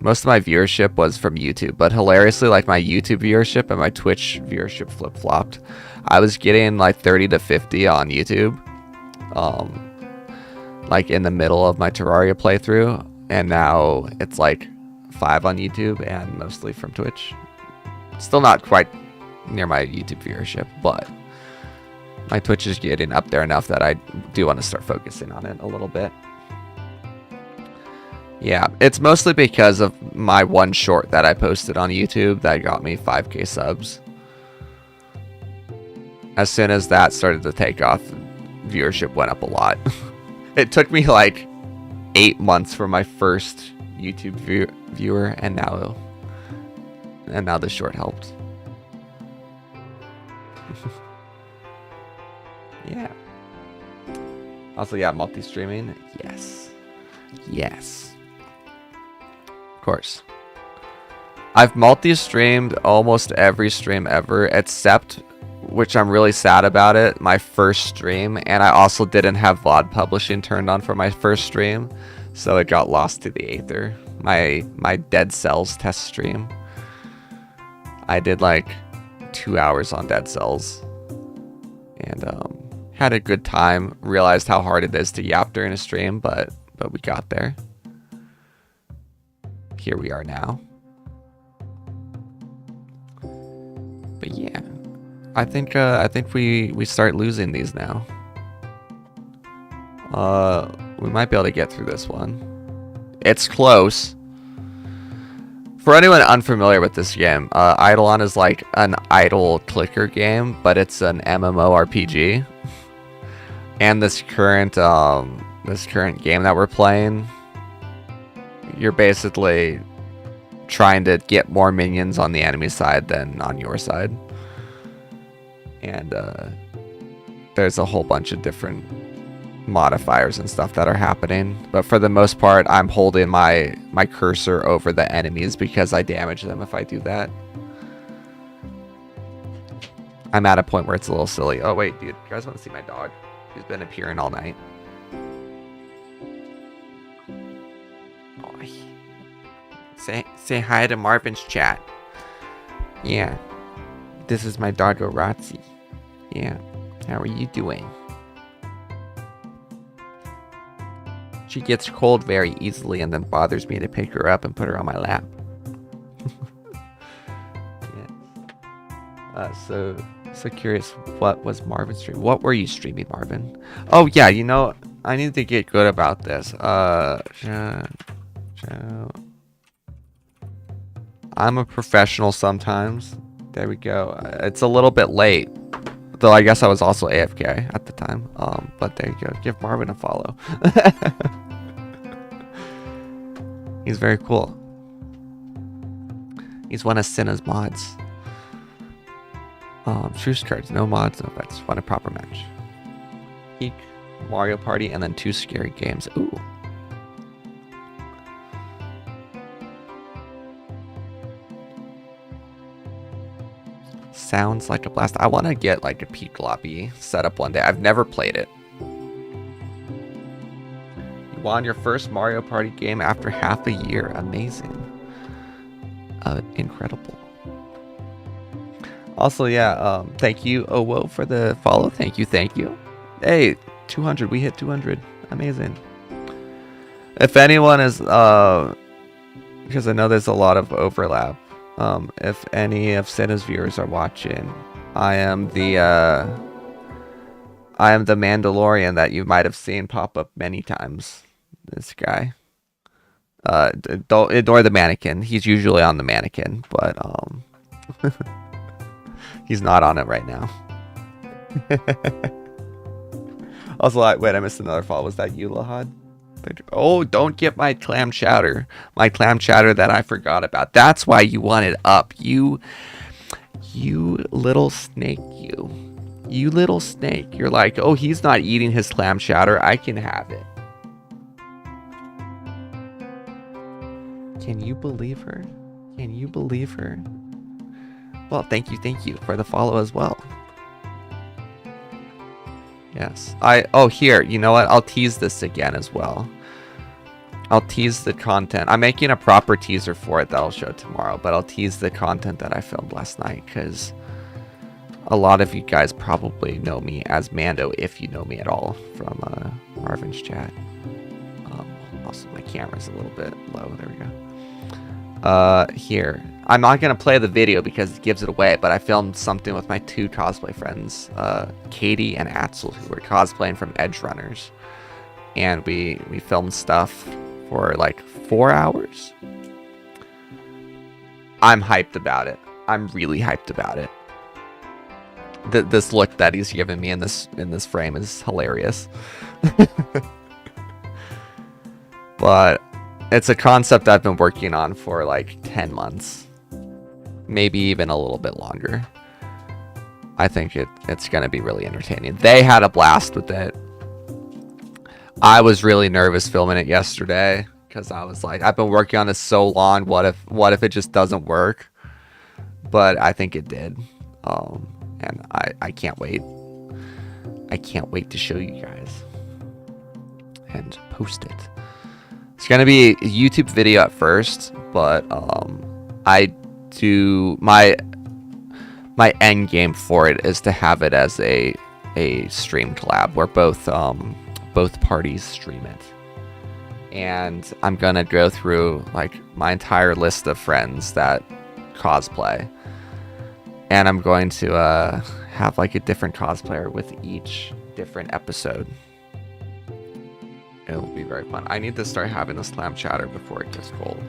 viewership was from YouTube, but hilariously, like my YouTube viewership and my Twitch viewership flip-flopped. I was getting like 30 to 50 on YouTube, like in the middle of my Terraria playthrough, and now it's like 5 on YouTube and mostly from Twitch. Still not quite near my YouTube viewership, but my Twitch is getting up there enough that I do want to start focusing on it a little bit. Yeah, it's mostly because of my one short that I posted on YouTube that got me 5K subs. As soon as that started to take off, viewership went up a lot. It took me like 8 months for my first YouTube viewer, and now the short helped. Yeah. Also, yeah, multi-streaming. Yes. Of course. I've multi-streamed almost every stream ever, except, which I'm really sad about it, my first stream, and I also didn't have VOD publishing turned on for my first stream, so it got lost to the aether. My Dead Cells test stream. I did like 2 hours on Dead Cells, and had a good time. Realized how hard it is to yap during a stream, but we got there. Here we are now. But yeah, I think we start losing these now. We might be able to get through this one. It's close. For anyone unfamiliar with this game, Idleon is like an idle clicker game, but it's an MMORPG. And this current game that we're playing, you're basically trying to get more minions on the enemy side than on your side. And there's a whole bunch of different modifiers and stuff that are happening. But for the most part, I'm holding my cursor over the enemies because I damage them if I do that. I'm at a point where it's a little silly. Oh wait, dude, you guys want to see my dog? He's been appearing all night. Say hi to Marvin's chat. Yeah. This is my dog Oratzi. Yeah. How are you doing? She gets cold very easily and then bothers me to pick her up and put her on my lap. Yeah. So curious, what was Marvin's stream? What were you streaming, Marvin? Oh yeah, you know, I need to get good about this. I'm a professional sometimes. There we go. It's a little bit late, though I guess I was also AFK at the time. But there you go. Give Marvin a follow. He's very cool. He's one of Cinna's mods. Truce cards, no mods, no bets. Want a proper match. Eek. Mario Party, and then 2 scary games. Ooh. Sounds like a blast. I want to get like a peak lobby set up one day. I've never played it. You won your first Mario Party game after half a year. Amazing. Incredible. Also, yeah, thank you, Owo, for the follow. Thank you, thank you. Hey, 200. We hit 200. Amazing. If anyone is, because I know there's a lot of overlap. If any of Cinna's viewers are watching, I am the Mandalorian that you might have seen pop up many times. This guy. Don't ignore the mannequin. He's usually on the mannequin, but he's not on it right now. Also, wait, I missed another fall. Was that you, Lahad? Oh, don't get my clam chowder. My clam chowder that I forgot about. That's why you want it up. You little snake, you. You little snake. You're like, oh, he's not eating his clam chowder. I can have it. Can you believe her? Can you believe her? Well, thank you for the follow as well. Yes. Oh, here, you know what? I'll tease this again as well. I'll tease the content. I'm making a proper teaser for it that I'll show tomorrow, but I'll tease the content that I filmed last night because a lot of you guys probably know me as Mando, if you know me at all, from Marvin's chat. Also, my camera's a little bit low. There we go. Here. I'm not going to play the video because it gives it away, but I filmed something with my 2 cosplay friends, Katie and Axel, who were cosplaying from Edge Runners. And we filmed stuff for like 4 hours. I'm hyped about it. I'm really hyped about it. This look that he's giving me in this frame is hilarious. But it's a concept I've been working on for like 10 months. Maybe even a little bit longer. I think it's going to be really entertaining. They had a blast with it. I was really nervous filming it yesterday because I was like, I've been working on this so long. What if it just doesn't work? But I think it did. And I can't wait. I can't wait to show you guys and post it. It's gonna be a YouTube video at first, but I do my end game for it is to have it as a stream collab where both parties stream it. And I'm gonna go through like my entire list of friends that cosplay, and I'm going to have like a different cosplayer with each different episode. It'll be very fun. I need to start having this clam chowder before it gets cold.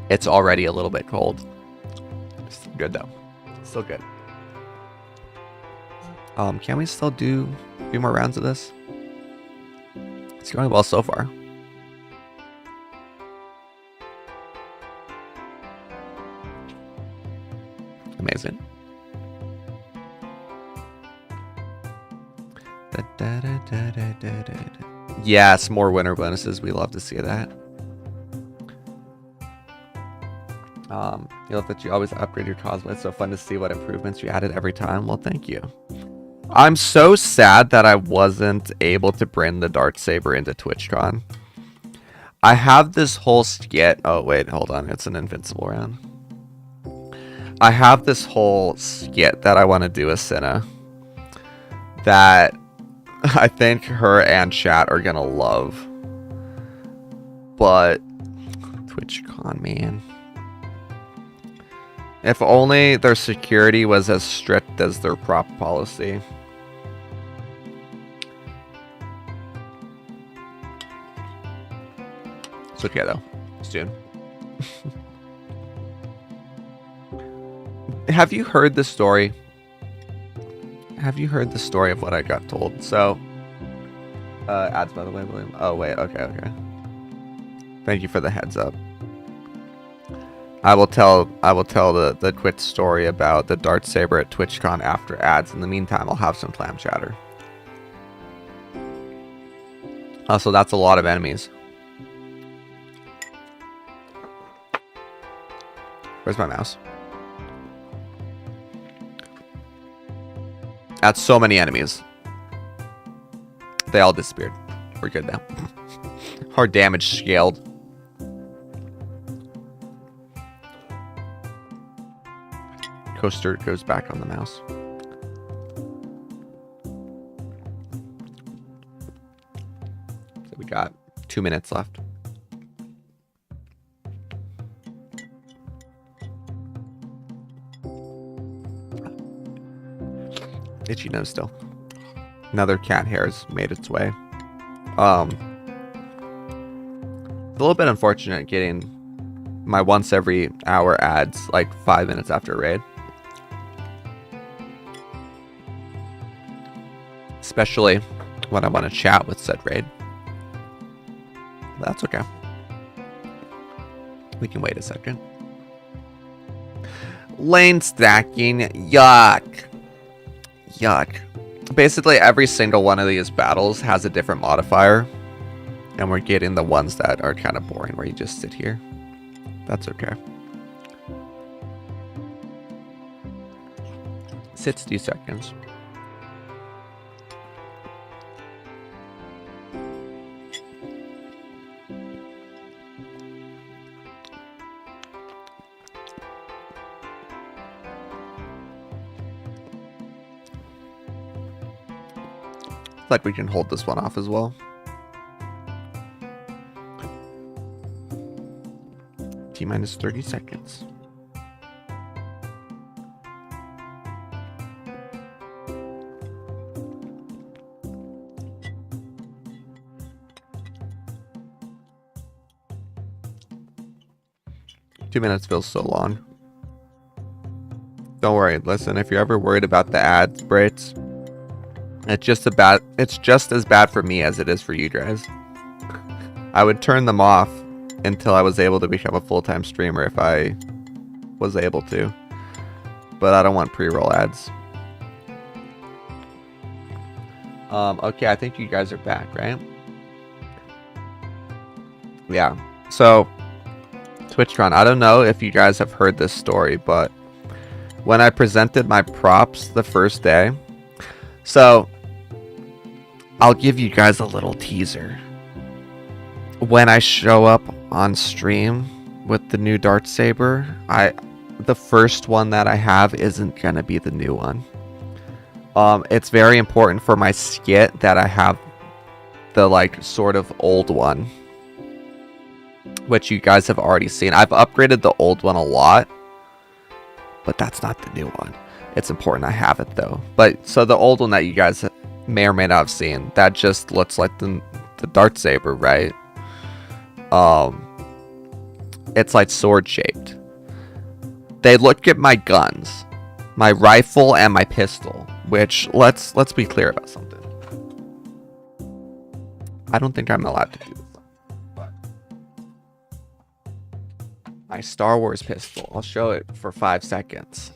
It's already a little bit cold. Still good though. Still good. Can we still do a few more rounds of this? It's going well so far. Amazing. Yes, more winter bonuses. We love to see that. You love that you always upgrade your cosplay. It's so fun to see what improvements you added every time. Well, thank you. I'm so sad that I wasn't able to bring the Darksaber into TwitchCon. I have this whole skit. Oh, wait, hold on. It's an invincible round. I have this whole skit that I want to do with Cinna that I think her and chat are going to love. But TwitchCon, man. If only their security was as strict as their prop policy. It's okay though. Soon. Have you heard the story? Have you heard the story of what I got told? So, ads by the way, William. Oh wait, okay. Thank you for the heads up. I will tell the quick story about the Dartsaber at TwitchCon after ads. In the meantime, I'll have some clam chatter. So that's a lot of enemies. Where's my mouse? That's so many enemies. They all disappeared. We're good now. Our damage scaled. Coaster goes back on the mouse. So we got 2 minutes left. Itchy nose still. Another cat hair has made its way. It's a little bit unfortunate getting my once every hour ads like 5 minutes after a raid. Especially when I want to chat with said raid. But that's okay. We can wait a second. Lane stacking. Yuck. Yuck. Basically, every single one of these battles has a different modifier. And we're getting the ones that are kind of boring, where you just sit here. That's okay. 60 seconds. Like we can hold this one off as well. T-minus 30 seconds. Two minutes feels so long. Don't worry, listen, if you're ever worried about the ad breaks, it's just as bad for me as it is for you guys. I would turn them off until I was able to become a full-time streamer if I was able to. But I don't want pre-roll ads. Okay, I think you guys are back, right? Yeah. So, TwitchCon, I don't know if you guys have heard this story, but when I presented my props the first day, so I'll give you guys a little teaser. When I show up on stream with the new Dartsaber, the first one that I have isn't gonna be the new one. It's very important for my skit that I have the like sort of old one, which you guys have already seen. I've upgraded the old one a lot, but that's not the new one. It's important I have it though. But so the old one that you guys may or may not have seen, that just looks like the Dartsaber, right? It's like sword shaped. They look at my guns, my rifle and my pistol, which let's be clear about something. I don't think I'm allowed to do this, but my Star Wars pistol, I'll show it for 5 seconds.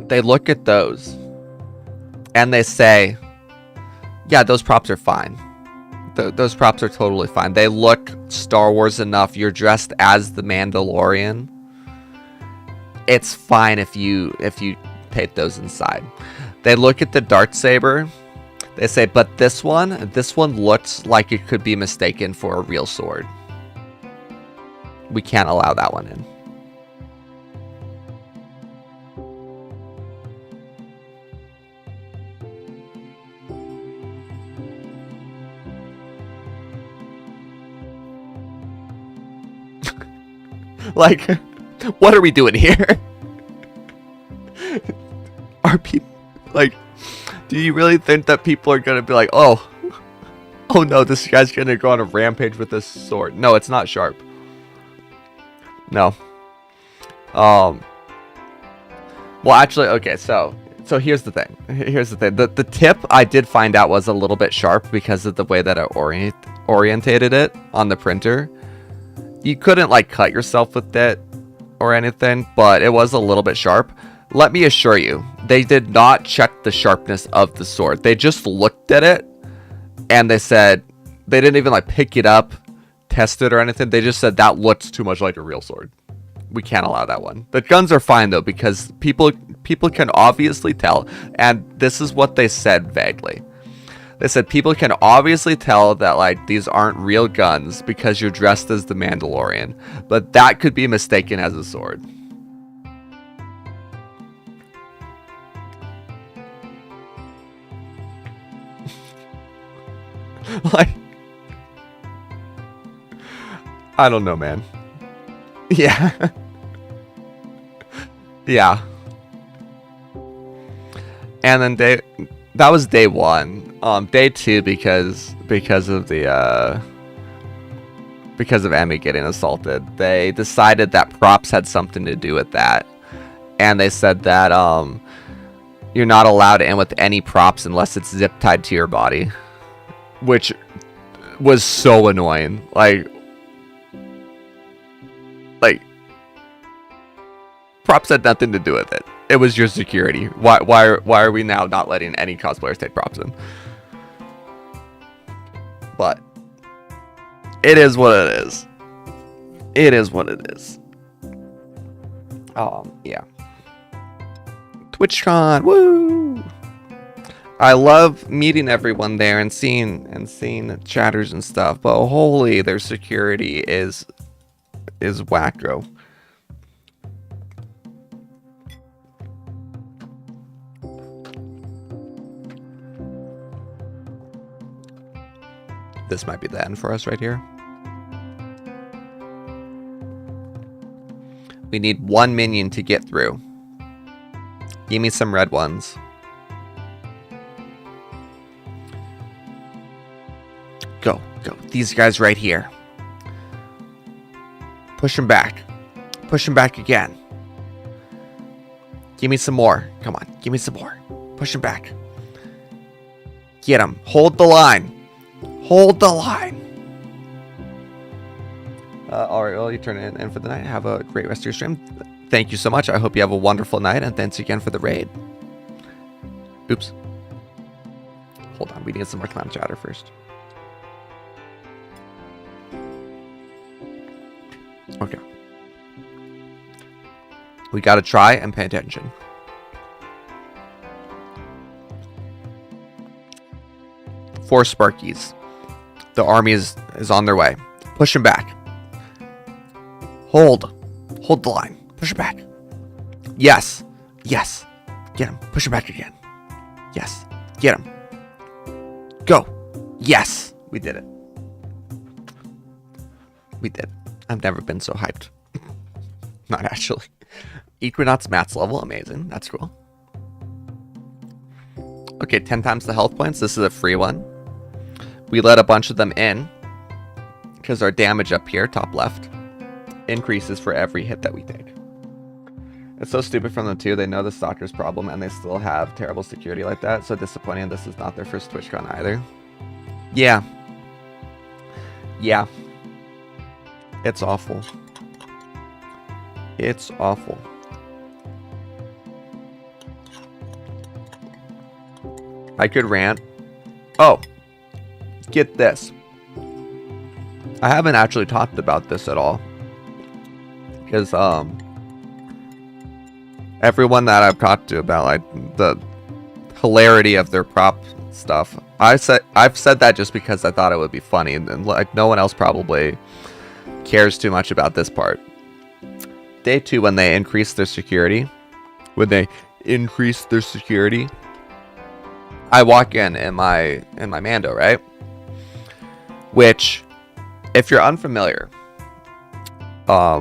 They look at those and they say, yeah, those props are fine. Those props are totally fine. They look Star Wars enough. You're dressed as the Mandalorian. It's fine if you take those inside. They look at the Dartsaber. They say, but this one looks like it could be mistaken for a real sword. We can't allow that one in. Like, what are we doing here? Are people, like, do you really think that people are gonna be like, oh no, this guy's gonna go on a rampage with this sword? No, it's not sharp. No. Well, actually, okay, so here's the thing. The tip I did find out was a little bit sharp because of the way that I orientated it on the printer. You couldn't like cut yourself with it or anything, but it was a little bit sharp. Let me assure you, they did not check the sharpness of the sword. They just looked at it and they said, they didn't even like pick it up, test it or anything. They just said that looks too much like a real sword. We can't allow that one. The guns are fine though, because people can obviously tell, and this is what they said vaguely. They said people can obviously tell that like these aren't real guns because you're dressed as the Mandalorian, but that could be mistaken as a sword. Like, I don't know, man. Yeah. Yeah. And then that was day 1. Day 2 because of Emmy getting assaulted, they decided that props had something to do with that. And they said that you're not allowed in with any props unless it's zip tied to your body, which was so annoying. Like props had nothing to do with it. It was your security. Why are we now not letting any cosplayers take props in? But it is what it is. It is what it is. Yeah. TwitchCon, woo! I love meeting everyone there and seeing chatters and stuff, but holy, their security is wacko. This might be the end for us right here. We need 1 minion to get through. Give me some red ones. Go. These guys right here. Push them back. Push them back again. Give me some more. Come on. Give me some more. Push them back. Get them. Hold the line. Hold the line. Alright, well, you turn it in for the night. Have a great rest of your stream. Thank you so much. I hope you have a wonderful night, and thanks again for the raid. Oops. Hold on, we need some more clown chatter first. Okay. We gotta try and pay attention. Four Sparkies. The army is on their way. Push them back. Hold the line. Push it back. Yes. Get him. Push him back again. Yes. Get him. Go. Yes. We did it. We did. I've never been so hyped. Not actually. Equinox max level. Amazing. That's cool. Okay, 10 times the health points. This is a free one. We let a bunch of them in because our damage up here, top left, increases for every hit that we take. It's so stupid from them too. They know the stalker's problem and they still have terrible security like that. So disappointing. This is not their first TwitchCon either. Yeah. It's awful. It's awful. I could rant. Oh. Get this. I haven't actually talked about this at all. Because everyone that I've talked to about like the hilarity of their prop stuff, I've said that just because I thought it would be funny, and like no one else probably cares too much about this part. Day 2, when they increase their security, I walk in my Mando, right? Which, if you're unfamiliar,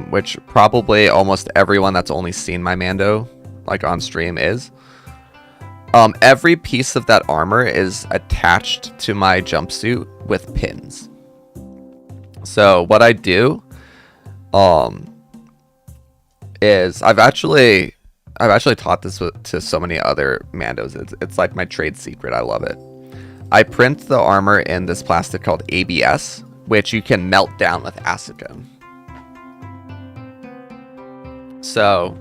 which probably almost everyone that's only seen my Mando, like on stream, is, every piece of that armor is attached to my jumpsuit with pins. So what I do, is I've actually taught this to so many other Mandos. It's like my trade secret. I love it. I print the armor in this plastic called ABS, which you can melt down with acetone. So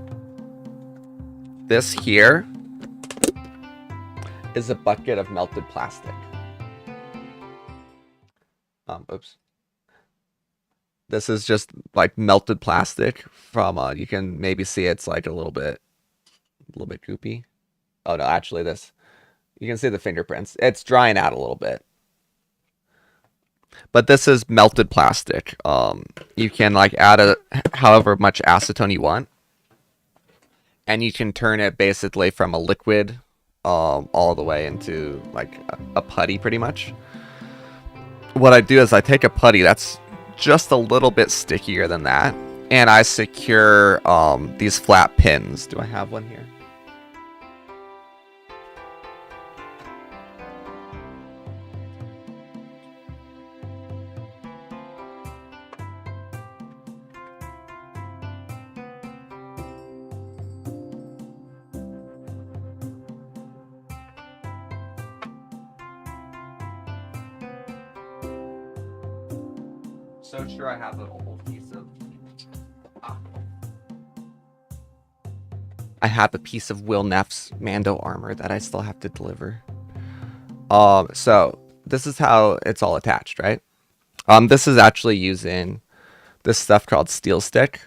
this here is a bucket of melted plastic. Oops. This is just like melted plastic from you can maybe see it's like a little bit goopy. Oh no, actually this, you can see the fingerprints. It's drying out a little bit. But this is melted plastic. You can like add however much acetone you want. And you can turn it basically from a liquid all the way into like a putty pretty much. What I do is I take a putty that's just a little bit stickier than that, and I secure these flat pins. Do I have one here? So sure, I have a whole piece of. I have a piece of Will Neff's Mando armor that I still have to deliver. So this is how it's all attached, right? This is actually using this stuff called steel stick,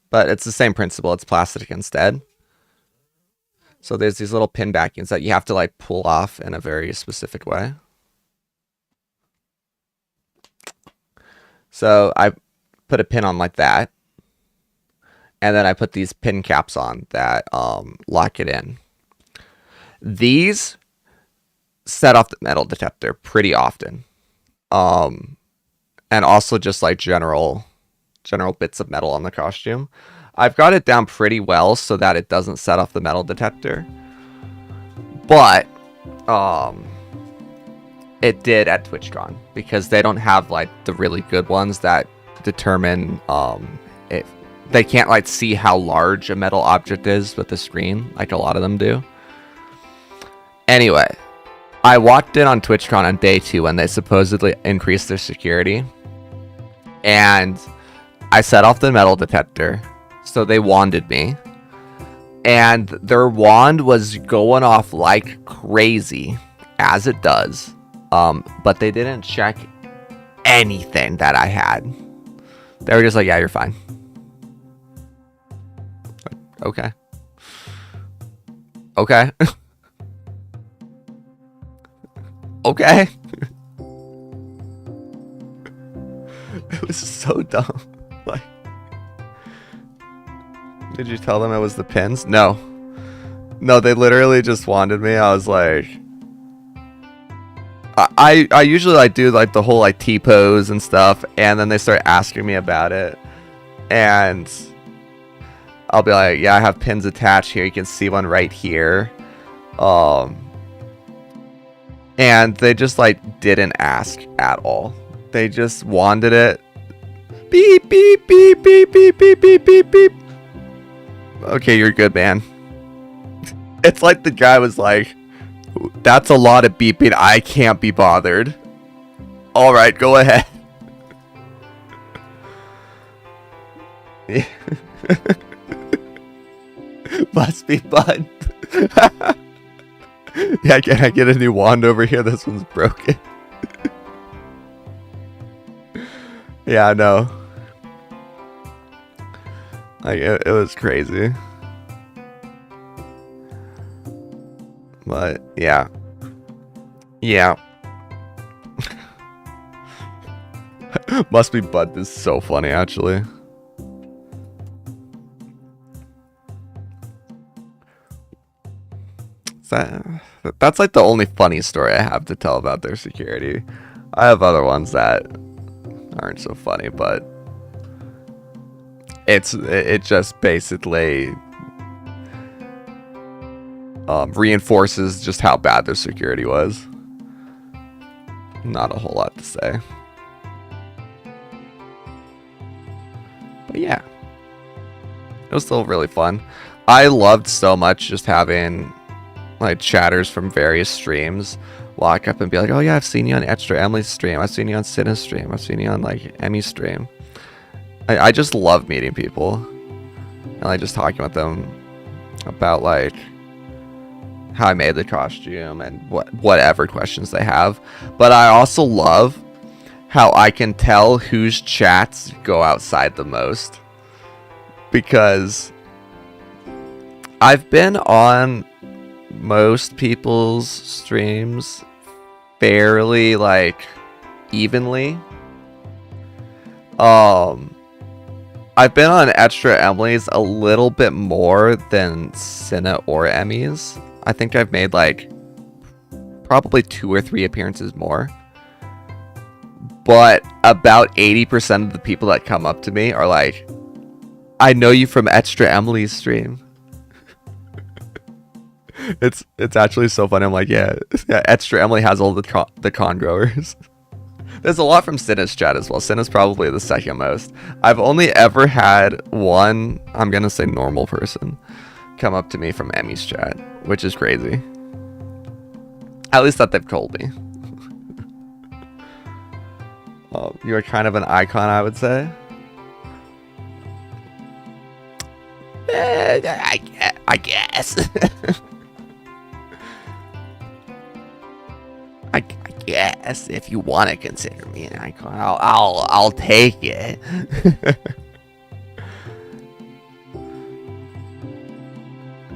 but it's the same principle. It's plastic instead. So there's these little pin backings that you have to like pull off in a very specific way. So I put a pin on like that, and then I put these pin caps on that lock it in. These set off the metal detector pretty often, and also just like general bits of metal on the costume. I've got it down pretty well so that it doesn't set off the metal detector, but it did at TwitchCon because they don't have like the really good ones that determine if they can't like see how large a metal object is with the screen like a lot of them do. Anyway, I walked in on TwitchCon on day 2 when they supposedly increased their security, and I set off the metal detector, so they wanded me, and their wand was going off like crazy, as it does. But they didn't check anything that I had. They were just like, yeah, you're fine. Okay. Okay. Okay. It was so dumb. Like, did you tell them it was the pins? No. No, they literally just wanted me. I was like, I usually like do like the whole like T-pose and stuff, and then they start asking me about it, and I'll be like, yeah, I have pins attached here. You can see one right here. And they just like didn't ask at all. They just wanted it. Beep, beep, beep, beep, beep, beep, beep, beep, beep. Okay, you're good, man. It's like the guy was like, that's a lot of beeping. I can't be bothered. All right, go ahead. Must be fun. Yeah, can I get a new wand over here? This one's broken. Yeah, I know. Like, it was crazy. But, yeah. Yeah. Must be Bud is so funny, actually. That's like the only funny story I have to tell about their security. I have other ones that aren't so funny, but it just basically reinforces just how bad their security was. Not a whole lot to say. But yeah, it was still really fun. I loved so much just having like chatters from various streams walk up and be like, oh yeah, I've seen you on Extra Emily's stream, I've seen you on Cinna's stream, I've seen you on like Emmy's stream. I just love meeting people. and like just talking with them about like how I made the costume and whatever questions they have. But I also love how I can tell whose chats go outside the most, because I've been on most people's streams fairly like evenly. I've been on Extra Emily's a little bit more than Cinna or Emmy's. I think I've made like probably 2 or 3 appearances more. But about 80% of the people that come up to me are like, I know you from Extra Emily's stream. It's actually so funny. I'm like, yeah, Extra Emily has all the con growers. There's a lot from Cinna's chat as well. Cinna's probably the second most. I've only ever had one, I'm gonna say normal person, come up to me from Emmy's chat, which is crazy. At least that they've told me. You're kind of an icon, I would say. I guess. I guess if you want to consider me an icon, I'll take it.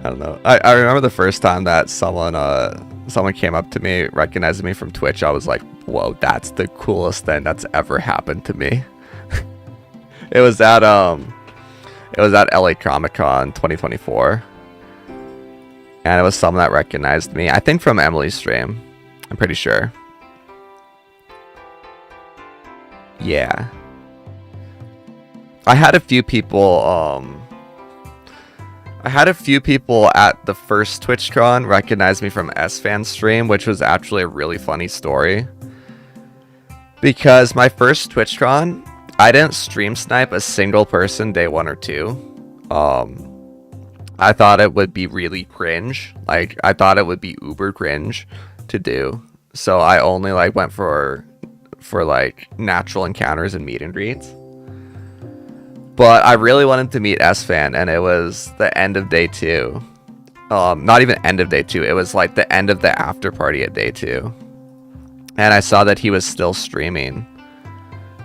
I don't know. I remember the first time that someone came up to me, recognizing me from Twitch. I was like, whoa, that's the coolest thing that's ever happened to me. It was at LA Comic Con 2024, and it was someone that recognized me, I think from Emily's stream. I'm pretty sure. Yeah. I had a few people at the first TwitchCon recognize me from S-Fan's stream, which was actually a really funny story. Because my first TwitchCon, I didn't stream snipe a single person day 1 or 2. I thought it would be really cringe. Like, I thought it would be uber cringe to do. So I only like went for like natural encounters and meet and greets. But I really wanted to meet S-Fan, and it was the end of day 2. Not even end of day 2. It was like the end of the after party at day 2. And I saw that he was still streaming.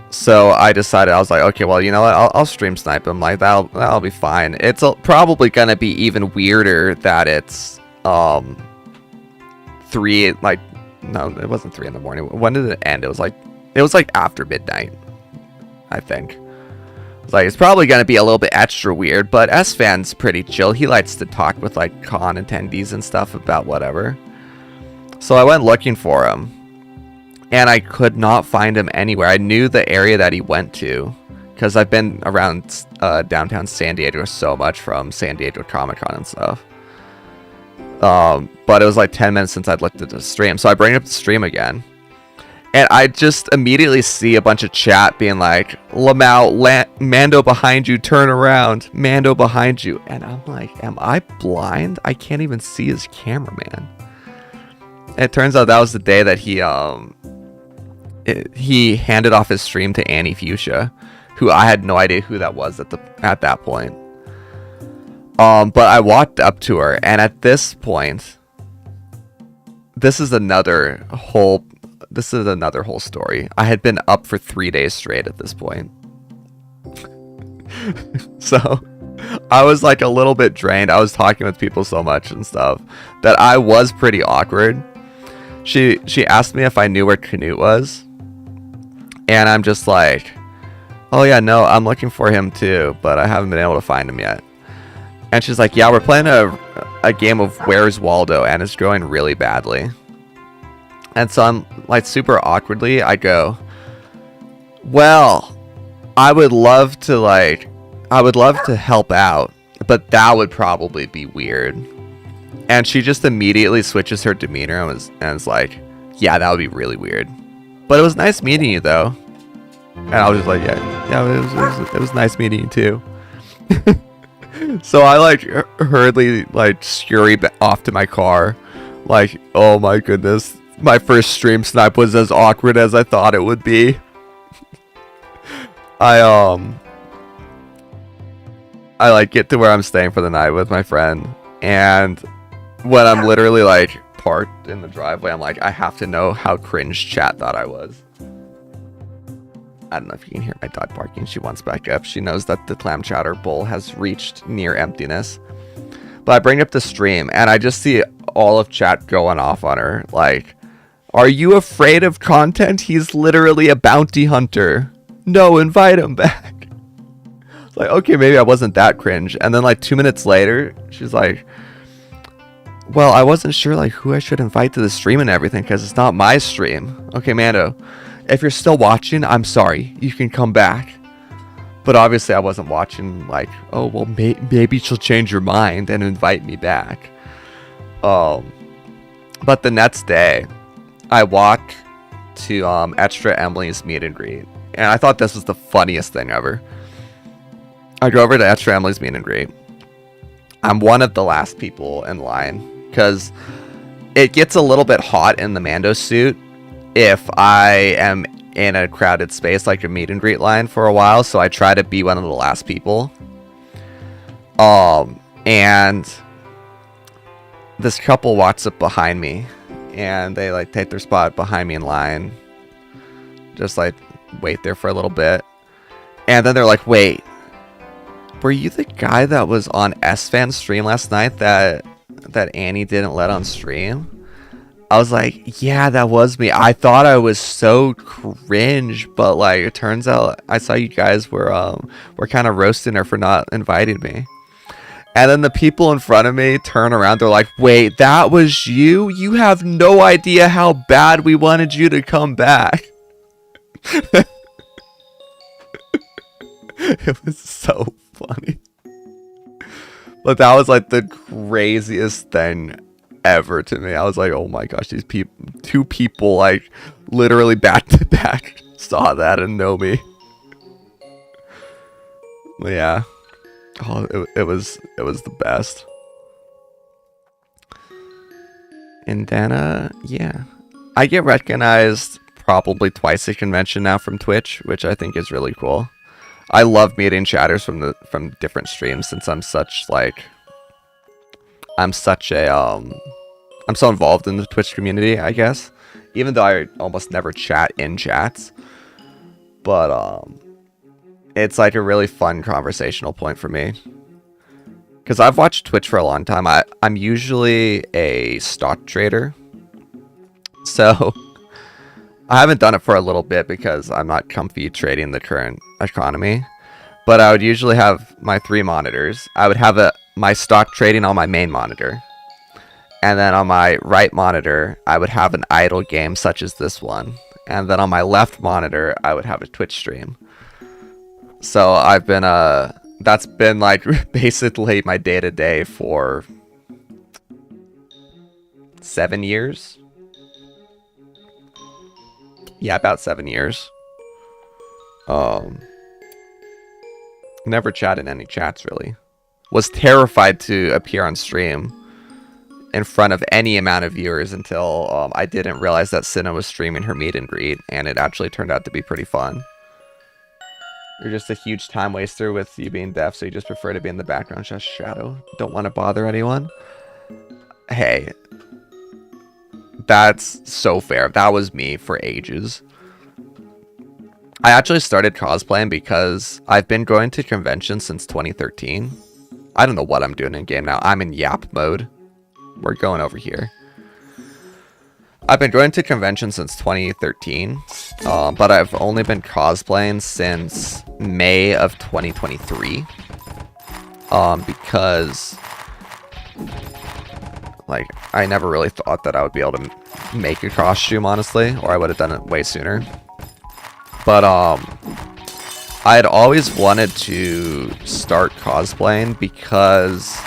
So I decided, I was like, okay, well, you know what? I'll stream snipe him. Like, that'll be fine. It's probably going to be even weirder that it's 3, like, no, it wasn't 3 in the morning. When did it end? It was like after midnight, I think. Like, it's probably going to be a little bit extra weird, but S-Fan's pretty chill. He likes to talk with, like, con attendees and stuff about whatever. So I went looking for him, and I could not find him anywhere. I knew the area that he went to, because I've been around downtown San Diego so much from San Diego Comic-Con and stuff. But it was like 10 minutes since I'd looked at the stream, so I bring up the stream again. And I just immediately see a bunch of chat being like, Lamau, Mando behind you, turn around, Mando behind you. And I'm like, am I blind? I can't even see his cameraman. And it turns out that was the day that he handed off his stream to Annie Fuchsia, who I had no idea who that was at that point. But I walked up to her, and at this point, this is another whole story. I had been up for 3 days straight at this point. So I was like a little bit drained. I was talking with people so much and stuff that I was pretty awkward. She asked me if I knew where Canute was, and I'm just like, oh yeah, no, I'm looking for him too, but I haven't been able to find him yet. And she's like, yeah, we're playing a game of Where's Waldo, and it's going really badly. And so I'm like super awkwardly, I go, well, I would love to help out, but that would probably be weird. And she just immediately switches her demeanor and is like, yeah, that would be really weird. But it was nice meeting you though. And I was just like, yeah, it was nice meeting you too. So I like hurriedly like scurry off to my car, like, oh my goodness, my first stream snipe was as awkward as I thought it would I like get to where I'm staying for the night with my friend, and when I'm literally like parked in the driveway, I'm like, I have to know how cringe chat thought I was. I don't know if you can hear my dog barking. She wants back up. She knows that the clam chowder bowl has reached near emptiness. But I bring up the stream, and I just see all of chat going off on her. Like, are you afraid of content? He's literally a bounty hunter. No, invite him back. It's like, okay, maybe I wasn't that cringe. And then like 2 minutes later, she's like, well, I wasn't sure like who I should invite to the stream and everything because it's not my stream. Okay, Mando, if you're still watching, I'm sorry. You can come back. But obviously I wasn't watching like, oh, well, maybe she'll change her mind and invite me back. But the next day, I walk to Extra Emily's meet and greet. And I thought this was the funniest thing ever. I go over to Extra Emily's meet and greet. I'm one of the last people in line because it gets a little bit hot in the Mando suit if I am in a crowded space like a meet and greet line for a while, so I try to be one of the last people. And this couple walks up behind me, and they like take their spot behind me in line, just like wait there for a little bit, and then they're like, "Wait, were you the guy that was on S-Fan's stream last night that Annie didn't let on stream?" I was like, yeah, that was me. I thought I was so cringe, but like it turns out I saw you guys were kind of roasting her for not inviting me. And then the people in front of me turn around, they're like, wait, that was you? You have no idea how bad we wanted you to come back. It was so funny. But that was like the craziest thing ever to me. I was like, oh my gosh, these two people like literally back to back saw that and know me. Yeah. Oh, it was the best. And then yeah, I get recognized probably twice a convention now from Twitch, which I think is really cool. I love meeting chatters from different streams since I'm so involved in the Twitch community, I guess. Even though I almost never chat in chats. But it's like a really fun conversational point for me. Because I've watched Twitch for a long time. I'm usually a stock trader. So I haven't done it for a little bit because I'm not comfy trading the current economy. But I would usually have my 3 monitors. I would have my stock trading on my main monitor. And then on my right monitor, I would have an idle game such as this one. And then on my left monitor, I would have a Twitch stream. So I've been, that's been like basically my day-to-day for 7 years. Yeah, about 7 years. Never chatted in any chats, really. Was terrified to appear on stream in front of any amount of viewers until I didn't realize that Cinna was streaming her meet and greet, and it actually turned out to be pretty fun. You're just a huge time waster with you being deaf, so you just prefer to be in the background, just shadow. Don't want to bother anyone. Hey, that's so fair. That was me for ages. I actually started cosplaying because I've been going to conventions since 2013. I don't know what I'm doing in game now. I'm in yap mode. We're going over here. I've been going to conventions since 2013, but I've only been cosplaying since May of 2023. Because like I never really thought that I would be able to make a costume, honestly, or I would have done it way sooner. But I had always wanted to start cosplaying because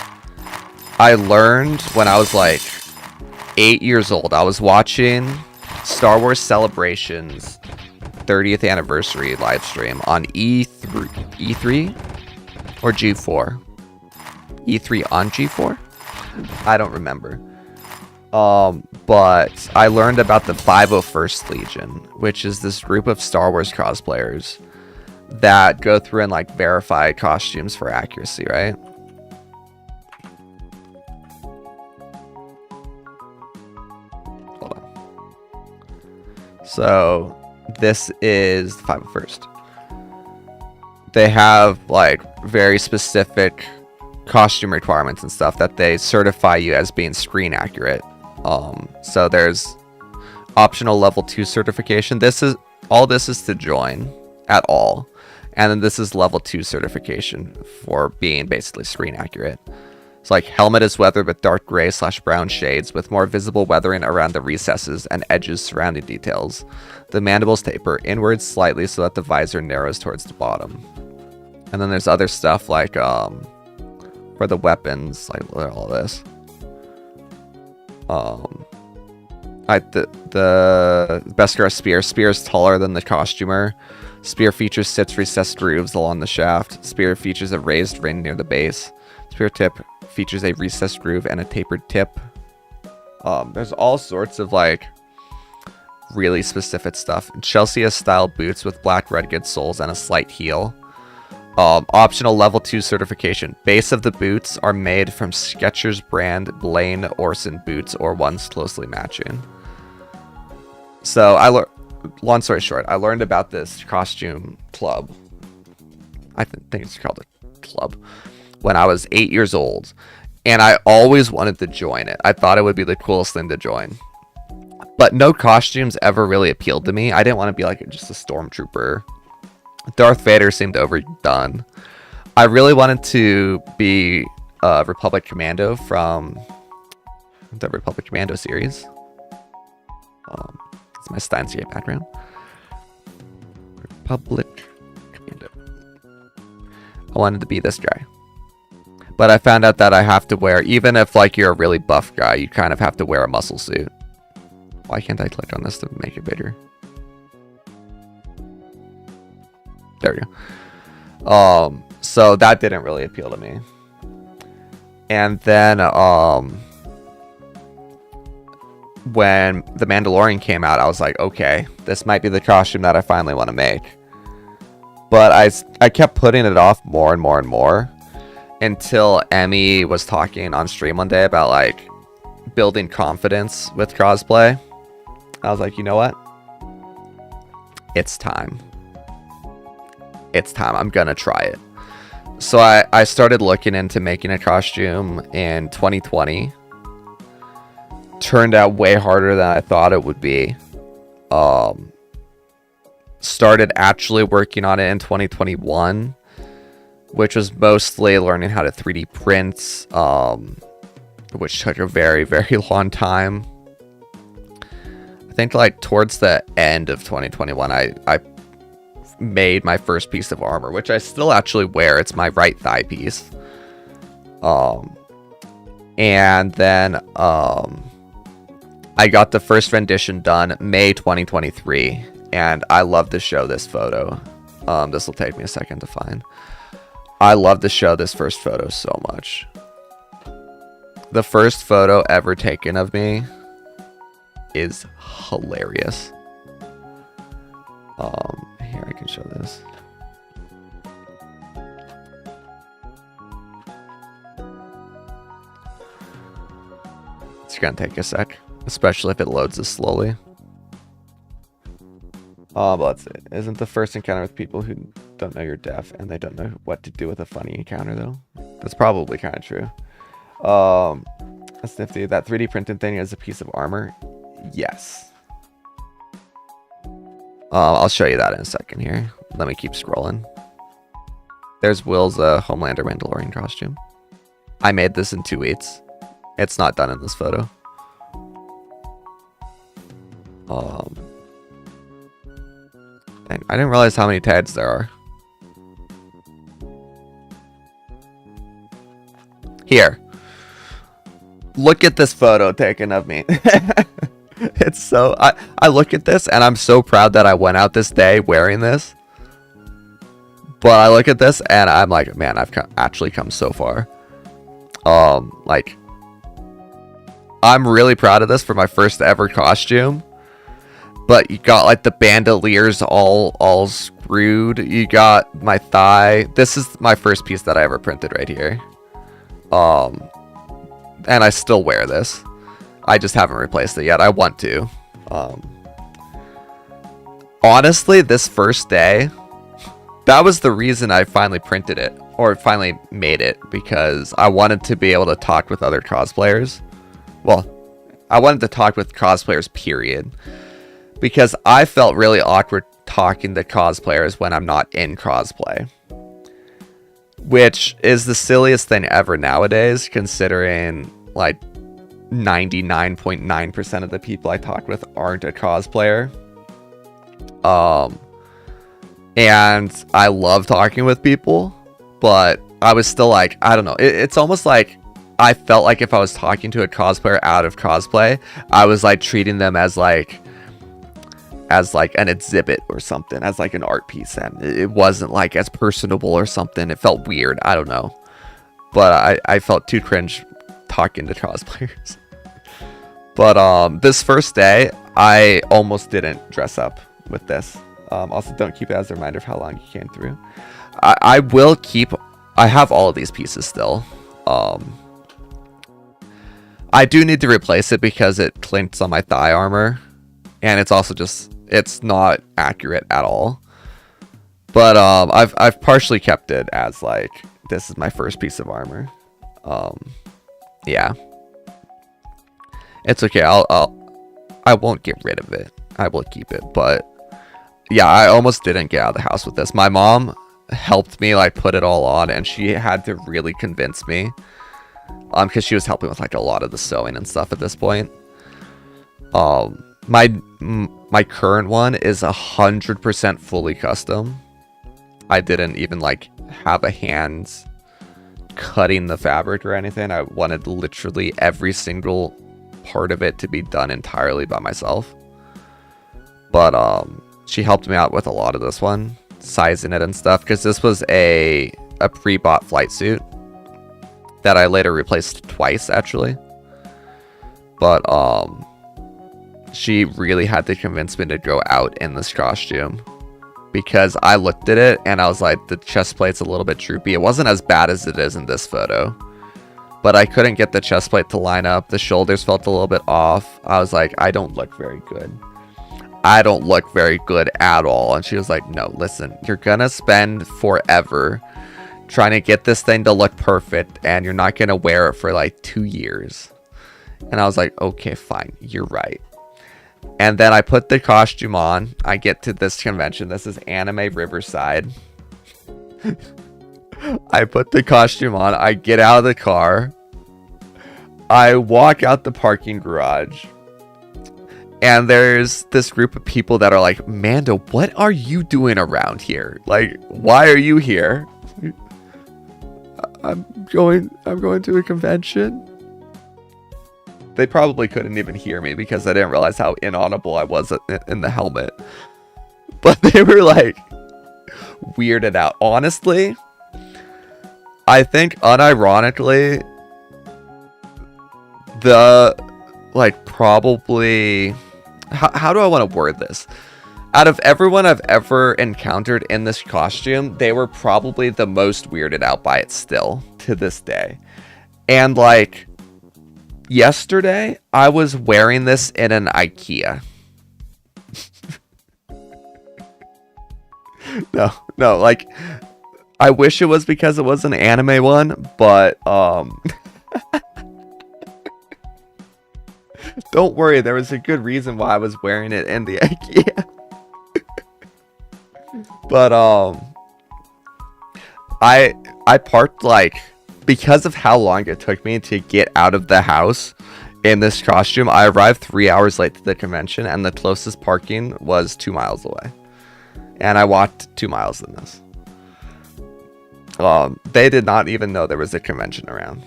I learned when I was like 8 years old. I was watching Star Wars Celebration's 30th anniversary live stream on E3 or G4. E3 on G4? I don't remember. But I learned about the 501st Legion, which is this group of Star Wars cosplayers that go through and like verify costumes for accuracy, right? Hold on. So this is the 501st. They have like very specific costume requirements and stuff that they certify you as being screen accurate. So there's optional level 2 certification. This is to join at all, and then this is level 2 certification for being basically screen accurate. It's like helmet is weathered with dark gray / brown shades with more visible weathering around the recesses and edges surrounding details. The mandibles taper inwards slightly so that the visor narrows towards the bottom. And then there's other stuff like for the weapons, like look at all this. The Beskar spear. Spear is taller than the costumer. Spear features 6 recessed grooves along the shaft. Spear features a raised ring near the base. Spear tip features a recessed groove and a tapered tip. There's all sorts of like really specific stuff. Chelsea has style boots with black red good soles and a slight heel. Optional level 2 certification. Base of the boots are made from Skechers brand Blaine Orson boots or ones closely matching. So long story short, I learned about this costume club. I think it's called a club when I was 8 years old, and I always wanted to join it. I thought it would be the coolest thing to join, but no costumes ever really appealed to me. I didn't want to be like just a stormtrooper. Darth Vader seemed overdone. I really wanted to be a Republic Commando from the Republic Commando series. It's my Steins Gate background. Republic Commando. I wanted to be this guy. But I found out that I have to wear, even if like you're a really buff guy, you kind of have to wear a muscle suit. Why can't I click on this to make it bigger? There we go. So that didn't really appeal to me. And then when The Mandalorian came out, I was like, okay, this might be the costume that I finally want to make. But I kept putting it off more and more and more until Emmy was talking on stream one day about like building confidence with cosplay. I was like, you know what? It's time. It's time. I'm gonna try it. So I started looking into making a costume in 2020. Turned out way harder than I thought it would be. Started actually working on it in 2021, which was mostly learning how to 3D print, which took a very, very long time. I think like towards the end of 2021, I made my first piece of armor, which I still actually wear. It's my right thigh piece. And then I got the first rendition done May 2023, and I love to show this photo. This will take me a second to find. I love to show this first photo so much. The first photo ever taken of me is hilarious. Here, I can show this. It's gonna take a sec, especially if it loads this slowly. But let's see. Isn't the first encounter with people who don't know you're deaf and they don't know what to do with a funny encounter, though? That's probably kind of true. That's nifty. That 3D printed thing is a piece of armor. Yes. I'll show you that in a second here. Let me keep scrolling. There's Will's Homelander Mandalorian costume. I made this in 2 weeks. It's not done in this photo. Dang, I didn't realize how many tags there are. Here. Look at this photo taken of me. It's so... I look at this and I'm so proud that I went out this day wearing this. But I look at this and I'm like, man, I've actually come so far. I'm really proud of this for my first ever costume. But you got like the bandoliers all screwed. You got my thigh. This is my first piece that I ever printed right here. And I still wear this. I just haven't replaced it yet. I want to. Honestly, this first day, that was the reason I finally printed it, or finally made it, because I wanted to be able to talk with other cosplayers. Well, I wanted to talk with cosplayers, period. Because I felt really awkward talking to cosplayers when I'm not in cosplay. Which is the silliest thing ever nowadays, considering, like, 99.9% of the people I talk with aren't a cosplayer. And I love talking with people, but I was still like, I don't know. It's almost like I felt like if I was talking to a cosplayer out of cosplay, I was like treating them as like an exhibit or something, as like an art piece, and it wasn't like as personable or something. It felt weird. I don't know, but I felt too cringe talking to cosplayers. But this first day, I almost didn't dress up with this. Also, don't keep it as a reminder of how long you came through. I will keep. I have all of these pieces still. I do need to replace it because it clinks on my thigh armor, and it's also just, it's not accurate at all. But I've partially kept it as like, this is my first piece of armor. Yeah, it's okay. I won't get rid of it. I will keep it. But yeah, I almost didn't get out of the house with this. My mom helped me like put it all on, and she had to really convince me, because she was helping with like a lot of the sewing and stuff at this point. My current one is 100% fully custom. I didn't even like have a hand cutting the fabric or anything. I wanted literally every single part of it to be done entirely by myself. But she helped me out with a lot of this one, sizing it and stuff, because this was a pre-bought flight suit that I later replaced twice, actually. But she really had to convince me to go out in this costume, because I looked at it and I was like, the chest plate's a little bit droopy. It wasn't as bad as it is in this photo, but I couldn't get the chest plate to line up. The shoulders felt a little bit off. I was like, I don't look very good. I don't look very good at all. And she was like, no, listen, you're gonna spend forever trying to get this thing to look perfect, and you're not gonna wear it for like 2 years. And I was like, okay, fine, you're right. And then I put the costume on. I get to this convention. This is Anime Riverside. I put the costume on. I get out of the car. I walk out the parking garage. And there's this group of people that are like, Manda, what are you doing around here? Like, why are you here? I'm going to a convention. They probably couldn't even hear me because I didn't realize how inaudible I was in the helmet. But they were like weirded out. Honestly, I think unironically, probably, how do I want to word this? Out of everyone I've ever encountered in this costume, they were probably the most weirded out by it still to this day. And like, yesterday, I was wearing this in an IKEA. No, like, I wish it was because it was an anime one, but, don't worry, there was a good reason why I was wearing it in the IKEA. But, I parked, like, because of how long it took me to get out of the house in this costume, I arrived 3 hours late to the convention, and the closest parking was 2 miles away. And I walked 2 miles in this. They did not even know there was a convention around.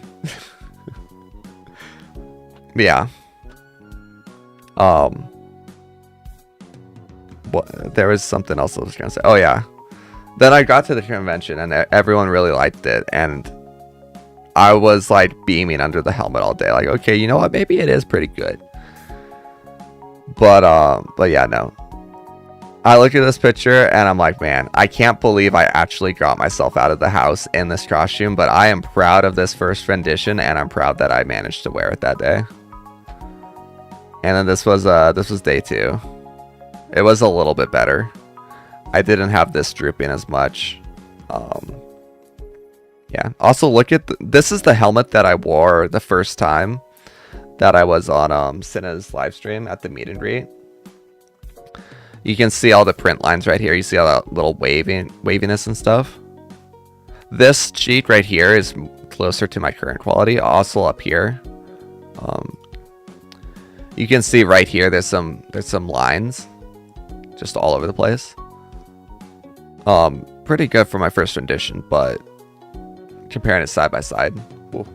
Yeah. There was something else I was gonna say. Oh yeah. Then I got to the convention and everyone really liked it, and I was like beaming under the helmet all day. Like, okay, you know what? Maybe it is pretty good. But yeah, no. I look at this picture and I'm like, man, I can't believe I actually got myself out of the house in this costume, but I am proud of this first rendition and I'm proud that I managed to wear it that day. And then this was day 2. It was a little bit better. I didn't have this drooping as much. Yeah. Also, look at this is the helmet that I wore the first time that I was on Cinna's live stream at the meet and greet. You can see all the print lines right here. You see all that little waviness and stuff. This cheek right here is closer to my current quality. Also up here, you can see right here. There's some lines, just all over the place. Pretty good for my first rendition, but comparing it side by side. Whoa.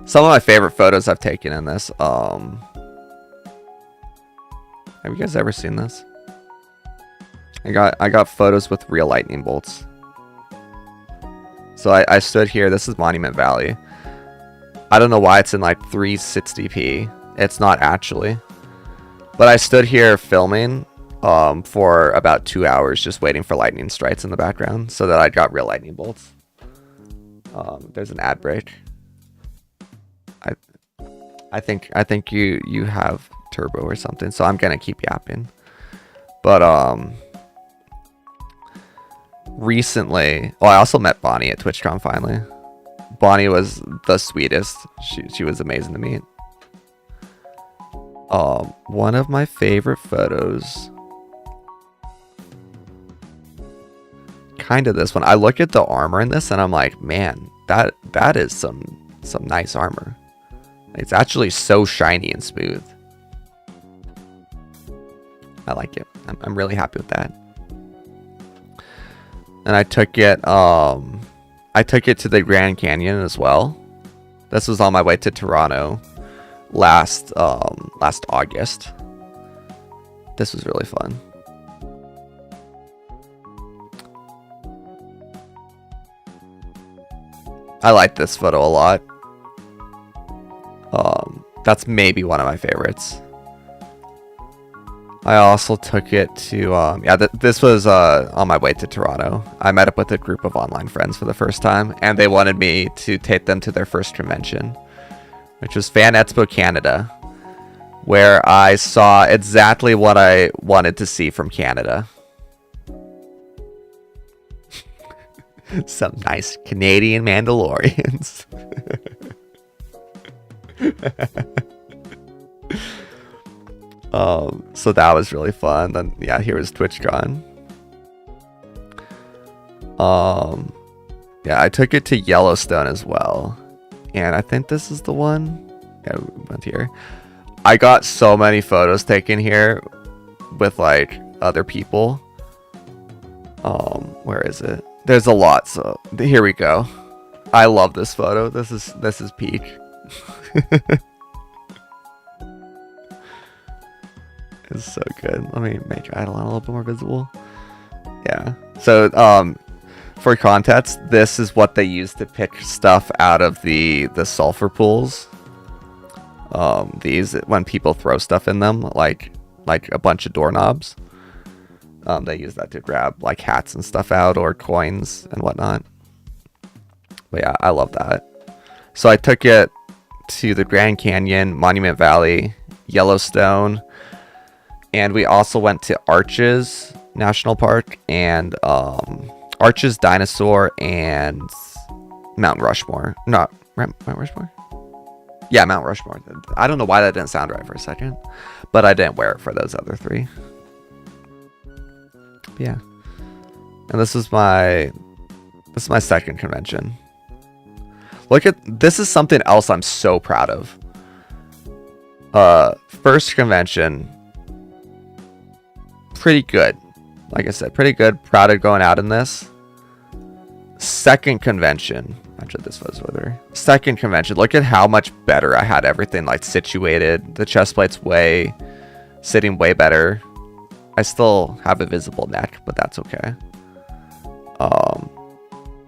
Some of my favorite photos I've taken in this. Have you guys ever seen this? I got photos with real lightning bolts. So I stood here. This is Monument Valley. I don't know why it's in like 360p. It's not actually. But I stood here filming for about 2 hours just waiting for lightning strikes in the background so that I got real lightning bolts. There's an ad break. I think you have turbo or something, so I'm gonna keep yapping. But recently, I also met Bonnie at TwitchCon finally. Bonnie was the sweetest. She was amazing to meet. One of my favorite photos, kind of this one. I look at the armor in this and I'm like, man, that is some nice armor. It's actually so shiny and smooth. I like it. I'm really happy with that. And I took it to the Grand Canyon as well. This was on my way to Toronto last August. This was really fun. I like this photo a lot. That's maybe one of my favorites. I also took it to, this was on my way to Toronto. I met up with a group of online friends for the first time, and they wanted me to take them to their first convention, which was Fan Expo Canada, where I saw exactly what I wanted to see from Canada. Some nice Canadian Mandalorians. So that was really fun. Then yeah, here was TwitchCon. Yeah, I took it to Yellowstone as well, and I think this is the one. Yeah, we went here. I got so many photos taken here with like other people. Where is it? There's a lot. So here we go. I love this photo. This is peak. It's so good. Let me make Idleon a little bit more visible. Yeah. So for context, this is what they use to pick stuff out of the sulfur pools. These, when people throw stuff in them, like a bunch of doorknobs, they use that to grab like hats and stuff out, or coins and whatnot. But yeah, I love that. So I took it to the Grand Canyon, Monument Valley, Yellowstone, and we also went to Arches National Park and Arches Dinosaur and Mount Rushmore. Not Mount Rushmore? Yeah, Mount Rushmore. I don't know why that didn't sound right for a second, but I didn't wear it for those other three. But yeah. And this is my second convention. Look at this. Is something else I'm so proud of. First convention, pretty good. Like I said, pretty good. Proud of going out in this. Second convention. Actually, this was with her. Second convention. Look at how much better I had everything like situated. The chest plate's sitting way better. I still have a visible neck, but that's okay.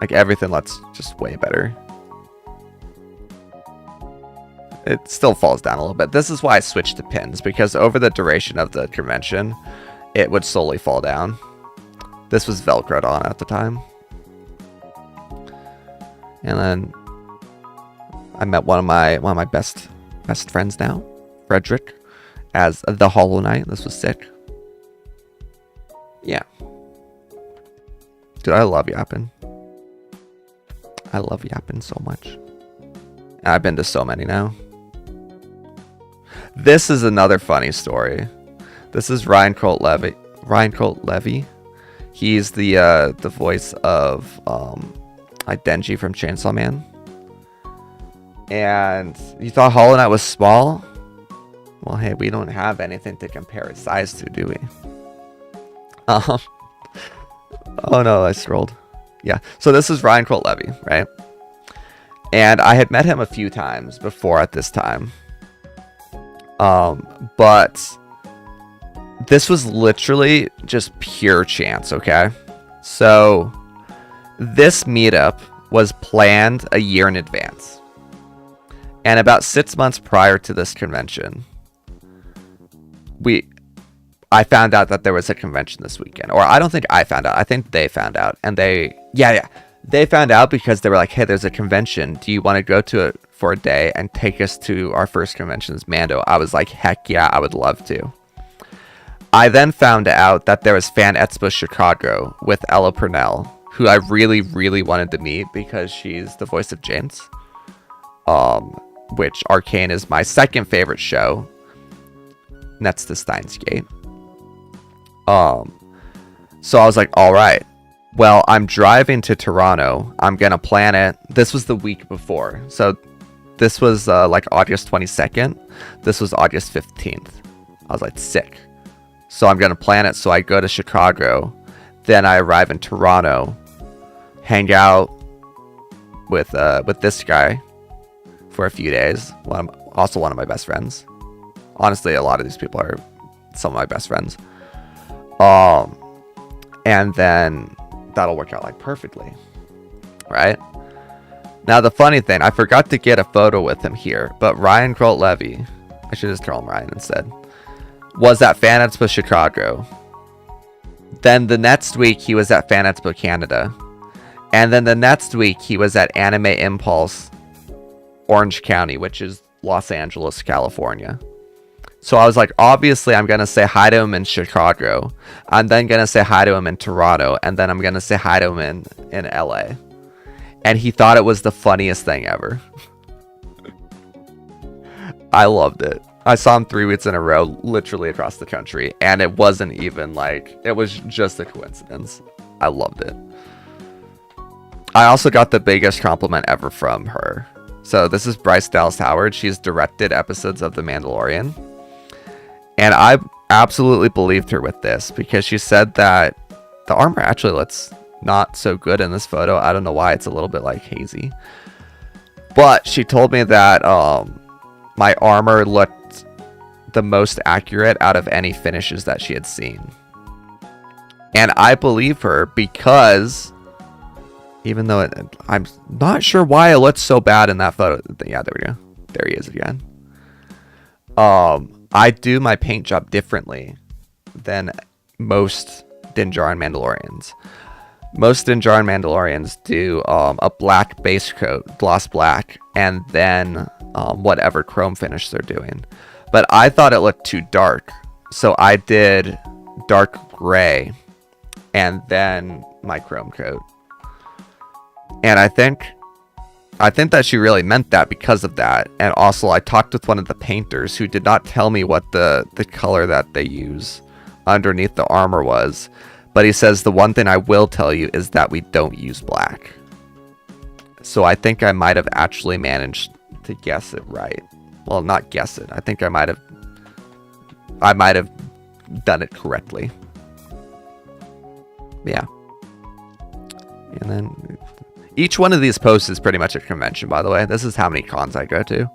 Like everything looks just way better. it still falls down a little bit. This is why I switched to pins, because over the duration of the convention, it would slowly fall down. This was Velcroed on at the time. And then I met one of my best friends now, Frederick, as the Hollow Knight. This was sick. Yeah. Dude, I love yapping. I love yapping so much. And I've been to so many now. This is another funny story. This is Ryan Colt Levy. Ryan Colt Levy. He's the voice of like Denji from Chainsaw Man. And you thought Hollow Knight was small? Well, hey, we don't have anything to compare his size to, do we? Oh no, I scrolled. Yeah, so this is Ryan Colt Levy, right? And I had met him a few times before at this time. But this was literally just pure chance, okay? So this meetup was planned a year in advance. And about 6 months prior to this convention, I found out that there was a convention this weekend. Or I don't think I found out. I think they found out. And they found out because they were like, hey, there's a convention. Do you want to go to it for a day and take us to our first conventions, Mando? I was like, heck yeah, I would love to. I then found out that there was Fan Expo Chicago with Ella Purnell, who I really, really wanted to meet because she's the voice of James. Which Arcane is my second favorite show, next to Steins Gate. So I was like, all right, well, I'm driving to Toronto. I'm going to plan it. This was the week before. So this was like August 22nd. This was August 15th. I was like, sick. So I'm going to plan it. So I go to Chicago. Then I arrive in Toronto, hang out with this guy for a few days. Also one of my best friends. Honestly, a lot of these people are some of my best friends. And then that'll work out like perfectly, right? Now the funny thing, I forgot to get a photo with him here, but Ryan Colt Levy, I should just call him Ryan instead, was at Fan Expo Chicago. Then the next week he was at Fan Expo Canada, and then the next week he was at Anime Impulse Orange County, which is Los Angeles, California. So I was like, obviously I'm going to say hi to him in Chicago. I'm then going to say hi to him in Toronto. And then I'm going to say hi to him in LA. And he thought it was the funniest thing ever. I loved it. I saw him 3 weeks in a row, literally across the country. And it wasn't even like, it was just a coincidence. I loved it. I also got the biggest compliment ever from her. So this is Bryce Dallas Howard. She's directed episodes of The Mandalorian. And I absolutely believed her with this because she said that the armor actually looks not so good in this photo. I don't know why, it's a little bit like hazy. But she told me that my armor looked the most accurate out of any finishes that she had seen. And I believe her because even though I'm not sure why it looks so bad in that photo. Yeah, there we go. There he is again. I do my paint job differently than most Dinjarin Mandalorians. Most Dinjarin Mandalorians do a black base coat, gloss black, and then whatever chrome finish they're doing. But I thought it looked too dark, so I did dark gray and then my chrome coat. And I think that she really meant that because of that. And also I talked with one of the painters who did not tell me what the color that they use underneath the armor was. But he says the one thing I will tell you is that we don't use black. So I think I might have actually managed to guess it right. Well, not guess it. I think I might have done it correctly. Yeah. And then each one of these posts is pretty much a convention, by the way. This is how many cons I go to.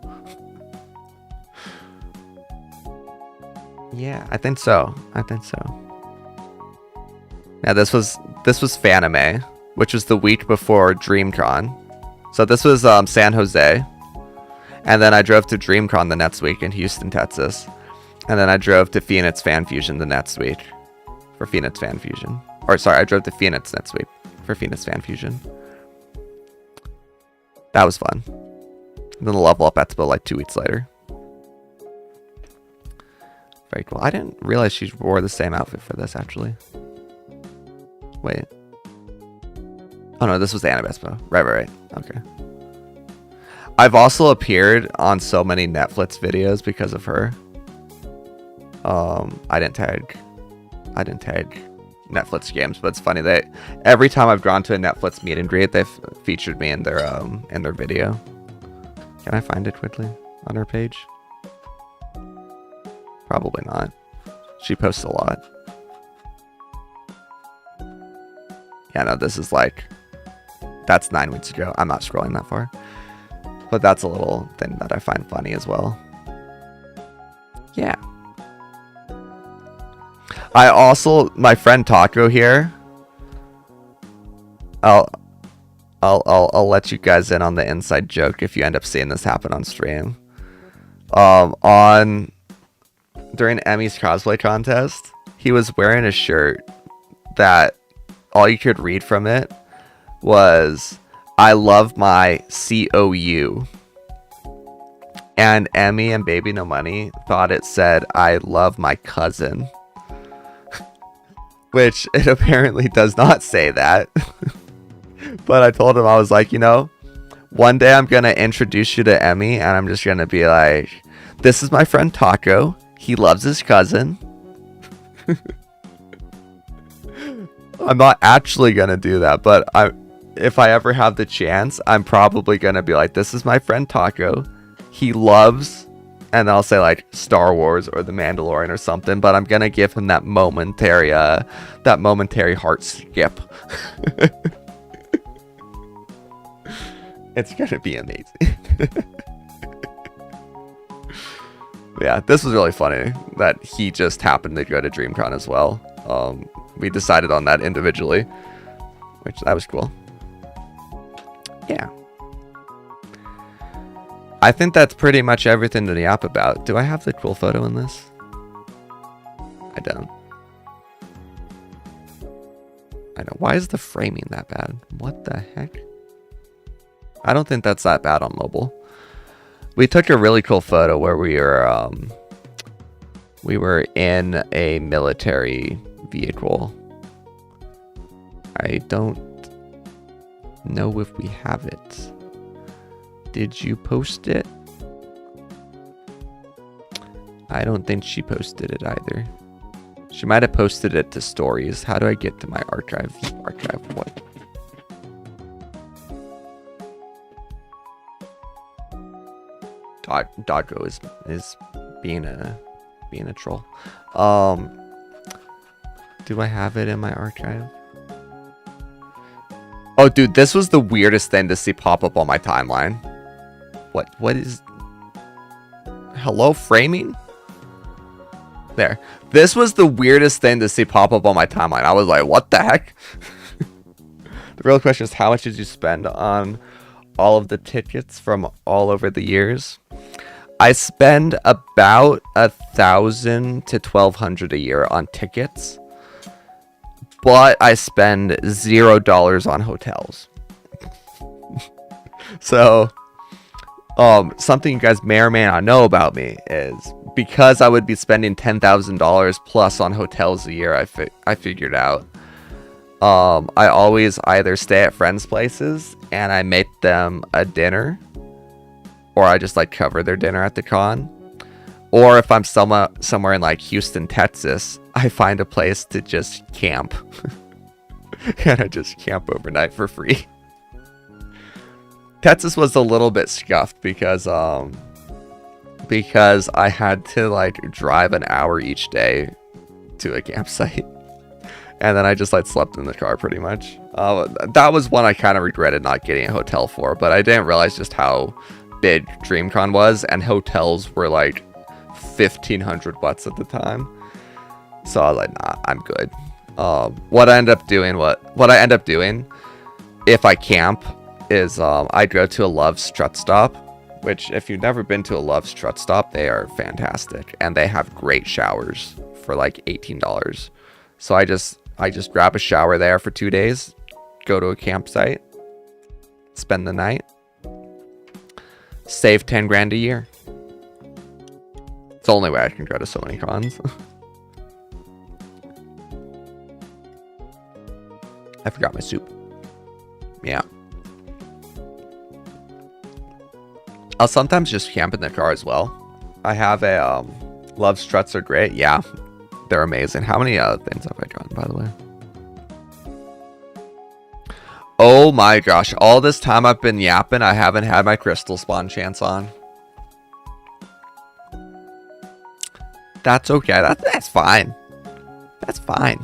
Yeah, I think so. Now this was Fanime, which was the week before DreamCon. So this was San Jose. And then I drove to DreamCon the next week in Houston, Texas. And then I drove to Phoenix Fan Fusion the next week for Phoenix Fan Fusion. Or sorry, I drove to Phoenix next week for Phoenix Fan Fusion. That was fun. And then the Level Up Expo like 2 weeks later. Very cool. I didn't realize she wore the same outfit for this, actually. Wait. Oh no, this was the Anime Expo. Right. Okay. I've also appeared on so many Netflix videos because of her. I didn't tag Netflix games, but it's funny that every time I've gone to a Netflix meet and greet, they've featured me in their video. Can I find it quickly on her page? Probably not. She posts a lot. Yeah, no, this is like, that's 9 weeks ago. I'm not scrolling that far. But that's a little thing that I find funny as well. Yeah. I also, my friend Taco here, I'll let you guys in on the inside joke if you end up seeing this happen on stream. During Emmy's cosplay contest, he was wearing a shirt that all you could read from it was, "I love my COU." And Emmy and Baby No Money thought it said, "I love my cousin." Which it apparently does not say that. But I told him, I was like, you know, one day I'm going to introduce you to Emmy and I'm just going to be like, "This is my friend Taco. He loves his cousin." I'm not actually going to do that, but if I ever have the chance, I'm probably going to be like, "This is my friend Taco. He loves," and I'll say like Star Wars or The Mandalorian or something, but I'm going to give him that momentary heart skip. It's going to be amazing. Yeah, this was really funny that he just happened to go to DreamCon as well. We decided on that individually, which that was cool. Yeah. I think that's pretty much everything to yap about. Do I have the cool photo in this? I don't. I know. Why is the framing that bad? What the heck? I don't think that's that bad on mobile. We took a really cool photo where we were in a military vehicle. I don't know if we have it. Did you post it? I don't think she posted it either. She might have posted it to stories. How do I get to my archive? Archive what? Doggo is being a troll. Do I have it in my archive? Oh, dude, this was the weirdest thing to see pop up on my timeline. What is... Hello, framing? There. This was the weirdest thing to see pop up on my timeline. I was like, what the heck? The real question is, how much did you spend on all of the tickets from all over the years? I spend about 1,000 to 1,200 a year on tickets, but I spend $0 on hotels. So, something you guys may or may not know about me is because I would be spending $10,000 plus on hotels a year. I figured out. I always either stay at friends' places and I make them a dinner, or I just like cover their dinner at the con. Or if I'm somewhere in like Houston, Texas, I find a place to just camp. And I just camp overnight for free. Texas was a little bit scuffed because I had to like drive an hour each day to a campsite. And then I just like slept in the car pretty much. That was one I kind of regretted not getting a hotel for, but I didn't realize just how big DreamCon was, and hotels were like $1,500 at the time. So I was like, nah, I'm good. What I end up doing if I camp is I go to a Love's truck stop which if you've never been to a Love's truck stop, they are fantastic. And they have great showers for like $18. So I just grab a shower there for 2 days, go to a campsite, spend the night, save 10 grand a year. It's the only way I can go to so many cons. I forgot my soup. Yeah. I'll sometimes just camp in the car as well. I have a Love struts are great. Yeah, they're amazing. How many things have I gotten, by the way? Oh my gosh, all this time I've been yapping, I haven't had my crystal spawn chance on. That's okay. That's fine. That's fine.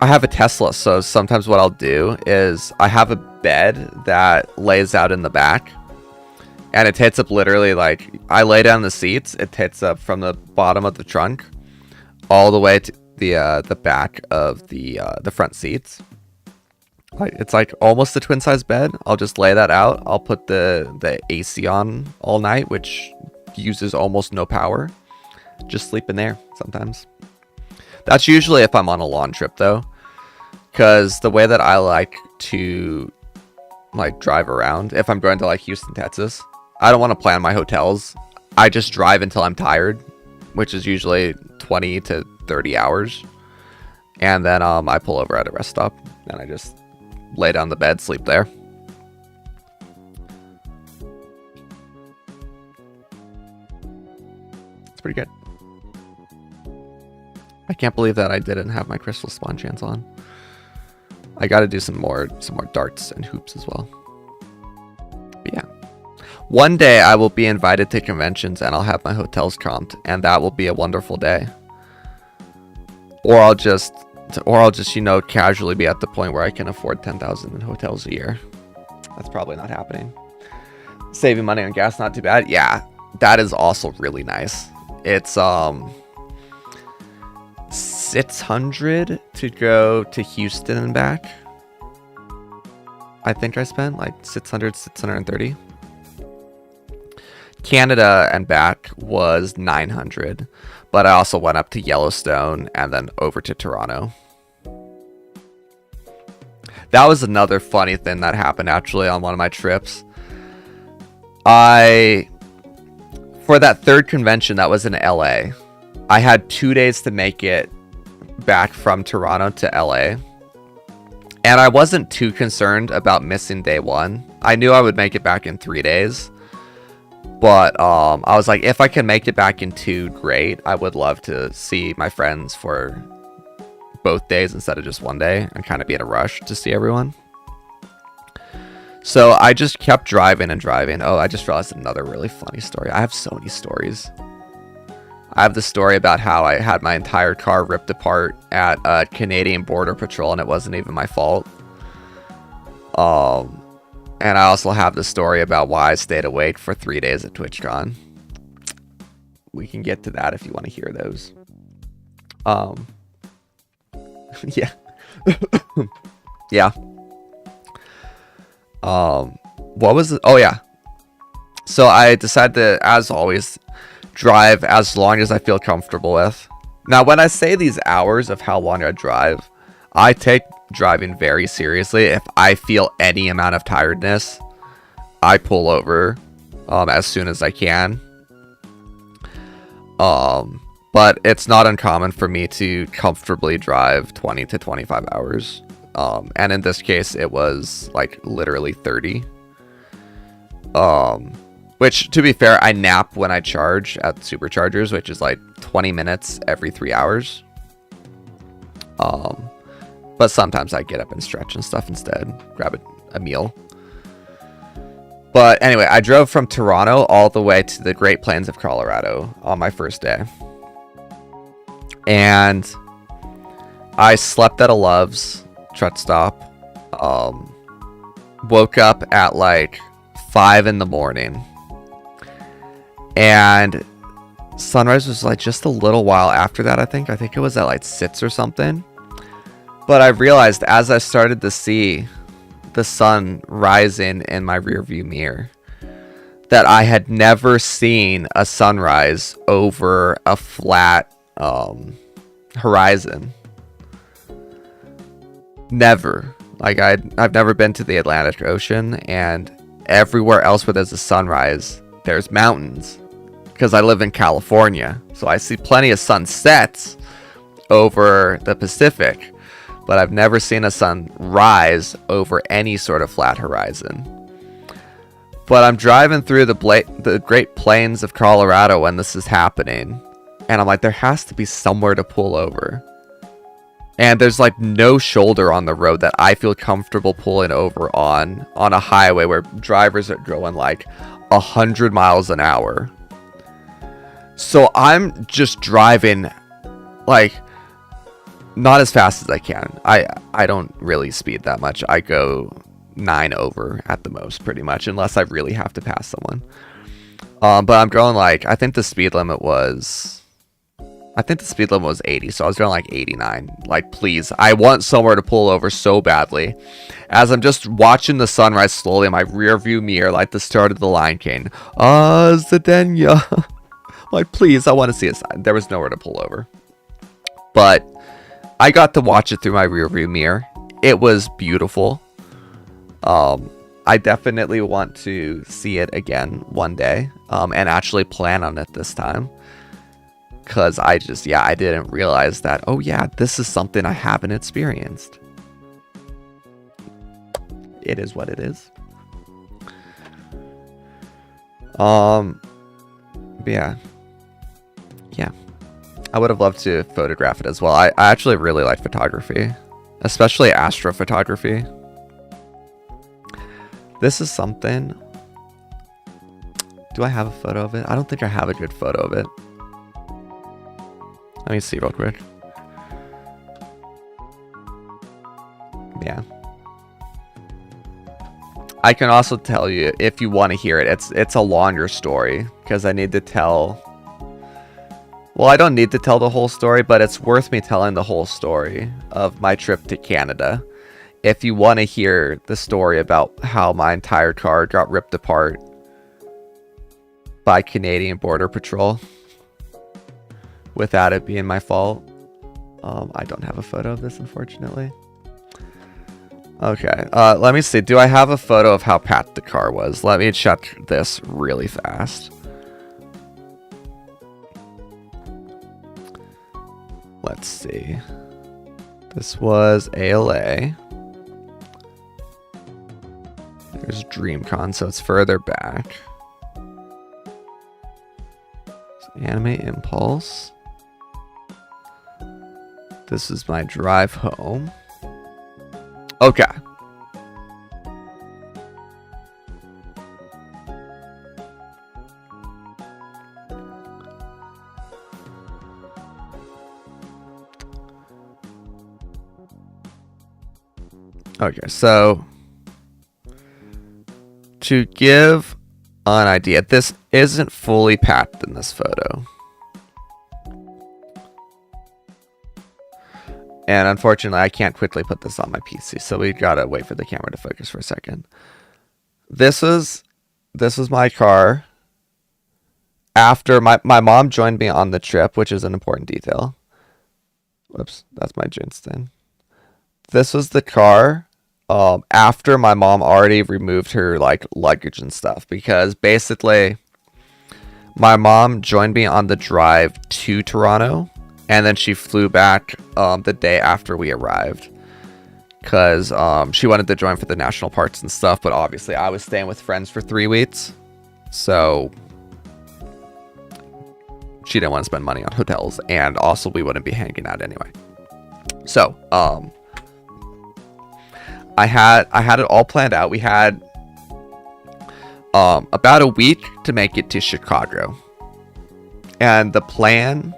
I have a Tesla, so sometimes what I'll do is I have a bed that lays out in the back, and it takes up literally, like, I lay down the seats, it takes up from the bottom of the trunk all the way to the back of the front seats. It's like almost a twin size bed. I'll just lay that out. I'll put the AC on all night, which uses almost no power. Just sleep in there sometimes. That's usually if I'm on a long trip, though, because the way that I like to like drive around, if I'm going to like Houston, Texas, I don't want to plan my hotels. I just drive until I'm tired, which is usually 20 to 30 hours, and then I pull over at a rest stop and I just lay down the bed, sleep there. It's pretty good. I can't believe that I didn't have my crystal spawn chance on. I got to do some more darts and hoops as well. But yeah, one day I will be invited to conventions and I'll have my hotels comped, and that will be a wonderful day. Or I'll just you know, casually be at the point where I can afford 10,000 in hotels a year. That's probably not happening. Saving money on gas, not too bad. Yeah, that is also really nice. It's 600 to go to Houston and back. I think I spent like 630. Canada and back was 900, but I also went up to Yellowstone and then over to Toronto. That was another funny thing that happened actually on one of my trips. For that third convention that was in LA, I had 2 days to make it back from Toronto to LA. And I wasn't too concerned about missing day one. I knew I would make it back in 3 days. But I was like, if I can make it back in 2, great. I would love to see my friends for both days instead of just one day and kind of be in a rush to see everyone. So I just kept driving and driving. Oh, I just realized another really funny story. I have so many stories. I have the story about how I had my entire car ripped apart at Canadian Border Patrol and it wasn't even my fault. And I also have the story about why I stayed awake for 3 days at TwitchCon. We can get to that if you want to hear those. Yeah. Yeah. What was it? Oh, yeah. So I decided to, as always, drive as long as I feel comfortable with. Now, when I say these hours of how long I drive, I take driving very seriously. If I feel any amount of tiredness, I pull over as soon as I can. But it's not uncommon for me to comfortably drive 20 to 25 hours. And in this case, it was like literally 30. Which, to be fair, I nap when I charge at superchargers, which is like 20 minutes every 3 hours. But sometimes I get up and stretch and stuff instead, grab a meal. But anyway, I drove from Toronto all the way to the Great Plains of Colorado on my first day. And I slept at a Love's truck stop. Woke up at like 5 in the morning. And sunrise was like just a little while after that, I think. I think it was at like 6 or something. But I realized as I started to see the sun rising in my rearview mirror that I had never seen a sunrise over a flat horizon. Never. Like, I've never been to the Atlantic Ocean, and everywhere else where there's a sunrise, there's mountains. Because I live in California, so I see plenty of sunsets over the Pacific, but I've never seen a sun rise over any sort of flat horizon. But I'm driving through the Great Plains of Colorado when this is happening, and I'm like, there has to be somewhere to pull over. And there's like no shoulder on the road that I feel comfortable pulling over on a highway where drivers are going like 100 miles an hour. So I'm just driving like not as fast as I can. I don't really speed that much. I go 9 over at the most, pretty much, unless I really have to pass someone. But I'm going like, I think the speed limit was 80, so I was going like 89. Like, please, I want somewhere to pull over so badly. As I'm just watching the sunrise slowly in my rear view mirror, like the start of the Lion King. Zdenya. Like, please, I want to see a sign. There was nowhere to pull over. But I got to watch it through my rear view mirror. It was beautiful. I definitely want to see it again one day, and actually plan on it this time. Because I didn't realize that, oh yeah, this is something I haven't experienced. It is what it is. Yeah. Yeah. I would have loved to photograph it as well. I actually really like photography, especially astrophotography. This is something. Do I have a photo of it? I don't think I have a good photo of it. Let me see real quick. Yeah. I can also tell you, if you want to hear it, it's a longer story, because I need to tell... Well, I don't need to tell the whole story, but it's worth me telling the whole story of my trip to Canada. If you want to hear the story about how my entire car got ripped apart by Canadian Border Patrol without it being my fault. I don't have a photo of this, unfortunately. Okay, let me see. Do I have a photo of how packed the car was? Let me check this really fast. Let's see. This was ALA. There's DreamCon, so it's further back. It's Anime Impulse. This is my drive home. Okay. Okay, so to give an idea, this isn't fully packed in this photo. And unfortunately, I can't quickly put this on my PC, so we gotta wait for the camera to focus for a second. This was my car after my mom joined me on the trip, which is an important detail. Whoops, that's my jeans thing. This was the car after my mom already removed her like luggage and stuff, because basically my mom joined me on the drive to Toronto, and then she flew back the day after we arrived, because she wanted to join for the national parks and stuff, but obviously I was staying with friends for 3 weeks, so she didn't want to spend money on hotels, and also we wouldn't be hanging out anyway. So I had it all planned out. We had about a week to make it to Chicago, and the plan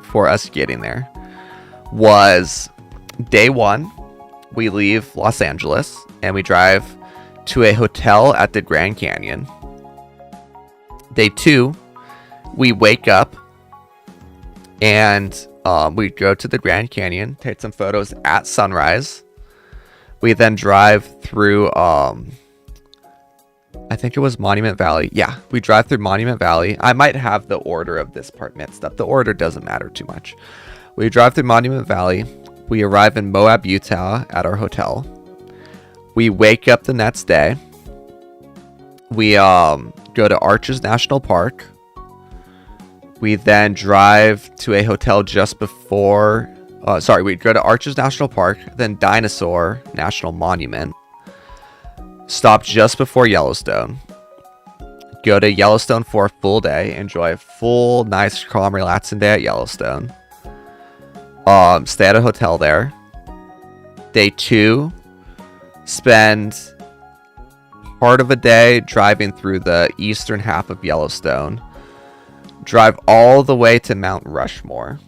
for us getting there was day 1, we leave Los Angeles and we drive to a hotel at the Grand Canyon. Day 2, we wake up and we go to the Grand Canyon, take some photos at sunrise. We then drive through, I think it was Monument Valley. Yeah, we drive through Monument Valley. I might have the order of this part mixed up. The order doesn't matter too much. We drive through Monument Valley. We arrive in Moab, Utah at our hotel. We wake up the next day. We go to Arches National Park. We then drive to a hotel just before... we go to Arches National Park, then Dinosaur National Monument. Stop just before Yellowstone. Go to Yellowstone for a full day. Enjoy a full, nice, calm, relaxing day at Yellowstone. Stay at a hotel there. Day 2, spend part of a day driving through the eastern half of Yellowstone. Drive all the way to Mount Rushmore.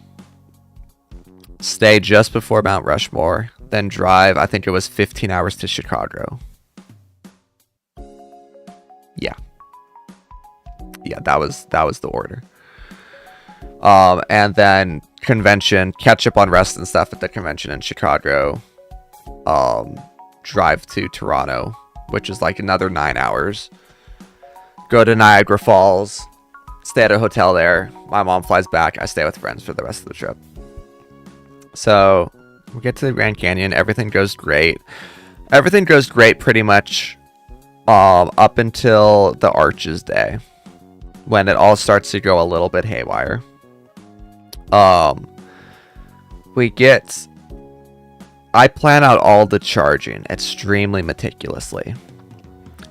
Stay just before Mount Rushmore. Then drive, I think it was 15 hours to Chicago. Yeah, that was the order. And then convention, catch up on rest and stuff at the convention in Chicago. Drive to Toronto, which is like another 9 hours. Go to Niagara Falls, stay at a hotel there. My mom flies back. I stay with friends for the rest of the trip. So we get to the Grand Canyon. Everything goes great. Everything goes great pretty much up until the Arches Day, when it all starts to go a little bit haywire. I plan out all the charging extremely meticulously,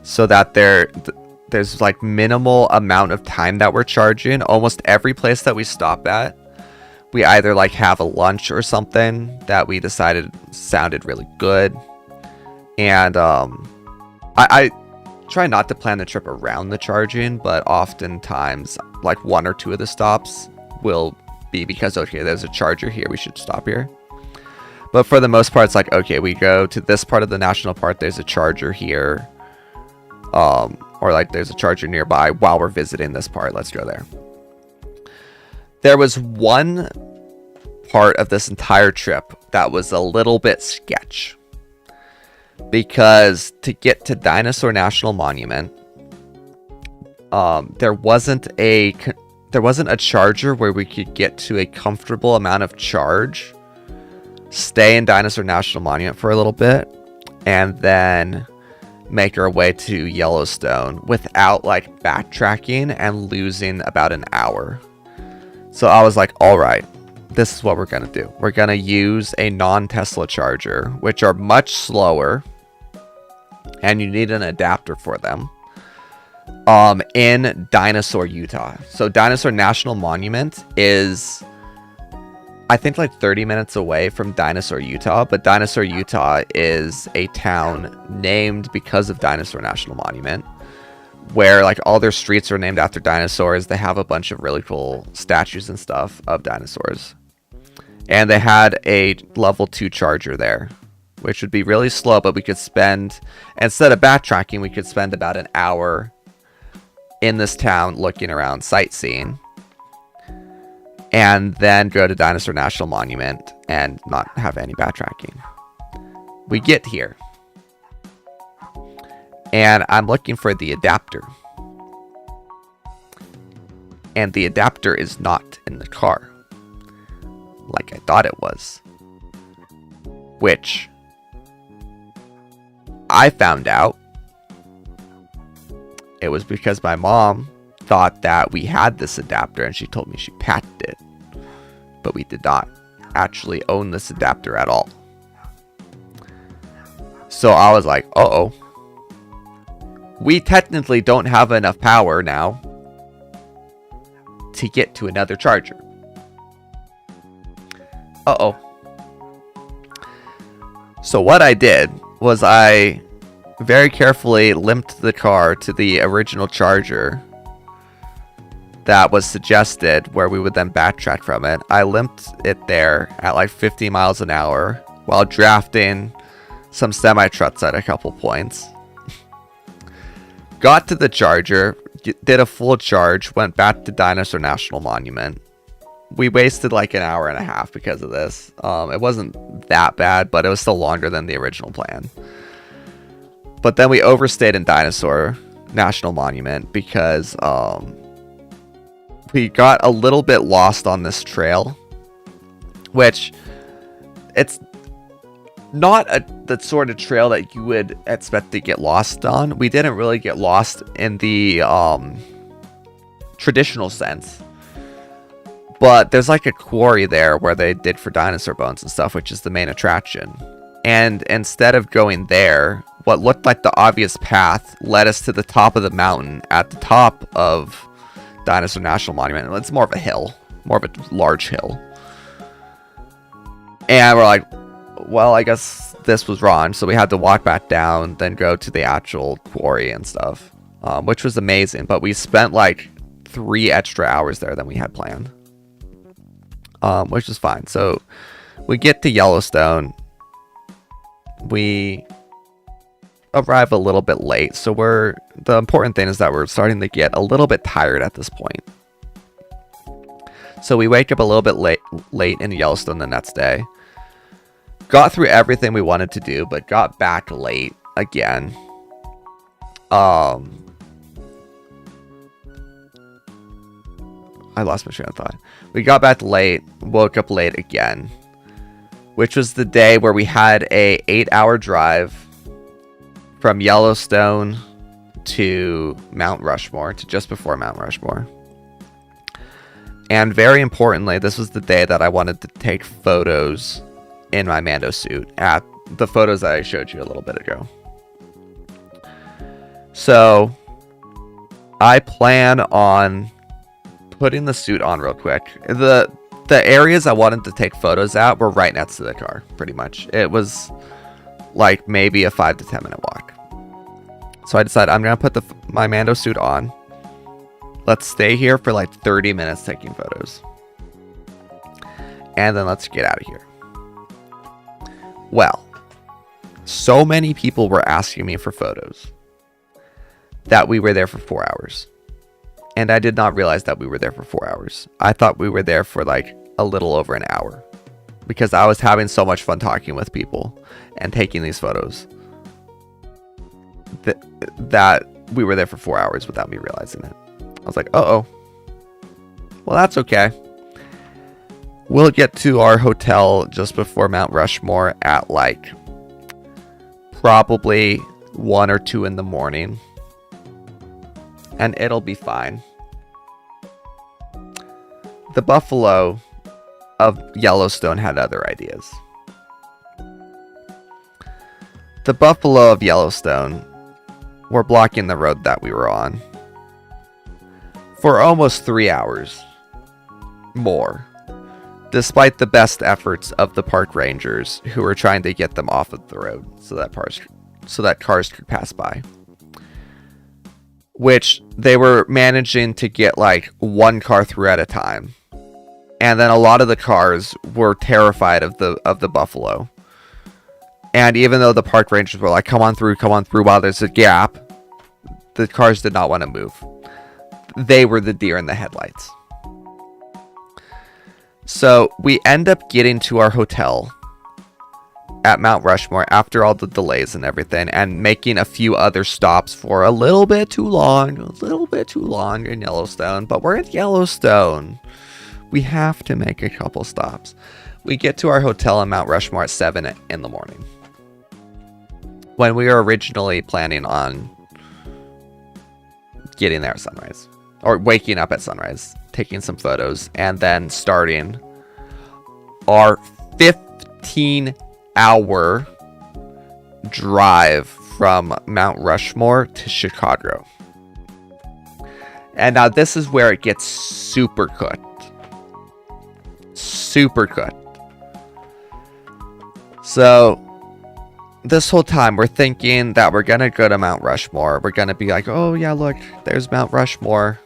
so that there's like minimal amount of time that we're charging. Almost every place that we stop at, we either like have a lunch or something that we decided sounded really good. And I try not to plan the trip around the charging, but oftentimes like 1 or 2 of the stops will be because, okay, there's a charger here, we should stop here. But for the most part, it's like, okay, we go to this part of the national park, there's a charger here, or like there's a charger nearby while we're visiting this part, let's go there. There was one part of this entire trip that was a little bit sketch, because to get to Dinosaur National Monument, there wasn't a charger where we could get to a comfortable amount of charge, stay in Dinosaur National Monument for a little bit, and then make our way to Yellowstone without like backtracking and losing about an hour. So I was like, all right, this is what we're going to do. We're going to use a non-Tesla charger, which are much slower, and you need an adapter for them, in Dinosaur, Utah. So Dinosaur National Monument is, I think, like 30 minutes away from Dinosaur, Utah, but Dinosaur, Utah is a town named because of Dinosaur National Monument, where like all their streets are named after dinosaurs. They have a bunch of really cool statues and stuff of dinosaurs. And they had a level 2 charger there, which would be really slow, but we could spend, instead of backtracking, we could spend about an hour in this town looking around, sightseeing, and then go to Dinosaur National Monument and not have any backtracking. We get here, and I'm looking for the adapter, and the adapter is not in the car like I thought it was, which I found out it was because my mom thought that we had this adapter, and she told me she packed it, but we did not actually own this adapter at all. So I was like, uh-oh, we technically don't have enough power now to get to another charger. Uh-oh. So what I did was I very carefully limped the car to the original charger that was suggested, where we would then backtrack from it. I limped it there at like 50 miles an hour while drafting some semi-trucks at a couple points. Got to the charger, did a full charge, went back to Dinosaur National Monument, we wasted like an hour and a half because of this. It wasn't that bad, but it was still longer than the original plan. But then we overstayed in Dinosaur National Monument because we got a little bit lost on this trail, which it's not the sort of trail that you would expect to get lost on. We didn't really get lost in the traditional sense. But there's like a quarry there where they dig for dinosaur bones and stuff, which is the main attraction. And instead of going there, what looked like the obvious path led us to the top of the mountain at the top of Dinosaur National Monument. It's more of a hill, more of a large hill. And we're like, well, I guess this was wrong. So we had to walk back down, then go to the actual quarry and stuff, which was amazing. But we spent like 3 extra hours there than we had planned. Which is fine. So we get to Yellowstone. We arrive a little bit late. So the important thing is that we're starting to get a little bit tired at this point. So we wake up a little bit late in Yellowstone the next day. Got through everything we wanted to do, but got back late again. I lost my train of thought. We got back late, woke up late again, which was the day where we had a 8-hour drive from Yellowstone to Mount Rushmore, to just before Mount Rushmore. And very importantly, this was the day that I wanted to take photos in my Mando suit at the photos that I showed you a little bit ago. So I plan on putting the suit on real quick. The areas I wanted to take photos at were right next to the car, pretty much. It was like maybe a 5 to 10 minute walk. So I decided I'm gonna put my Mando suit on. Let's stay here for like 30 minutes taking photos, and then let's get out of here. Well, so many people were asking me for photos that we were there for 4 hours. And I did not realize that we were there for 4 hours. I thought we were there for like a little over an hour, because I was having so much fun talking with people and taking these photos that we were there for 4 hours without me realizing it. I was like, uh-oh. Well, that's okay. We'll get to our hotel just before Mount Rushmore at like probably 1 or 2 in the morning. And it'll be fine. The buffalo of Yellowstone had other ideas. The buffalo of Yellowstone were blocking the road that we were on for almost 3 hours more, despite the best efforts of the park rangers who were trying to get them off of the road so that cars could pass by. Which they were managing to get like 1 car through at a time. And then a lot of the cars were terrified of the buffalo. And even though the park rangers were like, come on through while there's a gap, the cars did not want to move. They were the deer in the headlights. So we end up getting to our hotel at Mount Rushmore after all the delays and everything, and making a few other stops for a little bit too long in Yellowstone. But we're in Yellowstone. We have to make a couple stops. We get to our hotel in Mount Rushmore at 7 in the morning, when we were originally planning on getting there at sunrise, or waking up at sunrise, taking some photos, and then starting our 15-hour drive from Mount Rushmore to Chicago. And now this is where it gets super cooked. Super cooked. So this whole time we're thinking that we're gonna go to Mount Rushmore. We're gonna be like, oh yeah, look, there's Mount Rushmore.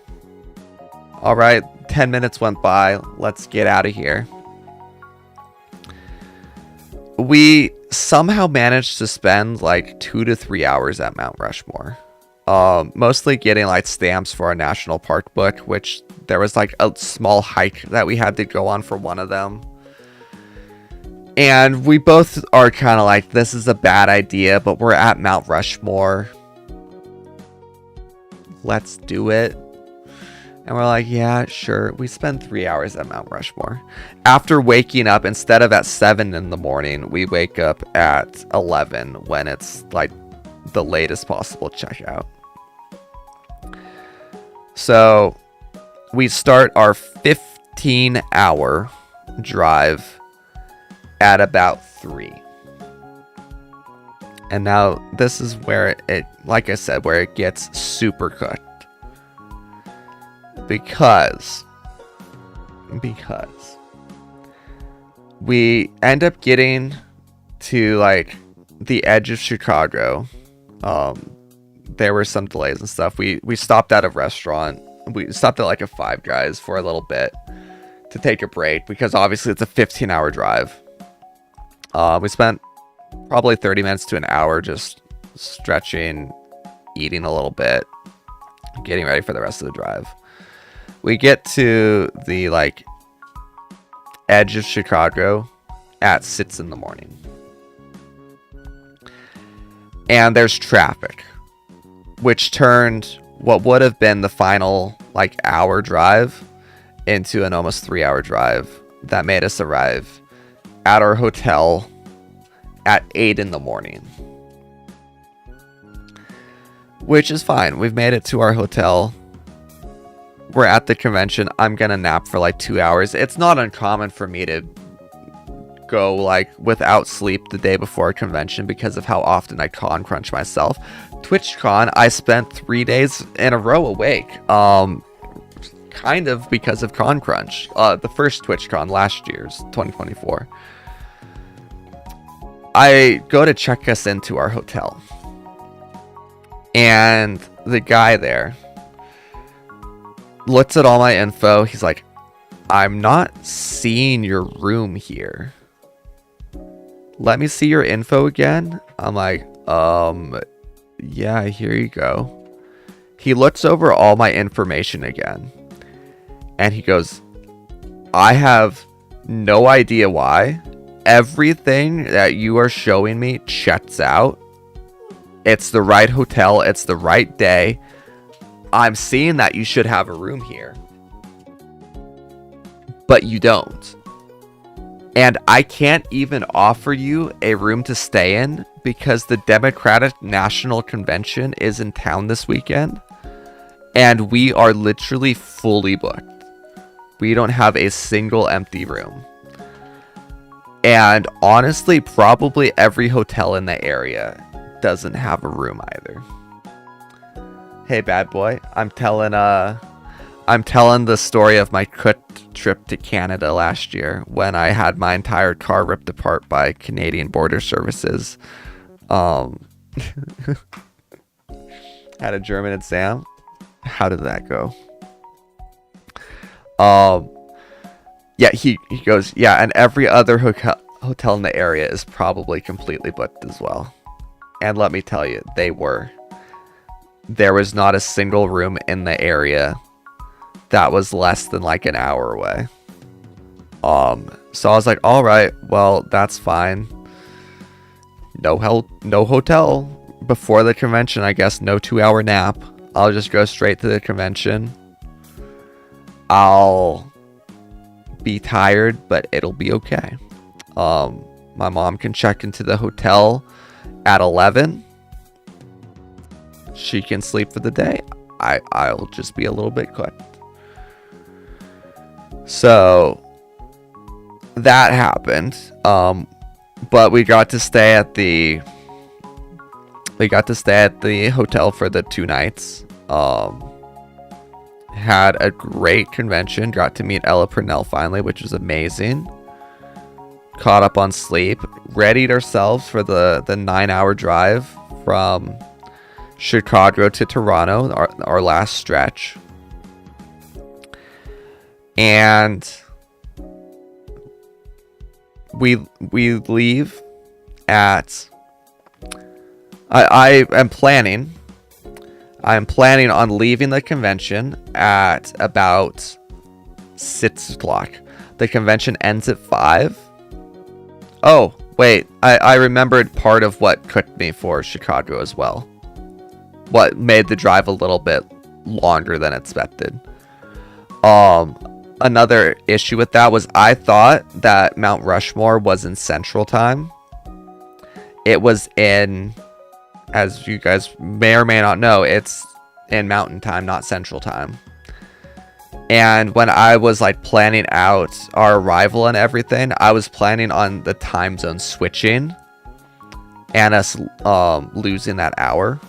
All right, 10 minutes went by. Let's get out of here. We somehow managed to spend like 2 to 3 hours at Mount Rushmore. Mostly getting like stamps for our national park book, which there was like a small hike that we had to go on for one of them. And we both are kind of like, this is a bad idea, but we're at Mount Rushmore. Let's do it. And we're like, yeah, sure. We spend 3 hours at Mount Rushmore. After waking up, instead of at 7 in the morning, we wake up at 11 when it's like the latest possible checkout. So we start our 15-hour drive at about 3. And now this is where it, like I said, where it gets super cooked. Because we end up getting to like the edge of Chicago. There were some delays and stuff. We stopped at a restaurant. We stopped at like a Five Guys for a little bit to take a break because obviously it's a 15-hour drive. We spent probably 30 minutes to an hour just stretching, eating a little bit, getting ready for the rest of the drive. We get to the like edge of Chicago at 6 in the morning. And there's traffic, which turned what would have been the final like hour drive into an almost 3-hour drive that made us arrive at our hotel at 8 in the morning. Which is fine. We've made it to our hotel. We're at the convention. I'm gonna nap for like 2 hours. It's not uncommon for me to go like without sleep the day before a convention because of how often I con crunch myself. TwitchCon, I spent 3 days in a row awake. Kind of because of con crunch. The first TwitchCon last year's 2024. I go to check us into our hotel. And the guy there looks at all my info. He's like, I'm not seeing your room here. Let me see your info again. I'm like, yeah, here you go. He looks over all my information again. And he goes, I have no idea why. Everything that you are showing me checks out. It's the right hotel. It's the right day. I'm seeing that you should have a room here. But you don't. And I can't even offer you a room to stay in because the Democratic National Convention is in town this weekend. And we are literally fully booked. We don't have a single empty room. And honestly, probably every hotel in the area doesn't have a room either. Hey, bad boy. I'm telling the story of my cooked trip to Canada last year when I had my entire car ripped apart by Canadian Border Services. Had a German exam. How did that go? Yeah, he goes, yeah, and every other hotel in the area is probably completely booked as well. And let me tell you, they were. There was not a single room in the area that was less than like an hour away. So I was like, all right, well, that's fine. No hotel before the convention, I guess. No 2-hour nap. I'll just go straight to the convention. I'll be tired, but it'll be okay. My mom can check into the hotel at 11. She can sleep for the day. I'll just be a little bit cooked. So that happened. But we got to stay at the hotel for the 2 nights. Had a great convention. Got to meet Ella Purnell finally, which was amazing. Caught up on sleep. Readied ourselves for the 9-hour drive from Chicago to Toronto, our last stretch. And we leave at... I am planning I'm planning on leaving the convention at about 6 o'clock. The convention ends at 5. Oh, wait. I remembered part of what cooked me for Chicago as well. What made the drive a little bit longer than expected. Another issue with that was I thought that Mount Rushmore was in Central Time. It was in, as you guys may or may not know, it's in Mountain Time, not Central Time. And when I was like planning out our arrival and everything, I was planning on the time zone switching and us losing that hour.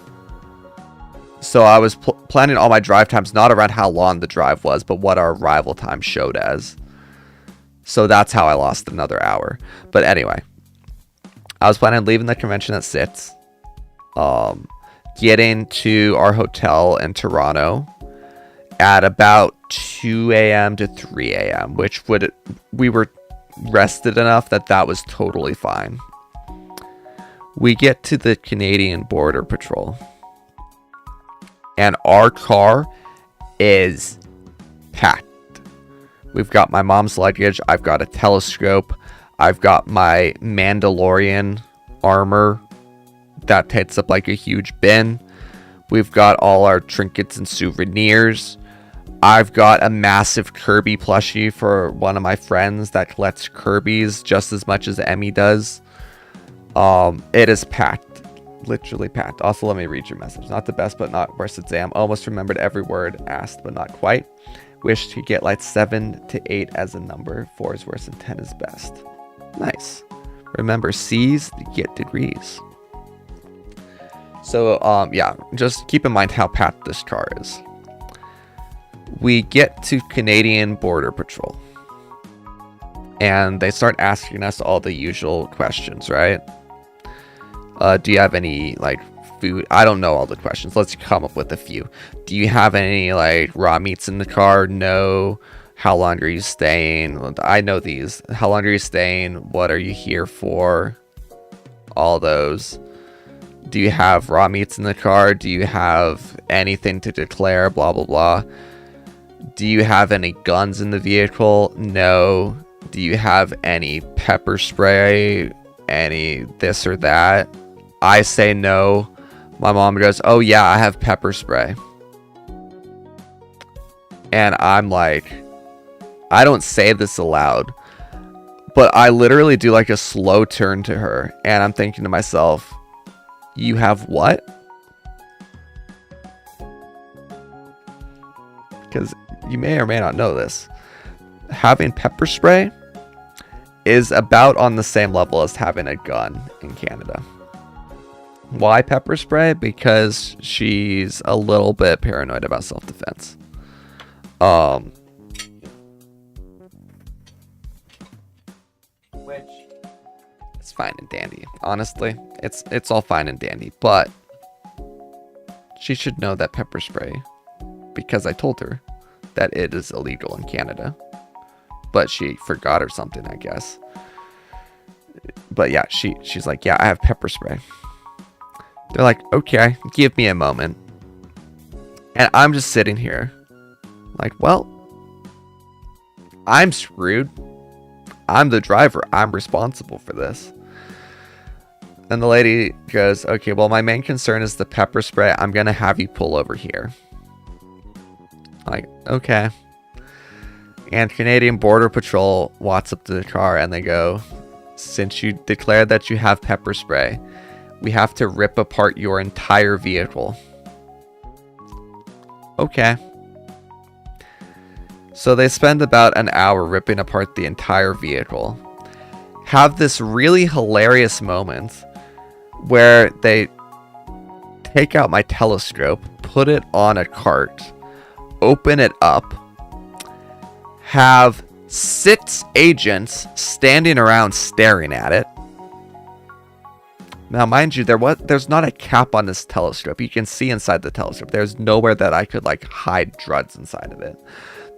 So I was planning all my drive times not around how long the drive was, but what our arrival time showed as. So that's how I lost another hour. But anyway, I was planning on leaving the convention at 6. Getting to our hotel in Toronto at about 2 a.m. to 3 a.m., which we were rested enough that was totally fine. We get to the Canadian Border Patrol. And our car is packed. We've got my mom's luggage. I've got a telescope. I've got my Mandalorian armor that takes up like a huge bin. We've got all our trinkets and souvenirs. I've got a massive Kirby plushie for one of my friends that collects Kirby's just as much as Emmy does. It is packed. Literally packed. Also, let me read your message. Not the best, but not worst exam. Almost remembered every word asked, but not quite. Wish to get like 7 to 8 as a number. 4 is worse than 10 is best. Nice. Remember, C's get degrees. So, yeah, just keep in mind how packed this car is. We get to Canadian Border Patrol. And they start asking us all the usual questions, right? Do you have any, like, food? I don't know all the questions. Let's come up with a few. Do you have any, like, raw meats in the car? No. How long are you staying? I know these. How long are you staying? What are you here for? All those. Do you have raw meats in the car? Do you have anything to declare? Blah, blah, blah. Do you have any guns in the vehicle? No. Do you have any pepper spray? Any this or that? I say no. My mom goes, oh yeah, I have pepper spray. And I'm like, I don't say this aloud, but I literally do like a slow turn to her. And I'm thinking to myself, you have what? Because you may or may not know this. Having pepper spray is about on the same level as having a gun in Canada. Why pepper spray? Because she's a little bit paranoid about self-defense. Which is fine and dandy. Honestly, it's all fine and dandy. But she should know that pepper spray, because I told her that it is illegal in Canada. But she forgot or something, I guess. But yeah, she's like, yeah, I have pepper spray. They're like, okay, give me a moment. And I'm just sitting here like, well, I'm screwed. I'm the driver. I'm responsible for this. And the lady goes, okay, well, my main concern is the pepper spray. I'm going to have you pull over here. Like, okay. And Canadian Border Patrol walks up to the car and they go, since you declared that you have pepper spray, we have to rip apart your entire vehicle. Okay. So they spend about an hour ripping apart the entire vehicle. Have this really hilarious moment where they take out my telescope, put it on a cart, open it up, have 6 agents standing around staring at it. Now, mind you, there's not a cap on this telescope. You can see inside the telescope. There's nowhere that I could, like, hide drugs inside of it.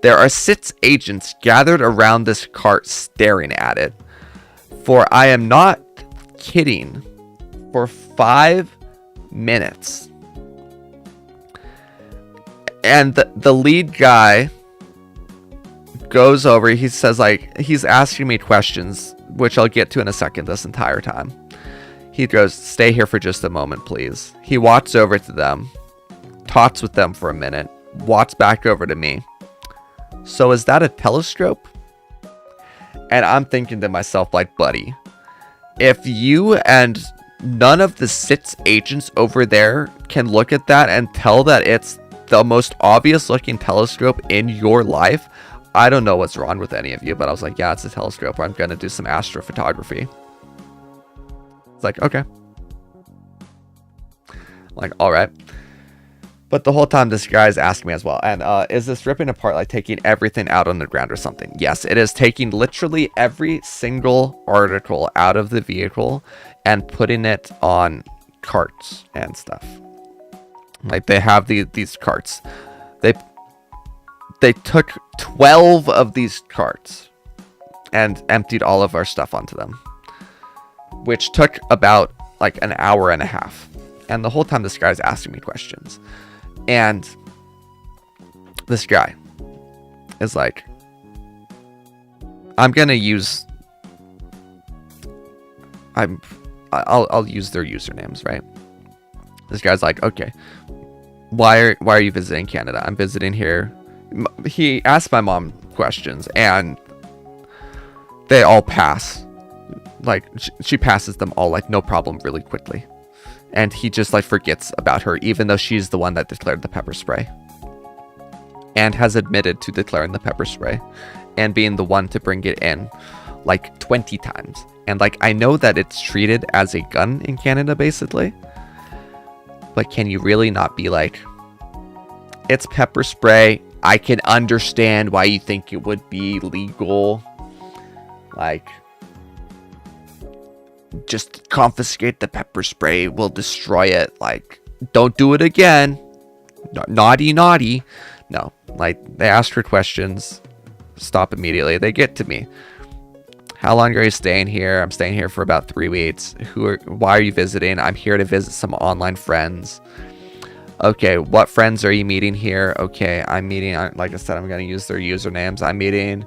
There are 6 agents gathered around this cart staring at it. For, I am not kidding, for 5 minutes. And the lead guy goes over. He says, like, he's asking me questions, which I'll get to in a second this entire time. He goes, stay here for just a moment, please. He walks over to them, talks with them for a minute, walks back over to me. So is that a telescope? And I'm thinking to myself, like, buddy, if you and none of the SITS agents over there can look at that and tell that it's the most obvious looking telescope in your life, I don't know what's wrong with any of you. But I was like, yeah, it's a telescope. I'm going to do some astrophotography. It's like, okay. Like, all right. But the whole time this guy's asking me as well, and is this ripping apart like taking everything out on the ground or something? Yes, it is taking literally every single article out of the vehicle and putting it on carts and stuff. Like, they have these carts. They took 12 of these carts and emptied all of our stuff onto them, which took about like an hour and a half. And the whole time this guy's asking me questions. And this guy is like, I'm gonna use, I'll use their usernames, right? This guy's like, okay, why are you visiting Canada? I'm visiting here. He asked my mom questions, and they all pass. Like, she passes them all, like, no problem, really quickly. And he just, like, forgets about her, even though she's the one that declared the pepper spray. And has admitted to declaring the pepper spray. And being the one to bring it in, like, 20 times. And, like, I know that it's treated as a gun in Canada, basically. But can you really not be like, it's pepper spray. I can understand why you think it would be legal. Like, just confiscate the pepper spray. We'll destroy it. Like, don't do it again. Naughty. No, like, they ask her questions. Stop immediately. They get to me. How long are you staying here? I'm staying here for about 3 weeks. Why are you visiting? I'm here to visit some online friends. Okay, what friends are you meeting here? Okay, I'm meeting, like I said, I'm going to use their usernames. I'm meeting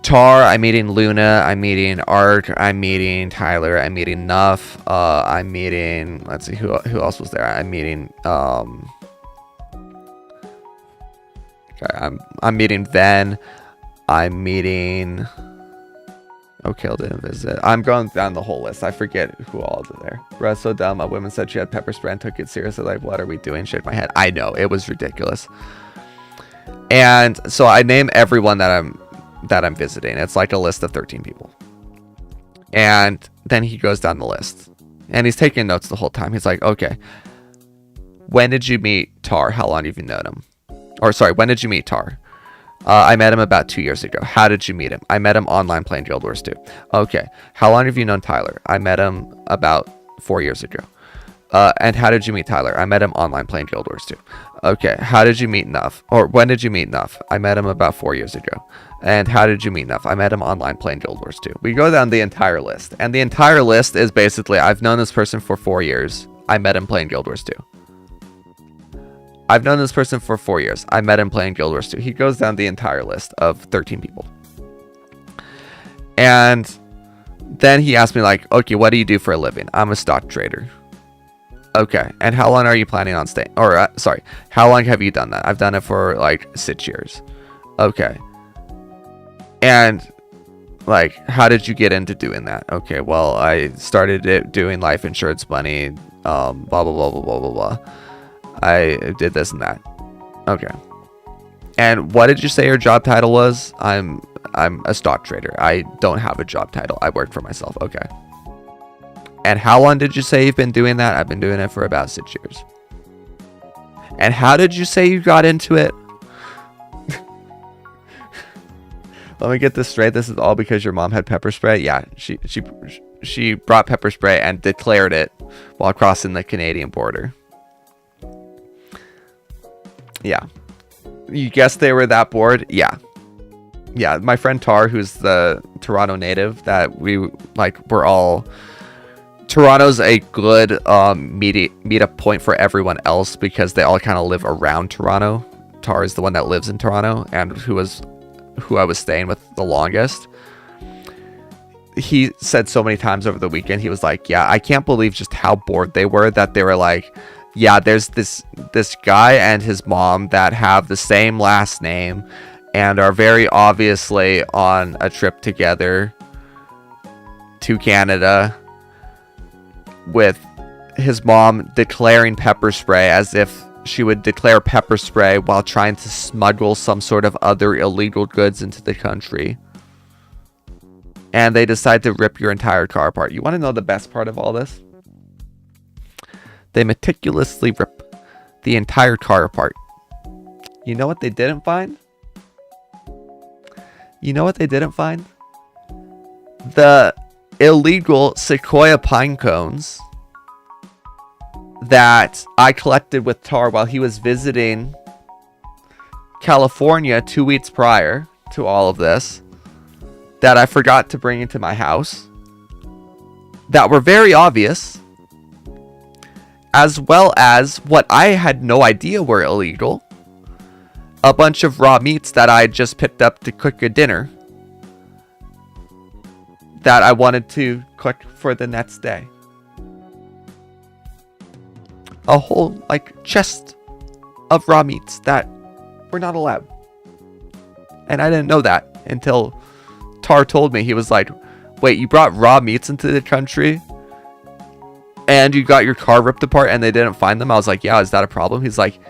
Tar, I'm meeting Luna, I'm meeting Art, I'm meeting Tyler, I'm meeting Nuff, I'm meeting, let's see, who else was there? I'm meeting, okay, I'm meeting Ven, I'm meeting, okay, I didn't visit. I'm going down the whole list. I forget who all is there. Bro, so dumb. A woman said she had pepper spray and took it seriously. Like, what are we doing? Shake my head. I know, it was ridiculous. And so I name everyone that I'm visiting. It's like a list of 13 people. And then he goes down the list, and he's taking notes the whole time. He's like, okay, when did you meet Tar? How long have you known him? Or sorry, when did you meet Tar? I met him about 2 years ago. How did you meet him? I met him online playing Guild Wars 2. Okay. How long have you known Tyler? I met him about 4 years ago. And how did you meet Tyler? I met him online playing Guild Wars 2. Okay. How did you meet Nuff? Or when did you meet Nuff? I met him about 4 years ago. And how did you meet Nuff? I met him online playing Guild Wars 2. We go down the entire list. And the entire list is basically, I've known this person for 4 years. I met him playing Guild Wars 2. I've known this person for 4 years. I met him playing Guild Wars 2. He goes down the entire list of 13 people. And then he asked me, like, okay, what do you do for a living? I'm a stock trader. Okay. And how long are you planning on staying? Or, sorry, how long have you done that? I've done it for, like, 6 years. Okay. And, like, how did you get into doing that? Okay, well, I started doing life insurance money, blah, blah, blah, blah, blah, blah, blah. I did this and that. Okay. And what did you say your job title was? I'm a stock trader. I don't have a job title. I work for myself. Okay. And how long did you say you've been doing that? I've been doing it for about 6 years. And how did you say you got into it? Let me get this straight. This is all because your mom had pepper spray? Yeah, she brought pepper spray and declared it while crossing the Canadian border. Yeah. You guessed they were that bored? Yeah. Yeah, my friend Tar, who's the Toronto native, that we're all... Toronto's a good meetup point for everyone else because they all kind of live around Toronto. Tar is the one that lives in Toronto and who I was staying with the longest. He said so many times over the weekend, he was like, yeah, I can't believe just how bored they were, that they were like, yeah, there's this guy and his mom that have the same last name and are very obviously on a trip together to Canada, with his mom declaring pepper spray as if she would declare pepper spray while trying to smuggle some sort of other illegal goods into the country. And they decide to rip your entire car apart. You want to know the best part of all this? They meticulously rip the entire car apart. You know what they didn't find? You know what they didn't find? The illegal Sequoia pine cones that I collected with Tar while he was visiting California 2 weeks prior to all of this, that I forgot to bring into my house, that were very obvious, as well as what I had no idea were illegal, a bunch of raw meats that I had just picked up to cook a dinner that I wanted to cook for the next day. A whole, like, chest of raw meats that were not allowed. And I didn't know that until Tar told me. He was like, wait, you brought raw meats into the country and you got your car ripped apart and they didn't find them? I was like, yeah, is that a problem? He's like,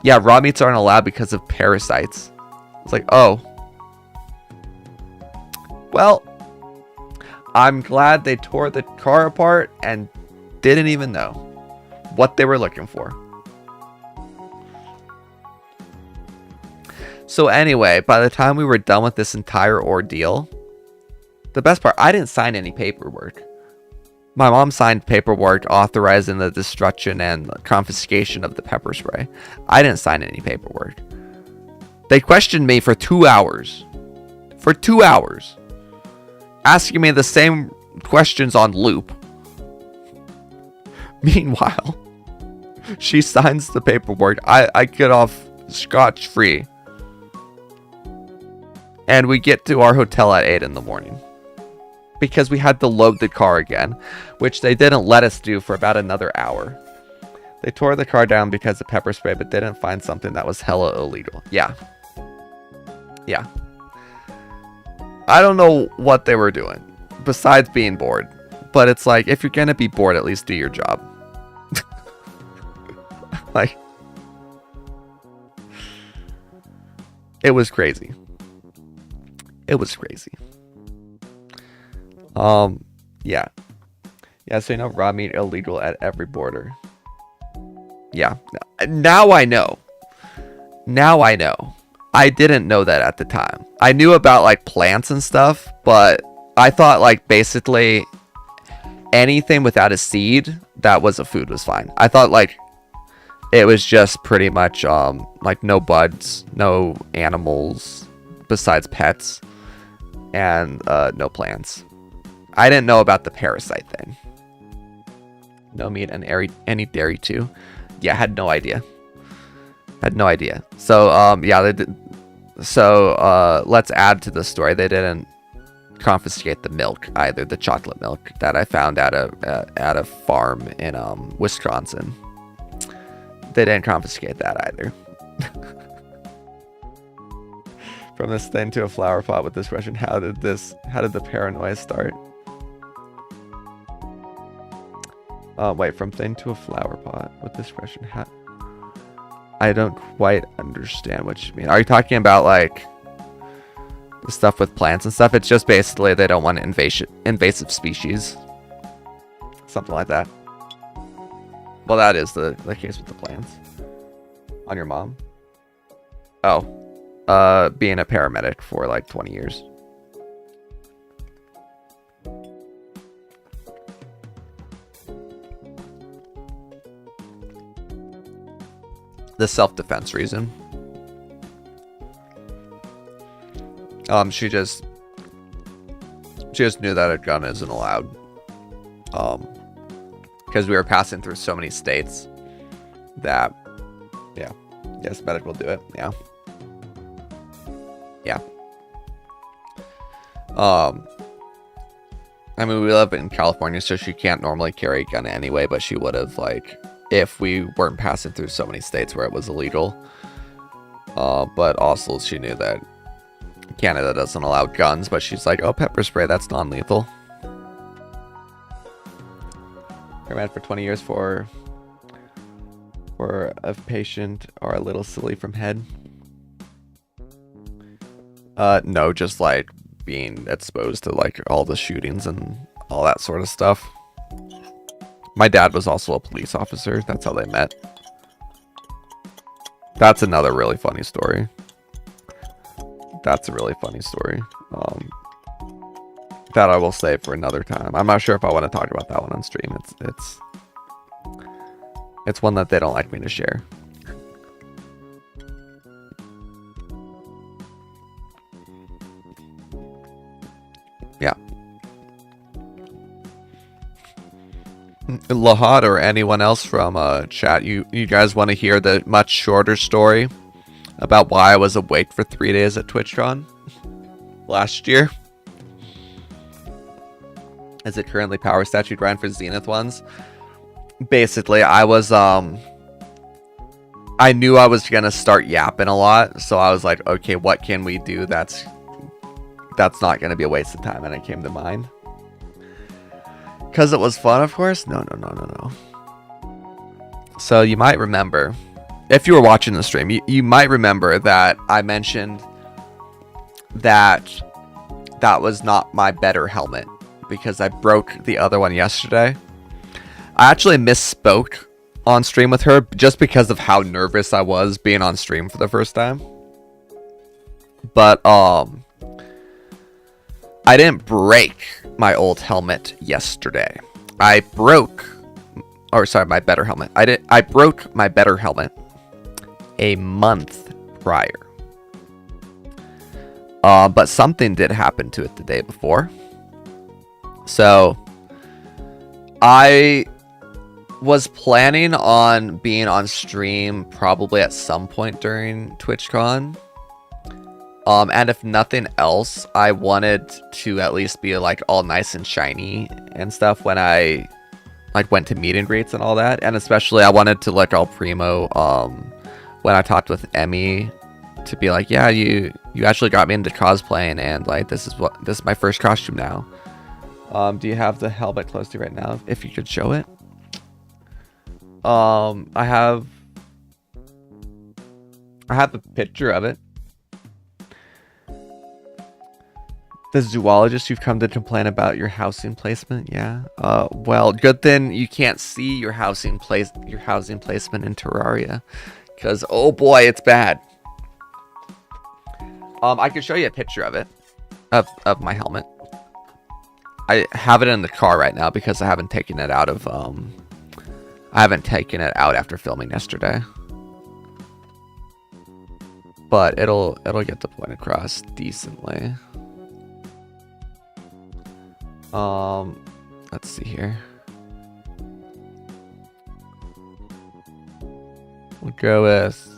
yeah, raw meats aren't allowed because of parasites. I was like, oh. Well, I'm glad they tore the car apart and didn't even know what they were looking for. So anyway, by the time we were done with this entire ordeal, the best part, I didn't sign any paperwork. My mom signed paperwork authorizing the destruction and confiscation of the pepper spray. I didn't sign any paperwork. They questioned me for 2 hours. For 2 hours. Asking me the same questions on loop. Meanwhile, she signs the paperwork. I get off scotch-free. And we get to our hotel at 8 in the morning. Because we had to load the car again, which they didn't let us do for about another hour. They tore the car down because of pepper spray, but didn't find something that was hella illegal. Yeah. Yeah. I don't know what they were doing, besides being bored. But it's like, if you're gonna be bored, at least do your job. Like, it was crazy. It was crazy. Yeah. Yeah, so you know, raw meat illegal at every border. Yeah. Now I know. Now I know. I didn't know that at the time. I knew about, like, plants and stuff, but I thought, like, basically anything without a seed that was a food was fine. I thought, like, it was just pretty much, like, no buds, no animals besides pets, and no plants. I didn't know about the parasite thing. No meat and any dairy too. Yeah, had no idea. Had no idea. So yeah, they did. So let's add to the story. They didn't confiscate the milk either, the chocolate milk that I found at a farm in Wisconsin. They didn't confiscate that either. From this thing to a flower pot with this question, how did the paranoia start? Wait, from thing to a flower pot with this question, I don't quite understand what you mean. Are you talking about, like, the stuff with plants and stuff? It's just basically they don't want invasive species. Something like that. Well, that is the case with the plants. On your mom? Oh. Being a paramedic for like 20 years. The self-defense reason. She just knew that a gun isn't allowed. Because we were passing through so many states that, yeah. Yes, medic will do it. Yeah. Yeah. I mean, we live in California, so she can't normally carry a gun anyway, but she would have, like, if we weren't passing through so many states where it was illegal. But also she knew that Canada doesn't allow guns, but she's like, oh, pepper spray, that's non-lethal. I ran for 20 years for a patient or a little silly from head. No, just like being exposed to like all the shootings and all that sort of stuff. My dad was also a police officer. That's how they met. That's another really funny story. That's a really funny story. That I will save for another time. I'm not sure if I want to talk about that one on stream. It's one that they don't like me to share. Yeah. Lahad or anyone else from chat, you guys want to hear the much shorter story about why I was awake for 3 days at TwitchCon last year? Is it currently power statue grind for Zenith ones? Basically, I was I knew I was gonna start yapping a lot, so I was like, okay, what can we do that's not gonna be a waste of time? And it came to mind. Because it was fun, of course? No. So you might remember, if you were watching the stream, you might remember that I mentioned that was not my better helmet because I broke the other one yesterday. I actually misspoke on stream with her just because of how nervous I was being on stream for the first time. But I didn't break my old helmet yesterday. I broke my better helmet. I broke my better helmet a month prior. But something did happen to it the day before. So I was planning on being on stream probably at some point during TwitchCon. And if nothing else, I wanted to at least be like all nice and shiny and stuff when I like went to meet and greets and all that. And especially I wanted to look all primo when I talked with Emmy to be like, yeah, you actually got me into cosplaying and like this is my first costume now. Do you have the helmet close to you right now? If you could show it. I have a picture of it. The zoologist you've come to complain about your housing placement, yeah. Well, good thing you can't see your housing placement in Terraria, because oh boy, it's bad. I can show you a picture of it, of my helmet. I have it in the car right now because I haven't taken it out of I haven't taken it out after filming yesterday. But it'll get the point across decently. Let's see here. We'll go with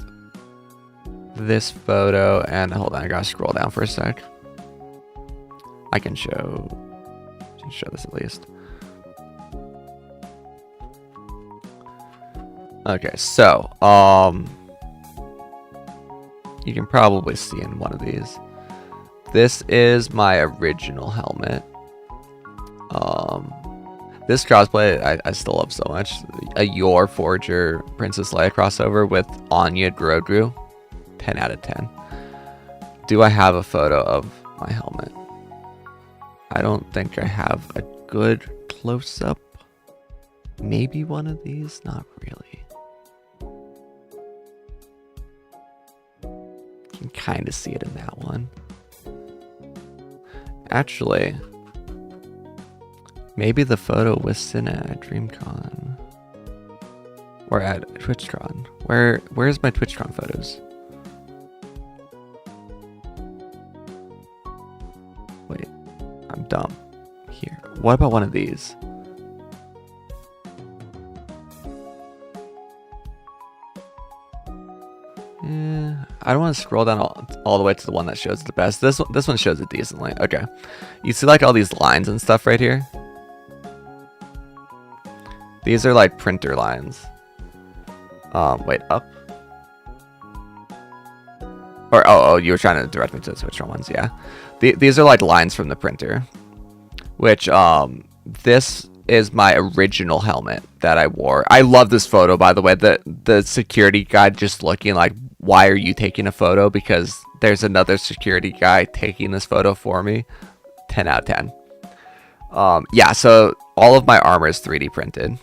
this photo and hold on, I gotta scroll down for a sec. I can show this at least. Okay, so you can probably see in one of these. This is my original helmet. This cosplay I still love so much. A Yor Forger Princess Leia crossover with Anya Grogu. 10 out of 10. Do I have a photo of my helmet? I don't think I have a good close-up. Maybe one of these? Not really. You can kind of see it in that one. Actually, maybe the photo was sent at DreamCon. Or at TwitchCon. Where's my TwitchCon photos? Wait, I'm dumb. Here. What about one of these? I don't want to scroll down all the way to the one that shows the best. This one shows it decently. Okay. You see like all these lines and stuff right here? These are like printer lines. Wait, up? Or, oh, you were trying to direct me to the Switch ones, yeah. These are like lines from the printer. Which, this is my original helmet that I wore. I love this photo, by the way. The security guy just looking like, why are you taking a photo? Because there's another security guy taking this photo for me. 10 out of 10. Yeah, so all of my armor is 3D printed.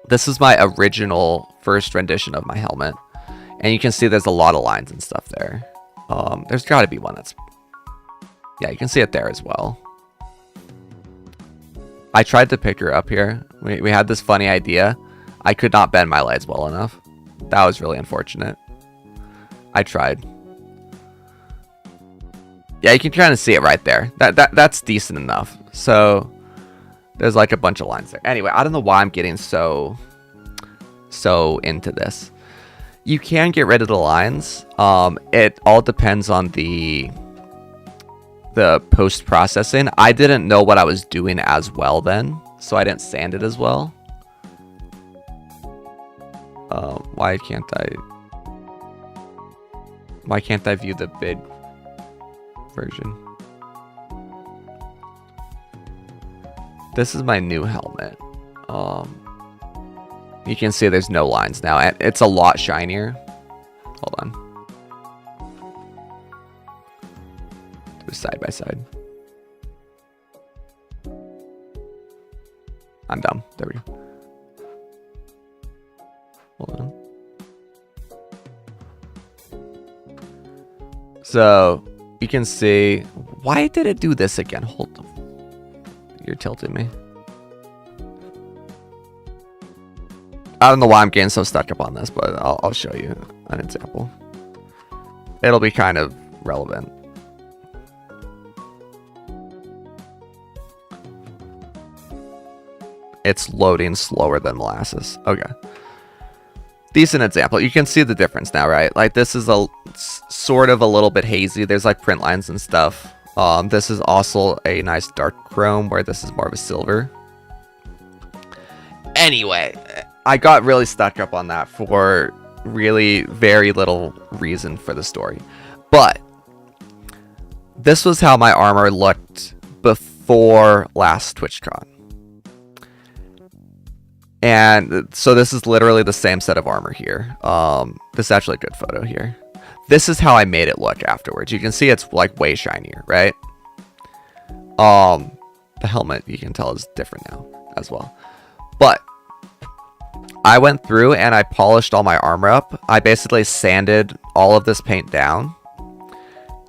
This is my original first rendition of my helmet. And you can see there's a lot of lines and stuff there. There's got to be one that's... Yeah, you can see it there as well. I tried to pick her up here. We had this funny idea. I could not bend my legs well enough. That was really unfortunate. I tried. Yeah, you can kind of see it right there. That's decent enough. So there's like a bunch of lines there. Anyway, I don't know why I'm getting so into this. You can get rid of the lines. It all depends on the post-processing. I didn't know what I was doing as well then, so I didn't sand it as well. Why can't I view the big version? This is my new helmet. You can see there's no lines now, and it's a lot shinier. Hold on. Do a side by side. I'm dumb. There we go. Hold on. So you can see, why did it do this again? Hold on. You're tilting me. I don't know why I'm getting so stuck up on this, but I'll show you an example. It'll be kind of relevant. It's loading slower than molasses. Okay. Decent example. You can see the difference now, right? Like this is sort of a little bit hazy. There's like print lines and stuff. This is also a nice dark chrome where this is more of a silver. Anyway, I got really stuck up on that for really very little reason for the story. But this was how my armor looked before last TwitchCon. And so this is literally the same set of armor here. This is actually a good photo here. This is how I made it look afterwards. You can see it's like way shinier, right? The helmet, you can tell, is different now as well. But I went through and I polished all my armor up. I basically sanded all of this paint down.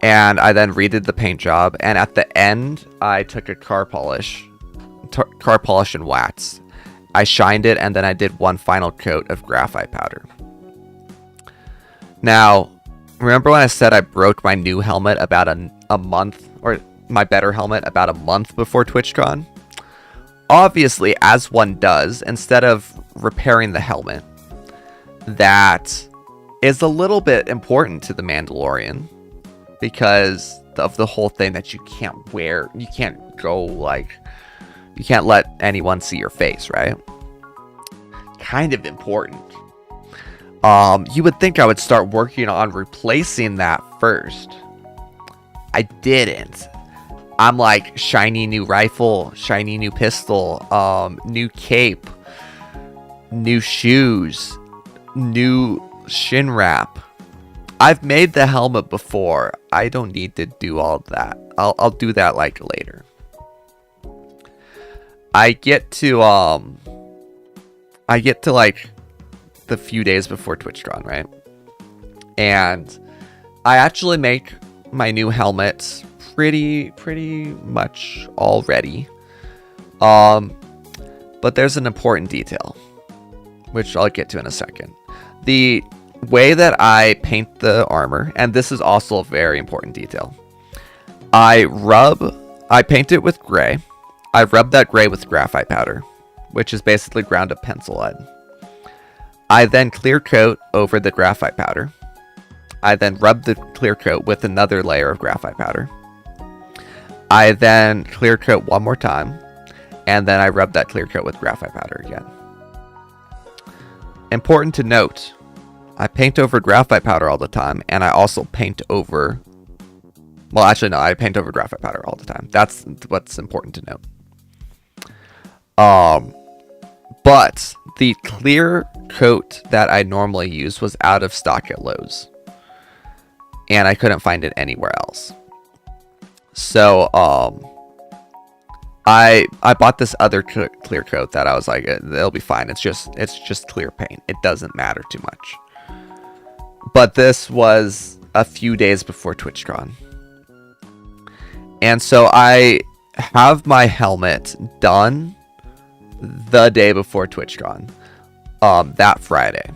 And I then redid the paint job. And at the end, I took a car polish and wax. I shined it, and then I did one final coat of graphite powder. Now, remember when I said I broke my new helmet about a month, or my better helmet about a month before TwitchCon? Obviously, as one does, instead of repairing the helmet, that is a little bit important to the Mandalorian, because of the whole thing that you can't wear, you can't go like... You can't let anyone see your face, right? Kind of important. You would think I would start working on replacing that first. I didn't. I'm like, shiny new rifle, shiny new pistol, new cape, new shoes, new shin wrap. I've made the helmet before. I don't need to do all that. I'll do that like later. I get to like the few days before TwitchCon, right? And I actually make my new helmet pretty much already. But there's an important detail, which I'll get to in a second. The way that I paint the armor, and this is also a very important detail. I paint it with gray. I rub that gray with graphite powder, which is basically ground up pencil lead. I then clear coat over the graphite powder. I then rub the clear coat with another layer of graphite powder. I then clear coat one more time, and then I rub that clear coat with graphite powder again. Important to note, I paint over graphite powder all the time, and I also paint over... Well, actually, no, I paint over graphite powder all the time. That's what's important to note. But the clear coat that I normally use was out of stock at Lowe's, and I couldn't find it anywhere else. So, I bought this other clear coat that I was like, it'll be fine. It's just clear paint. It doesn't matter too much. But this was a few days before TwitchCon. And so I have my helmet done the day before TwitchCon. That Friday.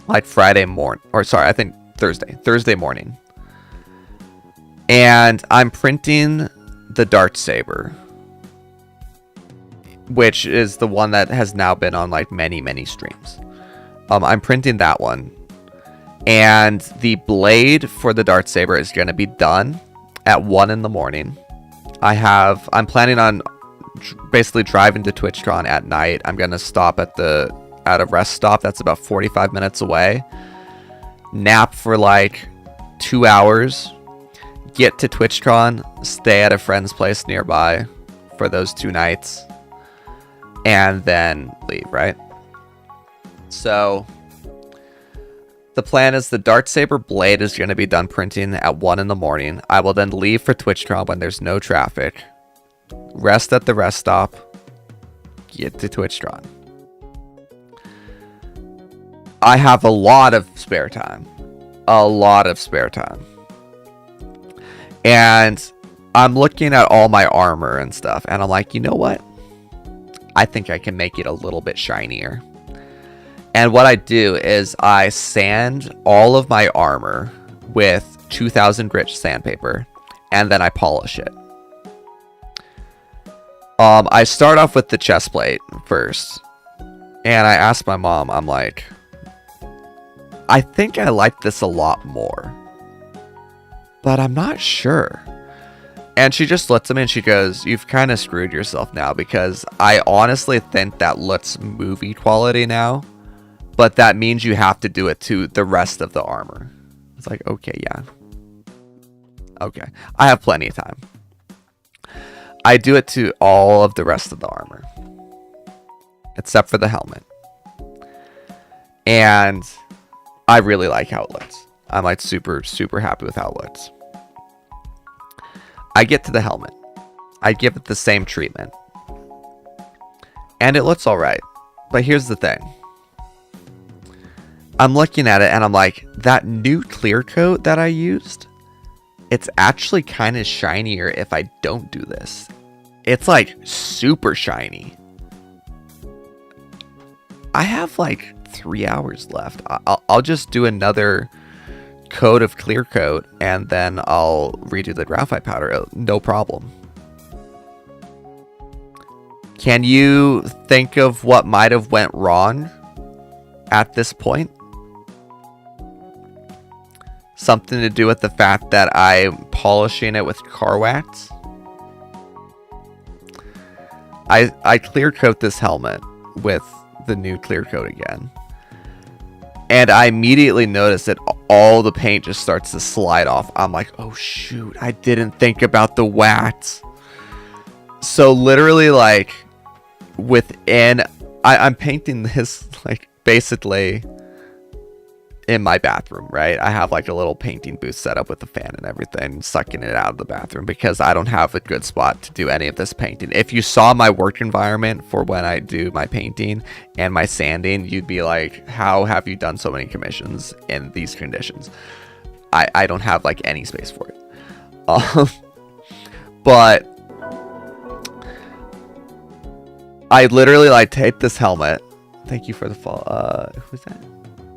Like Friday morning. Or sorry, I think Thursday morning. And I'm printing the Dart Saber, which is the one that has now been on like many I'm printing that one. And the blade for the Dart Saber is going to be done at 1 in the morning. I'm planning on basically driving to TwitchCon at night. I'm going to stop at a rest stop that's about 45 minutes away. Nap for like 2 hours. Get to TwitchCon. Stay at a friend's place nearby for those 2 nights. And then leave, right? So the plan is the Dart Saber blade is going to be done printing at 1 in the morning. I will then leave for TwitchCon when there's no traffic. Rest at the rest stop. Get to TwitchCon. I have a lot of spare time. And I'm looking at all my armor and stuff, and I'm like, you know what? I think I can make it a little bit shinier. And what I do is I sand all of my armor with 2000 grit sandpaper, and then I polish it. I start off with the chest plate first, and I asked my mom, I'm like, I think I like this a lot more, but I'm not sure. And she just looks at me and she goes, you've kind of screwed yourself now, because I honestly think that looks movie quality now, but that means you have to do it to the rest of the armor. It's like, okay, yeah. Okay, I have plenty of time. I do it to all of the rest of the armor, except for the helmet. And I really like how it looks. I'm like super happy with how it looks. I get to the helmet. I give it the same treatment. And it looks alright. But here's the thing. I'm looking at it and I'm like, that new clear coat that I used, it's actually kind of shinier if I don't do this. It's like super shiny. I have like 3 hours left. I'll just do another coat of clear coat and then I'll redo the graphite powder. No problem. Can you think of what might have went wrong at this point? Something to do with the fact that I'm polishing it with car wax. I clear coat this helmet with the new clear coat again. And I immediately noticed that all the paint just starts to slide off. I'm like, oh shoot, I didn't think about the wax. So literally like I'm painting this like basically in my bathroom, right? I have like a little painting booth set up with a fan and everything, sucking it out of the bathroom because I don't have a good spot to do any of this painting. If you saw my work environment for when I do my painting and my sanding, you'd be like, how have you done so many commissions in these conditions? I don't have like any space for it. But I literally like take this helmet. Thank you for the follow. Who's that?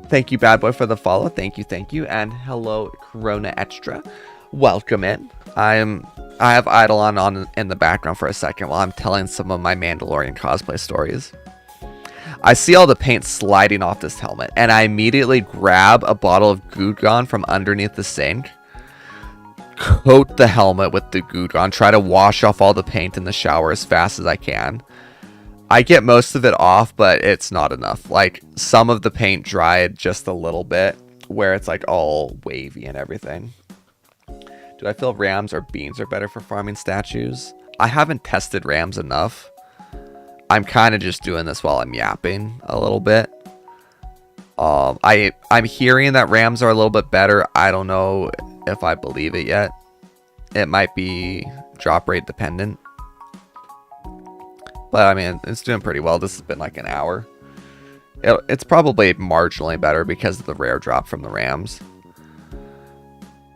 Thank you, Bad Boy, for the follow. Thank you. And hello, Corona Extra. Welcome in. I have Idleon on in the background for a second while I'm telling some of my Mandalorian cosplay stories. I see all the paint sliding off this helmet, and I immediately grab a bottle of Goo Gone from underneath the sink, coat the helmet with the Goo Gone, try to wash off all the paint in the shower as fast as I can. I get most of it off, but it's not enough. Like, some of the paint dried just a little bit, where it's like all wavy and everything. Do I feel rams or beans are better for farming statues? I haven't tested rams enough. I'm kind of just doing this while I'm yapping a little bit. I'm hearing that rams are a little bit better. I don't know if I believe it yet. It might be drop rate dependent. But I mean, it's doing pretty well. This has been like an hour. It's probably marginally better because of the rare drop from the rams.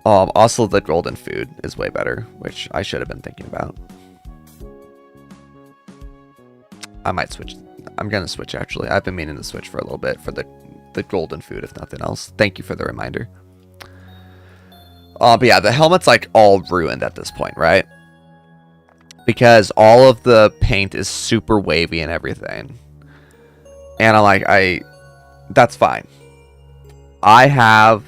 Also, the golden food is way better, which I should have been thinking about. I might switch. I'm going to switch, actually. I've been meaning to switch for a little bit for the golden food, if nothing else. Thank you for the reminder. But yeah, the helmet's like all ruined at this point, right? Because all of the paint is super wavy and everything. And I'm like, that's fine. I have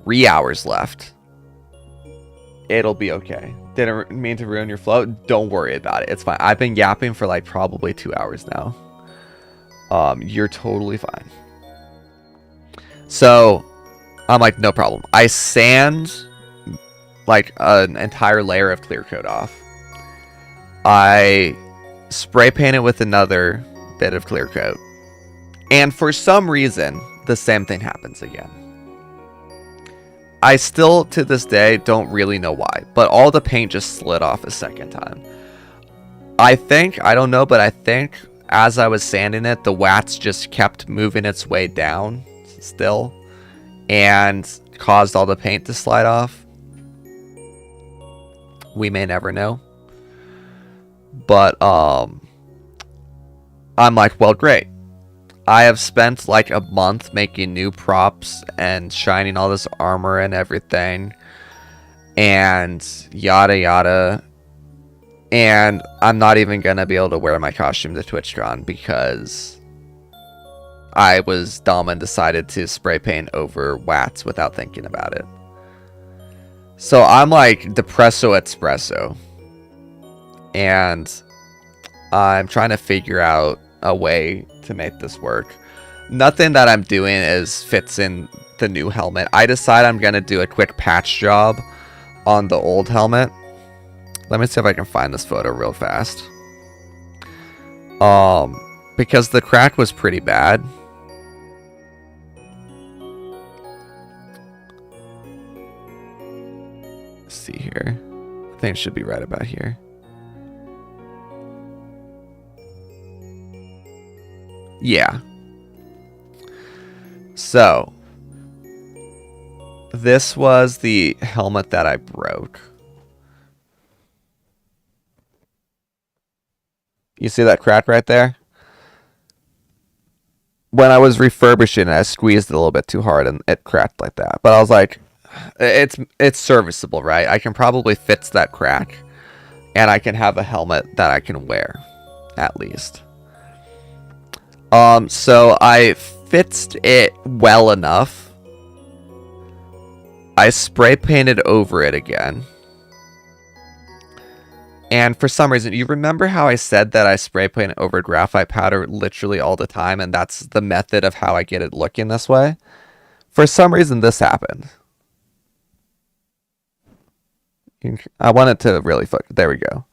3 hours left. It'll be okay. Didn't mean to ruin your flow. Don't worry about it. It's fine. I've been yapping for like probably 2 hours now. You're totally fine. So, I'm like, no problem. I sand like an entire layer of clear coat off. I spray paint it with another bit of clear coat. And for some reason, the same thing happens again. I still, to this day, don't really know why. But all the paint just slid off a second time. I don't know, but I think as I was sanding it, the wax just kept moving its way down still. And caused all the paint to slide off. We may never know. But, I'm like, well, great. I have spent like a month making new props and shining all this armor and everything. And yada yada. And I'm not even going to be able to wear my costume to TwitchCon because I was dumb and decided to spray paint over wax without thinking about it. So I'm like depresso espresso. And I'm trying to figure out a way to make this work. Nothing that I'm doing fits in the new helmet. I decide I'm going to do a quick patch job on the old helmet. Let me see if I can find this photo real fast. Because the crack was pretty bad. Let's see here. I think it should be right about here. Yeah. So, this was the helmet that I broke. You see that crack right there? When I was refurbishing it, I squeezed it a little bit too hard and it cracked like that. But I was like, it's serviceable, right? I can probably fix that crack. And I can have a helmet that I can wear, at least. So I fixed it well enough. I spray painted over it again. And for some reason, you remember how I said that I spray paint over graphite powder literally all the time, and that's the method of how I get it looking this way? For some reason, this happened. I want it to really focus. There we go.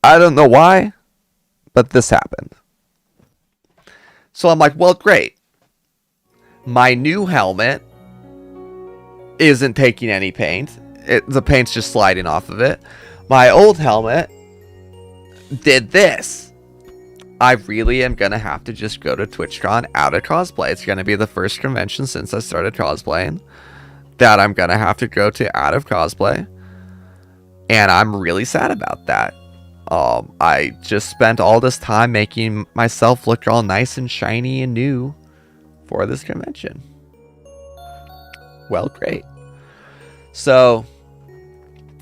I don't know why, but this happened. So I'm like, well, great. My new helmet isn't taking any paint. The paint's just sliding off of it. My old helmet did this. I really am going to have to just go to TwitchCon out of cosplay. It's going to be the first convention since I started cosplaying that I'm going to have to go to out of cosplay. And I'm really sad about that. I just spent all this time making myself look all nice and shiny and new for this convention. Well, great. So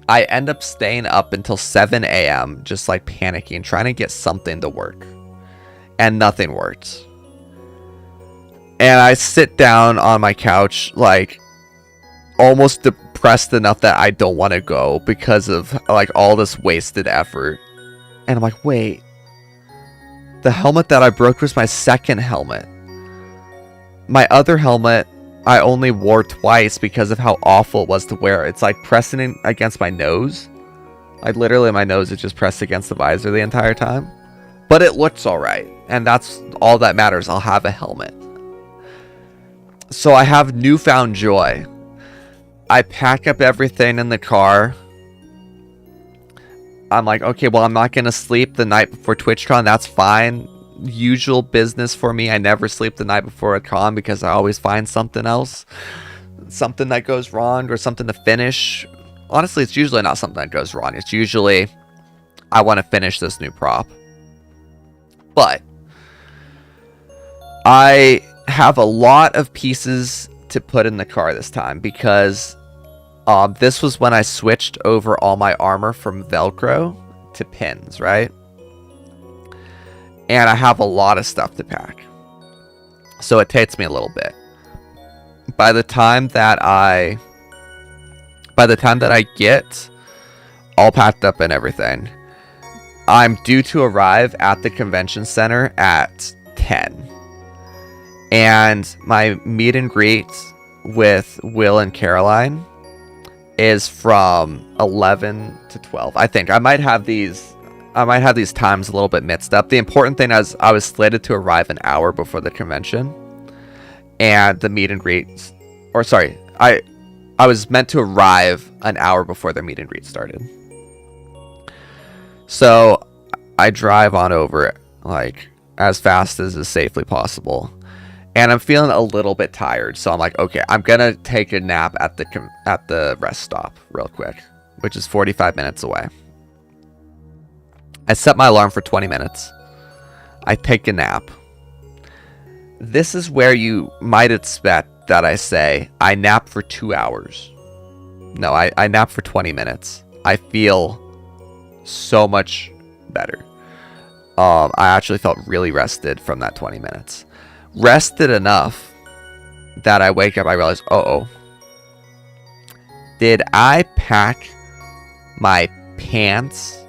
I end up staying up until 7 a.m. just like panicking, trying to get something to work. and nothing worked. And I sit down on my couch, like, almost depressed enough that I don't want to go because of, like, all this wasted effort. And I'm like, wait, the helmet that I broke was my second helmet. My other helmet, I only wore twice because of how awful it was to wear. It's like pressing against my nose. Like, literally, my nose is just pressed against the visor the entire time. But it looks alright. And that's all that matters. I'll have a helmet. So I have newfound joy. I pack up everything in the car. I'm like, okay, well, I'm not going to sleep the night before TwitchCon. That's fine. Usual business for me. I never sleep the night before a con because I always find something else. Something that goes wrong or something to finish. Honestly, it's usually not something that goes wrong. It's usually, I want to finish this new prop. But I have a lot of pieces to put in the car this time because this was when I switched over all my armor from Velcro to pins, right? And I have a lot of stuff to pack. So it takes me a little bit. By the time that I get all packed up and everything, I'm due to arrive at the convention center at 10. And my meet and greet with Will and Caroline is from 11 to 12. I think I might have these times a little bit mixed up. The important thing is I was slated to arrive an hour before the convention, and the meet and greet, or sorry, I was meant to arrive an hour before the meet and greet started. So I drive on over it, like, as fast as is safely possible. And I'm feeling a little bit tired, so I'm like, okay, I'm gonna take a nap at the rest stop real quick, which is 45 minutes away. I set my alarm for 20 minutes. I take a nap. This is where you might expect that I say, I nap for 2 hours. No, I nap for 20 minutes. I feel so much better. I actually felt really rested from that 20 minutes. Rested enough that I wake up, I realize, uh-oh. Did I pack my pants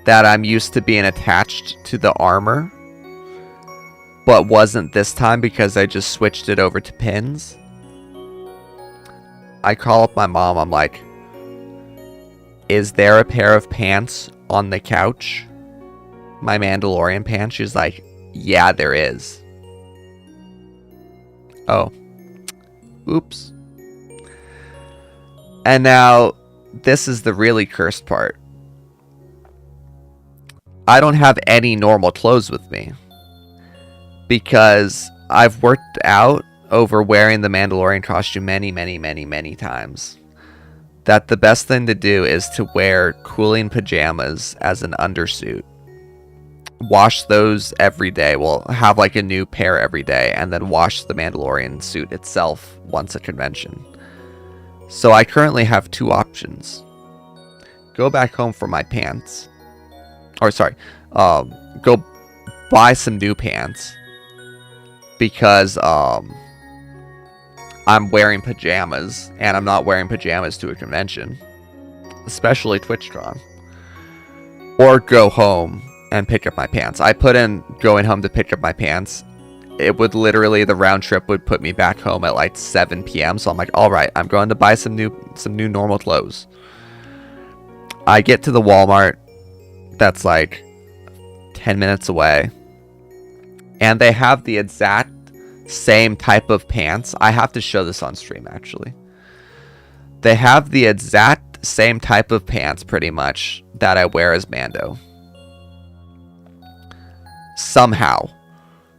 that I'm used to being attached to the armor, but wasn't this time because I just switched it over to pins? I call up my mom, I'm like, is there a pair of pants on the couch? My Mandalorian pants? She's like, yeah, there is. Oh. Oops. And now, this is the really cursed part. I don't have any normal clothes with me. Because I've worked out over wearing the Mandalorian costume many times. That the best thing to do is to wear cooling pajamas as an undersuit. Wash those every day. Well, have like a new pair every day, and then wash the Mandalorian suit itself once a convention. So I currently have two options. Go back home for my pants. Or sorry, go buy some new pants. Because I'm wearing pajamas, and I'm not wearing pajamas to a convention. Especially TwitchCon. Or go home and pick up my pants. I put in going home to pick up my pants. It would literally, the round trip would put me back home at like 7 p.m. So I'm like, all right, I'm going to buy some new normal clothes. I get to the Walmart that's like 10 minutes away, and they have the exact same type of pants. I have to show this on stream actually. They have the exact same type of pants pretty much that I wear as Mando. Somehow,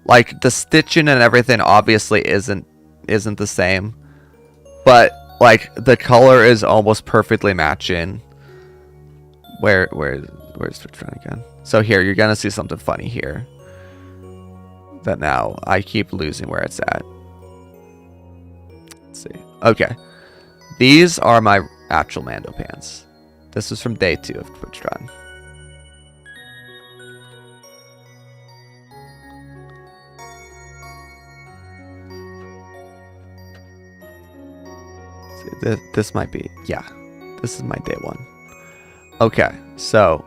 like the stitching and everything obviously isn't the same, but like the color is almost perfectly matching. Where's TwitchCon again? So here, you're gonna see something funny here that now I keep losing where it's at. Let's see. Okay, these are my actual Mando pants. This is from day 2 of TwitchCon. This might be, yeah. This is my day 1. Okay, so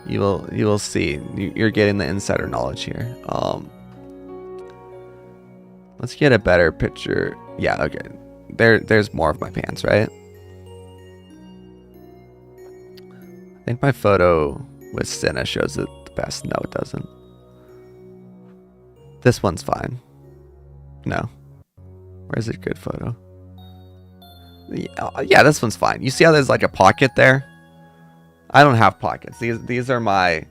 you will see. You're getting the insider knowledge here. Let's get a better picture. Yeah, okay. There's more of my pants, right? I think my photo with Cinna shows it the best. No, it doesn't. This one's fine. No. Where's a good photo? Yeah, this one's fine. You see how there's like a pocket there? I don't have pockets. These are my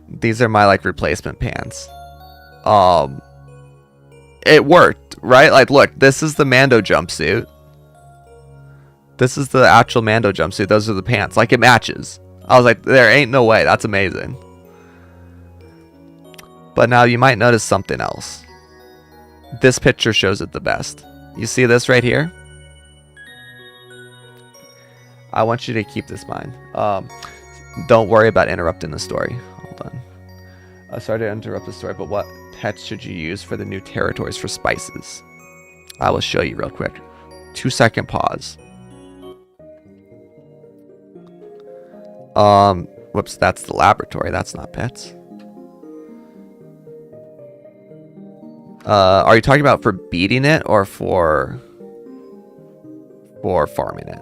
like replacement pants. It worked, right? Like, look, this is the Mando jumpsuit. This is the actual Mando jumpsuit. Those are the pants. Like, it matches. I was like, there ain't no way. That's amazing. But now you might notice something else. This picture shows it the best. You see this right here? I want you to keep this in mind. Don't worry about interrupting the story. Hold on. Sorry to interrupt the story, but what pets should you use for the new territories for spices? I will show you real quick. 2-second pause. Whoops, that's the laboratory. That's not pets. Are you talking about for beating it or for farming it?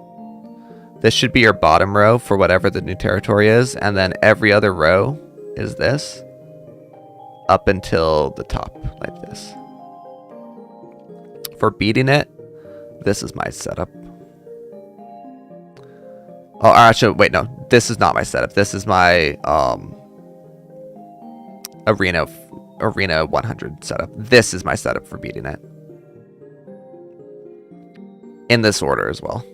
This should be your bottom row for whatever the new territory is, and then every other row is this up until the top, like this. For beating it, this is my setup. Oh, actually, wait, no. This is not my setup. This is my Arena 100 setup. This is my setup for beating it. In this order as well.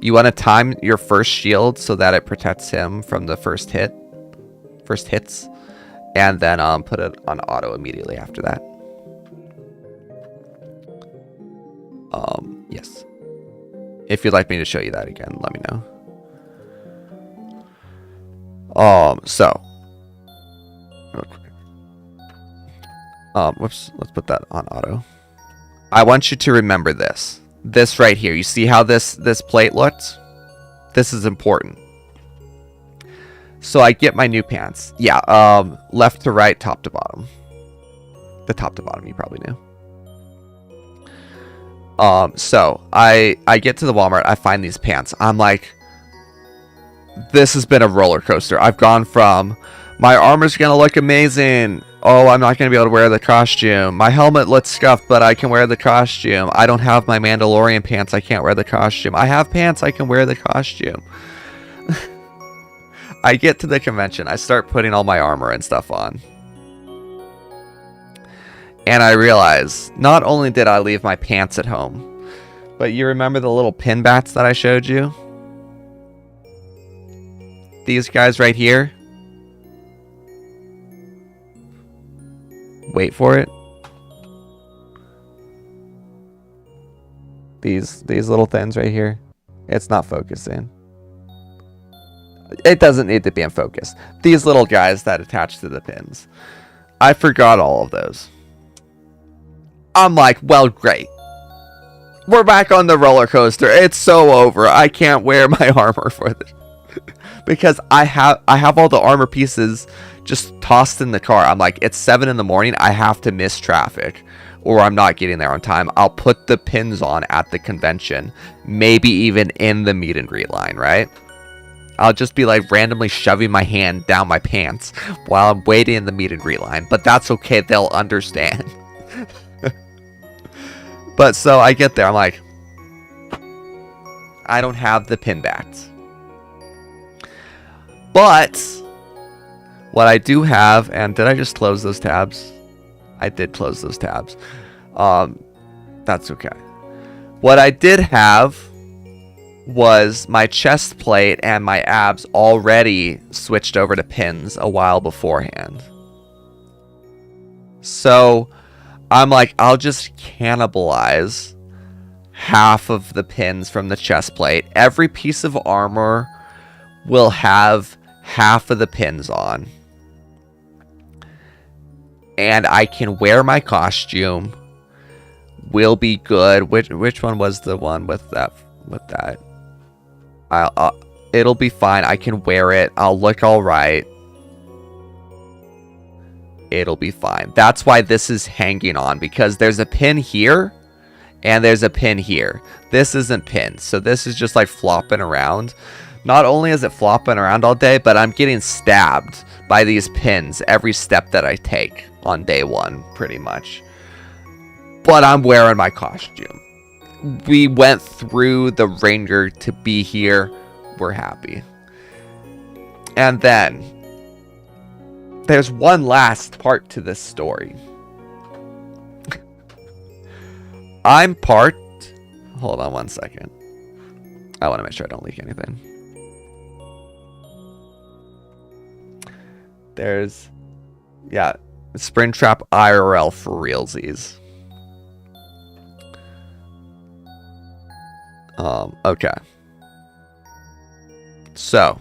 You want to time your first shield so that it protects him from the first hits, and then put it on auto immediately after that. Yes. If you'd like me to show you that again, let me know. So. Whoops, let's put that on auto. I want you to remember this. This right here. You see how this plate looked? This is important. So I get my new pants. Yeah, left to right, top to bottom. The top to bottom, you probably knew. So I get to the Walmart, I find these pants. I'm like, this has been a roller coaster. I've gone from, my armor's gonna look amazing. Oh, I'm not gonna be able to wear the costume. My helmet looks scuffed, but I can wear the costume. I don't have my Mandalorian pants, I can't wear the costume. I have pants, I can wear the costume. I get to the convention, I start putting all my armor and stuff on. And I realize, not only did I leave my pants at home, but you remember the little pin bats that I showed you? These guys right here? Wait for it. These little things right here. It's not focusing. It doesn't need to be in focus. These little guys that attach to the pins. I forgot all of those. I'm like, well, great. We're back on the roller coaster. It's so over. I can't wear my armor for this. Because I have all the armor pieces just tossed in the car. I'm like, it's 7 in the morning. I have to miss traffic or I'm not getting there on time. I'll put the pins on at the convention. Maybe even in the meet and greet line, right? I'll just be like randomly shoving my hand down my pants while I'm waiting in the meet and greet line. But that's okay. They'll understand. But so I get there. I'm like, I don't have the pin bats. But what I do have, and did I just close those tabs? I did close those tabs. That's okay. What I did have was my chest plate and my abs already switched over to pins a while beforehand. So I'm like, I'll just cannibalize half of the pins from the chest plate. Every piece of armor will have half of the pins on. And I can wear my costume will be good. Which one was the one with that? It'll be fine. I can wear it. I'll look all right. It'll be fine. That's why this is hanging on, because there's a pin here and there's a pin here. This isn't pinned, so this is just like flopping around. Not only is it flopping around all day, but I'm getting stabbed by these pins every step that I take on day one, pretty much. But I'm wearing my costume. We went through the ringer to be here. We're happy. And then there's one last part to this story. I'm parked. Hold on one second. I want to make sure I don't leak anything. There's, yeah, Springtrap IRL for realsies. Okay. So,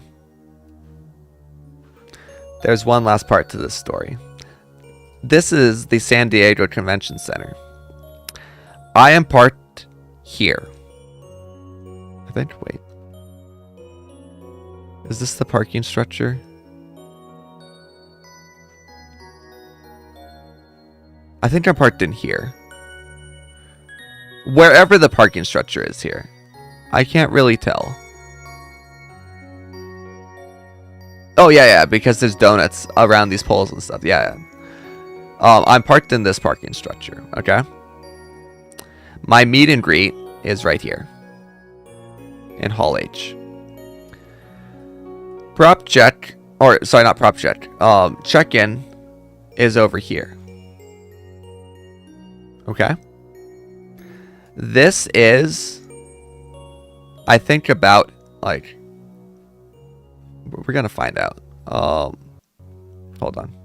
there's one last part to this story. This is the San Diego Convention Center. I am parked here. I think, wait. Is this the parking structure? I think I'm parked in here. Wherever the parking structure is here. I can't really tell. Oh, yeah, because there's donuts around these poles and stuff. Yeah. I'm parked in this parking structure, okay? My meet and greet is right here. In Hall H. Prop check, or sorry, not prop check. Check-in is over here. Okay? This is, I think, about, like, we're gonna find out. Hold on.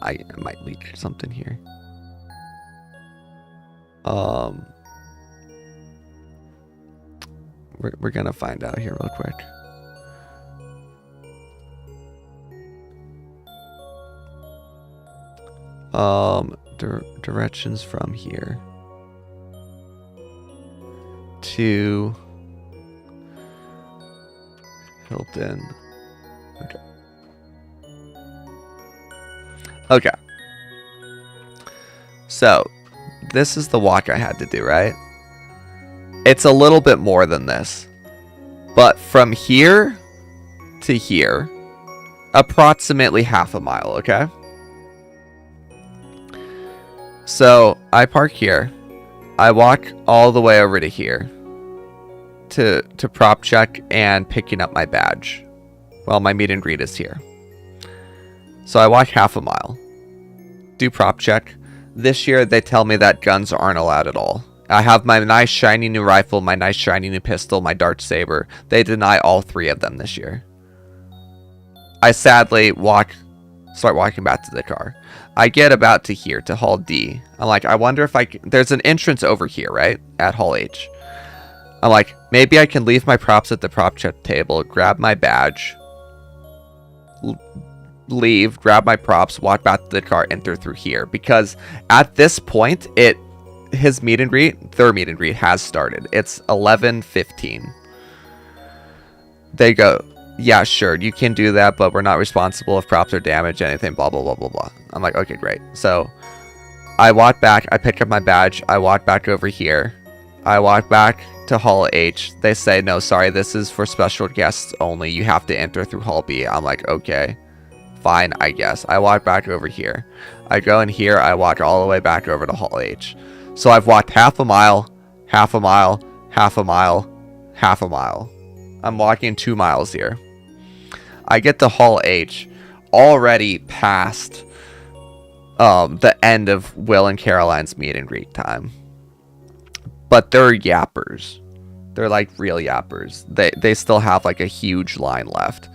I might leak something here. We're gonna find out here real quick. Directions from here to Hilton. Okay. So, this is the walk I had to do, right? It's a little bit more than this. But from here to here, approximately half a mile, okay? So, I park here. I walk all the way over to here to prop check and picking up my badge. Well, my meet and greet is here. So I walk half a mile. Do prop check. This year, they tell me that guns aren't allowed at all. I have my nice shiny new rifle, my nice shiny new pistol, my dart saber. They deny all three of them this year. I sadly start walking back to the car. I get about to here, to Hall D. I'm like, I wonder if there's an entrance over here, right? At Hall H. I'm like, maybe I can leave my props at the prop check table, grab my badge, leave, grab my props, walk back to the car, enter through here. Because at this point, their meet and greet has started. It's 11:15. They go, yeah, sure, you can do that, but we're not responsible if props are damaged, anything, blah, blah, blah, blah, blah. I'm like, okay, great. So I walk back, I pick up my badge, I walk back over here. I walk back to Hall H. They say, no, sorry, this is for special guests only. You have to enter through Hall B. I'm like, okay, fine, I guess. I walk back over here. I go in here, I walk all the way back over to Hall H. So I've walked half a mile, half a mile, half a mile, half a mile. I'm walking 2 miles here. I get to Hall H, already past the end of Will and Caroline's meet and greet time. But they're yappers. They're like real yappers. They still have like a huge line left.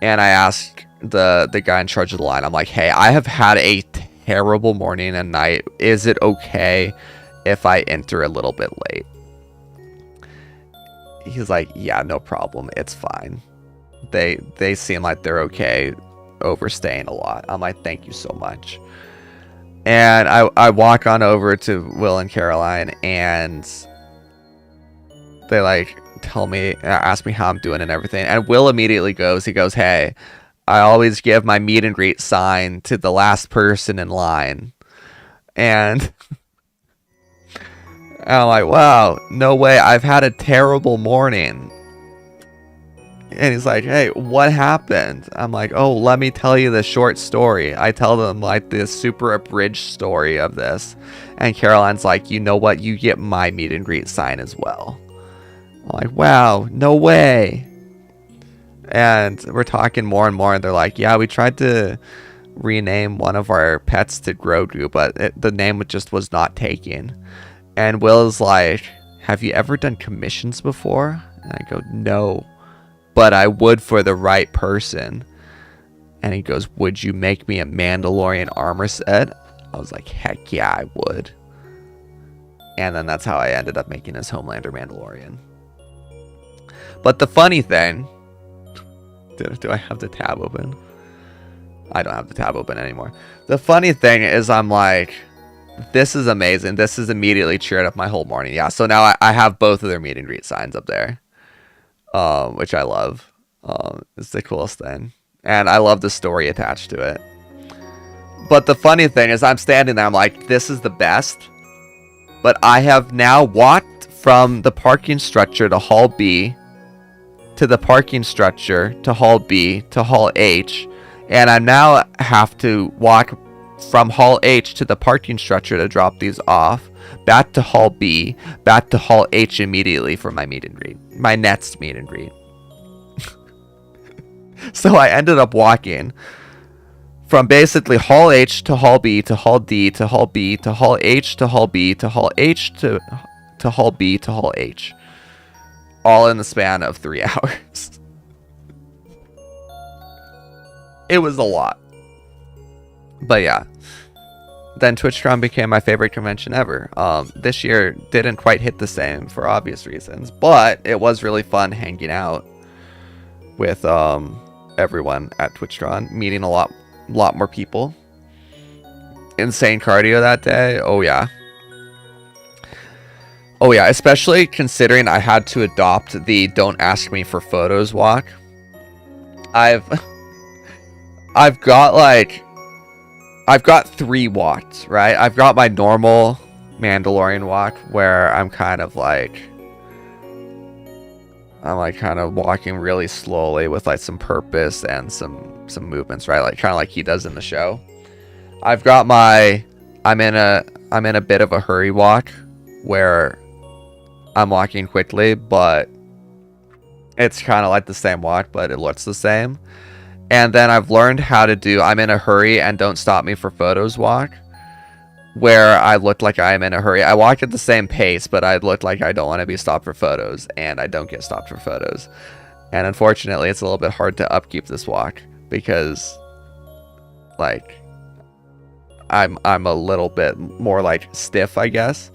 And I asked the guy in charge of the line, I'm like, hey, I have had a terrible morning and night. Is it okay if I enter a little bit late? He's like, yeah, no problem. It's fine. They seem like they're okay overstaying a lot. I'm like, thank you so much. And I walk on over to Will and Caroline, and they like ask me how I'm doing and everything. And Will immediately goes, hey, I always give my meet and greet sign to the last person in line. And I'm like, wow, no way, I've had a terrible morning. And he's like, hey, what happened? I'm like, oh, let me tell you the short story. I tell them like this super abridged story of this. And Caroline's like, you know what? You get my meet and greet sign as well. I'm like, wow, no way. And we're talking more and more. And they're like, yeah, we tried to rename one of our pets to Grogu, but the name just was not taken. And Will's like, have you ever done commissions before? And I go, no. But I would for the right person. And he goes, would you make me a Mandalorian armor set? I was like, heck yeah, I would. And then that's how I ended up making his Homelander Mandalorian. But the funny thing... Do I have the tab open? I don't have the tab open anymore. The funny thing is I'm like, this is amazing. This has immediately cheered up my whole morning. Yeah, so now I have both of their meet and greet signs up there. Which I love. It's the coolest thing. And I love the story attached to it. But the funny thing is I'm standing there, I'm like, this is the best. But I have now walked from the parking structure to Hall B, to the parking structure, to Hall B, to Hall H, and I now have to walk from Hall H to the parking structure to drop these off, back to Hall B, back to Hall H immediately for my meet and greet. My next meet and greet. So I ended up walking from basically Hall H to Hall B to Hall D to Hall B to Hall H to Hall B to Hall H to Hall B to Hall H. All in the span of 3 hours. It was a lot. But yeah. Then TwitchCon became my favorite convention ever. This year didn't quite hit the same for obvious reasons, but it was really fun hanging out with everyone at TwitchCon, meeting a lot more people. Insane cardio that day. Oh yeah. Oh yeah, especially considering I had to adopt the don't ask me for photos walk. I've got 3 walks, right? I've got my normal Mandalorian walk where I'm kind of kind of walking really slowly with like some purpose and some movements, right? Like kind of like he does in the show. I've got my I'm in a bit of a hurry walk where I'm walking quickly, but it's kind of like the same walk, but it looks the same. And then I've learned how to do I'm in a hurry and don't stop me for photos walk, where I look like I'm in a hurry. I walk at the same pace, but I look like I don't want to be stopped for photos, and I don't get stopped for photos. And unfortunately, it's a little bit hard to upkeep this walk because like I'm a little bit more like stiff, I guess.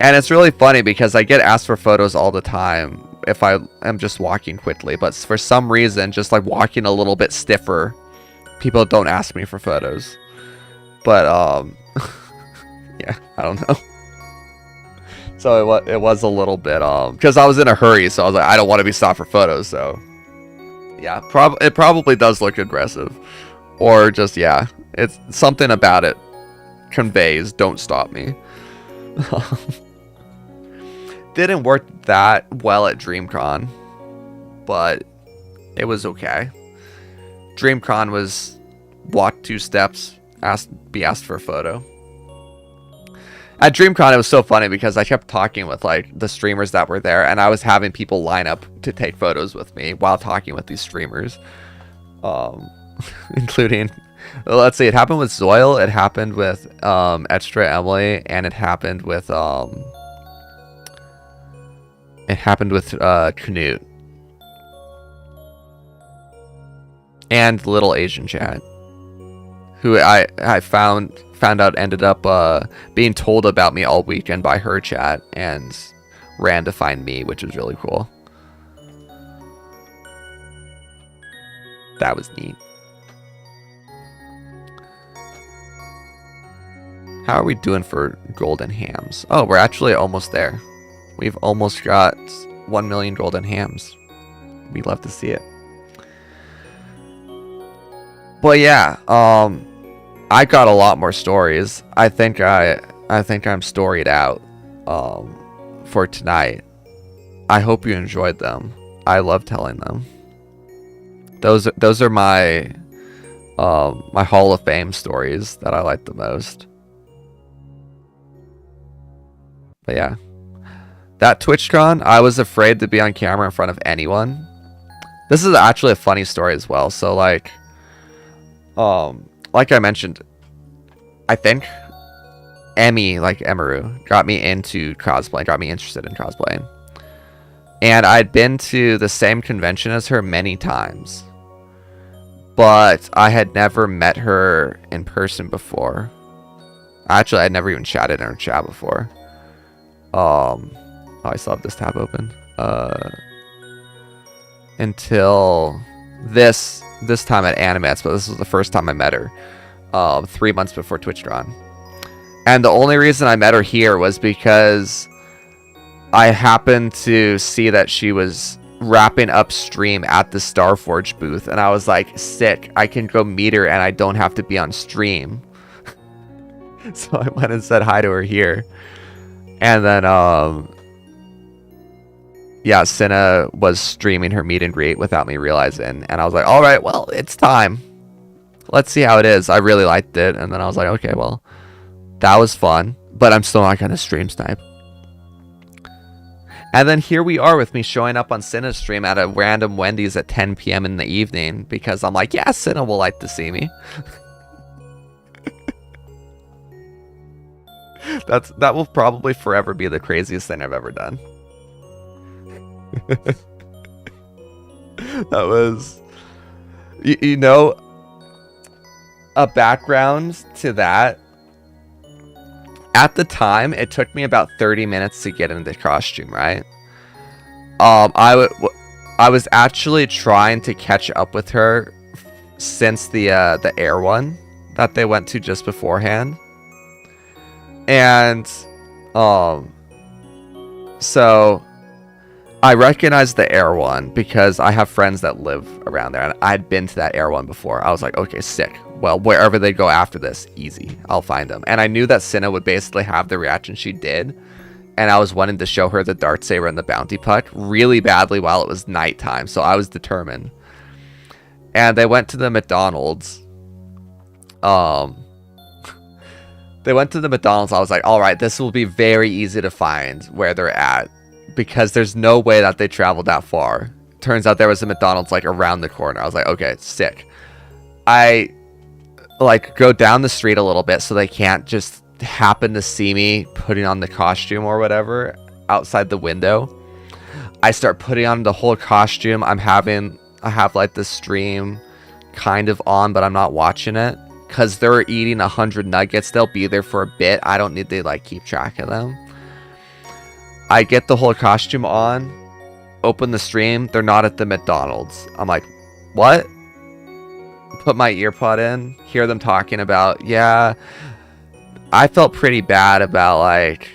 And it's really funny because I get asked for photos all the time if I am just walking quickly. But for some reason, just like walking a little bit stiffer, people don't ask me for photos. But, yeah, I don't know. So it was a little bit, because I was in a hurry. So I was like, I don't want to be stopped for photos. So, yeah, it probably does look aggressive. Or just, yeah, it's something about it conveys, don't stop me. Didn't work that well at DreamCon, but it was okay. DreamCon was walk 2 steps, be asked for a photo. At DreamCon, it was so funny because I kept talking with like the streamers that were there, and I was having people line up to take photos with me while talking with these streamers, including, let's see, it happened with Zoil, it happened with Extra Emily, and it happened with Knut and Little Asian Chat, who I found out ended up being told about me all weekend by her chat and ran to find me, which was really cool. That was neat. How are we doing for golden hams? Oh, we're actually almost there. We've almost got 1 million golden hams. We'd love to see it. But yeah, I got a lot more stories. I think I'm storied out for tonight. I hope you enjoyed them. I love telling them. Those are my my Hall of Fame stories that I like the most. But yeah, that TwitchCon, I was afraid to be on camera in front of anyone. This is actually a funny story as well. So like I mentioned, I think Emmy, like Emaru, got me into cosplay, got me interested in cosplaying. And I'd been to the same convention as her many times, but I had never met her in person before. Actually, I'd never even chatted in her chat before. Oh, I still have this tab open. Until this time at Animats, but this was the first time I met her. 3 months before TwitchCon. And the only reason I met her here was because I happened to see that she was wrapping up stream at the Starforge booth, and I was like, sick, I can go meet her and I don't have to be on stream. So I went and said hi to her here. And then yeah, Cinna was streaming her meet and greet without me realizing, and I was like, all right, well, it's time. Let's see how it is. I really liked it. And then I was like, okay, well, that was fun, but I'm still not going to stream snipe. And then here we are with me showing up on Cinna's stream at a random Wendy's at 10 p.m. in the evening because I'm like, yeah, Cinna will like to see me. That will probably forever be the craziest thing I've ever done. That was, you know, a background to that. At the time, it took me about 30 minutes to get into costume, right? I was actually trying to catch up with her since the air one that they went to just beforehand. And so I recognized the air one because I have friends that live around there, and I'd been to that air one before. I was like, okay, sick. Well, wherever they go after this, easy. I'll find them. And I knew that Cinna would basically have the reaction she did. And I was wanting to show her the Darksaber and the Bounty Puck really badly while it was nighttime. So I was determined. And they went to the McDonald's. They went to the McDonald's. I was like, all right, this will be very easy to find where they're at, because there's no way that they traveled that far. Turns out there was a McDonald's like around the corner. I was like, okay, sick. I like go down the street a little bit so they can't just happen to see me putting on the costume or whatever outside the window. I start putting on the whole costume. I have like the stream kind of on, but I'm not watching it because they're eating 100 nuggets. They'll be there for a bit. I don't need to like keep track of them. I get the whole costume on, open the stream. They're not at the McDonald's. I'm like, what? Put my earpod in, hear them talking about, yeah, I felt pretty bad about like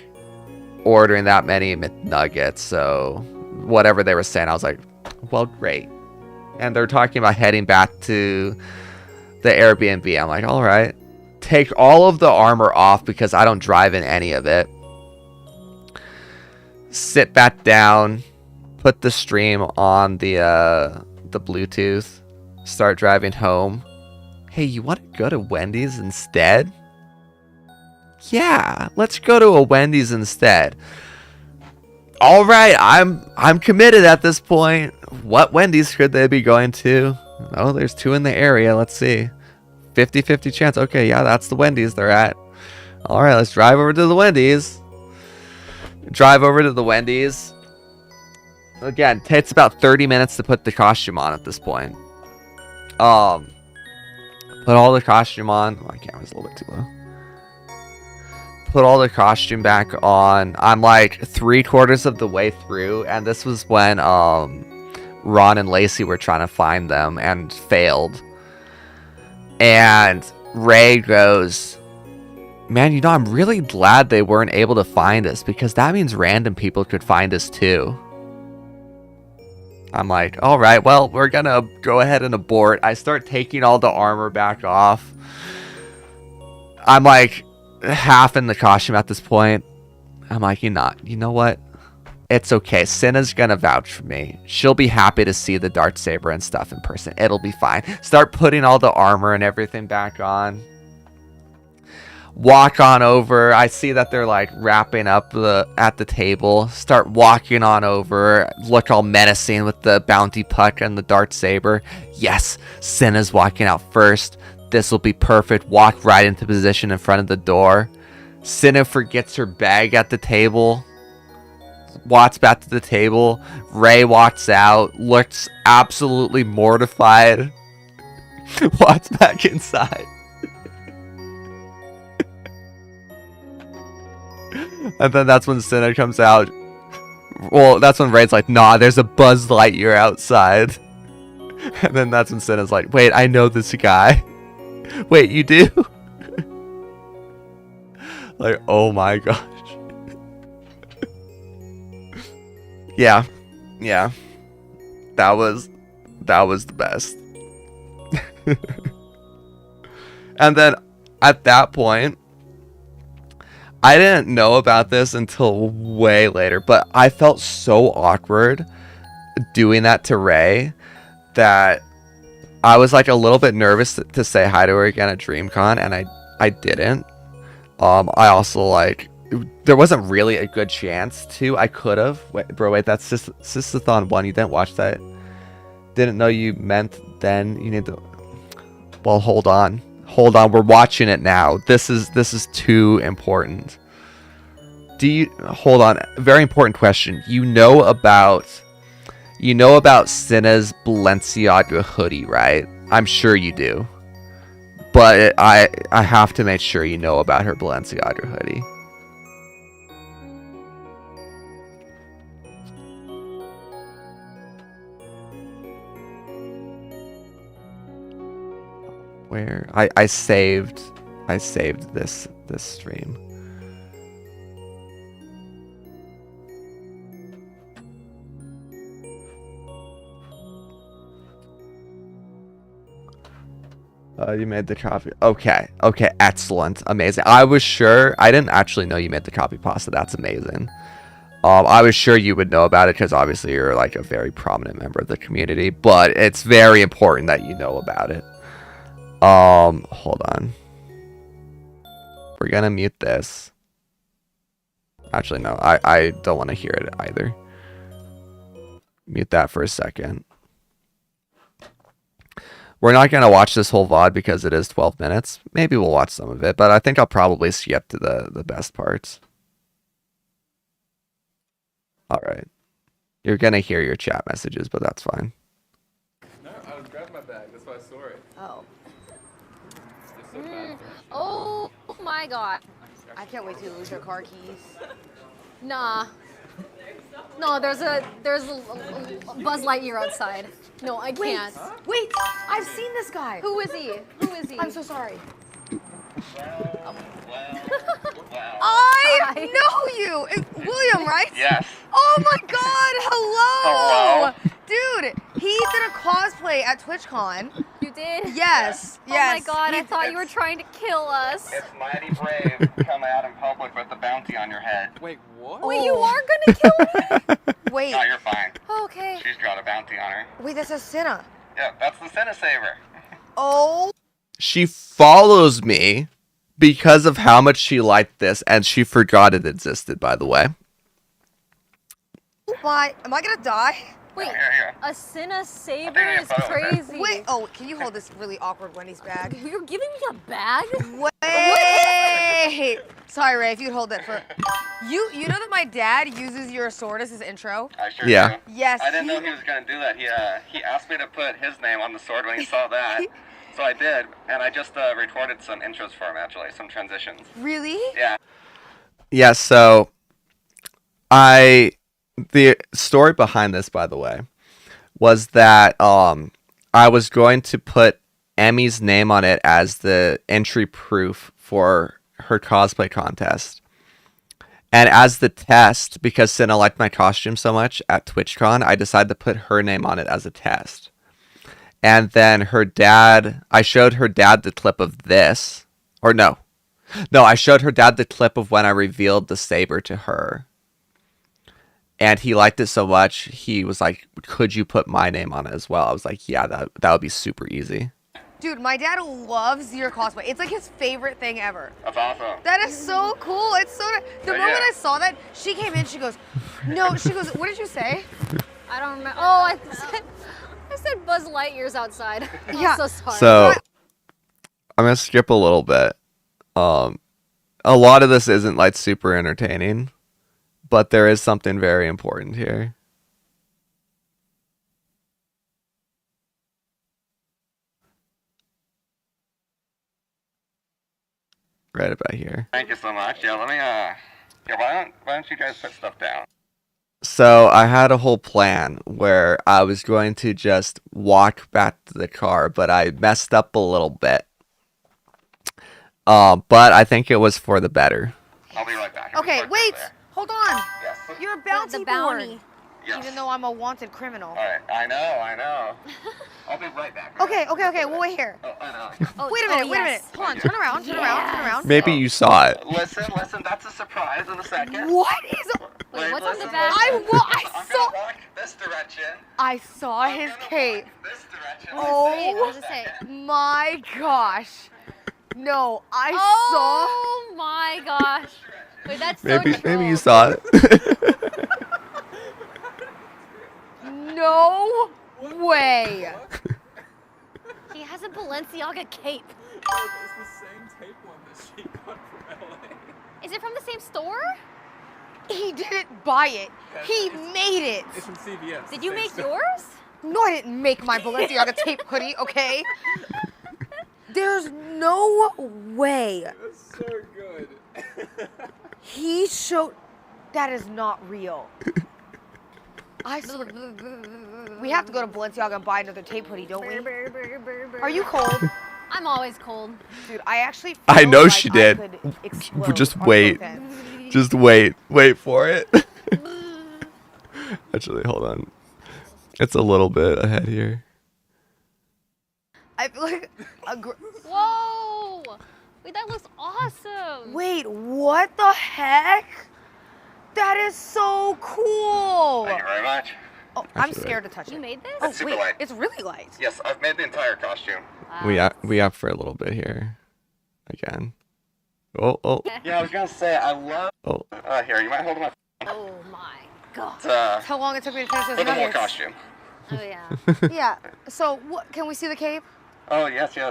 ordering that many McNuggets. So whatever they were saying, I was like, well, great. And they're talking about heading back to the Airbnb. I'm like, all right, take all of the armor off because I don't drive in any of it. Sit back down, put the stream on the Bluetooth, start driving home. Hey, you want to go to Wendy's instead? Yeah, let's go to a Wendy's instead. All right, I'm committed at this point. What Wendy's could they be going to? Oh, there's 2 in the area. Let's see. 50-50 chance. Okay, yeah, that's the Wendy's they're at. All right, let's drive over to the Wendy's. Drive over to the Wendy's. Again, takes about 30 minutes to put the costume on at this point. Put all the costume on. My camera's a little bit too low. Put all the costume back on. I'm like 3/4 of the way through, and this was when Ron and Lacey were trying to find them and failed. And Ray goes, Man, you know, I'm really glad they weren't able to find us, because that means random people could find us too. I'm like, all right, well, we're gonna go ahead and abort. I start taking all the armor back off. I'm like half in the costume at this point. I'm like, you know what? It's okay. Cinna's gonna vouch for me. She'll be happy to see the Dark Saber and stuff in person. It'll be fine. Start putting all the armor and everything back on. Walk on over. I see that they're like wrapping up at the table. Start walking on over. Look all menacing with the bounty puck and the Dark Saber. Yes, Cinna's walking out first. This will be perfect. Walk right into position in front of the door. Cinna forgets her bag at the table. Walks back to the table. Ray walks out. Looks absolutely mortified. Walks back inside. And then that's when Cinna comes out. Well, that's when Ray's like, nah, there's a Buzz Lightyear outside. And then that's when Cinna's like, wait, I know this guy. Wait, you do? Like, oh my gosh. Yeah. That was the best. And then at that point, I didn't know about this until way later, but I felt so awkward doing that to Ray that I was like a little bit nervous to say hi to her again at DreamCon, and I didn't. I also like, there wasn't really a good chance to. I could have. Wait, that's Systathon 1. You didn't watch that? Didn't know you meant then. You need to. Well, hold on. We're watching it now. This is too important. Hold on. Very important question. You know about Cinna's Balenciaga hoodie, right? I'm sure you do. But I have to make sure you know about her Balenciaga hoodie. Where I saved this stream. You made the copy. Okay, excellent, amazing. I was sure. I didn't actually know you made the copy pasta. That's amazing. I was sure you would know about it because obviously you're like a very prominent member of the community. But it's very important that you know about it. Hold on. We're gonna mute this. Actually, no, I don't want to hear it either. Mute that for a second. We're not gonna watch this whole VOD because it is 12 minutes. Maybe we'll watch some of it, but I think I'll probably skip to the best parts. Alright. You're gonna hear your chat messages, but that's fine. No, I grabbed my bag, that's why I saw it. Oh. It's so bad. Oh my god. I can't wait to lose your car keys. Nah. No, there's a Buzz Lightyear outside. No, I can't. Wait, I've seen this guy. Who is he? I'm so sorry. Hi. I know you. It's William, right? Yes. Oh my god, hello. Hello. Dude, he did a cosplay at TwitchCon. You did? Yes. Oh my god, I thought you were trying to kill us. It's mighty brave coming out in public with a bounty on your head. Wait, what? Wait, you are gonna kill me? Wait, No, you're fine. Okay. She's got a bounty on her. wait, that's a Cinna. Yeah, that's the Cinna Saver. Oh. She follows me because of how much she liked this, and she forgot it existed, by the way. My, am I gonna die? Wait, Here. a Cinna Saber I think is I thought it was crazy. Wait, oh, can you hold this really awkward Wendy's bag? You're giving me a bag? Wait. Sorry, Ray, if you'd hold that for. You know that my dad uses your sword as his intro? I sure Yeah. do. Yes. I didn't know he was gonna do that. He asked me to put his name on the sword when he saw that. So I did, and I just recorded some intros for him, actually, some transitions. Really? Yeah. Yeah, so the story behind this, by the way, was that I was going to put Emmy's name on it as the entry proof for her cosplay contest. And as the test, because Cinna liked my costume so much at TwitchCon, I decided to put her name on it as a test. And then I showed her dad the clip of this. Or no, I showed her dad the clip of when I revealed the saber to her. And he liked it so much, he was like, could you put my name on it as well? I was like, yeah, that would be super easy. Dude, my dad loves your cosplay. It's like his favorite thing ever. That's awesome. That is so cool. It's so. The moment I saw that, she came in. She goes, no. She goes, what did you say? I don't remember. Oh, I said Buzz Lightyear's outside. Yeah. I'm so sorry. So I'm gonna skip a little bit. A lot of this isn't like super entertaining, but there is something very important here. Right about here. Thank you so much. Yeah, let me, yeah, why don't you guys put stuff down? So I had a whole plan where I was going to just walk back to the car, but I messed up a little bit. But I think it was for the better. I'll be right back. Okay, wait. Hold on. Yes. You're a bounty The bounty. board. Yes. Even though I'm a wanted criminal. All right, I know. I'll be right back. Okay. We'll wait here. Oh, I know. Oh, Wait a minute. yes. Hold on. Turn around. Turn around. Maybe you saw it. Listen, that's a surprise in a second. What is? Wait, what's on the listen, back? listen. I I'm saw. gonna walk this direction. I saw his I'm gonna cape. walk this direction. Wait, what Oh does it say? my gosh. No, I Oh my gosh. Wait, that's so Maybe you troll. saw it. saw. No way. He has a Balenciaga cape. Oh, it's the same tape one that she got from LA. Is it from the same store? He didn't buy it. He made it. It's from CVS. Did you same make stuff. yours? No, I didn't make my Balenciaga tape hoodie, okay? There's no way. That's so good. He showed. That is not real. We have to go to Balenciaga and buy another tape hoodie, don't we? Are you cold? I'm always cold. Dude, I actually I feel know like she I did. could explode Just on wait. both ends. Just wait for it. Actually, hold on. It's a little bit ahead here. I feel like Whoa! Wait, that looks awesome. Wait, what the heck? That is so cool. Thank you very much. Oh, I'm Actually, scared to touch You it. made this? Oh, It's super wait, light. it's really light. Yes, I've made the entire costume. Wow. We up for a little bit here. Again. Oh. Yeah, I was gonna say I love. Oh. Here, you might hold my. Oh my god. It's, How long it took me to finish for this the whole nuggets. costume. Oh yeah. Yeah. So, what? Can we see the cape? Oh yes. Here,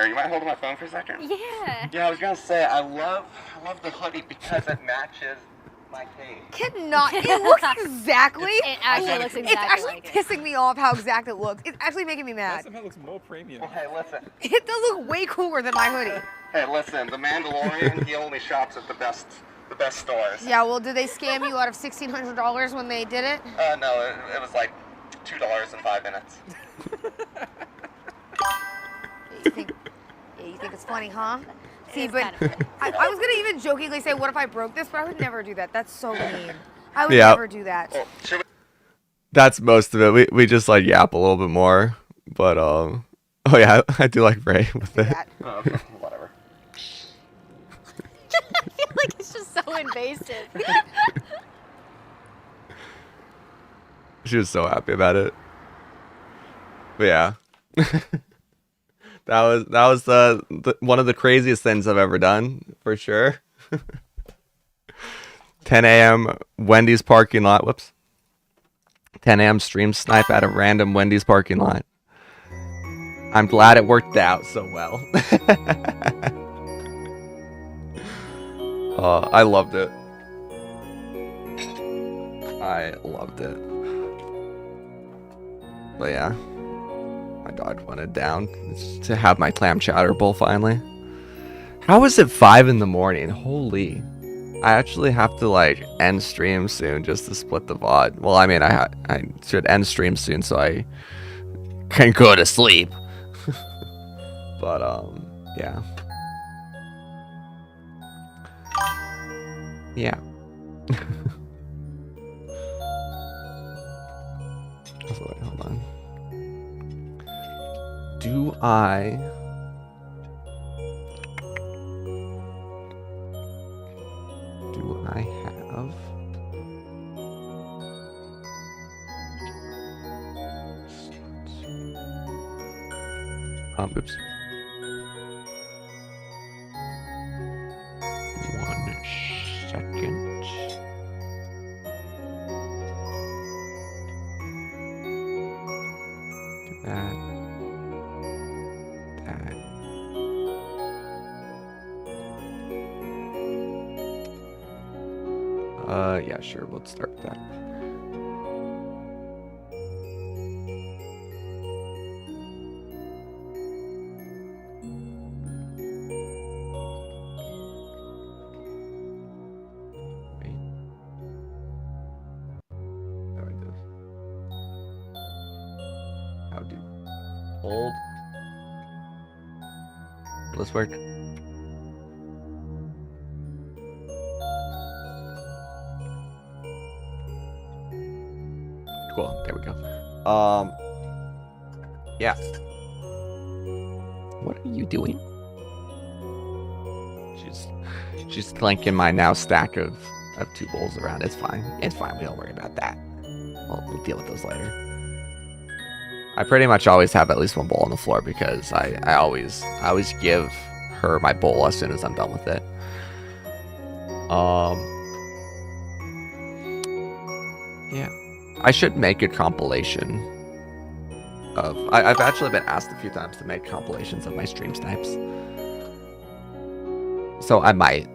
you might hold my phone for a second. Yeah. Yeah, I was gonna say I love the hoodie because it matches my cape. Cannot. It looks exactly. It actually looks It's exactly actually like it. pissing me off how exact it looks. It's actually making me That mad. somehow looks more premium. Well, hey, listen. It does look way cooler than my hoodie. Hey, listen. The Mandalorian, he only shops at the best stores. Yeah. Well, did they scam you out of $1,600 when they did it? No, it was like $2 in 5 minutes. You think it's funny, huh? See, is but kind of I was gonna even jokingly say, what if I broke this? But I would never do that. That's so mean. I would Yeah. never do that. Well, should we? That's most of it. We just like yap a little bit more. But oh yeah, I do like Ray with it. That. Oh, okay, whatever. I feel like it's just so invasive. She was so happy about it. But yeah. that was the one of the craziest things I've ever done, for sure. 10 a.m. Wendy's parking lot. Whoops. 10 a.m. stream snipe at a random Wendy's parking lot. I'm glad it worked out so well. I loved it. I loved it. But yeah, my dog wanted down to have my clam chowder bowl finally. How is it 5 in the morning? Holy. I actually have to like end stream soon just to split the VOD. Well, I mean, I should end stream soon so I can go to sleep. But yeah. Yeah. So wait, hold on. Do I have oops. 1 second. Do that. Yeah, sure, we'll start with that. Wait. How do I do this? How do hold? Will this work? Cool. There we go. Yeah. What are you doing? She's clanking my now stack of 2 bowls around. It's fine. It's fine. We don't worry about that. We'll deal with those later. I pretty much always have at least 1 bowl on the floor because I always give her my bowl as soon as I'm done with it. Yeah. I should make a compilation of... I've actually been asked a few times to make compilations of my stream snipes. So I might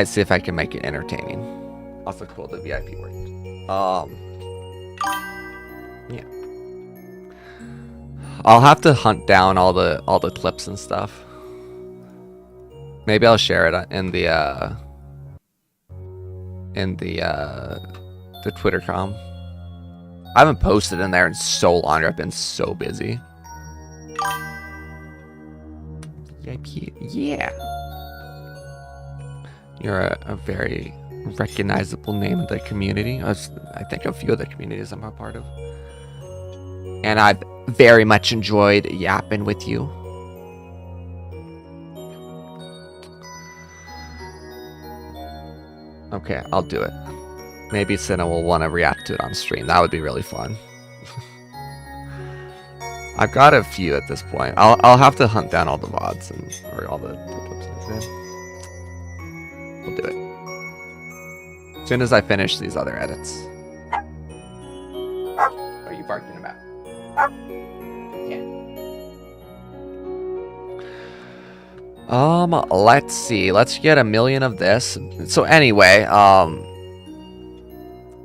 see if I can make it entertaining. Also cool, the VIP worked. Yeah. I'll have to hunt down all the clips and stuff. Maybe I'll share it in the Twitter com. I haven't posted in there in so long. I've been so busy. VIP, yeah. You're a very recognizable name in the community. I think a few of the communities I'm a part of. And I've very much enjoyed yapping with you. Okay, I'll do it. Maybe Cinna will want to react to it on stream. That would be really fun. I've got a few at this point. I'll have to hunt down all the VODs or all the clips. We'll do it. As soon as I finish these other edits. What are you barking about? Yeah. Let's see. Let's get 1 million of this. So anyway,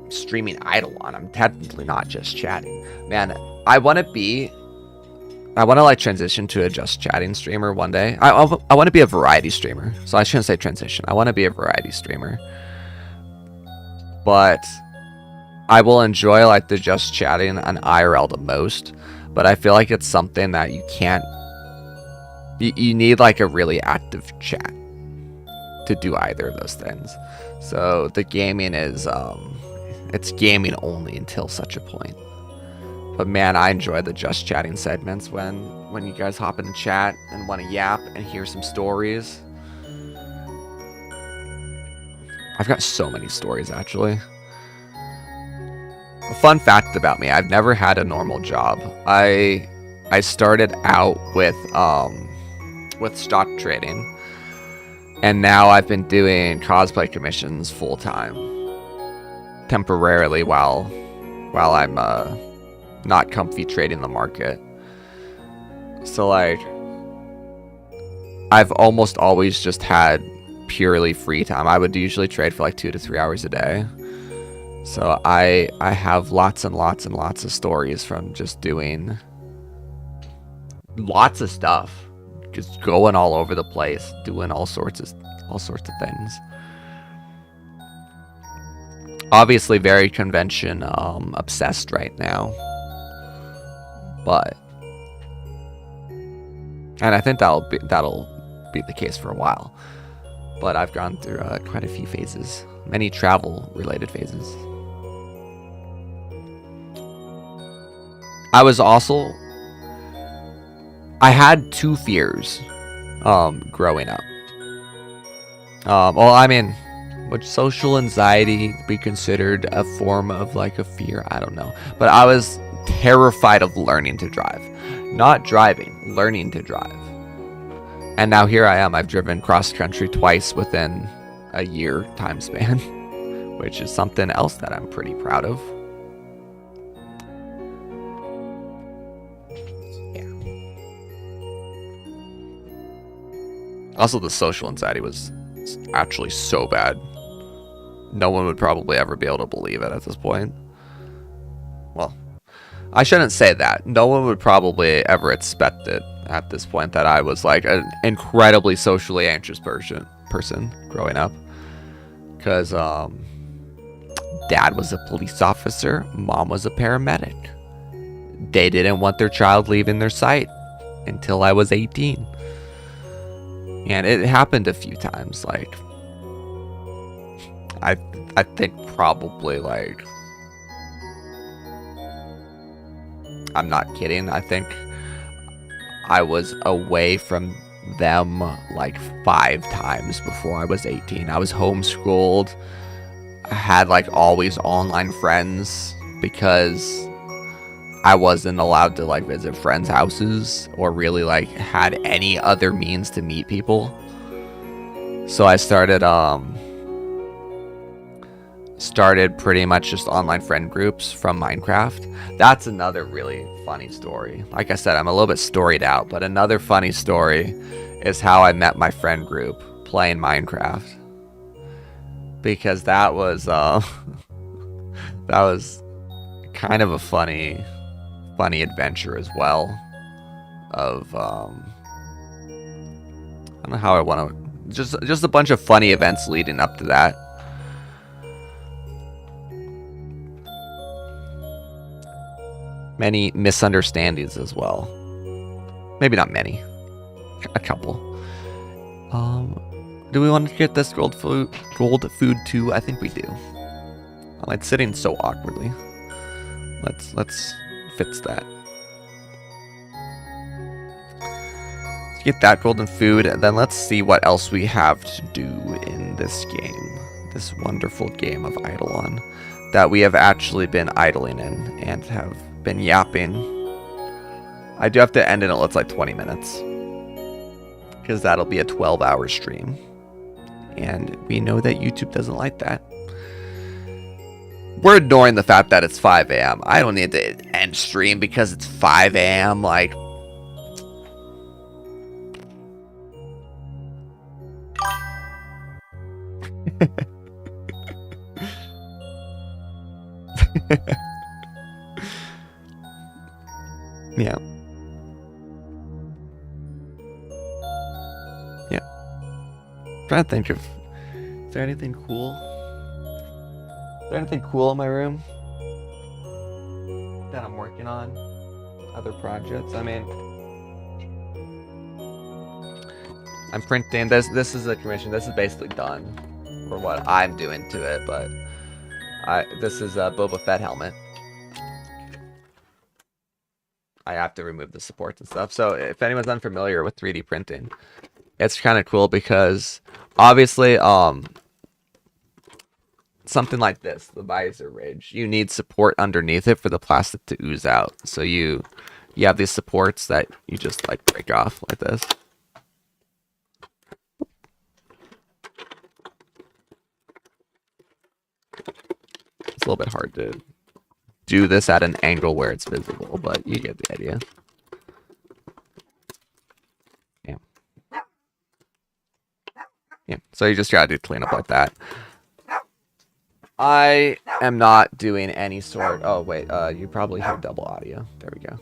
streaming Idleon. I'm technically not just chatting. Man, I want to like transition to a just chatting streamer one day. I want to be a variety streamer. So I shouldn't say transition. I want to be a variety streamer. But I will enjoy like the just chatting on IRL the most. But I feel like it's something that you can't... You need like a really active chat to do either of those things. So the gaming is... it's gaming only until such a point. But man, I enjoy the just chatting segments when you guys hop in the chat and want to yap and hear some stories. I've got so many stories actually. A fun fact about me, I've never had a normal job. I started out with stock trading, and now I've been doing cosplay commissions full time, temporarily while I'm not comfy trading the market. So like, I've almost always just had purely free time. I would usually trade for like 2 to 3 hours a day. So I have lots and lots and lots of stories from just doing lots of stuff, just going all over the place, doing all sorts of things. Obviously very convention obsessed right now, and I think that'll be the case for a while. But I've gone through quite a few phases many travel-related phases. I had two fears growing up. Well, I mean, would social anxiety be considered a form of like a fear? I don't know. But I was terrified of learning to drive. Not driving, learning to drive. And now here I am. I've driven cross country twice within a year time span, which is something else that I'm pretty proud of. Yeah. Also, the social anxiety was actually so bad. No one would probably ever be able to believe it at this point. Well, I shouldn't say that. No one would probably ever expect it at this point that I was like an incredibly socially anxious person growing up. Because dad was a police officer, mom was a paramedic. They didn't want their child leaving their sight until I was 18. And it happened a few times. Like, I think probably like, I'm not kidding. I think I was away from them like 5 times before I was 18. I was homeschooled. I had like always online friends because I wasn't allowed to like visit friends' houses or really like had any other means to meet people. So I started pretty much just online friend groups from Minecraft. That's another really funny story. Like I said, I'm a little bit storied out, but another funny story is how I met my friend group playing Minecraft. Because that was that was kind of a funny adventure as well. Of I don't know how I want to just a bunch of funny events leading up to that. Many misunderstandings as well. Maybe not many. A couple. Do we want to get this gold food too? I think we do. It's sitting so awkwardly. Let's fix that. Let's get that golden food, and then let's see what else we have to do in this game. This wonderful game of Idleon that we have actually been idling in and have been yapping. I do have to end it at like 20 minutes because that'll be a 12-hour stream, and we know that YouTube doesn't like that. We're ignoring the fact that it's 5 a.m. I don't need to end stream because it's 5 a.m. Like, yeah. Yeah. I'm trying to think of, is there anything cool? Is there anything cool in my room that I'm working on? Other projects? I mean, I'm printing this. This is a commission. This is basically done for what I'm doing to it, but this is a Boba Fett helmet. I have to remove the supports and stuff. So if anyone's unfamiliar with 3D printing, it's kind of cool because obviously, something like this, the visor ridge, you need support underneath it for the plastic to ooze out. So you have these supports that you just like break off like this. It's a little bit hard to do this at an angle where it's visible, but you get the idea. Yeah, so you just gotta do cleanup like that. I am not doing any sort. Oh wait, you probably hear double audio. There we go.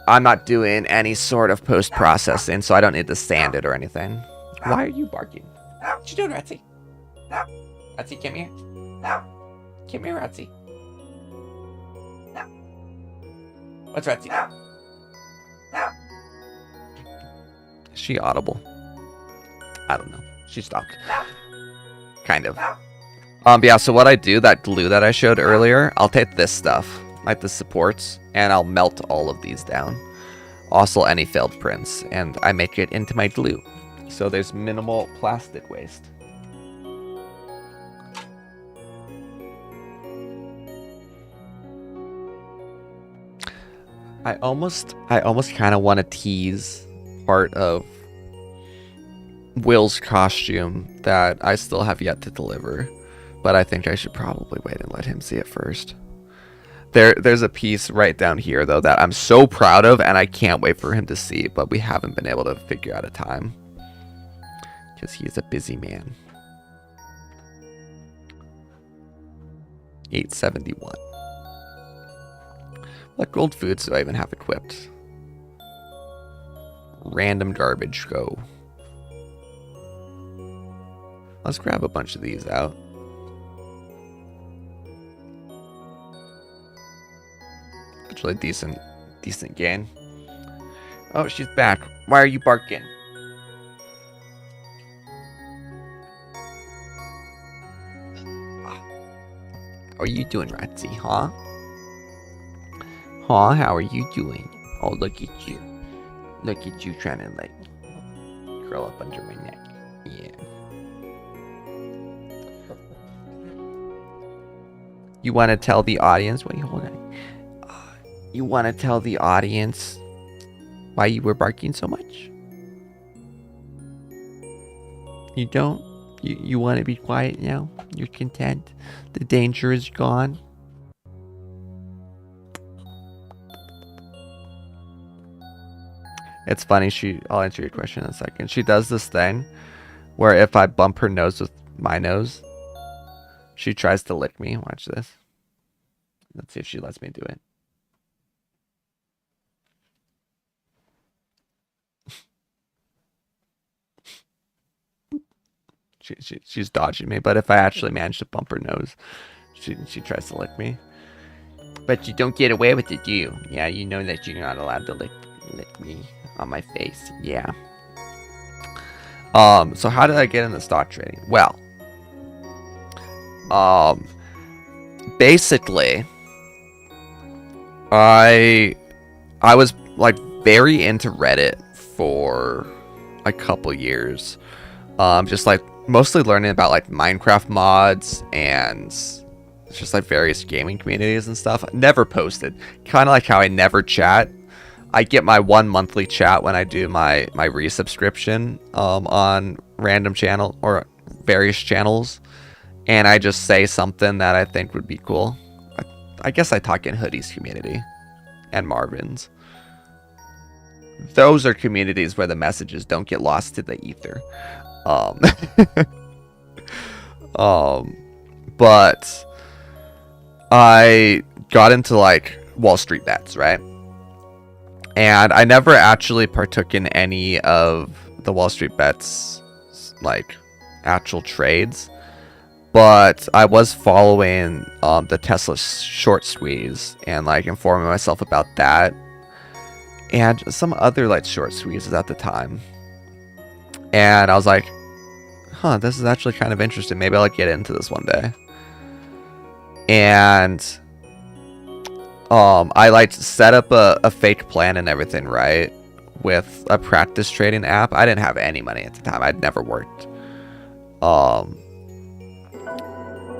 I'm not doing any sort of post processing, so I don't need to sand it or anything. Why are you barking? What you doing, Ratsy? Ratsy, come here. Come here, Ratsy. What's Ratsy? Is she audible? I don't know. She stopped. Kind of. Yeah, so what I do, that glue that I showed earlier, I'll take this stuff, like the supports, and I'll melt all of these down. Also any failed prints, and I make it into my glue. So there's minimal plastic waste. I almost kind of want to tease part of Will's costume that I still have yet to deliver, but I think I should probably wait and let him see it first. There's a piece right down here though that I'm so proud of, and I can't wait for him to see, but we haven't been able to figure out a time because he's a busy man. 871. What gold foods do I even have equipped? Random garbage, go. Let's grab a bunch of these out. Actually, decent gain. Oh, she's back. Why are you barking? How are you doing, Ratsy, huh? Huh, how are you doing? Oh, look at you. Look at you trying to, like, curl up under my neck. Yeah. You want to tell the audience? Wait, hold on. You want to tell the audience why you were barking so much? You don't? You want to be quiet now? You're content? The danger is gone? It's funny, I'll answer your question in a second. She does this thing where if I bump her nose with my nose, she tries to lick me. Watch this. Let's see if she lets me do it. She's dodging me, but if I actually manage to bump her nose, she tries to lick me. But you don't get away with it, do you? Yeah, you know that you're not allowed to lick me on my face. Yeah. So how did I get into stock trading? Well, basically, I was like very into Reddit for a couple years. Just like mostly learning about like Minecraft mods and just like various gaming communities and stuff. Never posted. Kind of like how I never chat. I get my 1 monthly chat when I do my resubscription on random channel or various channels, and I just say something that I think would be cool. I guess I talk in Hoodie's community and Marvin's. Those are communities where the messages don't get lost to the ether. But I got into like Wall Street bets, right? And I never actually partook in any of the Wall Street bets, like actual trades, but I was following the Tesla short squeeze and like informing myself about that and some other like short squeezes at the time. And I was like, huh, this is actually kind of interesting. Maybe I'll get into this one day. And I like set up a fake plan and everything, right? With a practice trading app. I didn't have any money at the time. I'd never worked.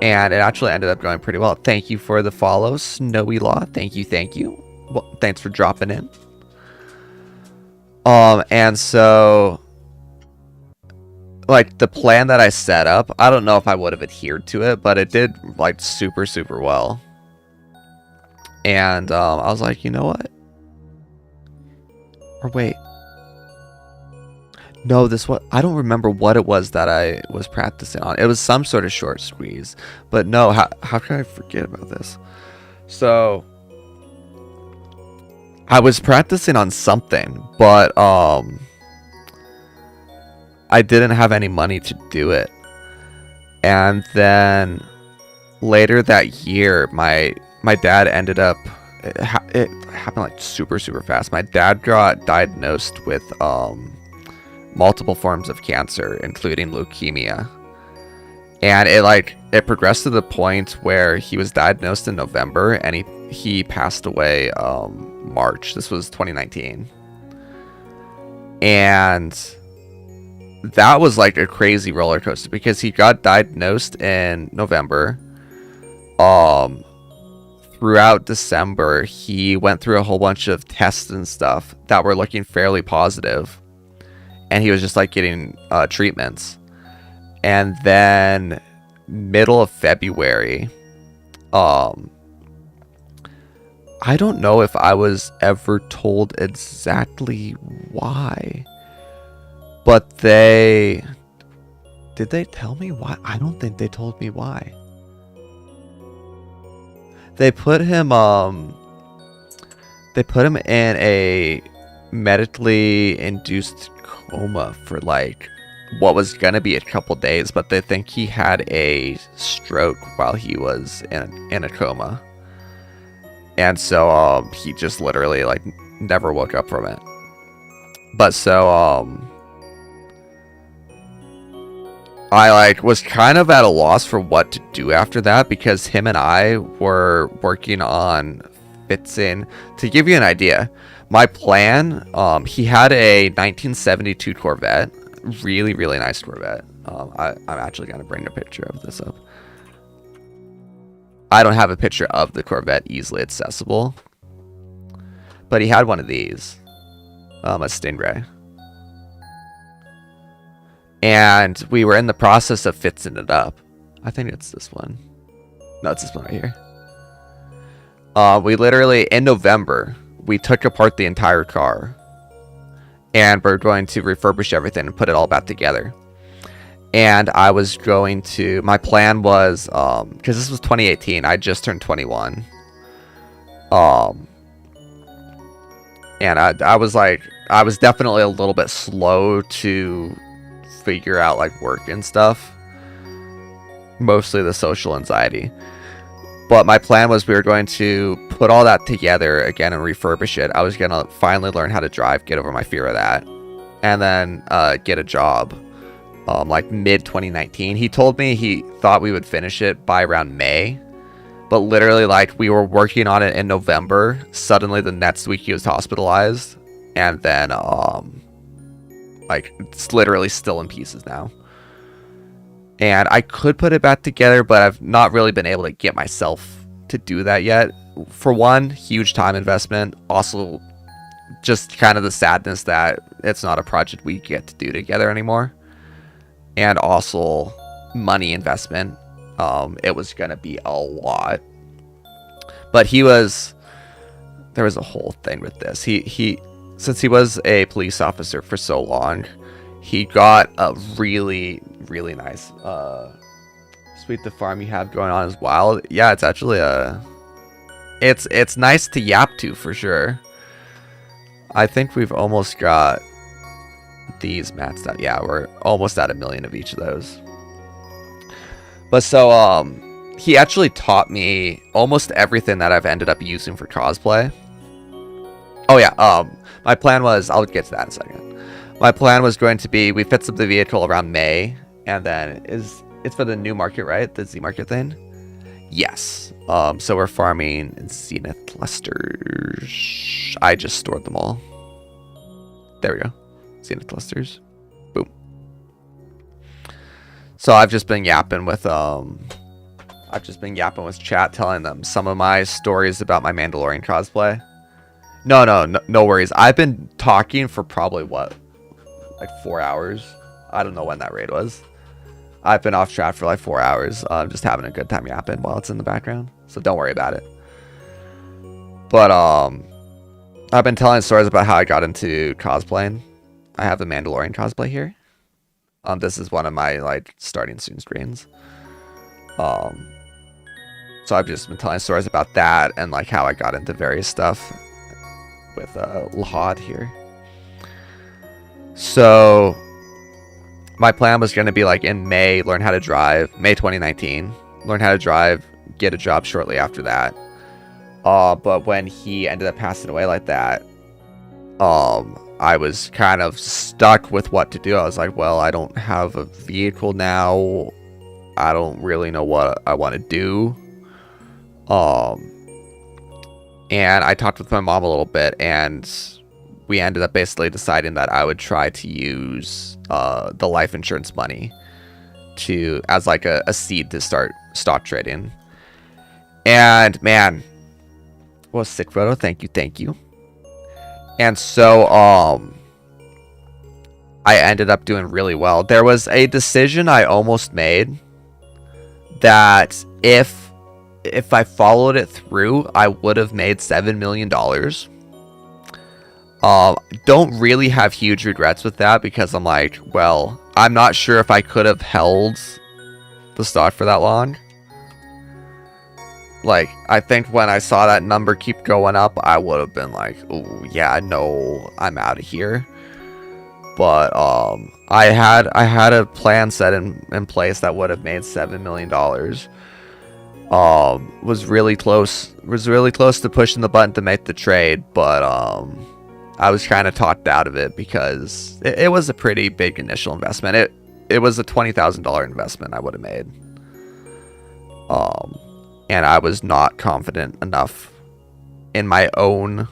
And it actually ended up going pretty well. Thank you for the follow, Snowy Law. Thank you. Well, thanks for dropping in. And so like the plan that I set up, I don't know if I would have adhered to it, but it did like super well. And I was like, you know what? Or wait. No, I don't remember what it was that I was practicing on. It was some sort of short squeeze. But no, how can I forget about this? So I was practicing on something, but I didn't have any money to do it. And then later that year, my dad ended up, it happened like super fast. My dad got diagnosed with multiple forms of cancer, including leukemia. And it progressed to the point where he was diagnosed in November, and he passed away March. This was 2019. And that was like a crazy roller coaster because he got diagnosed in November. Throughout December, he went through a whole bunch of tests and stuff that were looking fairly positive, and he was just like getting treatments. And then middle of February, I don't know if I was ever told exactly why, but did they tell me why? I don't think they told me why. They put him in a medically induced coma for like what was gonna be a couple days, but they think he had a stroke while he was in a coma. And so he just literally like never woke up from it. But so I like was kind of at a loss for what to do after that, because him and I were working on fixing. To give you an idea, my plan, he had a 1972 Corvette, really nice Corvette. I'm actually gonna bring a picture of this up. I don't have a picture of the Corvette easily accessible, but he had one of these, a Stingray. And we were in the process of fixing it up. I think it's this one. No, it's this one right here. We literally, in November, we took apart the entire car. And we're going to refurbish everything and put it all back together. And I was going to... My plan was... because this was 2018. I just turned 21. And I was like... I was definitely a little bit slow to figure out like work and stuff, mostly the social anxiety. But my plan was we were going to put all that together again and refurbish it. I was gonna finally learn how to drive, get over my fear of that, and then get a job like mid 2019. He told me he thought we would finish it by around May, but literally like we were working on it in November. Suddenly the next week he was hospitalized, and then like it's literally still in pieces now. And I could put it back together, but I've not really been able to get myself to do that yet. For one, huge time investment. Also, just kind of the sadness that it's not a project we get to do together anymore. And also, money investment. It was going to be a lot. But there was a whole thing with this. Since he was a police officer for so long, he got a really nice Sweet the farm you have going on is wild. Yeah, it's actually it's nice to yap to for sure. I think we've almost got these maxed out. Yeah, we're almost at 1 million of each of those. But so he actually taught me almost everything that I've ended up using for cosplay. Oh yeah, my plan was, I'll get to that in a second. My plan was going to be, we fixed up the vehicle around May, and then it's for the new market, right? The Z market thing? Yes. So we're farming Zenith clusters. I just stored them all. There we go. Zenith clusters. Boom. So I've just been yapping with chat, telling them some of my stories about my Mandalorian cosplay. No worries. I've been talking for probably what, like 4 hours. I don't know when that raid was. I've been off chat for like 4 hours. Just having a good time yapping while it's in the background. So don't worry about it. But I've been telling stories about how I got into cosplaying. I have the Mandalorian cosplay here. This is one of my like starting soon screens. So I've just been telling stories about that and like how I got into various stuff with Lahad here. So my plan was going to be like in May, learn how to drive. May 2019, learn how to drive, get a job shortly after that. But when he ended up passing away like that, I was kind of stuck with what to do. I was like, well, I don't have a vehicle now. I don't really know what I want to do. And I talked with my mom a little bit, and we ended up basically deciding that I would try to use the life insurance money as like a seed to start stock trading. And man, well, sick photo. Thank you. And so I ended up doing really well. There was a decision I almost made that if I followed it through, I would have made $7 million. Don't really have huge regrets with that, because I'm like, well, I'm not sure if I could have held the stock for that long. Like, I think when I saw that number keep going up, I would have been like, oh yeah, no, I'm out of here. But I had a plan set in place that would have made $7 million. Was really close to pushing the button to make the trade, but I was kind of talked out of it because it was a pretty big initial investment. It was a $20,000 investment I would have made. And I was not confident enough in my own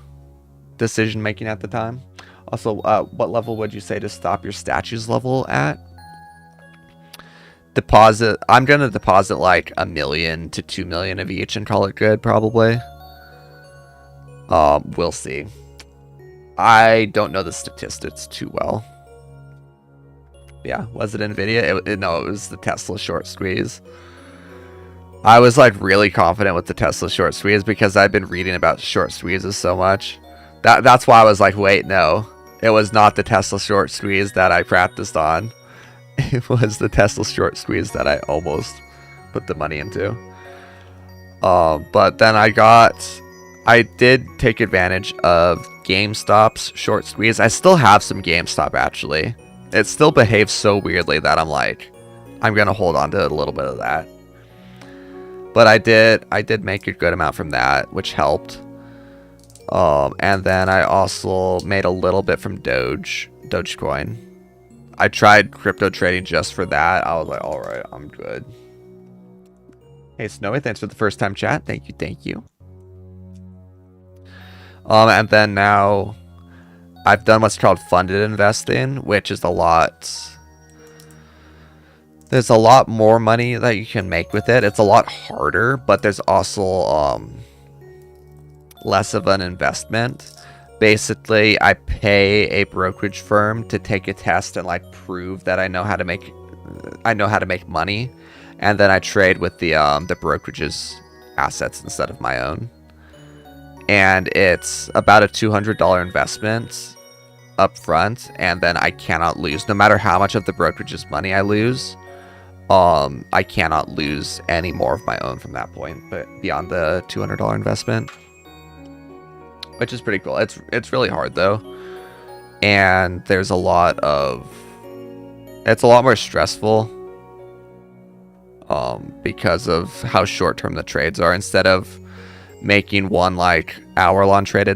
decision making at the time. Also, what level would you say to stop your statues level at? Deposit. I'm gonna deposit like $1 million to $2 million of each and call it good, probably. We'll see. I don't know the statistics too well. Yeah, was it Nvidia? No, it was the Tesla short squeeze. I was like really confident with the Tesla short squeeze because I've been reading about short squeezes so much. That's why I was like, wait, no. It was not the Tesla short squeeze that I practiced on. It was the Tesla short squeeze that I almost put the money into. But then I did take advantage of GameStop's short squeeze. I still have some GameStop, actually. It still behaves so weirdly that I'm like, I'm going to hold on to a little bit of that. But I did make a good amount from that, which helped. And then I also made a little bit from Dogecoin. I tried crypto trading just for that. I was like, all right, I'm good. Hey, Snowy, thanks for the first time chat. Thank you. And then now I've done what's called funded investing, which is there's a lot more money that you can make with it. It's a lot harder, but there's also less of an investment. Basically, I pay a brokerage firm to take a test and like prove that I know how to make money, and then I trade with the brokerage's assets instead of my own. And it's about a $200 investment up front, and then I cannot lose. No matter how much of the brokerage's money I lose, I cannot lose any more of my own from that point, but beyond the $200 investment, which is pretty cool. It's really hard though, and it's a lot more stressful because of how short term the trades are. Instead of making one like hour-long trade a